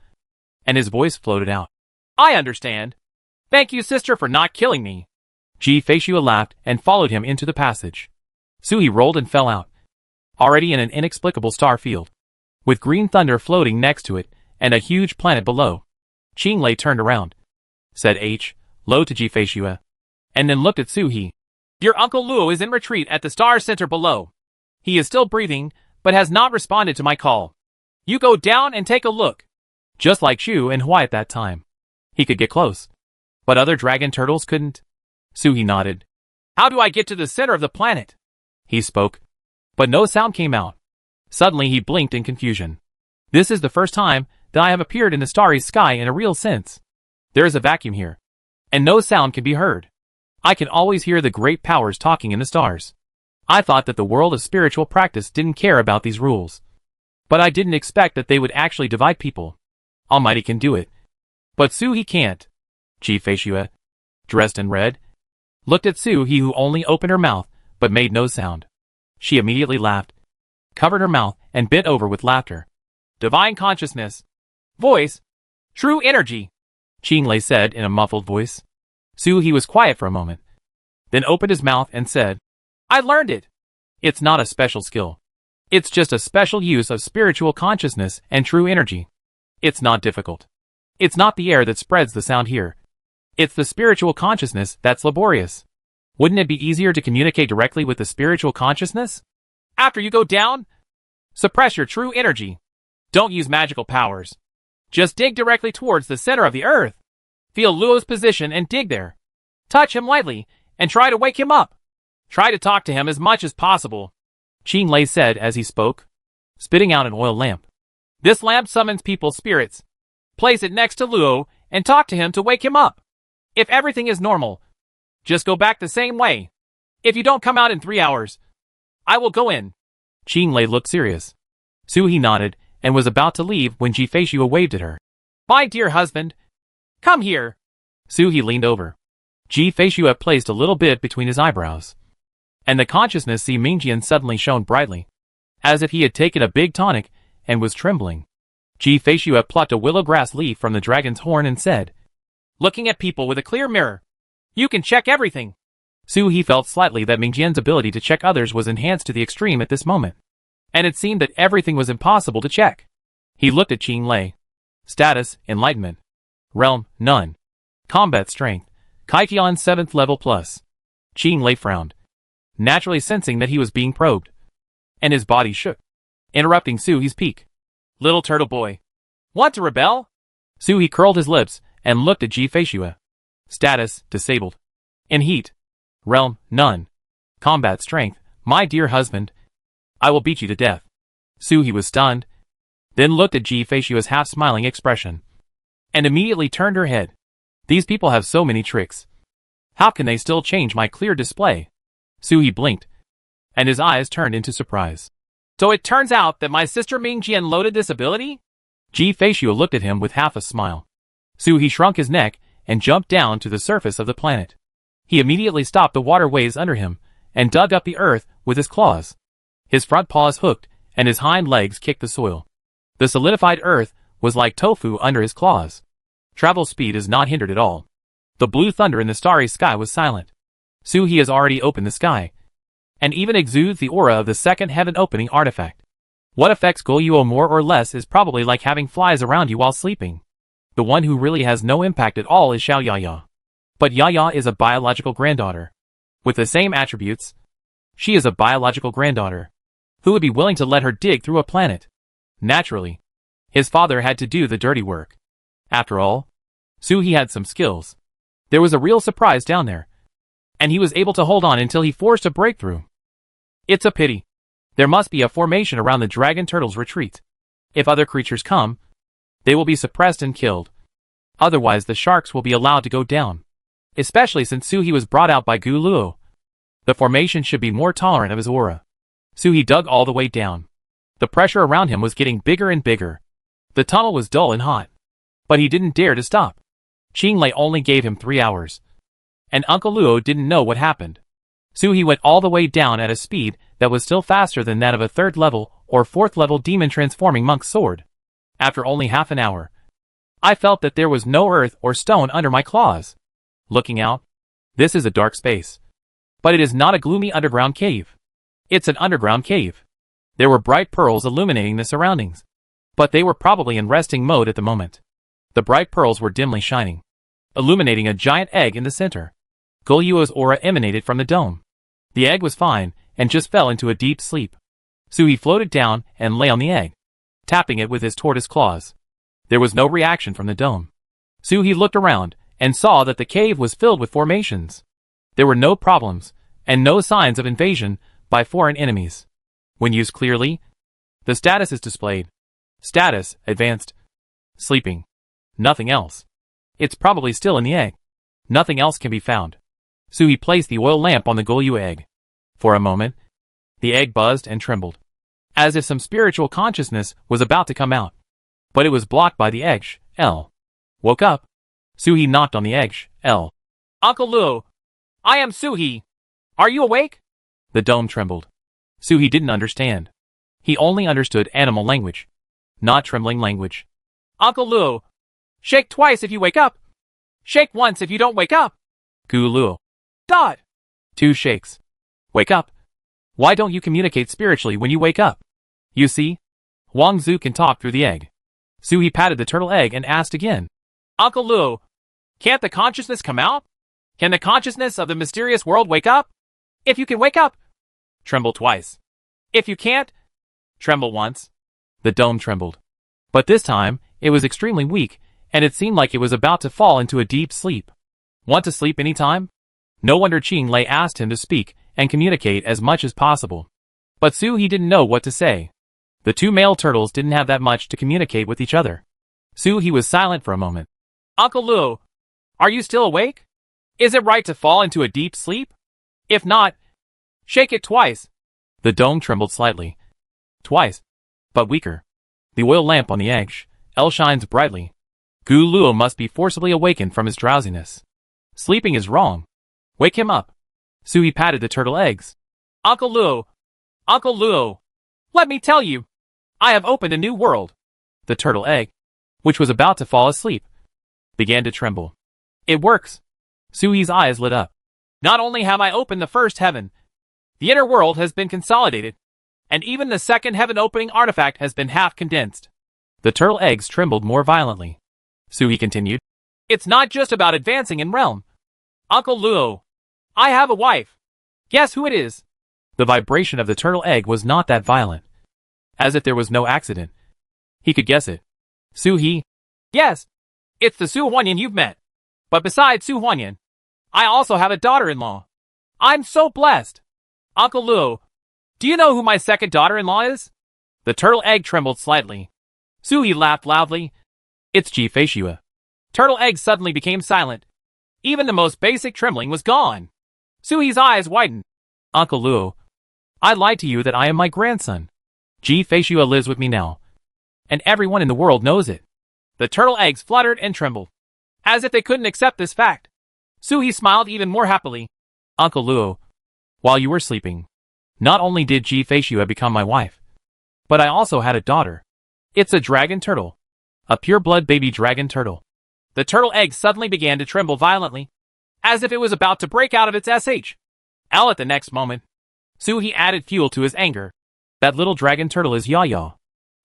A: and his voice floated out.
B: I understand. Thank you, sister, for not killing me.
A: Ji-Fei-Xue laughed and followed him into the passage. Suhi rolled and fell out, already in an inexplicable star field, with green thunder floating next to it and a huge planet below. Qing Lei turned around, said low to Ji-Fei-Xue, and then looked at Suhi.
B: Your Uncle Luo is in retreat at the star center below. He is still breathing, but has not responded to my call. You go down and take a look.
A: Just like Shu and Hui at that time. He could get close, but other dragon turtles couldn't. Suhi nodded.
B: How do I get to the center of the planet?
A: He spoke, but no sound came out. Suddenly he blinked in confusion. This is the first time that I have appeared in the starry sky in a real sense. There is a vacuum here, and no sound can be heard. I can always hear the great powers talking in the stars. I thought that the world of spiritual practice didn't care about these rules. But I didn't expect that they would actually divide people. Almighty can do it. But Suhi can't. Ji-Fei-Xue, dressed in red, looked at Suhi, who only opened her mouth, but made no sound. She immediately laughed, covered her mouth, and bit over with laughter.
B: Divine consciousness. Voice. True energy.
A: Qing Lei said in a muffled voice. Suhi was quiet for a moment, then opened his mouth and said, I learned it. It's not a special skill. It's just a special use of spiritual consciousness and true energy. It's not difficult. It's not the air that spreads the sound here. It's the spiritual consciousness that's laborious. Wouldn't it be easier to communicate directly with the spiritual consciousness?
B: After you go down, suppress your true energy. Don't use magical powers. Just dig directly towards the center of the earth. Feel Luo's position and dig there. Touch him lightly and try to wake him up. Try to talk to him as much as possible.
A: Qing Lei said as he spoke, spitting out an oil lamp.
B: This lamp summons people's spirits. Place it next to Luo and talk to him to wake him up. If everything is normal, just go back the same way. If you don't come out in 3 hours, I will go in.
A: Qing Lei looked serious. Suhi nodded and was about to leave when Ji-Fei-Xue waved at her.
B: My dear husband, come here.
A: Suhi leaned over. Ji-Fei-Xue placed a little bit between his eyebrows, and the consciousness Si Mingjian suddenly shone brightly, as if he had taken a big tonic and was trembling. Ji-Fei-Xue plucked a willow grass leaf from the dragon's horn and said,
B: Looking at people with a clear mirror, you can check everything.
A: Suhi felt slightly that Mingjian's ability to check others was enhanced to the extreme at this moment, and it seemed that everything was impossible to check. He looked at Qing Lei. Status, Enlightenment. Realm, None. Combat Strength, Kaitian 7th level plus. Qing Lei frowned, naturally sensing that he was being probed, and his body shook, interrupting Suhi's peak.
B: Little turtle boy, want to rebel?
A: Suhi curled his lips and looked at Ji-Fei-Xue. Status, Disabled. In heat. Realm, None. Combat Strength, My dear husband, I will beat you to death. Suhi was stunned, then looked at Ji-Fei-Xue's half-smiling expression, and immediately turned her head. These people have so many tricks. How can they still change my clear display? Suhi blinked, and his eyes turned into surprise.
B: So it turns out that my sister Mingji unloaded this ability?
A: Ji Feishua looked at him with half a smile. He shrunk his neck and jumped down to the surface of the planet. He immediately stopped the waterways under him and dug up the earth with his claws. His front paws hooked and his hind legs kicked the soil. The solidified earth was like tofu under his claws. Travel speed is not hindered at all. The blue thunder in the starry sky was silent. He has already opened the sky, and even exudes the aura of the second heaven opening artifact. What affects Goryeo more or less is probably like having flies around you while sleeping. The one who really has no impact at all is Xiao Yaya. But Yaya is a biological granddaughter. With the same attributes, she is a biological granddaughter. Who would be willing to let her dig through a planet? Naturally, his father had to do the dirty work. After all, he had some skills. There was a real surprise down there, and he was able to hold on until he forced a breakthrough. It's a pity. There must be a formation around the dragon turtle's retreat. If other creatures come, they will be suppressed and killed. Otherwise the sharks will be allowed to go down. Especially since Suhi was brought out by Gu Luo. The formation should be more tolerant of his aura. Suhi dug all the way down. The pressure around him was getting bigger and bigger. The tunnel was dull and hot. But he didn't dare to stop. Qinglei only gave him 3 hours. And Uncle Luo didn't know what happened. Suhi went all the way down at a speed that was still faster than that of a 3rd level or 4th level demon transforming monk's sword. After only half an hour, I felt that there was no earth or stone under my claws. Looking out, this is a dark space. But it is not a gloomy underground cave. It's an underground cave. There were bright pearls illuminating the surroundings. But they were probably in resting mode at the moment. The bright pearls were dimly shining, illuminating a giant egg in the center. Gulyo's aura emanated from the dome. The egg was fine, and just fell into a deep sleep. Suhi floated down and lay on the egg, tapping it with his tortoise claws. There was no reaction from the dome. Suhi looked around, and saw that the cave was filled with formations. There were no problems, and no signs of invasion by foreign enemies. When used clearly, the status is displayed. Status, advanced. Sleeping. Nothing else. It's probably still in the egg. Nothing else can be found. Suhi placed the oil lamp on the Gulyu egg. For a moment, the egg buzzed and trembled, as if some spiritual consciousness was about to come out. But it was blocked by the egg. Woke up. Suhi knocked on the egg.
B: Uncle Luo, I am Suhi. Are you awake?
A: The dome trembled. Suhi didn't understand. He only understood animal language, not trembling language.
B: Uncle Luo, shake twice if you wake up. Shake once if you don't wake up.
A: Gu Luo.
B: Dot.
A: 2 shakes. Wake up. Why don't you communicate spiritually when you wake up? You see? Wang Zhu can talk through the egg. Suhi patted the turtle egg and asked again.
B: Uncle Luo, can't the consciousness come out? Can the consciousness of the mysterious world wake up? If you can wake up, tremble twice. If you can't, tremble once.
A: The dome trembled. But this time, it was extremely weak, and it seemed like it was about to fall into a deep sleep. Want to sleep any time? No wonder Qinglei asked him to speak and communicate as much as possible. But Suhi didn't know what to say. The 2 male turtles didn't have that much to communicate with each other. Suhi was silent for a moment.
B: Uncle Luo, are you still awake? Is it right to fall into a deep sleep? If not, shake it twice.
A: The dome trembled slightly. Twice. But weaker. The oil lamp on the egg shines brightly. Gu Luo must be forcibly awakened from his drowsiness. Sleeping is wrong. Wake him up. Suhi patted the turtle eggs.
B: Uncle Luo, let me tell you, I have opened a new world.
A: The turtle egg, which was about to fall asleep, began to tremble. It works. Suhi's eyes lit up.
B: Not only have I opened the first heaven, the inner world has been consolidated, and even the second heaven opening artifact has been half condensed.
A: The turtle eggs trembled more violently. Suhi continued.
B: It's not just about advancing in realm. Uncle Luo, I have a wife. Guess who it is?
A: The vibration of the turtle egg was not that violent. As if there was no accident. He could guess it. Suhi?
B: Yes, it's the Su Huanyan you've met. But besides Su Huanyan, I also have a daughter-in-law. I'm so blessed. Uncle Luo, do you know who my second daughter-in-law is?
A: The turtle egg trembled slightly.
B: Suhi laughed loudly.
A: It's Ji Feishua.
B: Turtle egg suddenly became silent. Even the most basic trembling was gone. Suhi's eyes widened.
A: Uncle Luo, I lied to you that I am my grandson. Ji Feishua lives with me now. And everyone in the world knows it.
B: The turtle eggs fluttered and trembled, as if they couldn't accept this fact. Suhi smiled even more happily.
A: Uncle Luo, while you were sleeping, not only did Ji Feishua become my wife, but I also had a daughter. It's a dragon turtle. A pure-blood baby dragon turtle.
B: The turtle egg suddenly began to tremble violently, as if it was about to break out of its SHL at the next moment. Suhi added fuel to his anger.
A: That little dragon turtle is Yaya.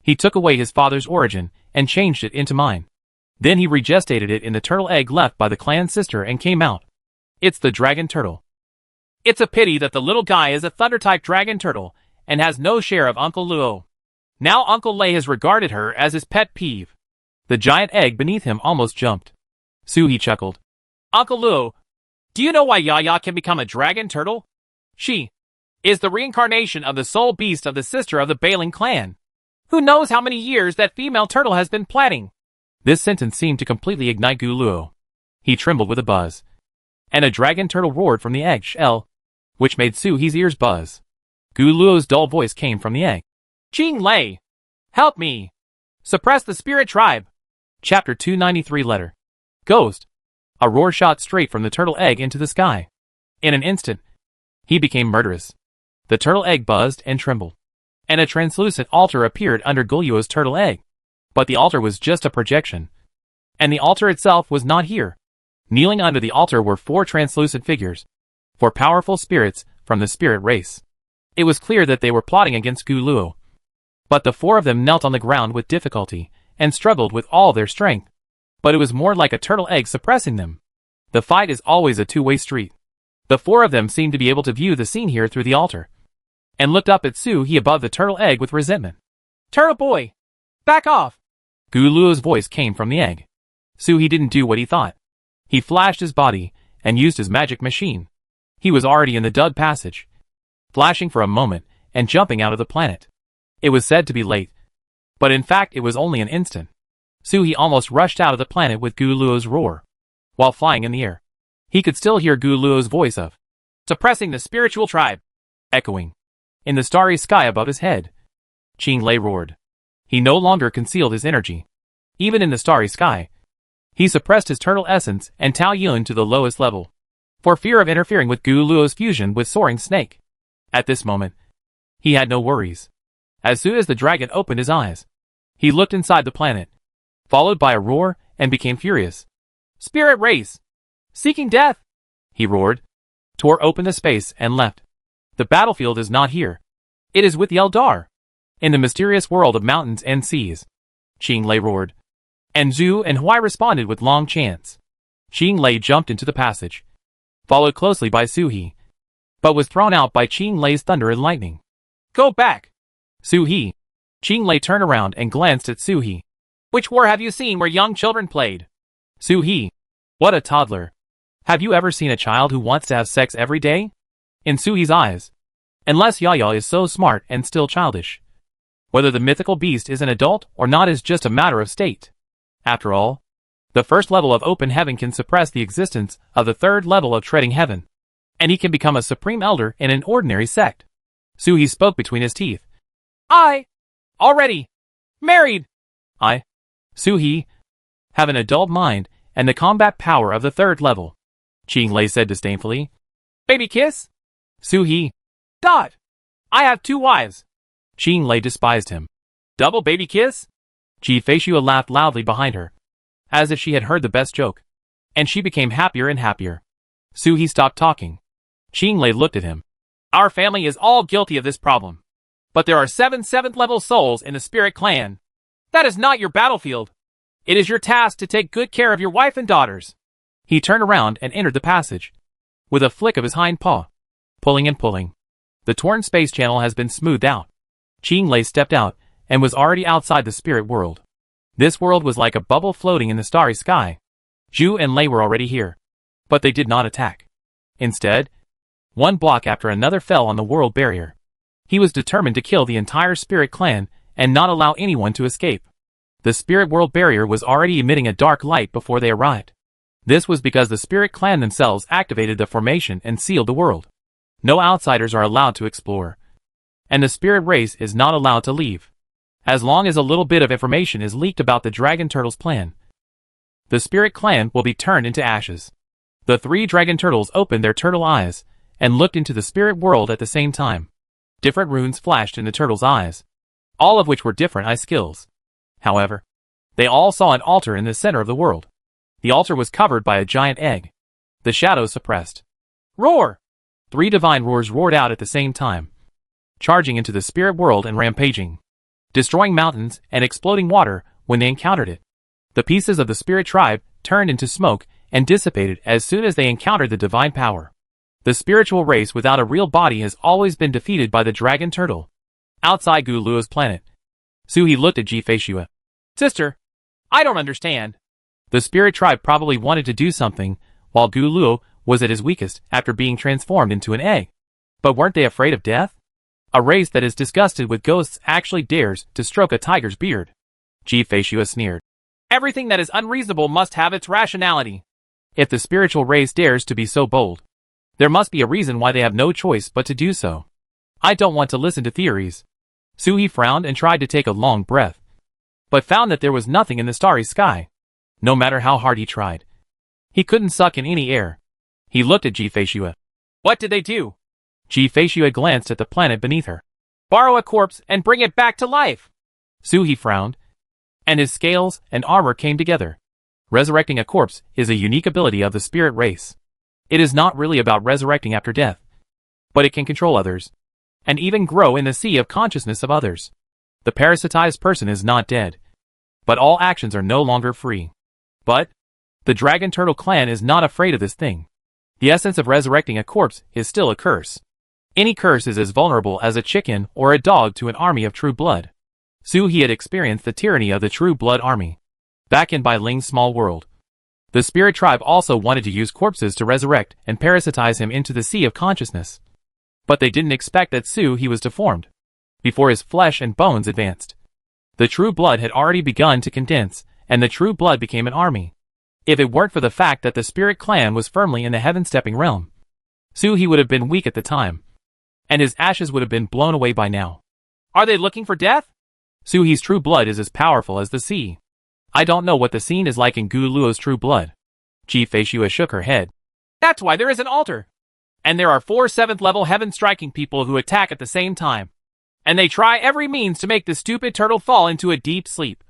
A: He took away his father's origin and changed it into mine. Then he regestated it in the turtle egg left by the clan sister and came out. It's the dragon turtle.
B: It's a pity that the little guy is a thunder-type dragon turtle and has no share of Uncle Luo. Now Uncle Lei has regarded her as his pet peeve.
A: The giant egg beneath him almost jumped. Suhi chuckled.
B: Uncle Luo, do you know why Yaya can become a dragon turtle? She is the reincarnation of the soul beast of the sister of the Bailing clan. Who knows how many years that female turtle has been planning?
A: This sentence seemed to completely ignite Gu Luo. He trembled with a buzz. And a dragon turtle roared from the egg shell, which made Suhi's ears buzz. Gu Luo's dull voice came from the egg.
B: Qing Lei, help me. Suppress the spirit tribe.
A: Chapter 293 Letter. Ghost. A roar shot straight from the turtle egg into the sky. In an instant, he became murderous. The turtle egg buzzed and trembled. And a translucent altar appeared under Gu Luo's turtle egg. But the altar was just a projection. And the altar itself was not here. Kneeling under the altar were 4 translucent figures. 4 powerful spirits from the spirit race. It was clear that they were plotting against Gu Luo. But the 4 of them knelt on the ground with difficulty and struggled with all their strength. But it was more like a turtle egg suppressing them. The fight is always a two-way street. The 4 of them seemed to be able to view the scene here through the altar, and looked up at Suhi above the turtle egg with resentment.
B: Turtle boy, back off.
A: Gu Luo's voice came from the egg. Suhi didn't do what he thought. He flashed his body and used his magic machine. He was already in the dug passage, flashing for a moment and jumping out of the planet. It was said to be late, but in fact it was only an instant. Suhi almost rushed out of the planet with Gu Luo's roar. While flying in the air, he could still hear Gu Luo's voice of
B: suppressing the spiritual tribe
A: echoing in the starry sky above his head. Qing Lei roared. He no longer concealed his energy. Even in the starry sky, he suppressed his turtle essence and Tao Yun to the lowest level, for fear of interfering with Gu Luo's fusion with Soaring Snake. At this moment, he had no worries. As soon as the dragon opened his eyes, he looked inside the planet, followed by a roar, and became furious.
B: Spirit race! Seeking death!
A: He roared, tore open the space, and left. The battlefield is not here. It is with Yeldar, in the mysterious world of mountains and seas. Qing Lei roared. And Zhu and Huai responded with long chants. Qing Lei jumped into the passage, followed closely by Suhi, but was thrown out by Qing Lei's thunder and lightning.
B: Go back!
A: Suhi. Qing Lei turned around and glanced at Suhi.
B: Which war have you seen where young children played?
A: Suhi. What a toddler. Have you ever seen a child who wants to have sex every day? In Suhi's eyes. Unless Yaya is so smart and still childish. Whether the mythical beast is an adult or not is just a matter of state. After all, the first level of open heaven can suppress the existence of the third level of treading heaven. And he can become a supreme elder in an ordinary sect. Suhi spoke between his teeth.
B: Already married.
A: Suhi, have an adult mind and the combat power of the third level. Qing Lei said disdainfully.
B: Baby kiss?
A: Suhi.
B: I have 2 wives.
A: Qing Lei despised him.
B: Double baby kiss?
A: Ji Feishua laughed loudly behind her, as if she had heard the best joke. And she became happier and happier. Suhi stopped talking. Qing Lei looked at him.
B: Our family is all guilty of this problem. But there are 7 7th-level souls in the spirit clan. That is not your battlefield. It is your task to take good care of your wife and daughters.
A: He turned around and entered the passage, with a flick of his hind paw, pulling and pulling. The torn space channel has been smoothed out. Qing Lei stepped out and was already outside the spirit world. This world was like a bubble floating in the starry sky. Zhu and Lei were already here, but they did not attack. Instead, one block after another fell on the world barrier. He was determined to kill the entire spirit clan and not allow anyone to escape. The spirit world barrier was already emitting a dark light before they arrived. This was because the spirit clan themselves activated the formation and sealed the world. No outsiders are allowed to explore. and the spirit race is not allowed to leave. As long as a little bit of information is leaked about the Dragon Turtles' plan, the spirit clan will be turned into ashes. The 3 dragon turtles opened their turtle eyes and looked into the spirit world at the same time. Different runes flashed in the turtles' eyes, all of which were different eye skills. However, they all saw an altar in the center of the world. The altar was covered by a giant egg. The shadows suppressed. Roar! 3 divine roars roared out at the same time, charging into the spirit world and rampaging, destroying mountains and exploding water when they encountered it. The pieces of the spirit tribe turned into smoke and dissipated as soon as they encountered the divine power. The spiritual race without a real body has always been defeated by the dragon turtle. Outside Gu Luo's planet, Suhi looked at Ji Feishua.
B: Sister, I don't understand.
A: The spirit tribe probably wanted to do something while Gu Luo was at his weakest after being transformed into an egg. But weren't they afraid of death? A race that is disgusted with ghosts actually dares to stroke a tiger's beard. Ji Feishua sneered.
B: Everything that is unreasonable must have its rationality.
A: If the spiritual race dares to be so bold, there must be a reason why they have no choice but to do so. I don't want to listen to theories. Suhi frowned and tried to take a long breath, but found that there was nothing in the starry sky. No matter how hard he tried, he couldn't suck in any air. He looked at Ji Feishua.
B: What did they do?
A: Ji Feishua glanced at the planet beneath her.
B: Borrow a corpse and bring it back to life.
A: Suhi frowned, and his scales and armor came together. Resurrecting a corpse is a unique ability of the spirit race. It is not really about resurrecting after death, but it can control others, and even grow in the sea of consciousness of others. The parasitized person is not dead, but all actions are no longer free. But the Dragon Turtle clan is not afraid of this thing. The essence of resurrecting a corpse is still a curse. Any curse is as vulnerable as a chicken or a dog to an army of true blood. Suhi had experienced the tyranny of the true blood army back in Bai Ling's small world. The spirit tribe also wanted to use corpses to resurrect and parasitize him into the sea of consciousness. But they didn't expect that Suhi was deformed before his flesh and bones advanced. The true blood had already begun to condense, and the true blood became an army. If it weren't for the fact that the spirit clan was firmly in the heaven-stepping realm, Suhi would have been weak at the time, and his ashes would have been blown away by now.
B: Are they looking for death?
A: Suhi's true blood is as powerful as the sea. I don't know what the scene is like in Gu Luo's true blood. Ji Feishua shook her head.
B: That's why there is an altar. And there are 4 7th-level heaven-striking people who attack at the same time. And they try every means to make the stupid turtle fall into a deep sleep.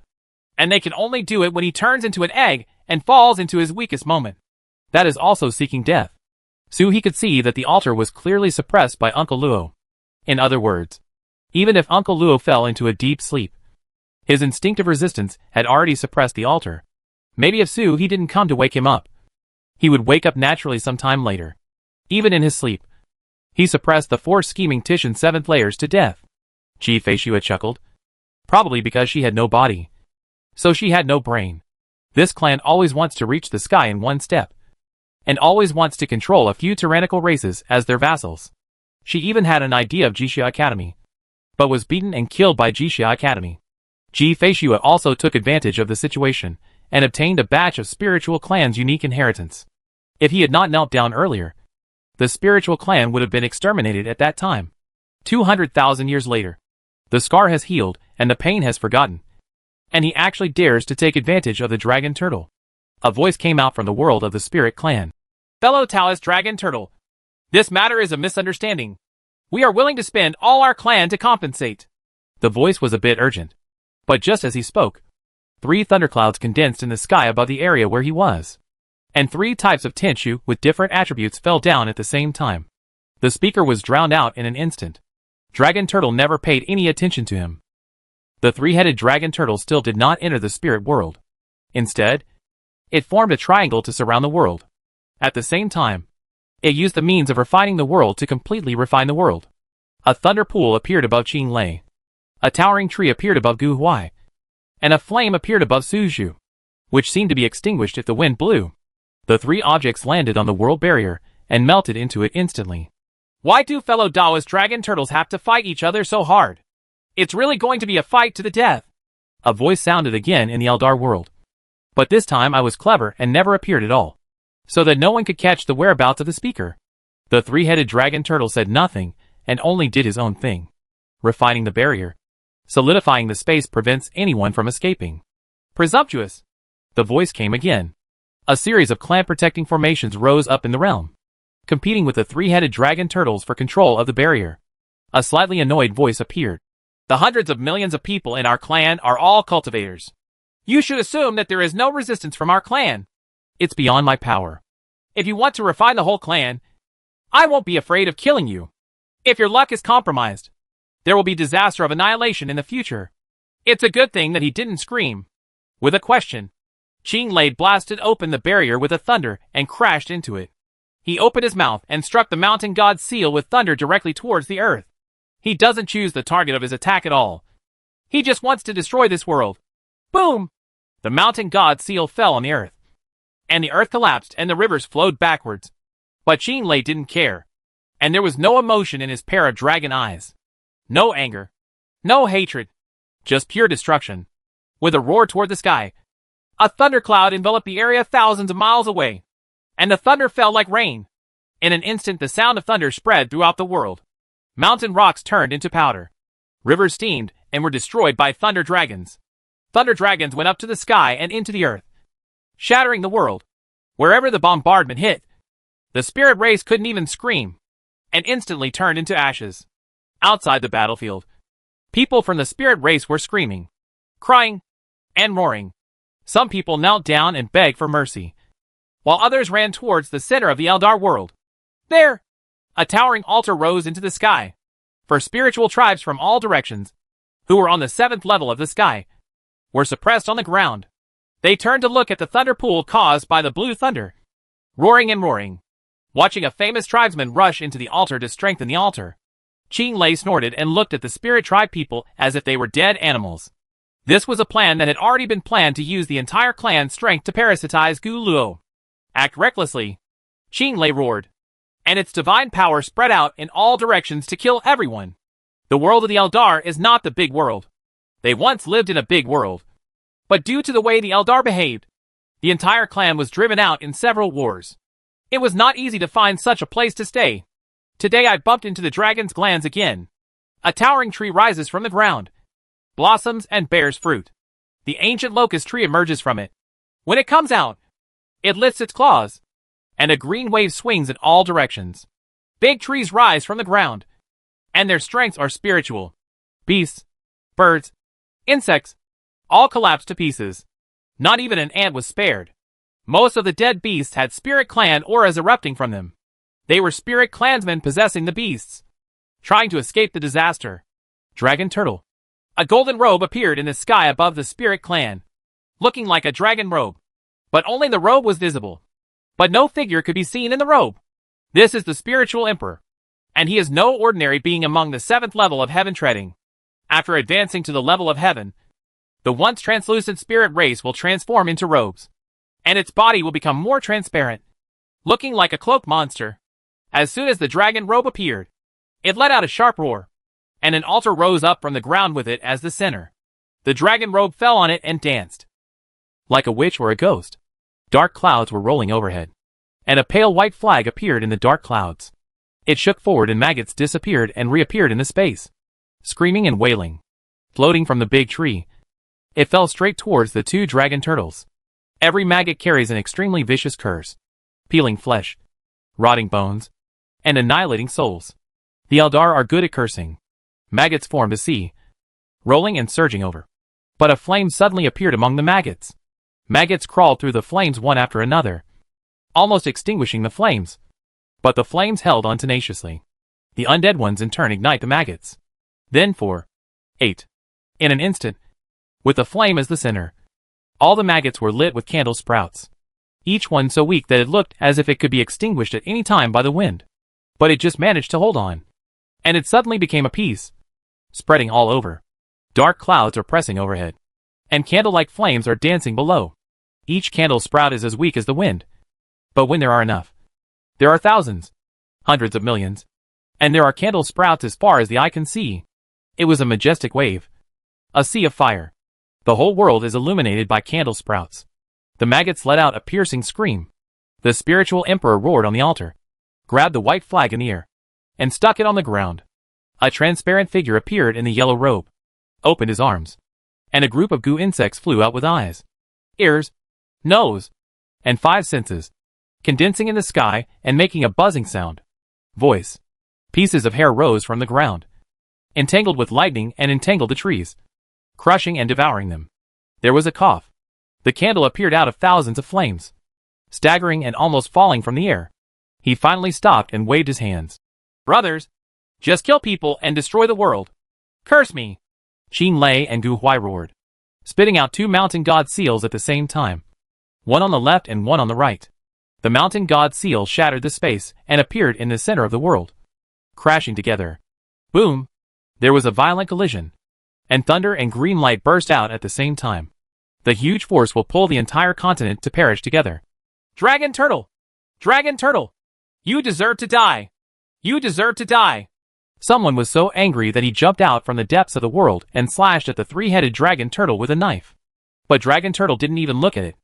B: And they can only do it when he turns into an egg and falls into his weakest moment.
A: That is also seeking death. Suhi could see that the altar was clearly suppressed by Uncle Luo. In other words, even if Uncle Luo fell into a deep sleep, his instinctive resistance had already suppressed the altar. Maybe if Suhi didn't come to wake him up, he would wake up naturally sometime later. Even in his sleep, he suppressed the 4 scheming Titian 7th layers to death. Ji Feishua chuckled. Probably because she had no body, so she had no brain. This clan always wants to reach the sky in one step, and always wants to control a few tyrannical races as their vassals. She even had an idea of Jixia Academy, but was beaten and killed by Jixia Academy. Ji Feishua also took advantage of the situation and obtained a batch of spiritual clan's unique inheritance. If he had not knelt down earlier, the spiritual clan would have been exterminated at that time. 200,000 years later, the scar has healed and the pain has forgotten, and he actually dares to take advantage of the dragon turtle. A voice came out from the world of the spirit clan.
B: Fellow Taoist Dragon Turtle, this matter is a misunderstanding. We are willing to spend all our clan to compensate.
A: The voice was a bit urgent, but just as he spoke, 3 thunderclouds condensed in the sky above the area where he was, and 3 types of Tenchu with different attributes fell down at the same time. The speaker was drowned out in an instant. Dragon Turtle never paid any attention to him. The 3-headed dragon turtle still did not enter the spirit world. Instead, it formed a triangle to surround the world. At the same time, it used the means of refining the world to completely refine the world. A thunder pool appeared above Qing Lei. A towering tree appeared above Gu Huai, and a flame appeared above Suzhou, which seemed to be extinguished if the wind blew. The 3 objects landed on the world barrier and melted into it instantly.
B: Why do fellow Taoist dragon turtles have to fight each other so hard? It's really going to be a fight to the death.
A: A voice sounded again in the Eldar world. But this time I was clever and never appeared at all, so that no one could catch the whereabouts of the speaker. The 3-headed dragon turtle said nothing and only did his own thing. refining the barrier. Solidifying the space prevents anyone from escaping.
B: Presumptuous.
A: The voice came again. A series of clan-protecting formations rose up in the realm, competing with the three-headed dragon turtles for control of the barrier. A slightly annoyed voice appeared.
B: The hundreds of millions of people in our clan are all cultivators. You should assume that there is no resistance from our clan.
A: It's beyond my power.
B: If you want to refine the whole clan, I won't be afraid of killing you. If your luck is compromised, there will be disaster of annihilation in the future. It's a good thing that he didn't scream. With a question, Ching Lei blasted open the barrier with a thunder and crashed into it. He opened his mouth and struck the mountain god's seal with thunder directly towards the earth. He doesn't choose the target of his attack at all. He just wants to destroy this world. Boom! The mountain god's seal fell on the earth, and the earth collapsed and the rivers flowed backwards. But Ching Lei didn't care, and there was no emotion in his pair of dragon eyes. No anger. No hatred. Just pure destruction. With a roar toward the sky, a thundercloud enveloped the area thousands of miles away, and the thunder fell like rain. In an instant the sound of thunder spread throughout the world. Mountain rocks turned into powder. Rivers steamed and were destroyed by thunder dragons. Thunder dragons went up to the sky and into the earth, shattering the world. Wherever the bombardment hit, the spirit race couldn't even scream, and instantly turned into ashes. Outside the battlefield, people from the spirit race were screaming, crying, and roaring. Some people knelt down and begged for mercy, while others ran towards the center of the Eldar world. There, a towering altar rose into the sky, for spiritual tribes from all directions, who were on the 7th level of the sky, were suppressed on the ground. They turned to look at the thunder pool caused by the blue thunder, roaring and roaring. Watching a famous tribesman rush into the altar to strengthen the altar, Ching Lei snorted and looked at the spirit tribe people as if they were dead animals. This was a plan that had already been planned to use the entire clan's strength to parasitize Gu Luo. Act recklessly, Ching Lei roared, and its divine power spread out in all directions to kill everyone. The world of the Eldar is not the big world. They once lived in a big world, but due to the way the Eldar behaved, the entire clan was driven out in several wars. It was not easy to find such a place to stay. Today I bumped into the dragon's glands again. A towering tree rises from the ground, blossoms and bears fruit. The ancient locust tree emerges from it. When it comes out, it lifts its claws, and a green wave swings in all directions. Big trees rise from the ground, and their strengths are spiritual. Beasts, birds, insects, all collapsed to pieces. Not even an ant was spared. Most of the dead beasts had spirit clan auras erupting from them. They were spirit clansmen possessing the beasts, trying to escape the disaster.
A: Dragon turtle.
B: A golden robe appeared in the sky above the spirit clan, looking like a dragon robe. But only the robe was visible. But no figure could be seen in the robe. This is the spiritual emperor, and he is no ordinary being among the 7th level of heaven treading. After advancing to the level of heaven, the once translucent spirit race will transform into robes, and its body will become more transparent, looking like a cloaked monster. As soon as the dragon robe appeared, it let out a sharp roar, and an altar rose up from the ground with it as the center. The dragon robe fell on it and danced.
A: Like a witch or a ghost, dark clouds were rolling overhead, and a pale white flag appeared in the dark clouds. It shook forward and maggots disappeared and reappeared in the space, screaming and wailing. Floating from the big tree, it fell straight towards the 2 dragon turtles. Every maggot carries an extremely vicious curse, peeling flesh, rotting bones, and annihilating souls. The Eldar are good at cursing. Maggots formed a sea, rolling and surging over. But a flame suddenly appeared among the maggots. Maggots crawled through the flames one after another, almost extinguishing the flames. But the flames held on tenaciously. The undead ones in turn ignite the maggots. Then 4, 8. In an instant, with the flame as the center, all the maggots were lit with candle sprouts. Each one so weak that it looked as if it could be extinguished at any time by the wind. But it just managed to hold on. And it suddenly became a piece, spreading all over. Dark clouds are pressing overhead, and candle-like flames are dancing below. Each candle sprout is as weak as the wind. But when there are enough, there are thousands, hundreds of millions, and there are candle sprouts as far as the eye can see. It was a majestic wave, a sea of fire. The whole world is illuminated by candle sprouts. The maggots let out a piercing scream. The spiritual emperor roared on the altar, grabbed the white flag in the air, and stuck it on the ground. A transparent figure appeared in the yellow robe, opened his arms, and a group of goo insects flew out with eyes, ears, nose, and 5 senses, condensing in the sky and making a buzzing sound. Voice. Pieces of hair rose from the ground, entangled with lightning and entangled the trees, crushing and devouring them. There was a cough. The candle appeared out of thousands of flames, staggering and almost falling from the air. He finally stopped and waved his hands.
B: Brothers, just kill people and destroy the world. Curse me.
A: Qin Lei and Gu Huai roared, spitting out 2 mountain god seals at the same time, one on the left and one on the right. The mountain god seal shattered the space and appeared in the center of the world, crashing together. Boom! There was a violent collision, and thunder and green light burst out at the same time. The huge force will pull the entire continent to perish together.
B: Dragon Turtle! Dragon Turtle! You deserve to die! You deserve to die!
A: Someone was so angry that he jumped out from the depths of the world and slashed at the 3-headed dragon turtle with a knife. But Dragon Turtle didn't even look at it.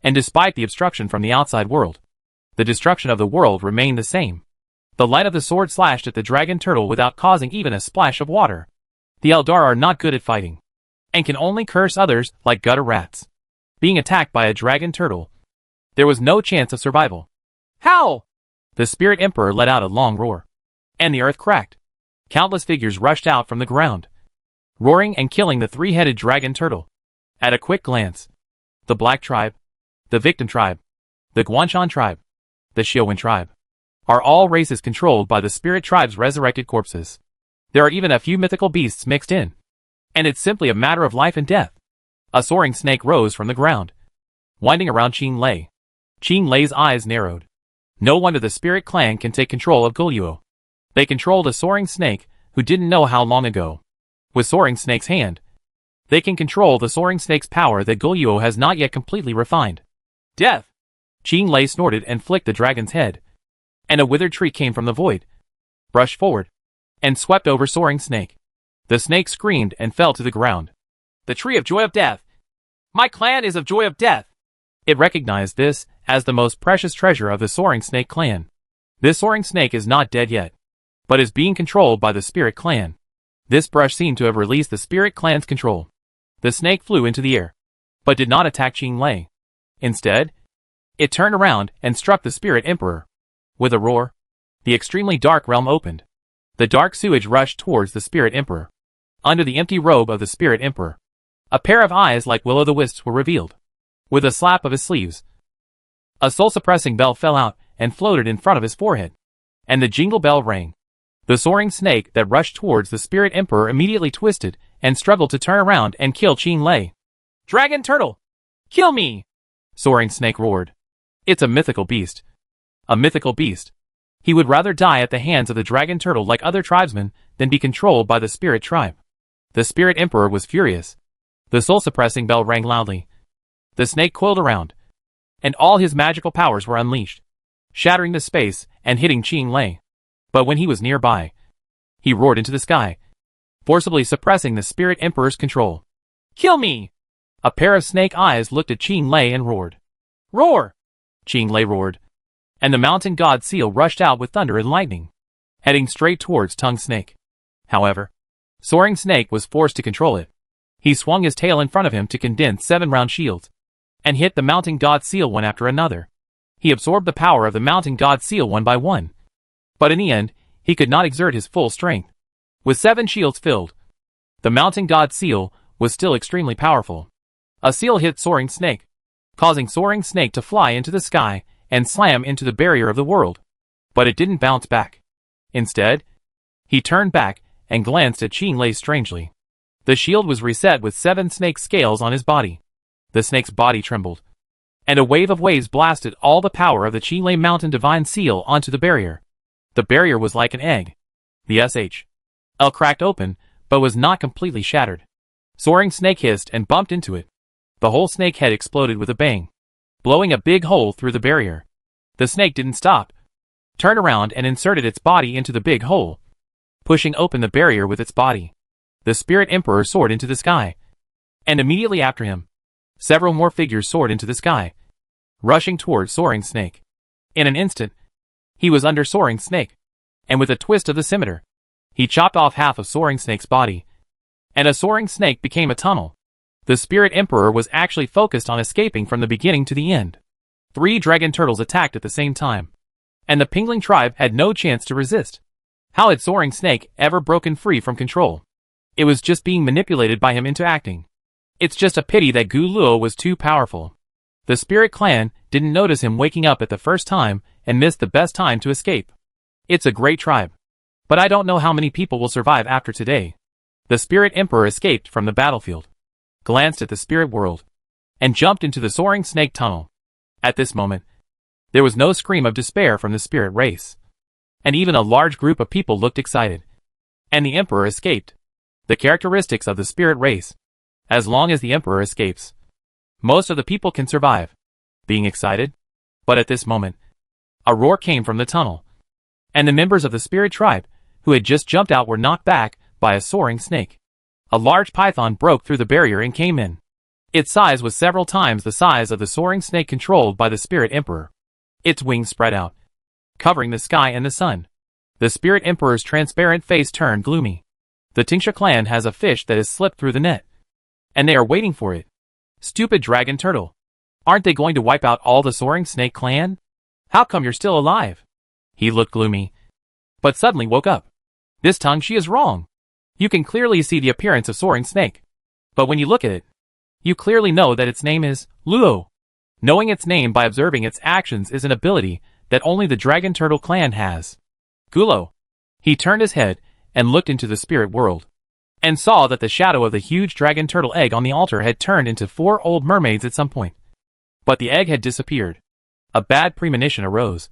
A: And despite the obstruction from the outside world, the destruction of the world remained the same. The light of the sword slashed at the dragon turtle without causing even a splash of water. The Eldar are not good at fighting, and can only curse others like gutter rats. Being attacked by a dragon turtle, there was no chance of survival.
B: Howl!
A: The Spirit Emperor let out a long roar, and the earth cracked. Countless figures rushed out from the ground, roaring and killing the 3-headed dragon turtle. At a quick glance, the Black Tribe, the Victim Tribe, the Guanshan Tribe, the Xiaowen Tribe, are all races controlled by the Spirit Tribe's resurrected corpses. There are even a few mythical beasts mixed in, and it's simply a matter of life and death. A soaring snake rose from the ground, winding around Qin Lei. Qin Lei's eyes narrowed. No wonder the Spirit Clan can take control of Gulyuo. They controlled a soaring snake who didn't know how long ago. With Soaring Snake's hand, they can control the Soaring Snake's power that Gulyuo has not yet completely refined.
B: Death!
A: Qin Lei snorted and flicked the dragon's head, and a withered tree came from the void, brushed forward, and swept over Soaring Snake. The snake screamed and fell to the ground.
B: The tree of joy of death! My clan is of joy of death!
A: It recognized this as the most precious treasure of the Soaring Snake clan. This Soaring Snake is not dead yet, but is being controlled by the Spirit Clan. This brush seemed to have released the Spirit Clan's control. The snake flew into the air, but did not attack Qin Lei. Instead, it turned around and struck the Spirit Emperor. With a roar, the extremely dark realm opened. The dark sewage rushed towards the Spirit Emperor. Under the empty robe of the Spirit Emperor, a pair of eyes like will-o'-the-wisps were revealed. With a slap of his sleeves, a soul-suppressing bell fell out and floated in front of his forehead, and the jingle bell rang. The soaring snake that rushed towards the Spirit Emperor immediately twisted and struggled to turn around and kill Qin Lei.
B: Dragon Turtle! Kill me!
A: Soaring Snake roared. It's a mythical beast. A mythical beast. He would rather die at the hands of the Dragon Turtle like other tribesmen than be controlled by the Spirit Tribe. The Spirit Emperor was furious. The soul-suppressing bell rang loudly. The snake coiled around, and all his magical powers were unleashed, shattering the space and hitting Qin Lei. But when he was nearby, he roared into the sky, forcibly suppressing the Spirit Emperor's control.
B: Kill me!
A: A pair of snake eyes looked at Qin Lei and roared.
B: Roar!
A: Qin Lei roared, and the mountain god seal rushed out with thunder and lightning, heading straight towards Tongue Snake. However, Soaring Snake was forced to control it. He swung his tail in front of him to condense 7 round shields, and hit the mountain god seal one after another. He absorbed the power of the mountain god seal one by one. But in the end, he could not exert his full strength. With 7 shields filled, the mountain god seal was still extremely powerful. A seal hit Soaring Snake, causing Soaring Snake to fly into the sky and slam into the barrier of the world. But it didn't bounce back. Instead, he turned back and glanced at Qin Lei strangely. The shield was reset with 7 snake scales on his body. The snake's body trembled, and a wave of waves blasted all the power of the Qin Lei mountain divine seal onto the barrier. The barrier was like an egg. The SHL cracked open, but was not completely shattered. Soaring Snake hissed and bumped into it. The whole snake head exploded with a bang, blowing a big hole through the barrier. The snake didn't stop, turned around and inserted its body into the big hole, pushing open the barrier with its body. The Spirit Emperor soared into the sky, and immediately after him, several more figures soared into the sky, rushing towards Soaring Snake. In an instant, he was under Soaring Snake, and with a twist of the scimitar, He chopped off half of Soaring Snake's body, and a Soaring Snake became a tunnel. The Spirit Emperor was actually focused on escaping from the beginning to the end. 3 dragon turtles attacked at the same time, and the Pingling tribe had no chance to resist. How had Soaring Snake ever broken free from control? It was just being manipulated by him into acting. It's just a pity that Gu Luo was too powerful. The Spirit Clan didn't notice him waking up at the first time and missed the best time to escape. It's a great tribe, but I don't know how many people will survive after today. The Spirit Emperor escaped from the battlefield, glanced at the spirit world, and jumped into the Soaring Snake tunnel. At this moment, there was no scream of despair from the spirit race, and even a large group of people looked excited. And the Emperor escaped. The characteristics of the spirit race. As long as the Emperor escapes, most of the people can survive, being excited. But at this moment, a roar came from the tunnel, and the members of the spirit tribe, who had just jumped out, were knocked back by a soaring snake. A large python broke through the barrier and came in. Its size was several times the size of the soaring snake controlled by the Spirit Emperor. Its wings spread out, covering the sky and the sun. The Spirit Emperor's transparent face turned gloomy. The Tingsha clan has a fish that has slipped through the net, and they are waiting for it. Stupid dragon turtle. Aren't they going to wipe out all the soaring snake clan? How come you're still alive? He looked gloomy, but suddenly woke up. This tongue, she is wrong. You can clearly see the appearance of soaring snake, but when you look at it, you clearly know that its name is Luo. Knowing its name by observing its actions is an ability that only the Dragon Turtle clan has. Gulo. He turned his head and looked into the spirit world, and saw that the shadow of the huge dragon turtle egg on the altar had turned into 4 old mermaids at some point. But the egg had disappeared. A bad premonition arose,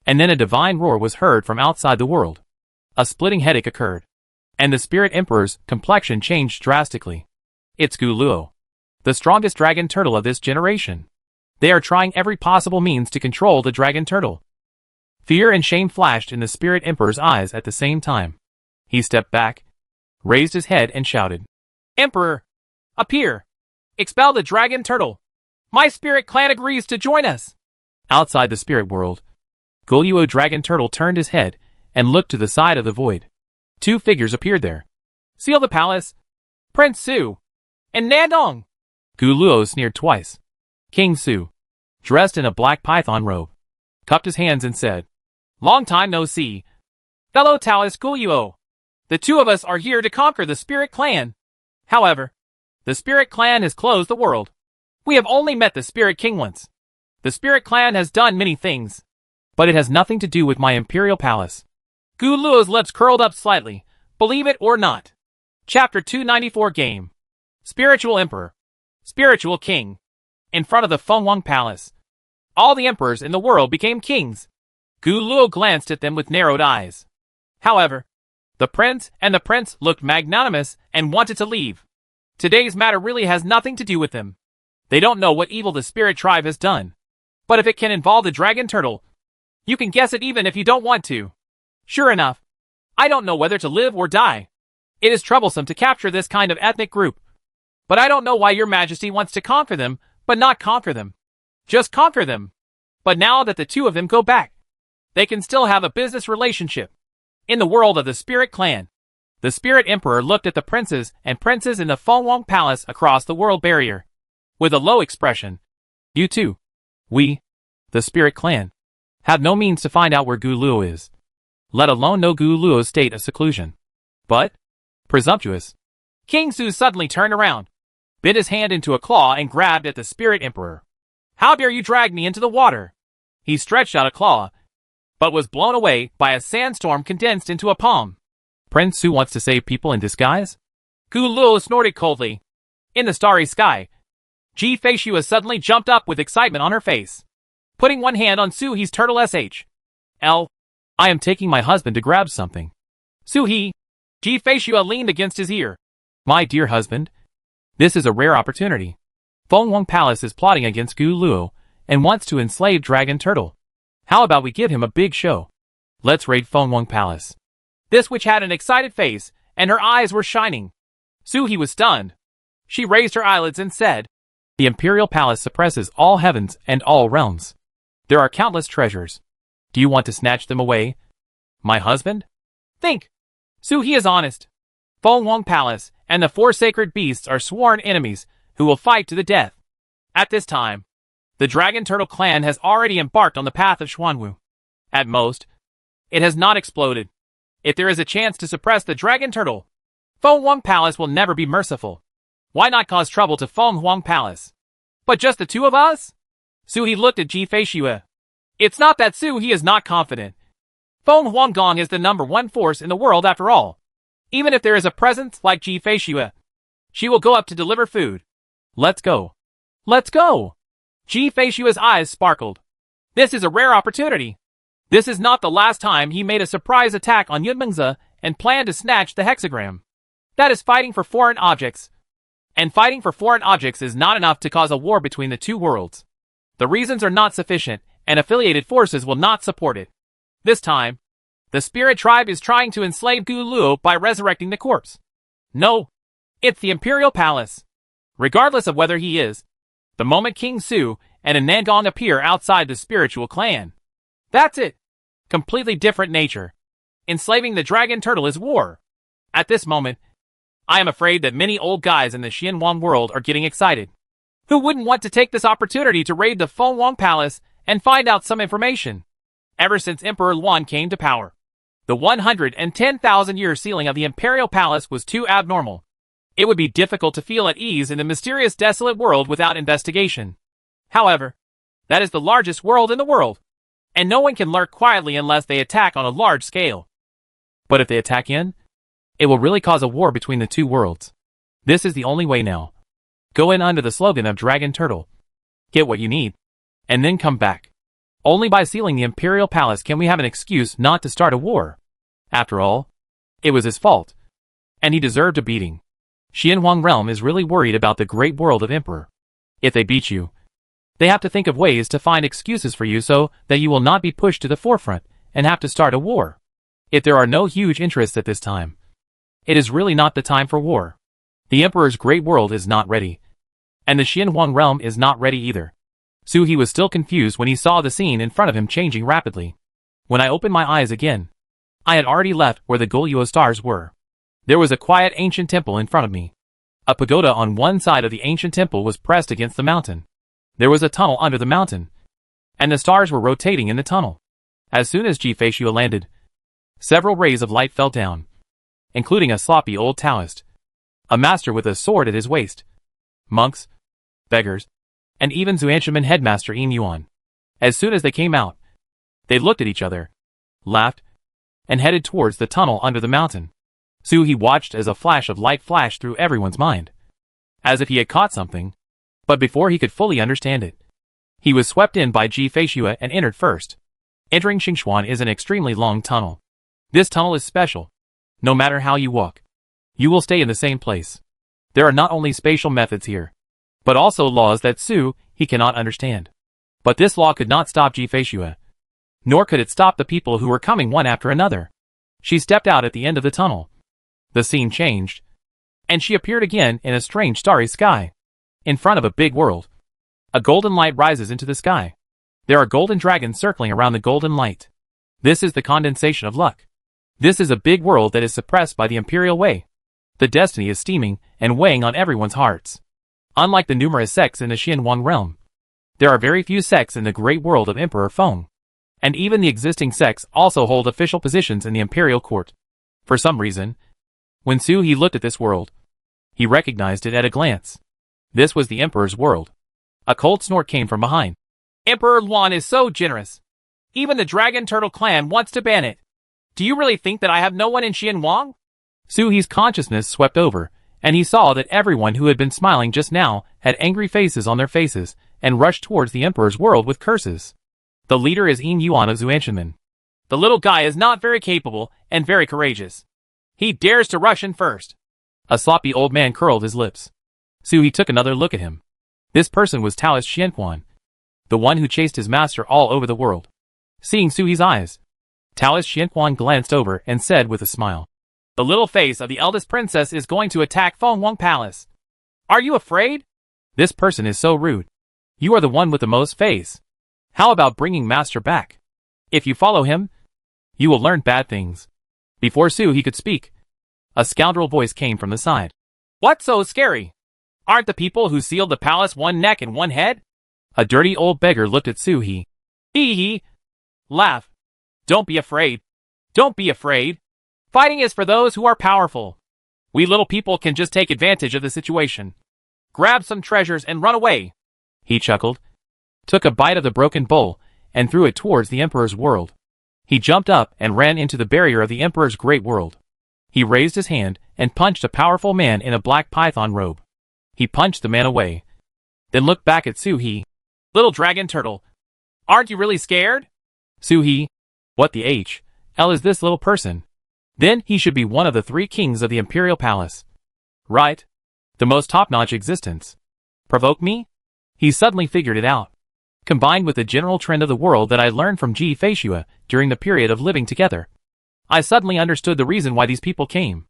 A: and then a divine roar was heard from outside the world. A splitting headache occurred, and the Spirit Emperor's complexion changed drastically. It's Gu Luo, the strongest dragon turtle of this generation. They are trying every possible means to control the dragon turtle. Fear and shame flashed in the Spirit Emperor's eyes at the same time. He stepped back, raised his head and shouted, "Emperor, appear! Expel the dragon turtle! My spirit clan agrees to join us!" Outside the spirit world, Goluo Dragon Turtle turned his head and looked to the side of the void. 2 figures appeared there. "Seal the palace! Prince Su! And Nandong!" Guluo sneered twice. King Su, dressed in a black python robe, cupped his hands and said, "Long time no see. Fellow Taoist Guluo, the 2 of us are here to conquer the Spirit Clan. However, the Spirit Clan has closed the world. We have only met the Spirit King once. The Spirit Clan has done many things, but it has nothing to do with my Imperial Palace." Gu Luo's lips curled up slightly, believe it or not. Chapter 294 Game. Spiritual Emperor. Spiritual King. In front of the Fengwang Palace, all the emperors in the world became kings. Gu Luo glanced at them with narrowed eyes. However, the prince and the prince looked magnanimous and wanted to leave. Today's matter really has nothing to do with them. They don't know what evil the Spirit Tribe has done. But if it can involve the Dragon Turtle, you can guess it even if you don't want to. Sure enough, I don't know whether to live or die. It is troublesome to capture this kind of ethnic group. But I don't know why your majesty wants to conquer them, but not conquer them. Just conquer them. But now that the 2 of them go back, they can still have a business relationship. In the world of the Spirit Clan, the Spirit Emperor looked at the princes and princesses in the Fengwang Palace across the world barrier. With a low expression, "You too. We, the Spirit Clan, have no means to find out where Gu Luo is, let alone know Gu Luo's state of seclusion. But, presumptuous." King Su suddenly turned around, bit his hand into a claw and grabbed at the Spirit Emperor. "How dare you drag me into the water?" He stretched out a claw, but was blown away by a sandstorm condensed into a palm. Prince Su wants to save people in disguise? Gu Luo snorted coldly. In the starry sky, Ji Fei Shua suddenly jumped up with excitement on her face. Putting one hand on Su He's turtle SHL. "I am taking my husband to grab something." Su He. Ji Fei Shua leaned against his ear. "My dear husband, this is a rare opportunity. Fengwang Palace is plotting against Gu Luo and wants to enslave Dragon Turtle. How about we give him a big show? Let's raid Fengwang Palace." This witch had an excited face, and her eyes were shining. Su He was stunned. She raised her eyelids and said, "The Imperial Palace suppresses all heavens and all realms. There are countless treasures. Do you want to snatch them away? My husband? Think."
B: Su he is honest. Feng Huang Palace and the four sacred beasts are sworn enemies who will fight to the death. At this time, the Dragon Turtle clan has already embarked on the path of Xuanwu. At most, it has not exploded. If there is a chance to suppress the Dragon Turtle, Feng Huang Palace will never be merciful. Why not cause trouble to Feng Huang Palace? But just the two of us? Su he looked at Ji Feishue. It's not that Su he is not confident. Feng Huanggong is the #1 force in the world after all. Even if there is a presence like Ji Feishue, she will go up to deliver food. Let's go. Let's go! Ji Feishue's eyes sparkled. This is a rare opportunity. This is not the last time he made a surprise attack on Yunmengzi and planned to snatch the hexagram. That is fighting for foreign objects. And fighting for foreign objects is not enough to cause a war between the two worlds. The reasons are not sufficient, and affiliated forces will not support it. This time, the spirit tribe is trying to enslave Gu Luo by resurrecting the corpse. No, it's the Imperial Palace. Regardless of whether he is, the moment King Su and Anangong appear outside the spiritual clan. That's it. Completely different nature. Enslaving the Dragon Turtle is war. At this moment, I am afraid that many old guys in the Xianhuang world are getting excited. Who wouldn't want to take this opportunity to raid the Feng Huang Palace and find out some information? Ever since Emperor Luan came to power, the 110,000-year ceiling of the Imperial Palace was too abnormal. It would be difficult to feel at ease in the mysterious desolate world without investigation. However, that is the largest world in the world, and no one can lurk quietly unless they attack on a large scale. But if they attack in, it will really cause a war between the two worlds. This is the only way now. Go in under the slogan of Dragon Turtle. Get what you need, and then come back. Only by sealing the Imperial Palace can we have an excuse not to start a war. After all, it was his fault, and he deserved a beating. Xianhuang Realm is really worried about the great world of Emperor. If they beat you, they have to think of ways to find excuses for you so that you will not be pushed to the forefront and have to start a war. If there are no huge interests at this time, it is really not the time for war. The Emperor's great world is not ready, and the Xianhuang Realm is not ready either. Su he was still confused when he saw the scene in front of him changing rapidly. When I opened my eyes again, I had already left where the Goryeo stars were. There was a quiet ancient temple in front of me. A pagoda on one side of the ancient temple was pressed against the mountain. There was a tunnel under the mountain, and the stars were rotating in the tunnel. As soon as Ji Feishue landed, several rays of light fell down, including a sloppy old Taoist, a master with a sword at his waist, monks, beggars, and even Zuanshaman headmaster Im Yuan. As soon as they came out, they looked at each other, laughed, and headed towards the tunnel under the mountain. Su he watched as a flash of light flashed through everyone's mind, as if he had caught something, but before he could fully understand it, he was swept in by Ji Feishue and entered first. Entering Xingxuan is an extremely long tunnel. This tunnel is special. No matter how you walk, you will stay in the same place. There are not only spatial methods here, but also laws that Su he cannot understand. But this law could not stop Ji Feishue, nor could it stop the people who were coming one after another. She stepped out at the end of the tunnel. The scene changed, and she appeared again in a strange starry sky, in front of a big world. A golden light rises into the sky. There are golden dragons circling around the golden light. This is the condensation of luck. This is a big world that is suppressed by the imperial way. The destiny is steaming and weighing on everyone's hearts. Unlike the numerous sects in the Xianhuang realm, there are very few sects in the great world of Emperor Feng. And even the existing sects also hold official positions in the imperial court. For some reason, when Su he looked at this world, he recognized it at a glance. This was the Emperor's world. A cold snort came from behind. Emperor Luan is so generous. Even the Dragon Turtle clan wants to ban it. Do you really think that I have no one in Xianhuang? Su he's consciousness swept over, and he saw that everyone who had been smiling just now had angry faces on their faces and rushed towards the Emperor's world with curses. The leader is Im Yuan of Zuanshaman. The little guy is not very capable and very courageous. He dares to rush in first. A sloppy old man curled his lips. Su he took another look at him. This person was Taoist Xianhuan, the one who chased his master all over the world. Seeing Su he's eyes, Taoist Xianhuan glanced over and said with a smile, "The little face of the eldest princess is going to attack Feng Huang Palace. Are you afraid? This person is so rude. You are the one with the most face. How about bringing master back? If you follow him, you will learn bad things." Before Su he could speak,
A: A scoundrel voice came from the side.
B: What's so scary? Aren't the people who sealed the palace one neck and one head?
A: A dirty old beggar looked at Su He.
B: Hee. Laugh. Don't be afraid. Don't be afraid. Fighting is for those who are powerful. We little people can just take advantage of the situation. Grab some treasures and run away.
A: He chuckled, took a bite of the broken bowl, and threw it towards the Emperor's world. He jumped up and ran into the barrier of the Emperor's great world. He raised his hand and punched a powerful man in a black python robe. He punched the man away, then looked back at Su He.
B: Little dragon turtle, aren't you really scared?
A: Su He, what the H.L. is this little person? Then he should be one of the 3 kings of the Imperial Palace. Right? The most top-notch existence. Provoke me? He suddenly figured it out. Combined with the general trend of the world that I learned from Ji Feishue during the period of living together, I suddenly understood the reason why these people came.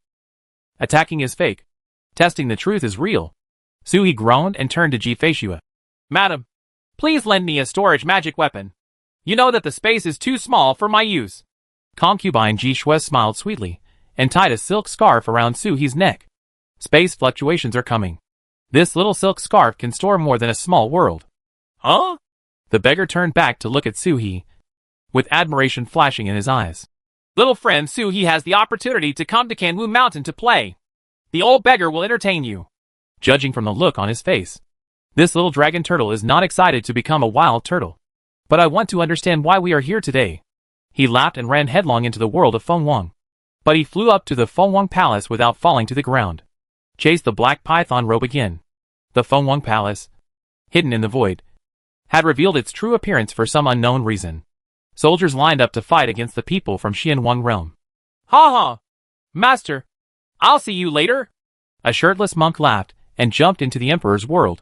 A: Attacking is fake. Testing the truth is real. Su He groaned and turned to Ji Feishue.
B: Madam, please lend me a storage magic weapon. You know that the space is too small for my use.
A: Concubine Ji Shui smiled sweetly and tied a silk scarf around Su He's neck. Space fluctuations are coming. This little silk scarf can store more than a small world.
B: Huh?
A: The beggar turned back to look at Su He, with admiration flashing in his eyes.
B: Little friend Su He has the opportunity to come to Kanwu Mountain to play. The old beggar will entertain you.
A: Judging from the look on his face, this little dragon turtle is not excited to become a wild turtle. But I want to understand why we are here today. He laughed and ran headlong into the world of Feng Wang. But he flew up to the Feng Wang Palace without falling to the ground. Chased the black python robe again. The Feng Wang Palace, hidden in the void, had revealed its true appearance for some unknown reason. Soldiers lined up to fight against the people from Xianwang realm.
B: Ha ha! Master, I'll see you later.
A: A shirtless monk laughed and jumped into the Emperor's world.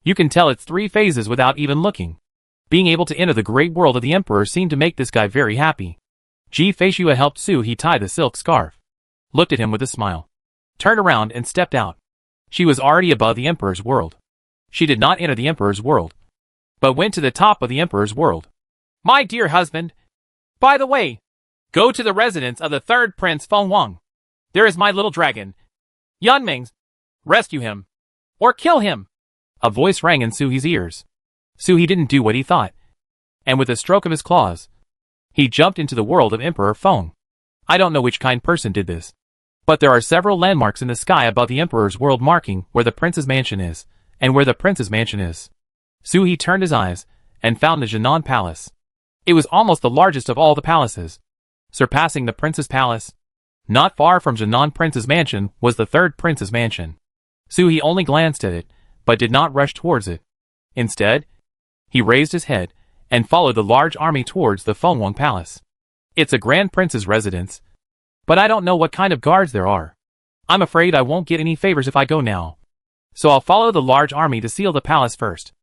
A: You can tell its 3 phases without even looking. Being able to enter the great world of the Emperor seemed to make this guy very happy. Ji Feishue helped Su He tie the silk scarf, looked at him with a smile, turned around and stepped out. She was already above the Emperor's world. She did not enter the Emperor's world, but went to the top of the Emperor's world.
B: My dear husband, by the way, go to the residence of the 3rd Prince Feng Wang. There is my little dragon, Yunming's. Rescue him, or kill him.
A: A voice rang in Su He's ears. Su He didn't do what he thought, and with a stroke of his claws, he jumped into the world of Emperor Feng. I don't know which kind person did this, but there are several landmarks in the sky above the Emperor's world marking where the prince's mansion is, and where the prince's mansion is. Su He turned his eyes and found the Jinan Palace. It was almost the largest of all the palaces, surpassing the prince's palace. Not far from Jinan Prince's mansion was the 3rd Prince's mansion. Su He only glanced at it, but did not rush towards it. Instead, he raised his head and followed the large army towards the Feng Wang Palace. It's a Grand Prince's residence, but I don't know what kind of guards there are. I'm afraid I won't get any favors if I go now. So I'll follow the large army to seal the palace first.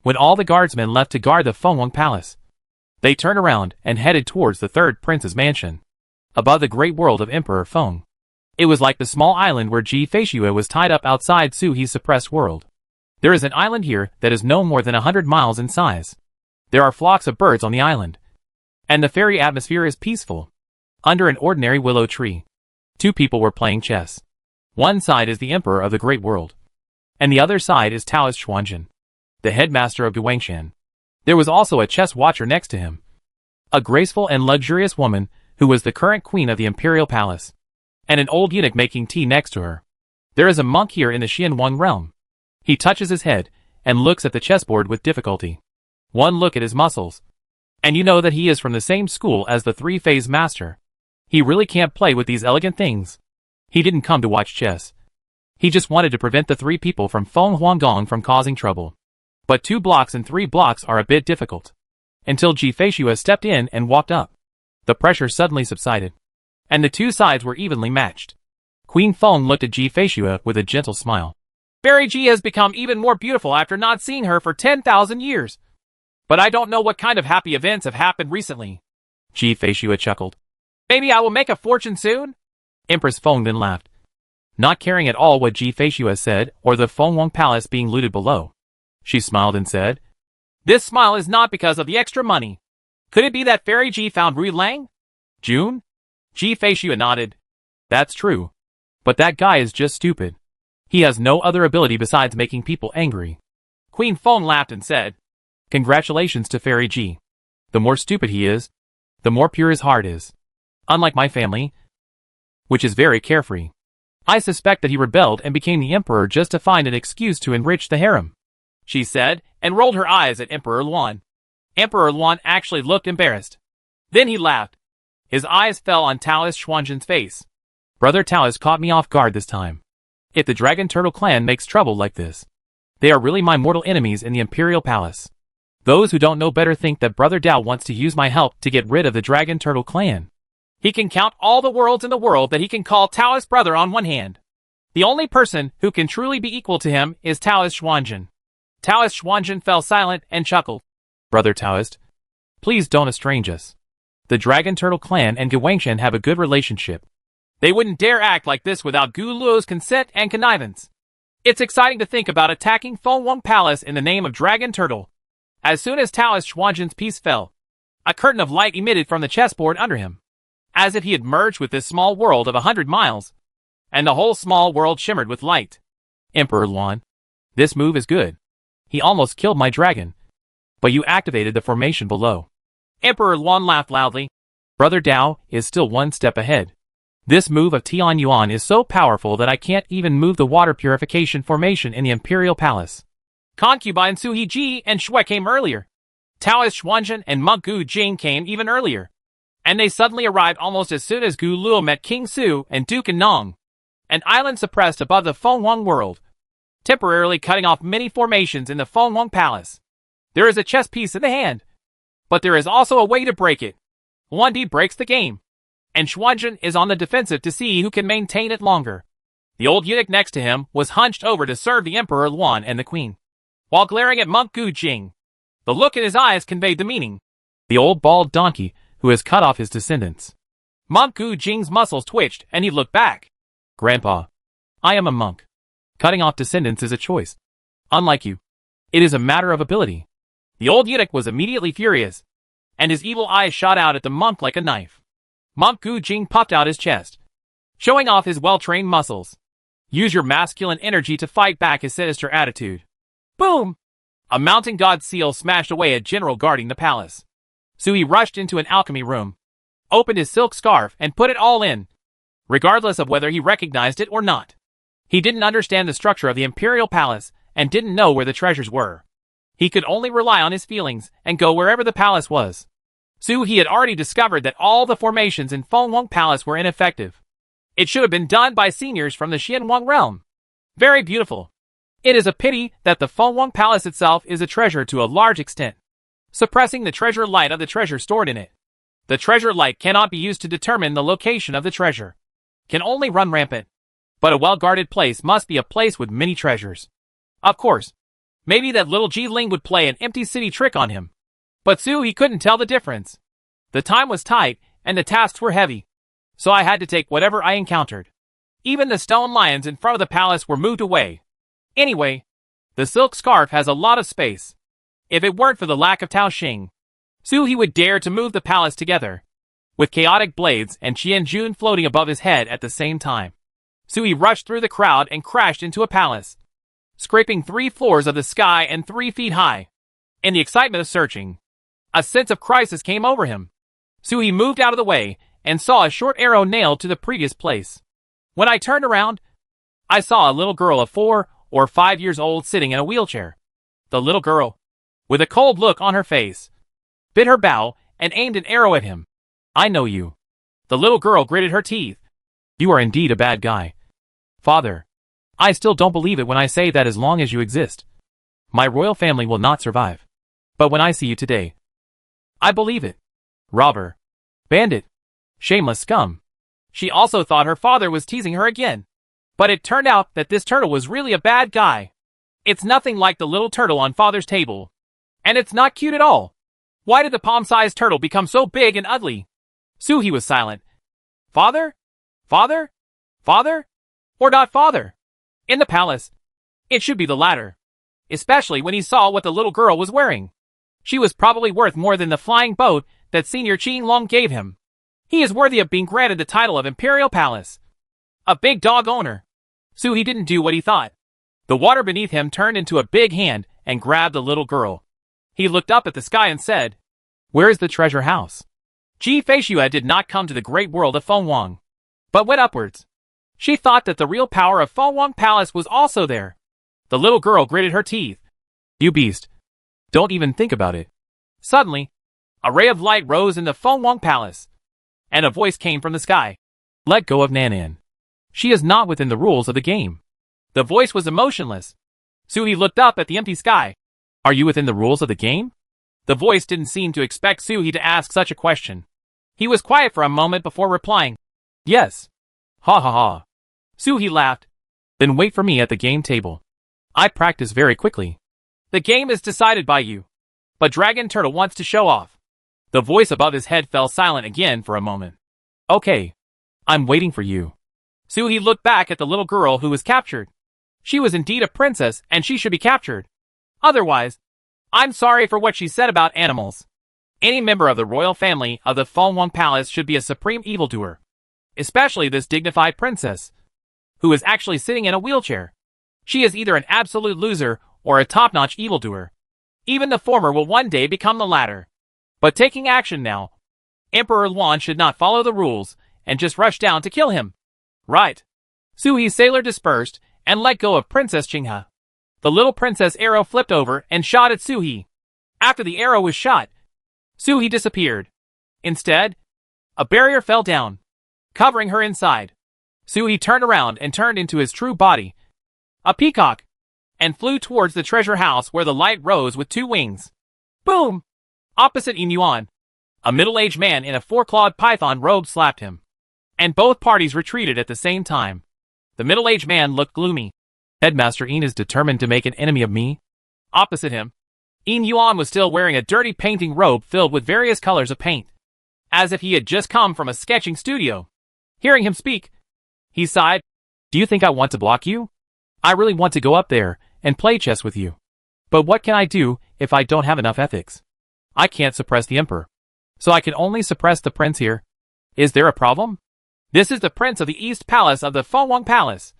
A: When all the guardsmen left to guard the Feng Wang Palace, they turned around and headed towards the 3rd Prince's mansion, above the great world of Emperor Feng. It was like the small island where Ji Feishue was tied up outside Su He's suppressed world. There is an island here that is no more than 100 miles in size. There are flocks of birds on the island, and the fairy atmosphere is peaceful. Under an ordinary willow tree, 2 people were playing chess. One side is the Emperor of the Great World, and the other side is Taoist Xuanjin, the headmaster of Guangshan. There was also a chess watcher next to him, a graceful and luxurious woman who was the current queen of the Imperial Palace, and an old eunuch making tea next to her. There is a monk here in the Xianwang realm. He touches his head and looks at the chessboard with difficulty. One look at his muscles, and you know that he is from the same school as the 3-phase master. He really can't play with these elegant things. He didn't come to watch chess. He just wanted to prevent the 3 people from Feng Huanggong from causing trouble. But 2 blocks and 3 blocks are a bit difficult. Until Ji Feishue stepped in and walked up. The pressure suddenly subsided, and the 2 sides were evenly matched. Queen Feng looked at Ji Feishue with a gentle smile.
B: Fairy Ji has become even more beautiful after not seeing her for 10,000 years. But I don't know what kind of happy events have happened recently.
A: Ji Feishue chuckled.
B: Maybe I will make a fortune soon?
A: Empress Feng then laughed, not caring at all what Ji Feishue said or the Feng Wang Palace being looted below. She smiled and said,
B: This smile is not because of the extra money. Could it be that Fairy Ji found Ru Lang?
A: June?
B: Ji Feishue nodded.
A: That's true. But that guy is just stupid. He has no other ability besides making people angry.
B: Queen Feng laughed and said,
A: Congratulations to Fairy G. The more stupid he is, the more pure his heart is. Unlike my family, which is very carefree. I suspect that he rebelled and became the emperor just to find an excuse to enrich the harem.
B: She said, and rolled her eyes at Emperor Luan. Emperor Luan actually looked embarrassed. Then he laughed. His eyes fell on Taoist Xuanzhen's face.
A: Brother Taoist caught me off guard this time. If the Dragon Turtle clan makes trouble like this, they are really my mortal enemies in the Imperial Palace. Those who don't know better think that Brother Dao wants to use my help to get rid of the Dragon Turtle clan.
B: He can count all the worlds in the world that he can call Taoist brother on one hand. The only person who can truly be equal to him is Taoist Xuanzhen. Taoist Xuanzhen fell silent and chuckled.
A: Brother Taoist, please don't estrange us. The Dragon Turtle clan and Guangshan have a good relationship.
B: They wouldn't dare act like this without Gu Luo's consent and connivance. It's exciting to think about attacking Fengwang Palace in the name of Dragon Turtle. As soon as Taoist Xuanzhen's piece fell, a curtain of light emitted from the chessboard under him, as if he had merged with this small world of 100 miles, and the whole small world shimmered with light.
A: Emperor Luan, this move is good. He almost killed my dragon, but you activated the formation below.
B: Emperor Luan laughed loudly.
A: Brother Dao is still one step ahead. This move of Tian Yuan is so powerful that I can't even move the water purification formation in the Imperial Palace.
B: Concubine Su Hiji and Shui came earlier. Taoist Xuanzhen and Monk Gu Jing came even earlier. And they suddenly arrived almost as soon as Gu Luo met King Su and Duke Nong, an island suppressed above the Fengwang world, temporarily cutting off many formations in the Fengwang Palace. There is a chess piece in the hand, but there is also a way to break it. Luandi breaks the game, and Xuanzhen is on the defensive to see who can maintain it longer. The old eunuch next to him was hunched over to serve the Emperor Luan and the Queen, while glaring at Monk Gu Jing. The look in his eyes conveyed the meaning.
A: The old bald donkey who has cut off his descendants.
B: Monk Gu Jing's muscles twitched and he looked back.
A: Grandpa, I am a monk. Cutting off descendants is a choice. Unlike you, it is a matter of ability.
B: The old eunuch was immediately furious, and his evil eyes shot out at the monk like a knife. Monk Gu Jing puffed out his chest, showing off his well-trained muscles. Use your masculine energy to fight back his sinister attitude. Boom! A mountain god seal smashed away a general guarding the palace. Sui rushed into an alchemy room, opened his silk scarf and put it all in, regardless of whether he recognized it or not. He didn't understand the structure of the Imperial Palace and didn't know where the treasures were. He could only rely on his feelings and go wherever the palace was. He had already discovered that all the formations in Fengwang Palace were ineffective. It should have been done by seniors from the Xianwang realm. Very beautiful. It is a pity that the Fengwang Palace itself is a treasure to a large extent, suppressing the treasure light of the treasure stored in it. The treasure light cannot be used to determine the location of the treasure. Can only run rampant. But a well-guarded place must be a place with many treasures. Of course, maybe that little Ji Ling would play an empty city trick on him. But he couldn't tell the difference. The time was tight, and the tasks were heavy. So I had to take whatever I encountered. Even the stone lions in front of the palace were moved away. Anyway, the silk scarf has a lot of space. If it weren't for the lack of Tao Xing, he would dare to move the palace together, with chaotic blades and Qian Jun floating above his head at the same time. He rushed through the crowd and crashed into a palace, scraping 3 floors of the sky and 3 feet high. In the excitement of searching, a sense of crisis came over him. He moved out of the way and saw a short arrow nailed to the previous place. When I turned around, I saw a little girl of 4 or 5 years old sitting in a wheelchair. The little girl, with a cold look on her face, bit her bow and aimed an arrow at him. I know you. The little girl gritted her teeth. You are indeed a bad guy. Father, I still don't believe it when I say that as long as you exist, my royal family will not survive. But when I see you today, I believe it. Robber. Bandit. Shameless scum. She also thought her father was teasing her again. But it turned out that this turtle was really a bad guy. It's nothing like the little turtle on father's table. And it's not cute at all. Why did the palm-sized turtle become so big and ugly? He was silent. Father? Father? Father? Or not father? In the palace, it should be the latter. Especially when he saw what the little girl was wearing. She was probably worth more than the flying boat that Senior Qin Long gave him. He is worthy of being granted the title of Imperial Palace. A big dog owner. Suhi didn't do what he thought. The water beneath him turned into a big hand and grabbed the little girl. He looked up at the sky and said,
A: "Where is the treasure house?"
B: Ji Feishua did not come to the great world of Fengwang, but went upwards. She thought that the real power of Fengwang Palace was also there. The little girl gritted her teeth.
A: "You beast. Don't even think about it."
B: Suddenly, a ray of light rose in the Fengwang Palace, and a voice came from the sky.
A: "Let go of Nanan. She is not within the rules of the game."
B: The voice was emotionless. Suhi looked up at the empty sky.
A: "Are you within the rules of the game?"
B: The voice didn't seem to expect Suhi to ask such a question. He was quiet for a moment before replying,
A: "Yes." "Ha ha ha."
B: Suhi laughed.
A: "Then wait for me at the game table. I practice very quickly."
B: "The game is decided by you. But Dragon Turtle wants to show off." The voice above his head fell silent again for a moment.
A: "Okay. I'm waiting for you."
B: Suhi looked back at the little girl who was captured. She was indeed a princess and she should be captured. Otherwise, I'm sorry for what she said about animals. Any member of the royal family of the Fengwang Palace should be a supreme evildoer. Especially this dignified princess, who is actually sitting in a wheelchair. She is either an absolute loser or a top-notch evildoer. Even the former will one day become the latter. But taking action now, Emperor Luan should not follow the rules and just rush down to kill him. Right. Suhi's sailor dispersed and let go of Princess Qinghe. The little princess arrow flipped over and shot at Suhi. After the arrow was shot, Suhi disappeared. Instead, a barrier fell down, covering her inside. Suhi turned around and turned into his true body, a peacock, and flew towards the treasure house where the light rose with two wings. Boom! Opposite Yin Yuan, a middle-aged man in a four-clawed python robe slapped him, and both parties retreated at the same time. The middle-aged man looked gloomy.
A: "Headmaster Yin is determined to make an enemy of me?"
B: Opposite him, Yin Yuan was still wearing a dirty painting robe filled with various colors of paint, as if he had just come from a sketching studio. Hearing him speak, he sighed.
A: "Do you think I want to block you? I really want to go up there and play chess with you. But what can I do if I don't have enough ethics? I can't suppress the emperor, so I can only suppress the prince here. Is there a problem?"
B: This is the prince of the East Palace of the Fengwang Palace.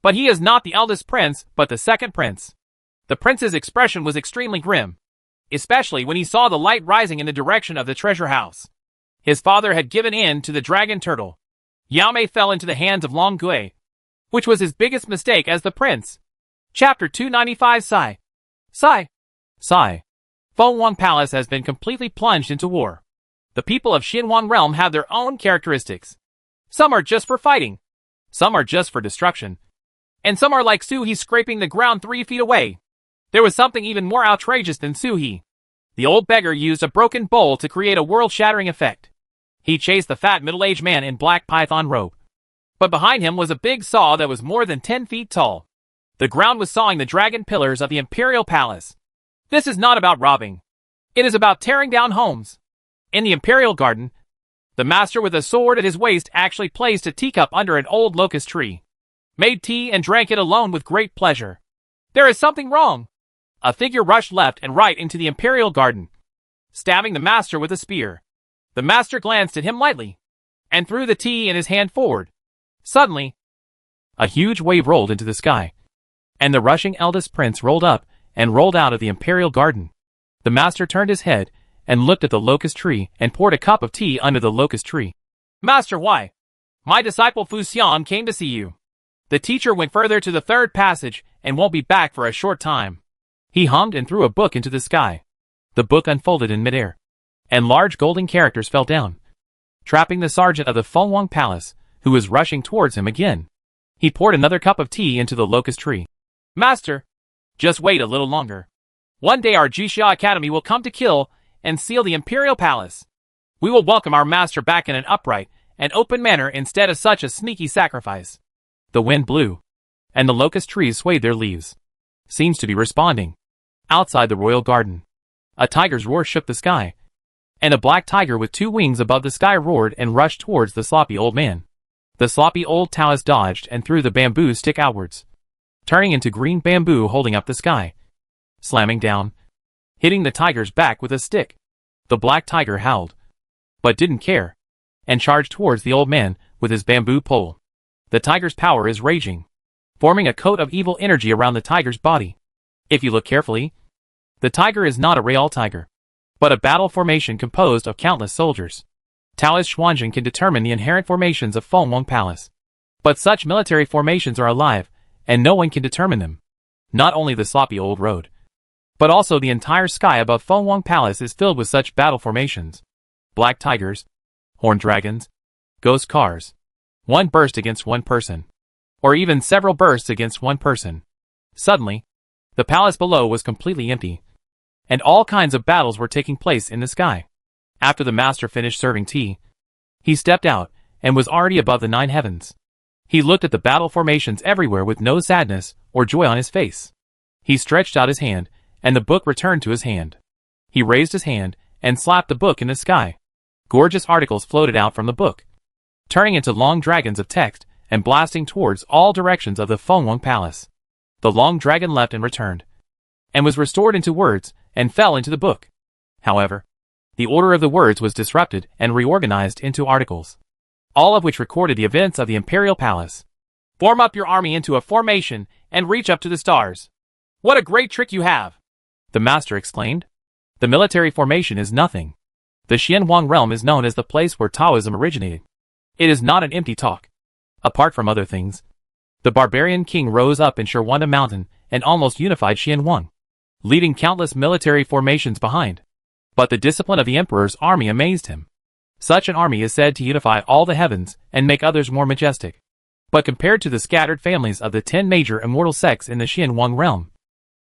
B: But he is not the eldest prince, but the second prince. The prince's expression was extremely grim, especially when he saw the light rising in the direction of the treasure house. His father had given in to the dragon turtle. Yao Mei fell into the hands of Long Gui, which was his biggest mistake as the prince. Chapter 295 Sai.
A: Sai.
B: Fengwang Palace has been completely plunged into war. The people of Xinhuang Realm have their own characteristics. Some are just for fighting. Some are just for destruction. And some are like Suhi scraping the ground 3 feet away. There was something even more outrageous than Suhi. The old beggar used a broken bowl to create a world-shattering effect. He chased the fat middle-aged man in black python robe. But behind him was a big saw that was more than 10 feet tall. The ground was sawing the dragon pillars of the imperial palace. This is not about robbing. It is about tearing down homes. In the imperial garden, the master with a sword at his waist actually placed a teacup under an old locust tree, made tea and drank it alone with great pleasure. There is something wrong. A figure rushed left and right into the imperial garden, stabbing the master with a spear. The master glanced at him lightly, and threw the tea in his hand forward. Suddenly,
A: a huge wave rolled into the sky, and the rushing eldest prince rolled up and rolled out of the imperial garden. The master turned his head and looked at the locust tree and poured a cup of tea under the locust tree.
B: "Master, why? My disciple Fu Xian came to see you. The teacher went further to the third passage and won't be back for a short time."
A: He hummed and threw a book into the sky. The book unfolded in midair, and large golden characters fell down, trapping the sergeant of the Fengwang Palace, who was rushing towards him again. He poured another cup of tea into the locust tree.
B: "Master, just wait a little longer. One day our Jixia Academy will come to kill and seal the imperial palace. We will welcome our master back in an upright and open manner instead of such a sneaky sacrifice."
A: The wind blew, and the locust trees swayed their leaves. Seems to be responding. Outside the royal garden, a tiger's roar shook the sky, and a black tiger with 2 wings above the sky roared and rushed towards the sloppy old man. The sloppy old Taoist dodged and threw the bamboo stick outwards, turning into green bamboo holding up the sky, slamming down, hitting the tiger's back with a stick. The black tiger howled, but didn't care, and charged towards the old man with his bamboo pole.
B: The tiger's power is raging, forming a coat of evil energy around the tiger's body. If you look carefully, the tiger is not a real tiger, but a battle formation composed of countless soldiers. Taoist Xuanzang can determine the inherent formations of Fengwang Palace. But such military formations are alive, and no one can determine them. Not only the sloppy old road, but also the entire sky above Fengwang Palace is filled with such battle formations. Black tigers, horned dragons, ghost cars. One burst against one person, or even several bursts against one person. Suddenly, the palace below was completely empty, and all kinds of battles were taking place in the sky. After the master finished serving tea, he stepped out and was already above the 9 heavens. He looked at the battle formations everywhere with no sadness or joy on his face. He stretched out his hand, and the book returned to his hand. He raised his hand and slapped the book in the sky. Gorgeous articles floated out from the book, turning into long dragons of text and blasting towards all directions of the Fengwang Palace. The long dragon left and returned, and was restored into words and fell into the book. However, the order of the words was disrupted and reorganized into articles, all of which recorded the events of the Imperial Palace. Form up your army into a formation and reach up to the stars. What a great trick you have! The master exclaimed. The military formation is nothing. The Xianwang realm is known as the place where Taoism originated. It is not an empty talk. Apart from other things, the barbarian king rose up in Shirwanda Mountain and almost unified Xianwang, leaving countless military formations behind. But the discipline of the emperor's army amazed him. Such an army is said to unify all the heavens and make others more majestic. But compared to the scattered families of the 10 major immortal sects in the Xianwang realm,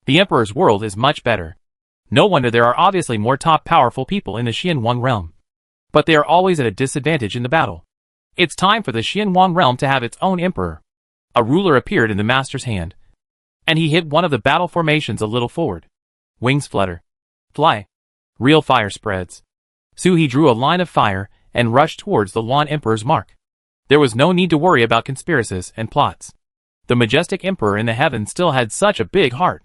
B: the emperor's world is much better. No wonder there are obviously more top powerful people in the Xianwang realm. But they are always at a disadvantage in the battle. It's time for the Xianwang realm to have its own emperor. A ruler appeared in the master's hand, and he hit one of the battle formations a little forward. Wings flutter. Fly. Real fire spreads. He drew a line of fire and rushed towards the Luan emperor's mark. There was no need to worry about conspiracies and plots. The majestic emperor in the heavens still had such a big heart.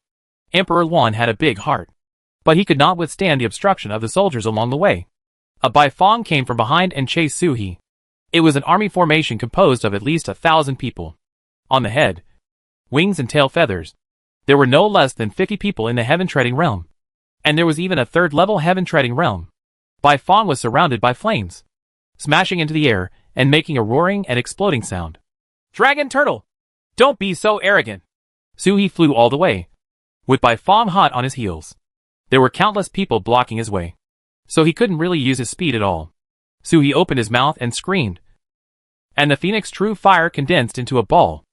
B: Emperor Luan had a big heart, but he could not withstand the obstruction of the soldiers along the way. A Baifeng came from behind and chased He. It was an army formation composed of at least 1,000 people. On the head, wings and tail feathers, there were no less than 50 people in the heaven-treading realm. And there was even a third-level heaven-treading realm. Baifeng was surrounded by flames, smashing into the air and making a roaring and exploding sound. Dragon Turtle! Don't be so arrogant! He flew all the way, with Baifeng hot on his heels. There were countless people blocking his way, so he couldn't really use his speed at all. He opened his mouth and screamed, and the Phoenix True Fire condensed into a ball.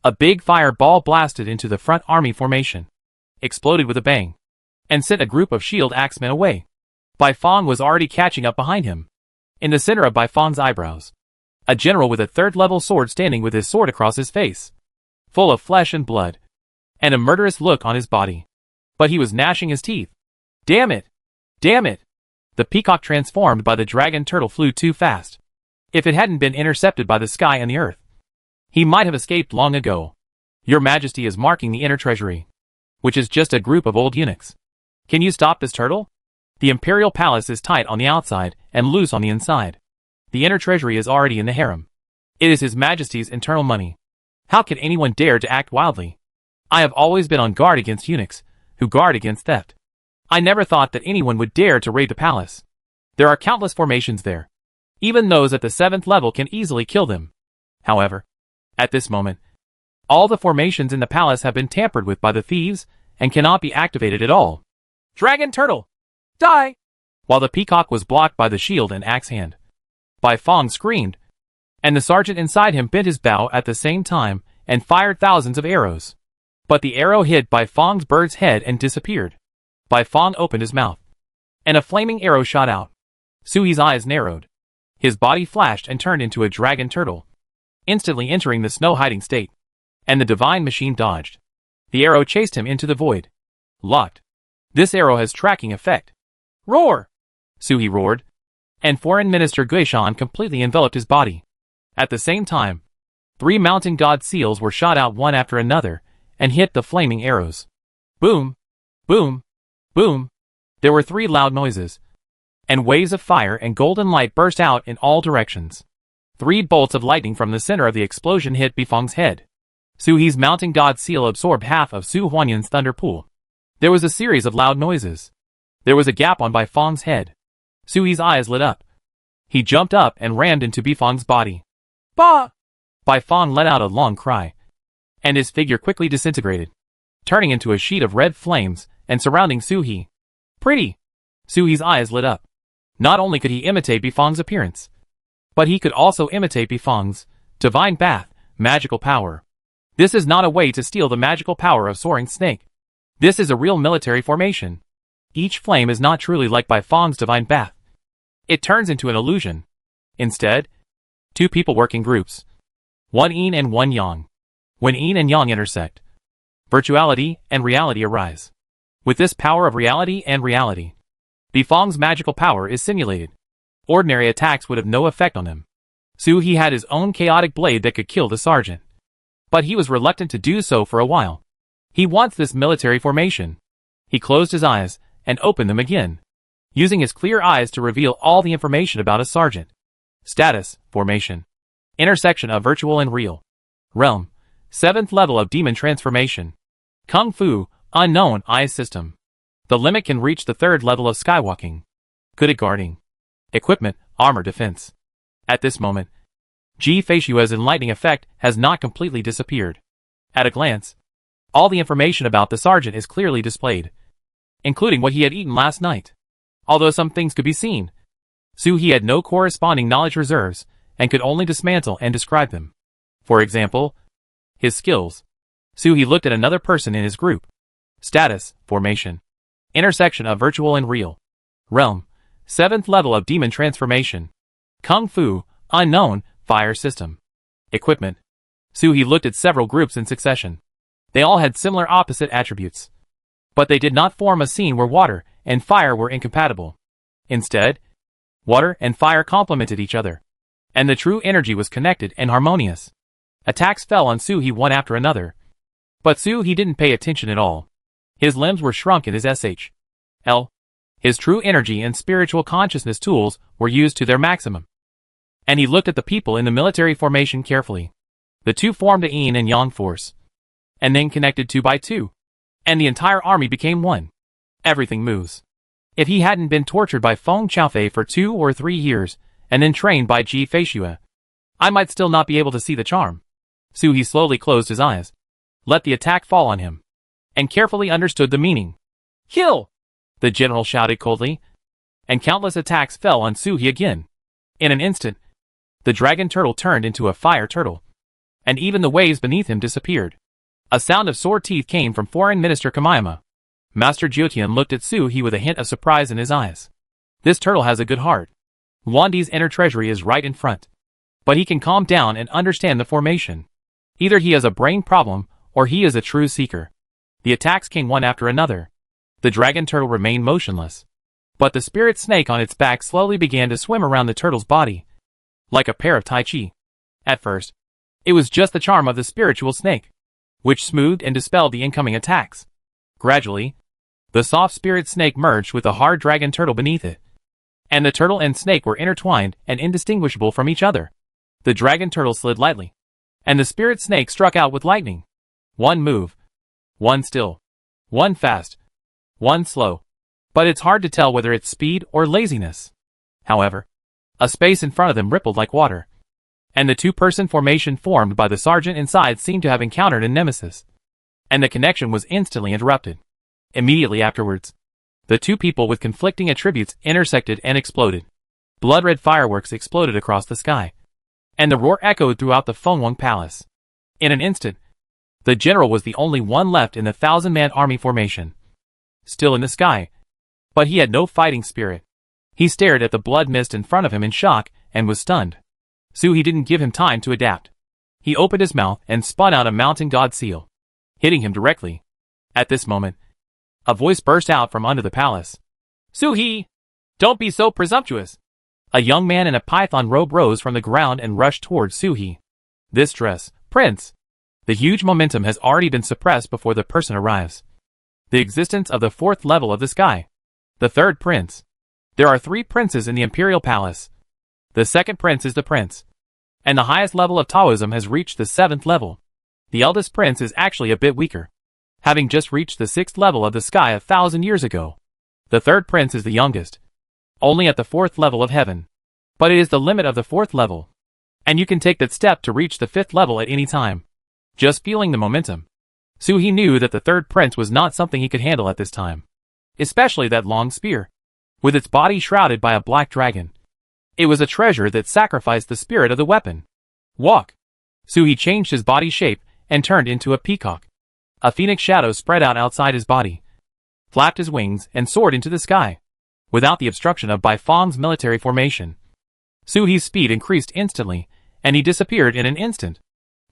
B: A big fire ball blasted into the front army formation, exploded with a bang, and sent a group of shield axemen away. Baifeng was already catching up behind him. In the center of Baifeng's eyebrows, a general with a third-level sword standing with his sword across his face, full of flesh and blood, and a murderous look on his body. But he was gnashing his teeth. Damn it! Damn it! The peacock transformed by the dragon turtle flew too fast. If it hadn't been intercepted by the sky and the earth, he might have escaped long ago. Your Majesty is marking the inner treasury, which is just a group of old eunuchs. Can you stop this turtle? The imperial palace is tight on the outside and loose on the inside. The inner treasury is already in the harem. It is His Majesty's internal money. How can anyone dare to act wildly? I have always been on guard against eunuchs, who guard against theft. I never thought that anyone would dare to raid the palace. There are countless formations there. Even those at the 7th level can easily kill them. However, at this moment, all the formations in the palace have been tampered with by the thieves and cannot be activated at all. Dragon Turtle! Die! While the peacock was blocked by the shield and axe hand, Baifeng screamed, and the sergeant inside him bent his bow at the same time and fired thousands of arrows. But the arrow hit Baifeng's bird's head and disappeared. Baifeng opened his mouth, and a flaming arrow shot out. Sui's eyes narrowed. His body flashed and turned into a dragon turtle, instantly entering the snow-hiding state. And the divine machine dodged. The arrow chased him into the void. Locked. This arrow has tracking effect. Roar! Sui roared, and Foreign Minister Guishan completely enveloped his body. At the same time, 3 mountain god seals were shot out one after another and hit the flaming arrows. Boom! Boom! Boom! There were 3 loud noises, and waves of fire and golden light burst out in all directions.
A: 3 bolts of lightning from the center of the explosion hit Bifang's head. Su He's mounting God seal absorbed half of Su Huanyan's thunder pool. There was a series of loud noises. There was a gap on Bifang's head. Su He's eyes lit up. He jumped up and rammed into Bifang's body. Bah! Bifang let out a long cry. And his figure quickly disintegrated, turning into a sheet of red flames and surrounding Su He. Pretty! Su He's eyes lit up. Not only could he imitate Bifang's appearance, but he could also imitate Bifang's divine bath, magical power. This is not a way to steal the magical power of Soaring Snake. This is a real military formation. Each flame is not truly like Bifang's divine bath. It turns into an illusion. Instead, 2 people work in groups. 1 yin and 1 yang. When yin and yang intersect, virtuality and reality arise. With this power of reality and reality, Bifang's magical power is simulated. Ordinary attacks would have no effect on him. Su He had his own chaotic blade that could kill the sergeant. But he was reluctant to do so for a while. He wants this military formation. He closed his eyes and opened them again, using his clear eyes to reveal all the information about a sergeant. Status, formation. Intersection of virtual and real. Realm, 7th level of demon transformation. Kung Fu, unknown eyes system. The limit can reach the 3rd level of skywalking. Good guarding. Equipment, armor defense. At this moment, Ji Feishua's enlightening effect has not completely disappeared. At a glance, all the information about the sergeant is clearly displayed, including what he had eaten last night. Although some things could be seen, Su He had no corresponding knowledge reserves and could only dismantle and describe them. For example, his skills. Su He looked at another person in his group. Status, formation. Intersection of virtual and real. Realm, 7th level of demon transformation. Kung Fu, unknown, fire system. Equipment. Su He looked at several groups in succession. They all had similar opposite attributes. But they did not form a scene where water and fire were incompatible. Instead, water and fire complemented each other, and the true energy was connected and harmonious. Attacks fell on Su He one after another. But Su He didn't pay attention at all. His limbs were shrunk in his SHL. His true energy and spiritual consciousness tools were used to their maximum. And he looked at the people in the military formation carefully. The 2 formed a yin and yang force, and then connected 2 by 2. And the entire army became one. Everything moves. If he hadn't been tortured by Feng Chaofei for 2 or 3 years, and then trained by Ji Feishua, I might still not be able to see the charm. Su He slowly closed his eyes, let the attack fall on him, and carefully understood the meaning. Kill! The general shouted coldly, and countless attacks fell on Su He again. In an instant, the dragon turtle turned into a fire turtle, and even the waves beneath him disappeared. A sound of sore teeth came from Foreign Minister Kamayama. Master Jiotian looked at Su He with a hint of surprise in his eyes. This turtle has a good heart. Wandi's inner treasury is right in front. But he can calm down and understand the formation. Either he has a brain problem, or he is a true seeker. The attacks came one after another. The dragon turtle remained motionless. But the spirit snake on its back slowly began to swim around the turtle's body, like a pair of Tai Chi. At first, it was just the charm of the spiritual snake, which smoothed and dispelled the incoming attacks. Gradually, the soft spirit snake merged with the hard dragon turtle beneath it, and the turtle and snake were intertwined and indistinguishable from each other. The dragon turtle slid lightly, and the spirit snake struck out with lightning. One move, one still, one fast, one slow. But it's hard to tell whether it's speed or laziness. However, a space in front of them rippled like water, and the 2-person formation formed by the sergeant inside seemed to have encountered a nemesis, and the connection was instantly interrupted. Immediately afterwards, the 2 people with conflicting attributes intersected and exploded. Blood-red fireworks exploded across the sky, and the roar echoed throughout the Fengwang Palace. In an instant, the general was the only one left in the 1,000-man army formation, still in the sky, but he had no fighting spirit. He stared at the blood mist in front of him in shock and was stunned. Su He didn't give him time to adapt. He opened his mouth and spun out a mounting god seal, hitting him directly. At this moment, a voice burst out from under the palace. Su He! Don't be so presumptuous! A young man in a python robe rose from the ground and rushed towards Su He. This dress, Prince! The huge momentum has already been suppressed before the person arrives. The existence of the 4th level of the sky. The 3rd prince. There are 3 princes in the imperial palace. The 2nd prince is the prince, and the highest level of Taoism has reached the 7th level. The eldest prince is actually a bit weaker, having just reached the 6th level of the sky 1,000 years ago. The third prince is the youngest, only at the 4th level of heaven. But it is the limit of the 4th level, and you can take that step to reach the 5th level at any time. Just feeling the momentum, He knew that the third prince was not something he could handle at this time. Especially that long spear, with its body shrouded by a black dragon. It was a treasure that sacrificed the spirit of the weapon. Walk! He changed his body shape and turned into a peacock. A phoenix shadow spread out outside his body, flapped his wings, and soared into the sky, without the obstruction of Bai Feng's military formation. He's speed increased instantly, and he disappeared in an instant.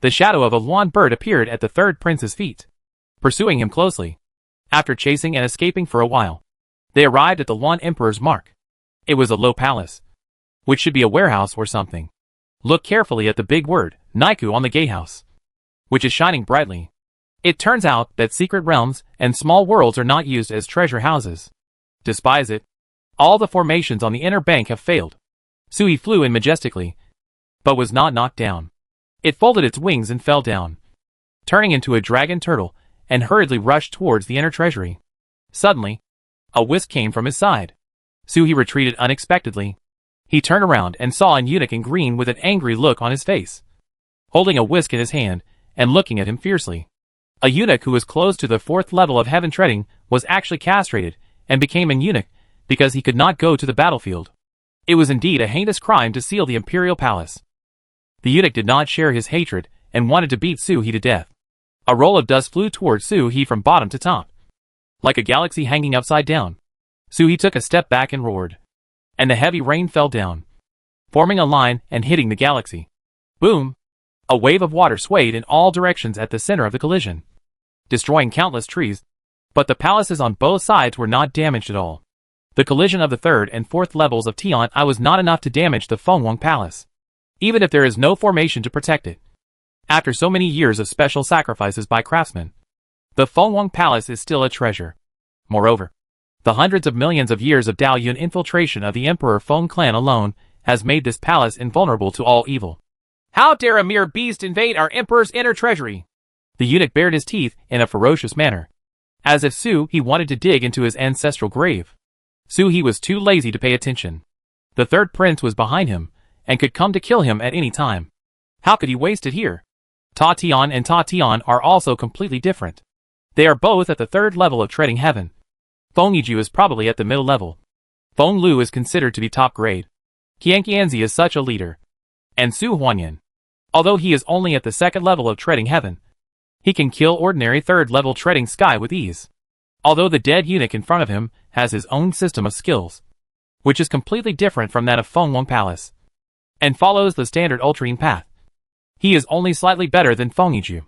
A: The shadow of a Luan bird appeared at the third prince's feet, pursuing him closely. After chasing and escaping for a while, they arrived at the Luan Emperor's mark. It was a low palace, which should be a warehouse or something. Look carefully at the big word, Naiku, on the gatehouse, which is shining brightly. It turns out that secret realms and small worlds are not used as treasure houses. Despise it. All the formations on the inner bank have failed. He flew in majestically, but was not knocked down. It folded its wings and fell down, turning into a dragon turtle, and hurriedly rushed towards the inner treasury. Suddenly, a whisk came from his side. He retreated unexpectedly. He turned around and saw an eunuch in green with an angry look on his face, holding a whisk in his hand and looking at him fiercely. A eunuch who was close to the 4th level of heaven treading was actually castrated and became an eunuch because he could not go to the battlefield. It was indeed a heinous crime to seal the imperial palace. The eunuch did not share his hatred and wanted to beat He to death. A roll of dust flew towards He from bottom to top, like a galaxy hanging upside down. He took a step back and roared, and the heavy rain fell down, forming a line and hitting the galaxy. Boom! A wave of water swayed in all directions at the center of the collision, destroying countless trees, but the palaces on both sides were not damaged at all. The collision of the 3rd and 4th levels of Tian'ai was not enough to damage the Fengwang Palace, even if there is no formation to protect it. After so many years of special sacrifices by craftsmen, the Fengwang Palace is still a treasure. Moreover, the hundreds of millions of years of Daoyuan infiltration of the Emperor Feng clan alone has made this palace invulnerable to all evil.
B: How dare a mere beast invade our emperor's inner treasury?
A: The eunuch bared his teeth in a ferocious manner, as if he wanted to dig into his ancestral grave. He was too lazy to pay attention. The third prince was behind him, and could come to kill him at any time. How could he waste it here? Ta Tian and Ta Tian are also completely different. They are both at the 3rd level of treading heaven. Feng Yiju is probably at the middle level. Feng Lu is considered to be top grade. Qian Qianzi is such a leader. And Su Huanyan, although he is only at the 2nd level of treading heaven, he can kill ordinary 3rd level treading sky with ease. Although the dead eunuch in front of him has his own system of skills, which is completely different from that of Fengwang Palace, and follows the standard Ultrine path. He is only slightly better than Feng Yiju.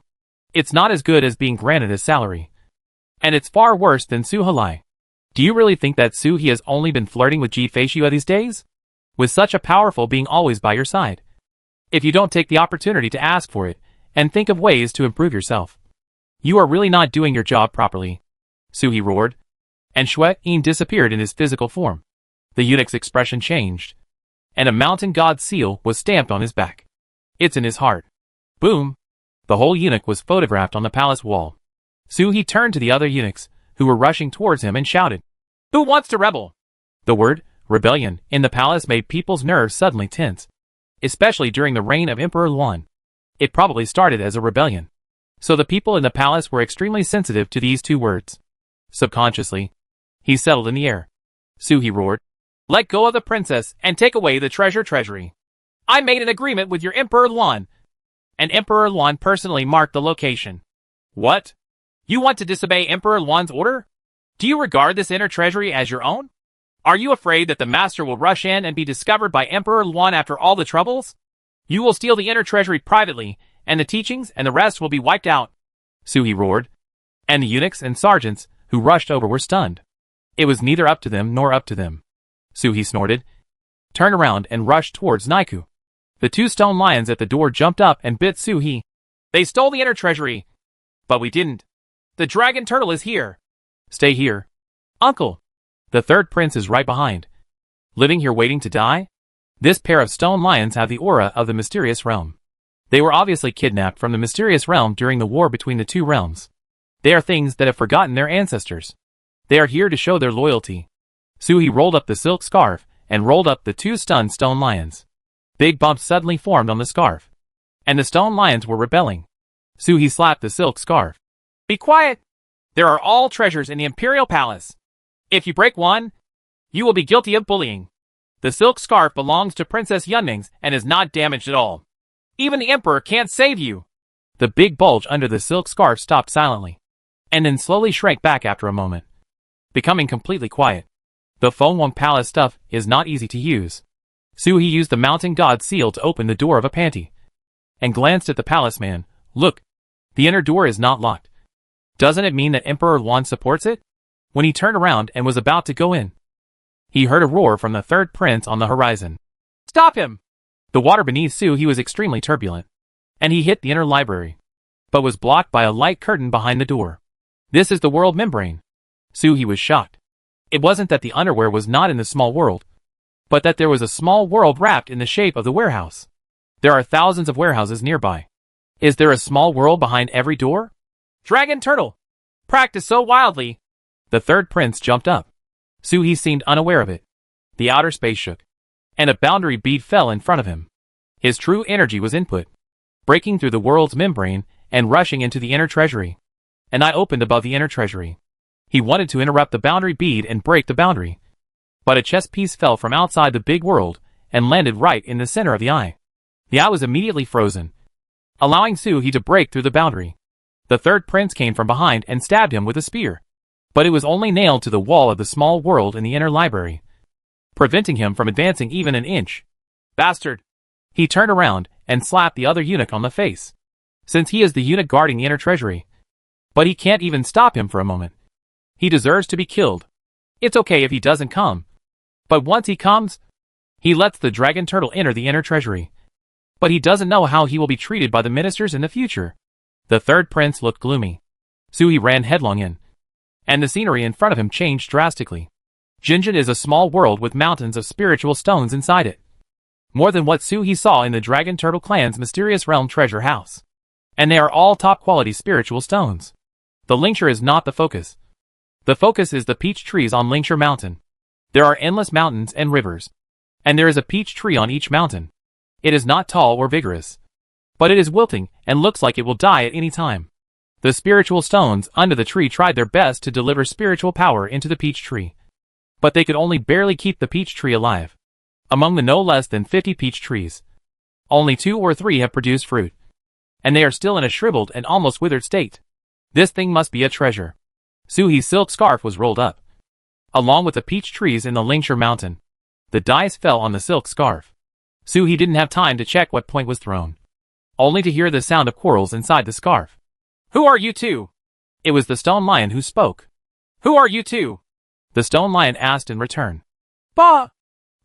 A: It's not as good as being granted his salary, and it's far worse than Su Halai. Do you really think that He has only been flirting with Ji Feishua these days? With such a powerful being always by your side. If you don't take the opportunity to ask for it, and think of ways to improve yourself, you are really not doing your job properly. He roared, and Xue Yin disappeared in his physical form. The eunuch's expression changed, and a mountain god seal was stamped on his back. It's in his heart. Boom! The whole eunuch was photographed on the palace wall. He turned to the other eunuchs, who were rushing towards him, and shouted, "Who wants to rebel?" The word, rebellion, in the palace made people's nerves suddenly tense, especially during the reign of Emperor Luan. It probably started as a rebellion, so the people in the palace were extremely sensitive to these 2 words. Subconsciously, he settled in the air. He roared, "Let go of the princess and take away the treasury. I made an agreement with your Emperor Luan, and Emperor Luan personally marked the location." What? You want to disobey Emperor Luan's order? Do you regard this inner treasury as your own? Are you afraid that the master will rush in and be discovered by Emperor Luan after all the troubles? You will steal the inner treasury privately, and the teachings and the rest will be wiped out. He roared, and the eunuchs and sergeants who rushed over were stunned. It was neither up to them nor up to them. He snorted, turned around and rushed towards Naiku. The 2 stone lions at the door jumped up and bit He. They stole the inner treasury. But we didn't. The dragon turtle is here. Stay here. Uncle. The third prince is right behind. Living here waiting to die? This pair of stone lions have the aura of the mysterious realm. They were obviously kidnapped from the mysterious realm during the war between the two realms. They are things that have forgotten their ancestors. They are here to show their loyalty. Suhi rolled up the silk scarf and rolled up the two stunned stone lions. Big bumps suddenly formed on the scarf, and the stone lions were rebelling. Suhi slapped the silk scarf.
B: Be quiet! There are all treasures in the Imperial Palace. If you break one, you will be guilty of bullying. The silk scarf belongs to Princess Yunming's and is not damaged at all. Even the Emperor can't save you.
A: The big bulge under the silk scarf stopped silently, and then slowly shrank back after a moment, becoming completely quiet. The Fengwang Palace stuff is not easy to use. Suhi used the mountain god seal to open the door of a panty, and glanced at the palace man. Look, the inner door is not locked. Doesn't it mean that Emperor Yuan supports it? When he turned around and was about to go in, he heard a roar from the third prince on the horizon.
B: Stop him!
A: The water beneath Suhi was extremely turbulent, and he hit the inner library, but was blocked by a light curtain behind the door. This is the world membrane. Suhi was shocked. It wasn't that the underwear was not in the small world, but that there was a small world wrapped in the shape of the warehouse. There are thousands of warehouses nearby. Is there a small world behind every door?
B: Dragon Turtle! Practice so wildly!
A: The third prince jumped up. Suhi seemed unaware of it. The outer space shook, and a boundary bead fell in front of him. His true energy was input, breaking through the world's membrane and rushing into the inner treasury. An eye opened above the inner treasury. He wanted to interrupt the boundary bead and break the boundary, but a chess piece fell from outside the big world and landed right in the center of the eye. The eye was immediately frozen, allowing Suhi to break through the boundary. The third prince came from behind and stabbed him with a spear, but it was only nailed to the wall of the small world in the inner library, preventing him from advancing even an inch.
B: Bastard!
A: He turned around and slapped the other eunuch on the face, since he is the eunuch guarding the inner treasury. But he can't even stop him for a moment. He deserves to be killed. It's okay if he doesn't come, but once he comes, he lets the dragon turtle enter the inner treasury. But he doesn't know how he will be treated by the ministers in the future. The third prince looked gloomy. Suhi ran headlong in, and the scenery in front of him changed drastically. Jinjin is a small world with mountains of spiritual stones inside it, more than what Suhi saw in the Dragon Turtle clan's mysterious realm treasure house. And they are all top-quality spiritual stones. The Lingshire is not the focus. The focus is the peach trees on Lingshire Mountain. There are endless mountains and rivers, and there is a peach tree on each mountain. It is not tall or vigorous, but it is wilting and looks like it will die at any time. The spiritual stones under the tree tried their best to deliver spiritual power into the peach tree, but they could only barely keep the peach tree alive. Among the no less than 50 peach trees, only 2 or 3 have produced fruit, and they are still in a shriveled and almost withered state. This thing must be a treasure. Suhi's silk scarf was rolled up, along with the peach trees in the Lingshire Mountain. The dice fell on the silk scarf. Suhi didn't have time to check what point was thrown, only to hear the sound of quarrels inside the scarf.
B: Who are you two?
A: It was the stone lion who spoke.
B: Who are you two?
A: The stone lion asked in return.
B: Bah!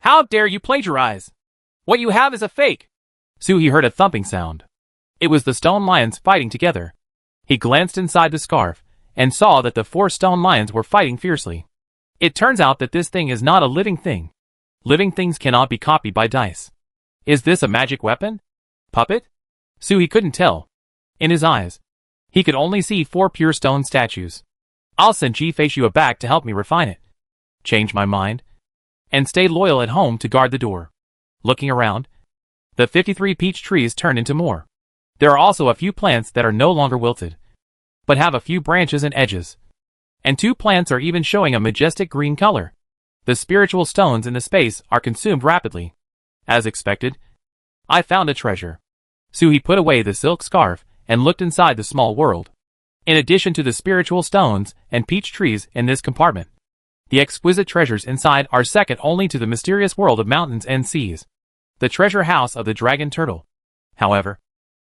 B: How dare you plagiarize? What you have is a fake.
A: Suhi heard a thumping sound. It was the stone lions fighting together. He glanced inside the scarf and saw that the 4 stone lions were fighting fiercely. It turns out that this thing is not a living thing. Living things cannot be copied by dice. Is this a magic weapon? Puppet? Suhi couldn't tell. In his eyes, he could only see 4 pure stone statues. I'll send Ji-Fei back to help me refine it, change my mind, and stay loyal at home to guard the door. Looking around, the 53 peach trees turned into more. There are also a few plants that are no longer wilted, but have a few branches and edges. And 2 plants are even showing a majestic green color. The spiritual stones in the space are consumed rapidly. As expected, I found a treasure. Suhi put away the silk scarf and looked inside the small world. In addition to the spiritual stones and peach trees in this compartment, the exquisite treasures inside are second only to the mysterious world of mountains and seas. The treasure house of the dragon turtle. However,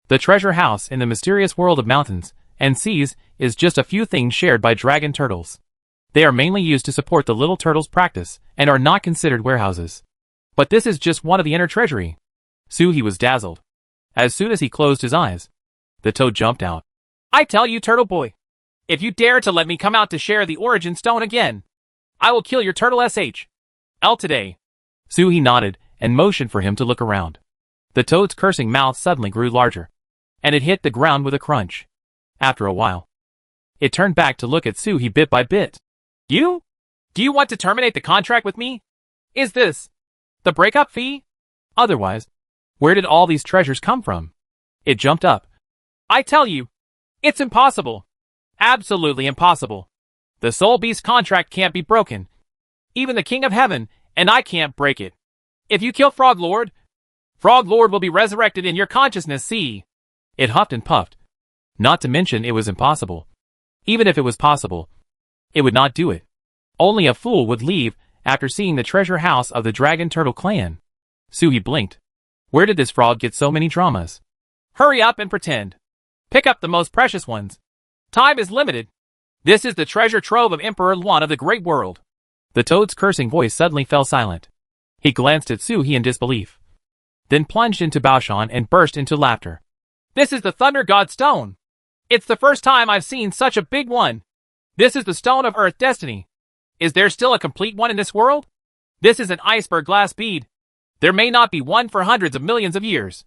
A: the treasure house in the mysterious world of mountains and seas is just a few things shared by dragon turtles. They are mainly used to support the little turtles' practice and are not considered warehouses. But this is just one of the inner treasury. Suhi was dazzled. As soon as he closed his eyes, the toad jumped out.
B: I tell you, Turtle Boy, if you dare to let me come out to share the origin stone again, I will kill your turtle SHL today.
A: Suhi nodded and motioned for him to look around. The toad's cursing mouth suddenly grew larger, and it hit the ground with a crunch. After a while, it turned back to look at Suhi bit by bit.
B: You? Do you want to terminate the contract with me? Is this the breakup fee?
A: Otherwise, where did all these treasures come from? It jumped up.
B: I tell you, it's impossible. Absolutely impossible. The Soul Beast contract can't be broken. Even the King of Heaven and I can't break it. If you kill Frog Lord will be resurrected in your consciousness, see?
A: It huffed and puffed. Not to mention it was impossible. Even if it was possible, it would not do it. Only a fool would leave after seeing the treasure house of the Dragon Turtle clan. Suhi blinked. Where did this frog get so many dramas?
B: Hurry up and pretend. Pick up the most precious ones. Time is limited. This is the treasure trove of Emperor Luan of the Great World.
A: The toad's cursing voice suddenly fell silent. He glanced at Suhi in disbelief, then plunged into Baoshan and burst into laughter.
B: This is the Thunder God Stone. It's the first time I've seen such a big one. This is the Stone of Earth Destiny. Is there still a complete one in this world? This is an iceberg glass bead. There may not be one for hundreds of millions of years.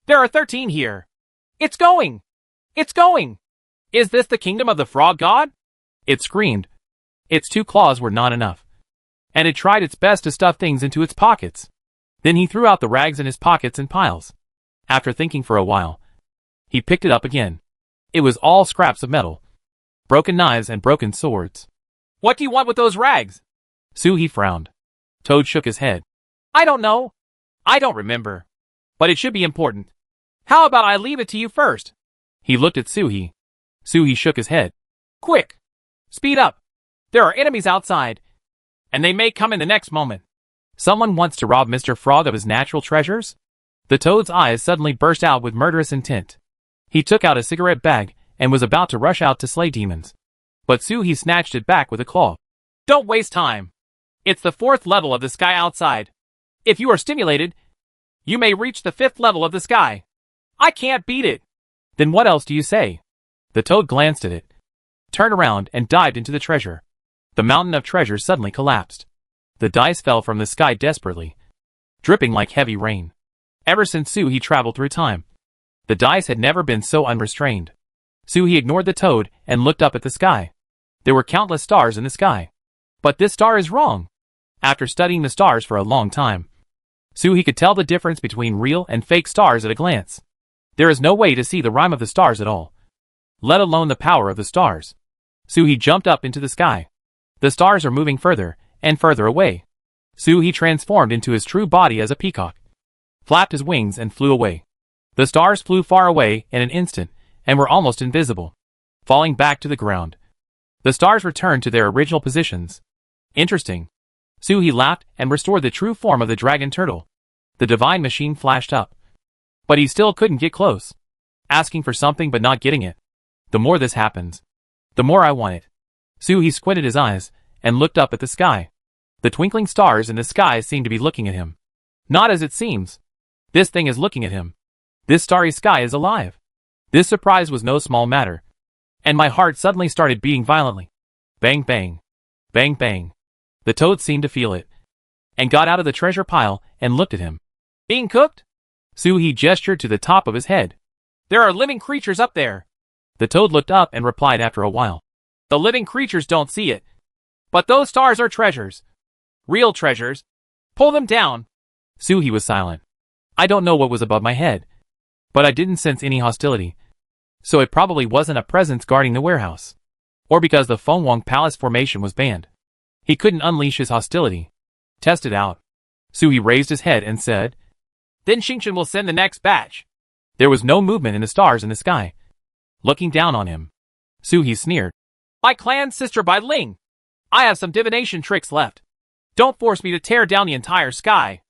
B: There are 13 here. It's going! It's going! Is this the kingdom of the frog god?
A: It screamed. Its 2 claws were not enough, and it tried its best to stuff things into its pockets. Then he threw out the rags in his pockets in piles. After thinking for a while, he picked it up again. It was all scraps of metal, broken knives and broken swords.
B: What do you want with those rags?
A: Suhi frowned. Toad shook his head.
B: I don't know. I don't remember. But it should be important. How about I leave it to you first?
A: He looked at Suhi. Suhi shook his head.
B: Quick! Speed up! There are enemies outside, and they may come in the next moment.
A: Someone wants to rob Mr. Frog of his natural treasures? The toad's eyes suddenly burst out with murderous intent. He took out a cigarette bag and was about to rush out to slay demons. But Suhi snatched it back with a claw.
B: Don't waste time. It's the 4th level of the sky outside. If you are stimulated, you may reach the 5th level of the sky. I can't beat it.
A: Then what else do you say? The toad glanced at it, turned around and dived into the treasure. The mountain of treasure suddenly collapsed. The dice fell from the sky desperately, dripping like heavy rain. Ever since Suhi traveled through time, the dice had never been so unrestrained. Suhi ignored the toad and looked up at the sky. There were countless stars in the sky. But this star is wrong. After studying the stars for a long time, Suhi could tell the difference between real and fake stars at a glance. There is no way to see the rhyme of the stars at all, let alone the power of the stars. Suhi jumped up into the sky. The stars are moving further and further away. Suhi transformed into his true body as a peacock, flapped his wings and flew away. The stars flew far away in an instant and were almost invisible, falling back to the ground. The stars returned to their original positions. Interesting. Suhi laughed and restored the true form of the dragon turtle. The divine machine flashed up. But he still couldn't get close. Asking for something but not getting it. The more this happens, the more I want it. Suhi squinted his eyes and looked up at the sky. The twinkling stars in the sky seemed to be looking at him. Not as it seems. This thing is looking at him. This starry sky is alive. This surprise was no small matter. And my heart suddenly started beating violently. Bang bang. Bang bang. The toad seemed to feel it, and got out of the treasure pile and looked at him.
B: Being cooked?
A: Suhi gestured to the top of his head.
B: There are living creatures up there.
A: The toad looked up and replied after a while.
B: The living creatures don't see it. But those stars are treasures. Real treasures. Pull them down.
A: Suhi was silent. I don't know what was above my head, but I didn't sense any hostility. So it probably wasn't a presence guarding the warehouse. Or because the Fengwang Palace formation was banned. He couldn't unleash his hostility. Test it out. Suhi raised his head and said,
B: Then Xingchen will send the next batch.
A: There was no movement in the stars in the sky. Looking down on him, Suhi sneered.
B: My clan's sister by Ling. I have some divination tricks left. Don't force me to tear down the entire sky.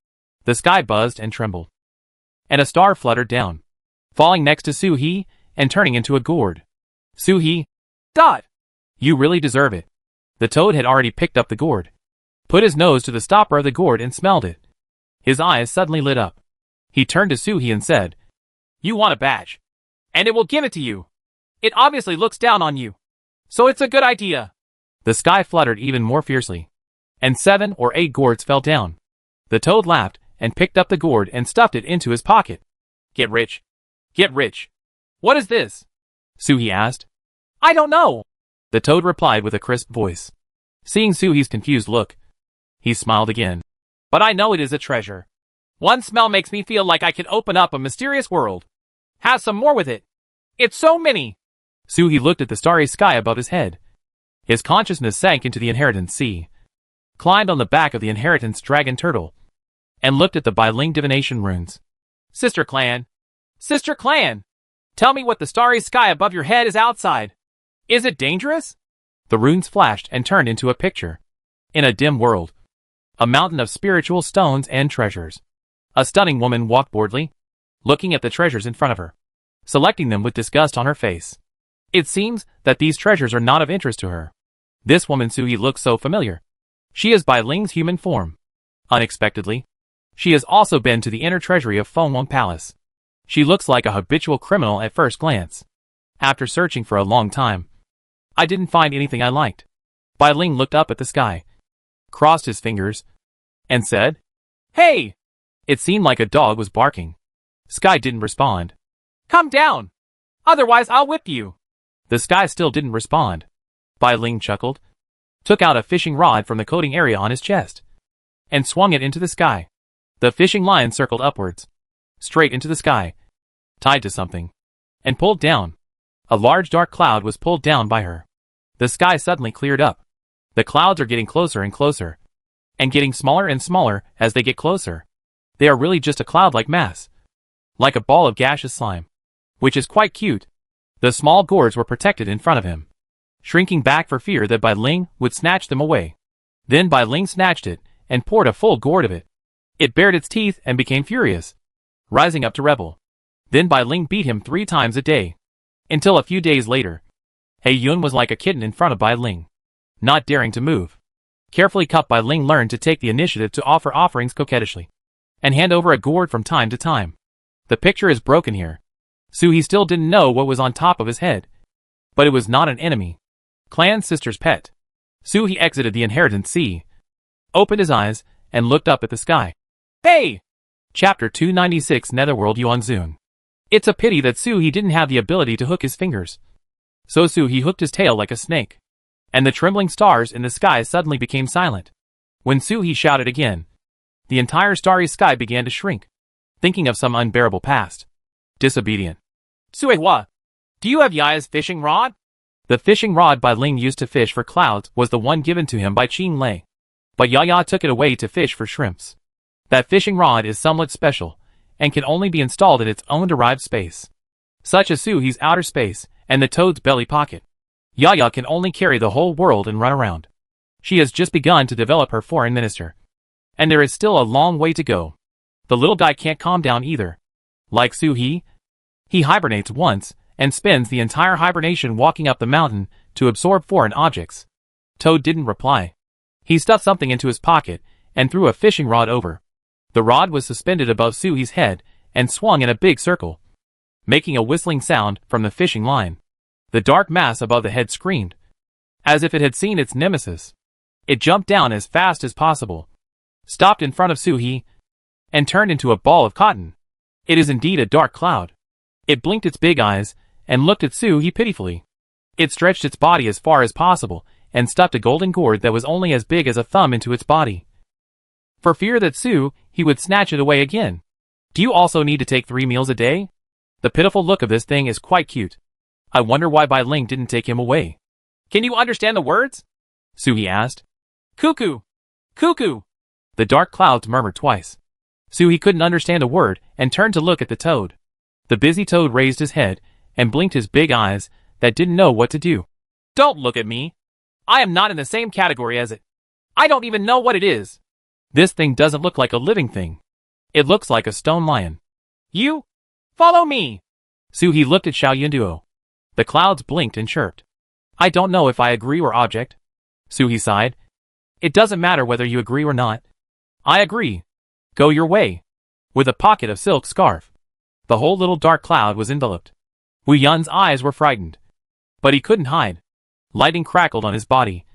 A: The sky buzzed and trembled, and a star fluttered down, falling next to Suhi and turning into a gourd. Suhi,
B: Dot!
A: You really deserve it. The toad had already picked up the gourd, put his nose to the stopper of the gourd and smelled it. His eyes suddenly lit up. He turned to Suhi and said,
B: You want a badge, and it will give it to you. It obviously looks down on you, so it's a good idea.
A: The sky fluttered even more fiercely, and 7 or 8 gourds fell down. The toad laughed and picked up the gourd and stuffed it into his pocket.
B: Get rich. Get rich. What is this?
A: Suhi asked.
B: I don't know.
A: The toad replied with a crisp voice. Seeing Suhi's confused look, he smiled again.
B: But I know it is a treasure. One smell makes me feel like I can open up a mysterious world. Have some more with it. It's so many.
A: Suhi looked at the starry sky above his head. His consciousness sank into the inheritance sea, climbed on the back of the inheritance dragon turtle, and looked at the Bailing divination runes.
B: Sister Clan. Sister Clan. Tell me what the starry sky above your head is outside. Is it dangerous?
A: The runes flashed and turned into a picture. In a dim world, a mountain of spiritual stones and treasures. A stunning woman walked boldly, looking at the treasures in front of her, selecting them with disgust on her face. It seems that these treasures are not of interest to her. This woman Suhi looks so familiar. She is Bailing's human form. Unexpectedly, she has also been to the inner treasury of Fengwang Palace. She looks like a habitual criminal at first glance. After searching for a long time, I didn't find anything I liked. Bailing looked up at the sky, crossed his fingers, and said,
B: Hey!
A: It seemed like a dog was barking. Sky didn't respond.
B: Come down! Otherwise I'll whip you.
A: The sky still didn't respond. Bailing chuckled, took out a fishing rod from the coating area on his chest, and swung it into the sky. The fishing line circled upwards, straight into the sky, tied to something, and pulled down. A large dark cloud was pulled down by her. The sky suddenly cleared up. The clouds are getting closer and closer, and getting smaller and smaller as they get closer. They are really just a cloud-like mass, like a ball of gaseous slime, which is quite cute. The small gourds were protected in front of him, shrinking back for fear that Bailing would snatch them away. Then Bailing snatched it and poured a full gourd of it. It bared its teeth and became furious, rising up to rebel. Then Bailing beat him 3 times a day, until a few days later, He Yun was like a kitten in front of Bailing, not daring to move. Carefully cut, Bailing learned to take the initiative to offer offerings coquettishly, and hand over a gourd from time to time. The picture is broken here. Suhi still didn't know what was on top of his head, but it was not an enemy. Clan sister's pet. Suhi exited the inheritance sea, opened his eyes, and looked up at the sky.
B: Hey!
A: Chapter 296 Netherworld Yuanzun. It's a pity that Suhi didn't have the ability to hook his fingers. So Suhi hooked his tail like a snake, and the trembling stars in the sky suddenly became silent. When Suhi shouted again, the entire starry sky began to shrink, thinking of some unbearable past. Disobedient.
B: Suihua, do you have Yaya's fishing rod?
A: The fishing rod Bailing used to fish for clouds was the one given to him by Qing Lei. But Yaya took it away to fish for shrimps. That fishing rod is somewhat special, and can only be installed in its own derived space, such as Suhi's outer space and the toad's belly pocket. Yaya can only carry the whole world and run around. She has just begun to develop her foreign minister, and there is still a long way to go. The little guy can't calm down either. Like Suhi, he hibernates once, and spends the entire hibernation walking up the mountain to absorb foreign objects. Toad didn't reply. He stuffed something into his pocket, and threw a fishing rod over. The rod was suspended above Suhi's head, and swung in a big circle, making a whistling sound from the fishing line. The dark mass above the head screamed, as if it had seen its nemesis. It jumped down as fast as possible, stopped in front of Suhi, and turned into a ball of cotton. It is indeed a dark cloud. It blinked its big eyes, and looked at Suhi pitifully. It stretched its body as far as possible, and stuffed a golden gourd that was only as big as a thumb into its body, for fear that he would snatch it away again. Do you also need to take 3 meals a day? The pitiful look of this thing is quite cute. I wonder why Bailing didn't take him away.
B: Can you understand the words?
A: Suhi asked.
B: Cuckoo! Cuckoo!
A: The dark clouds murmured twice. Suhi couldn't understand a word, and turned to look at the toad. The busy toad raised his head, and blinked his big eyes that didn't know what to do.
B: Don't look at me. I am not in the same category as it. I don't even know what it is.
A: This thing doesn't look like a living thing. It looks like a stone lion.
B: You? Follow me.
A: Suhi looked at Xiao Yunduo. The clouds blinked and chirped. I don't know if I agree or object. Suhi sighed. It doesn't matter whether you agree or not. I agree. Go your way. With a pocket of silk scarf. The whole little dark cloud was enveloped. Wu Yun's eyes were frightened, but he couldn't hide. Lightning crackled on his body,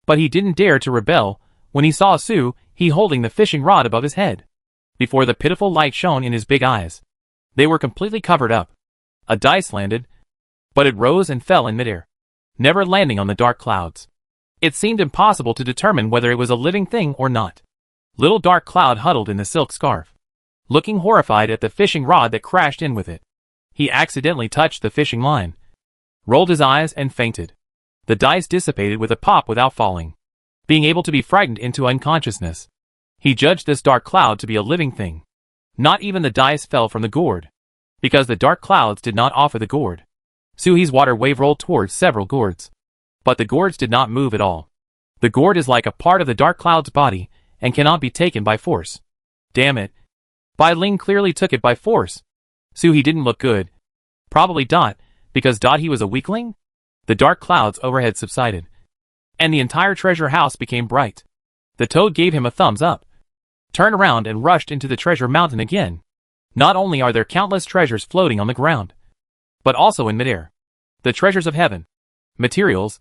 A: but he didn't dare to rebel when he saw Suhi holding the fishing rod above his head. before the pitiful light shone in his big eyes. They were completely covered up. A dice landed, but it rose and fell in midair, never landing on the dark clouds. It seemed impossible to determine whether it was a living thing or not. Little Dark Cloud huddled in the silk scarf, looking horrified at the fishing rod that crashed in with it. He accidentally touched the fishing line, rolled his eyes and fainted. The dice dissipated with a pop without falling, being able to be frightened into unconsciousness. He judged this dark cloud to be a living thing. Not even the dice fell from the gourd, because the dark clouds did not offer the gourd. Suhi's water wave rolled towards several gourds, but the gourds did not move at all. The gourd is like a part of the dark cloud's body and cannot be taken by force. Damn it. Bai Ling clearly took it by force. Suhi didn't look good. Probably because he was a weakling? The dark clouds overhead subsided, and the entire treasure house became bright. The toad gave him a thumbs up, turned around and rushed into the treasure mountain again. Not only are there countless treasures floating on the ground, but also in midair. The treasures of heaven, materials,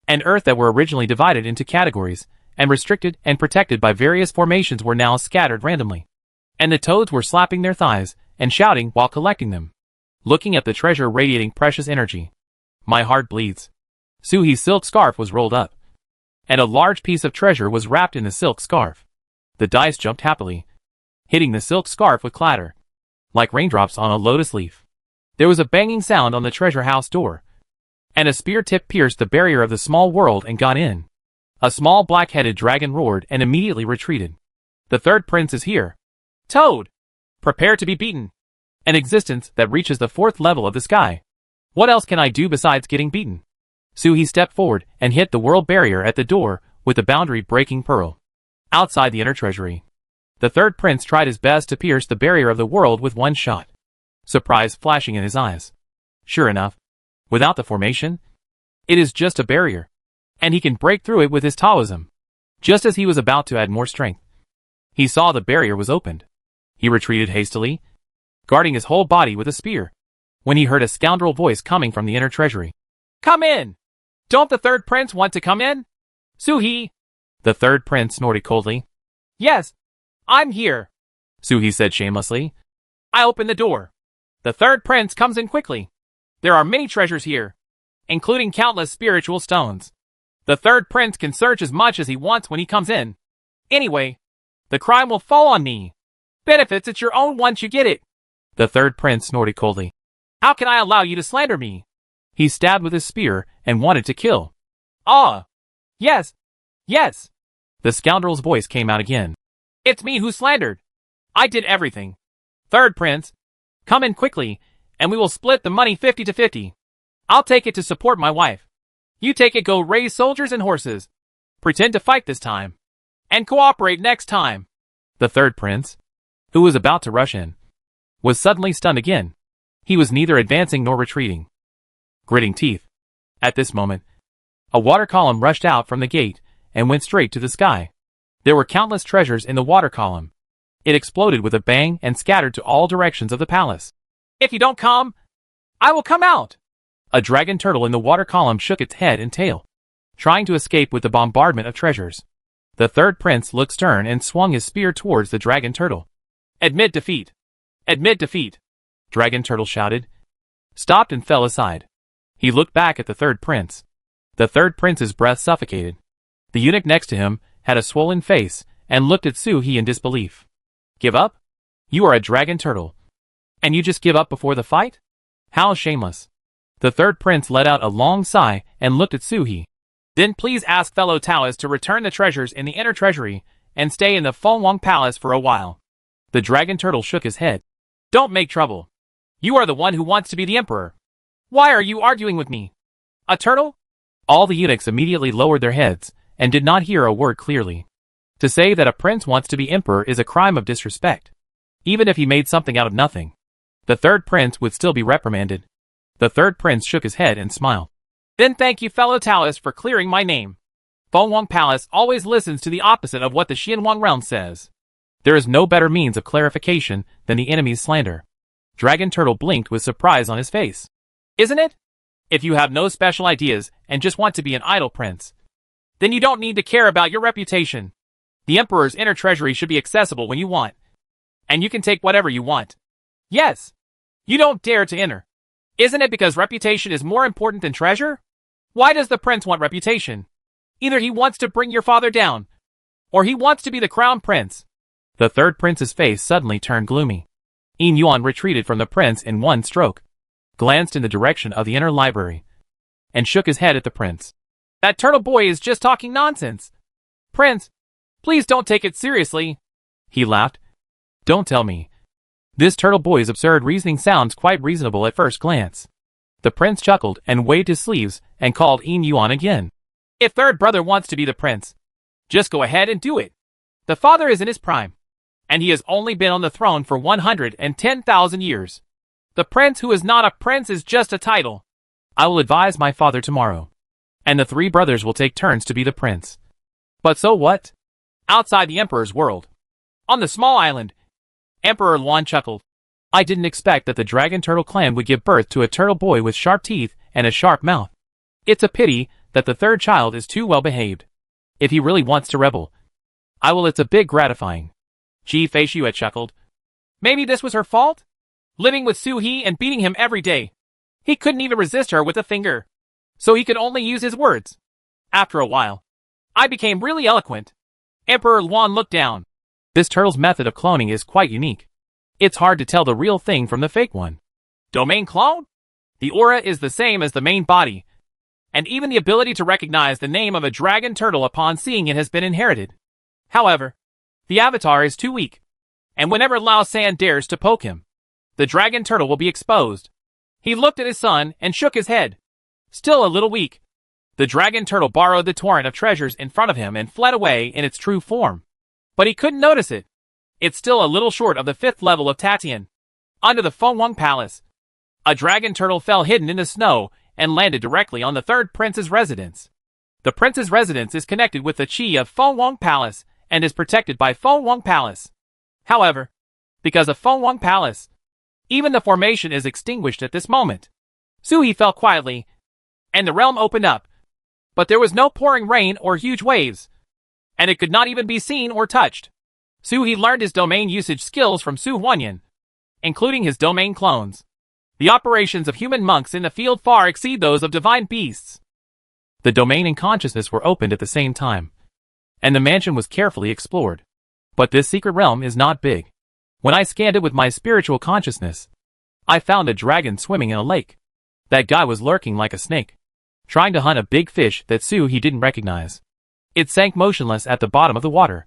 A: and earth that were originally divided into categories, and restricted and protected by various formations were now scattered randomly. And the toads were slapping their thighs and shouting while collecting them, looking at the treasure radiating precious energy. My heart bleeds. Suhi's silk scarf was rolled up, and a large piece of treasure was wrapped in the silk scarf. The dice jumped happily, hitting the silk scarf with clatter, like raindrops on a lotus leaf. There was a banging sound on the treasure house door, and a spear tip pierced the barrier of the small world and got in. A small black-headed dragon roared and immediately retreated. The third prince is here. Toad! Prepare to be beaten. An existence that reaches the 4th level of the sky. What else can I do besides getting beaten? Suhi stepped forward and hit the world barrier at the door with the boundary-breaking pearl. Outside the inner treasury, the third prince tried his best to pierce the barrier of the world with one shot, surprise flashing in his eyes. Sure enough, without the formation, it is just a barrier, and he can break through it with his Taoism. Just as he was about to add more strength, he saw the barrier was opened. He retreated hastily, guarding his whole body with a spear, when he heard a scoundrel voice coming from the inner treasury. Come in! Don't the third prince want to come in? Suhi! The third prince snorted coldly. Yes, I'm here, Suhi said shamelessly. I opened the door. The third prince comes in quickly. There are many treasures here, including countless spiritual stones. The third prince can search as much as he wants when he comes in. Anyway, the crime will fall on me. Benefits it's your own once you get it. The third prince snorted coldly. How can I allow you to slander me? He stabbed with his spear and wanted to kill. Ah! Yes! Yes! The scoundrel's voice came out again. It's me who slandered. I did everything. Third prince, come in quickly, and we will split the money 50-50. I'll take it to support my wife. You take it go raise soldiers and horses. Pretend to fight this time, and cooperate next time. The third prince, who was about to rush in, was suddenly stunned again. He was neither advancing nor retreating. Gritting teeth. At this moment, a water column rushed out from the gate and went straight to the sky. There were countless treasures in the water column. It exploded with a bang and scattered to all directions of the palace. If you don't come, I will come out. A dragon turtle in the water column shook its head and tail, trying to escape with the bombardment of treasures. The third prince looked stern and swung his spear towards the dragon turtle. Admit defeat. Admit defeat. Dragon turtle shouted, stopped and fell aside. He looked back at the third prince. The third prince's breath suffocated. The eunuch next to him had a swollen face and looked at Suhi in disbelief. Give up? You are a dragon turtle, and you just give up before the fight? How shameless. The third prince let out a long sigh and looked at Suhi. Then please ask fellow Taoists to return the treasures in the inner treasury and stay in the Fengwang Palace for a while. The dragon turtle shook his head. Don't make trouble. You are the one who wants to be the emperor. Why are you arguing with me? A turtle? All the eunuchs immediately lowered their heads and did not hear a word clearly. To say that a prince wants to be emperor is a crime of disrespect. Even if he made something out of nothing, the third prince would still be reprimanded. The third prince shook his head and smiled. Then thank you fellow Taoists for clearing my name. Fengwang Palace always listens to the opposite of what the Xianwang realm says. There is no better means of clarification than the enemy's slander. Dragon Turtle blinked with surprise on his face. Isn't it? If you have no special ideas and just want to be an idle prince, then you don't need to care about your reputation. The emperor's inner treasury should be accessible when you want.
B: and you can take whatever you want. Yes. You don't dare to enter. Isn't it because reputation is more important than treasure? Why does the prince want reputation? Either he wants to bring your father down, or he wants to be the crown prince.
A: The third prince's face suddenly turned gloomy. Yin Yuan retreated from the prince in one stroke, glanced in the direction of the inner library, and shook his head at the prince.
B: That turtle boy is just talking nonsense. Prince, please don't take it seriously.
A: He laughed. Don't tell me. This turtle boy's absurd reasoning sounds quite reasonable at first glance. The prince chuckled and waved his sleeves and called Yin Yuan again.
B: If third brother wants to be the prince, just go ahead and do it. The father is in his prime, and he has only been on the throne for 110,000 years. The prince who is not a prince is just a title.
A: I will advise my father tomorrow, and the three brothers will take turns to be the prince. But so what?
B: Outside the emperor's world, on the small island, Emperor Luan chuckled.
A: I didn't expect that the dragon turtle clan would give birth to a turtle boy with sharp teeth and a sharp mouth. It's a pity that the third child is too well behaved. If he really wants to rebel, I will. It's a bit gratifying.
B: Ji Feishu had chuckled. Maybe this was her fault? Living with Su He and beating him every day. He couldn't even resist her with a finger, so he could only use his words. After a while, I became really eloquent. Emperor Luan looked down.
A: This turtle's method of cloning is quite unique. It's hard to tell the real thing from the fake one.
B: Domain clone? The aura is the same as the main body, and even the ability to recognize the name of a dragon turtle upon seeing it has been inherited. However, the avatar is too weak, and whenever Lao San dares to poke him, the dragon turtle will be exposed. He looked at his son and shook his head. Still a little weak, the dragon turtle borrowed the torrent of treasures in front of him and fled away in its true form. But he couldn't notice it. It's still a little short of the 5th level of Tatian. Under the Fengwang Palace, a dragon turtle fell hidden in the snow and landed directly on the third prince's residence. The prince's residence is connected with the Qi of Fengwang Palace and is protected by Fengwang Palace. However, because of Fengwang Palace, even the formation is extinguished at this moment. Su He fell quietly, and the realm opened up. But there was no pouring rain or huge waves, and it could not even be seen or touched. Su He learned his domain usage skills from Su Huanyan, including his domain clones. The operations of human monks in the field far exceed those of divine beasts.
A: The domain and consciousness were opened at the same time, and the mansion was carefully explored. But this secret realm is not big. When I scanned it with my spiritual consciousness, I found a dragon swimming in a lake. That guy was lurking like a snake, trying to hunt a big fish that Su He didn't recognize. It sank motionless at the bottom of the water,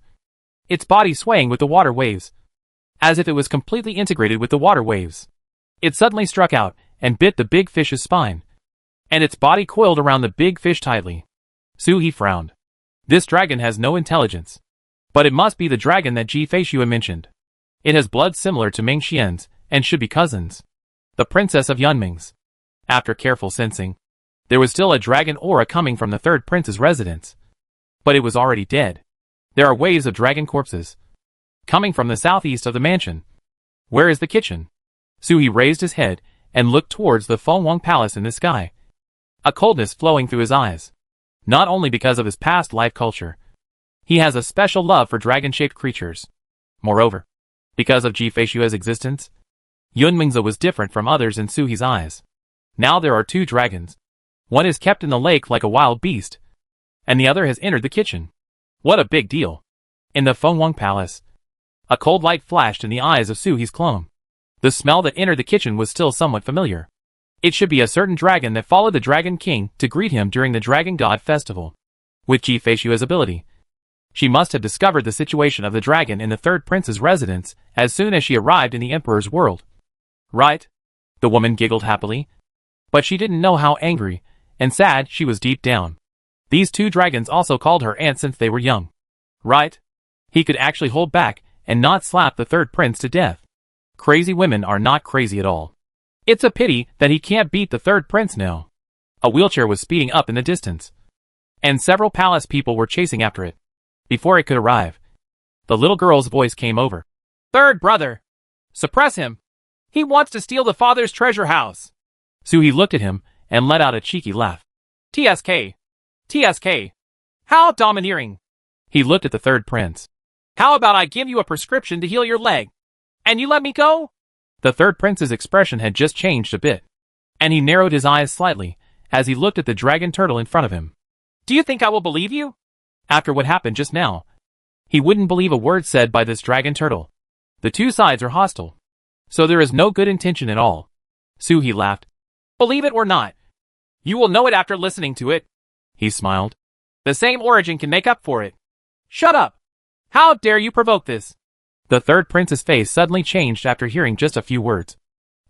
A: its body swaying with the water waves, as if it was completely integrated with the water waves. It suddenly struck out and bit the big fish's spine, and its body coiled around the big fish tightly. Su He frowned. This dragon has no intelligence, but it must be the dragon that Ji Feishu mentioned. It has blood similar to Ming Xian's and should be cousins. The princess of Yunming's. After careful sensing, there was still a dragon aura coming from the third prince's residence, but it was already dead. There are waves of dragon corpses coming from the southeast of the mansion. Where is the kitchen? Su He raised his head and looked towards the Fengwang Palace in the sky, a coldness flowing through his eyes. Not only because of his past life culture, he has a special love for dragon-shaped creatures. Moreover, because of Ji Feishua's existence, Yunmingza was different from others in Su He's eyes. Now there are two dragons. One is kept in the lake like a wild beast, and the other has entered the kitchen. What a big deal. In the Fengwang Palace, a cold light flashed in the eyes of Su He's clone. The smell that entered the kitchen was still somewhat familiar. It should be a certain dragon that followed the Dragon King to greet him during the Dragon God Festival. With Ji Feishua's ability, she must have discovered the situation of the dragon in the third prince's residence as soon as she arrived in the emperor's world. Right? The woman giggled happily. But she didn't know how angry and sad she was deep down. These two dragons also called her aunt since they were young. Right? He could actually hold back and not slap the third prince to death. Crazy women are not crazy at all. It's a pity that he can't beat the third prince now. A wheelchair was speeding up in the distance, and several palace people were chasing after it. Before it could arrive, the little girl's voice came over.
B: Third brother! Suppress him! He wants to steal the father's treasure house!
A: Su He looked at him and let out a cheeky laugh.
B: TSK! TSK! How domineering!
A: He looked at the third prince.
B: How about I give you a prescription to heal your leg? And you let me go?
A: The third prince's expression had just changed a bit, and he narrowed his eyes slightly as he looked at the dragon turtle in front of him.
B: Do you think I will believe you?
A: After what happened just now, he wouldn't believe a word said by this dragon turtle. The two sides are hostile, so there is no good intention at all. Suhi laughed.
B: Believe it or not, you will know it after listening to it.
A: He smiled.
B: The same origin can make up for it. Shut up! How dare you provoke this?
A: The third prince's face suddenly changed after hearing just a few words,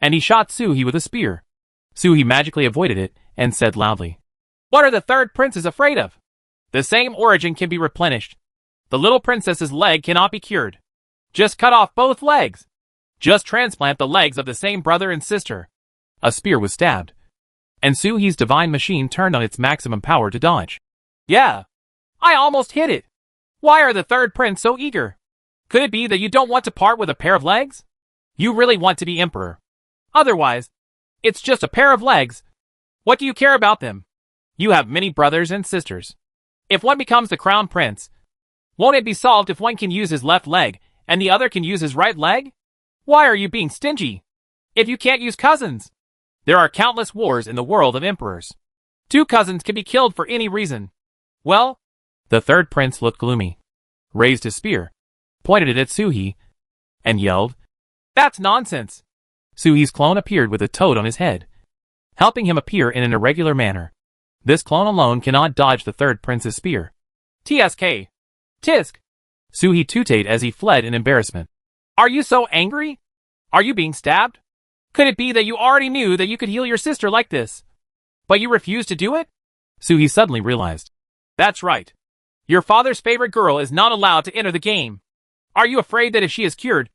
A: and he shot Suhi with a spear. Suhi magically avoided it and said loudly,
B: What are the third princes afraid of? The same origin can be replenished. The little princess's leg cannot be cured. Just cut off both legs. Just transplant the legs of the same brother and sister.
A: A spear was stabbed, and Suhi's divine machine turned on its maximum power to dodge.
B: Yeah, I almost hit it. Why are the third prince so eager? Could it be that you don't want to part with a pair of legs? You really want to be emperor. Otherwise, it's just a pair of legs. What do you care about them? You have many brothers and sisters. If one becomes the crown prince, won't it be solved if one can use his left leg and the other can use his right leg? Why are you being stingy? If you can't use cousins, there are countless wars in the world of emperors. 2 cousins can be killed for any reason. Well,
A: the third prince looked gloomy, raised his spear, pointed it at Suhi, and yelled,
B: That's nonsense.
A: Suhi's clone appeared with a toad on his head, helping him appear in an irregular manner. This clone alone cannot dodge the third prince's spear.
B: TSK. Tisk.
A: Suhi tooted as he fled in embarrassment.
B: Are you so angry? Are you being stabbed? Could it be that you already knew that you could heal your sister like this, but you refused to do it?
A: Suhi suddenly realized.
B: That's right. Your father's favorite girl is not allowed to enter the game. Are you afraid that if she is cured,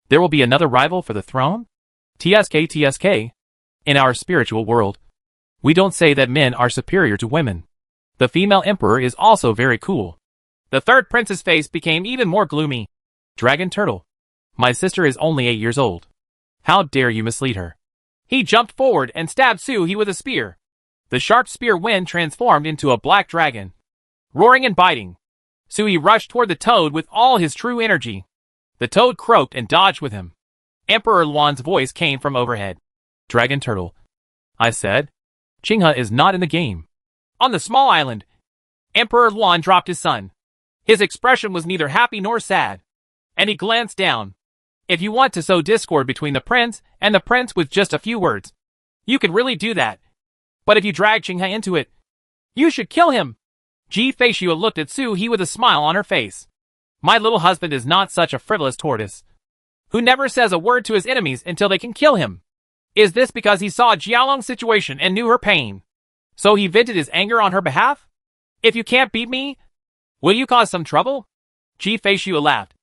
A: there will be another rival for the throne? TSK. In our spiritual world, we don't say that men are superior to women. The female emperor is also very cool.
B: The third prince's face became even more gloomy.
A: Dragon turtle. My sister is only 8 years old. How dare you mislead her?
B: He jumped forward and stabbed Suhi with a spear. The sharp spear wind transformed into a black dragon. Roaring and biting, Suhi rushed toward the toad with all his true energy. The toad croaked and dodged with him. Emperor Luan's voice came from overhead.
A: Dragon turtle. I said, Qinghe is not in the game.
B: On the small island, Emperor Luan dropped his son. His expression was neither happy nor sad, and he glanced down. If you want to sow discord between the prince and the prince with just a few words, you could really do that. But if you drag Qinghe into it, you should kill him. Ji Feishua looked at Suhi with a smile on her face. My little husband is not such a frivolous tortoise, who never says a word to his enemies until they can kill him. Is this because he saw Jialong's situation and knew her pain, so he vented his anger on her behalf? If you can't beat me, will you cause some trouble? Ji Feishua laughed.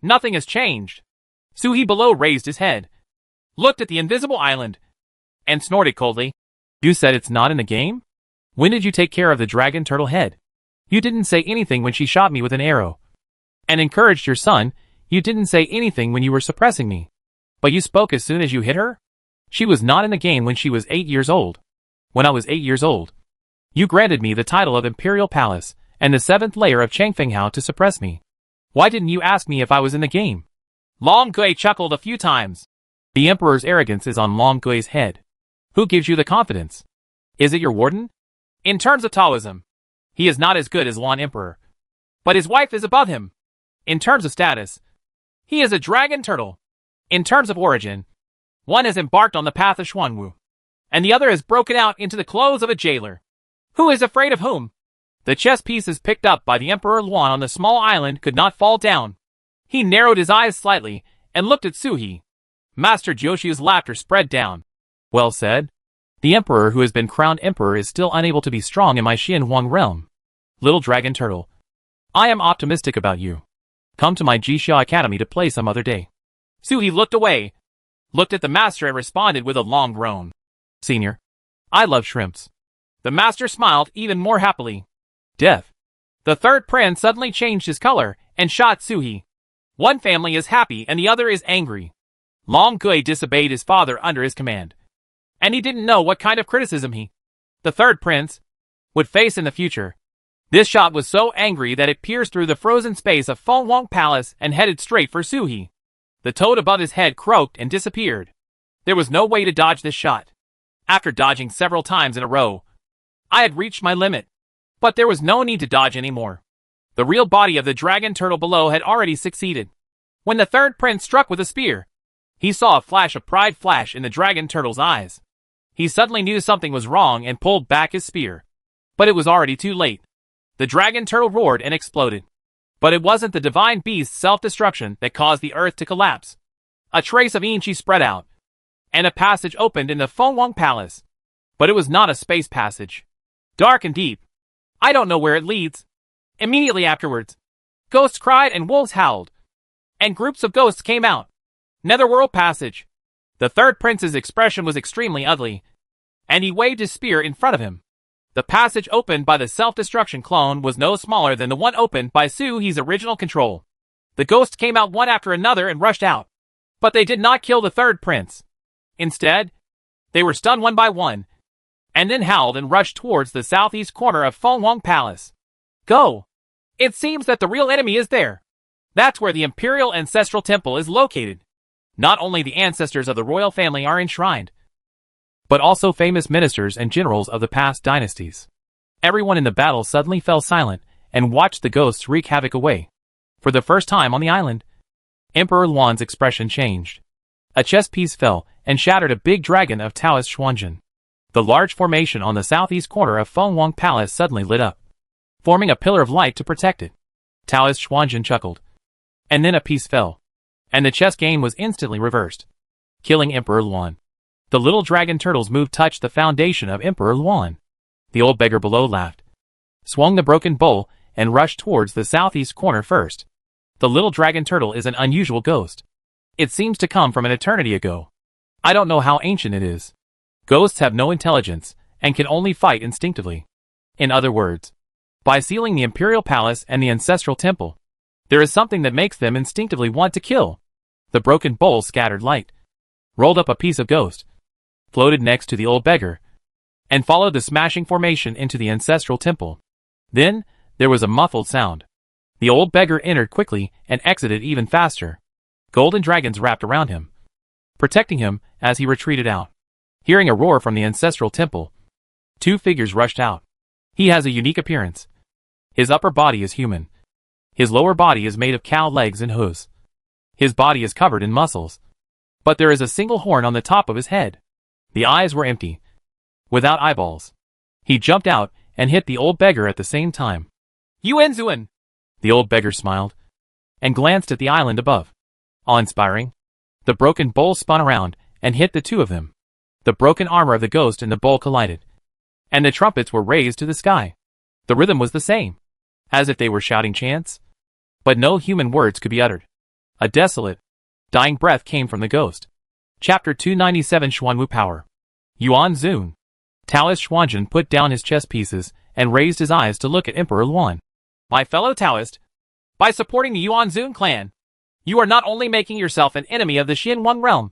B: Nothing has changed. Suhi below raised his head, looked at the invisible island, and snorted coldly.
A: You said it's not in the game? When did you take care of the dragon turtle head? You didn't say anything when she shot me with an arrow, and encouraged your son. You didn't say anything when you were suppressing me, but you spoke as soon as you hit her? She was not in the game when she was 8 years old. When I was 8 years old, you granted me the title of Imperial Palace and the 7th layer of Changfenghao to suppress me. Why didn't you ask me if I was in the game?
B: Long Gui chuckled a few times.
A: The emperor's arrogance is on Long Gui's head. Who gives you the confidence? Is it your warden?
B: In terms of Taoism, he is not as good as Luan Emperor, but his wife is above him. In terms of status, he is a dragon turtle. In terms of origin, one has embarked on the path of Xuanwu, and the other has broken out into the clothes of a jailer. Who is afraid of whom? The chess pieces picked up by the Emperor Luan on the small island could not fall down. He narrowed his eyes slightly and looked at Suhi. Master Joshu's laughter spread down.
A: Well said. The emperor who has been crowned emperor is still unable to be strong in my Xian Huang realm. Little dragon turtle, I am optimistic about you. Come to my Jixia Academy to play some other day.
B: Suhi looked away, looked at the master and responded with a long groan.
A: Senior, I love shrimps.
B: The master smiled even more happily.
A: Death.
B: The third prince suddenly changed his color and shot Suhi. One family is happy and the other is angry. Long Gui disobeyed his father under his command, and he didn't know what kind of criticism he, the third prince, would face in the future. This shot was so angry that it pierced through the frozen space of Feng Huang Palace and headed straight for Suhi. The toad above his head croaked and disappeared. There was no way to dodge this shot. After dodging several times in a row, I had reached my limit. But there was no need to dodge anymore. The real body of the dragon turtle below had already succeeded. When the third prince struck with a spear, he saw a flash of pride flash in the dragon turtle's eyes. He suddenly knew something was wrong and pulled back his spear. But it was already too late. The dragon turtle roared and exploded. But it wasn't the divine beast's self-destruction that caused the earth to collapse. A trace of energy spread out, and a passage opened in the Fengwang Palace. But it was not a space passage. Dark and deep. I don't know where it leads. Immediately afterwards, ghosts cried and wolves howled. And groups of ghosts came out. Netherworld passage. The third prince's expression was extremely ugly, and he waved his spear in front of him. The passage opened by the self-destruction clone was no smaller than the one opened by Su He's original control. The ghosts came out one after another and rushed out. But they did not kill the third prince. Instead, they were stunned one by one, and then howled and rushed towards the southeast corner of Fengwang Palace. Go! It seems that the real enemy is there. That's where the Imperial Ancestral Temple is located. Not only the ancestors of the royal family are enshrined, but also famous ministers and generals of the past dynasties. Everyone in the battle suddenly fell silent and watched the ghosts wreak havoc away. For the first time on the island, Emperor Luan's expression changed. A chess piece fell and shattered a big dragon of Taoist Xuanzhen. The large formation on the southeast corner of Fengwang Palace suddenly lit up, forming a pillar of light to protect it. Taoist Xuanzhen chuckled. And then a piece fell, and the chess game was instantly reversed, killing Emperor Luan. The little dragon turtle's move touched the foundation of Emperor Luan. The old beggar below laughed, swung the broken bowl, and rushed towards the southeast corner first. The little dragon turtle is an unusual ghost. It seems to come from an eternity ago. I don't know how ancient it is. Ghosts have no intelligence, and can only fight instinctively. In other words, by sealing the Imperial Palace and the Ancestral Temple, there is something that makes them instinctively want to kill. The broken bowl scattered light, rolled up a piece of ghost, floated next to the old beggar, and followed the smashing formation into the Ancestral Temple. Then, there was a muffled sound. The old beggar entered quickly and exited even faster. Golden dragons wrapped around him, protecting him as he retreated out. Hearing a roar from the Ancestral Temple, two figures rushed out. He has a unique appearance. His upper body is human. His lower body is made of cow legs and hooves. His body is covered in muscles, but there is a single horn on the top of his head. The eyes were empty, without eyeballs. He jumped out and hit the old beggar at the same time. Yuan Zuan! The old beggar smiled, and glanced at the island above. Awe-inspiring. The broken bowl spun around and hit the two of them. The broken armor of the ghost and the bowl collided, and the trumpets were raised to the sky. The rhythm was the same, as if they were shouting chants, but no human words could be uttered. A desolate, dying breath came from the ghost. Chapter 297 Xuanwu Power. Yuan Zun. Taoist Xuanzhen put down his chess pieces and raised his eyes to look at Emperor Luan. My fellow Taoist, by supporting the Yuan Zun clan, you are not only making yourself an enemy of the Xinwang realm,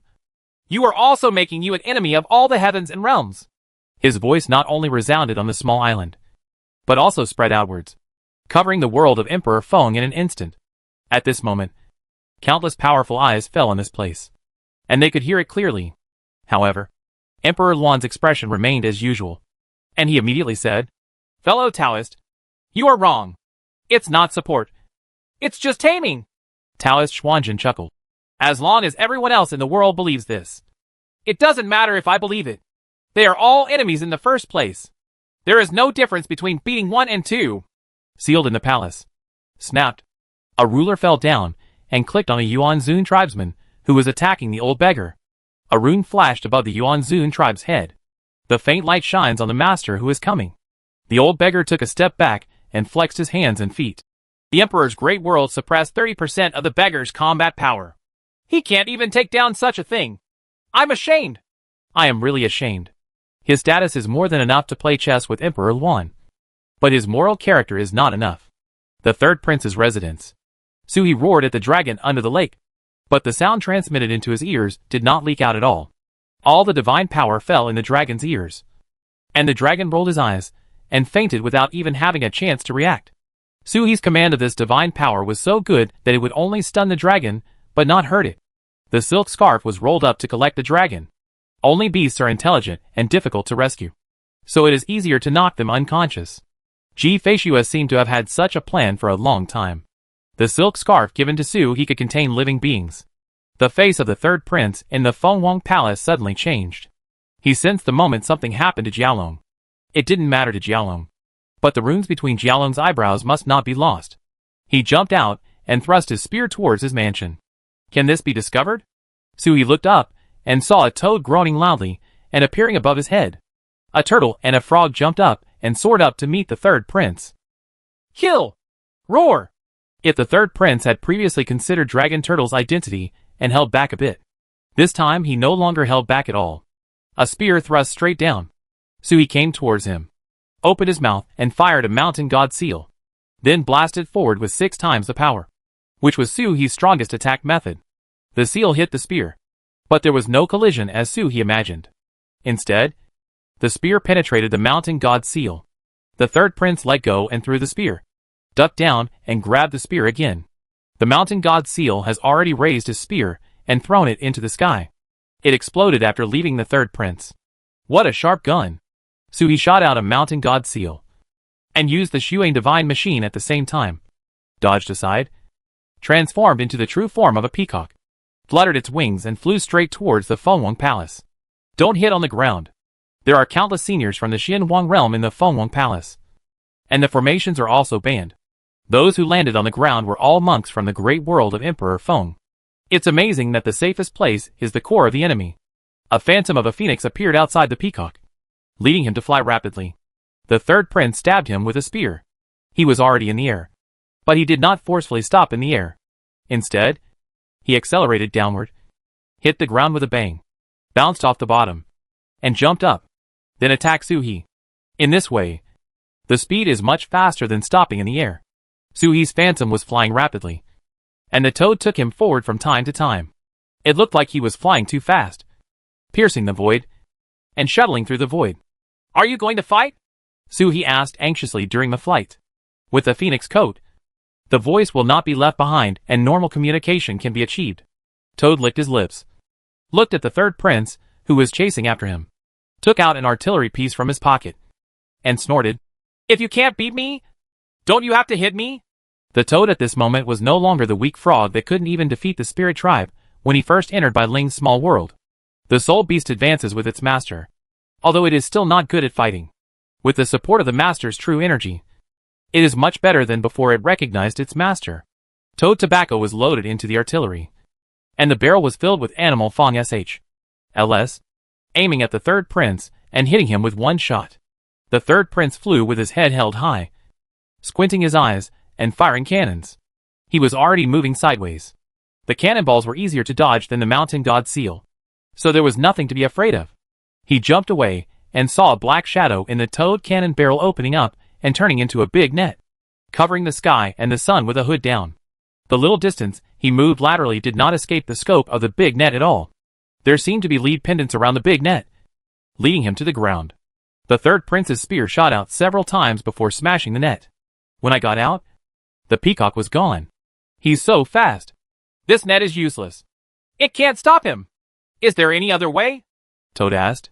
B: you are also making you an enemy of all the heavens and realms. His voice not only resounded on the small island, but also spread outwards, covering the world of Emperor Feng in an instant. At this moment, countless powerful eyes fell on this place, and they could hear it clearly. However, Emperor Luan's expression remained as usual, and he immediately said, Fellow Taoist, you are wrong. It's not support. It's just taming. Taoist Xuanzhen chuckled. As long as everyone else in the world believes this, it doesn't matter if I believe it. They are all enemies in the first place. There is no difference between beating one and two. Sealed in the palace. Snapped. A ruler fell down and clicked on a Yuan Zun tribesman who was attacking the old beggar. A rune flashed above the Yuan Zun tribe's head. The faint light shines on the master who is coming. The old beggar took a step back and flexed his hands and feet. The Emperor's great world suppressed 30% of the beggar's combat power. He can't even take down such a thing. I'm ashamed. I am really ashamed. His status is more than enough to play chess with Emperor Luan. But his moral character is not enough. The third prince's residence. Suhi roared at the dragon under the lake, but the sound transmitted into his ears did not leak out at all. All the divine power fell in the dragon's ears, and the dragon rolled his eyes and fainted without even having a chance to react. Suhi's command of this divine power was so good that it would only stun the dragon, but not hurt it.
A: The silk scarf was rolled up to collect the dragon. Only beasts are intelligent and difficult to rescue, so it is easier to knock them unconscious. Facius seemed to have had such a plan for a long time. The silk scarf given to Su he could contain living beings. The face of the third prince in the Fenghuang Palace suddenly changed. He sensed the moment something happened to Jialong. It didn't matter to Jialong, but the runes between Jialong's eyebrows must not be lost. He jumped out and thrust his spear towards his mansion. Can this be discovered? Sui looked up and saw a toad groaning loudly and appearing above his head. A turtle and a frog jumped up and soared up to meet the third prince. Kill! Roar! If the third prince had previously considered Dragon Turtle's identity and held back a bit, this time he no longer held back at all. A spear thrust straight down. Sui came towards him, opened his mouth and fired a mountain god seal, then blasted forward with 6 times the power, which was Sui's strongest attack method. The seal hit the spear, but there was no collision as Sui imagined. Instead, the spear penetrated the mountain god seal. The third prince let go and threw the spear, ducked down and grabbed the spear again. The mountain god seal has already raised his spear and thrown it into the sky. It exploded after leaving the third prince. What a sharp gun! Sui shot out a mountain god seal and used the Xuan divine machine at the same time. Dodged aside, transformed into the true form of a peacock, fluttered its wings and flew straight towards the Fenghuang Palace. Don't hit on the ground. There are countless seniors from the Xianhuang realm in the Fenghuang Palace, and the formations are also banned. Those who landed on the ground were all monks from the great world of Emperor Feng. It's amazing that the safest place is the core of the enemy. A phantom of a phoenix appeared outside the peacock, leading him to fly rapidly. The third prince stabbed him with a spear. He was already in the air, but he did not forcefully stop in the air. Instead, he accelerated downward, hit the ground with a bang, bounced off the bottom, and jumped up, then attacked Sui. In this way, the speed is much faster than stopping in the air. Sui's phantom was flying rapidly, and the toad took him forward from time to time. It looked like he was flying too fast, piercing the void, and shuttling through the void. Are you going to fight? Sui asked anxiously during the flight. With the phoenix coat, the voice will not be left behind and normal communication can be achieved. Toad licked his lips, looked at the third prince, who was chasing after him, took out an artillery piece from his pocket, and snorted, "If you can't beat me, don't you have to hit me?" The toad at this moment was no longer the weak frog that couldn't even defeat the spirit tribe when he first entered Bai Ling's small world. The soul beast advances with its master, although it is still not good at fighting. With the support of the master's true energy, it is much better than before it recognized its master. Toad tobacco was loaded into the artillery, and the barrel was filled with animal Fong SH/LS, aiming at the third prince and hitting him with one shot. The third prince flew with his head held high, squinting his eyes and firing cannons. He was already moving sideways. The cannonballs were easier to dodge than the mountain god seal, so there was nothing to be afraid of. He jumped away and saw a black shadow in the toad cannon barrel opening up and turning into a big net, covering the sky and the sun with a hood down. The little distance he moved laterally did not escape the scope of the big net at all. There seemed to be lead pendants around the big net, leading him to the ground. The third prince's spear shot out several times before smashing the net. When I got out, the peacock was gone. He's so fast. This net is useless. It can't stop him. Is there any other way? Toad asked,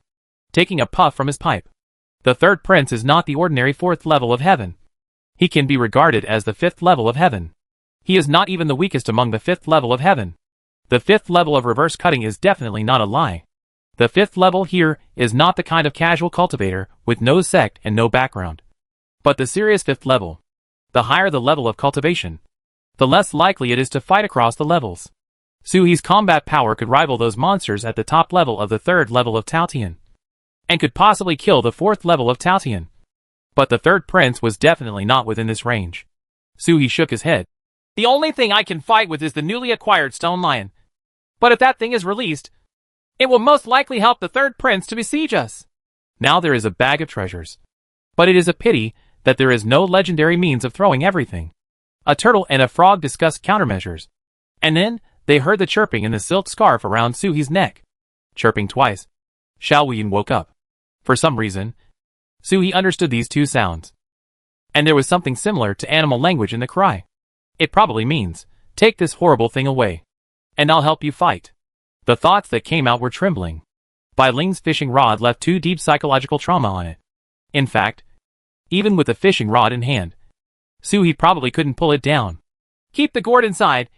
A: taking a puff from his pipe. The third prince is not the ordinary 4th level of heaven. He can be regarded as the 5th level of heaven. He is not even the weakest among the 5th level of heaven. The 5th level of reverse cutting is definitely not a lie. The 5th level here is not the kind of casual cultivator with no sect and no background, but the serious 5th level. The higher the level of cultivation, the less likely it is to fight across the levels. Sui's combat power could rival those monsters at the top level of the 3rd level of Taotian, and could possibly kill the 4th level of Taotian. But the third prince was definitely not within this range. Sui shook his head. The only thing I can fight with is the newly acquired stone lion. But if that thing is released, it will most likely help the third prince to besiege us. Now there is a bag of treasures, but it is a pity that there is no legendary means of throwing everything. A turtle and a frog discussed countermeasures, and then they heard the chirping in the silk scarf around Sui's neck. Chirping twice. Xiao Wuyin woke up. For some reason, Sui understood these 2 sounds, and there was something similar to animal language in the cry. It probably means, take this horrible thing away, and I'll help you fight. The thoughts that came out were trembling. Bai Ling's fishing rod left too deep psychological trauma on it. In fact, even with the fishing rod in hand, Su-hee probably couldn't pull it down.
B: Keep the gourd inside,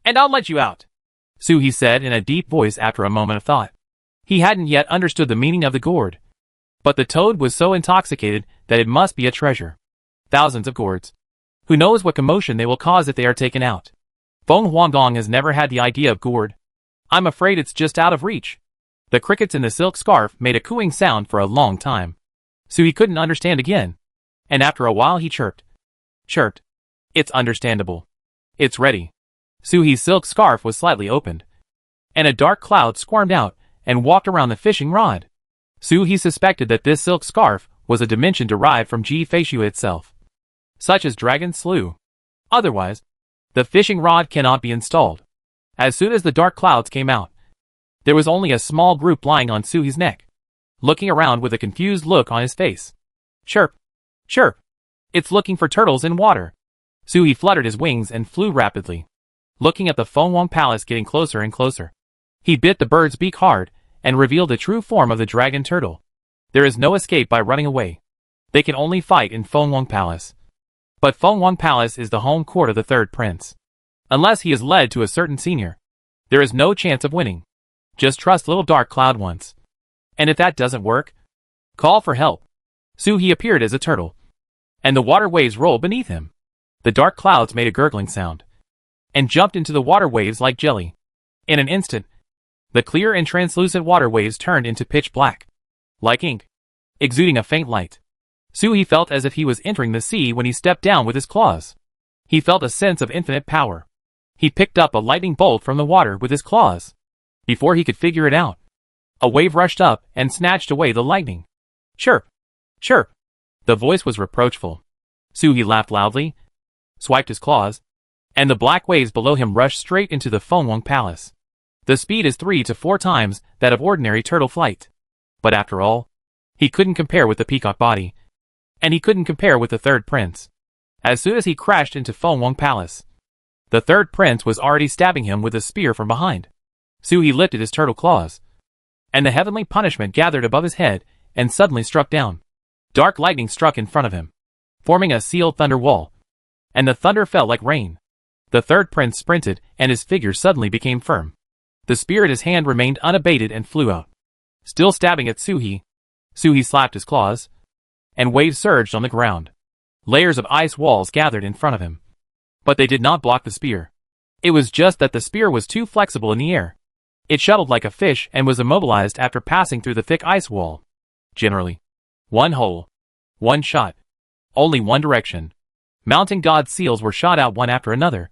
B: and I'll let you out,
A: Su-hee said in a deep voice after a moment of thought. He hadn't yet understood the meaning of the gourd. But the toad was so intoxicated that it must be a treasure. Thousands of gourds. Who knows what commotion they will cause if they are taken out. Feng Huangdong has never had the idea of gourd. I'm afraid it's just out of reach. The crickets in the silk scarf made a cooing sound for a long time. Su-hee couldn't understand again. And after a while he chirped. Chirped. It's understandable. It's ready. Su-hee's silk scarf was slightly opened. And a dark cloud squirmed out and walked around the fishing rod. Su-hee suspected that this silk scarf was a dimension derived from Ji Feishu itself. Such as Dragon Slew. Otherwise, the fishing rod cannot be installed. As soon as the dark clouds came out, there was only a small group lying on Su-hee's neck, looking around with a confused look on his face. Chirp! Chirp! It's looking for turtles in water. Su-hee fluttered his wings and flew rapidly, looking at the Fenghuang Palace getting closer and closer. He bit the bird's beak hard and revealed the true form of the dragon turtle. There is no escape by running away. They can only fight in Fenghuang Palace. But Fenghuang Palace is the home court of the third prince. Unless he is led to a certain senior, there is no chance of winning. Just trust little dark cloud once. And if that doesn't work, call for help. Su-hee appeared as a turtle, and the water waves rolled beneath him. The dark clouds made a gurgling sound, and jumped into the water waves like jelly. In an instant, the clear and translucent water waves turned into pitch black, like ink, exuding a faint light. Su-hee felt as if he was entering the sea when he stepped down with his claws. He felt a sense of infinite power. He picked up a lightning bolt from the water with his claws. Before he could figure it out, a wave rushed up and snatched away the lightning. Chirp! Chirp! The voice was reproachful. Su-hee laughed loudly, swiped his claws, and the black waves below him rushed straight into the Fenghuang Palace. The speed is 3 to 4 times that of ordinary turtle flight. But after all, he couldn't compare with the peacock body. And he couldn't compare with the third prince. As soon as he crashed into Fenghuang Palace, the third prince was already stabbing him with a spear from behind. Su-hee lifted his turtle claws, and the heavenly punishment gathered above his head and suddenly struck down. Dark lightning struck in front of him, forming a sealed thunder wall, and the thunder fell like rain. The third prince sprinted, and his figure suddenly became firm. The spear at his hand remained unabated and flew out, still stabbing at Su-hee. Su-hee slapped his claws, and waves surged on the ground. Layers of ice walls gathered in front of him, but they did not block the spear. It was just that the spear was too flexible in the air. It shuttled like a fish and was immobilized after passing through the thick ice wall. Generally, one hole, one shot, only one direction. Mountain god seals were shot out one after another,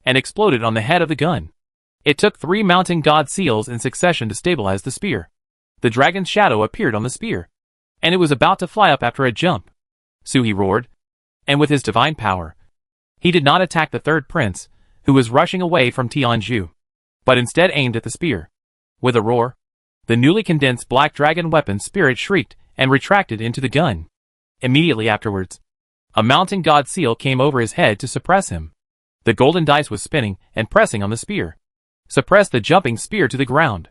A: and exploded on the head of the gun. It took 3 mountain god seals in succession to stabilize the spear. The dragon's shadow appeared on the spear, and it was about to fly up after a jump. Su-hee roared, and with his divine power, he did not attack the third prince, who was rushing away from Tianzhu, but instead aimed at the spear. With a roar, the newly condensed black dragon weapon spirit shrieked and retracted into the gun. Immediately afterwards, a mountain god seal came over his head to suppress him. The golden dice was spinning and pressing on the spear, suppressed the jumping spear to the ground.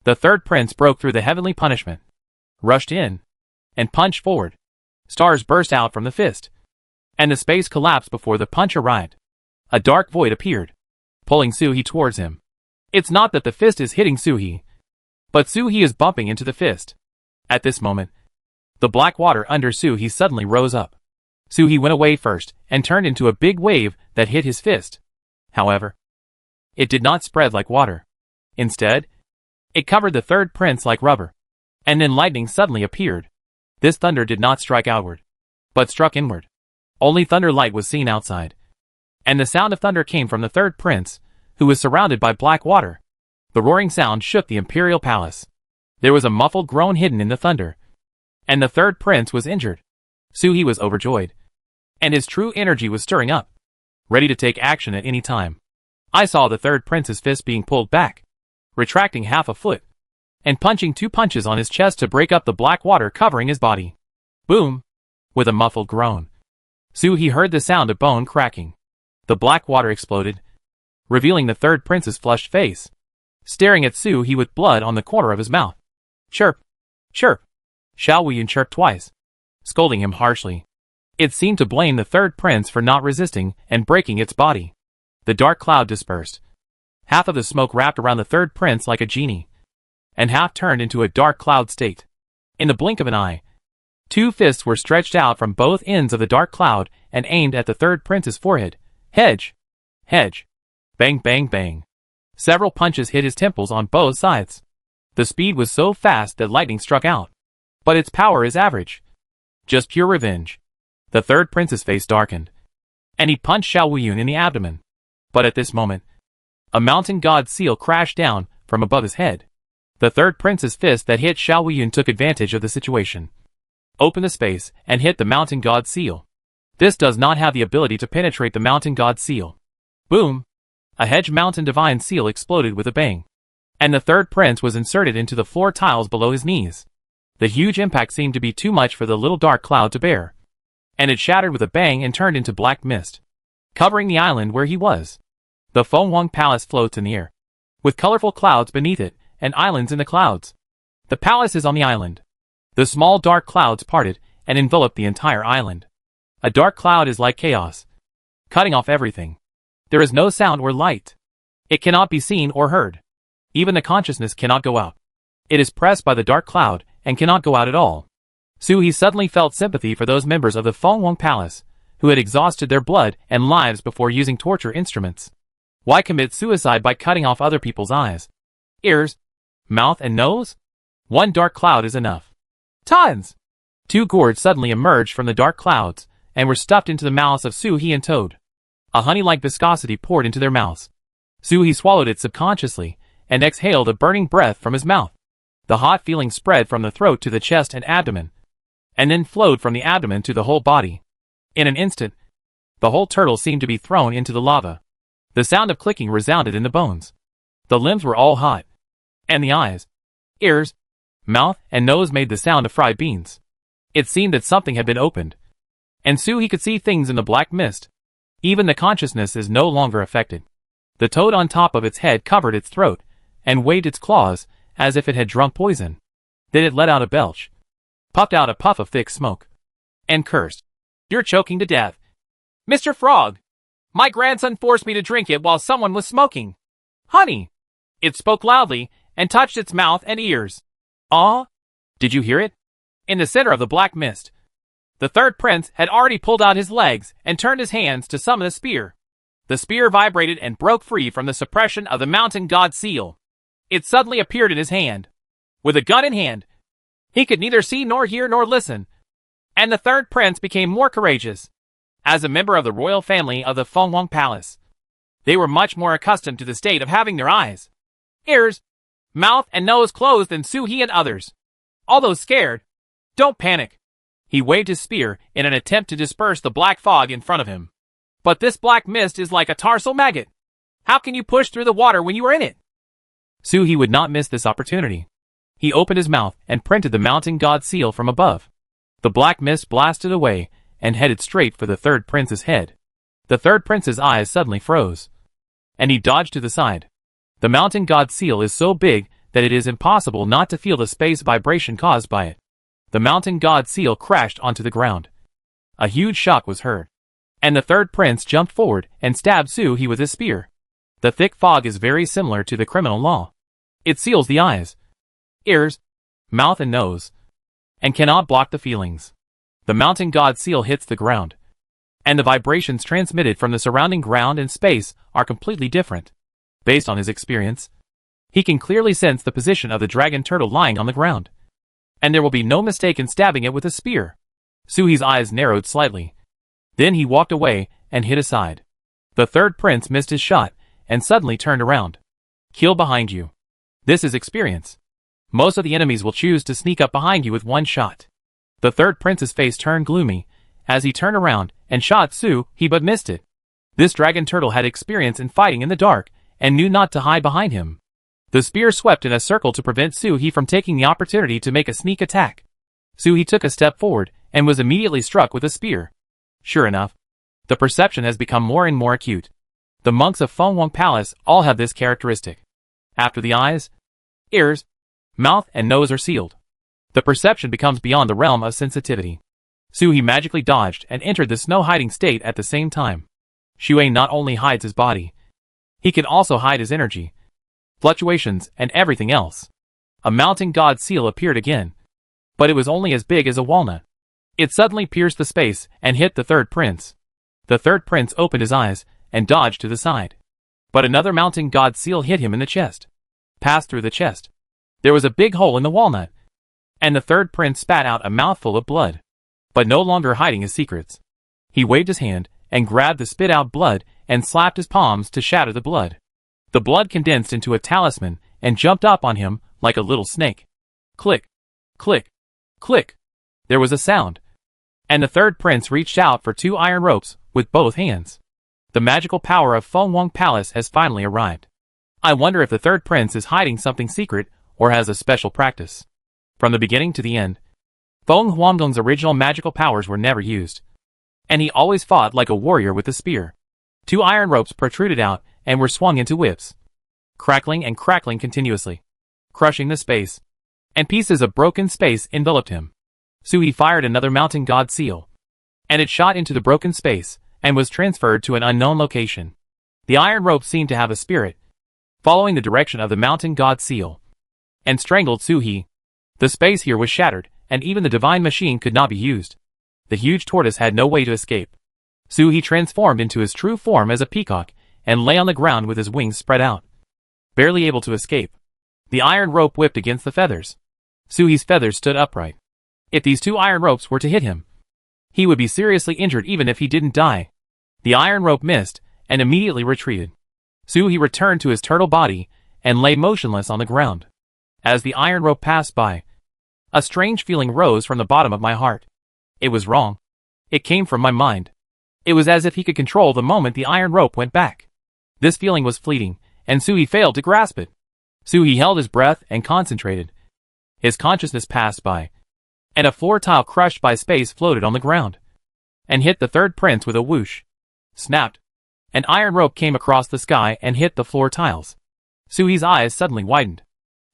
A: The third prince broke through the heavenly punishment, rushed in, and punched forward. Stars burst out from the fist, and the space collapsed before the punch arrived. A dark void appeared, pulling Su-hee towards him. It's not that the fist is hitting Su-hee, but Su-hee is bumping into the fist. At this moment, the black water under Su-hee suddenly rose up. Su-hee went away first and turned into a big wave that hit his fist. However, it did not spread like water. Instead, it covered the third prince like rubber. And then lightning suddenly appeared. This thunder did not strike outward, but struck inward. Only thunder light was seen outside. And the sound of thunder came from the third prince, who was surrounded by black water. The roaring sound shook the imperial palace. There was a muffled groan hidden in the thunder, and the third prince was injured. Su-hee was overjoyed, and his true energy was stirring up, ready to take action at any time. I saw the third prince's fist being pulled back, retracting half a foot, and punching 2 punches on his chest to break up the black water covering his body. Boom! With a muffled groan, Su-hee heard the sound of bone cracking. The black water exploded, revealing the third prince's flushed face. staring at Su He with blood on the corner of his mouth. Chirp! Chirp! Xiao Weiyun chirped twice, scolding him harshly. It seemed to blame the third prince for not resisting and breaking its body. The dark cloud dispersed. Half of the smoke wrapped around the third prince like a genie, and half turned into a dark cloud state. In the blink of an eye, 2 fists were stretched out from both ends of the dark cloud and aimed at the third prince's forehead. Hedge! Hedge! Bang bang bang. Several punches hit his temples on both sides. The speed was so fast that lightning struck out. But its power is average. Just pure revenge. The third prince's face darkened, and he punched Xiao Weiyun in the abdomen. But at this moment, a mountain god seal crashed down from above his head. The third prince's fist that hit Xiao Weiyun took advantage of the situation, opened the space, and hit the mountain god seal. This does not have the ability to penetrate the mountain god seal. Boom! A hedge mountain divine seal exploded with a bang, and the third prince was inserted into the floor tiles below his knees. The huge impact seemed to be too much for the little dark cloud to bear, and it shattered with a bang and turned into black mist, covering the island where he was. The Fenghuang Palace floats in the air, with colorful clouds beneath it and islands in the clouds. The palace is on the island. The small dark clouds parted and enveloped the entire island. A dark cloud is like chaos, cutting off everything. There is no sound or light. It cannot be seen or heard. Even the consciousness cannot go out. It is pressed by the dark cloud and cannot go out at all. Su He suddenly felt sympathy for those members of the Fenghuang Palace who had exhausted their blood and lives before using torture instruments. Why commit suicide by cutting off other people's eyes, ears, mouth, and nose? One dark cloud is enough. Tons! 2 gourds suddenly emerged from the dark clouds and were stuffed into the mouths of Su He and Toad. A honey-like viscosity poured into their mouths. Su He swallowed it subconsciously and exhaled a burning breath from his mouth. The hot feeling spread from the throat to the chest and abdomen, and then flowed from the abdomen to the whole body. In an instant, the whole turtle seemed to be thrown into the lava. The sound of clicking resounded in the bones. The limbs were all hot, and the eyes, ears, mouth, and nose made the sound of fried beans. It seemed that something had been opened, and Su He could see things in the black mist. Even the consciousness is no longer affected. The toad on top of its head covered its throat and waved its claws as if it had drunk poison. Then it let out a belch, puffed out a puff of thick smoke, and cursed. You're choking to death. Mr. Frog! My grandson forced me to drink it while someone was smoking. Honey! It spoke loudly and touched its mouth and ears. Ah! Did you hear it? In the center of the black mist, the third prince had already pulled out his legs and turned his hands to summon a spear. The spear vibrated and broke free from the suppression of the mountain god seal. It suddenly appeared in his hand. With a gun in hand, he could neither see nor hear nor listen. And the third prince became more courageous. As a member of the royal family of the Fenghuang Palace, they were much more accustomed to the state of having their eyes, ears, mouth, and nose closed than Su He and others. Although scared, don't panic. He waved his spear in an attempt to disperse the black fog in front of him. But this black mist is like a tarsal maggot. How can you push through the water when you are in it? Su He would not miss this opportunity. He opened his mouth and printed the mountain god seal from above. The black mist blasted away and headed straight for the third prince's head. The third prince's eyes suddenly froze, and he dodged to the side. The mountain god seal is so big that it is impossible not to feel the space vibration caused by it. The mountain god seal crashed onto the ground. A huge shock was heard, and the third prince jumped forward and stabbed Su He with his spear. The thick fog is very similar to the criminal law. It seals the eyes, ears, mouth, and nose, and cannot block the feelings. The mountain god seal hits the ground, and the vibrations transmitted from the surrounding ground and space are completely different. Based on his experience, he can clearly sense the position of the dragon turtle lying on the ground, and there will be no mistake in stabbing it with a spear. Su He's eyes narrowed slightly. Then he walked away and hid aside. The third prince missed his shot and suddenly turned around. Kill behind you. This is experience. Most of the enemies will choose to sneak up behind you with one shot. The third prince's face turned gloomy as he turned around and shot Su He but missed it. This dragon turtle had experience in fighting in the dark and knew not to hide behind him. The spear swept in a circle to prevent Su He from taking the opportunity to make a sneak attack. Su He took a step forward and was immediately struck with a spear. Sure enough, the perception has become more and more acute. The monks of Fenghuang Palace all have this characteristic. After the eyes, ears, mouth, and nose are sealed, the perception becomes beyond the realm of sensitivity. Suhi magically dodged and entered the snow-hiding state at the same time. Xue not only hides his body, he can also hide his energy, fluctuations, and everything else. A mounting god seal appeared again, but it was only as big as a walnut. It suddenly pierced the space and hit the third prince. The third prince opened his eyes and dodged to the side. But another mounting god seal hit him in the chest, passed through the chest. There was a big hole in the walnut, and the third prince spat out a mouthful of blood. But no longer hiding his secrets, he waved his hand and grabbed the spit-out blood and slapped his palms to shatter the blood. The blood condensed into a talisman and jumped up on him like a little snake. Click, click, click. There was a sound, and the third prince reached out for 2 iron ropes with both hands. The magical power of Feng Wang Palace has finally arrived. I wonder if the third prince is hiding something secret or has a special practice. From the beginning to the end, Feng Huangdong's original magical powers were never used, and he always fought like a warrior with a spear. 2 iron ropes protruded out and were swung into whips, crackling and crackling continuously, crushing the space, and pieces of broken space enveloped him. Suhi fired another mounting god seal, and it shot into the broken space and was transferred to an unknown location. The iron rope seemed to have a spirit, following the direction of the mounting god seal, and strangled Suhi. The space here was shattered, and even the divine machine could not be used. The huge tortoise had no way to escape. Suhi transformed into his true form as a peacock and lay on the ground with his wings spread out, barely able to escape. The iron rope whipped against the feathers. Suhi's feathers stood upright. If these 2 iron ropes were to hit him, he would be seriously injured even if he didn't die. The iron rope missed and immediately retreated. Suhi returned to his turtle body and lay motionless on the ground. As the iron rope passed by, a strange feeling rose from the bottom of my heart. It was wrong. It came from my mind. It was as if he could control the moment the iron rope went back. This feeling was fleeting, and Suhi failed to grasp it. Suhi held his breath and concentrated. His consciousness passed by, and a floor tile crushed by space floated on the ground, and hit the third prince with a whoosh. Snapped. An iron rope came across the sky and hit the floor tiles. Suhi's eyes suddenly widened.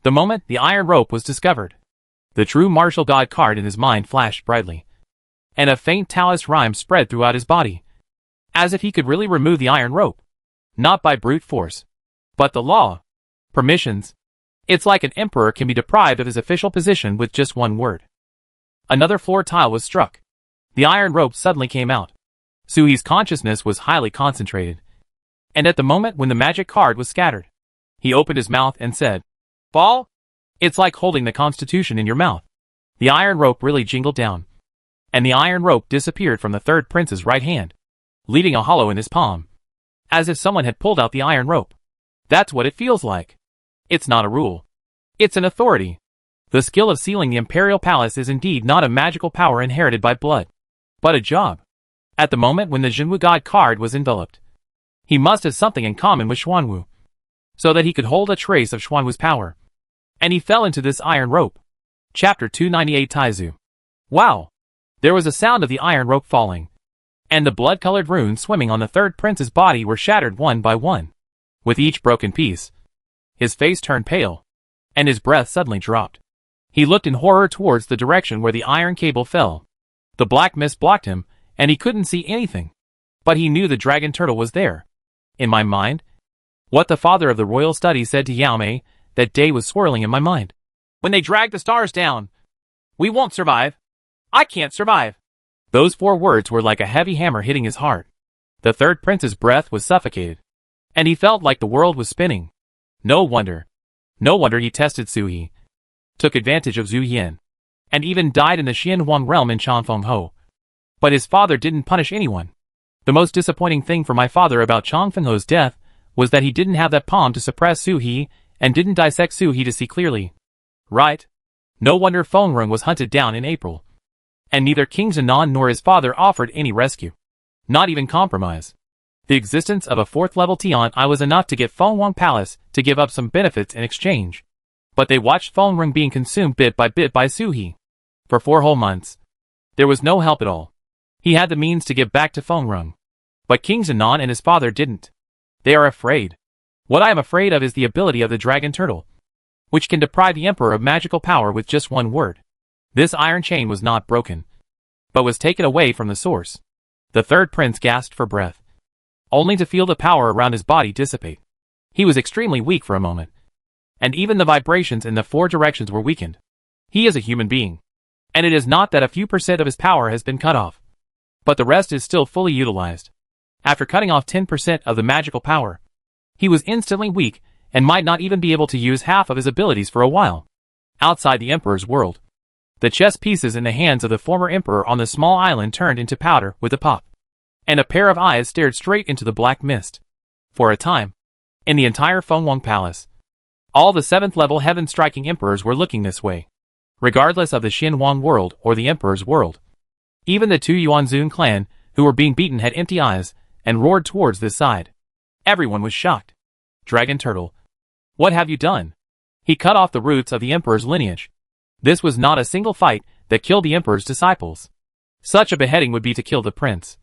A: The moment the iron rope was discovered, the true martial god card in his mind flashed brightly, and a faint Taoist rhyme spread throughout his body, as if he could really remove the iron rope, not by brute force, but the law. Permissions. It's like an emperor can be deprived of his official position with just one word. Another floor tile was struck. The iron rope suddenly came out. Suhi's consciousness was highly concentrated, and at the moment when the magic card was scattered, he opened his mouth and said, "Fall?" It's like holding the Constitution in your mouth. The iron rope really jingled down, and the iron rope disappeared from the third prince's right hand, leaving a hollow in his palm, as if someone had pulled out the iron rope. That's what it feels like. It's not a rule. It's an authority. The skill of sealing the imperial palace is indeed not a magical power inherited by blood, but a job. At the moment when the Jinwu God card was enveloped, he must have something in common with Xuanwu, so that he could hold a trace of Xuanwu's power. And he fell into this iron rope. Chapter 298 Taizu. Wow! There was a sound of the iron rope falling, and the blood-colored runes swimming on the third prince's body were shattered one by one. With each broken piece, his face turned pale, and his breath suddenly dropped. He looked in horror towards the direction where the iron cable fell. The black mist blocked him, and he couldn't see anything. But he knew the dragon turtle was there. In my mind, what the father of the royal study said to Yao Mei that day was swirling in my mind.
B: When they drag the stars down, we won't survive. I can't survive.
A: Those 4 words were like a heavy hammer hitting his heart. The third prince's breath was suffocated, and he felt like the world was spinning. No wonder he tested Suhi, took advantage of Zhu Yin, and even died in the Xian Huang realm in Chanfeng Ho. But his father didn't punish anyone. The most disappointing thing for my father about Chanfeng Ho's death was that he didn't have that palm to suppress Suhi and didn't dissect Suhi to see clearly. Right? No wonder Feng Rong was hunted down in April. And neither King Zenon nor his father offered any rescue. Not even compromise. The existence of a 4th-level Tian I was enough to get Feng Wang Palace to give up some benefits in exchange. But they watched Feng Rong being consumed bit by Suhi. For 4 whole months, there was no help at all. He had the means to give back to Feng Rong, but King Zenon and his father didn't. They are afraid.
B: What I am afraid of is the ability of the dragon turtle, which can deprive the Emperor of magical power with just one word. This iron chain was not broken, but was taken away from the source. The third prince gasped for breath, only to feel the power around his body dissipate. He was extremely weak for a moment, and even the vibrations in the four directions were weakened. He is a human being, and it is not that a few % of his power has been cut off, but the rest is still fully utilized. After cutting off 10% of the magical power, he was instantly weak and might not even be able to use half of his abilities for a while. Outside the Emperor's world, the chess pieces in the hands of the former Emperor on the small island turned into powder with a pop, and a pair of eyes stared straight into the black mist. For a time, in the entire Fengwang Palace, all the 7th level heaven-striking emperors were looking this way, regardless of the Xinhuang world or the Emperor's world. Even the 2 Yuanzun clan, who were being beaten, had empty eyes and roared towards this side. Everyone was shocked. Dragon Turtle, what have you done? He cut off the roots of the Emperor's lineage. This was not a single fight that killed the Emperor's disciples. Such a beheading would be to kill the prince,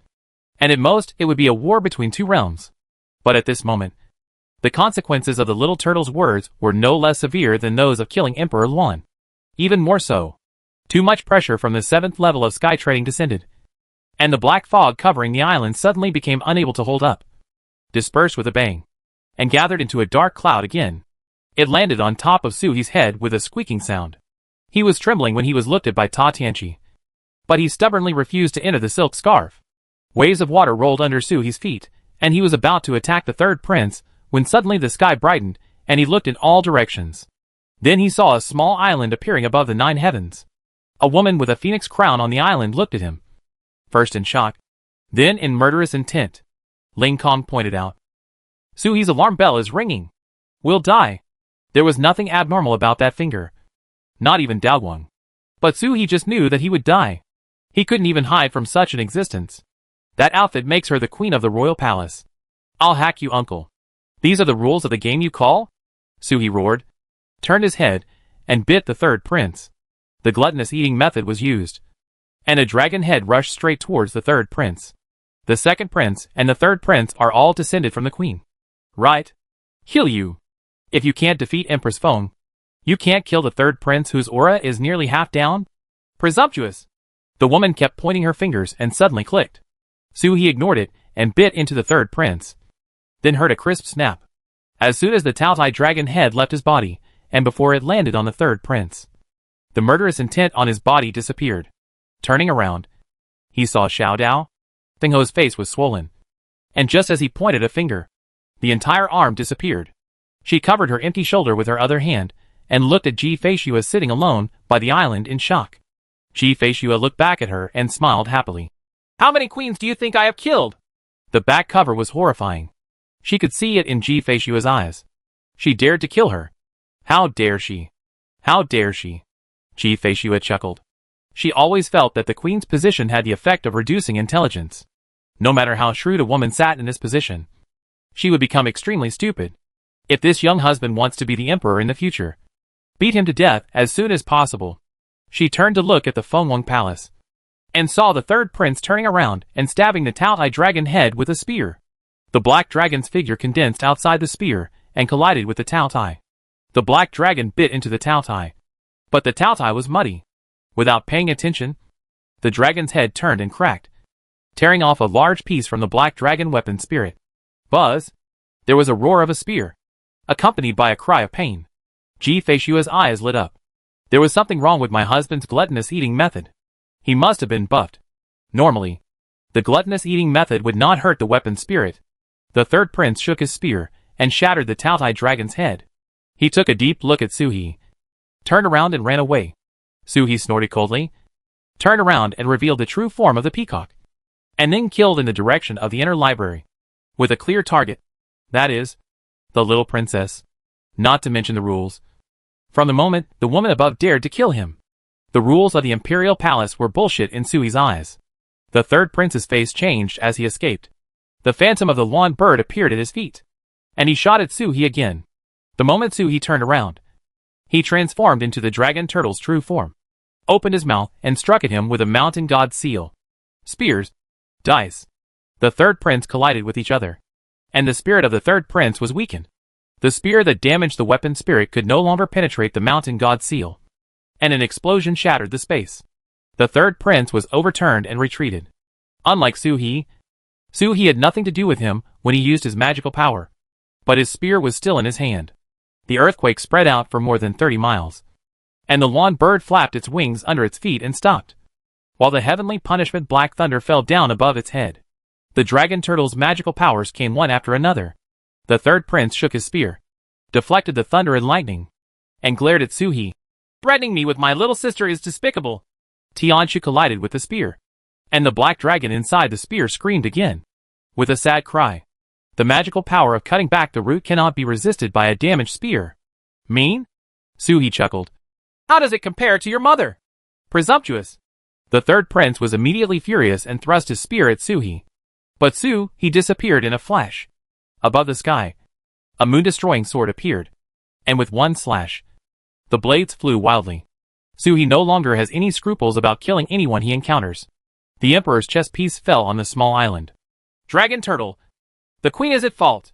B: and at most it would be a war between 2 realms. But at this moment, the consequences of the little turtle's words were no less severe than those of killing Emperor Luan. Even more so. Too much pressure from the 7th level of sky trading descended, and the black fog covering the island suddenly became unable to hold up, dispersed with a bang, and gathered into a dark cloud again. It landed on top of Suhi's head with a squeaking sound. He was trembling when he was looked at by Ta Tianqi, but he stubbornly refused to enter the silk scarf. Waves of water rolled under Suhi's feet, and he was about to attack the third prince when suddenly the sky brightened, and he looked in all directions. Then he saw a small island appearing above the 9 heavens. A woman with a phoenix crown on the island looked at him, first in shock, then in murderous intent. Ling Kong pointed out, Suhi's alarm bell is ringing. We'll die. There was nothing abnormal about that finger. Not even Daoguang. But Suhi just knew that he would die. He couldn't even hide from such an existence. That outfit makes her the queen of the royal palace. I'll hack you, uncle. These are the rules of the game you call? Suhi roared, turned his head, and bit the third prince. The gluttonous eating method was used, and a dragon head rushed straight towards the third prince. The second prince and the third prince are all descended from the queen. Right? Kill you. If you can't defeat Empress Feng, you can't kill the third prince whose aura is nearly half down? Presumptuous. The woman kept pointing her fingers and suddenly clicked. Suhi ignored it and bit into the third prince, then heard a crisp snap, as soon as the Taotai dragon head left his body, and before it landed on the third prince. The murderous intent on his body disappeared. Turning around, he saw Xiao Dao. Feng Ho's face was swollen, and just as he pointed a finger, the entire arm disappeared. She covered her empty shoulder with her other hand, and looked at Ji Feishua sitting alone by the island in shock. Ji Feishua looked back at her and smiled happily. How many queens do you think I have killed? The back cover was horrifying. She could see it in Ji Feishua's eyes. She dared to kill her. How dare she? How dare she? Ji Feishua chuckled. She always felt that the queen's position had the effect of reducing intelligence. No matter how shrewd a woman sat in this position, she would become extremely stupid. If this young husband wants to be the emperor in the future, beat him to death as soon as possible. She turned to look at the Fengwang Palace, and saw the third prince turning around and stabbing the Taotai dragon head with a spear. The black dragon's figure condensed outside the spear and collided with the Taotai. The black dragon bit into the Taotai, but the Taotai was muddy. Without paying attention, the dragon's head turned and cracked, tearing off a large piece from the black dragon weapon spirit. Buzz! There was a roar of a spear, accompanied by a cry of pain. Ji Feishua's eyes lit up. There was something wrong with my husband's gluttonous eating method. He must have been buffed. Normally, the gluttonous eating method would not hurt the weapon spirit. The third prince shook his spear and shattered the Taotai dragon's head. He took a deep look at Suhi, turned around and ran away. Suhi snorted coldly, turned around and revealed the true form of the peacock, and then killed in the direction of the inner library, with a clear target. That is, the little princess. Not to mention the rules. From the moment the woman above dared to kill him, the rules of the imperial palace were bullshit in Sui's eyes. The third prince's face changed as he escaped. The phantom of the lawn bird appeared at his feet, and he shot at Suhi again. The moment Suhi turned around, he transformed into the dragon turtle's true form, opened his mouth and struck at him with a mountain god seal. Spears. Dice. The third prince collided with each other, and the spirit of the third prince was weakened.
A: The spear that damaged the weapon spirit could no longer penetrate the mountain god's seal, and an explosion shattered the space. The third prince was overturned and retreated. Unlike Su-He had nothing to do with him when he used his magical power, but his spear was still in his hand. The earthquake spread out for more than 30 miles, and the lawn bird flapped its wings under its feet and stopped, while the heavenly punishment black thunder fell down above its head. The dragon turtle's magical powers came one after another. The third prince shook his spear, deflected the thunder and lightning, and glared at Su-He.
B: Threatening me with my little sister is despicable.
A: Tianshu collided with the spear, and the black dragon inside the spear screamed again, with a sad cry. The magical power of cutting back the root cannot be resisted by a damaged spear.
B: Mean?
A: Su-He chuckled.
B: How does it compare to your mother? Presumptuous.
A: The third prince was immediately furious and thrust his spear at Su-He. But Su-He disappeared in a flash. Above the sky, a moon-destroying sword appeared, and with one slash, the blades flew wildly. Su-He no longer has any scruples about killing anyone he encounters. The emperor's chess piece fell on the small island.
B: Dragon turtle, the queen is at fault.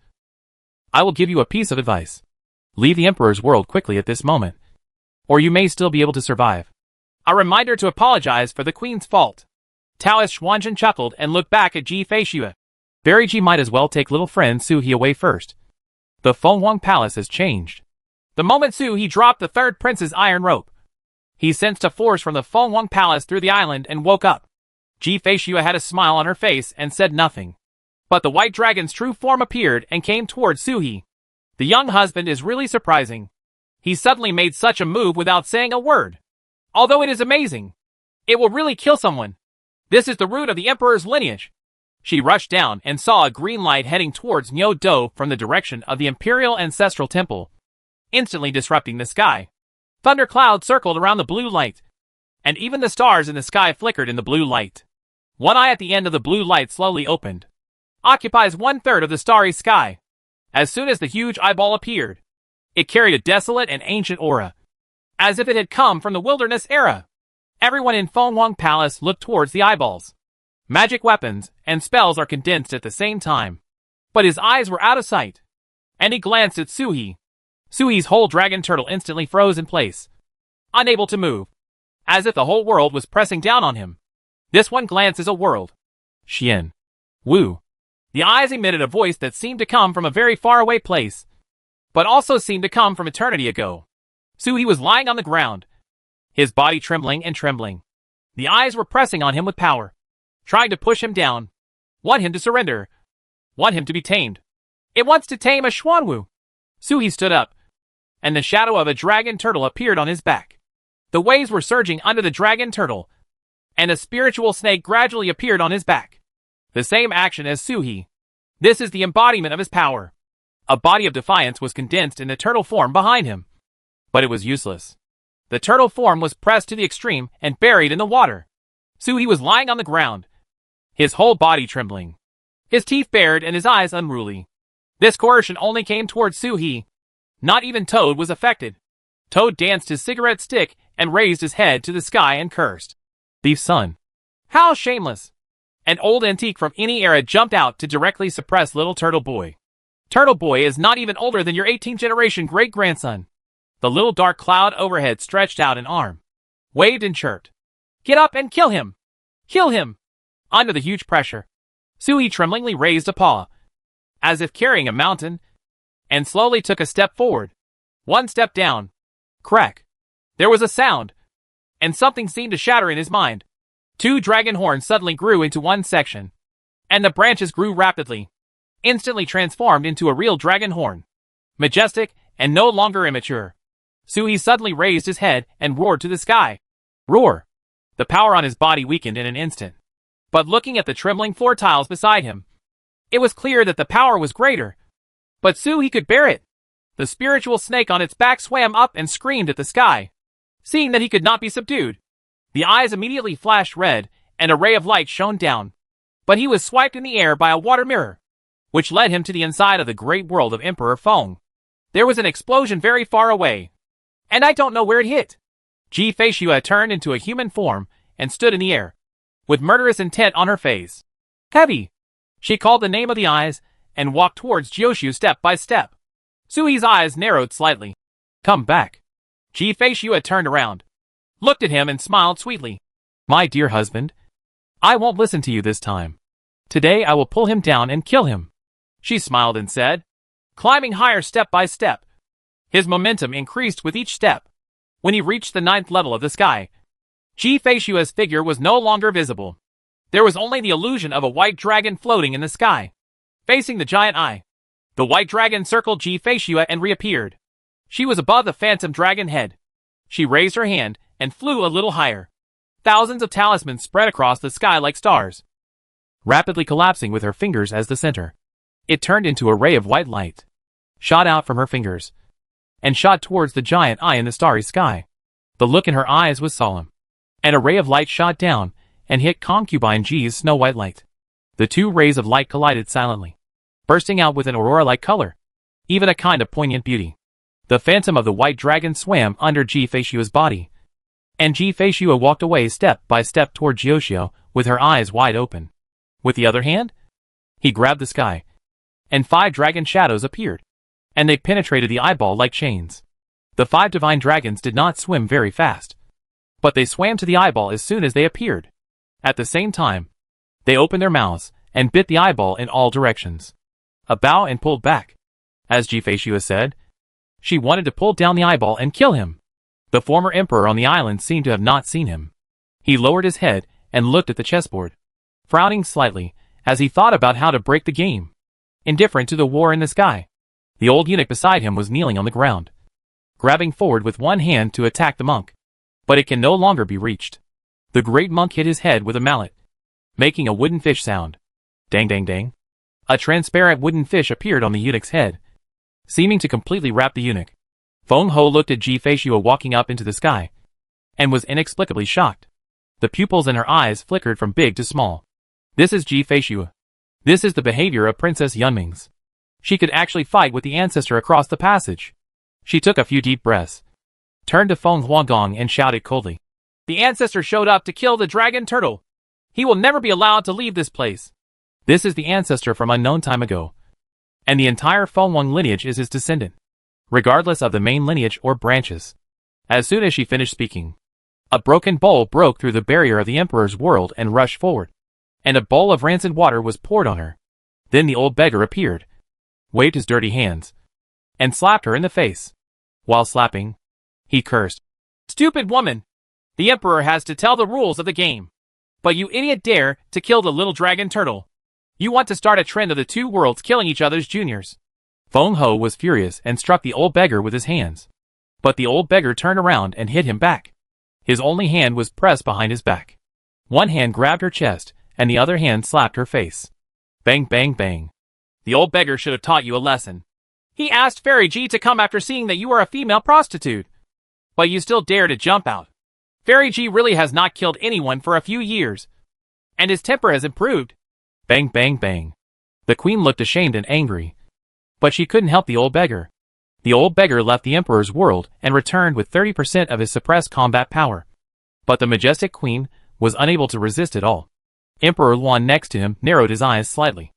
A: I will give you a piece of advice. Leave the emperor's world quickly at this moment, or you may still be able to survive.
B: A reminder to apologize for the queen's fault. Taoist Xuanzhen chuckled and looked back at Ji Feishue.
A: Barry Ji might as well take little friend Su-He away first. The Fenghuang Palace has changed.
B: The moment Su-He dropped the third prince's iron rope, he sensed a force from the Fenghuang Palace through the island and woke up. Ji Feishue had a smile on her face and said nothing. But the white dragon's true form appeared and came towards Su-He. The young husband is really surprising. He suddenly made such a move without saying a word. Although it is amazing, it will really kill someone. This is the root of the emperor's lineage. She rushed down and saw a green light heading towards Nyo Do from the direction of the imperial ancestral temple, instantly disrupting the sky. Thunder clouds circled around the blue light, and even the stars in the sky flickered in the blue light. One eye at the end of the blue light slowly opened. Occupies 1/3 of the starry sky. As soon as the huge eyeball appeared, it carried a desolate and ancient aura, as if it had come from the wilderness era. Everyone in Fenghuang Palace looked towards the eyeballs. Magic weapons and spells are condensed at the same time. But his eyes were out of sight, and he glanced at Su-He. Su-He's whole dragon turtle instantly froze in place, unable to move, as if the whole world was pressing down on him. This one glance is a world.
A: Xian. Wu.
B: The eyes emitted a voice that seemed to come from a very far away place, but also seemed to come from eternity ago. Su-He was lying on the ground, his body trembling and trembling. The eyes were pressing on him with power, trying to push him down, want him to surrender, want him to be tamed. It wants to tame a Xuanwu. Su-He stood up, and the shadow of a dragon turtle appeared on his back. The waves were surging under the dragon turtle, and a spiritual snake gradually appeared on his back. The same action as Su-He. This is the embodiment of his power. A body of defiance was condensed in the turtle form behind him. But it was useless. The turtle form was pressed to the extreme and buried in the water. Su-He was lying on the ground, his whole body trembling, his teeth bared and his eyes unruly. This coercion only came towards Su-He. Not even Toad was affected. Toad danced his cigarette stick and raised his head to the sky and cursed.
A: Thief's son.
B: How shameless! An old antique from any era jumped out to directly suppress little Turtle Boy. Turtle Boy is not even older than your 18th generation great-grandson. The little dark cloud overhead stretched out an arm, waved and chirped. Get up and kill him! Kill him! Under the huge pressure, Su-He tremblingly raised a paw, as if carrying a mountain, and slowly took a step forward. One step down. Crack. There was a sound, and something seemed to shatter in his mind. 2 dragon horns suddenly grew into one section, and the branches grew rapidly, instantly transformed into a real dragon horn. Majestic and no longer immature, Su-He suddenly raised his head and roared to the sky. Roar! The power on his body weakened in an instant. But looking at the trembling floor tiles beside him, it was clear that the power was greater. But Su-He could bear it. The spiritual snake on its back swam up and screamed at the sky. Seeing that he could not be subdued, the eyes immediately flashed red, and a ray of light shone down. But he was swiped in the air by a water mirror, which led him to the inside of the great world of Emperor Feng. There was an explosion very far away, and I don't know where it hit. Ji Feishue turned into a human form and stood in the air, with murderous intent on her face. Heavy! She called the name of the eyes and walked towards Jioshu step by step. Sui's eyes narrowed slightly. Come back. Ji Feishua turned around, looked at him and smiled sweetly.
A: My dear husband, I won't listen to you this time. Today I will pull him down and kill him.
B: She smiled and said, climbing higher step by step. His momentum increased with each step. When he reached the 9th level of the sky, Ji Feishua's figure was no longer visible. There was only the illusion of a white dragon floating in the sky, facing the giant eye. The white dragon circled Ji Feishua and reappeared. She was above the phantom dragon head. She raised her hand and flew a little higher. Thousands of talismans spread across the sky like stars,
A: rapidly collapsing with her fingers as the center. It turned into a ray of white light, shot out from her fingers, and shot towards the giant eye in the starry sky. The look in her eyes was solemn, and a ray of light shot down and hit concubine Ji's snow-white light. The two rays of light collided silently, bursting out with an aurora-like color, even a kind of poignant beauty. The phantom of the white dragon swam under Ji Feishua's body, and Ji Feishua walked away step by step toward Jioshio with her eyes wide open. With the other hand, he grabbed the sky, and 5 dragon shadows appeared, and they penetrated the eyeball like chains. The 5 divine dragons did not swim very fast, but they swam to the eyeball as soon as they appeared. At the same time, they opened their mouths and bit the eyeball in all directions. A bow and pulled back. As Ji Feishua said, she wanted to pull down the eyeball and kill him. The former emperor on the island seemed to have not seen him. He lowered his head and looked at the chessboard, frowning slightly as he thought about how to break the game. Indifferent to the war in the sky, the old eunuch beside him was kneeling on the ground, grabbing forward with one hand to attack the monk. But it can no longer be reached. The great monk hit his head with a mallet, making a wooden fish sound. Dang dang dang. A transparent wooden fish appeared on the eunuch's head, seeming to completely wrap the eunuch. Feng Ho looked at Ji Feishua walking up into the sky, and was inexplicably shocked. The pupils in her eyes flickered from big to small. This is Ji Feishua. This is the behavior of Princess Yunming's. She could actually fight with the ancestor across the passage. She took a few deep breaths, turned to Feng Huagong and shouted coldly. The ancestor showed up to kill the dragon turtle. He will never be allowed to leave this place. This is the ancestor from unknown time ago, and the entire Feng Huang lineage is his descendant, regardless of the main lineage or branches. As soon as she finished speaking, a broken bowl broke through the barrier of the emperor's world and rushed forward, and a bowl of rancid water was poured on her. Then the old beggar appeared, waved his dirty hands, and slapped her in the face. While slapping, he cursed. Stupid woman! The emperor has to tell the rules of the game. But you idiot dare to kill the little dragon turtle. You want to start a trend of the two worlds killing each other's juniors. Feng Ho was furious and struck the old beggar with his hands. But the old beggar turned around and hit him back. His only hand was pressed behind his back. One hand grabbed her chest, and the other hand slapped her face. Bang bang bang. The old beggar should have taught you a lesson. He asked Fairy G to come after seeing that you are a female prostitute. But you still dare to jump out. Fairy G really has not killed anyone for a few years, and his temper has improved. Bang bang bang. The queen looked ashamed and angry, but she couldn't help the old beggar. The old beggar left the emperor's world and returned with 30% of his suppressed combat power. But the majestic queen was unable to resist it all. Emperor Luan next to him narrowed his eyes slightly,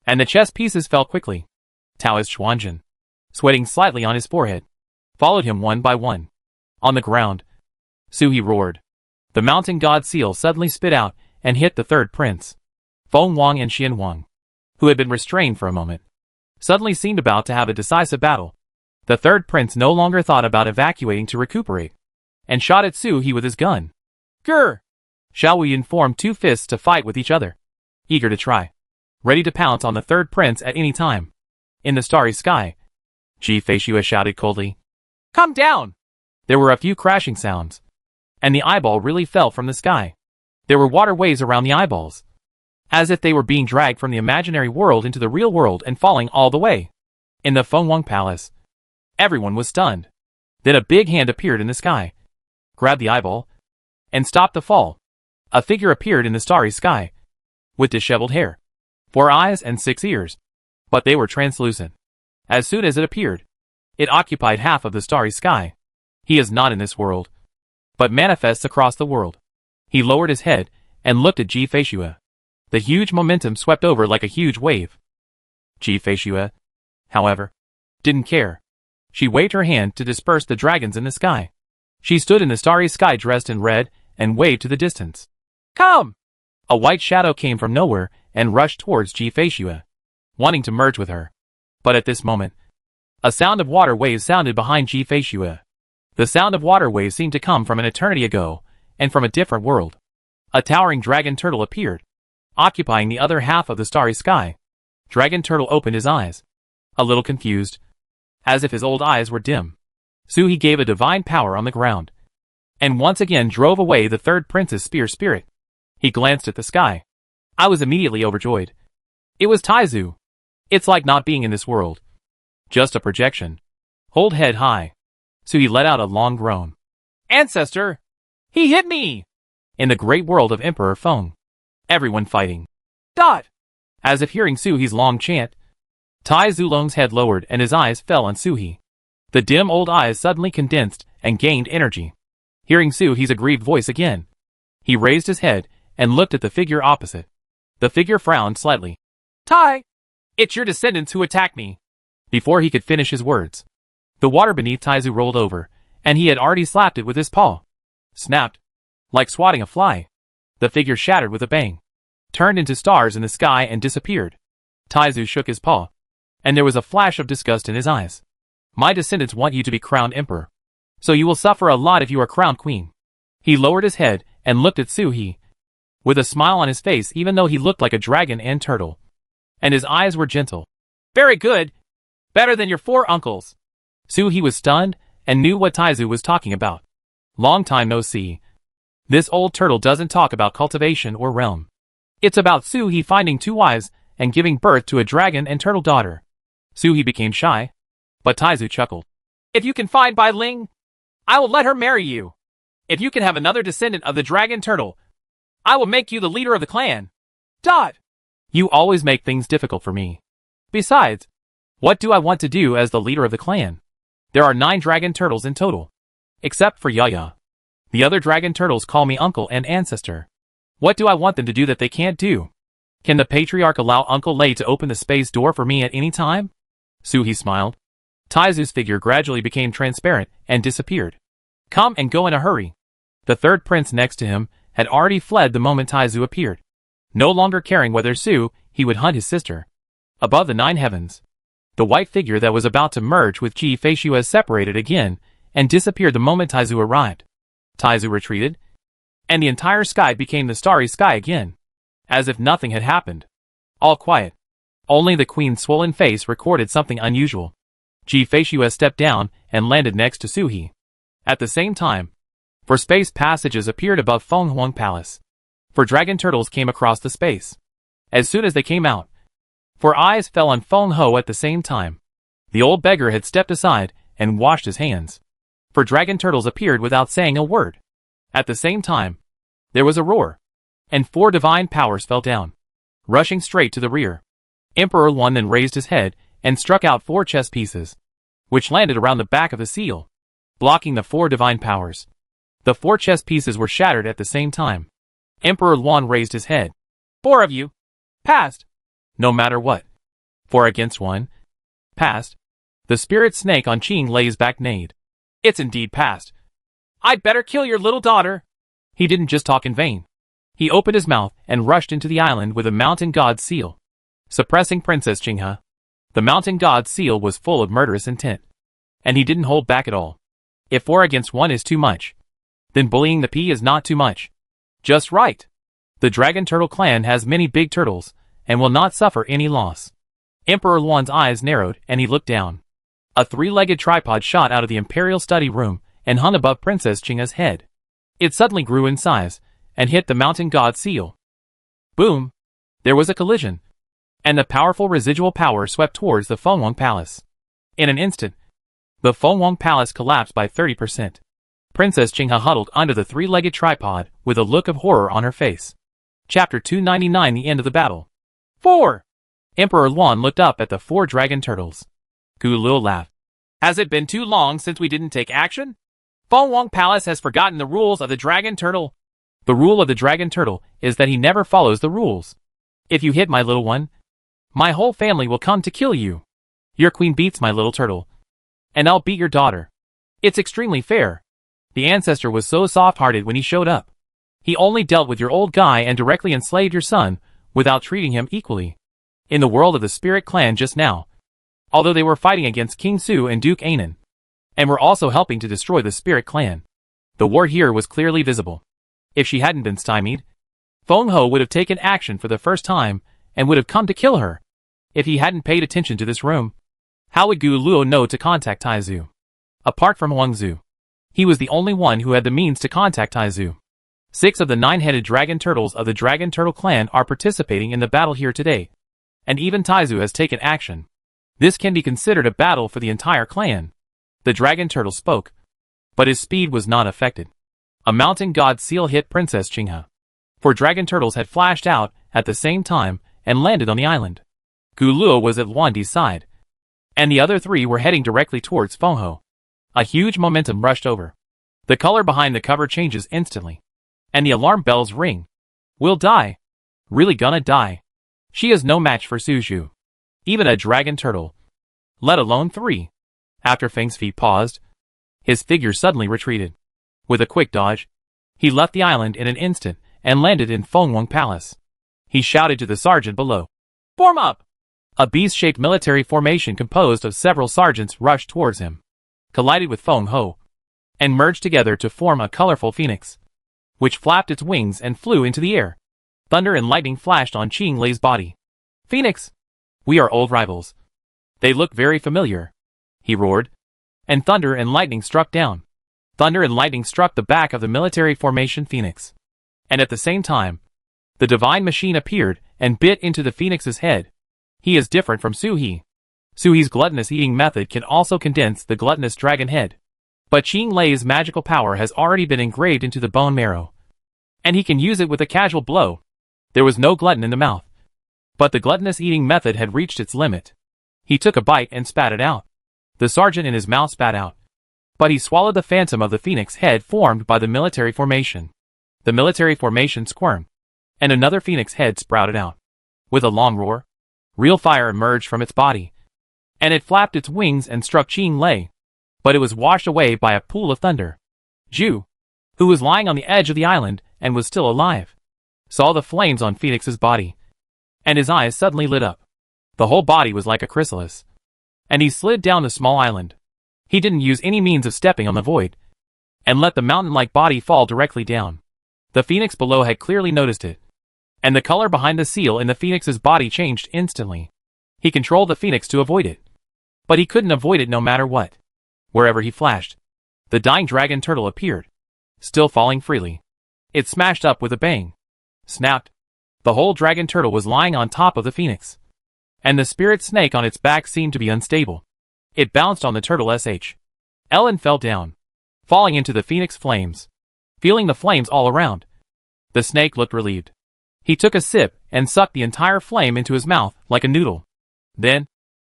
A: and the chess pieces fell quickly. Taoist Xuanzhen, sweating slightly on his forehead, followed him one by one. On the ground, Suhi roared. The mountain god seal suddenly spit out and hit the third prince. Feng Wang and Xian Wang, who had been restrained for a moment, suddenly seemed about to have a decisive battle. The third prince no longer thought about evacuating to recuperate, and shot at Suhi with his gun. Grr! Shall we inform two fists to fight with each other? Eager to try, ready to pounce on the third prince at any time. In the starry sky, Ji Feishua shouted coldly. Come down! There were a few crashing sounds, and the eyeball really fell from the sky. There were water waves around the eyeballs, as if they were being dragged from the imaginary world into the real world and falling all the way. In the Feng Wang Palace, everyone was stunned. Then a big hand appeared in the sky, grabbed the eyeball, and stopped the fall. A figure appeared in the starry sky, with disheveled hair, 4 eyes and 6 ears, but they were translucent. As soon as it appeared, it occupied half of the starry sky. He is not in this world, but manifests across the world. He lowered his head and looked at Ji Feishua. The huge momentum swept over like a huge wave. Ji Feishua, however, didn't care. She waved her hand to disperse the dragons in the sky. She stood in the starry sky dressed in red and waved to the distance.
B: Come!
A: A white shadow came from nowhere and rushed towards Ji-Fei-Xue, wanting to merge with her. But at this moment, a sound of water waves sounded behind Ji-Fei-Xue. The sound of water waves seemed to come from an eternity ago, and from a different world. A towering dragon turtle appeared, occupying the other half of the starry sky. Dragon Turtle opened his eyes, a little confused, as if his old eyes were dim. Suhi gave a divine power on the ground, and once again drove away the third prince's spear spirit. He glanced at the sky. I was immediately overjoyed. It was Taizu. It's like not being in this world. Just a projection. Hold head high. Suhi let out a long groan.
B: Ancestor! He hit me!
A: In the great world of Emperor Feng, everyone fighting.
B: Dot!
A: As if hearing Suhi's long chant, Tai Zulong's head lowered and his eyes fell on Suhi. The dim old eyes suddenly condensed and gained energy. Hearing Suhi's aggrieved voice again, he raised his head and looked at the figure opposite. The figure frowned slightly.
B: Tai! It's your descendants who attacked me.
A: Before he could finish his words, the water beneath Taizu rolled over, and he had already slapped it with his paw. Snapped. Like swatting a fly. The figure shattered with a bang, turned into stars in the sky and disappeared. Taizu shook his paw, and there was a flash of disgust in his eyes. My descendants want you to be crowned emperor, so you will suffer a lot if you are crowned queen. He lowered his head and looked at Suhi, with a smile on his face even though he looked like a dragon and turtle, and his eyes were gentle.
B: Very good. Better than your 4 uncles.
A: Suhi was stunned and knew what Taizu was talking about. Long time no see. This old turtle doesn't talk about cultivation or realm. It's about Suhi finding 2 wives and giving birth to a dragon and turtle daughter. Suhi became shy, but Taizu chuckled.
B: If you can find Bai Ling, I will let her marry you. If you can have another descendant of the dragon turtle, I will make you the leader of the clan. Dot!
A: You always make things difficult for me. Besides, what do I want to do as the leader of the clan? There are 9 dragon turtles in total, except for Yaya. The other dragon turtles call me uncle and ancestor. What do I want them to do that they can't do? Can the patriarch allow Uncle Lei to open the space door for me at any time? Suhi smiled. Taizu's figure gradually became transparent and disappeared. Come and go in a hurry. The third prince next to him had already fled the moment Taizu appeared. No longer caring whether he would hunt his sister. Above the 9 heavens, the white figure that was about to merge with Ji-Fei-Xue separated again and disappeared the moment Taizu arrived. Taizu retreated, and the entire sky became the starry sky again, as if nothing had happened. All quiet. Only the queen's swollen face recorded something unusual. Ji-Fei-Xue stepped down and landed next to Suhi. At the same time, for space passages appeared above Feng Huang Palace. For dragon turtles came across the space. As soon as they came out, for eyes fell on Feng Ho at the same time. The old beggar had stepped aside and washed his hands. For dragon turtles appeared without saying a word. At the same time, there was a roar, and 4 divine powers fell down, rushing straight to the rear. Emperor Luan then raised his head and struck out 4 chess pieces, which landed around the back of the seal, blocking the 4 divine powers. The 4 chess pieces were shattered at the same time. Emperor Luan raised his head.
B: 4 of you. Passed.
A: No matter what. 4 against 1. Passed. The spirit snake on Qing Lei's back neighed.
B: It's indeed passed. I'd better kill your little daughter.
A: He didn't just talk in vain. He opened his mouth and rushed into the island with a mountain god's seal, suppressing Princess Qinghe. The mountain god's seal was full of murderous intent, and he didn't hold back at all. If 4 against 1 is too much, then bullying the P is not too much. Just right. The Dragon Turtle clan has many big turtles, and will not suffer any loss. Emperor Luan's eyes narrowed and he looked down. A 3-legged tripod shot out of the imperial study room and hung above Princess Qinghe's head. It suddenly grew in size and hit the mountain god seal. Boom! There was a collision, and the powerful residual power swept towards the Fenghuang Palace. In an instant, the Fenghuang Palace collapsed by 30%. Princess Qinghe huddled under the 3-legged tripod with a look of horror on her face. Chapter 299 The End of the Battle.
B: 4!
A: Emperor Luan looked up at the 4 dragon turtles. Gu Luo laughed.
B: Has it been too long since we didn't take action? Fenghuang Palace has forgotten the rules of the dragon turtle.
A: The rule of the dragon turtle is that he never follows the rules. If you hit my little one, my whole family will come to kill you. Your queen beats my little turtle, and I'll beat your daughter. It's extremely fair. The ancestor was so soft-hearted when he showed up. He only dealt with your old guy and directly enslaved your son, without treating him equally. In the world of the Spirit Clan just now, although they were fighting against King Su and Duke Anan, and were also helping to destroy the Spirit Clan, the war here was clearly visible. If she hadn't been stymied, Feng Ho would have taken action for the first time, and would have come to kill her. If he hadn't paid attention to this room, how would Gu Luo know to contact Taizu? Apart from Huang Zu, he was the only one who had the means to contact Taizu. 6 of the 9-headed dragon turtles of the Dragon Turtle Clan are participating in the battle here today, and even Taizu has taken action. This can be considered a battle for the entire clan. The dragon turtle spoke, but his speed was not affected. A mountain god seal hit Princess Qinghe. 4 dragon turtles had flashed out at the same time and landed on the island. Gu Luo was at Luan Di's side, and the other 3 were heading directly towards Feng Ho. A huge momentum rushed over. The color behind the cover changes instantly, and the alarm bells ring. We'll die. Really gonna die. She is no match for Suju. Even a dragon turtle. Let alone 3. After Feng's feet paused, his figure suddenly retreated. With a quick dodge, he left the island in an instant and landed in Fengwang Palace. He shouted to the sergeant below, "Form up!" A beast-shaped military formation composed of several sergeants rushed towards him, collided with Feng Ho, and merged together to form a colorful phoenix, which flapped its wings and flew into the air. Thunder and lightning flashed on Qing Lei's body. "Phoenix! We are old rivals. They look very familiar," he roared, and thunder and lightning struck down. Thunder and lightning struck the back of the military formation Phoenix, and at the same time, the divine machine appeared and bit into the Phoenix's head. He is different from Suhi. Suhi's gluttonous eating method can also condense the gluttonous dragon head. But Qing Lei's magical power has already been engraved into the bone marrow, and he can use it with a casual blow. There was no glutton in the mouth, but the gluttonous eating method had reached its limit. He took a bite and spat it out. The sergeant in his mouth spat out, but he swallowed the phantom of the phoenix head formed by the military formation. The military formation squirmed, and another phoenix head sprouted out. With a long roar, real fire emerged from its body, and it flapped its wings and struck Qing Lei, but it was washed away by a pool of thunder. Zhu, who was lying on the edge of the island and was still alive, saw the flames on Phoenix's body, and his eyes suddenly lit up. The whole body was like a chrysalis, and he slid down the small island. He didn't use any means of stepping on the void, and let the mountain-like body fall directly down. The phoenix below had clearly noticed it, and the color behind the seal in the phoenix's body changed instantly. He controlled the phoenix to avoid it, but he couldn't avoid it no matter what. Wherever he flashed, the dying dragon turtle appeared, still falling freely. It smashed up with a bang. Snapped. The whole dragon turtle was lying on top of the phoenix, and the spirit snake on its back seemed to be unstable. It bounced on the turtle sh. Ellen fell down, falling into the phoenix flames. Feeling the flames all around, the snake looked relieved. He took a sip and sucked the entire flame into his mouth like a noodle. Then,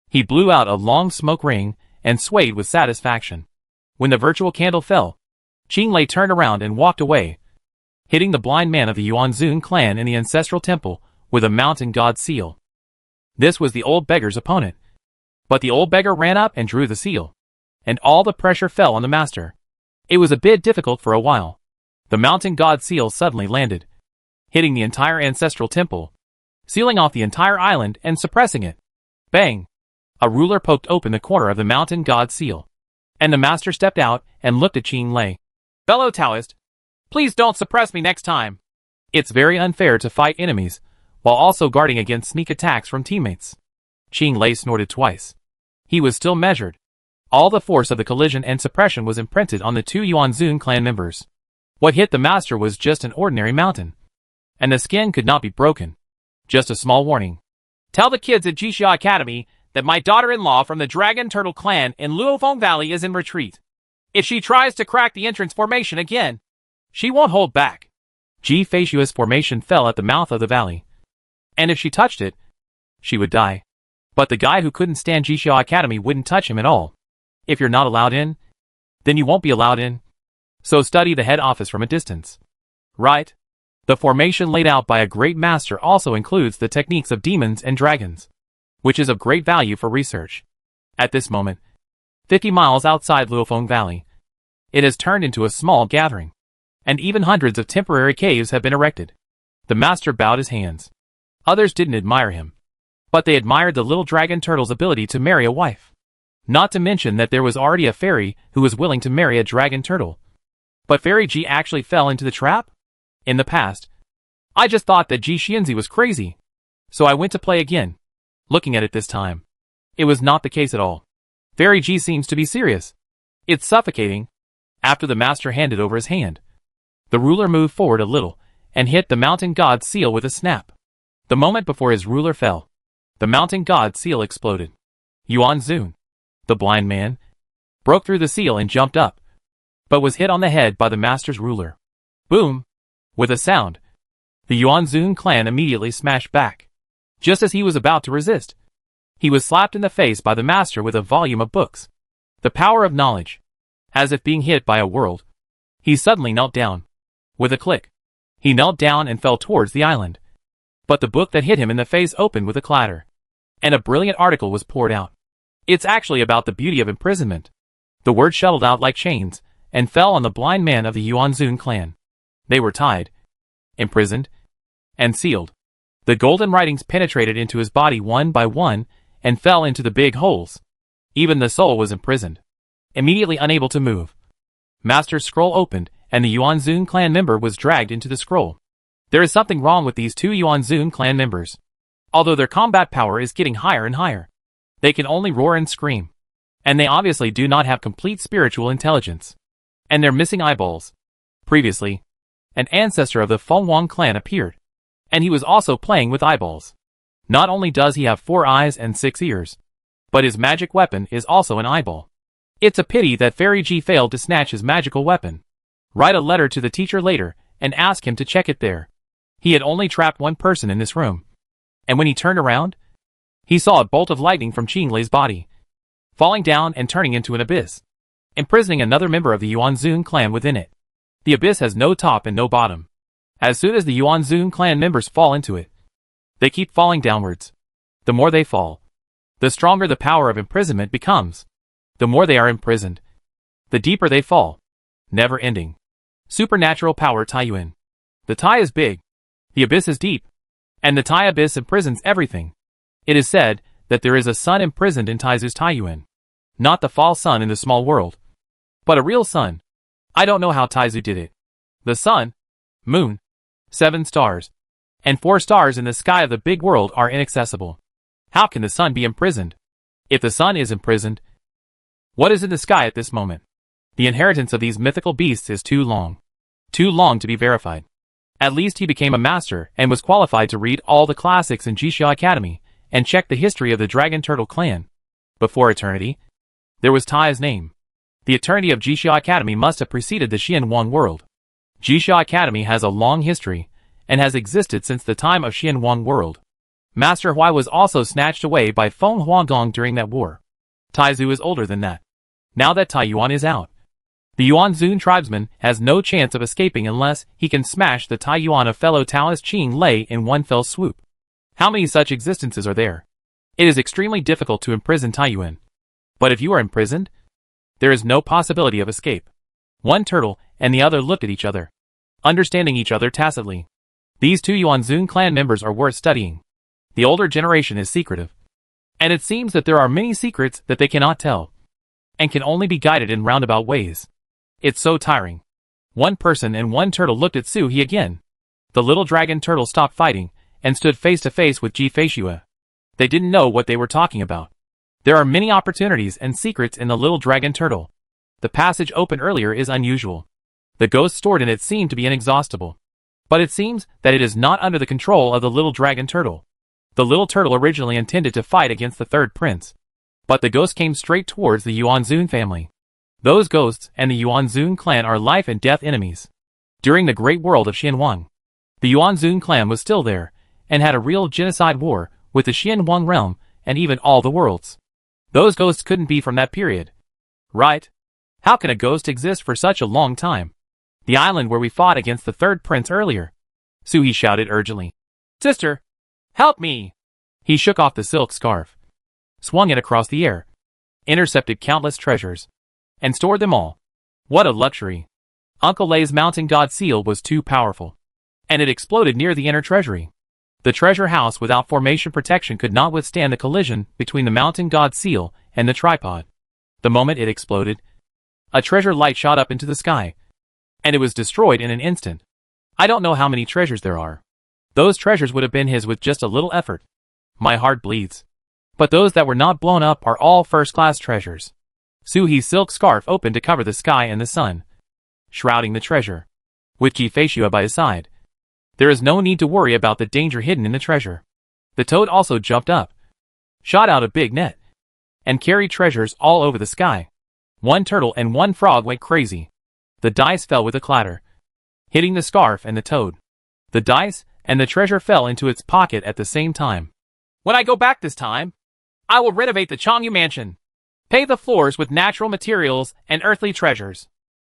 A: he blew out a long smoke ring and swayed with satisfaction. When the virtual candle fell, Qing Lei turned around and walked away, hitting the blind man of the Yuanzun clan in the ancestral temple with a mountain god seal. This was the old beggar's opponent, but the old beggar ran up and drew the seal, and all the pressure fell on the master. It was a bit difficult for a while. The mountain god seal suddenly landed, hitting the entire ancestral temple, sealing off the entire island and suppressing it. Bang! A ruler poked open the corner of the mountain god seal, and the master stepped out and looked at Qing Lei. "Fellow Taoist, please don't suppress me next time. It's very unfair to fight enemies, while also guarding against sneak attacks from teammates." Qing Lei snorted twice. He was still measured. All the force of the collision and suppression was imprinted on the 2 Yuanzun clan members. What hit the master was just an ordinary mountain, and the skin could not be broken. Just a small warning. "Tell the kids at Jixia Academy that my daughter-in-law from the Dragon Turtle clan in Luofeng Valley is in retreat. If she tries to crack the entrance formation again, she won't hold back." Ji Feishua's formation fell at the mouth of the valley, and if she touched it, she would die. But the guy who couldn't stand Jixia Academy wouldn't touch him at all. If you're not allowed in, then you won't be allowed in. So study the head office from a distance. Right? The formation laid out by a great master also includes the techniques of demons and dragons, which is of great value for research. At this moment, 50 miles outside Luofeng Valley. It has turned into a small gathering, and even hundreds of temporary caves have been erected. The master bowed his hands. Others didn't admire him, but they admired the little dragon turtle's ability to marry a wife. Not to mention that there was already a fairy who was willing to marry a dragon turtle. But Fairy G actually fell into the trap? In the past, I just thought that Ji Xianzi was crazy, so I went to play again. Looking at it this time, it was not the case at all. Fairy G seems to be serious. It's suffocating. After the master handed over his hand, the ruler moved forward a little and hit the mountain god's seal with a snap. The moment before his ruler fell, the mountain god's seal exploded. Yuan Zun, the blind man, broke through the seal and jumped up, but was hit on the head by the master's ruler. Boom! With a sound, the Yuan Zun clan immediately smashed back. Just as he was about to resist, he was slapped in the face by the master with a volume of books. The power of knowledge. As if being hit by a world, he suddenly knelt down. With a click, he knelt down and fell towards the island. But the book that hit him in the face opened with a clatter, and a brilliant article was poured out. It's actually about the beauty of imprisonment. The word shuttled out like chains, and fell on the blind man of the Yuan Zun clan. They were tied, imprisoned, and sealed. The golden writings penetrated into his body one by one, and fell into the big holes. Even the soul was imprisoned, immediately unable to move. Master's scroll opened, and the Yuan Zun clan member was dragged into the scroll. There is something wrong with these two Yuan Zun clan members. Although their combat power is getting higher and higher, they can only roar and scream. And they obviously do not have complete spiritual intelligence. And they're missing eyeballs. Previously, an ancestor of the Feng Wang clan appeared, and he was also playing with eyeballs. Not only does he have 4 eyes and 6 ears, but his magic weapon is also an eyeball. It's a pity that Fairy G failed to snatch his magical weapon. Write a letter to the teacher later and ask him to check it there. He had only trapped one person in this room. And when he turned around, he saw a bolt of lightning from Qing Lei's body, falling down and turning into an abyss, imprisoning another member of the Yuan Zun clan within it. The abyss has no top and no bottom. As soon as the Yuan Zun clan members fall into it, they keep falling downwards. The more they fall, the stronger the power of imprisonment becomes. The more they are imprisoned, the deeper they fall. Never ending. Supernatural power Taiyuan. The Tai is big, the abyss is deep, and the Tai abyss imprisons everything. It is said that there is a sun imprisoned in Taizu's Taiyuan. Not the false sun in the small world, but a real sun. I don't know how Taizu did it. The sun, moon, 7 stars, and 4 stars in the sky of the big world are inaccessible. How can the sun be imprisoned? If the sun is imprisoned, what is in the sky at this moment? The inheritance of these mythical beasts is too long to be verified. At least he became a master and was qualified to read all the classics in Jixia Academy and check the history of the Dragon Turtle clan. Before eternity, there was Tai's name. The eternity of Jixia Academy must have preceded the Xian Wang world. Jixia Academy has a long history and has existed since the time of Xian Wang world. Master Huai was also snatched away by Feng Huangdong during that war. Taizu is older than that. Now that Taiyuan is out, the Yuan Zun tribesman has no chance of escaping unless he can smash the Taiyuan of fellow Taoist Qing Lei in one fell swoop. How many such existences are there? It is extremely difficult to imprison Taiyuan. But if you are imprisoned, there is no possibility of escape. One turtle and the other looked at each other, understanding each other tacitly. These two Yuan Zun clan members are worth studying. The older generation is secretive, and it seems that there are many secrets that they cannot tell, and can only be guided in roundabout ways. It's so tiring. One person and one turtle looked at Su He again. The little dragon turtle stopped fighting and stood face to face with Ji Feishue. They didn't know what they were talking about. There are many opportunities and secrets in the little dragon turtle. The passage opened earlier is unusual. The ghosts stored in it seem to be inexhaustible. But it seems that it is not under the control of the little dragon turtle. The little turtle originally intended to fight against the third prince, but the ghost came straight towards the Yuan Zun family. Those ghosts and the Yuan Zun clan are life and death enemies. During the great world of Xianwang, the Yuan Zun clan was still there, and had a real genocide war with the Xianwang realm and even all the worlds. Those ghosts couldn't be from that period. Right? How can a ghost exist for such a long time? The island where we fought against the third prince earlier. Su He shouted urgently. Sister! Help me! He shook off the silk scarf, swung it across the air, intercepted countless treasures, and stored them all. What a luxury! Uncle Lay's mountain god seal was too powerful, and it exploded near the inner treasury. The treasure house without formation protection could not withstand the collision between the mountain god seal and the tripod. The moment it exploded, a treasure light shot up into the sky, and it was destroyed in an instant. I don't know how many treasures there are. Those treasures would have been his with just a little effort. My heart bleeds. But those that were not blown up are all first-class treasures. Suhi's silk scarf opened to cover the sky and the sun, shrouding the treasure, with Jifeishua by his side. There is no need to worry about the danger hidden in the treasure. The toad also jumped up, shot out a big net, and carried treasures all over the sky. One turtle and one frog went crazy. The dice fell with a clatter, hitting the scarf and the toad. The dice and the treasure fell into its pocket at the same time.
B: When I go back this time, I will renovate the Changyu mansion. Pave the floors with natural materials and earthly treasures.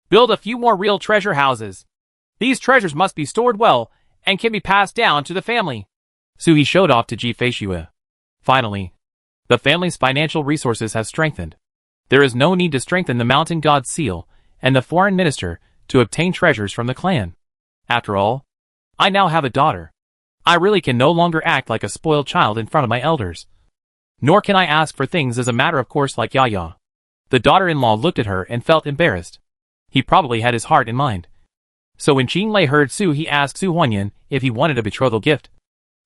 B: Build a few more real treasure houses. These treasures must be stored well and can be passed down to the family.
A: Suhi showed off to Jifeishua. Finally, the family's financial resources have strengthened. There is no need to strengthen the mountain god's seal and the foreign minister to obtain treasures from the clan. After all, I now have a daughter. I really can no longer act like a spoiled child in front of my elders. Nor can I ask for things as a matter of course like Yaya. The daughter-in-law looked at her and felt embarrassed. He probably had his heart in mind. So when Qinlei heard Su, he asked Su Huanyan if he wanted a betrothal gift.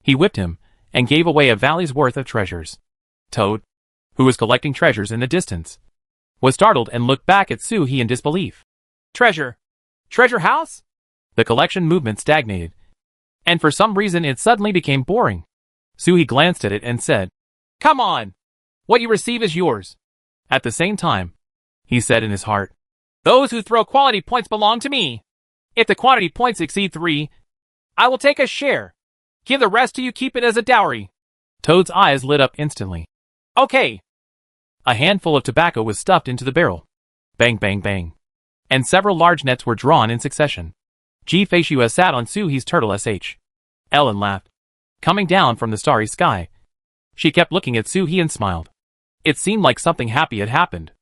A: He whipped him and gave away a valley's worth of treasures. Toad, who was collecting treasures in the distance, was startled and looked back at Su He in disbelief.
B: Treasure? Treasure house?
A: The collection movement stagnated, and for some reason it suddenly became boring. Su He glanced at it and said,
B: "Come on! What you receive is yours."
A: At the same time, he said in his heart,
B: "Those who throw quality points belong to me. If the quantity points exceed 3, I will take a share. Give the rest to you, keep it as a dowry."
A: Toad's eyes lit up instantly.
B: "Okay."
A: A handful of tobacco was stuffed into the barrel. Bang, bang, bang. And several large nets were drawn in succession. Jifeishua sat on Suhi's turtle sh. Ellen laughed. Coming down from the starry sky, she kept looking at Suhi and smiled. It seemed like something happy had happened.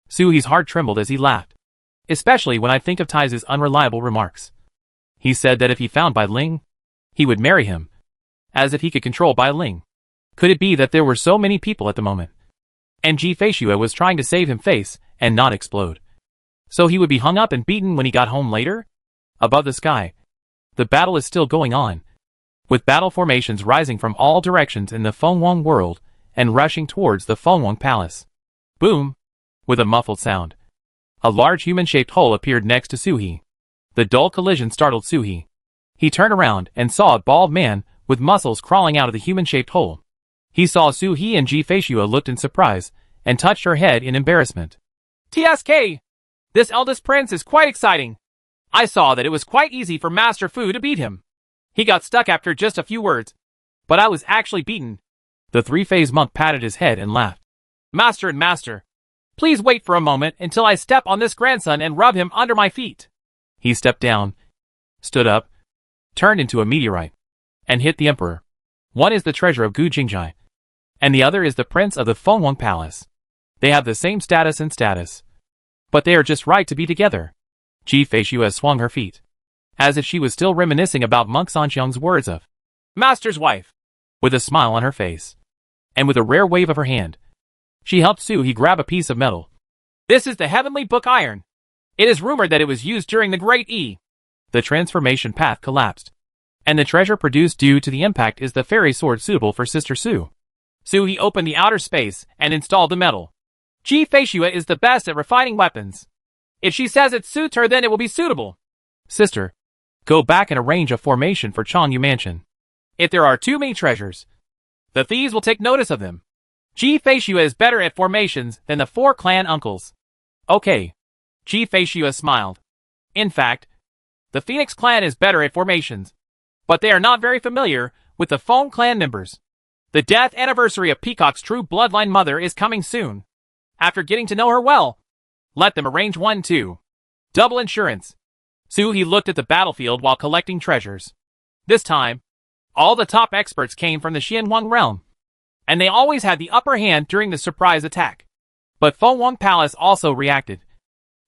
A: Suhi's heart trembled as he laughed. Especially when I think of Tai's unreliable remarks. He said that if he found Bai Ling, he would marry him. As if he could control Bai Ling. Could it be that there were so many people at the moment? And Jifeishua was trying to save him face and not explode. So he would be hung up and beaten when he got home later? Above the sky, the battle is still going on, with battle formations rising from all directions in the Fengwang world and rushing towards the Fengwang palace. Boom! With a muffled sound, a large human-shaped hole appeared next to Suhi. The dull collision startled Suhi. He turned around and saw a bald man with muscles crawling out of the human-shaped hole. He saw Suhi and Jifeishua looked in surprise and touched her head in embarrassment.
B: "TSK! This eldest prince is quite exciting. I saw that it was quite easy for Master Fu to beat him. He got stuck after just a few words. But I was actually beaten."
A: The three-phase monk patted his head and laughed.
B: "Master and master, please wait for a moment until I step on this grandson and rub him under my feet."
A: He stepped down, stood up, turned into a meteorite, and hit the emperor. One is the treasure of Gu Jingjai, and the other is the prince of the Fengwang palace. They have the same status, but they are just right to be together. Jifeishua swung her feet, as if she was still reminiscing about Monk Sanxiang's words of
B: "Master's wife,"
A: with a smile on her face, and with a rare wave of her hand, she helped Suhi grab a piece of metal.
B: "This is the heavenly book iron. It is rumored that it was used during the Great E."
A: The transformation path collapsed, and the treasure produced due to the impact is the fairy sword suitable for Sister Su.
B: Suhi opened the outer space and installed the metal. Jifeishua is the best at refining weapons. If she says it suits her, then it will be suitable.
A: Sister, go back and arrange a formation for Changyu Mansion.
B: If there are too many treasures, the thieves will take notice of them. Jifeishua is better at formations than the 4 clan uncles.
A: Okay.
B: Jifeishua smiled. In fact, the Phoenix clan is better at formations, but they are not very familiar with the Feng clan members. The death anniversary of Peacock's true bloodline mother is coming soon. After getting to know her well, let them arrange one too. Double insurance. Suhi looked at the battlefield while collecting treasures. This time, all the top experts came from the Xianhuang realm, and they always had the upper hand during the surprise attack. But Feng Palace also reacted,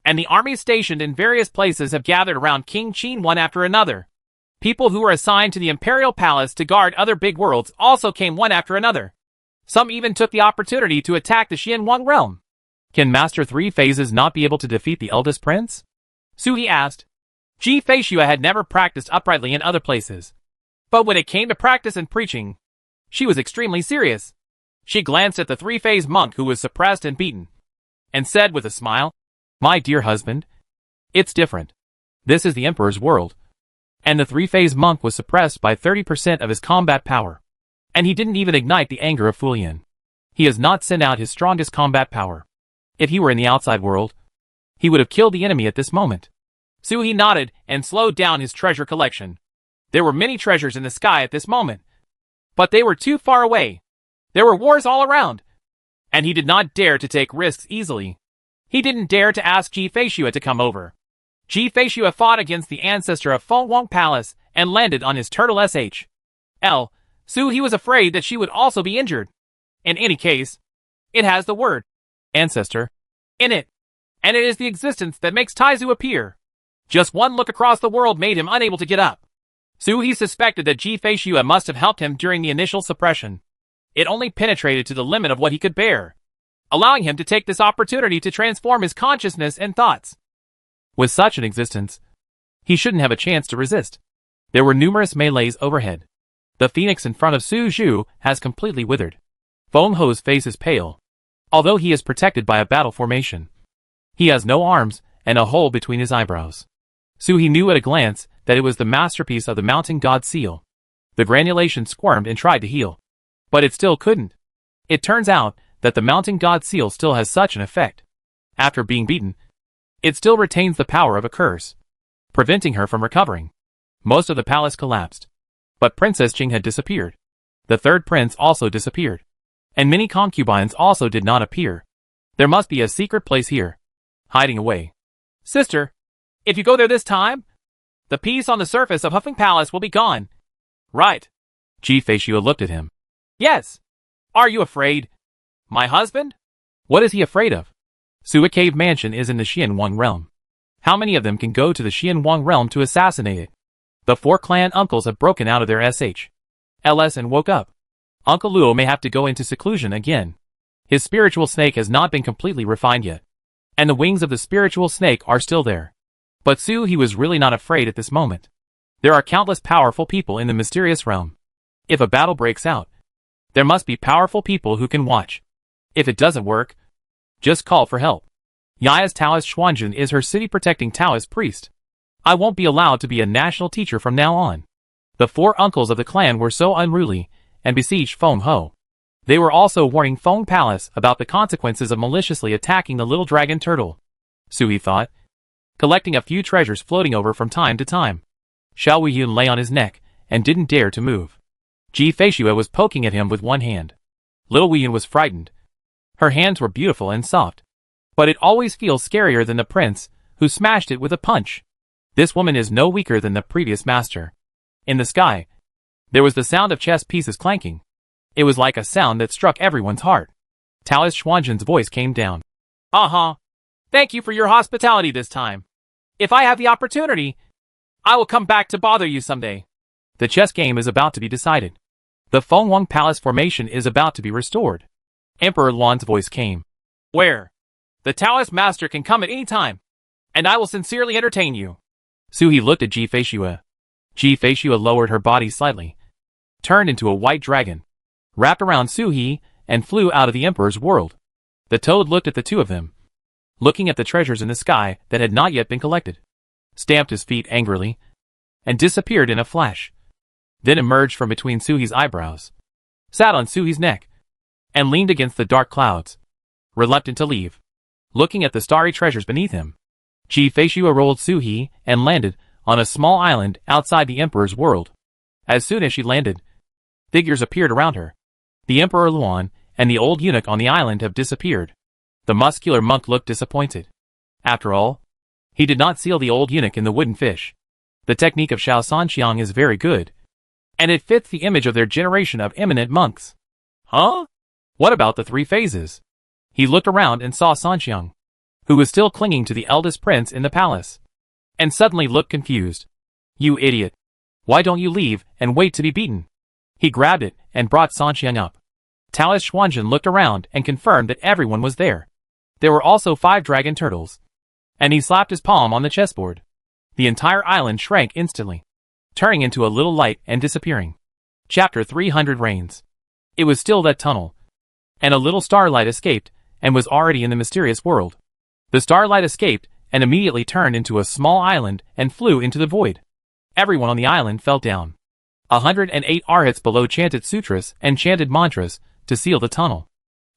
B: and the armies stationed in various places have gathered around King Qin one after another. People who were assigned to the Imperial Palace to guard other big worlds also came one after another. Some even took the opportunity to attack the Xianwang realm.
A: Can Master Three Phases not be able to defeat the eldest prince?
B: Su He asked. Ji Feishue had never practiced uprightly in other places. But when it came to practice and preaching, she was extremely serious. She glanced at the three-phase monk who was suppressed and beaten, and said with a smile,
A: My dear husband, it's different. This is the Emperor's world. And the three-phase monk was suppressed by 30% of his combat power. And he didn't even ignite the anger of Fulian. He has not sent out his strongest combat power. If he were in the outside world, he would have killed the enemy at this moment.
B: Su He nodded and slowed down his treasure collection. There were many treasures in the sky at this moment, but they were too far away. There were wars all around, and he did not dare to take risks easily. He didn't dare to ask Ji Feishue to come over. Ji Feishue fought against the ancestor of Feng Palace and landed on his turtle SHL. Su He was afraid that she would also be injured. In any case, it has the word
A: ancestor
B: in it, and it is the existence that makes Taizu appear. Just one look across the world made him unable to get up. Su He suspected that Ji Feishue must have helped him during the initial suppression. It only penetrated to the limit of what he could bear, allowing him to take this opportunity to transform his consciousness and thoughts.
A: With such an existence, he shouldn't have a chance to resist. There were numerous melees overhead. The phoenix in front of Su Zhu has completely withered. Feng Ho's face is pale, although he is protected by a battle formation. He has no arms and a hole between his eyebrows. Su He knew at a glance that it was the masterpiece of the mountain god seal. The granulation squirmed and tried to heal, but it still couldn't. It turns out that the mountain god seal still has such an effect. After being beaten, it still retains the power of a curse, preventing her from recovering. Most of the palace collapsed, but Princess Qing had disappeared. The third prince also disappeared, and many concubines also did not appear. There must be a secret place here, hiding away.
B: Sister, if you go there this time, the peace on the surface of Huffing Palace will be gone. Right.
A: Ji Feishue looked at him.
B: Yes. Are you afraid? My husband?
A: What is he afraid of? Sua Cave Mansion is in the Xianwang realm. How many of them can go to the Xianwang realm to assassinate it? The 4 clan uncles have broken out of their SHLs and woke up. Uncle Luo may have to go into seclusion again. His spiritual snake has not been completely refined yet, and the wings of the spiritual snake are still there. But Su He was really not afraid at this moment. There are countless powerful people in the mysterious realm. If a battle breaks out, there must be powerful people who can watch. If it doesn't work, just call for help. Yaya's Taoist Xuanjun is her city-protecting Taoist priest. I won't be allowed to be a national teacher from now on. The 4 uncles of the clan were so unruly and besieged Feng Ho. They were also warning Feng Palace about the consequences of maliciously attacking the little dragon turtle. Su He thought, collecting a few treasures floating over from time to time. Xiao Weiyun lay on his neck and didn't dare to move. Ji Feishue was poking at him with one hand. Little Weiyun was frightened. Her hands were beautiful and soft, but it always feels scarier than the prince, who smashed it with a punch. This woman is no weaker than the previous master. In the sky, there was the sound of chess pieces clanking. It was like a sound that struck everyone's heart. Taoist Xuanjun's voice came down.
B: Thank you for your hospitality this time. If I have the opportunity, I will come back to bother you someday.
A: The chess game is about to be decided. The Fengwang Palace formation is about to be restored. Emperor Luan's voice came.
B: Where? The Taoist master can come at any time, and I will sincerely entertain you.
A: Su He looked at Ji Feishue. Ji Feishue lowered her body slightly, turned into a white dragon, wrapped around Su He, and flew out of the emperor's world. The toad looked at the two of them, looking at the treasures in the sky that had not yet been collected, stamped his feet angrily, and disappeared in a flash. Then emerged from between Su He's eyebrows, sat on Su He's neck, and leaned against the dark clouds, reluctant to leave, looking at the starry treasures beneath him. Ji Feishue rolled Su He and landed on a small island outside the emperor's world. As soon as she landed, figures appeared around her. The Emperor Luan and the old eunuch on the island have disappeared. The muscular monk looked disappointed. After all, he did not seal the old eunuch in the wooden fish. The technique of Xiao Sanxiang is very good, and it fits the image of their generation of eminent monks.
B: Huh?
A: What about the 3 phases? He looked around and saw Sanxiang, who was still clinging to the eldest prince in the palace, and suddenly looked confused. You idiot. Why don't you leave and wait to be beaten? He grabbed it and brought Sanxiang up. Taoist Xuanzhen looked around and confirmed that everyone was there. There were also 5 dragon turtles. And he slapped his palm on the chessboard. The entire island shrank instantly, turning into a little light and disappearing. Chapter 300 Rains. It was still that tunnel, and a little starlight escaped and was already in the mysterious world. The starlight escaped and immediately turned into a small island and flew into the void. Everyone on the island fell down. 108 arhats below chanted sutras and chanted mantras to seal the tunnel.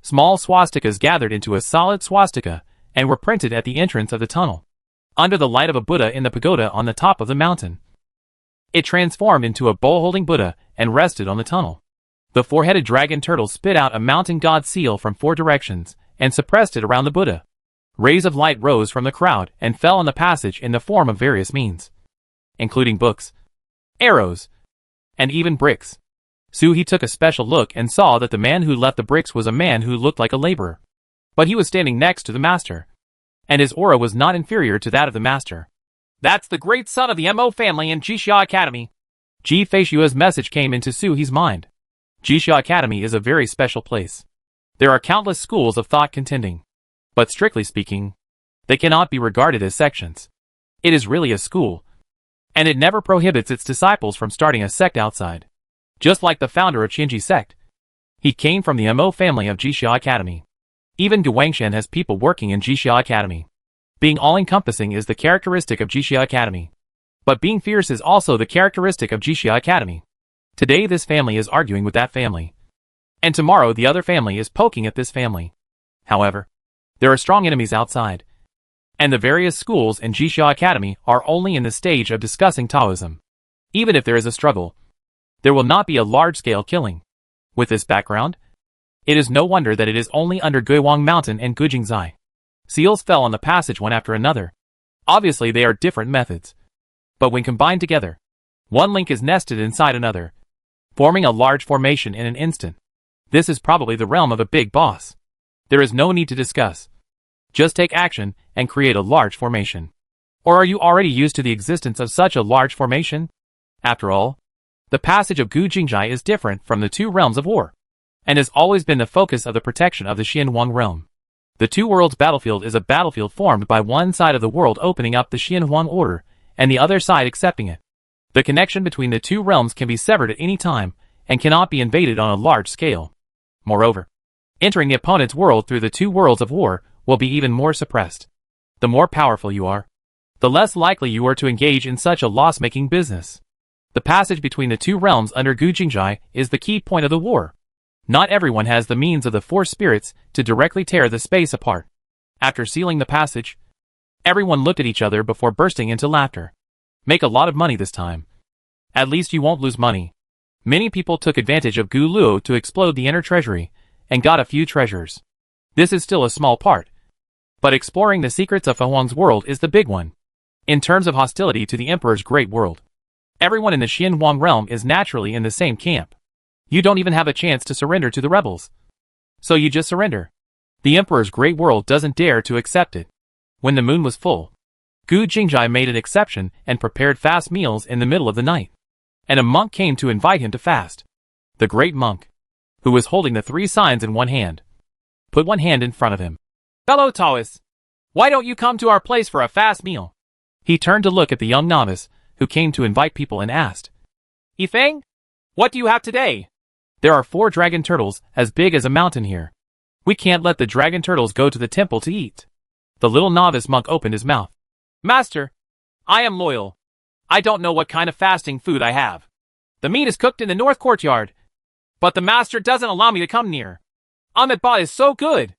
A: Small swastikas gathered into a solid swastika and were printed at the entrance of the tunnel, under the light of a Buddha in the pagoda on the top of the mountain. It transformed into a bowl-holding Buddha and rested on the tunnel. The 4-headed dragon turtle spit out a mountain god seal from 4 directions and suppressed it around the Buddha. Rays of light rose from the crowd and fell on the passage in the form of various means, including books, arrows, and even bricks. Suhi took a special look and saw that the man who left the bricks was a man who looked like a laborer. But he was standing next to the master, and his aura was not inferior to that of the master.
B: That's the great son of the Mo family in Jixia Academy.
A: Ji Feishua's message came into Suhi's mind. Jixia Academy is a very special place. There are countless schools of thought contending. But strictly speaking, they cannot be regarded as sections. It is really a school, and it never prohibits its disciples from starting a sect outside. Just like the founder of Qinji sect. He came from the Mo family of Jixia Academy. Even Guangshan has people working in Jixia Academy. Being all-encompassing is the characteristic of Jixia Academy. But being fierce is also the characteristic of Jixia Academy. Today this family is arguing with that family. And tomorrow the other family is poking at this family. However, there are strong enemies outside. And the various schools in Jixia Academy are only in the stage of discussing Taoism. Even if there is a struggle, there will not be a large-scale killing. With this background, it is no wonder that it is only under Guiwang Mountain and Gujingzai. Seals fell on the passage one after another. Obviously they are different methods. But when combined together, one link is nested inside another, forming a large formation in an instant. This is probably the realm of a big boss. There is no need to discuss. Just take action and create a large formation. Or are you already used to the existence of such a large formation? After all, the passage of Gujingzai is different from the 2 realms of war, and has always been the focus of the protection of the Xianhuang realm. The 2 worlds battlefield is a battlefield formed by one side of the world opening up the Xianhuang order, and the other side accepting it. The connection between the 2 realms can be severed at any time, and cannot be invaded on a large scale. Moreover, entering the opponent's world through the 2 worlds of war will be even more suppressed. The more powerful you are, the less likely you are to engage in such a loss-making business. The passage between the 2 realms under Gujingzai is the key point of the war. Not everyone has the means of the 4 spirits to directly tear the space apart. After sealing the passage, everyone looked at each other before bursting into laughter. Make a lot of money this time. At least you won't lose money. Many people took advantage of Gu Luo to explode the inner treasury, and got a few treasures. This is still a small part. But exploring the secrets of Fa Huang's world is the big one. In terms of hostility to the Emperor's great world, everyone in the Xianhuang realm is naturally in the same camp. You don't even have a chance to surrender to the rebels. So you just surrender. The Emperor's great world doesn't dare to accept it. When the moon was full, Gu Jingzai made an exception and prepared fast meals in the middle of the night. And a monk came to invite him to fast. The great monk, who was holding the 3 signs in one hand, put one hand in front of him.
B: Fellow Taoists, why don't you come to our place for a fast meal?
A: He turned to look at the young novice, who came to invite people and asked,
B: Yifeng, what do you have today?
A: There are 4 dragon turtles as big as a mountain here. We can't let the dragon turtles go to the temple to eat. The little novice monk opened his mouth.
B: Master, I am loyal. I don't know what kind of fasting food I have. The meat is cooked in the north courtyard, but the master doesn't allow me to come near. Ahmed Ba is so good.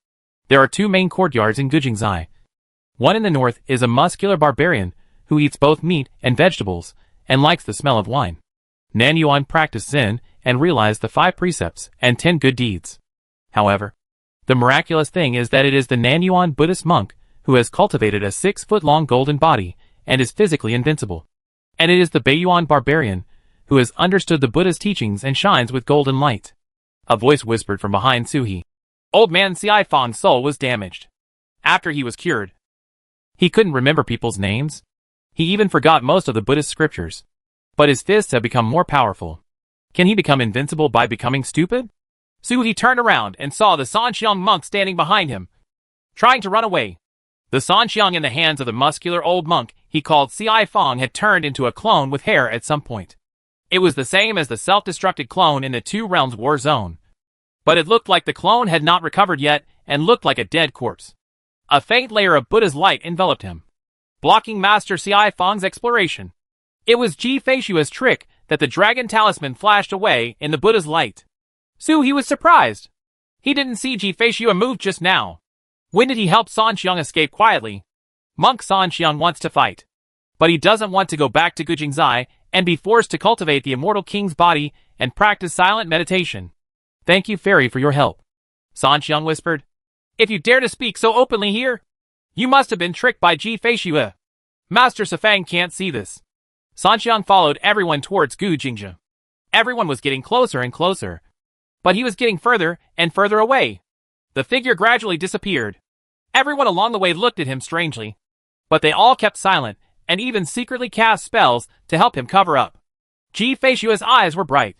A: There are 2 main courtyards in Gujingzai. One in the north is a muscular barbarian who eats both meat and vegetables and likes the smell of wine. Nan Yuan practiced Zen and realized the 5 precepts and 10 good deeds. However, the miraculous thing is that it is the Nan Yuan Buddhist monk who has cultivated a 6-foot-long golden body and is physically invincible. And it is the Beiyuan barbarian who has understood the Buddha's teachings and shines with golden light. A voice whispered from behind Suhi.
B: Old man Si Fong's soul was damaged. After he was cured,
A: He couldn't remember people's names. He even forgot most of the Buddhist scriptures. But his fists have become more powerful. Can he become invincible by becoming stupid?
B: He turned around and saw the Sanxiang monk standing behind him, trying to run away. The Sanxiang in the hands of the muscular old monk he called Si Fong had turned into a clone with hair at some point. It was the same as the self-destructed clone in the Two Realms war zone. But it looked like the clone had not recovered yet and looked like a dead corpse. A faint layer of Buddha's light enveloped him, blocking Master Si Fong's exploration. It was Ji Feishua's trick that the dragon talisman flashed away in the Buddha's light. He was surprised. He didn't see Ji Feishua move just now. When did he help Sanxiang escape quietly? Monk Sanxiang wants to fight. But he doesn't want to go back to Gujingzai and be forced to cultivate the immortal king's body and practice silent meditation.
A: Thank you, fairy, for your help,
B: Sanxiang whispered. If you dare to speak so openly here, you must have been tricked by Ji Feishua. Master Sifang can't see this. Sanxiang followed everyone towards Gu Jingzhe. Everyone was getting closer and closer. But he was getting further and further away. The figure gradually disappeared. Everyone along the way looked at him strangely. But they all kept silent and even secretly cast spells to help him cover up. Ji Feishua's eyes were bright.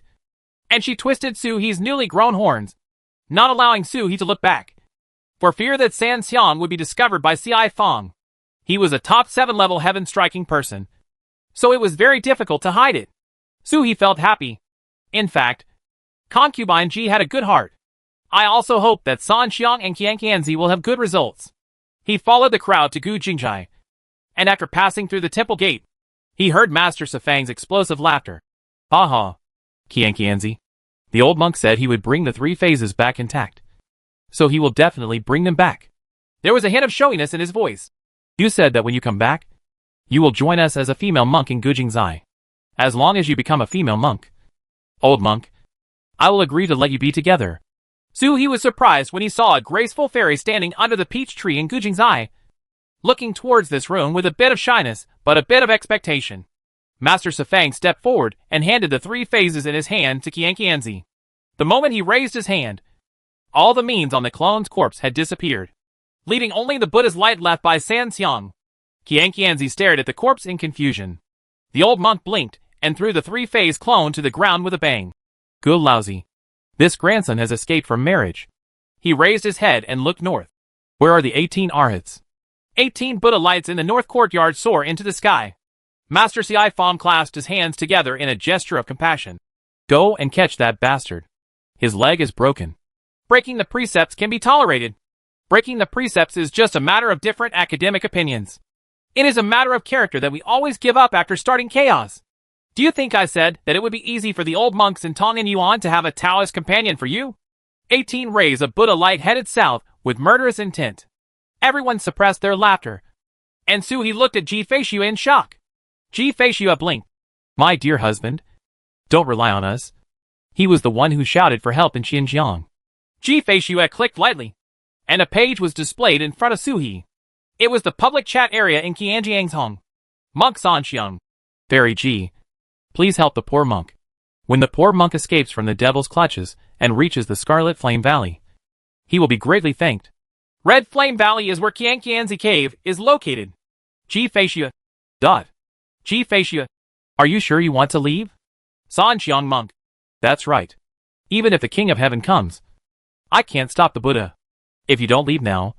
B: And she twisted Su He's newly grown horns, not allowing Su He to look back, for fear that San Xiang would be discovered by Si Fong. He was a top 7 level heaven striking person, so it was very difficult to hide it. Su He felt happy. In fact, Concubine Ji had a good heart. I also hope that San Xiang and Qian Qianzi will have good results. He followed the crowd to Gu Jingzhai, and after passing through the temple gate, he heard Master Sifang's explosive laughter.
A: Aha, Qian Qianzi. The old monk said he would bring the 3 phases back intact. So he will definitely bring them back.
B: There was a hint of showiness in his voice.
A: You said that when you come back, you will join us as a female monk in Gujingzai. As long as you become a female monk, old monk, I will agree to let you be together.
B: He was surprised when he saw a graceful fairy standing under the peach tree in Gujingzai, looking towards this room with a bit of shyness, but a bit of expectation. Master Sifang stepped forward and handed the 3 phases in his hand to Qian Qianzi. The moment he raised his hand, all the means on the clone's corpse had disappeared, leaving only the Buddha's light left by San Xiang. Qian Qianzi stared at the corpse in confusion. The old monk blinked and threw the 3-phase clone to the ground with a bang.
A: Good lousy. This grandson has escaped from marriage.
B: He raised his head and looked north.
A: Where are the 18 arhats?
B: 18 Buddha lights in the north courtyard soar into the sky. Master Si Fong clasped his hands together in a gesture of compassion.
A: Go and catch that bastard. His leg is broken.
B: Breaking the precepts can be tolerated. Breaking the precepts is just a matter of different academic opinions. It is a matter of character that we always give up after starting chaos. Do you think I said that it would be easy for the old monks in Tong and Yuan to have a Taoist companion for you? 18 rays of Buddha light headed south with murderous intent. Everyone suppressed their laughter. And Su He looked at Ji Feishua in shock. Ji Feishua blinked.
A: My dear husband, don't rely on us. He was the one who shouted for help in Xinjiang.
B: Ji Feishua clicked lightly, and a page was displayed in front of Su He. It was the public chat area in Qianjiang's home. Monk Sanxiang.
A: Fairy Ji, please help the poor monk. When the poor monk escapes from the devil's clutches and reaches the Scarlet Flame Valley, he will be greatly thanked.
B: Red Flame Valley is where Qian Qianzi Cave is located. Ji Feishua. Ji Feishua.
A: Are you sure you want to leave?
B: Sanxiang monk.
A: That's right. Even if the King of Heaven comes, I can't stop the Buddha. If you don't leave now,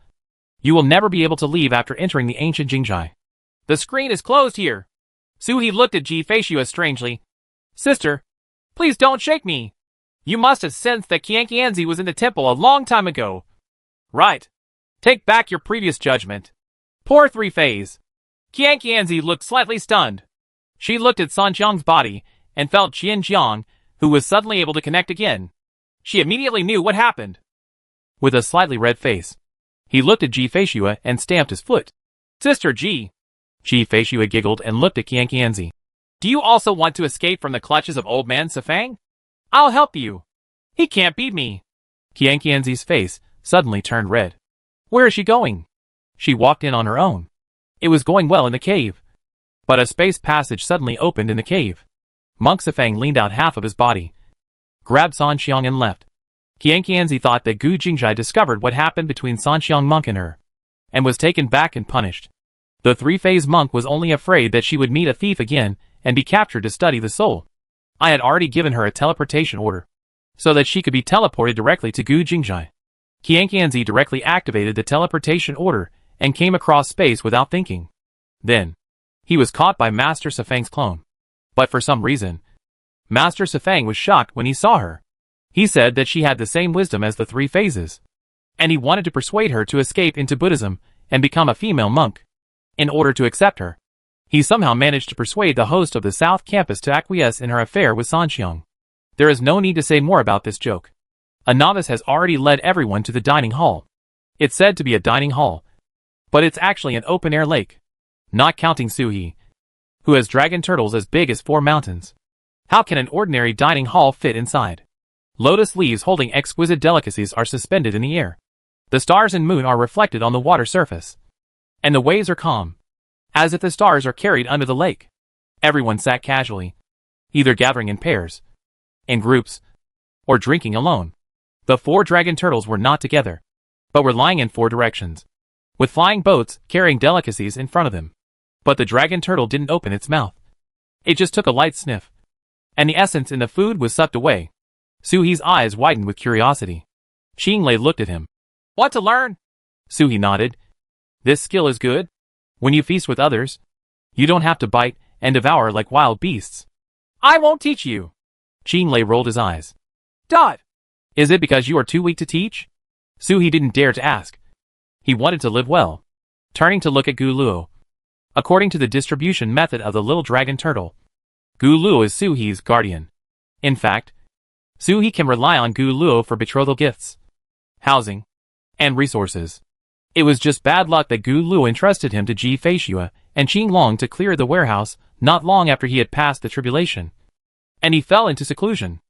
A: you will never be able to leave after entering the ancient Jingzhai.
B: The screen is closed here. Su He looked at Ji Feishua strangely. Sister, please don't shake me. You must have sensed that Qian Qianzi was in the temple a long time ago. Right. Take back your previous judgment. Poor 3-phase. Qian Qianzi looked slightly stunned. She looked at Sanxiang's body and felt Xinjiang, who was suddenly able to connect again. She immediately knew what happened.
A: With a slightly red face, he looked at Ji Feishua and stamped his foot.
B: Sister Ji.
A: Ji Feishua giggled and looked at Qian Qianzi.
B: Do you also want to escape from the clutches of old man Sifang? I'll help you. He can't beat me.
A: Qian Qianzi's face suddenly turned red. Where is she going? She walked in on her own. It was going well in the cave. But a space passage suddenly opened in the cave. Monk Sifang leaned out half of his body, grabbed Sanxiang and left. Qianqianzi thought that Gu Jingjai discovered what happened between Sanxiang monk and her, and was taken back and punished. The three-phase monk was only afraid that she would meet a thief again and be captured to study the soul. I had already given her a teleportation order, so that she could be teleported directly to Gu Jingjai. Qianqianzi directly activated the teleportation order and came across space without thinking. Then, he was caught by Master Sifang's clone. But for some reason, Master Sifang was shocked when he saw her. He said that she had the same wisdom as the three phases, and he wanted to persuade her to escape into Buddhism and become a female monk. In order to accept her, he somehow managed to persuade the host of the South Campus to acquiesce in her affair with Sanxiang. There is no need to say more about this joke. A novice has already led everyone to the dining hall. It's said to be a dining hall, but it's actually an open-air lake. Not counting Suhi, who has dragon turtles as big as 4 mountains. How can an ordinary dining hall fit inside? Lotus leaves holding exquisite delicacies are suspended in the air. The stars and moon are reflected on the water surface. And the waves are calm, as if the stars are carried under the lake. Everyone sat casually, either gathering in pairs, in groups, or drinking alone. The 4 dragon turtles were not together, but were lying in 4 directions, with flying boats carrying delicacies in front of them. But the dragon turtle didn't open its mouth. It just took a light sniff, and the essence in the food was sucked away. Suhi's eyes widened with curiosity. Qinglei looked at him.
B: Want to learn?
A: Suhi nodded. This skill is good. When you feast with others, you don't have to bite and devour like wild beasts.
B: I won't teach you.
A: Qinglei rolled his eyes.
B: Dot.
A: Is it because you are too weak to teach? Suhi didn't dare to ask. He wanted to live well. Turning to look at Gu Luo. According to the distribution method of the little dragon turtle, Gu Luo is Suhi's guardian. In fact, Suhi can rely on Gu Luo for betrothal gifts, housing, and resources. It was just bad luck that Gu Luo entrusted him to Ji Feishue and Qing Long to clear the warehouse not long after he had passed the tribulation, and he fell into seclusion.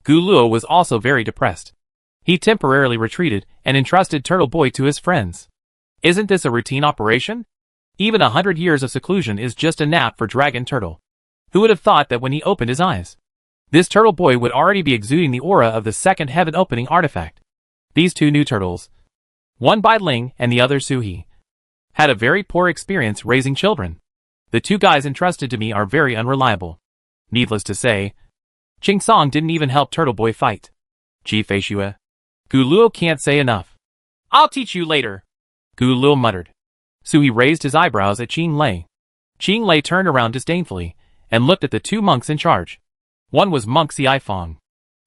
A: Gu Luo was also very depressed. He temporarily retreated and entrusted Turtle Boy to his friends. Isn't this a routine operation? Even 100 years of seclusion is just a nap for Dragon Turtle. Who would have thought that when he opened his eyes, this Turtle Boy would already be exuding the aura of the second heaven opening artifact? These 2 new turtles, one Bai Ling and the other Suhi, had a very poor experience raising children. The 2 guys entrusted to me are very unreliable. Needless to say, Qing Song didn't even help Turtle Boy fight. Ji Feishue. Gu Luo can't say enough.
B: I'll teach you later.
A: Gu Luo muttered. Suhi raised his eyebrows at Qinglei. Qinglei turned around disdainfully and looked at the 2 monks in charge. One was Monk Xiaifang,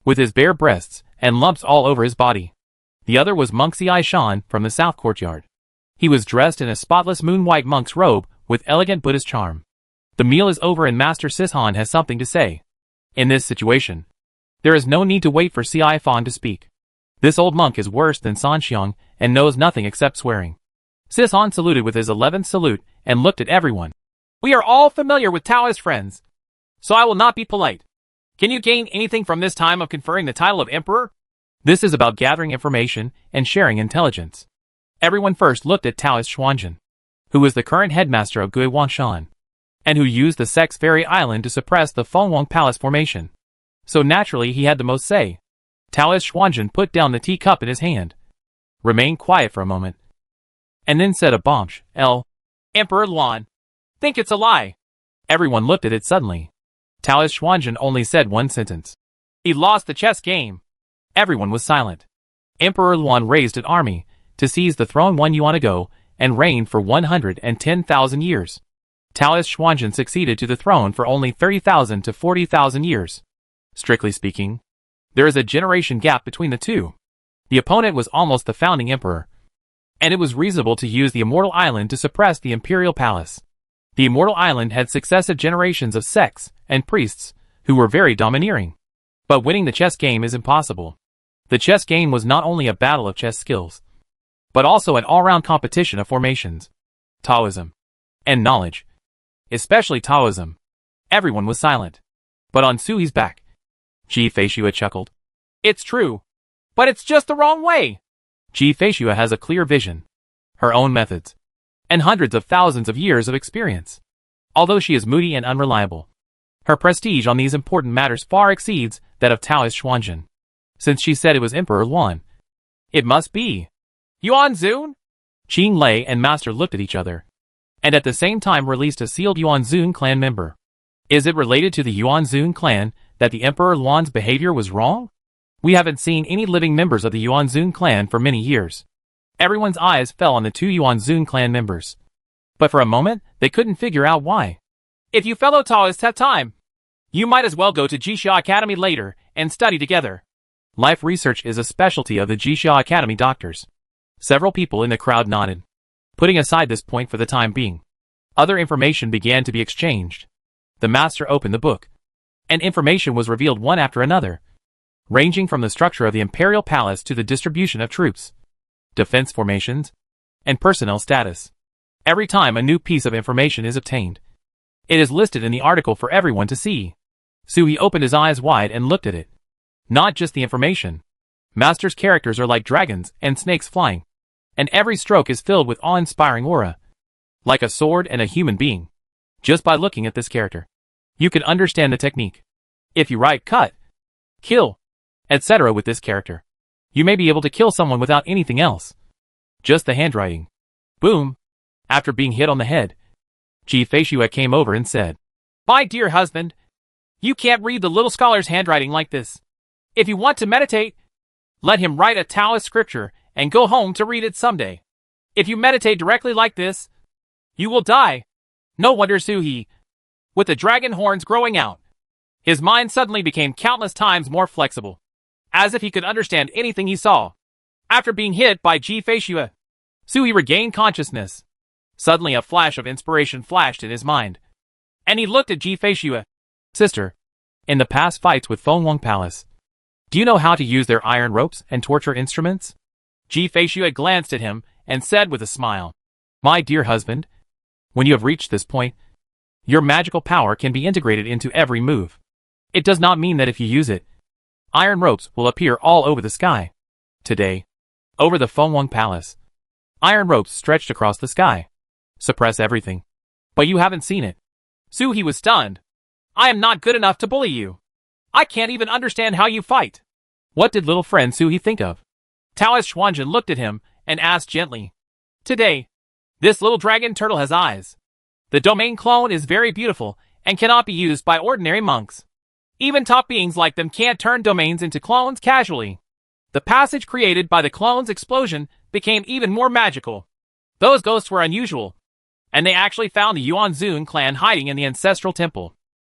A: with his bare breasts and lumps all over his body. The other was Monk Xiaishan from the south courtyard. He was dressed in a spotless moon-white monk's robe with elegant Buddhist charm. The meal is over and Master Sishan has something to say. In this situation, there is no need to wait for Xiaifang to speak. This old monk is worse than Sanxiang and knows nothing except swearing. Sishan saluted with his 11th salute and looked at everyone.
B: We are all familiar with Taoist friends, so I will not be polite. Can you gain anything from this time of conferring the title of Emperor?
A: This is about gathering information and sharing intelligence. Everyone first looked at Taoist Xuanzhen, who was the current headmaster of Gui Wanshan, and who used the Sex Fairy Island to suppress the Fengwang Palace formation. So naturally he had the most say. Taoist Xuanzhen put down the teacup in his hand, remained quiet for a moment, and then said a bombshell.
B: Emperor Luan. Think it's a lie.
A: Everyone looked at it suddenly. Taoist Xuanzhen only said one sentence.
B: He lost the chess game.
A: Everyone was silent. Emperor Luan raised an army to seize the throne 1 yuan ago and reign for 110,000 years. Taoist Xuanzhen succeeded to the throne for only 30,000 to 40,000 years. Strictly speaking, there is a generation gap between the 2. The opponent was almost the founding emperor, and it was reasonable to use the Immortal Island to suppress the Imperial Palace. The Immortal Island had successive generations of sects and priests who were very domineering. But winning the chess game is impossible. The chess game was not only a battle of chess skills, but also an all-round competition of formations, Taoism, and knowledge. Especially Taoism. Everyone was silent. But on Suhi's back, Ji Feishue chuckled.
B: It's true. But it's just the wrong way.
A: Ji Feishue has a clear vision, her own methods, and hundreds of thousands of years of experience. Although she is moody and unreliable, her prestige on these important matters far exceeds that of Taoist Xuanzhen. since she said it was Emperor Luan.
B: It must be Yuan Zun?
A: Qing Lei and Master looked at each other, and at the same time released a sealed Yuan Zun clan member. Is it related to the Yuan Zun clan that the Emperor Luan's behavior was wrong? We haven't seen any living members of the Yuan Zun clan for many years. Everyone's eyes fell on the two Yuan Zun clan members. But for a moment, they couldn't figure out why.
B: If you fellow Taoists have time, you might as well go to Jixia Academy later and study together.
A: Life research is a specialty of the Jixia Academy doctors. Several people in the crowd nodded, putting aside this point for the time being. Other information began to be exchanged. The master opened the book, and information was revealed one after another, ranging from the structure of the imperial palace to the distribution of troops, defense formations, and personnel status. Every time a new piece of information is obtained, it is listed in the article for everyone to see. Suhi opened his eyes wide and looked at it. Not just the information. Master's characters are like dragons and snakes flying, and every stroke is filled with awe-inspiring aura, like a sword and a human being. Just by looking at this character, you can understand the technique. If you write cut, kill, etc. with this character, you may be able to kill someone without anything else. Just the handwriting. Boom! After being hit on the head, Ji Feishue came over and said,
B: "My dear husband, you can't read the little scholar's handwriting like this. If you want to meditate, let him write a Taoist scripture and go home to read it someday. If you meditate directly like this, you will die." No wonder Suhi, with the dragon horns growing out, his mind suddenly became countless times more flexible, as if he could understand anything he saw. After being hit by Ji Feishue, Suhi regained consciousness. Suddenly a flash of inspiration flashed in his mind, and he looked at Ji Feishue.
A: "Sister, in the past fights with Fengwang Palace, do you know how to use their iron ropes and torture instruments?"
B: Ji Feishue glanced at him and said with a smile,
A: "My dear husband, when you have reached this point, your magical power can be integrated into every move. It does not mean that if you use it, iron ropes will appear all over the sky. Today, over the Fengwang Palace, iron ropes stretched across the sky. Suppress everything. But you haven't seen it."
B: Suhi was stunned. "I am not good enough to bully you. I can't even understand how you fight."
A: What did little friend Suhi think of?
B: Taoist Xuanzhen looked at him and asked gently, "Today, this little dragon turtle has eyes. The domain clone is very beautiful and cannot be used by ordinary monks. Even top beings like them can't turn domains into clones casually. The passage created by the clone's explosion became even more magical. Those ghosts were unusual, and they actually found the Yuan Zun clan hiding in the ancestral temple.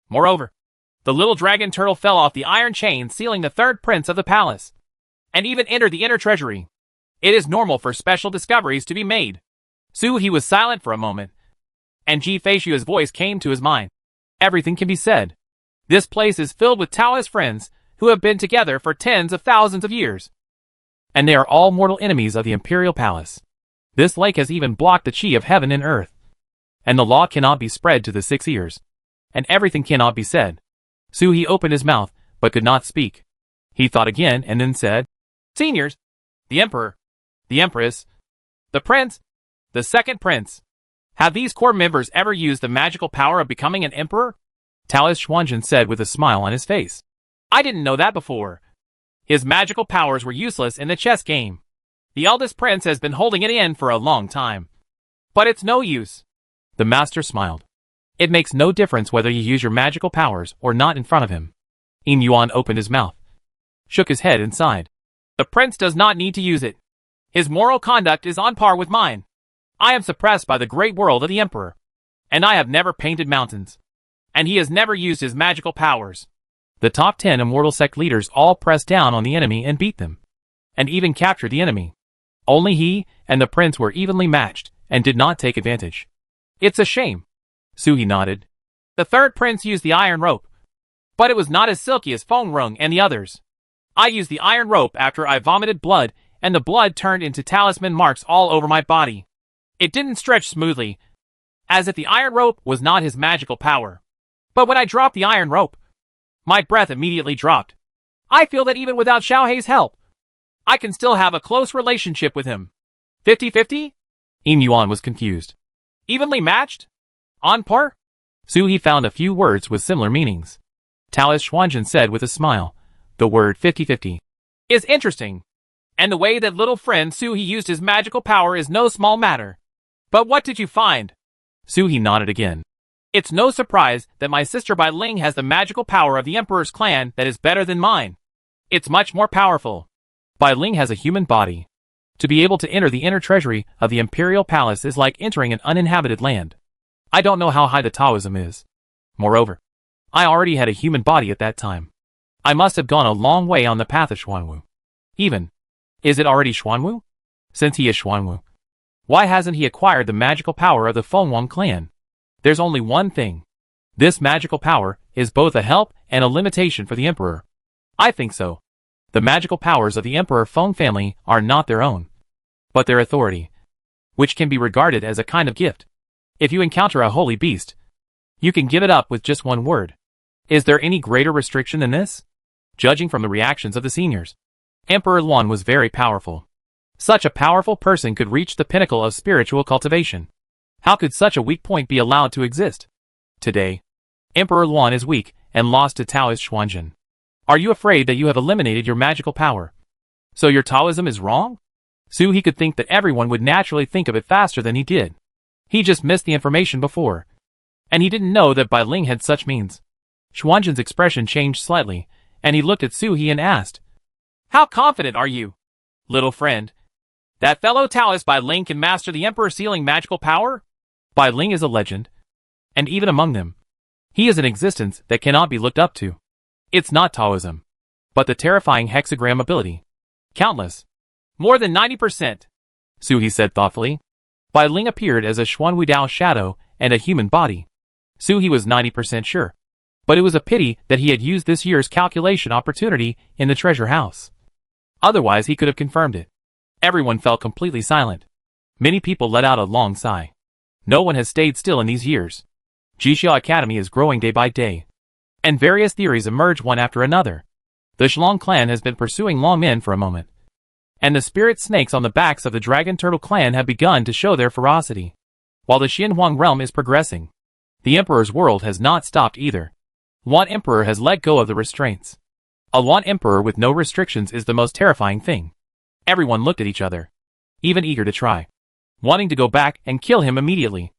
B: Moreover, the little dragon turtle fell off the iron chain sealing the third prince of the palace, and even entered the inner treasury. It is normal for special discoveries to be made." Suhi was silent for a moment, and Ji Feishue's voice came to his mind. "Everything can be said. This place is filled with Taoist friends who have been together for tens of thousands of years,
A: and they are all mortal enemies of the imperial palace. This lake has even blocked the chi of heaven and earth, and the law cannot be spread to the 6 ears, and everything cannot be said." Suhi opened his mouth, but could not speak. He thought again and then said,
B: "Seniors, the emperor, the empress, the prince, the second prince. Have these core members ever used the magical power of becoming an emperor?"
A: Taoist Xuanzhen said with a smile on his face.
B: "I didn't know that before. His magical powers were useless in the chess game. The eldest prince has been holding it in for a long time, but it's no use."
A: The master smiled. "It makes no difference whether you use your magical powers or not in front of him." Yin Yuan opened his mouth, shook his head and sighed.
B: "The prince does not need to use it. His moral conduct is on par with mine. I am suppressed by the great world of the emperor, and I have never painted mountains, and he has never used his magical powers."
A: The top 10 immortal sect leaders all pressed down on the enemy and beat them, and even captured the enemy. Only he and the prince were evenly matched and did not take advantage.
B: "It's a shame."
A: Suhi nodded.
B: "The third prince used the iron rope, but it was not as silky as Feng Rung and the others. I used the iron rope after I vomited blood, and the blood turned into talisman marks all over my body. It didn't stretch smoothly, as if the iron rope was not his magical power. But when I dropped the iron rope, my breath immediately dropped. I feel that even without Xiaohei's help, I can still have a close relationship with him. 50-50?
A: Yin Yuan was confused.
B: Evenly matched? On par?"
A: Suhi found a few words with similar meanings. Taoist Xuanzhen said with a smile, "The word 50-50.
B: is interesting. And the way that little friend Suhi used his magical power is no small matter. But what did you find?
A: Suhi nodded again.
B: It's no surprise that my sister Bai Ling has the magical power of the Emperor's clan that is better than mine. It's much more powerful.
A: Bai Ling has a human body. To be able to enter the inner treasury of the Imperial Palace is like entering an uninhabited land. I don't know how high the Taoism is. Moreover, I already had a human body at that time. I must have gone a long way on the path of Xuanwu. Even, is it already Xuanwu? Since he is Xuanwu, why hasn't he acquired the magical power of the Fengwang clan? There's only one thing. This magical power is both a help and a limitation for the Emperor. I think so. The magical powers of the Emperor Feng family are not their own, but their authority, which can be regarded as a kind of gift. If you encounter a holy beast, you can give it up with just one word. Is there any greater restriction than this? Judging from the reactions of the seniors, Emperor Luan was very powerful. Such a powerful person could reach the pinnacle of spiritual cultivation. How could such a weak point be allowed to exist? Today, Emperor Luan is weak and lost to Taoist Xuanzhen. Are you afraid that you have eliminated your magical power? So your Taoism is wrong? He could think that everyone would naturally think of it faster than he did. He just missed the information before. And he didn't know that Bai Ling had such means. Xuanzhen's expression changed slightly, and he looked at Suhi and asked,
B: How confident are you, little friend, that fellow Taoist Bai Ling can master the Emperor sealing magical power?
A: Bai Ling is a legend. And even among them, he is an existence that cannot be looked up to. It's not Taoism, but the terrifying hexagram ability. Countless.
B: More than 90%.
A: Suhi said thoughtfully. Bai Ling appeared as a Xuanwu Dao shadow and a human body. Suhi was 90% sure. But it was a pity that he had used this year's calculation opportunity in the treasure house. Otherwise he could have confirmed it. Everyone felt completely silent. Many people let out a long sigh. No one has stayed still in these years. Jixia Academy is growing day by day. And various theories emerge one after another. The Shlong clan has been pursuing Long Men for a moment. And the spirit snakes on the backs of the Dragon Turtle clan have begun to show their ferocity. While the Xinhuang realm is progressing, the Emperor's world has not stopped either. Luan Emperor has let go of the restraints. A Luan Emperor with no restrictions is the most terrifying thing. Everyone looked at each other, even eager to try, wanting to go back and kill him immediately.